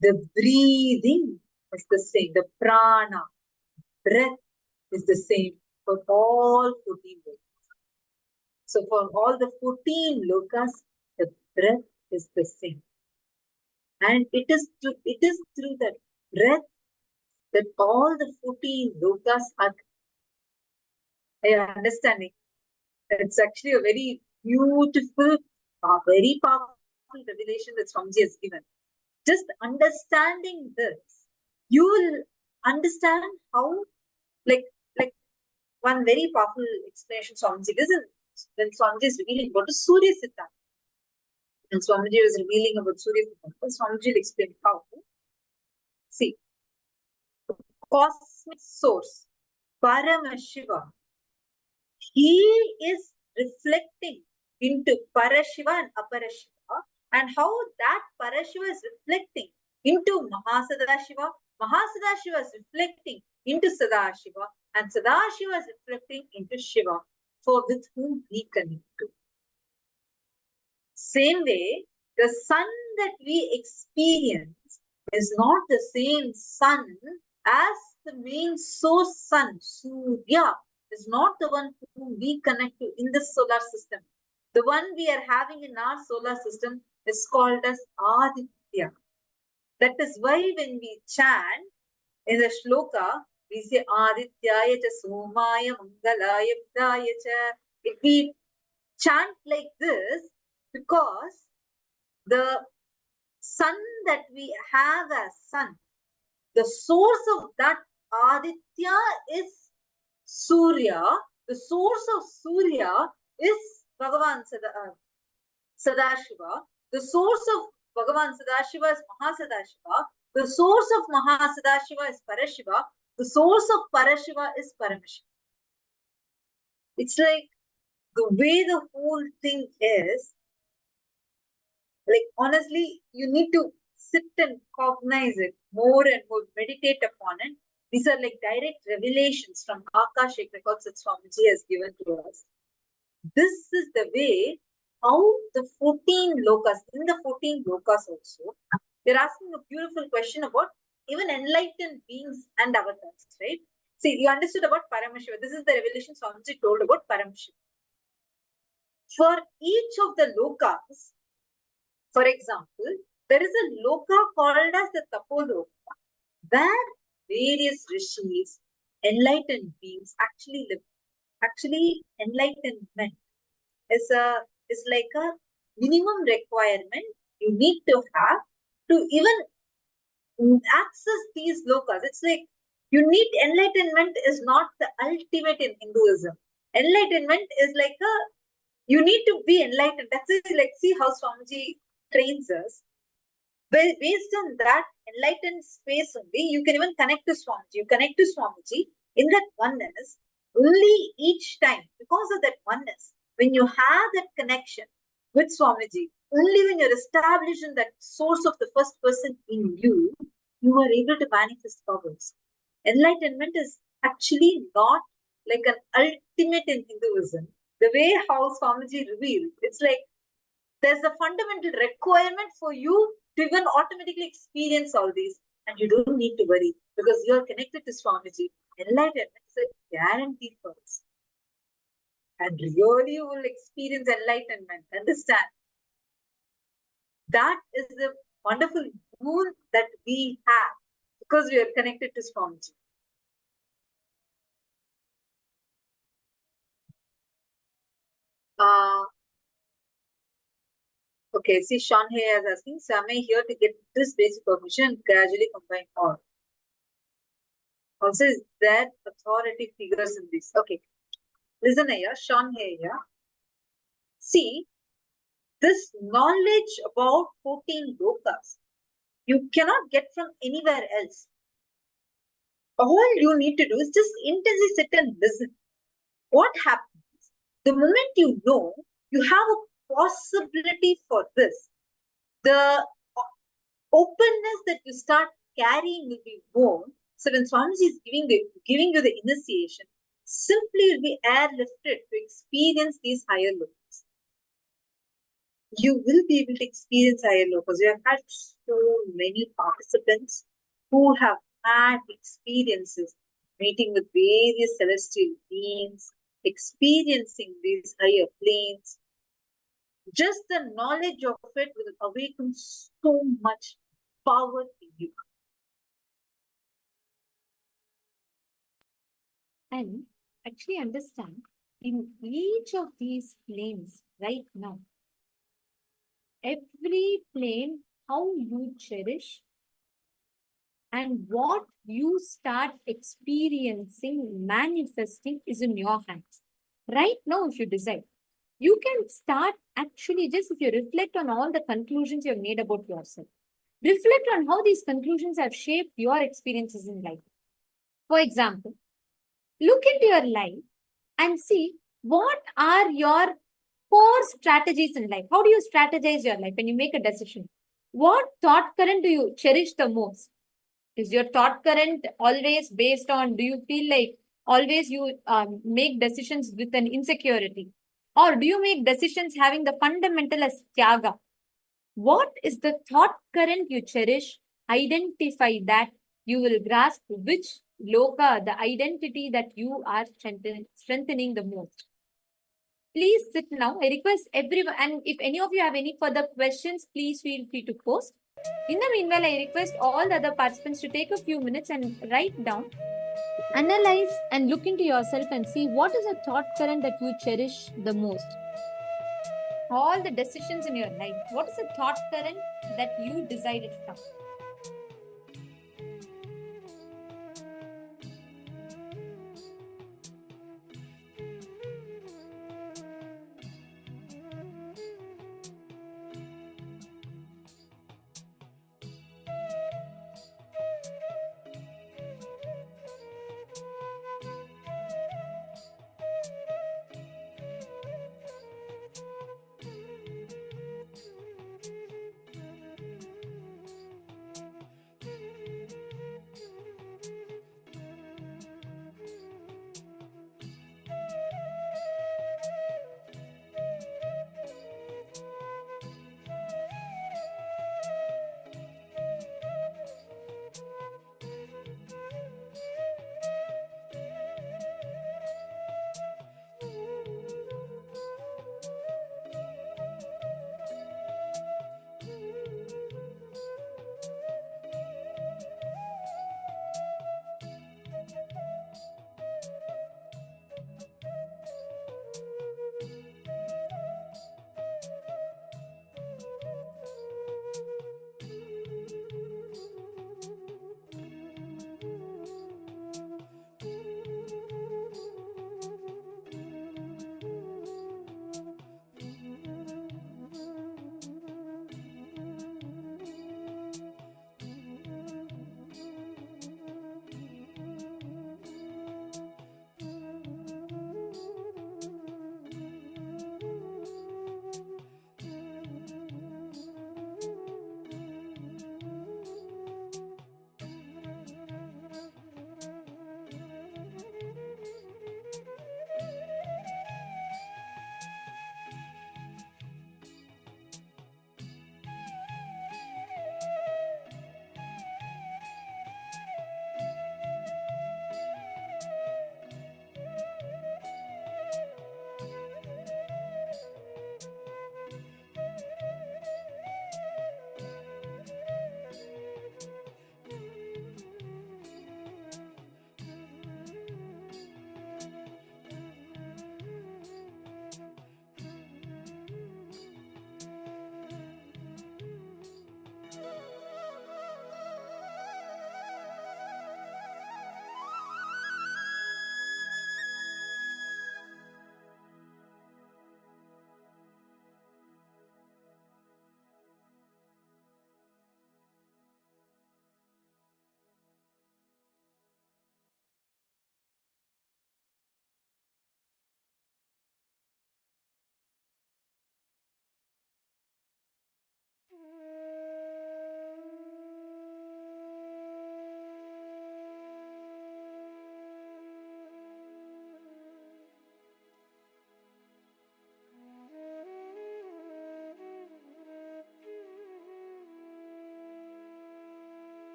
the breathing is the same. The prana, breath is the same for all 14 lokas. So for all the 14 lokas, the breath is the same. And it is through that breath that all the 14 lokas are understanding. It's actually a very beautiful, very powerful revelation that Swamiji has given. Just understanding this, you will understand how, like one very powerful explanation Swamiji gives when Swamiji is revealing about Surya Siddhanta. And Swamiji was revealing about Surya Siddhanta, Swamiji will explain how. See, cosmic source, Paramashiva, he is reflecting into Parashiva and Aparashiva, and how that Parashiva is reflecting into Mahasadashiva, Mahasadashiva is reflecting into Sadashiva, and Sadashiva is reflecting into Shiva, for with whom we connect to. Same way, the sun that we experience is not the same sun as the main source sun, Surya, is not the one whom we connect to in the solar system. The one we are having in our solar system is called as Aditya. That is why when we chant in the shloka, we say Adityaya cha Somaya Mangalaya Vidaya cha. If we chant like this, because the sun that we have as sun, the source of that Aditya is Surya. The source of Surya is Bhagavan Sadashiva. The source of Bhagavan Sadashiva is Mahasadashiva. The source of Mahasadashiva is Parashiva. The source of Parashiva is Paramashiva. It's like the way the whole thing is, like honestly, you need to sit and cognize it more and more, meditate upon it. These are like direct revelations from Akashic records that Swamiji has given to us. This is the way how the 14 lokas, in the 14 lokas also, they're asking a beautiful question about even enlightened beings and avatars, right? See, you understood about Paramashiva. This is the revelation Swamiji told about Paramashiva. For each of the lokas, for example, there is a loka called as the Tapoloka, where various rishis, enlightened beings actually live. Actually, enlightenment is like a minimum requirement you need to have to even access these lokas. It's like you need enlightenment is not the ultimate in Hinduism. Enlightenment is like you need to be enlightened. That's it. Like, see how Swamiji trains us. Based on that enlightened space only, you can even connect to Swamiji. You connect to Swamiji in that oneness only each time. Because of that oneness, when you have that connection with Swamiji, only when you're established in that source of the first person in you, you are able to manifest powers. Enlightenment is actually not like an ultimate in Hinduism. The way how Swamiji revealed, it's like there's a fundamental requirement for you to even automatically experience all these, and you don't need to worry because you're connected to Swamiji. Enlightenment is a guarantee for us. And really you will experience enlightenment. Understand? That is the wonderful boon that we have because we are connected to Swamiji. Okay, see, Sean here is asking, so am I here to get this basic permission and gradually combine all? Also, is there authority figures in this? Okay. Listen here, Sean here. See, this knowledge about 14 lokas, you cannot get from anywhere else. All you need to do is just intensely sit and listen. What happens? The moment you know, you have a possibility for this. The openness that you start carrying will be more. So when Swamiji is giving you the initiation, simply you'll be airlifted to experience these higher lokas. You will be able to experience higher lokas. You have had so many participants who have had experiences meeting with various celestial beings, experiencing these higher planes. Just the knowledge of it will awaken so much power in you. And actually understand in each of these planes right now, every plane, how you cherish and what you start experiencing, manifesting is in your hands. Right now, if you decide, you can start actually just if you reflect on all the conclusions you have made about yourself. Reflect on how these conclusions have shaped your experiences in life. For example, look into your life and see what are your core strategies in life. How do you strategize your life when you make a decision? What thought current do you cherish the most? Is your thought current always based on, do you feel like always you make decisions with an insecurity? Or do you make decisions having the fundamental as tyaga? What is the thought current you cherish? Identify that. You will grasp which loka, the identity that you are strengthening the most. Please sit now. I request everyone, and if any of you have any further questions, please feel free to post. In the meanwhile, I request all the other participants to take a few minutes and write down, analyze, and look into yourself and see what is a thought current that you cherish the most. All the decisions in your life, what is the thought current that you decided from?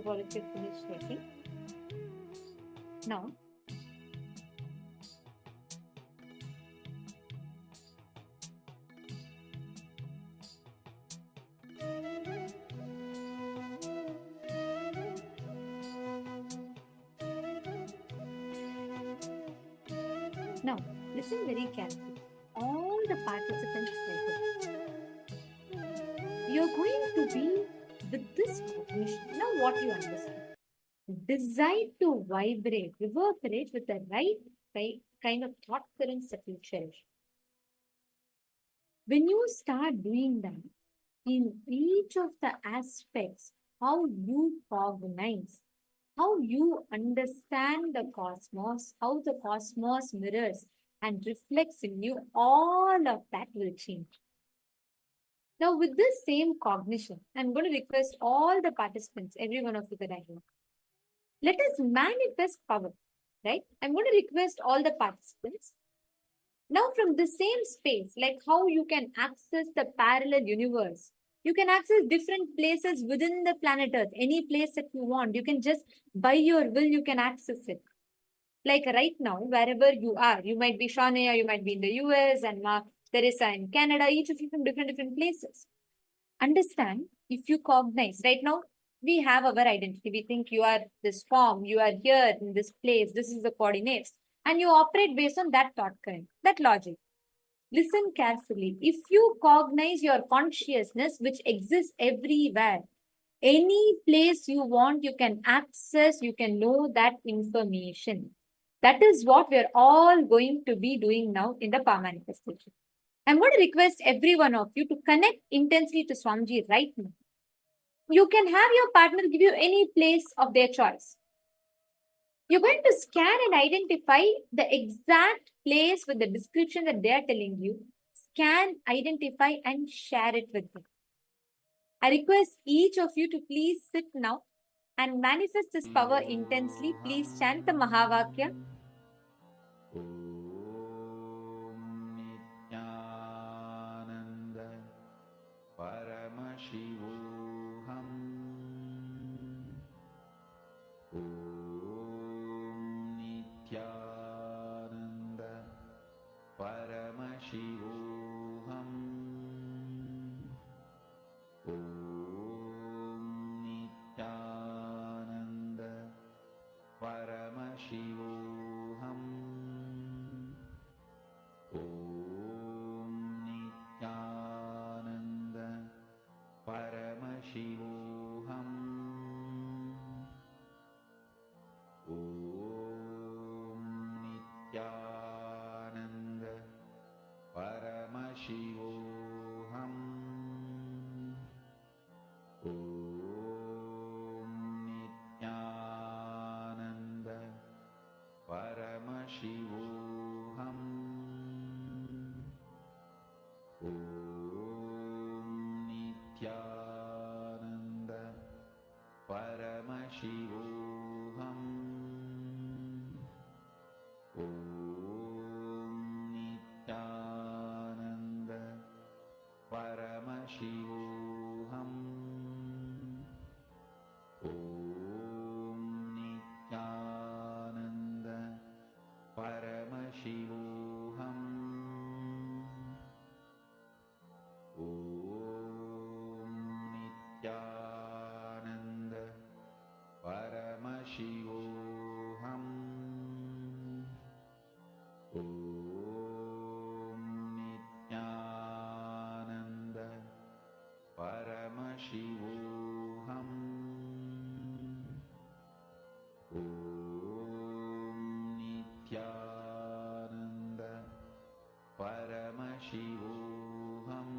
Hope all of you finished writing. Now, listen very carefully. All the participants present. You're going to be with this cognition. Now, what you understand? Decide to vibrate, reverberate with the right kind of thought currents that you cherish. When you start doing that, in each of the aspects, how you cognize, how you understand the cosmos, how the cosmos mirrors and reflects in you, all of that will change. Now, with this same cognition, I'm going to request all the participants, every one of you that I know, let us manifest power, right? I'm going to request all the participants. Now, from the same space, like how you can access the parallel universe, you can access different places within the planet Earth, any place that you want. You can just, by your will, you can access it. Like right now, wherever you are, you might be Shania, you might be in the US, and Teresa in Canada, each of you from different places. Understand, if you cognize, right now, we have our identity. We think you are this form, you are here in this place, this is the coordinates, and you operate based on that thought current, that logic. Listen carefully. If you cognize your consciousness, which exists everywhere, any place you want, you can access, you can know that information. That is what we're all going to be doing now in the power manifestation. I'm going to request every one of you to connect intensely to Swamiji right now. You can have your partner give you any place of their choice. You're going to scan and identify the exact place with the description that they're telling you. Scan, identify, and share it with them. I request each of you to please sit now and manifest this power intensely. Please chant the Mahavakya. Nithyananda Paramashivoham Nithyananda Paramashivoham Nithyananda Paramashivoham Nithyananda Paramashivoham Nithyananda Paramashivoham Nithyananda Paramashivoham Nithyananda Paramashivoham Nithyananda Paramashivoham Nithyananda Paramashivoham Nithyananda Paramashivoham Nithyananda Paramashivoham Nithyananda Paramashivoham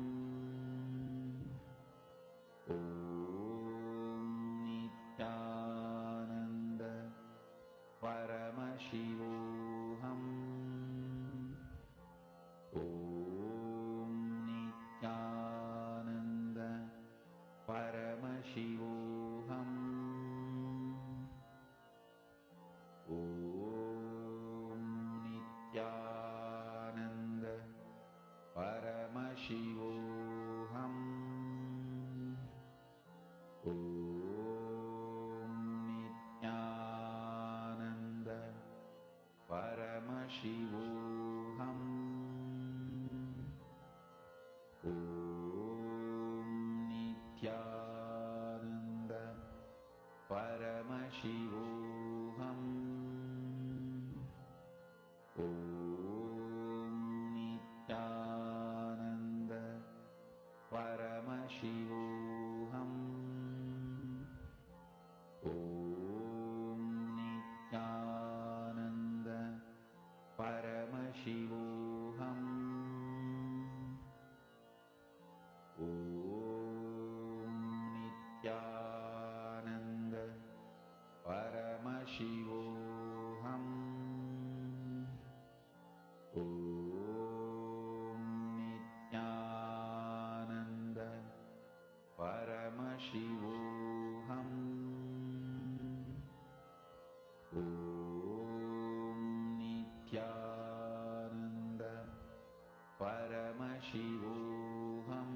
Nithyananda Paramashivoham Nithyananda Paramashivoham Nithyananda Paramashivoham Paramashivoham.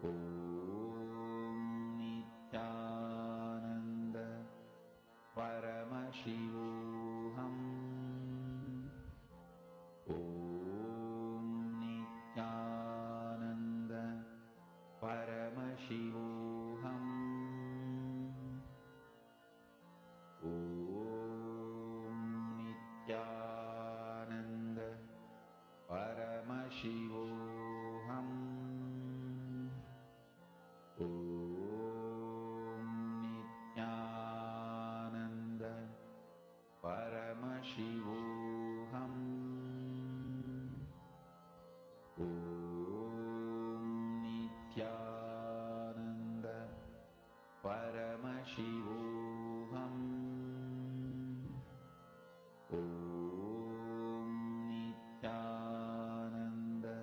Om Nithyananda Paramashivoham. Om Nithyananda Paramashivoham. Om Nithyananda Paramashivoham. Om Nithyananda Paramashivoham. Om Nithyananda Paramashivoham. Om Nithyananda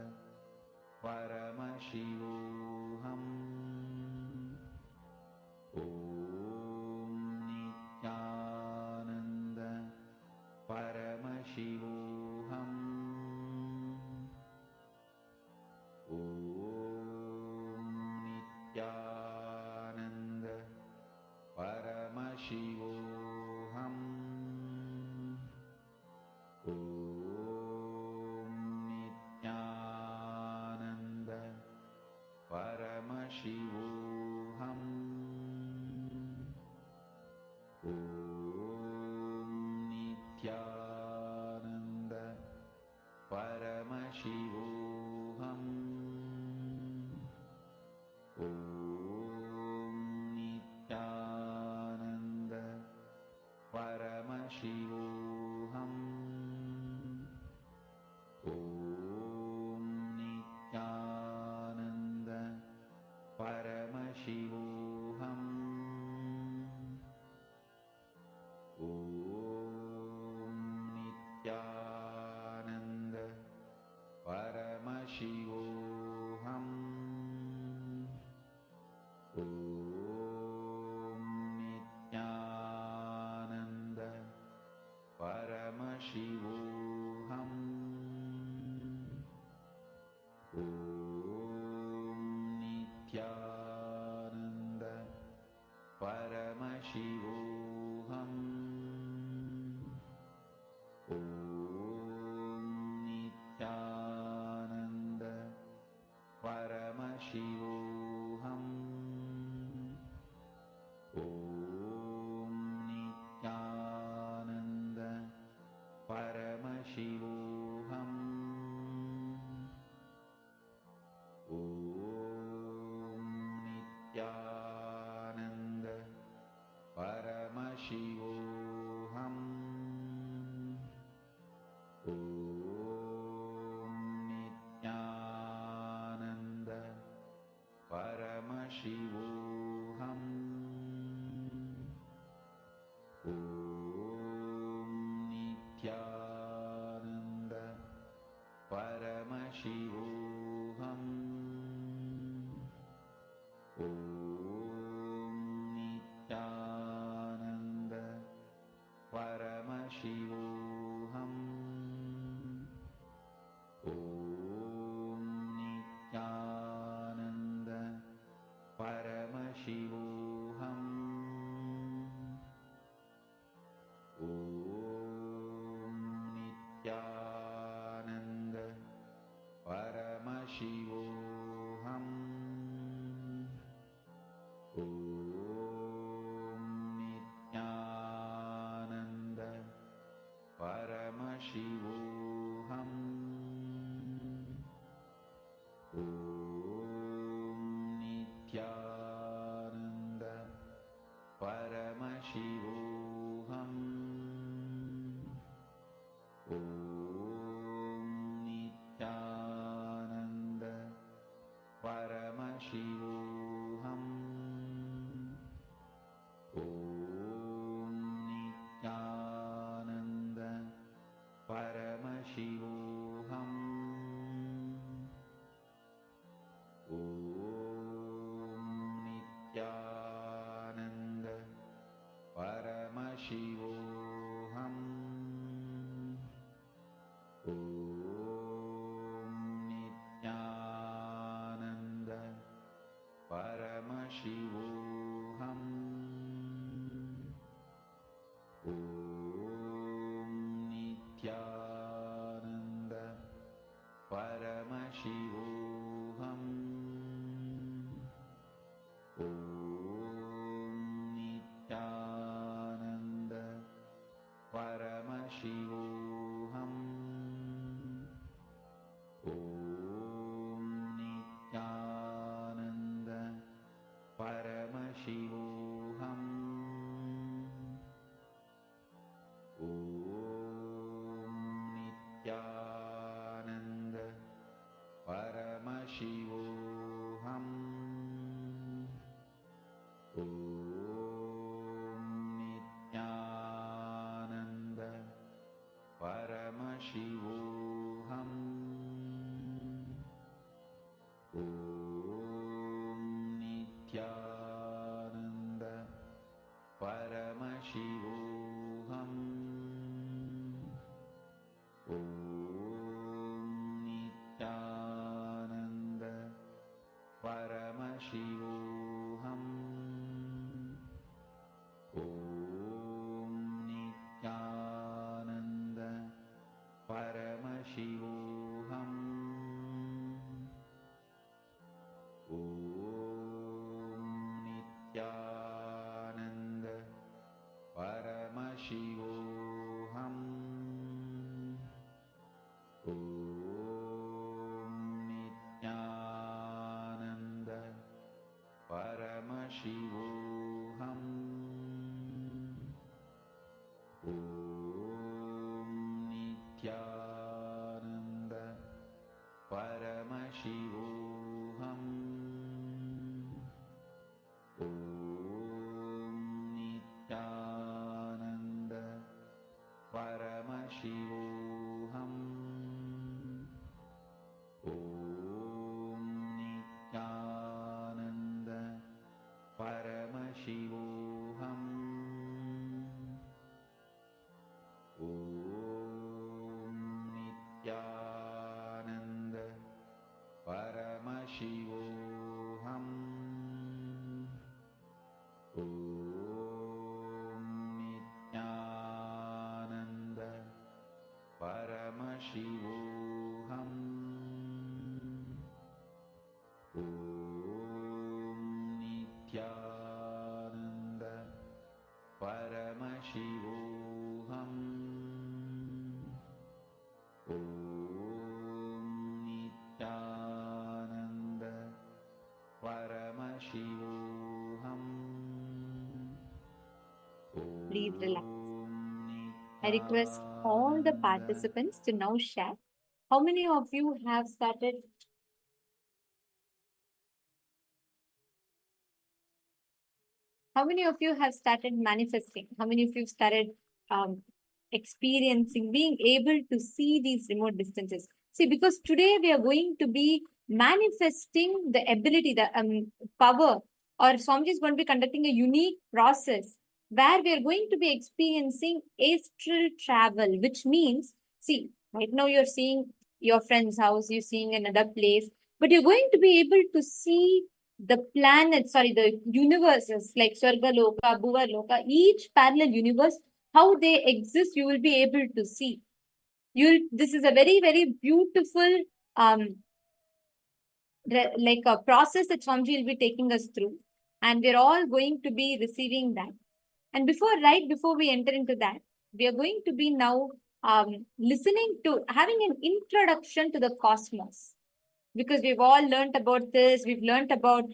Paramashivoham. Om Nithyananda Paramashivoham. Om Nithyananda Paramashivoham. Om Nithyananda Paramashivoham. Om Nithyananda Paramashivoham. Om Nithyananda Paramashivoham. Om Nithyananda Paramashivoham. Om Nithyananda Paramashivoham. Please relax. I request all the participants to now share how many of you have started manifesting? How many of you started experiencing, being able to see these remote distances? See, because today we are going to be manifesting the ability, the power, or Swamiji is going to be conducting a unique process where we are going to be experiencing astral travel, which means, see, right now you're seeing your friend's house, you're seeing another place, but you're going to be able to see the planets, the universes like Swarga Loka, Bhuva Loka, each parallel universe, how they exist, you will be able to see. This is a very, very beautiful like a process that Swamiji will be taking us through. And we're all going to be receiving that. And right before we enter into that, we are going to be now listening to, having an introduction to the cosmos. Because we've all learned about this. We've learned about,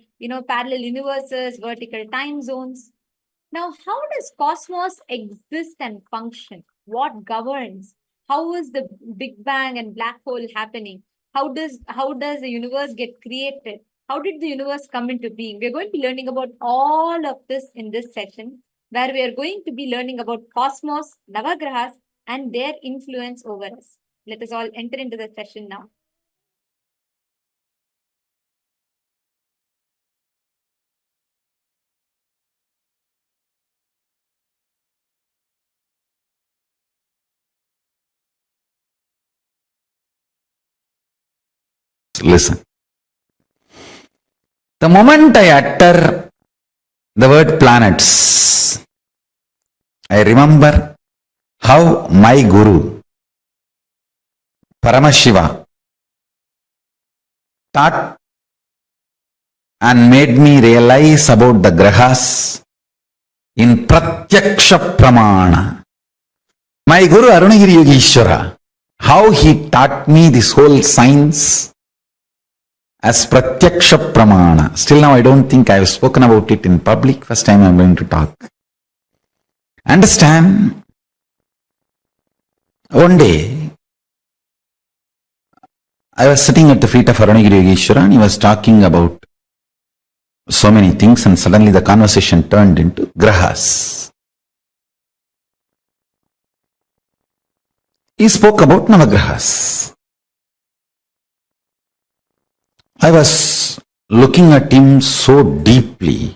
parallel universes, vertical time zones. Now, how does cosmos exist and function? What governs? How is the Big Bang and black hole happening? How does the universe get created? How did the universe come into being? We're going to be learning about all of this in this session, where we are going to be learning about cosmos, navagrahas, and their influence over us. Let us all enter into the session now. Listen. The moment I utter the word planets, I remember how my Guru, Paramashiva, taught and made me realize about the grahas in Pratyaksha Pramana. My Guru Arunagiri Yogeshwara, how he taught me this whole science as Pratyaksha Pramana. Still now I don't think I have spoken about it in public. First time I am going to talk. Understand? One day, I was sitting at the feet of Arunagiri Yogeshwara and he was talking about so many things, and suddenly the conversation turned into grahas. He spoke about navagrahas. I was looking at him so deeply.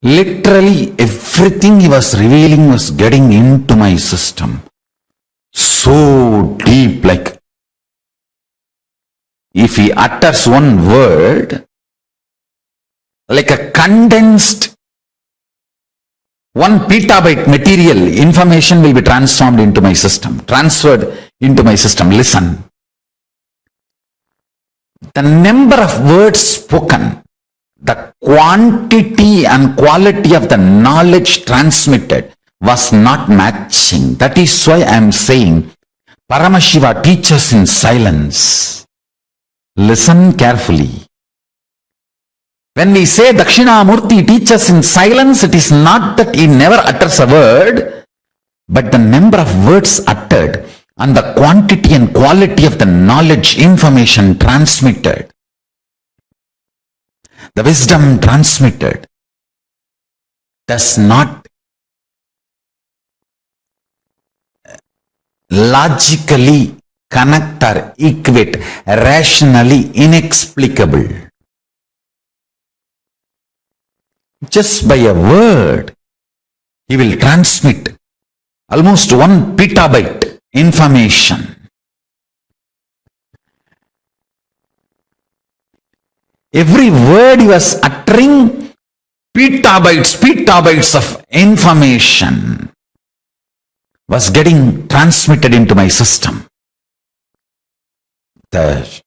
Literally everything he was revealing was getting into my system. So deep, like if he utters one word, like a condensed 1 petabyte material, information will be transformed into my system, transferred into my system. Listen. The number of words spoken, the quantity and quality of the knowledge transmitted was not matching. That is why I am saying Paramashiva teaches in silence. Listen carefully. When we say Dakshinamurti teaches in silence, it is not that he never utters a word, but the number of words uttered and the quantity and quality of the knowledge, information transmitted, the wisdom transmitted, does not logically connect or equate, rationally inexplicable. Just by a word, he will transmit almost 1 petabyte information. Every word he was uttering, petabytes of information was getting transmitted into my system. The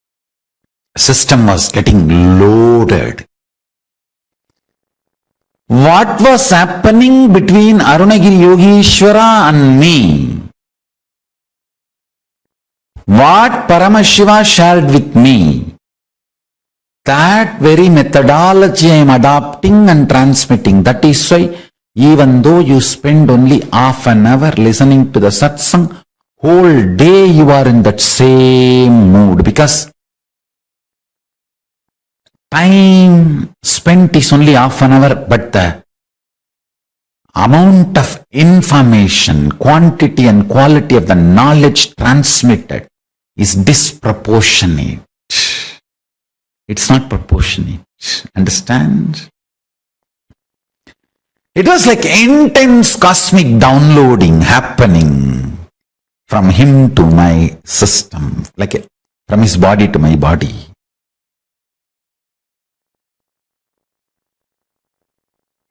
system was getting loaded. What was happening between Arunagiri Yogeshwara and me? What Paramashiva shared with me, that very methodology I am adopting and transmitting. That is why even though you spend only half an hour listening to the satsang, whole day you are in that same mood, because time spent is only half an hour, but the amount of information, quantity and quality of the knowledge transmitted is disproportionate. It's not proportionate. Understand? It was like intense cosmic downloading happening from him to my system, like from his body to my body.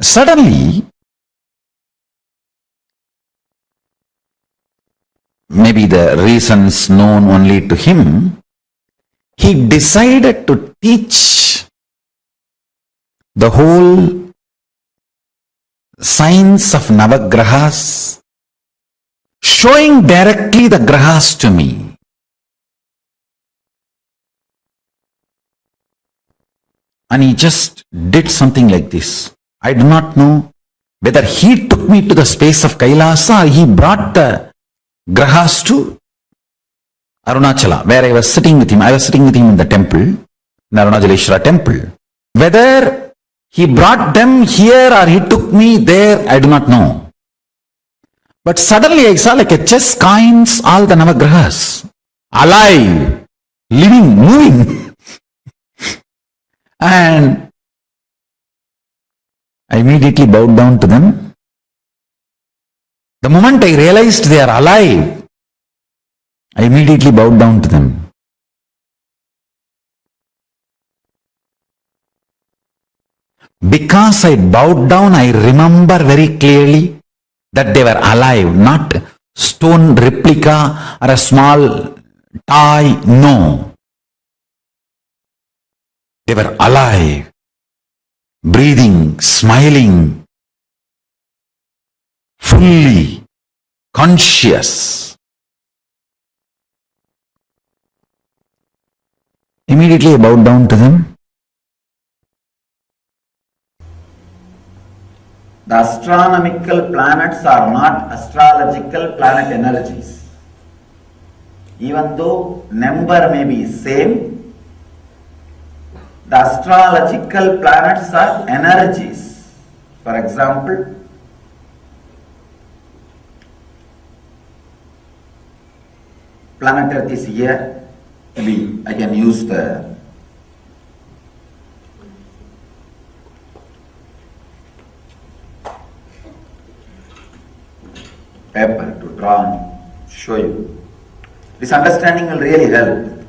Suddenly, maybe the reasons known only to him, he decided to teach the whole science of Navagrahas, showing directly the grahas to me. And he just did something like this. I do not know whether he took me to the space of KAILASA or he brought the grahas to Arunachala, where I was sitting with him. I was sitting with him in the temple, in Arunachaleshwara temple. Whether he brought them here or he took me there, I do not know. But suddenly I saw like a chess coins all the Navagrahas, alive, living, moving. And I immediately bowed down to them. The moment I realized they are alive, I immediately bowed down to them. Because I bowed down, I remember very clearly that they were alive, not stone replica or a small toy. No. They were alive, breathing, smiling, fully conscious. Immediately I bowed down to them. The astronomical planets are not astrological planet energies. Even though number may be same, the astrological planets are energies. For example, planet Earth is here. Maybe I can use the paper to draw and show you. This understanding will really help.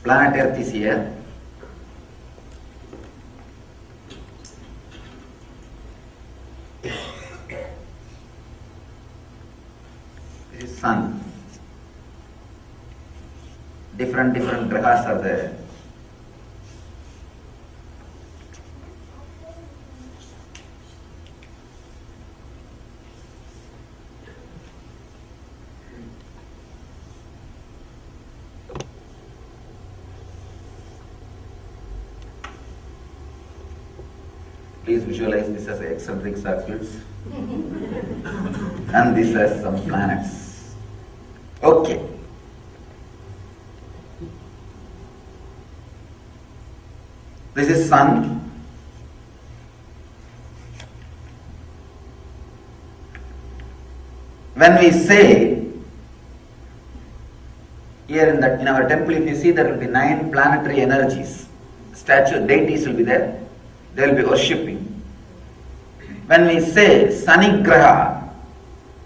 Planet Earth is here. This is Sun. Different grahas are there. Please visualize this as eccentric circles and this as some planets. Okay. This is Sun. When we say here in our temple, if you see, there will be 9 planetary energies. Statue deities will be there. They will be worshipping. When we say Sani Graha,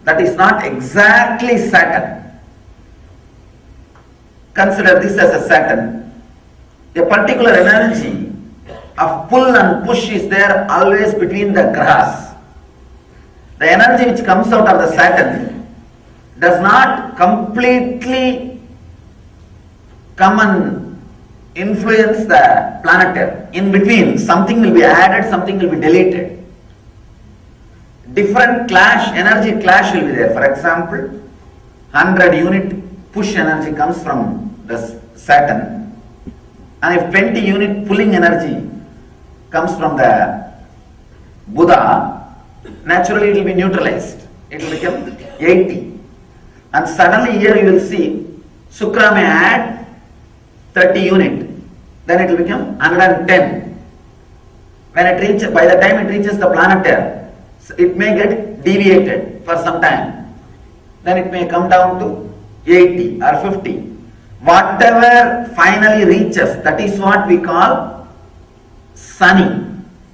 that is not exactly Saturn. Consider this as a Saturn. A particular energy of pull and push is there always between the grahas. The energy which comes out of the Saturn does not completely come and influence the planet Earth. In between, something will be added, something will be deleted. Different energy clash will be there. For example, 100 unit push energy comes from the Saturn, and if 20 unit pulling energy comes from the Buddha, naturally it will be neutralized. It will become 80. And suddenly here you will see Shukra may add 30 unit, then it will become 110. When it reaches, by the time it reaches the planet Earth, it may get deviated for some time. Then it may come down to 80 or 50. Whatever finally reaches, that is what we call Sunny,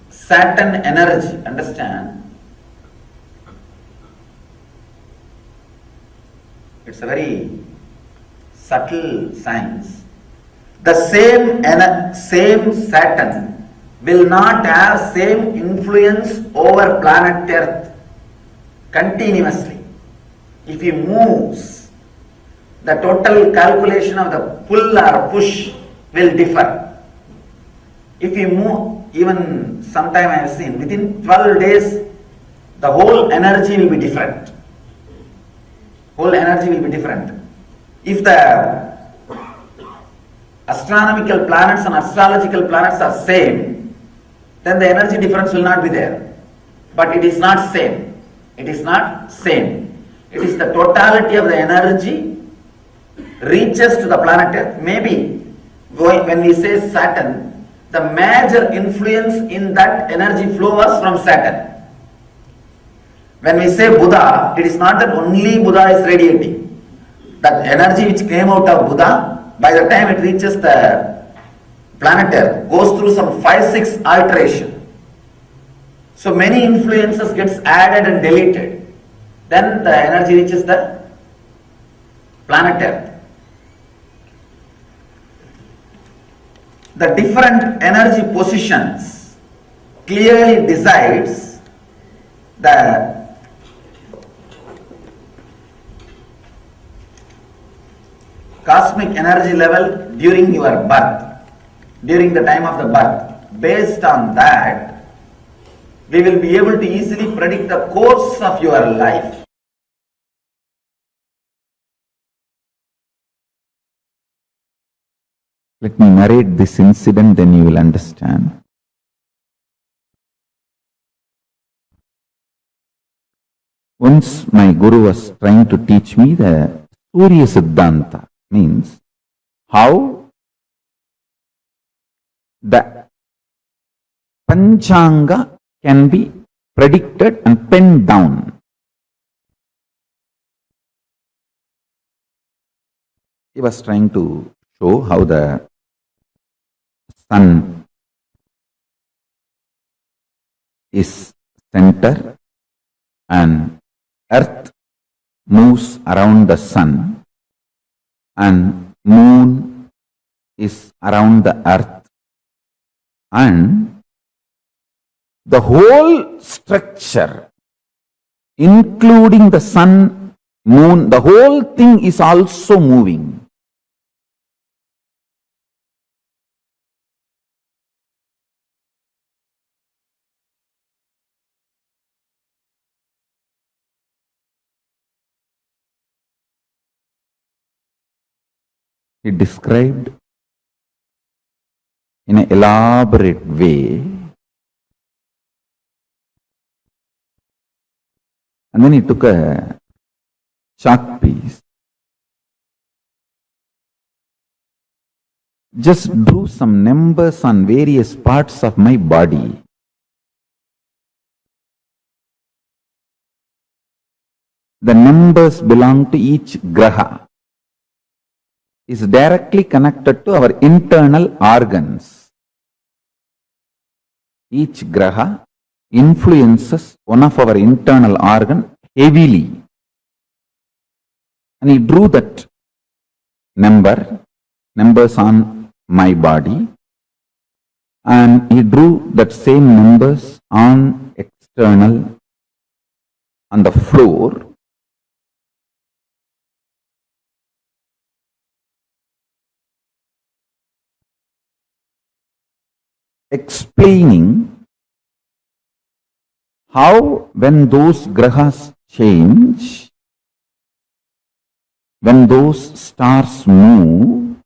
Saturn energy. Understand? It's a very subtle science. The same Saturn will not have same influence over planet Earth continuously. If he moves, the total calculation of the pull or push will differ. If you move, even sometime I have seen, within 12 days, the whole energy will be different. Whole energy will be different. If the astronomical planets and astrological planets are same, then the energy difference will not be there. But it is not same. It is not same. It is the totality of the energy reaches to the planet Earth. Maybe when we say Saturn, the major influence in that energy flow was from Saturn. When we say Buddha, it is not that only Buddha is radiating. That energy which came out of Buddha, by the time it reaches the planet Earth, goes through some 5-6 alteration. So many influences gets added and deleted. Then the energy reaches the planet Earth. The different energy positions clearly decides the cosmic energy level during your birth, during the time of the birth. Based on that, we will be able to easily predict the course of your life. Let me narrate this incident, then you will understand. Once my guru was trying to teach me the Surya Siddhanta, means how the Panchanga can be predicted and penned down. He was trying to show how the sun is center and earth moves around the sun and moon is around the earth, and the whole structure, including the sun, moon, the whole thing is also moving. He described in an elaborate way, and then he took a chalk piece, just drew some numbers on various parts of my body. The numbers belong to each graha, is directly connected to our internal organs. Each graha influences one of our internal organ heavily. And he drew that numbers on my body, and he drew that same numbers on external, on the floor. Explaining how when those grahas change, when those stars move,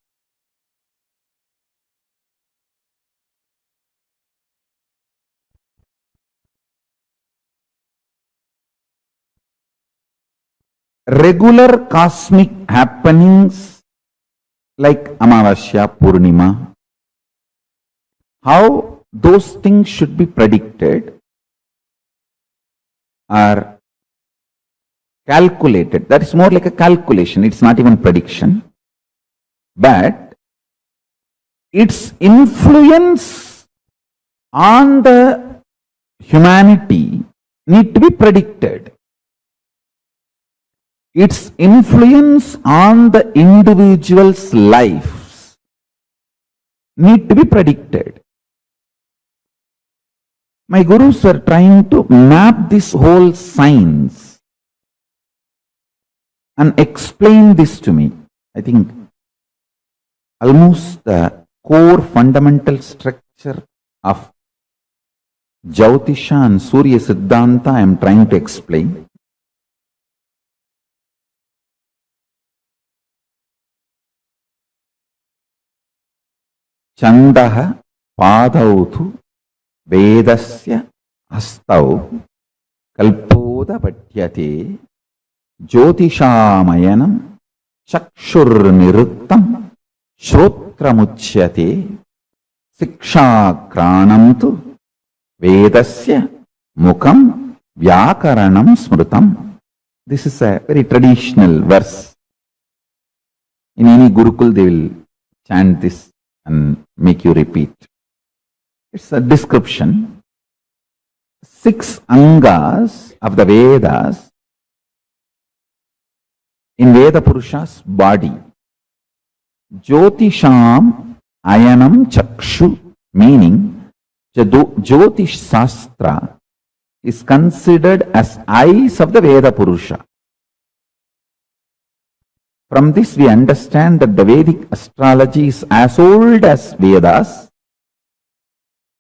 regular cosmic happenings like Amavasya, Purnima, how those things should be predicted are calculated. That is more like a calculation. It's not even prediction. But its influence on the humanity need to be predicted. Its influence on the individual's lives need to be predicted. My gurus were trying to map this whole science and explain this to me. I think almost the core fundamental structure of Jyotisha and Surya Siddhanta I am trying to explain. Chandaha padautu Vedasya astau kalpoda patyate jyotishaamayanam chakshur niruttam shrotramuchyate sikshakranam tu Vedasya mukham vyakaranam smrutam. This is a very traditional verse. In any Gurukul they will chant this and make you repeat. It's a description. 6 angas of the Vedas in Veda Purusha's body. Jyotisham ayanam chakshu, meaning Jyotish Shastra is considered as eyes of the Veda Purusha. From this we understand that the Vedic astrology is as old as Vedas,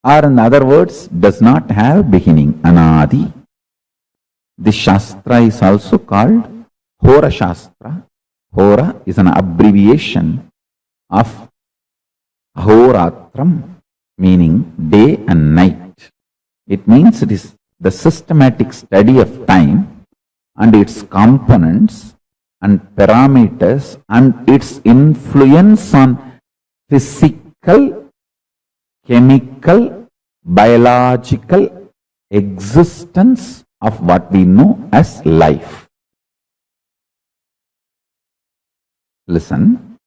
or in other words, does not have beginning, anadi. This Shastra is also called Hora Shastra. Hora is an abbreviation of Ahoratram, meaning day and night. It means it is the systematic study of time and its components and parameters and its influence on physical, chemical, biological existence of what we know as life. Listen.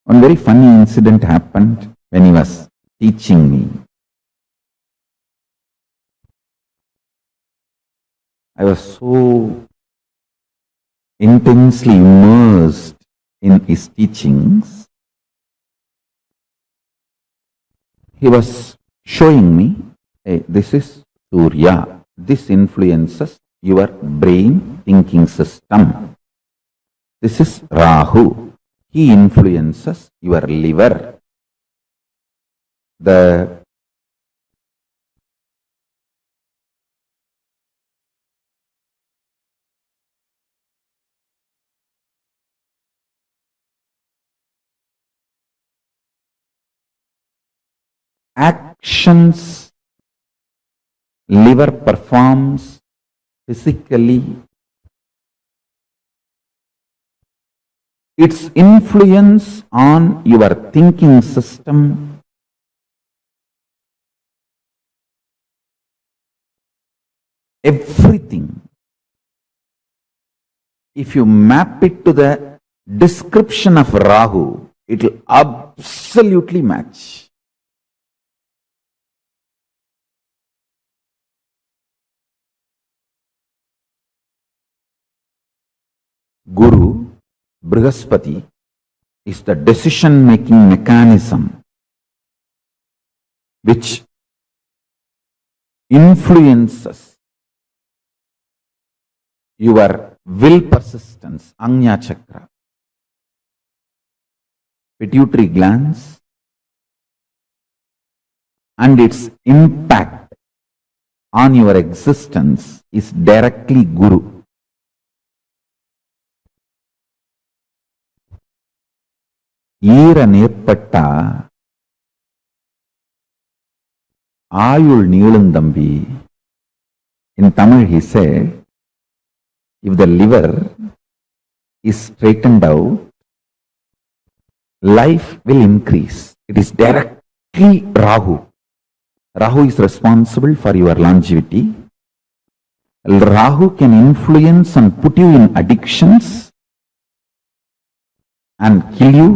One very funny incident happened when he was teaching me. I was so intensely immersed in his teachings, he was showing me, hey, this is Surya. This influences your brain thinking system. This is Rahu. He influences your liver. The actions liver performs physically, its influence on your thinking system, everything, if you map it to the description of Rahu, it will absolutely match. Guru, Brihaspati, is the decision-making mechanism which influences your will persistence, Agnya Chakra, pituitary glands, and its impact on your existence is directly Guru. ஈர நேர்பட்டா ஆயுள் நீளும் தம்பி. In Tamil he said, if the liver is straightened out, life will increase. It is directly Rahu. Rahu is responsible for your longevity. Rahu can influence and put you in addictions and kill you,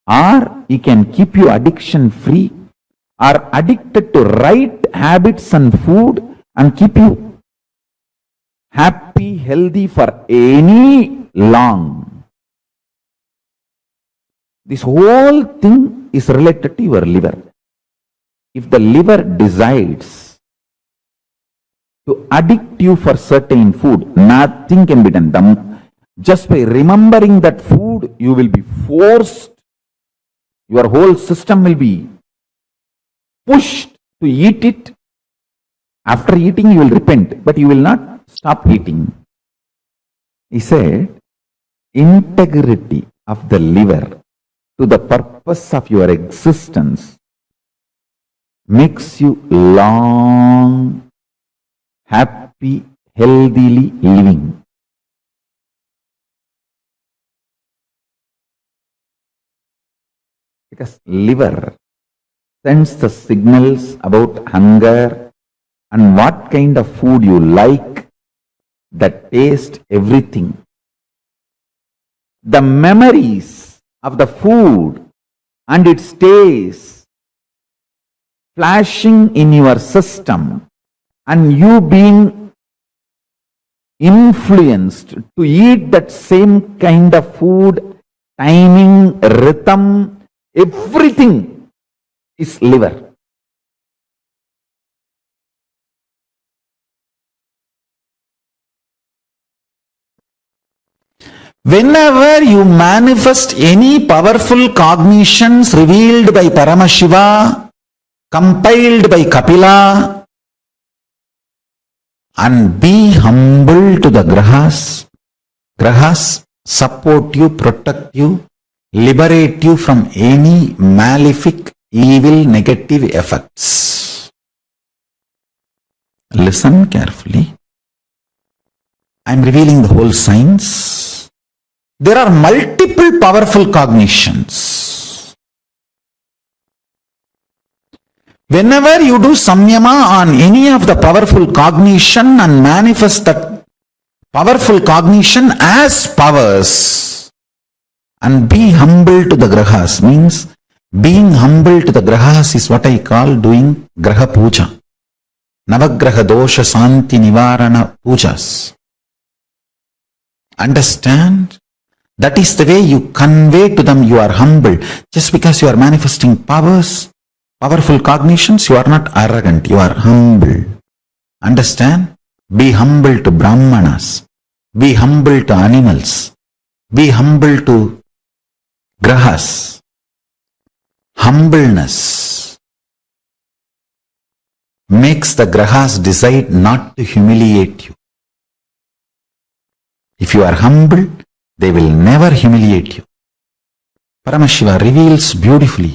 or he can keep you addiction free or addicted to right habits and food and keep you happy, healthy for any long. This whole thing is related to your liver. If the liver decides to addict you for certain food, nothing can be done. Just by remembering that food, you will be forced, your whole system will be pushed to eat it. After eating, you will repent, but you will not stop eating. He said, integrity of the liver to the purpose of your existence makes you long, happy, healthily living. Because liver sends the signals about hunger and what kind of food you like, the taste, everything. The memories of the food and its taste flashing in your system and you being influenced to eat that same kind of food, timing, rhythm, everything is liver. Whenever you manifest any powerful cognitions revealed by Paramashiva, compiled by Kapila, and be humble to the grahas. Grahas support you, protect you, liberate you from any malefic, evil, negative effects. Listen carefully. I am revealing the whole science. There are multiple powerful cognitions. Whenever you do samyama on any of the powerful cognition and manifest that powerful cognition as powers, and be humble to the grahas, means being humble to the grahas is what I call doing graha puja. Navagraha dosha santi nivarana pujas. Understand? That is the way you convey to them you are humble. Just because you are manifesting powers, powerful cognitions, you are not arrogant, you are humble. Understand? Be humble to Brahmanas. Be humble to animals. Be humble to grahas. Humbleness makes the grahas decide not to humiliate you. If you are humble, they will never humiliate you. Paramashiva reveals beautifully.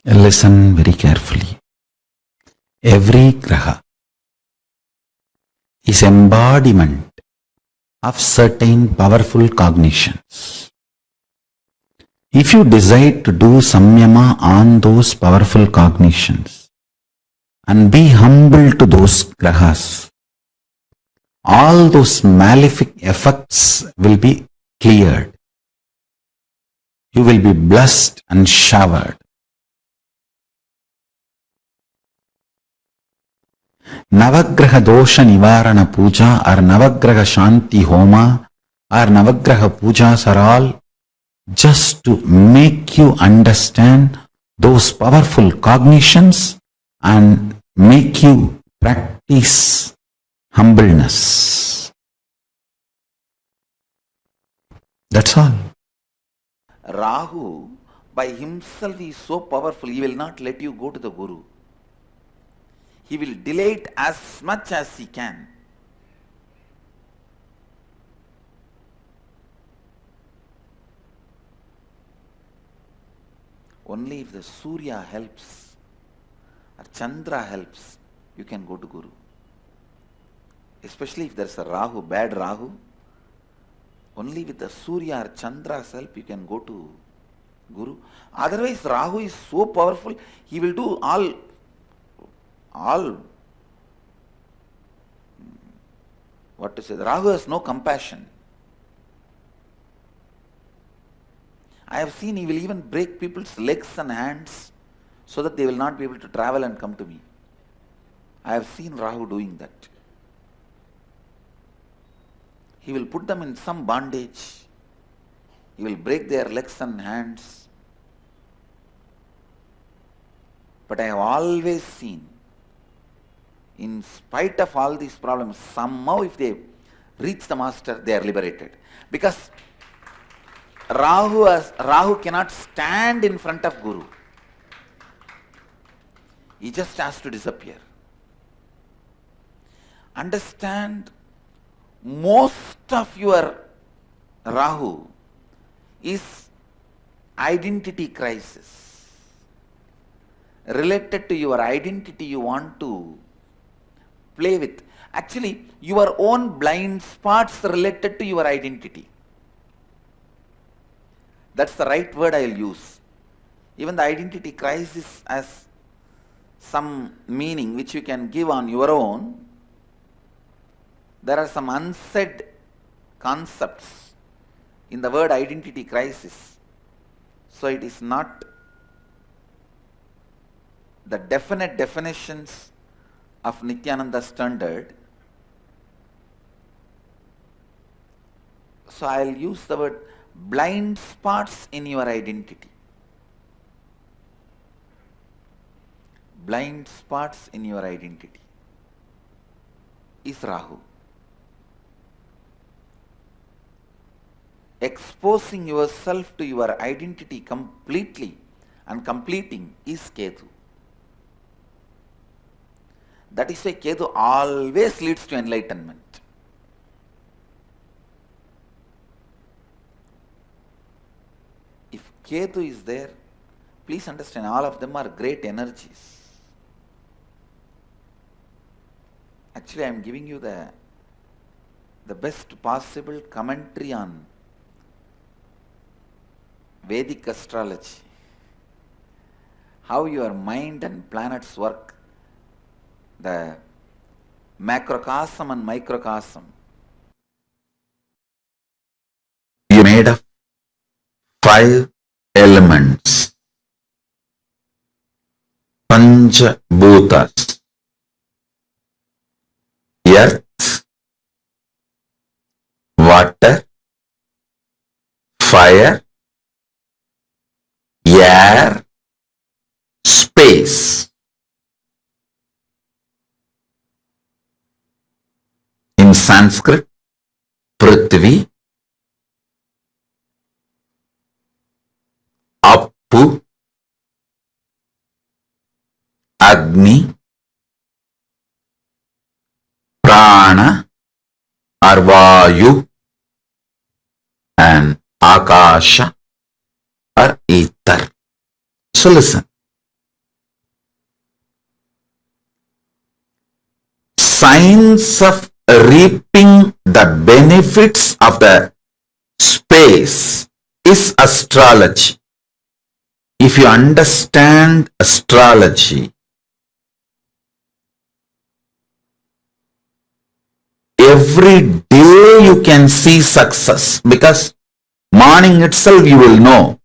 Listen very carefully. Every graha is embodiment of certain powerful cognitions. If you decide to do samyama on those powerful cognitions and be humble to those grahas, all those malefic effects will be cleared. You will be blessed and showered. Navagraha dosha nivarana puja or Navagraha shanti homa or Navagraha pujas are all just to make you understand those powerful cognitions and make you practice humbleness. That's all. Rahu by himself is so powerful, he will not let you go to the Guru. He will delay it as much as he can. Only if the Surya helps or Chandra helps, you can go to Guru. Especially if there's a Rahu, bad Rahu, only with the Surya or Chandra's help you can go to Guru. Otherwise Rahu is so powerful, he will do all what to say, Rahu has no compassion. I have seen he will even break people's legs and hands so that they will not be able to travel and come to me. I have seen Rahu doing that. He will put them in some bondage. He will break their legs and hands. But I have always seen, in spite of all these problems, somehow if they reach the master, they are liberated. Because Rahu cannot stand in front of Guru. He just has to disappear. Understand, most of your Rahu is identity crisis. Related to your identity you want to play with. Actually, your own blind spots related to your identity. That's the right word I will use. Even the identity crisis has some meaning which you can give on your own. There are some unsaid concepts in the word identity crisis. So it is not the definite definitions of Nithyananda standard. So I will use the word blind spots in your identity. Blind spots in your identity is Rahu. Exposing yourself to your identity completely and completing is Ketu. That is why Ketu always leads to enlightenment. If Ketu is there, please understand, all of them are great energies. Actually, I am giving you the best possible commentary on Vedic astrology. How your mind and planets work, the macrocosm and microcosm. You made of 5 elements. Pancha Bhutas. Earth, water, fire, air, space. In Sanskrit, Prithvi, Appu, Agni, Prana or Vayu, and Akasha or ether. So listen. Science of reaping the benefits of the space is astrology. If you understand astrology, every day you can see success, because morning itself you will know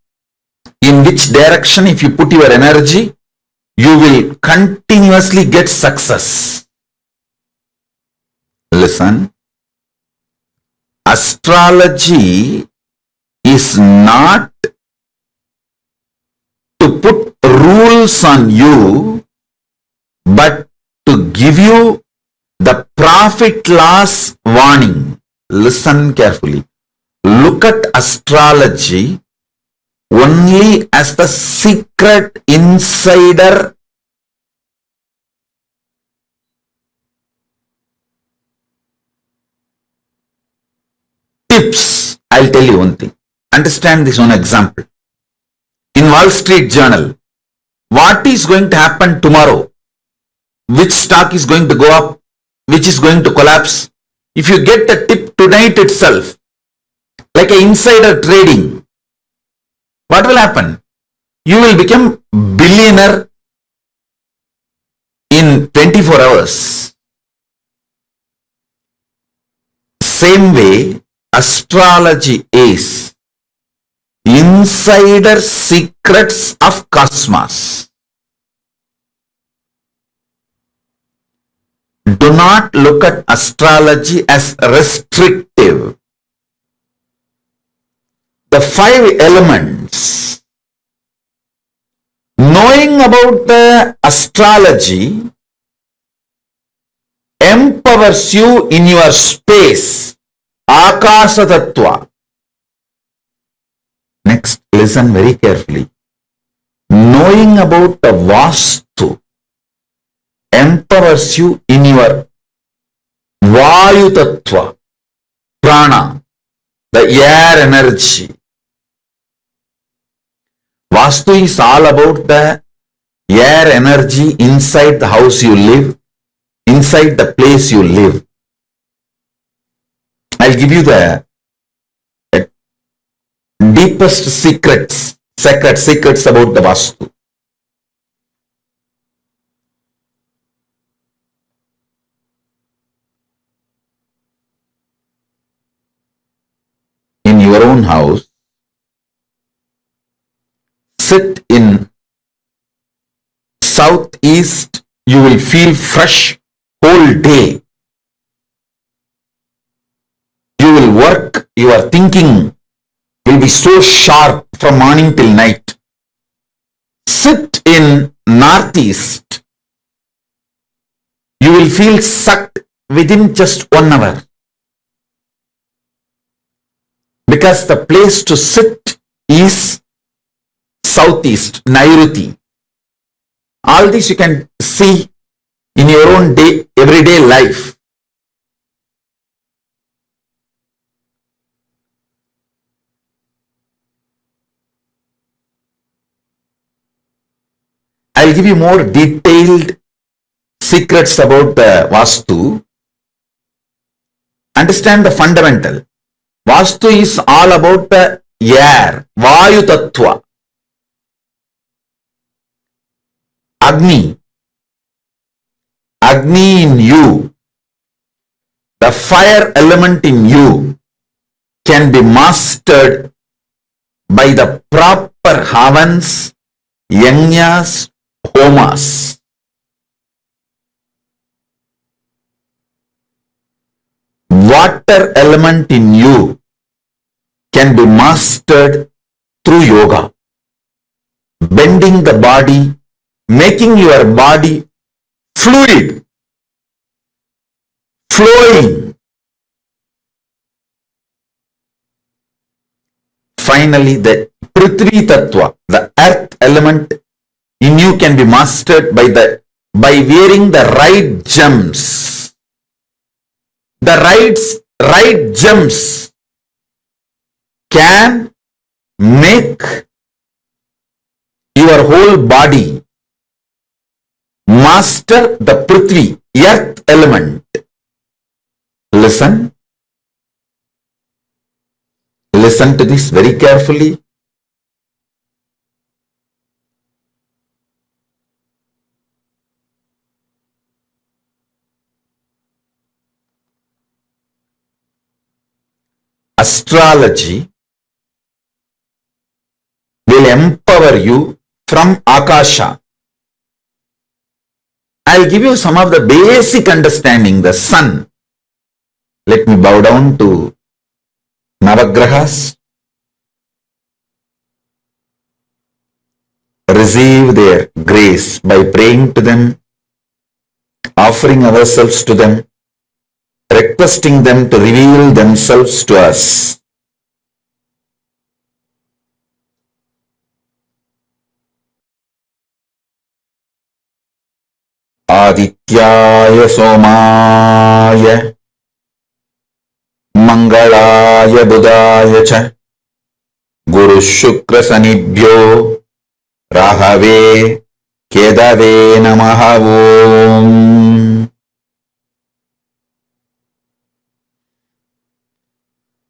in which direction if you put your energy, you will continuously get success. Listen, astrology is not to put rules on you, but to give you the profit loss warning. Listen carefully. Look at astrology only as the secret insider tips. I'll tell you one thing. Understand this one example. In Wall Street Journal, what is going to happen tomorrow? Which stock is going to go up? Which is going to collapse? If you get the tip tonight itself, like an insider trading, what will happen? You will become billionaire in 24 hours. Same way, astrology is insider secrets of cosmos. Do not look at astrology as restrictive. The 5 elements, knowing about the astrology empowers you in your space, Akasha Tattva. Next, listen very carefully. Knowing about the Vastu empowers you in your Vayu Tattva, Prana, the air energy. Vastu is all about the air energy inside the house you live, inside the place you live. I'll give you the deepest secrets about the Vastu. In your own house, sit in southeast, you will feel fresh whole day. You will work, your thinking will be so sharp from morning till night. Sit in northeast, you will feel sucked within just 1 hour. Because the place to sit is southeast, Nairuti. All this you can see in your own everyday life. I'll give you more detailed secrets about the Vastu. Understand the fundamental. Vastu is all about the air, Vayu Tattva. Agni in you, the fire element in you can be mastered by the proper havans, yajnas, homas. water element in you can be mastered through yoga. Bending the body, making your body fluid, flowing. Finally, the Prithvi Tattva, the earth element in you can be mastered by wearing the right gems. The right gems can make your whole body master the Prithvi, earth element. Listen. Listen to this very carefully. Astrology will empower you from Akasha. I'll give you some of the basic understanding. The sun. Let me bow down to Navagrahas. Receive their grace by praying to them, offering ourselves to them, requesting them to reveal themselves to us. Adityaya Somaya Mangalaya Budaya Cha Guru Shukra Sanibhyo Rahave Kedave Namaha Om.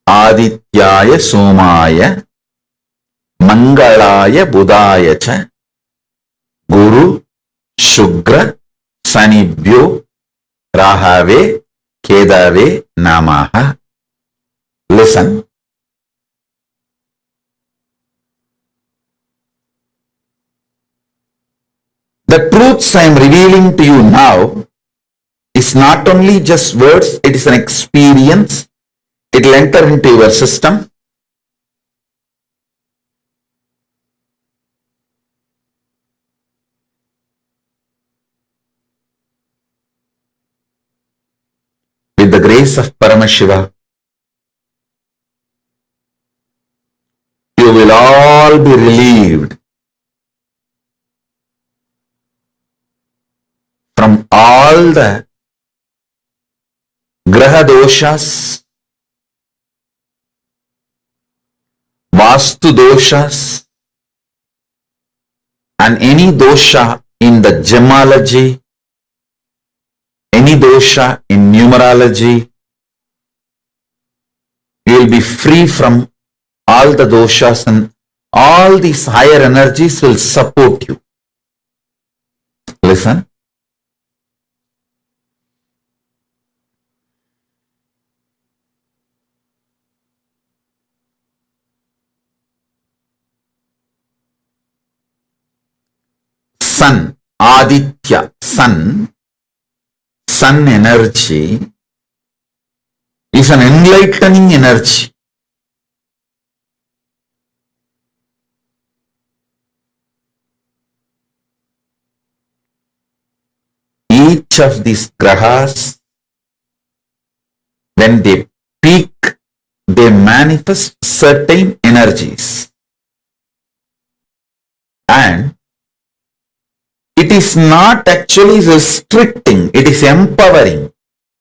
Adityaya Somaya Mangalaya Budaya Cha Guru Shukra Sanibhyo Rahave Kedave Namaha. Listen. The truths I am revealing to you now is not only just words, it is an experience. It will enter into your system. With the grace of Paramashiva, you will all be relieved from all the graha doshas, vastu doshas, and any dosha in the gemology, any dosha in numerology. You will be free from all the doshas, and all these higher energies will support you. Listen. Sun, Aditya, sun energy is an enlightening energy. Each of these grahas, when they peak, they manifest certain energies. And it is not actually restricting, it is empowering.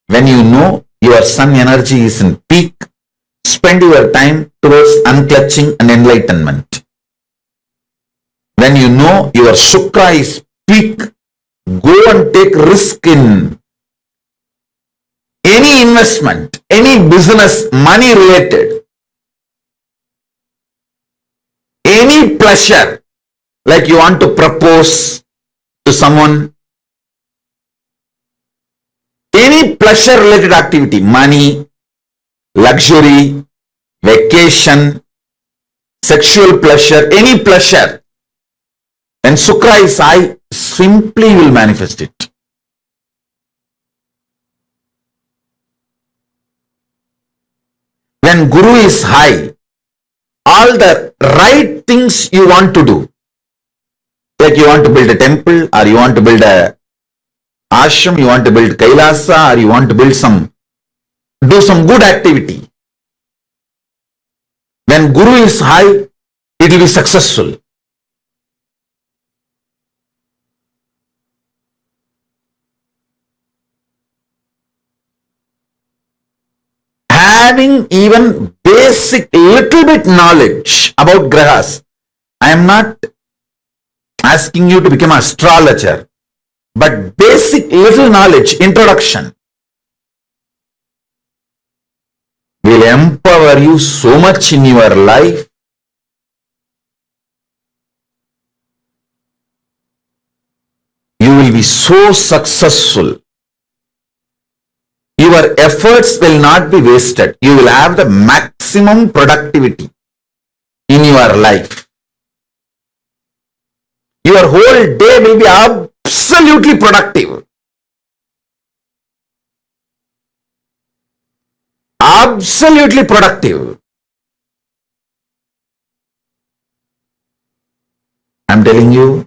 When you know your sun energy is in peak, spend your time towards unclutching and enlightenment. When you know your Shukra is peak, go and take risk in any investment, any business, money related, any pleasure, like you want to propose to someone, any pleasure related activity, money, luxury, vacation, sexual pleasure, any pleasure. When Shukra is high, simply you will manifest it. when Guru is high, all the right things you want to do, like you want to build a temple, or you want to build a ashram, you want to build KAILASA, or you want to build do some good activity. When Guru is high, it will be successful. Having even basic little bit knowledge about grahas. I am not asking you to become an astrologer, but basic little knowledge, introduction, will empower you so much in your life. You will be so successful. Your efforts will not be wasted. You will have the maximum productivity in your life. Your whole day will be absolutely productive. Absolutely productive. I'm telling you,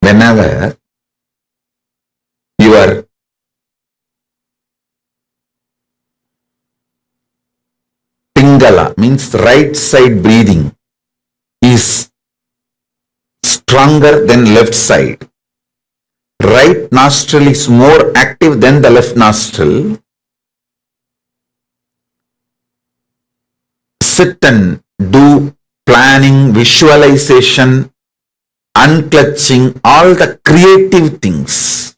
whenever your Pingala means right side breathing is stronger than left side. Right nostril is more active than the left nostril. Sit and do planning, visualization, unclutching, all the creative things.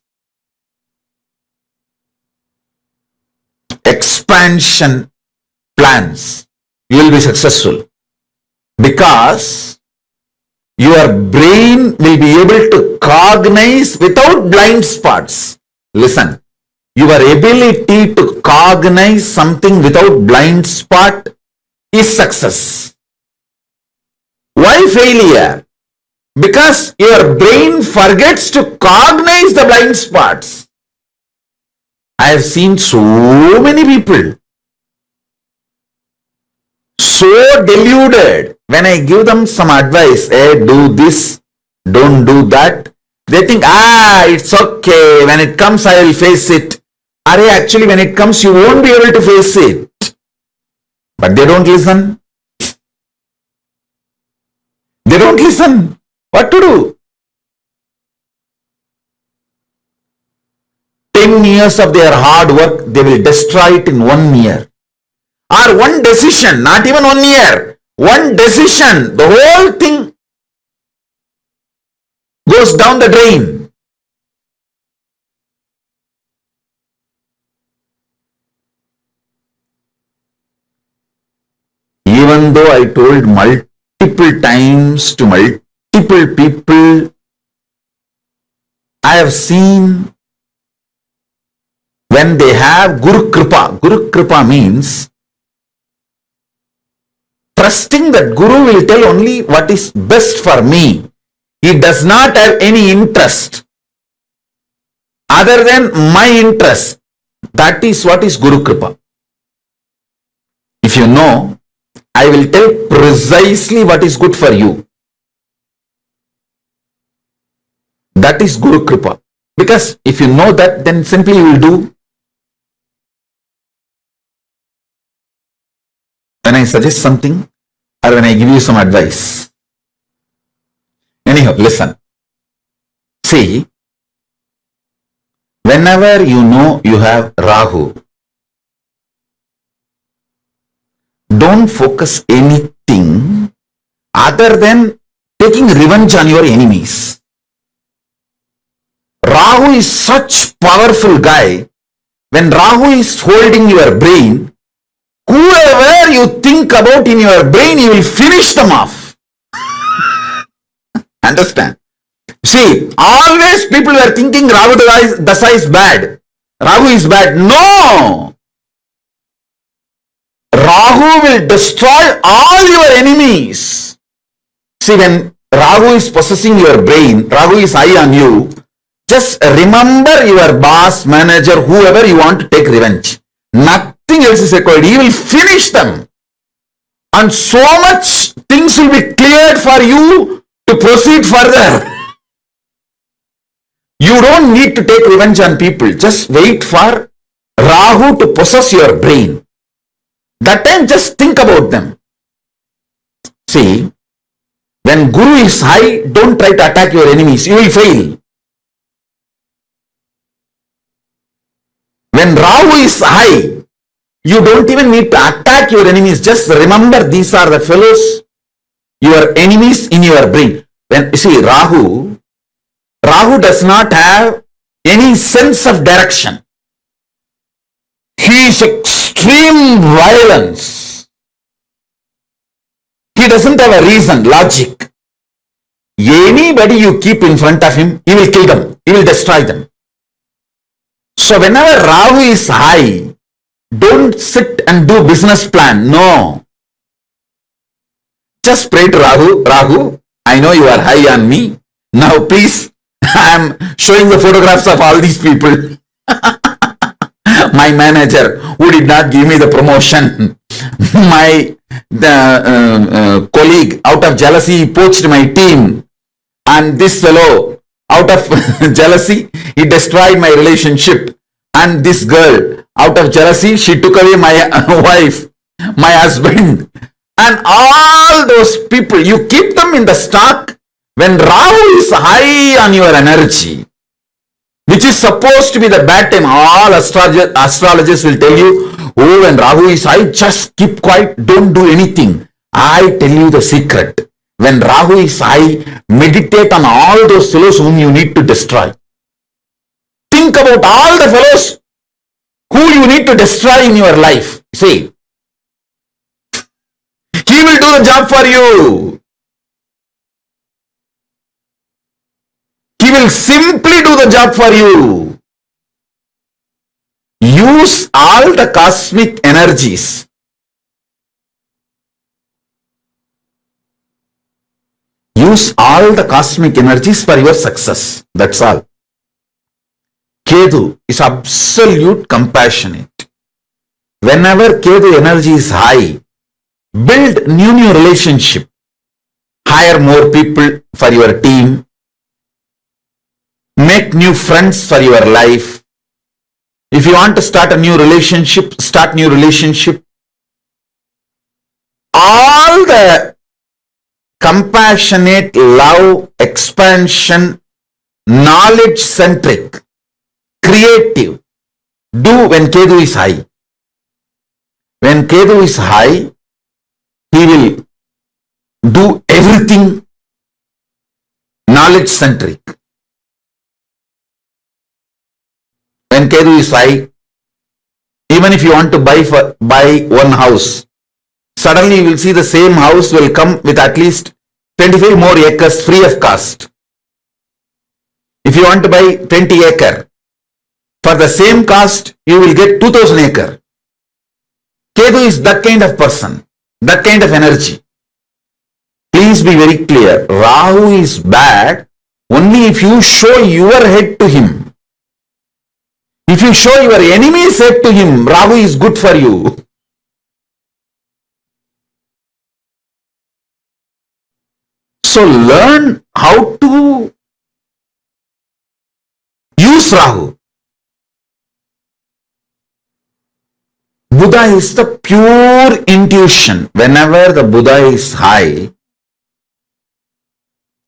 Expansion plans. You will be successful because your brain will be able to cognize without blind spots. Listen, your ability to cognize something without blind spot is success. Why failure? Because your brain forgets to cognize the blind spots. I have seen so many people so deluded. When I give them some advice, hey, do this, don't do that, they think, it's okay, when it comes I will face it. Actually when it comes you won't be able to face it. But they don't listen. They don't listen. What to do? 10 years of their hard work, they will destroy it in 1 year. Or one decision, not even 1 year. One decision, the whole thing goes down the drain. Even though I told multiple times to multiple people, I have seen when they have Guru Kripa. Guru Kripa means trusting that Guru will tell only what is best for me. He does not have any interest other than my interest. That is what is Guru Kripa. If you know, I will tell precisely what is good for you. That is Guru Kripa. Because if you know that, then simply you will do. When I suggest something or when I give you some advice. Anyhow, listen. See, whenever you know you have Rahu, don't focus anything other than taking revenge on your enemies. Rahu is such powerful guy. When Rahu is holding your brain, whoever you think about in your brain, you will finish them off. Understand? See, always people were thinking Rahu Dasa is bad. Rahu is bad. No! Rahu will destroy all your enemies. See, when Rahu is possessing your brain, Rahu is high on you, just remember your boss, manager, whoever you want to take revenge. Nothing else is required. He will finish them. And so much things will be cleared for you to proceed further. You don't need to take revenge on people. Just wait for Rahu to possess your brain. That time just think about them. See, when Guru is high, don't try to attack your enemies. You will fail. When Rahu is high, you don't even need to attack your enemies. Just remember these are the fellows, your enemies in your brain. When you see Rahu does not have any sense of direction. He is extreme violence. He doesn't have a reason, logic. Anybody you keep in front of him, he will kill them. He will destroy them. So whenever Rahu is high, don't sit and do business plan. No. Just pray to Rahu. Rahu, I know you are high on me. Now please, I am showing the photographs of all these people. My manager who did not give me the promotion. My colleague out of jealousy poached my team. And this fellow out of jealousy, he destroyed my relationship. And this girl, out of jealousy, she took away my wife, my husband. And all those people, you keep them in the stock when Rahu is high on your energy, which is supposed to be the bad time. All astrologers will tell you, oh, when Rahu is high, just keep quiet, don't do anything. I tell you the secret. When Rahu is high, meditate on all those fellows whom you need to destroy. Think about all the fellows who you need to destroy in your life. See, he will do the job for you. He will simply do the job for you. Use all the cosmic energies. Use all the cosmic energies for your success. That's all. Ketu is absolute compassionate. Whenever Ketu energy is high, build new relationship. Hire more people for your team. Make new friends for your life. If you want to start a new relationship, start new relationship. All the compassionate, love, expansion, knowledge-centric, creative, do when Ketu is high. When Ketu is high, he will do everything knowledge-centric. When Ketu is high, even if you want to buy one house, suddenly you will see the same house will come with at least 25 more acres free of cost. If you want to buy 20 acre, for the same cost, you will get 2000 acre. Ketu is that kind of person, that kind of energy. Please be very clear. Rahu is bad only if you show your head to him. If you show your enemy's head to him, Rahu is good for you. So learn how to use Rahu. Buddha is the pure intuition. Whenever the Buddha is high,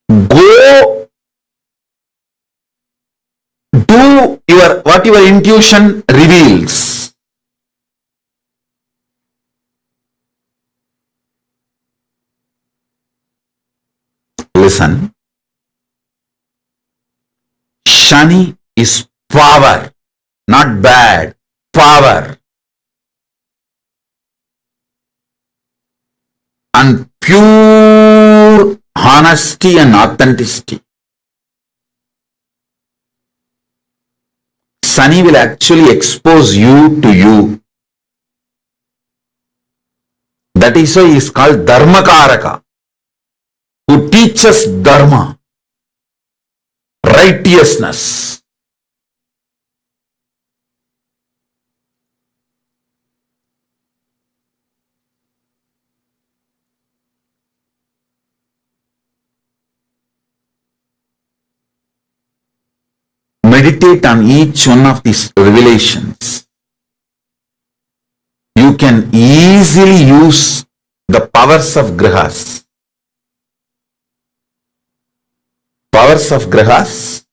go do what your intuition reveals. Listen. Shani is power, not bad, power. And pure honesty and authenticity. Sunny will actually expose you to you. That is why he is called Dharmakaraka, who teaches Dharma, righteousness. Meditate on each one of these revelations. You can easily use the powers of grihas. Powers of grihas.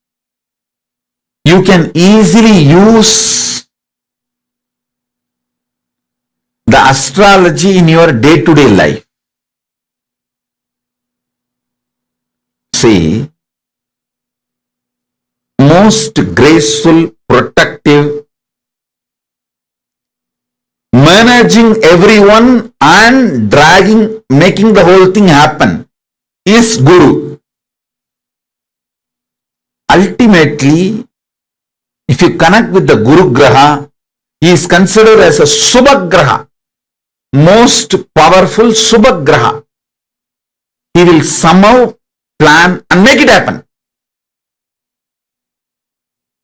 You can easily use the astrology in your day-to-day life. See, most graceful, protective, managing everyone and dragging, making the whole thing happen is Guru. Ultimately, if you connect with the Guru Graha, he is considered as a Subhagraha, most powerful Subhagraha. He will somehow plan and make it happen.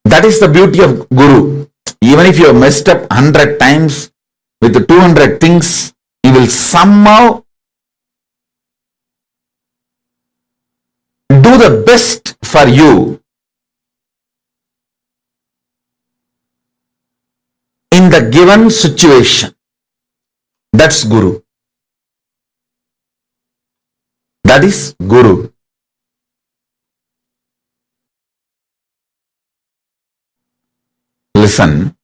That is the beauty of Guru. Even if you have messed up 100 times with the 200 things, he will somehow do the best for you in the given situation. That's Guru. That is Guru. Listen.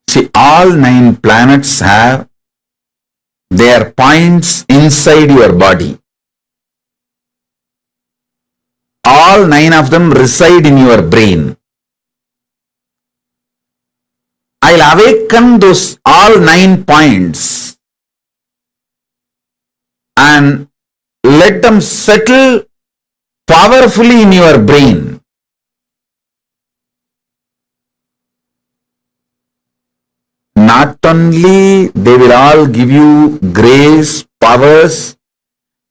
See, all 9 planets have their points inside your body. All 9 of them reside in your brain. I'll awaken those all 9 points and let them settle powerfully in your brain. Not only they will all give you grace, powers,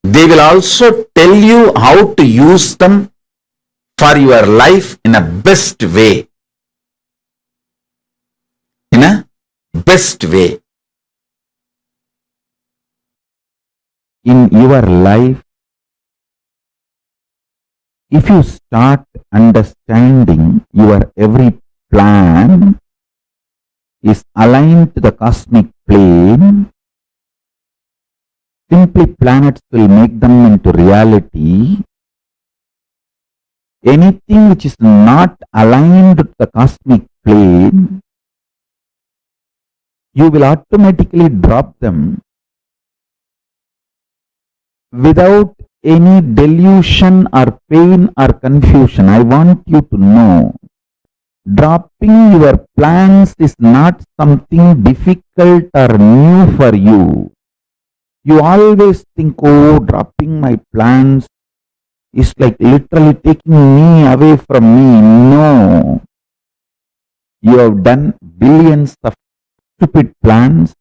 they will also tell you how to use them for your life in a best way. In a best way. In your life, if you start understanding your every plan is aligned to the cosmic plane, simply planets will make them into reality. Anything which is not aligned to the cosmic plane, you will automatically drop them without any delusion or pain or confusion. I want you to know, dropping your plans is not something difficult or new for you. You always think, oh, dropping my plans is like literally taking me away from me. No. You have done billions of stupid plans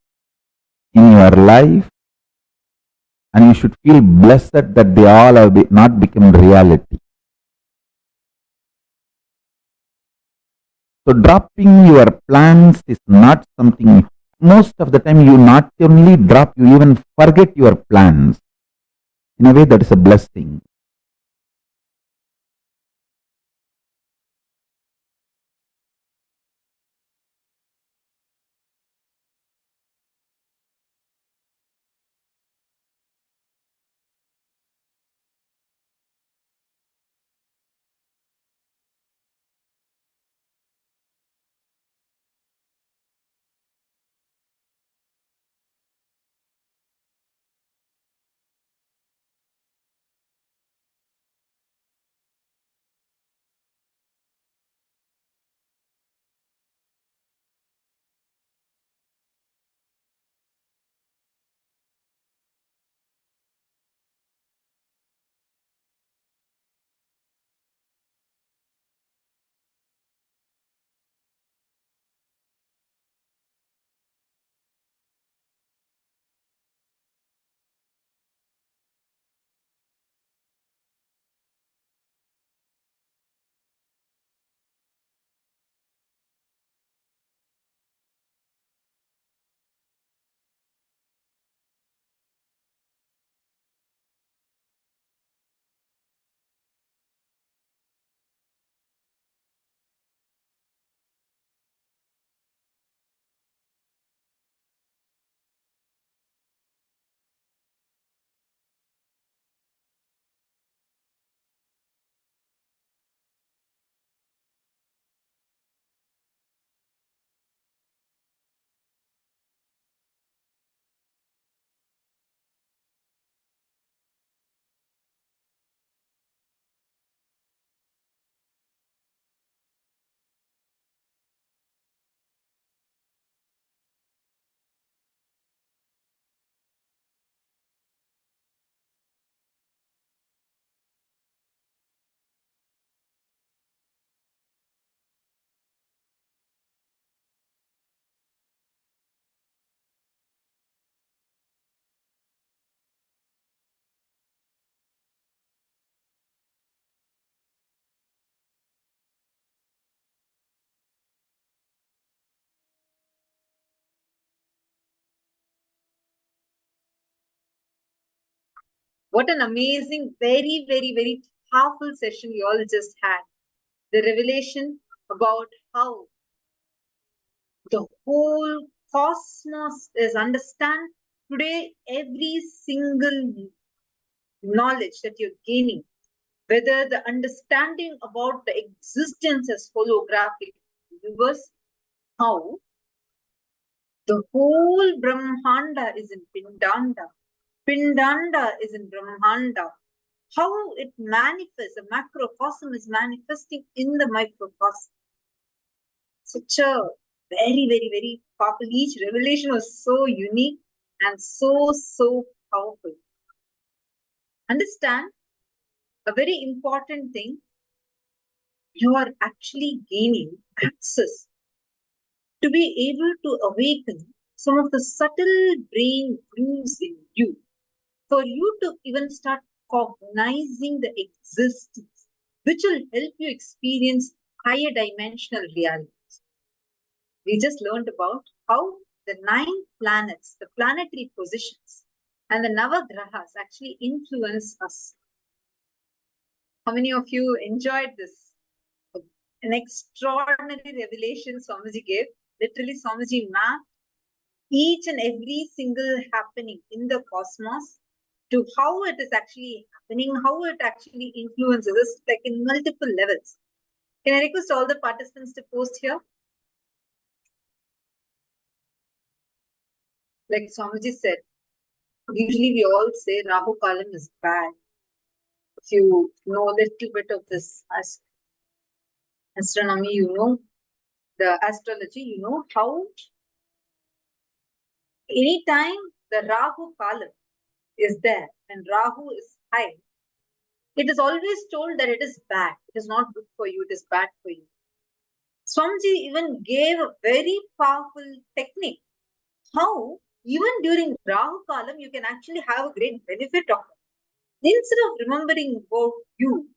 in your life, and you should feel blessed that they all have not become reality. So dropping your plans is not something, most of the time you not only drop, you even forget your plans. In a way, that is a blessing. What an amazing, very, very, very powerful session we all just had. The revelation about how the whole cosmos is understand. Today, every single knowledge that you're gaining, whether the understanding about the existence as holographic universe, how the whole Brahmanda is in Pindanda, Pindanda is in Brahmanda, how it manifests, a macrocosm is manifesting in the microcosm. Such a very, very, very powerful. Each revelation was so unique and so, so powerful. Understand a very important thing, you are actually gaining access to be able to awaken some of the subtle brain grooves in you, for you to even start cognizing the existence, which will help you experience higher dimensional realities. We just learned about how the 9 planets, the planetary positions, and the Navagrahas actually influence us. How many of you enjoyed this? An extraordinary revelation Swamiji gave. Literally, Swamiji mapped each and every single happening in the cosmos to how it is actually happening, how it actually influences us, like in multiple levels. Can I request all the participants to post here? Like Swamiji said, usually we all say Rahu Kalam is bad. If you know a little bit of this astronomy, you know the astrology, you know how anytime the Rahu Kalam is there and Rahu is high, it is always told that it is bad. It is not good for you. It is bad for you. Swamiji even gave a very powerful technique. How even during Rahu Kalam, you can actually have a great benefit of it. Instead of remembering about you,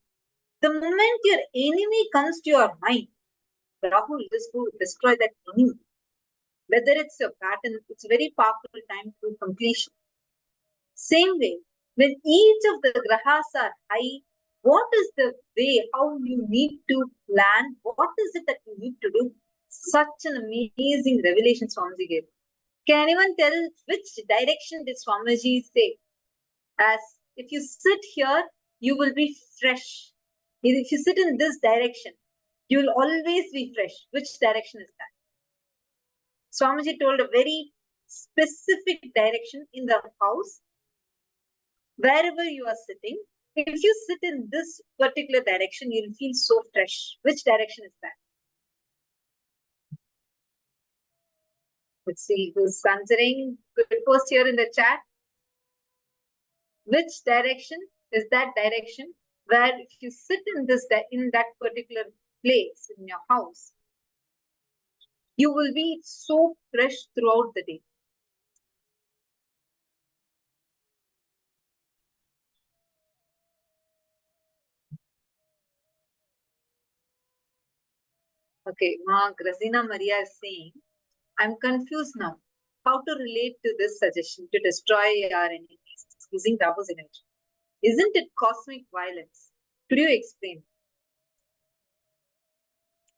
the moment your enemy comes to your mind, Rahu will just go destroy that enemy. Whether it's a pattern, it's a very powerful time to completion. Same way, when each of the grahas are high, what is the way, how you need to plan? What is it that you need to do? Such an amazing revelation Swamiji gave. Can anyone tell which direction did Swamiji say? As if you sit here, you will be fresh. If you sit in this direction, you will always be fresh. Which direction is that? Swamiji told a very specific direction in the house. Wherever you are sitting, if you sit in this particular direction, you will feel so fresh. Which direction is that? Let's see who's answering. Good post here in the chat. Which direction is that direction where if you sit in that particular place in your house, you will be so fresh throughout the day. Okay, Grazina Maria is saying, I'm confused now. How to relate to this suggestion to destroy our enemies using Rahu's energy? Isn't it cosmic violence? Could you explain?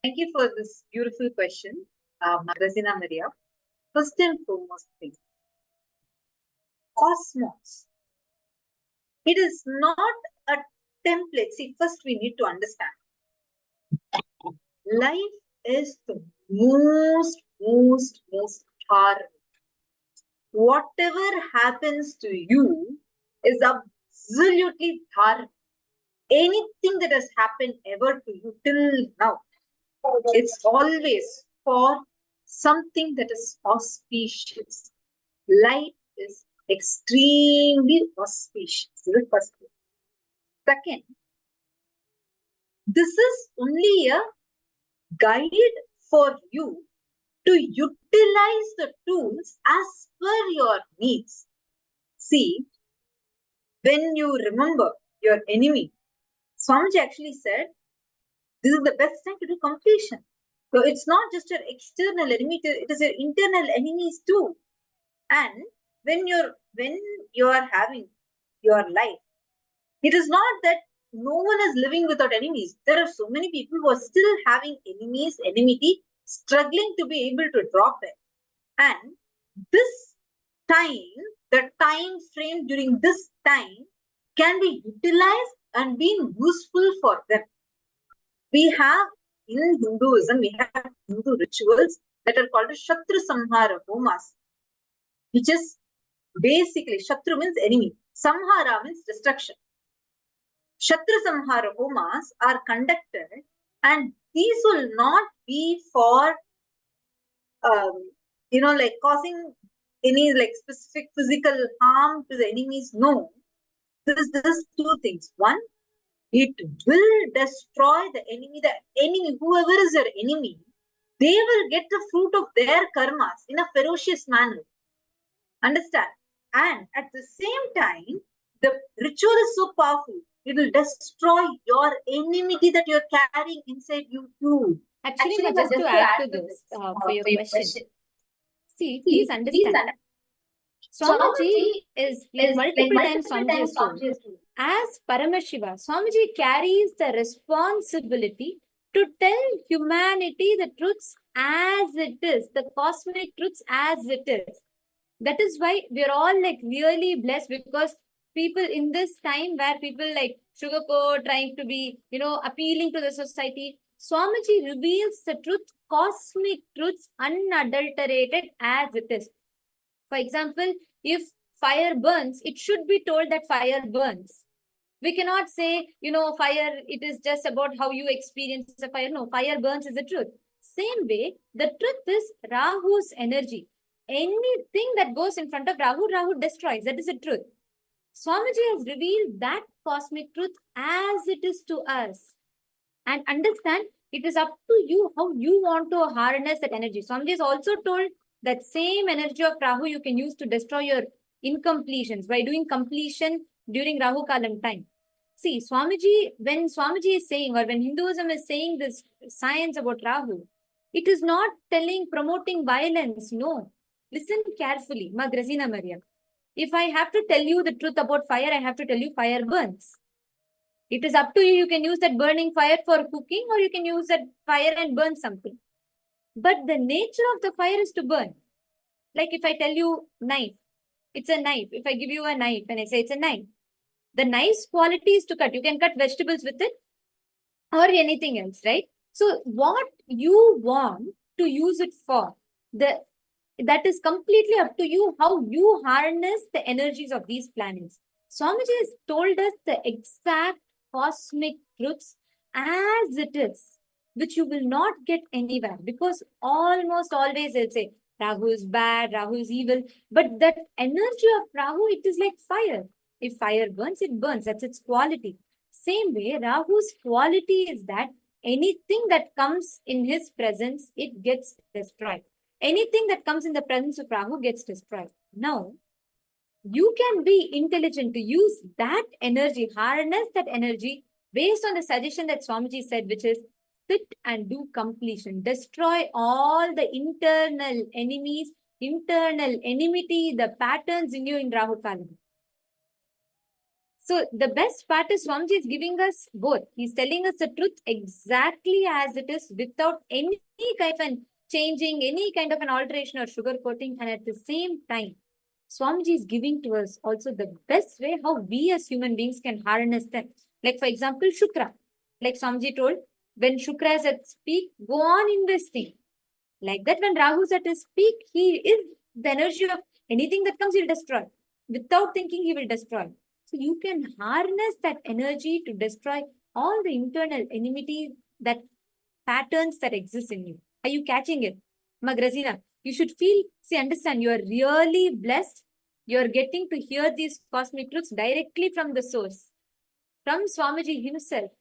Thank you for this beautiful question, Grazina Maria. First and foremost thing, cosmos. It is not a template. See, first we need to understand. Life is the most hard. Whatever happens to you is absolutely hard. Anything that has happened ever to you till now, it's always for something that is auspicious. Life is extremely auspicious. This is the first thing. Second, this is only a guide for you to utilize the tools as per your needs. See, when you remember your enemy, Swamiji actually said, this is the best time to do completion. So it's not just your external enemy, it is your internal enemies too. And when you are having your life. It is not that no one is living without enemies. There are so many people who are still having enemies, enmity, struggling to be able to drop it. And this time, the time frame during this time can be utilized and being useful for them. We have in Hinduism, we have Hindu rituals that are called Shatru Samhara Homas, which is basically Shatru means enemy, Samhara means destruction. Shatru Samhara Homas are conducted, and these will not be for like causing any like specific physical harm to the enemies. No, this is two things. One, it will destroy the enemy. The enemy, whoever is your enemy, they will get the fruit of their karmas in a ferocious manner. Understand? And at the same time, the ritual is so powerful. It will destroy your enmity that you're carrying inside you too. Actually, just to add to this, for your question. See, please understand. Swamiji is like multiple times Swamiji has told. As Paramashiva, Swamiji carries the responsibility to tell humanity the truths as it is, the cosmic truths as it is. That is why we're all like really blessed, because people in this time where people like sugarcoat, trying to be, appealing to the society, Swamiji reveals the truth, cosmic truths, unadulterated as it is. For example, if fire burns, it should be told that fire burns. We cannot say, fire, it is just about how you experience the fire. No, fire burns is the truth. Same way, the truth is Rahu's energy. Anything that goes in front of Rahu, Rahu destroys. That is the truth. Swamiji has revealed that cosmic truth as it is to us. And understand, it is up to you how you want to harness that energy. Swamiji has also told that same energy of Rahu you can use to destroy your incompletions by doing completion during Rahu Kalam time. See, Swamiji, when Swamiji is saying, or when Hinduism is saying this science about Rahu, it is not promoting violence. No. Listen carefully, Magrazina Maria. If I have to tell you the truth about fire, I have to tell you fire burns. It is up to you. You can use that burning fire for cooking, or you can use that fire and burn something. But the nature of the fire is to burn. Like if I tell you knife, it's a knife. If I give you a knife and I say it's a knife, the knife's quality is to cut. You can cut vegetables with it or anything else, right? So what you want to use it for, that is completely up to you, how you harness the energies of these planets. Swamiji has told us the exact cosmic truths as it is, which you will not get anywhere, because almost always they'll say Rahu is bad, Rahu is evil. But that energy of Rahu, it is like fire. If fire burns, it burns. That's its quality. Same way, Rahu's quality is that anything that comes in his presence, it gets destroyed. Anything that comes in the presence of Rahu gets destroyed. Now, you can be intelligent to use that energy, harness that energy based on the suggestion that Swamiji said, which is sit and do completion. Destroy all the internal enemies, internal enmity, the patterns in you in Rahu Kalam. So the best part is Swamiji is giving us both. He's telling us the truth exactly as it is, without any kind of changing, any kind of an alteration or sugar coating. And at the same time, Swamiji is giving to us also the best way how we as human beings can harness them. Like for example, Shukra. Like Swamiji told, when Shukra is at peak, go on investing. Like that, when Rahu is at his peak, he is the energy of anything that comes, he'll destroy. Without thinking, he will destroy. So you can harness that energy to destroy all the internal enmity, that patterns that exist in you. Are you catching it? Magrazina, you should feel, understand, you are really blessed. You're getting to hear these cosmic truths directly from the source, from Swamiji himself,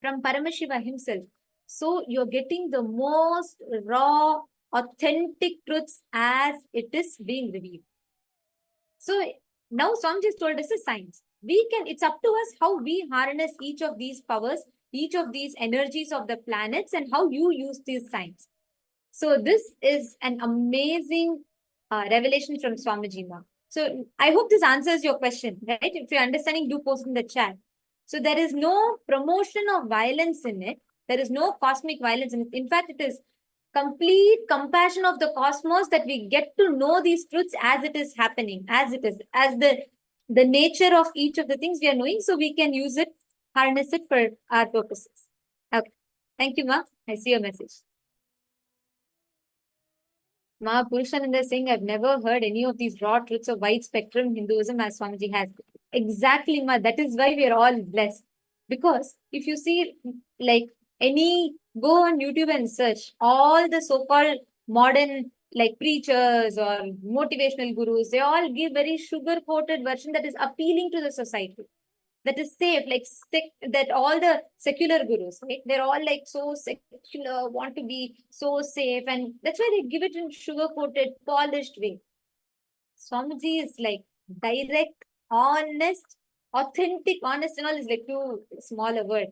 from Paramashiva himself. So you're getting the most raw, authentic truths as it is being revealed. So now Swamiji has told us a science. It's up to us how we harness each of these powers, each of these energies of the planets, and how you use these signs. So this is an amazing revelation from Swamiji. So I hope this answers your question, right? If you're understanding, do post in the chat. So there is no promotion of violence in it. There is no cosmic violence in it. In fact, it is complete compassion of the cosmos that we get to know these truths as it is happening, as it is, as the nature of each of the things we are knowing, so we can use it, harness it for our purposes. Okay. Thank you, Ma. I see your message. Ma Purushananda is saying, I've never heard any of these raw truths of wide spectrum Hinduism as Swamiji has. Exactly, Ma. That is why we are all blessed. Because if you see, like, go on YouTube and search all the so-called modern, like, preachers or motivational gurus, they all give very sugar-coated version that is appealing to the society, that is safe, like that all the secular gurus, right? They're all like so secular, want to be so safe, and that's why they give it in sugar-coated, polished way. Swamiji is like direct, honest, authentic. Honest and all is like too small a word.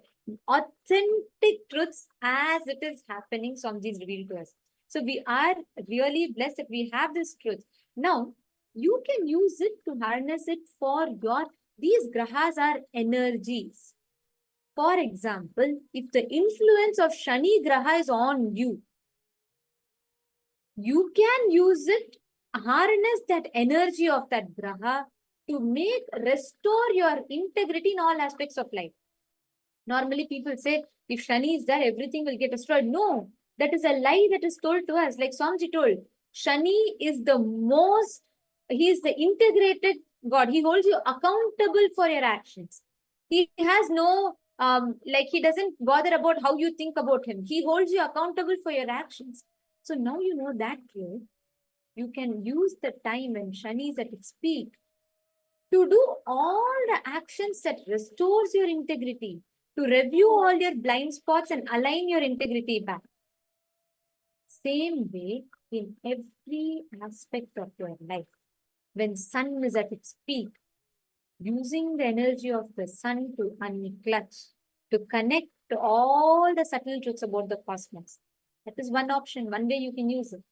Authentic truths as it is happening, Swamiji is revealed to us. So we are really blessed that we have this truth. Now, you can use it to harness it for your, these grahas are energies. For example, if the influence of Shani Graha is on you, you can use it, harness that energy of that Graha to restore your integrity in all aspects of life. Normally people say, if Shani is there, everything will get destroyed. No, that is a lie that is told to us. Like Swamiji told, Shani is the most, he is the integrated God. He holds you accountable for your actions. He has no, like he doesn't bother about how you think about him. He holds you accountable for your actions. So now you know that truth. You can use the time when Shani is at its peak to do all the actions that restores your integrity, to review all your blind spots and align your integrity back. Same way in every aspect of your life. When sun is at its peak, using the energy of the sun to unclutch, to connect to all the subtle truths about the cosmos. That is one option, one way you can use it.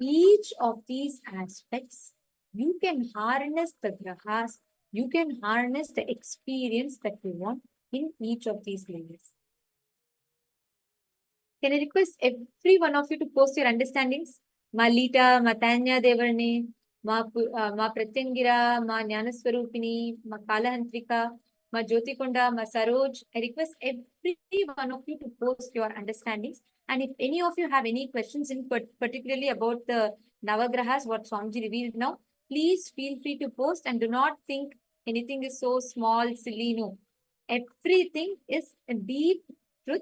Each of these aspects, you can harness the grahas, you can harness the experience that you want in each of these layers. Can I request every one of you to post your understandings? Ma Lita, Ma Tanya Devarne, Ma Pratyangira, Ma Jnanaswarupini, Ma Kalahantrika, Ma Jyotikonda, Ma Saroj. I request every one of you to post your understandings. And if any of you have any questions, particularly about the Navagrahas, what Swamiji revealed now, please feel free to post and do not think anything is so small, silly. No. Everything is a deep truth.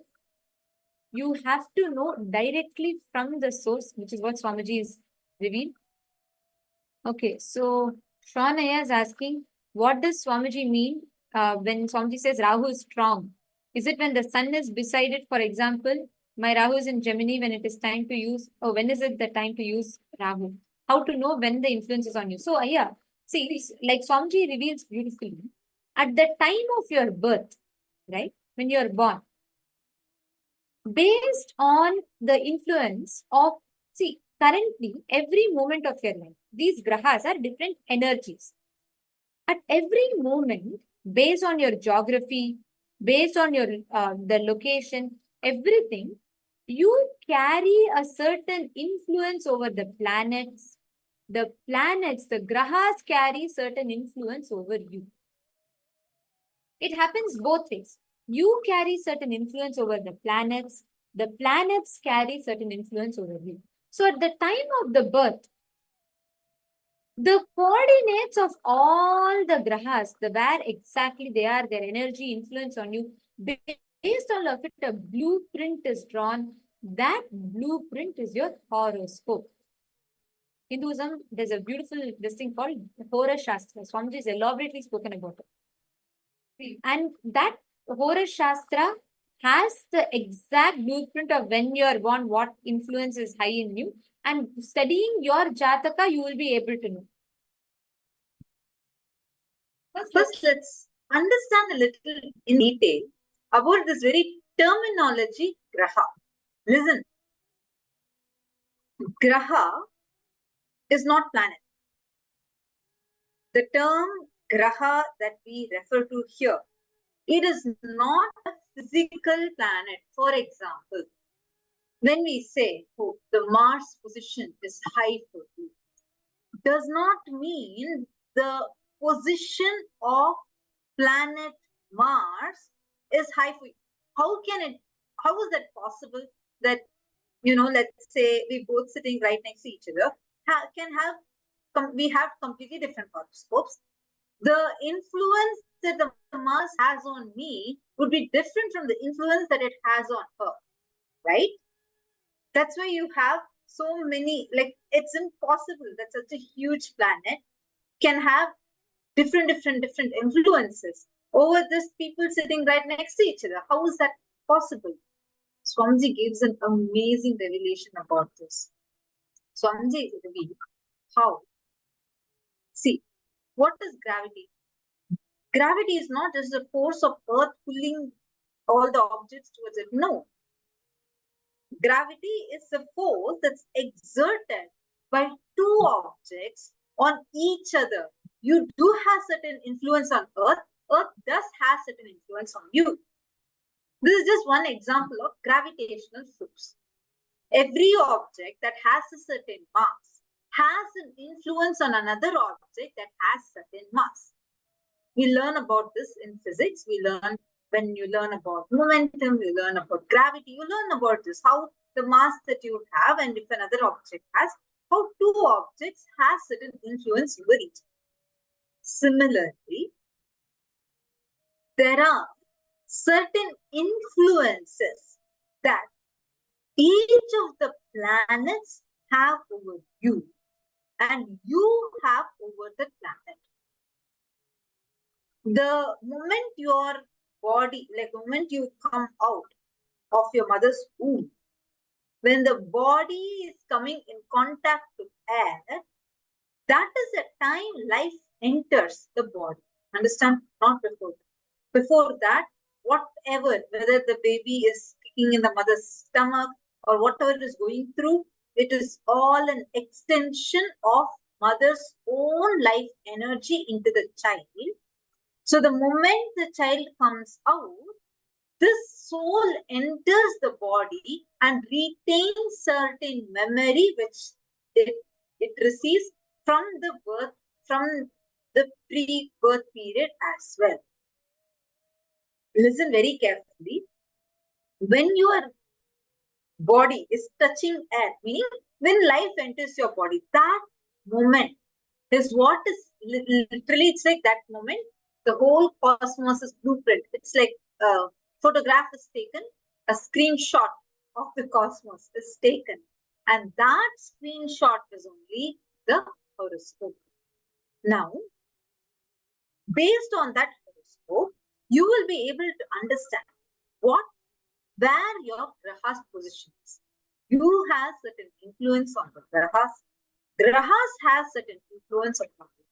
You have to know directly from the source, which is what Swamiji is revealed. Okay, so Shranaya is asking, what does Swamiji mean when Swamiji says Rahu is strong? Is it when the sun is beside it? For example, my Rahu is in Gemini when it is time to use, or when is it the time to use Rahu? How to know when the influence is on you? So, yeah, see, like Swamiji reveals beautifully, at the time of your birth, right, when you are born, based on the influence of, see, currently, every moment of your life, these grahas are different energies. At every moment, based on your geography, based on your the location, everything, you carry a certain influence over the planets. The planets, the grahas carry certain influence over you. It happens both ways. You carry certain influence over the planets carry certain influence over you. So at the time of the birth, the coordinates of all the grahas, where exactly they are, their energy influence on you, based on of it, a blueprint is drawn. That blueprint is your horoscope. Hinduism, there's a beautiful this thing called Hora Shastra. Swamiji has elaborately spoken about it. And that Hora Shastra has the exact blueprint of when you are born, what influence is high in you. And studying your Jataka, you will be able to know. First, let's understand a little in detail about this very terminology, graha. Listen, graha is not planet. The term graha that we refer to here, it is not a physical planet. For example, when we say, oh, the Mars position is high for you, does not mean the position of planet Mars is high for you. How is that possible that, let's say we both sitting right next to each other, we have completely different horoscopes. The influence that the Mars has on me would be different from the influence that it has on her, right? That's why you have so many, like, it's impossible that such a huge planet can have different influences over this people sitting right next to each other. How is that possible? Swamiji gives an amazing revelation about this. Swamiji revealed how. See, what is gravity? Gravity is not just the force of Earth pulling all the objects towards it. No. Gravity is the force that's exerted by two objects on each other. You do have certain influence on Earth. Earth does have certain influence on you. This is just one example of gravitational force. Every object that has a certain mass has an influence on another object that has certain mass. We learn about this in physics. When you learn about momentum, you learn about gravity, you learn about this, how the mass that you have and if another object has, how two objects have certain influence over each other. Similarly, there are certain influences that each of the planets have over you and you have over the planet. The moment your body, like the moment you come out of your mother's womb, when the body is coming in contact with air, that is the time life enters the body. Understand? Not before that. Before that, whatever, whether the baby is kicking in the mother's stomach or whatever it is going through, it is all an extension of mother's own life energy into the child. So the moment the child comes out, this soul enters the body and retains certain memory which it receives from the birth, from the pre-birth period as well. Listen very carefully. When your body is touching air, meaning when life enters your body, that moment is what is literally, it's like that moment, the whole cosmos is blueprint. It's like a photograph is taken, a screenshot of the cosmos is taken. And that screenshot is only the horoscope. Now, based on that horoscope, you will be able to understand where your grahas positions. You have certain influence on the grahas. Grahas have certain influence on you.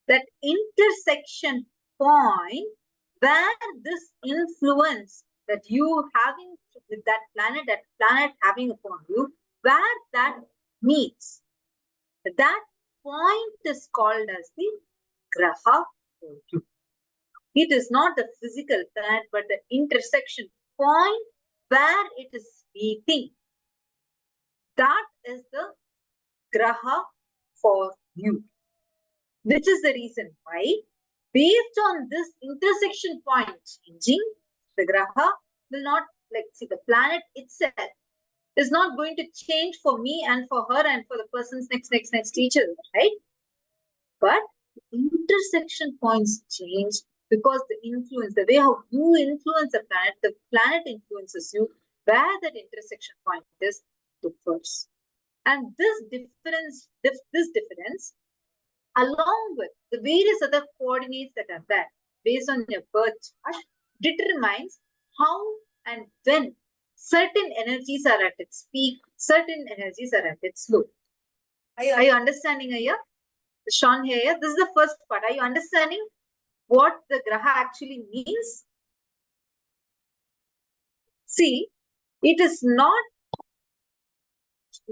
That intersection point where this influence that you having with that planet having upon you, where that meets, that point is called as the graha for you. It is not the physical planet, but the intersection point where it is meeting. That is the graha for you. Which is the reason why, based on this intersection point changing, the graha will not, like, see, the planet itself is not going to change for me and for her and for the persons next to each other, right? But intersection points change because the influence, the way how you influence the planet influences you, where that intersection point is differs. And this difference, along with the various other coordinates that are there based on your birth chart, determines how and when certain energies are at its peak, certain energies are at its low. Are you understanding here? Sean here. This is the first part. Are you understanding what the graha actually means? See, it is not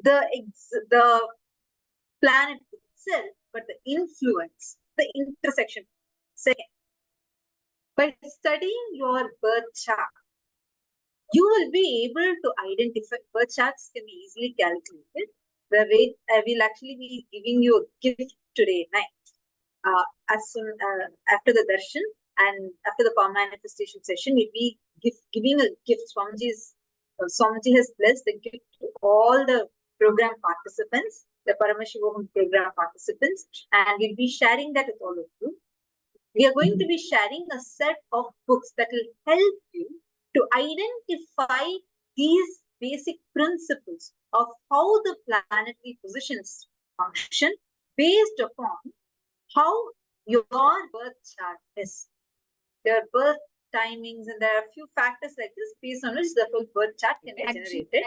the planet itself, but the influence. the intersection. Second, by studying your birth chart, you will be able to identify. Birth charts can be easily calculated. The way I will actually be giving you a gift today night, as soon after the darshan and after the power manifestation session, we'll be giving a gift. Swamiji has blessed the gift to all the program participants, the Paramashivoham program participants, and we'll be sharing that with all of you. We are going to be sharing a set of books that will help you to identify these basic principles of how the planetary positions function based upon how your birth chart is. Your birth timings, and there are a few factors like this based on which the full birth chart can be generated.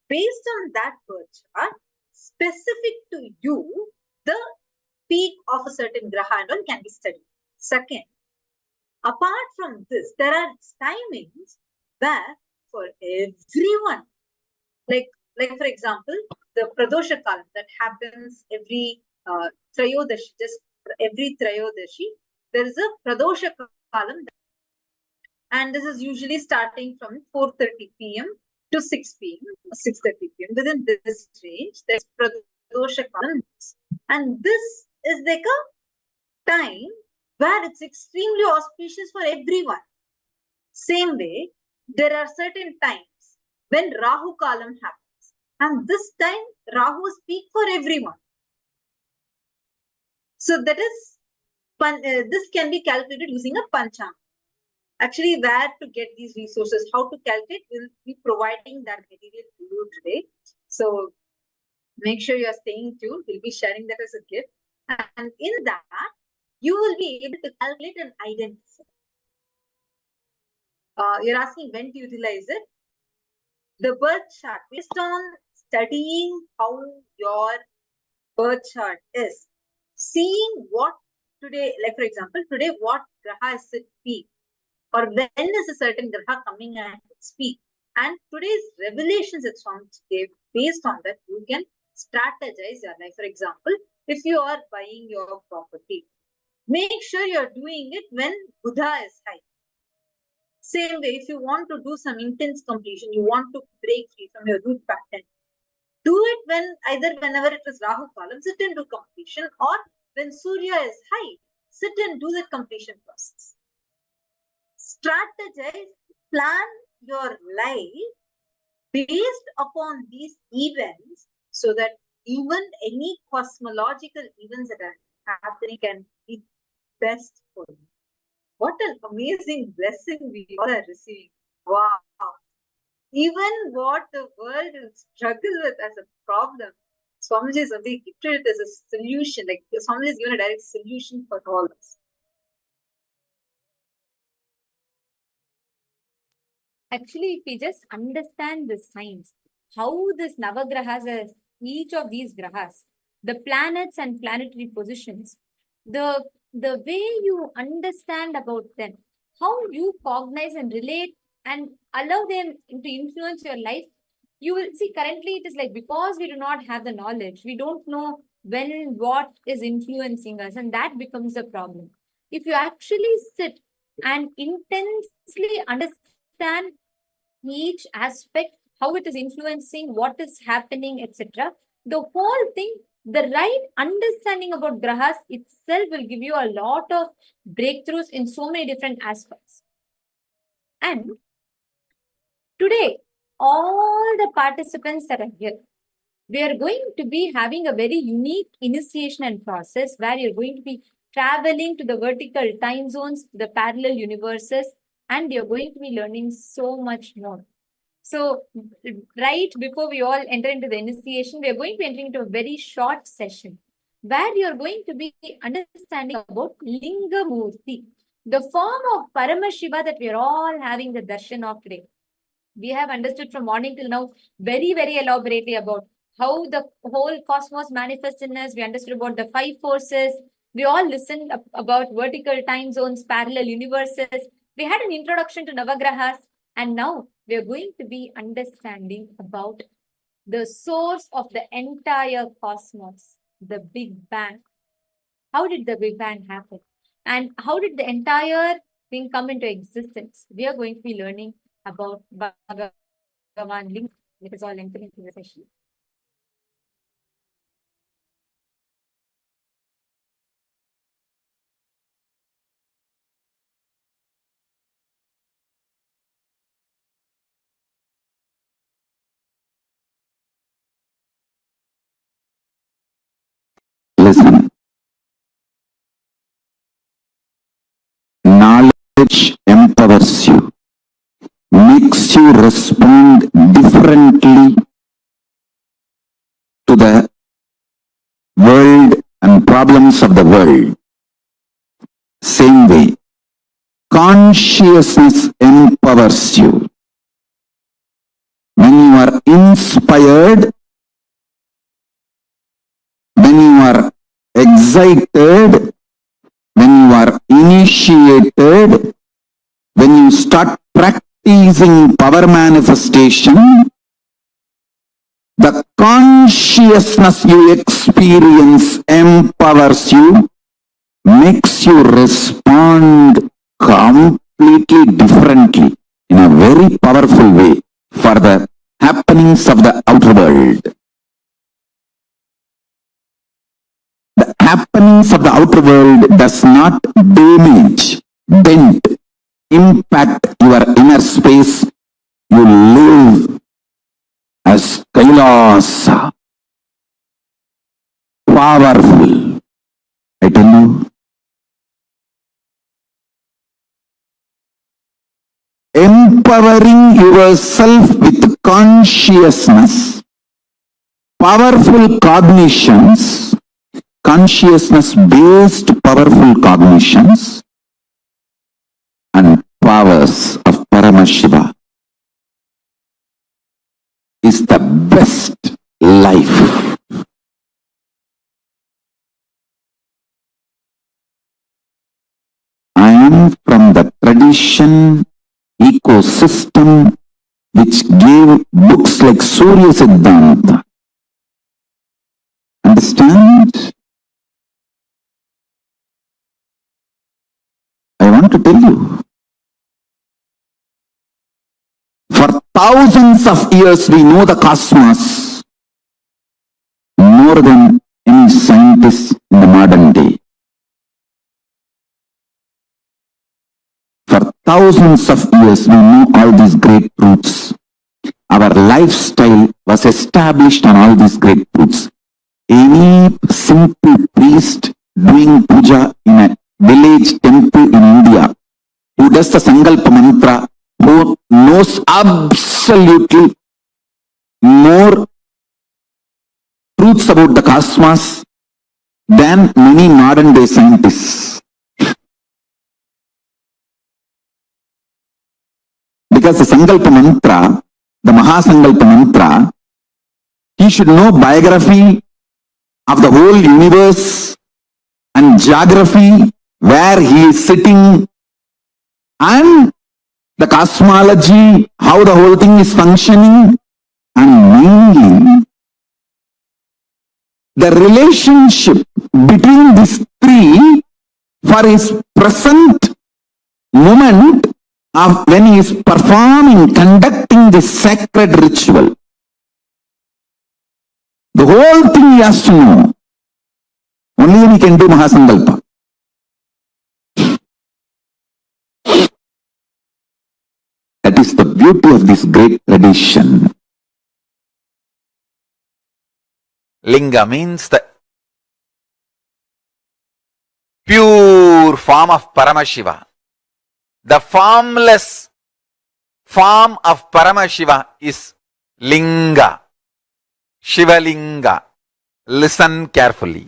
Based on that birth chart, specific to you, the peak of a certain graha and all can be studied. Second, apart from this, there are timings where for everyone, like for example, the Pradosha Kalam that happens every Trayodashi, just every Trayodashi, there is a Pradosha Kalam, and this is usually starting from 4:30 p.m. to 6 p.m. 6:30 p.m. Within this range, there's Pradosha Kalam, and this is like a time where it's extremely auspicious for everyone. Same way, there are certain times when Rahu Kalam happens, and this time Rahu is peak for everyone. So that is, this can be calculated using a pancham. Actually, where to get these resources, how to calculate, we'll be providing that material to you today. So make sure you are staying tuned. We'll be sharing that as a gift. And in that, you will be able to calculate and identify. You're asking when to utilize it. The birth chart, based on studying how your birth chart is, seeing what today, like for example, today what graha is at peak, or when is a certain graha coming at its peak, and today's revelations that Swami gave, based on that, you can strategize your life. For example, if you are buying your property, make sure you're doing it when Buddha is high. Same way, if you want to do some intense completion, you want to break free from your root pattern, do it when whenever it is Rahu Kalam, sit and do completion, or when Surya is high, sit and do the completion process. Strategize, plan your life based upon these events so that even any cosmological events that are happening can be best for you. What an amazing blessing we all are receiving. Wow. Even what the world will struggle with as a problem, Swamiji has only gifted it as a solution. Like Swamiji has given a direct solution for all this. Actually, if we just understand the science, how this Navagrahas is, each of these grahas, the planets and planetary positions, the way you understand about them, how you cognize and relate and allow them to influence your life, you will see currently it is like, because we do not have the knowledge, we don't know when what is influencing us, and that becomes the problem. If you actually sit and intensely understand each aspect, how it is influencing, what is happening, etc., the whole thing, the right understanding about grahas itself will give you a lot of breakthroughs in so many different aspects. And today, all the participants that are here, we are going to be having a very unique initiation and process where you're going to be traveling to the vertical time zones, the parallel universes, and you're going to be learning so much more. So, right before we all enter into the initiation, we are going to be entering into a very short session where you're going to be understanding about Linga Murti, the form of Paramashiva that we are all having the darshan of today. We have understood from morning till now very, very elaborately about how the whole cosmos manifests in us. We understood about the 5 forces. We all listened about vertical time zones, parallel universes. We had an introduction to Navagrahas, and now we are going to be understanding about the source of the entire cosmos, the Big Bang. How did the Big Bang happen? And how did the entire thing come into existence? We are going to be learning about Bhagavan Link. It is all entering into the session. Listen. Knowledge empowers you, makes you respond differently to the world and problems of the world. Same way, consciousness empowers you. When you are inspired, when you are excited, when you are initiated, when you start practicing power manifestation, the consciousness you experience empowers you, makes you respond completely differently in a very powerful way for the happenings of the outer world. The happenings of the outer world does not damage, dent, impact your inner space. You live as KAILASA. Powerful. I tell you. Empowering yourself with consciousness, powerful cognitions, consciousness-based powerful cognitions, and powers of Paramashiva is the best life. I am from the tradition, ecosystem which gave books like Surya Siddhanta. Understand? I want to tell you. For thousands of years we know the cosmos more than any scientist in the modern day. For thousands of years we know all these great truths. Our lifestyle was established on all these great truths. Any simple priest doing puja in a village temple in India who does the Sankalpa mantra, who knows absolutely more truths about the cosmos than many modern day scientists. Because the Sankalpa mantra, the Mahasankalpa mantra, he should know biography of the whole universe and geography, where he is sitting, and the cosmology, how the whole thing is functioning, and mainly the relationship between these three for his present moment of when he is performing, conducting this sacred ritual. The whole thing he has to know. Only then he can do Mahasankalpa. That is the beauty of this great tradition. Linga means the pure form of Paramashiva. The formless form of Paramashiva is Linga. Shivalinga. Listen carefully.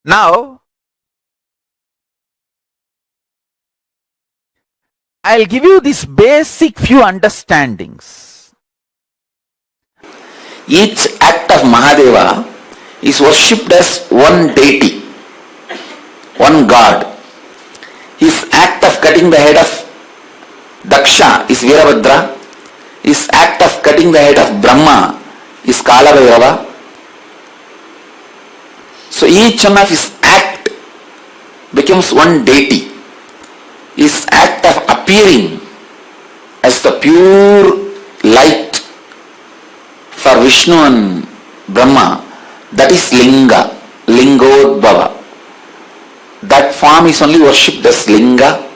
Now, I'll give you this basic few understandings. Each act of Mahadeva is worshipped as one deity, one god. His act of cutting the head of Daksha is Virabhadra. His act of cutting the head of Brahma is Kala Bhairava. So each one of his act becomes one deity. His act of appearing as the pure light for Vishnu and Brahma, that is Linga, Lingodbhava. That form is only worshipped as Linga.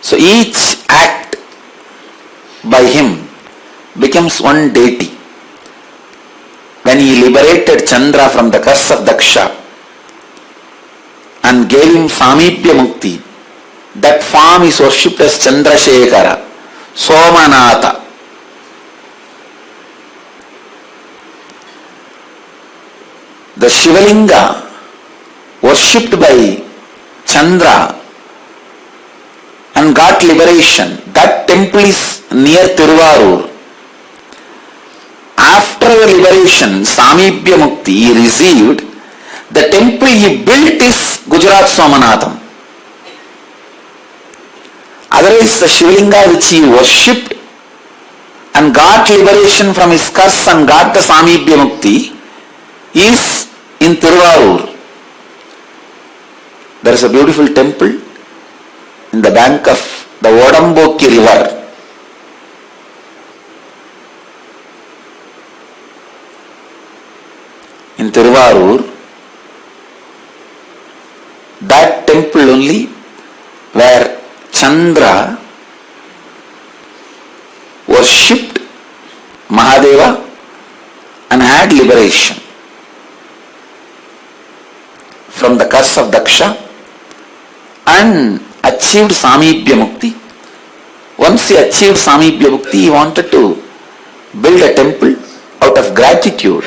So each act by him becomes one deity. When he liberated Chandra from the curse of Daksha and gave him Samipya Mukti, that form is worshipped as Chandrasekhara, Somanatha. The Shivalinga worshipped by Chandra and got liberation. That temple is near Tiruvarur. After the liberation, Samipya Mukti, he received. The temple he built is Gujarat Somanatham. Otherwise, the Shivalinga which he worshipped and got liberation from his curse and got the Samipya Mukti is in Tiruvarur. There is a beautiful temple in the bank of the Vodambokki river. In Tiruvarur, that temple only where Chandra worshipped Mahadeva and had liberation from the curse of Daksha and achieved Samipya Mukti. Once he achieved Samipya Mukti, he wanted to build a temple out of gratitude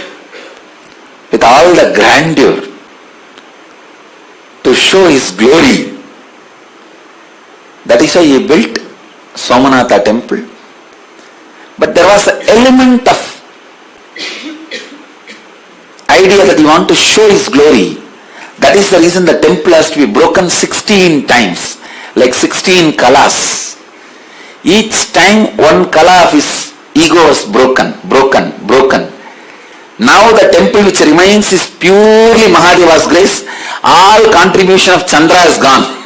with all the grandeur to show his glory. That is why he built Somanatha temple. But there was an element of idea that he wanted to show his glory. That is the reason the temple has to be broken 16 times, like 16 kalas. Each time one kala of his ego was broken. Now the temple which remains is purely Mahadeva's grace. All contribution of Chandra is gone.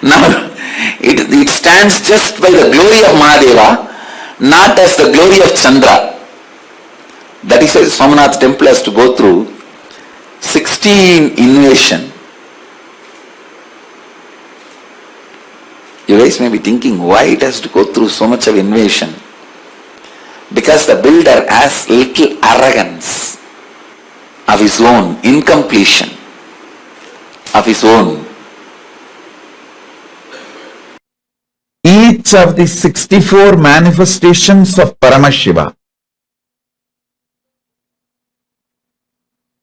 Now it stands just by the glory of Mahadeva, not as the glory of Chandra. That is why Somanath temple has to go through 16 invasion. You guys may be thinking why it has to go through so much of invasion. Because the builder has little arrogance of his own, incompletion of his own. Each of the 64 manifestations of Paramashiva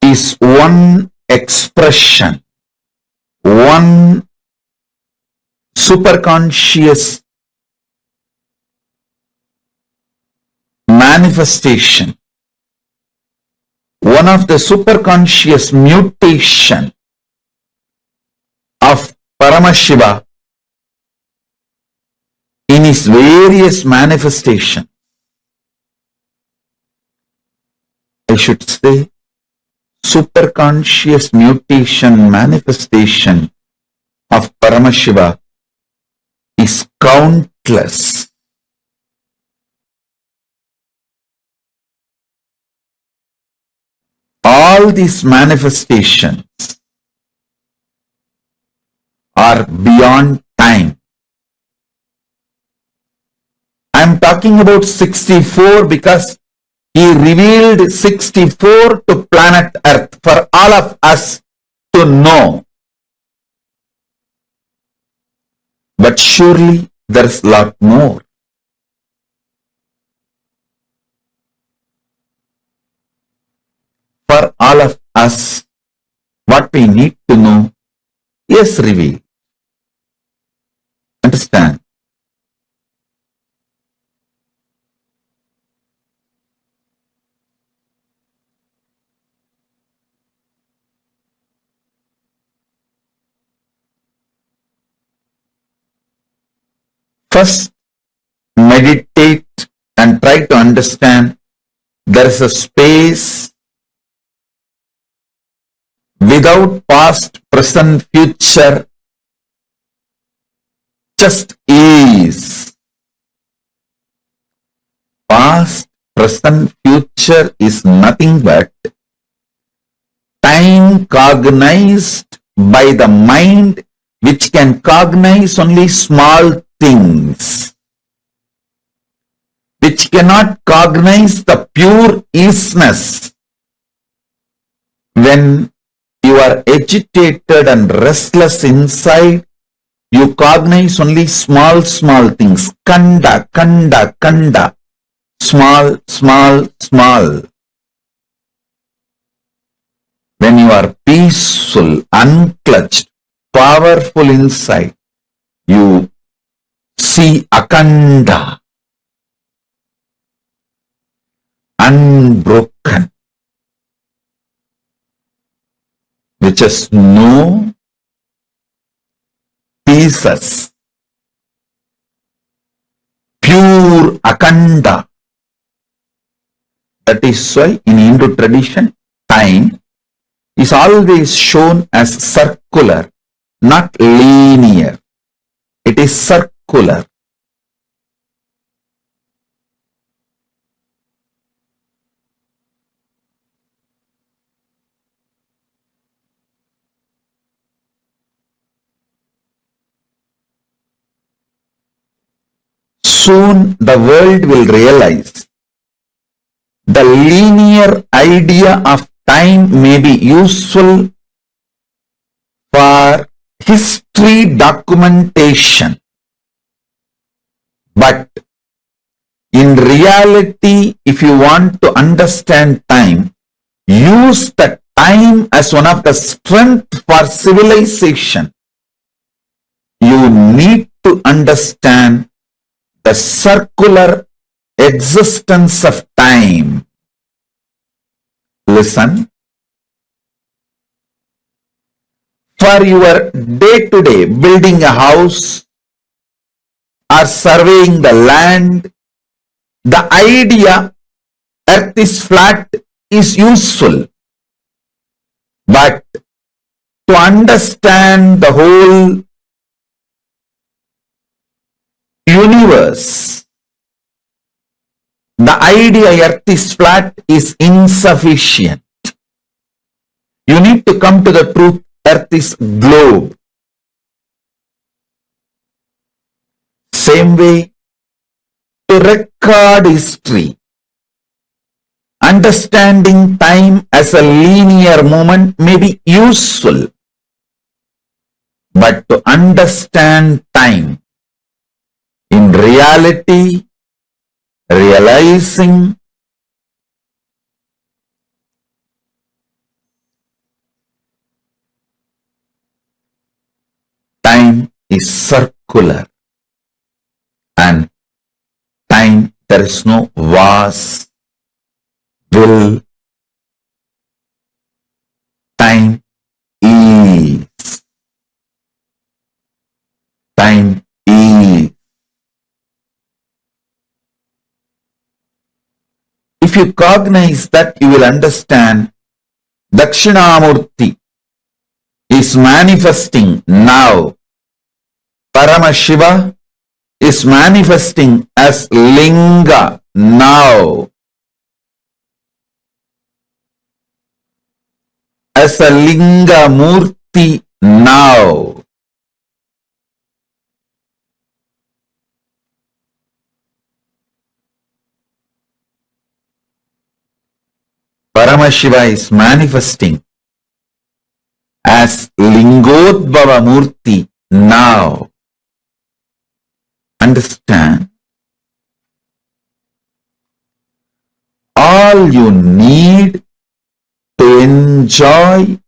is one expression, one superconscious manifestation, one of the superconscious mutation of Paramashiva in his various manifestations. I should say superconscious mutation manifestation of Paramashiva is countless. All these manifestations are beyond time. I am talking about 64 because he revealed 64 to planet Earth for all of us to know. But surely there is a lot more. For all of us, what we need to know is revealed. Understand? First, meditate and try to understand there is a space without past, present, future, just is. Past, present, future is nothing but time cognized by the mind, which can cognize only small things, which cannot cognize the pure isness. When you are agitated and restless inside, you cognize only small things. Kanda, kanda, kanda. Small, small, small. When you are peaceful, unclutched, powerful inside, you see akanda, unbroken, which is no pieces, pure akanda. That is why in Hindu tradition, time is always shown as circular, not linear. It is circular. Soon the world will realize the linear idea of time may be useful for history documentation, but in reality, if you want to understand time, use the time as one of the strength for civilization. You need to understand the circular existence of time. Listen. For your day-to-day building a house or surveying the land, the idea earth is flat is useful. But to understand the whole universe, the idea earth is flat is insufficient. You need to come to the truth earth is globe. Same way, to record history, understanding time as a linear moment may be useful. But to understand time in reality, realizing time is circular, and time there is no was, will, time is. Time is. If you cognize that, you will understand Dakshinamurti is manifesting now. Paramashiva is manifesting as Linga now. As a Linga Murti now. Paramashiva is manifesting as Lingodbhava Murti now. Understand? All you need to enjoy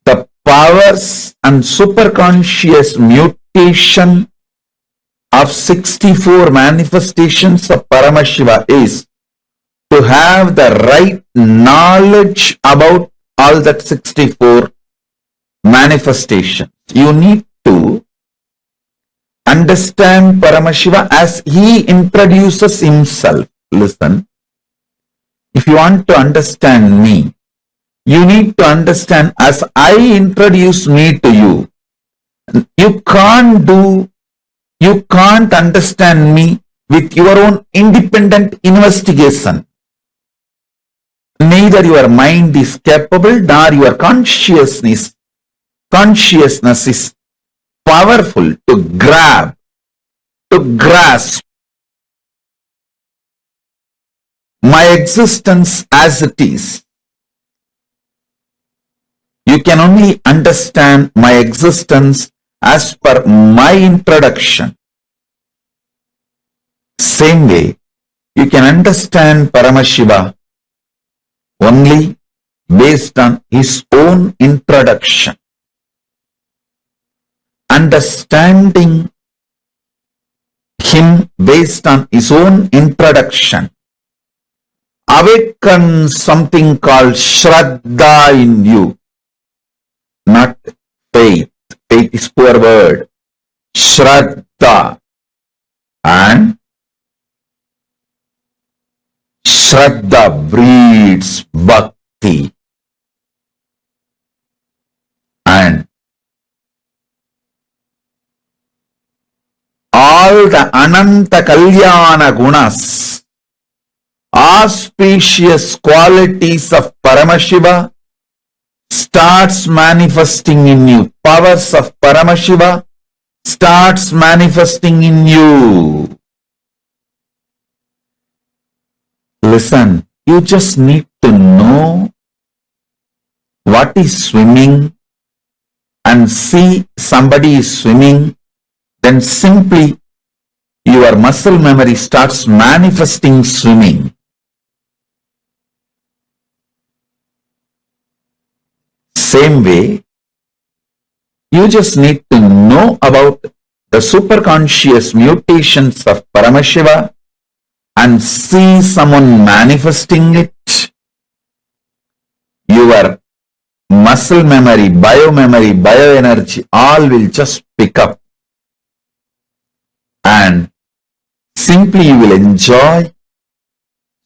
the powers and superconscious mutation of 64 manifestations of Paramashiva is to have the right knowledge about all that 64 manifestations. You need to understand Paramashiva as he introduces himself. Listen, if you want to understand me, you need to understand as I introduce me to you. You can't understand me with your own independent investigation. Neither your mind is capable nor your consciousness is powerful to grasp my existence as it is. You can only understand my existence as per my introduction. Same way, you can understand Paramashiva only based on his own introduction. Understanding him based on his own introduction awakens something called Shraddha in you, not faith. Faith is poor word. Shraddha. And Shraddha breeds bhakti. And all the Ananta Kalyana Gunas, auspicious qualities of Paramashiva starts manifesting in you. Powers of Paramashiva starts manifesting in you. Listen, you just need to know what is swimming and see somebody is swimming, then simply your muscle memory starts manifesting swimming. Same way, you just need to know about the superconscious mutations of Paramashiva and see someone manifesting it. Your muscle memory, bioenergy, all will just pick up. And simply you will enjoy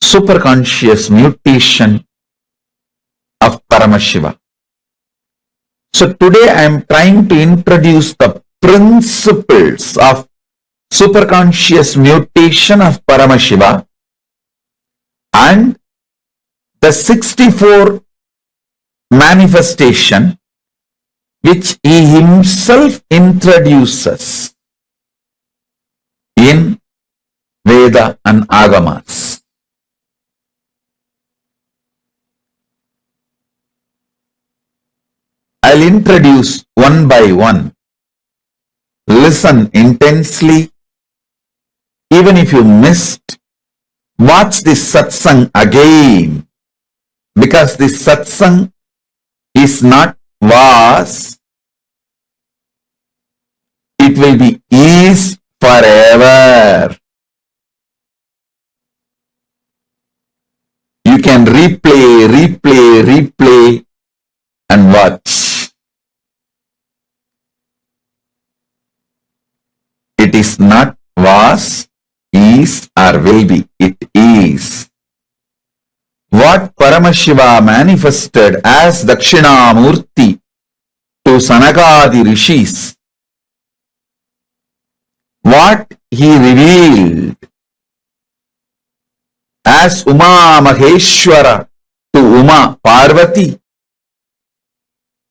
superconscious mutation of Paramashiva. So today I am trying to introduce the principles of superconscious mutation of Paramashiva and the 64 manifestation which he himself introduces in Veda and Agamas. I'll introduce one by one. Listen intensely. Even if you missed, watch this satsang again, because this satsang is not was, it will be is forever. You can replay and watch. It is not was, is or will be. It is. What Paramashiva manifested as Dakshinamurti to Sanakadi Rishis, what he revealed as Uma Maheshwara to Uma Parvati,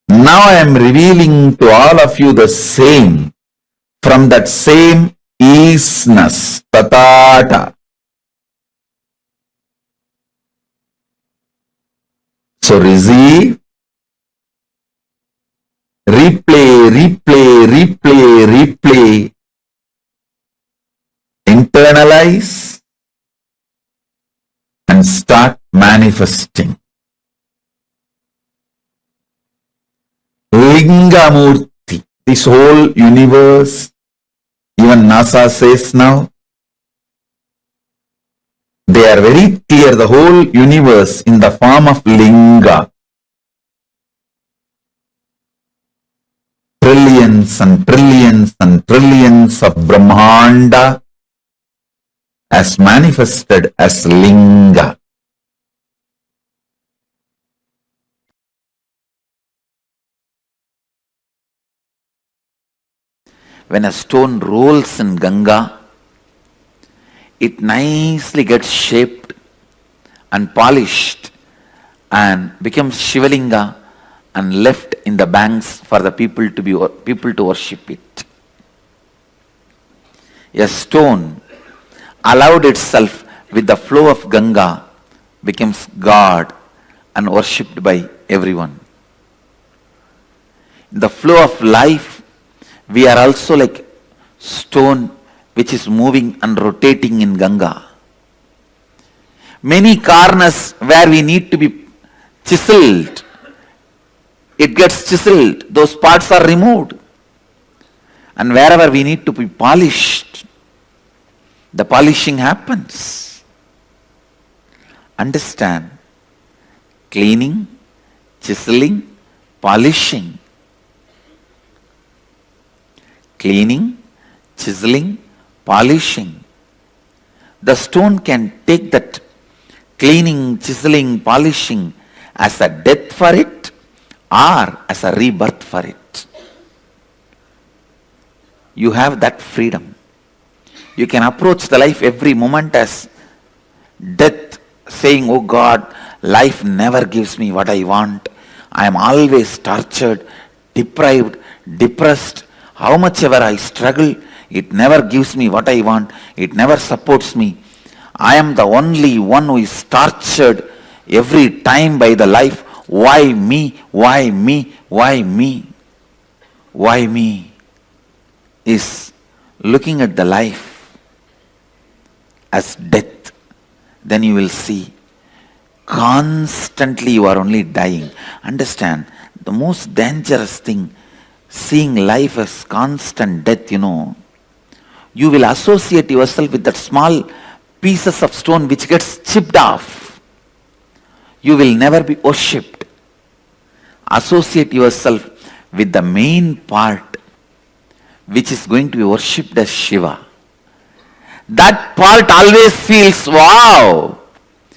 now I am revealing to all of you the same, from that same isness, tatata. So receive, replay, internalize, and start manifesting. Lingamurti, this whole universe, even NASA says now, they are very clear, the whole universe in the form of linga. Trillions trillions and trillions and trillions of Brahmanda as manifested as linga. When a stone rolls in Ganga, it nicely gets shaped and polished and becomes Shivalinga and left in the banks for the people to worship it. A stone allowed itself with the flow of Ganga becomes God and worshipped by everyone. In the flow of life, we are also like stone which is moving and rotating in Ganga. Many corners where we need to be chiseled, it gets chiseled, those parts are removed. And wherever we need to be polished, the polishing happens. Understand? Cleaning, chiseling, polishing. Cleaning, chiseling, polishing. The stone can take that cleaning, chiseling, polishing as a death for it or as a rebirth for it. You have that freedom. You can approach the life every moment as death, saying, oh God, life never gives me what I want. I am always tortured, deprived, depressed. How much ever I struggle, it never gives me what I want. It never supports me. I am the only one who is tortured every time by the life. Why me? Why me? Why me? Why me? Is looking at the life as death. Then you will see constantly you are only dying. Understand, the most dangerous thing, seeing life as constant death, you will associate yourself with that small pieces of stone which gets chipped off. You will never be worshipped. Associate yourself with the main part which is going to be worshipped as Shiva. That part always feels, wow,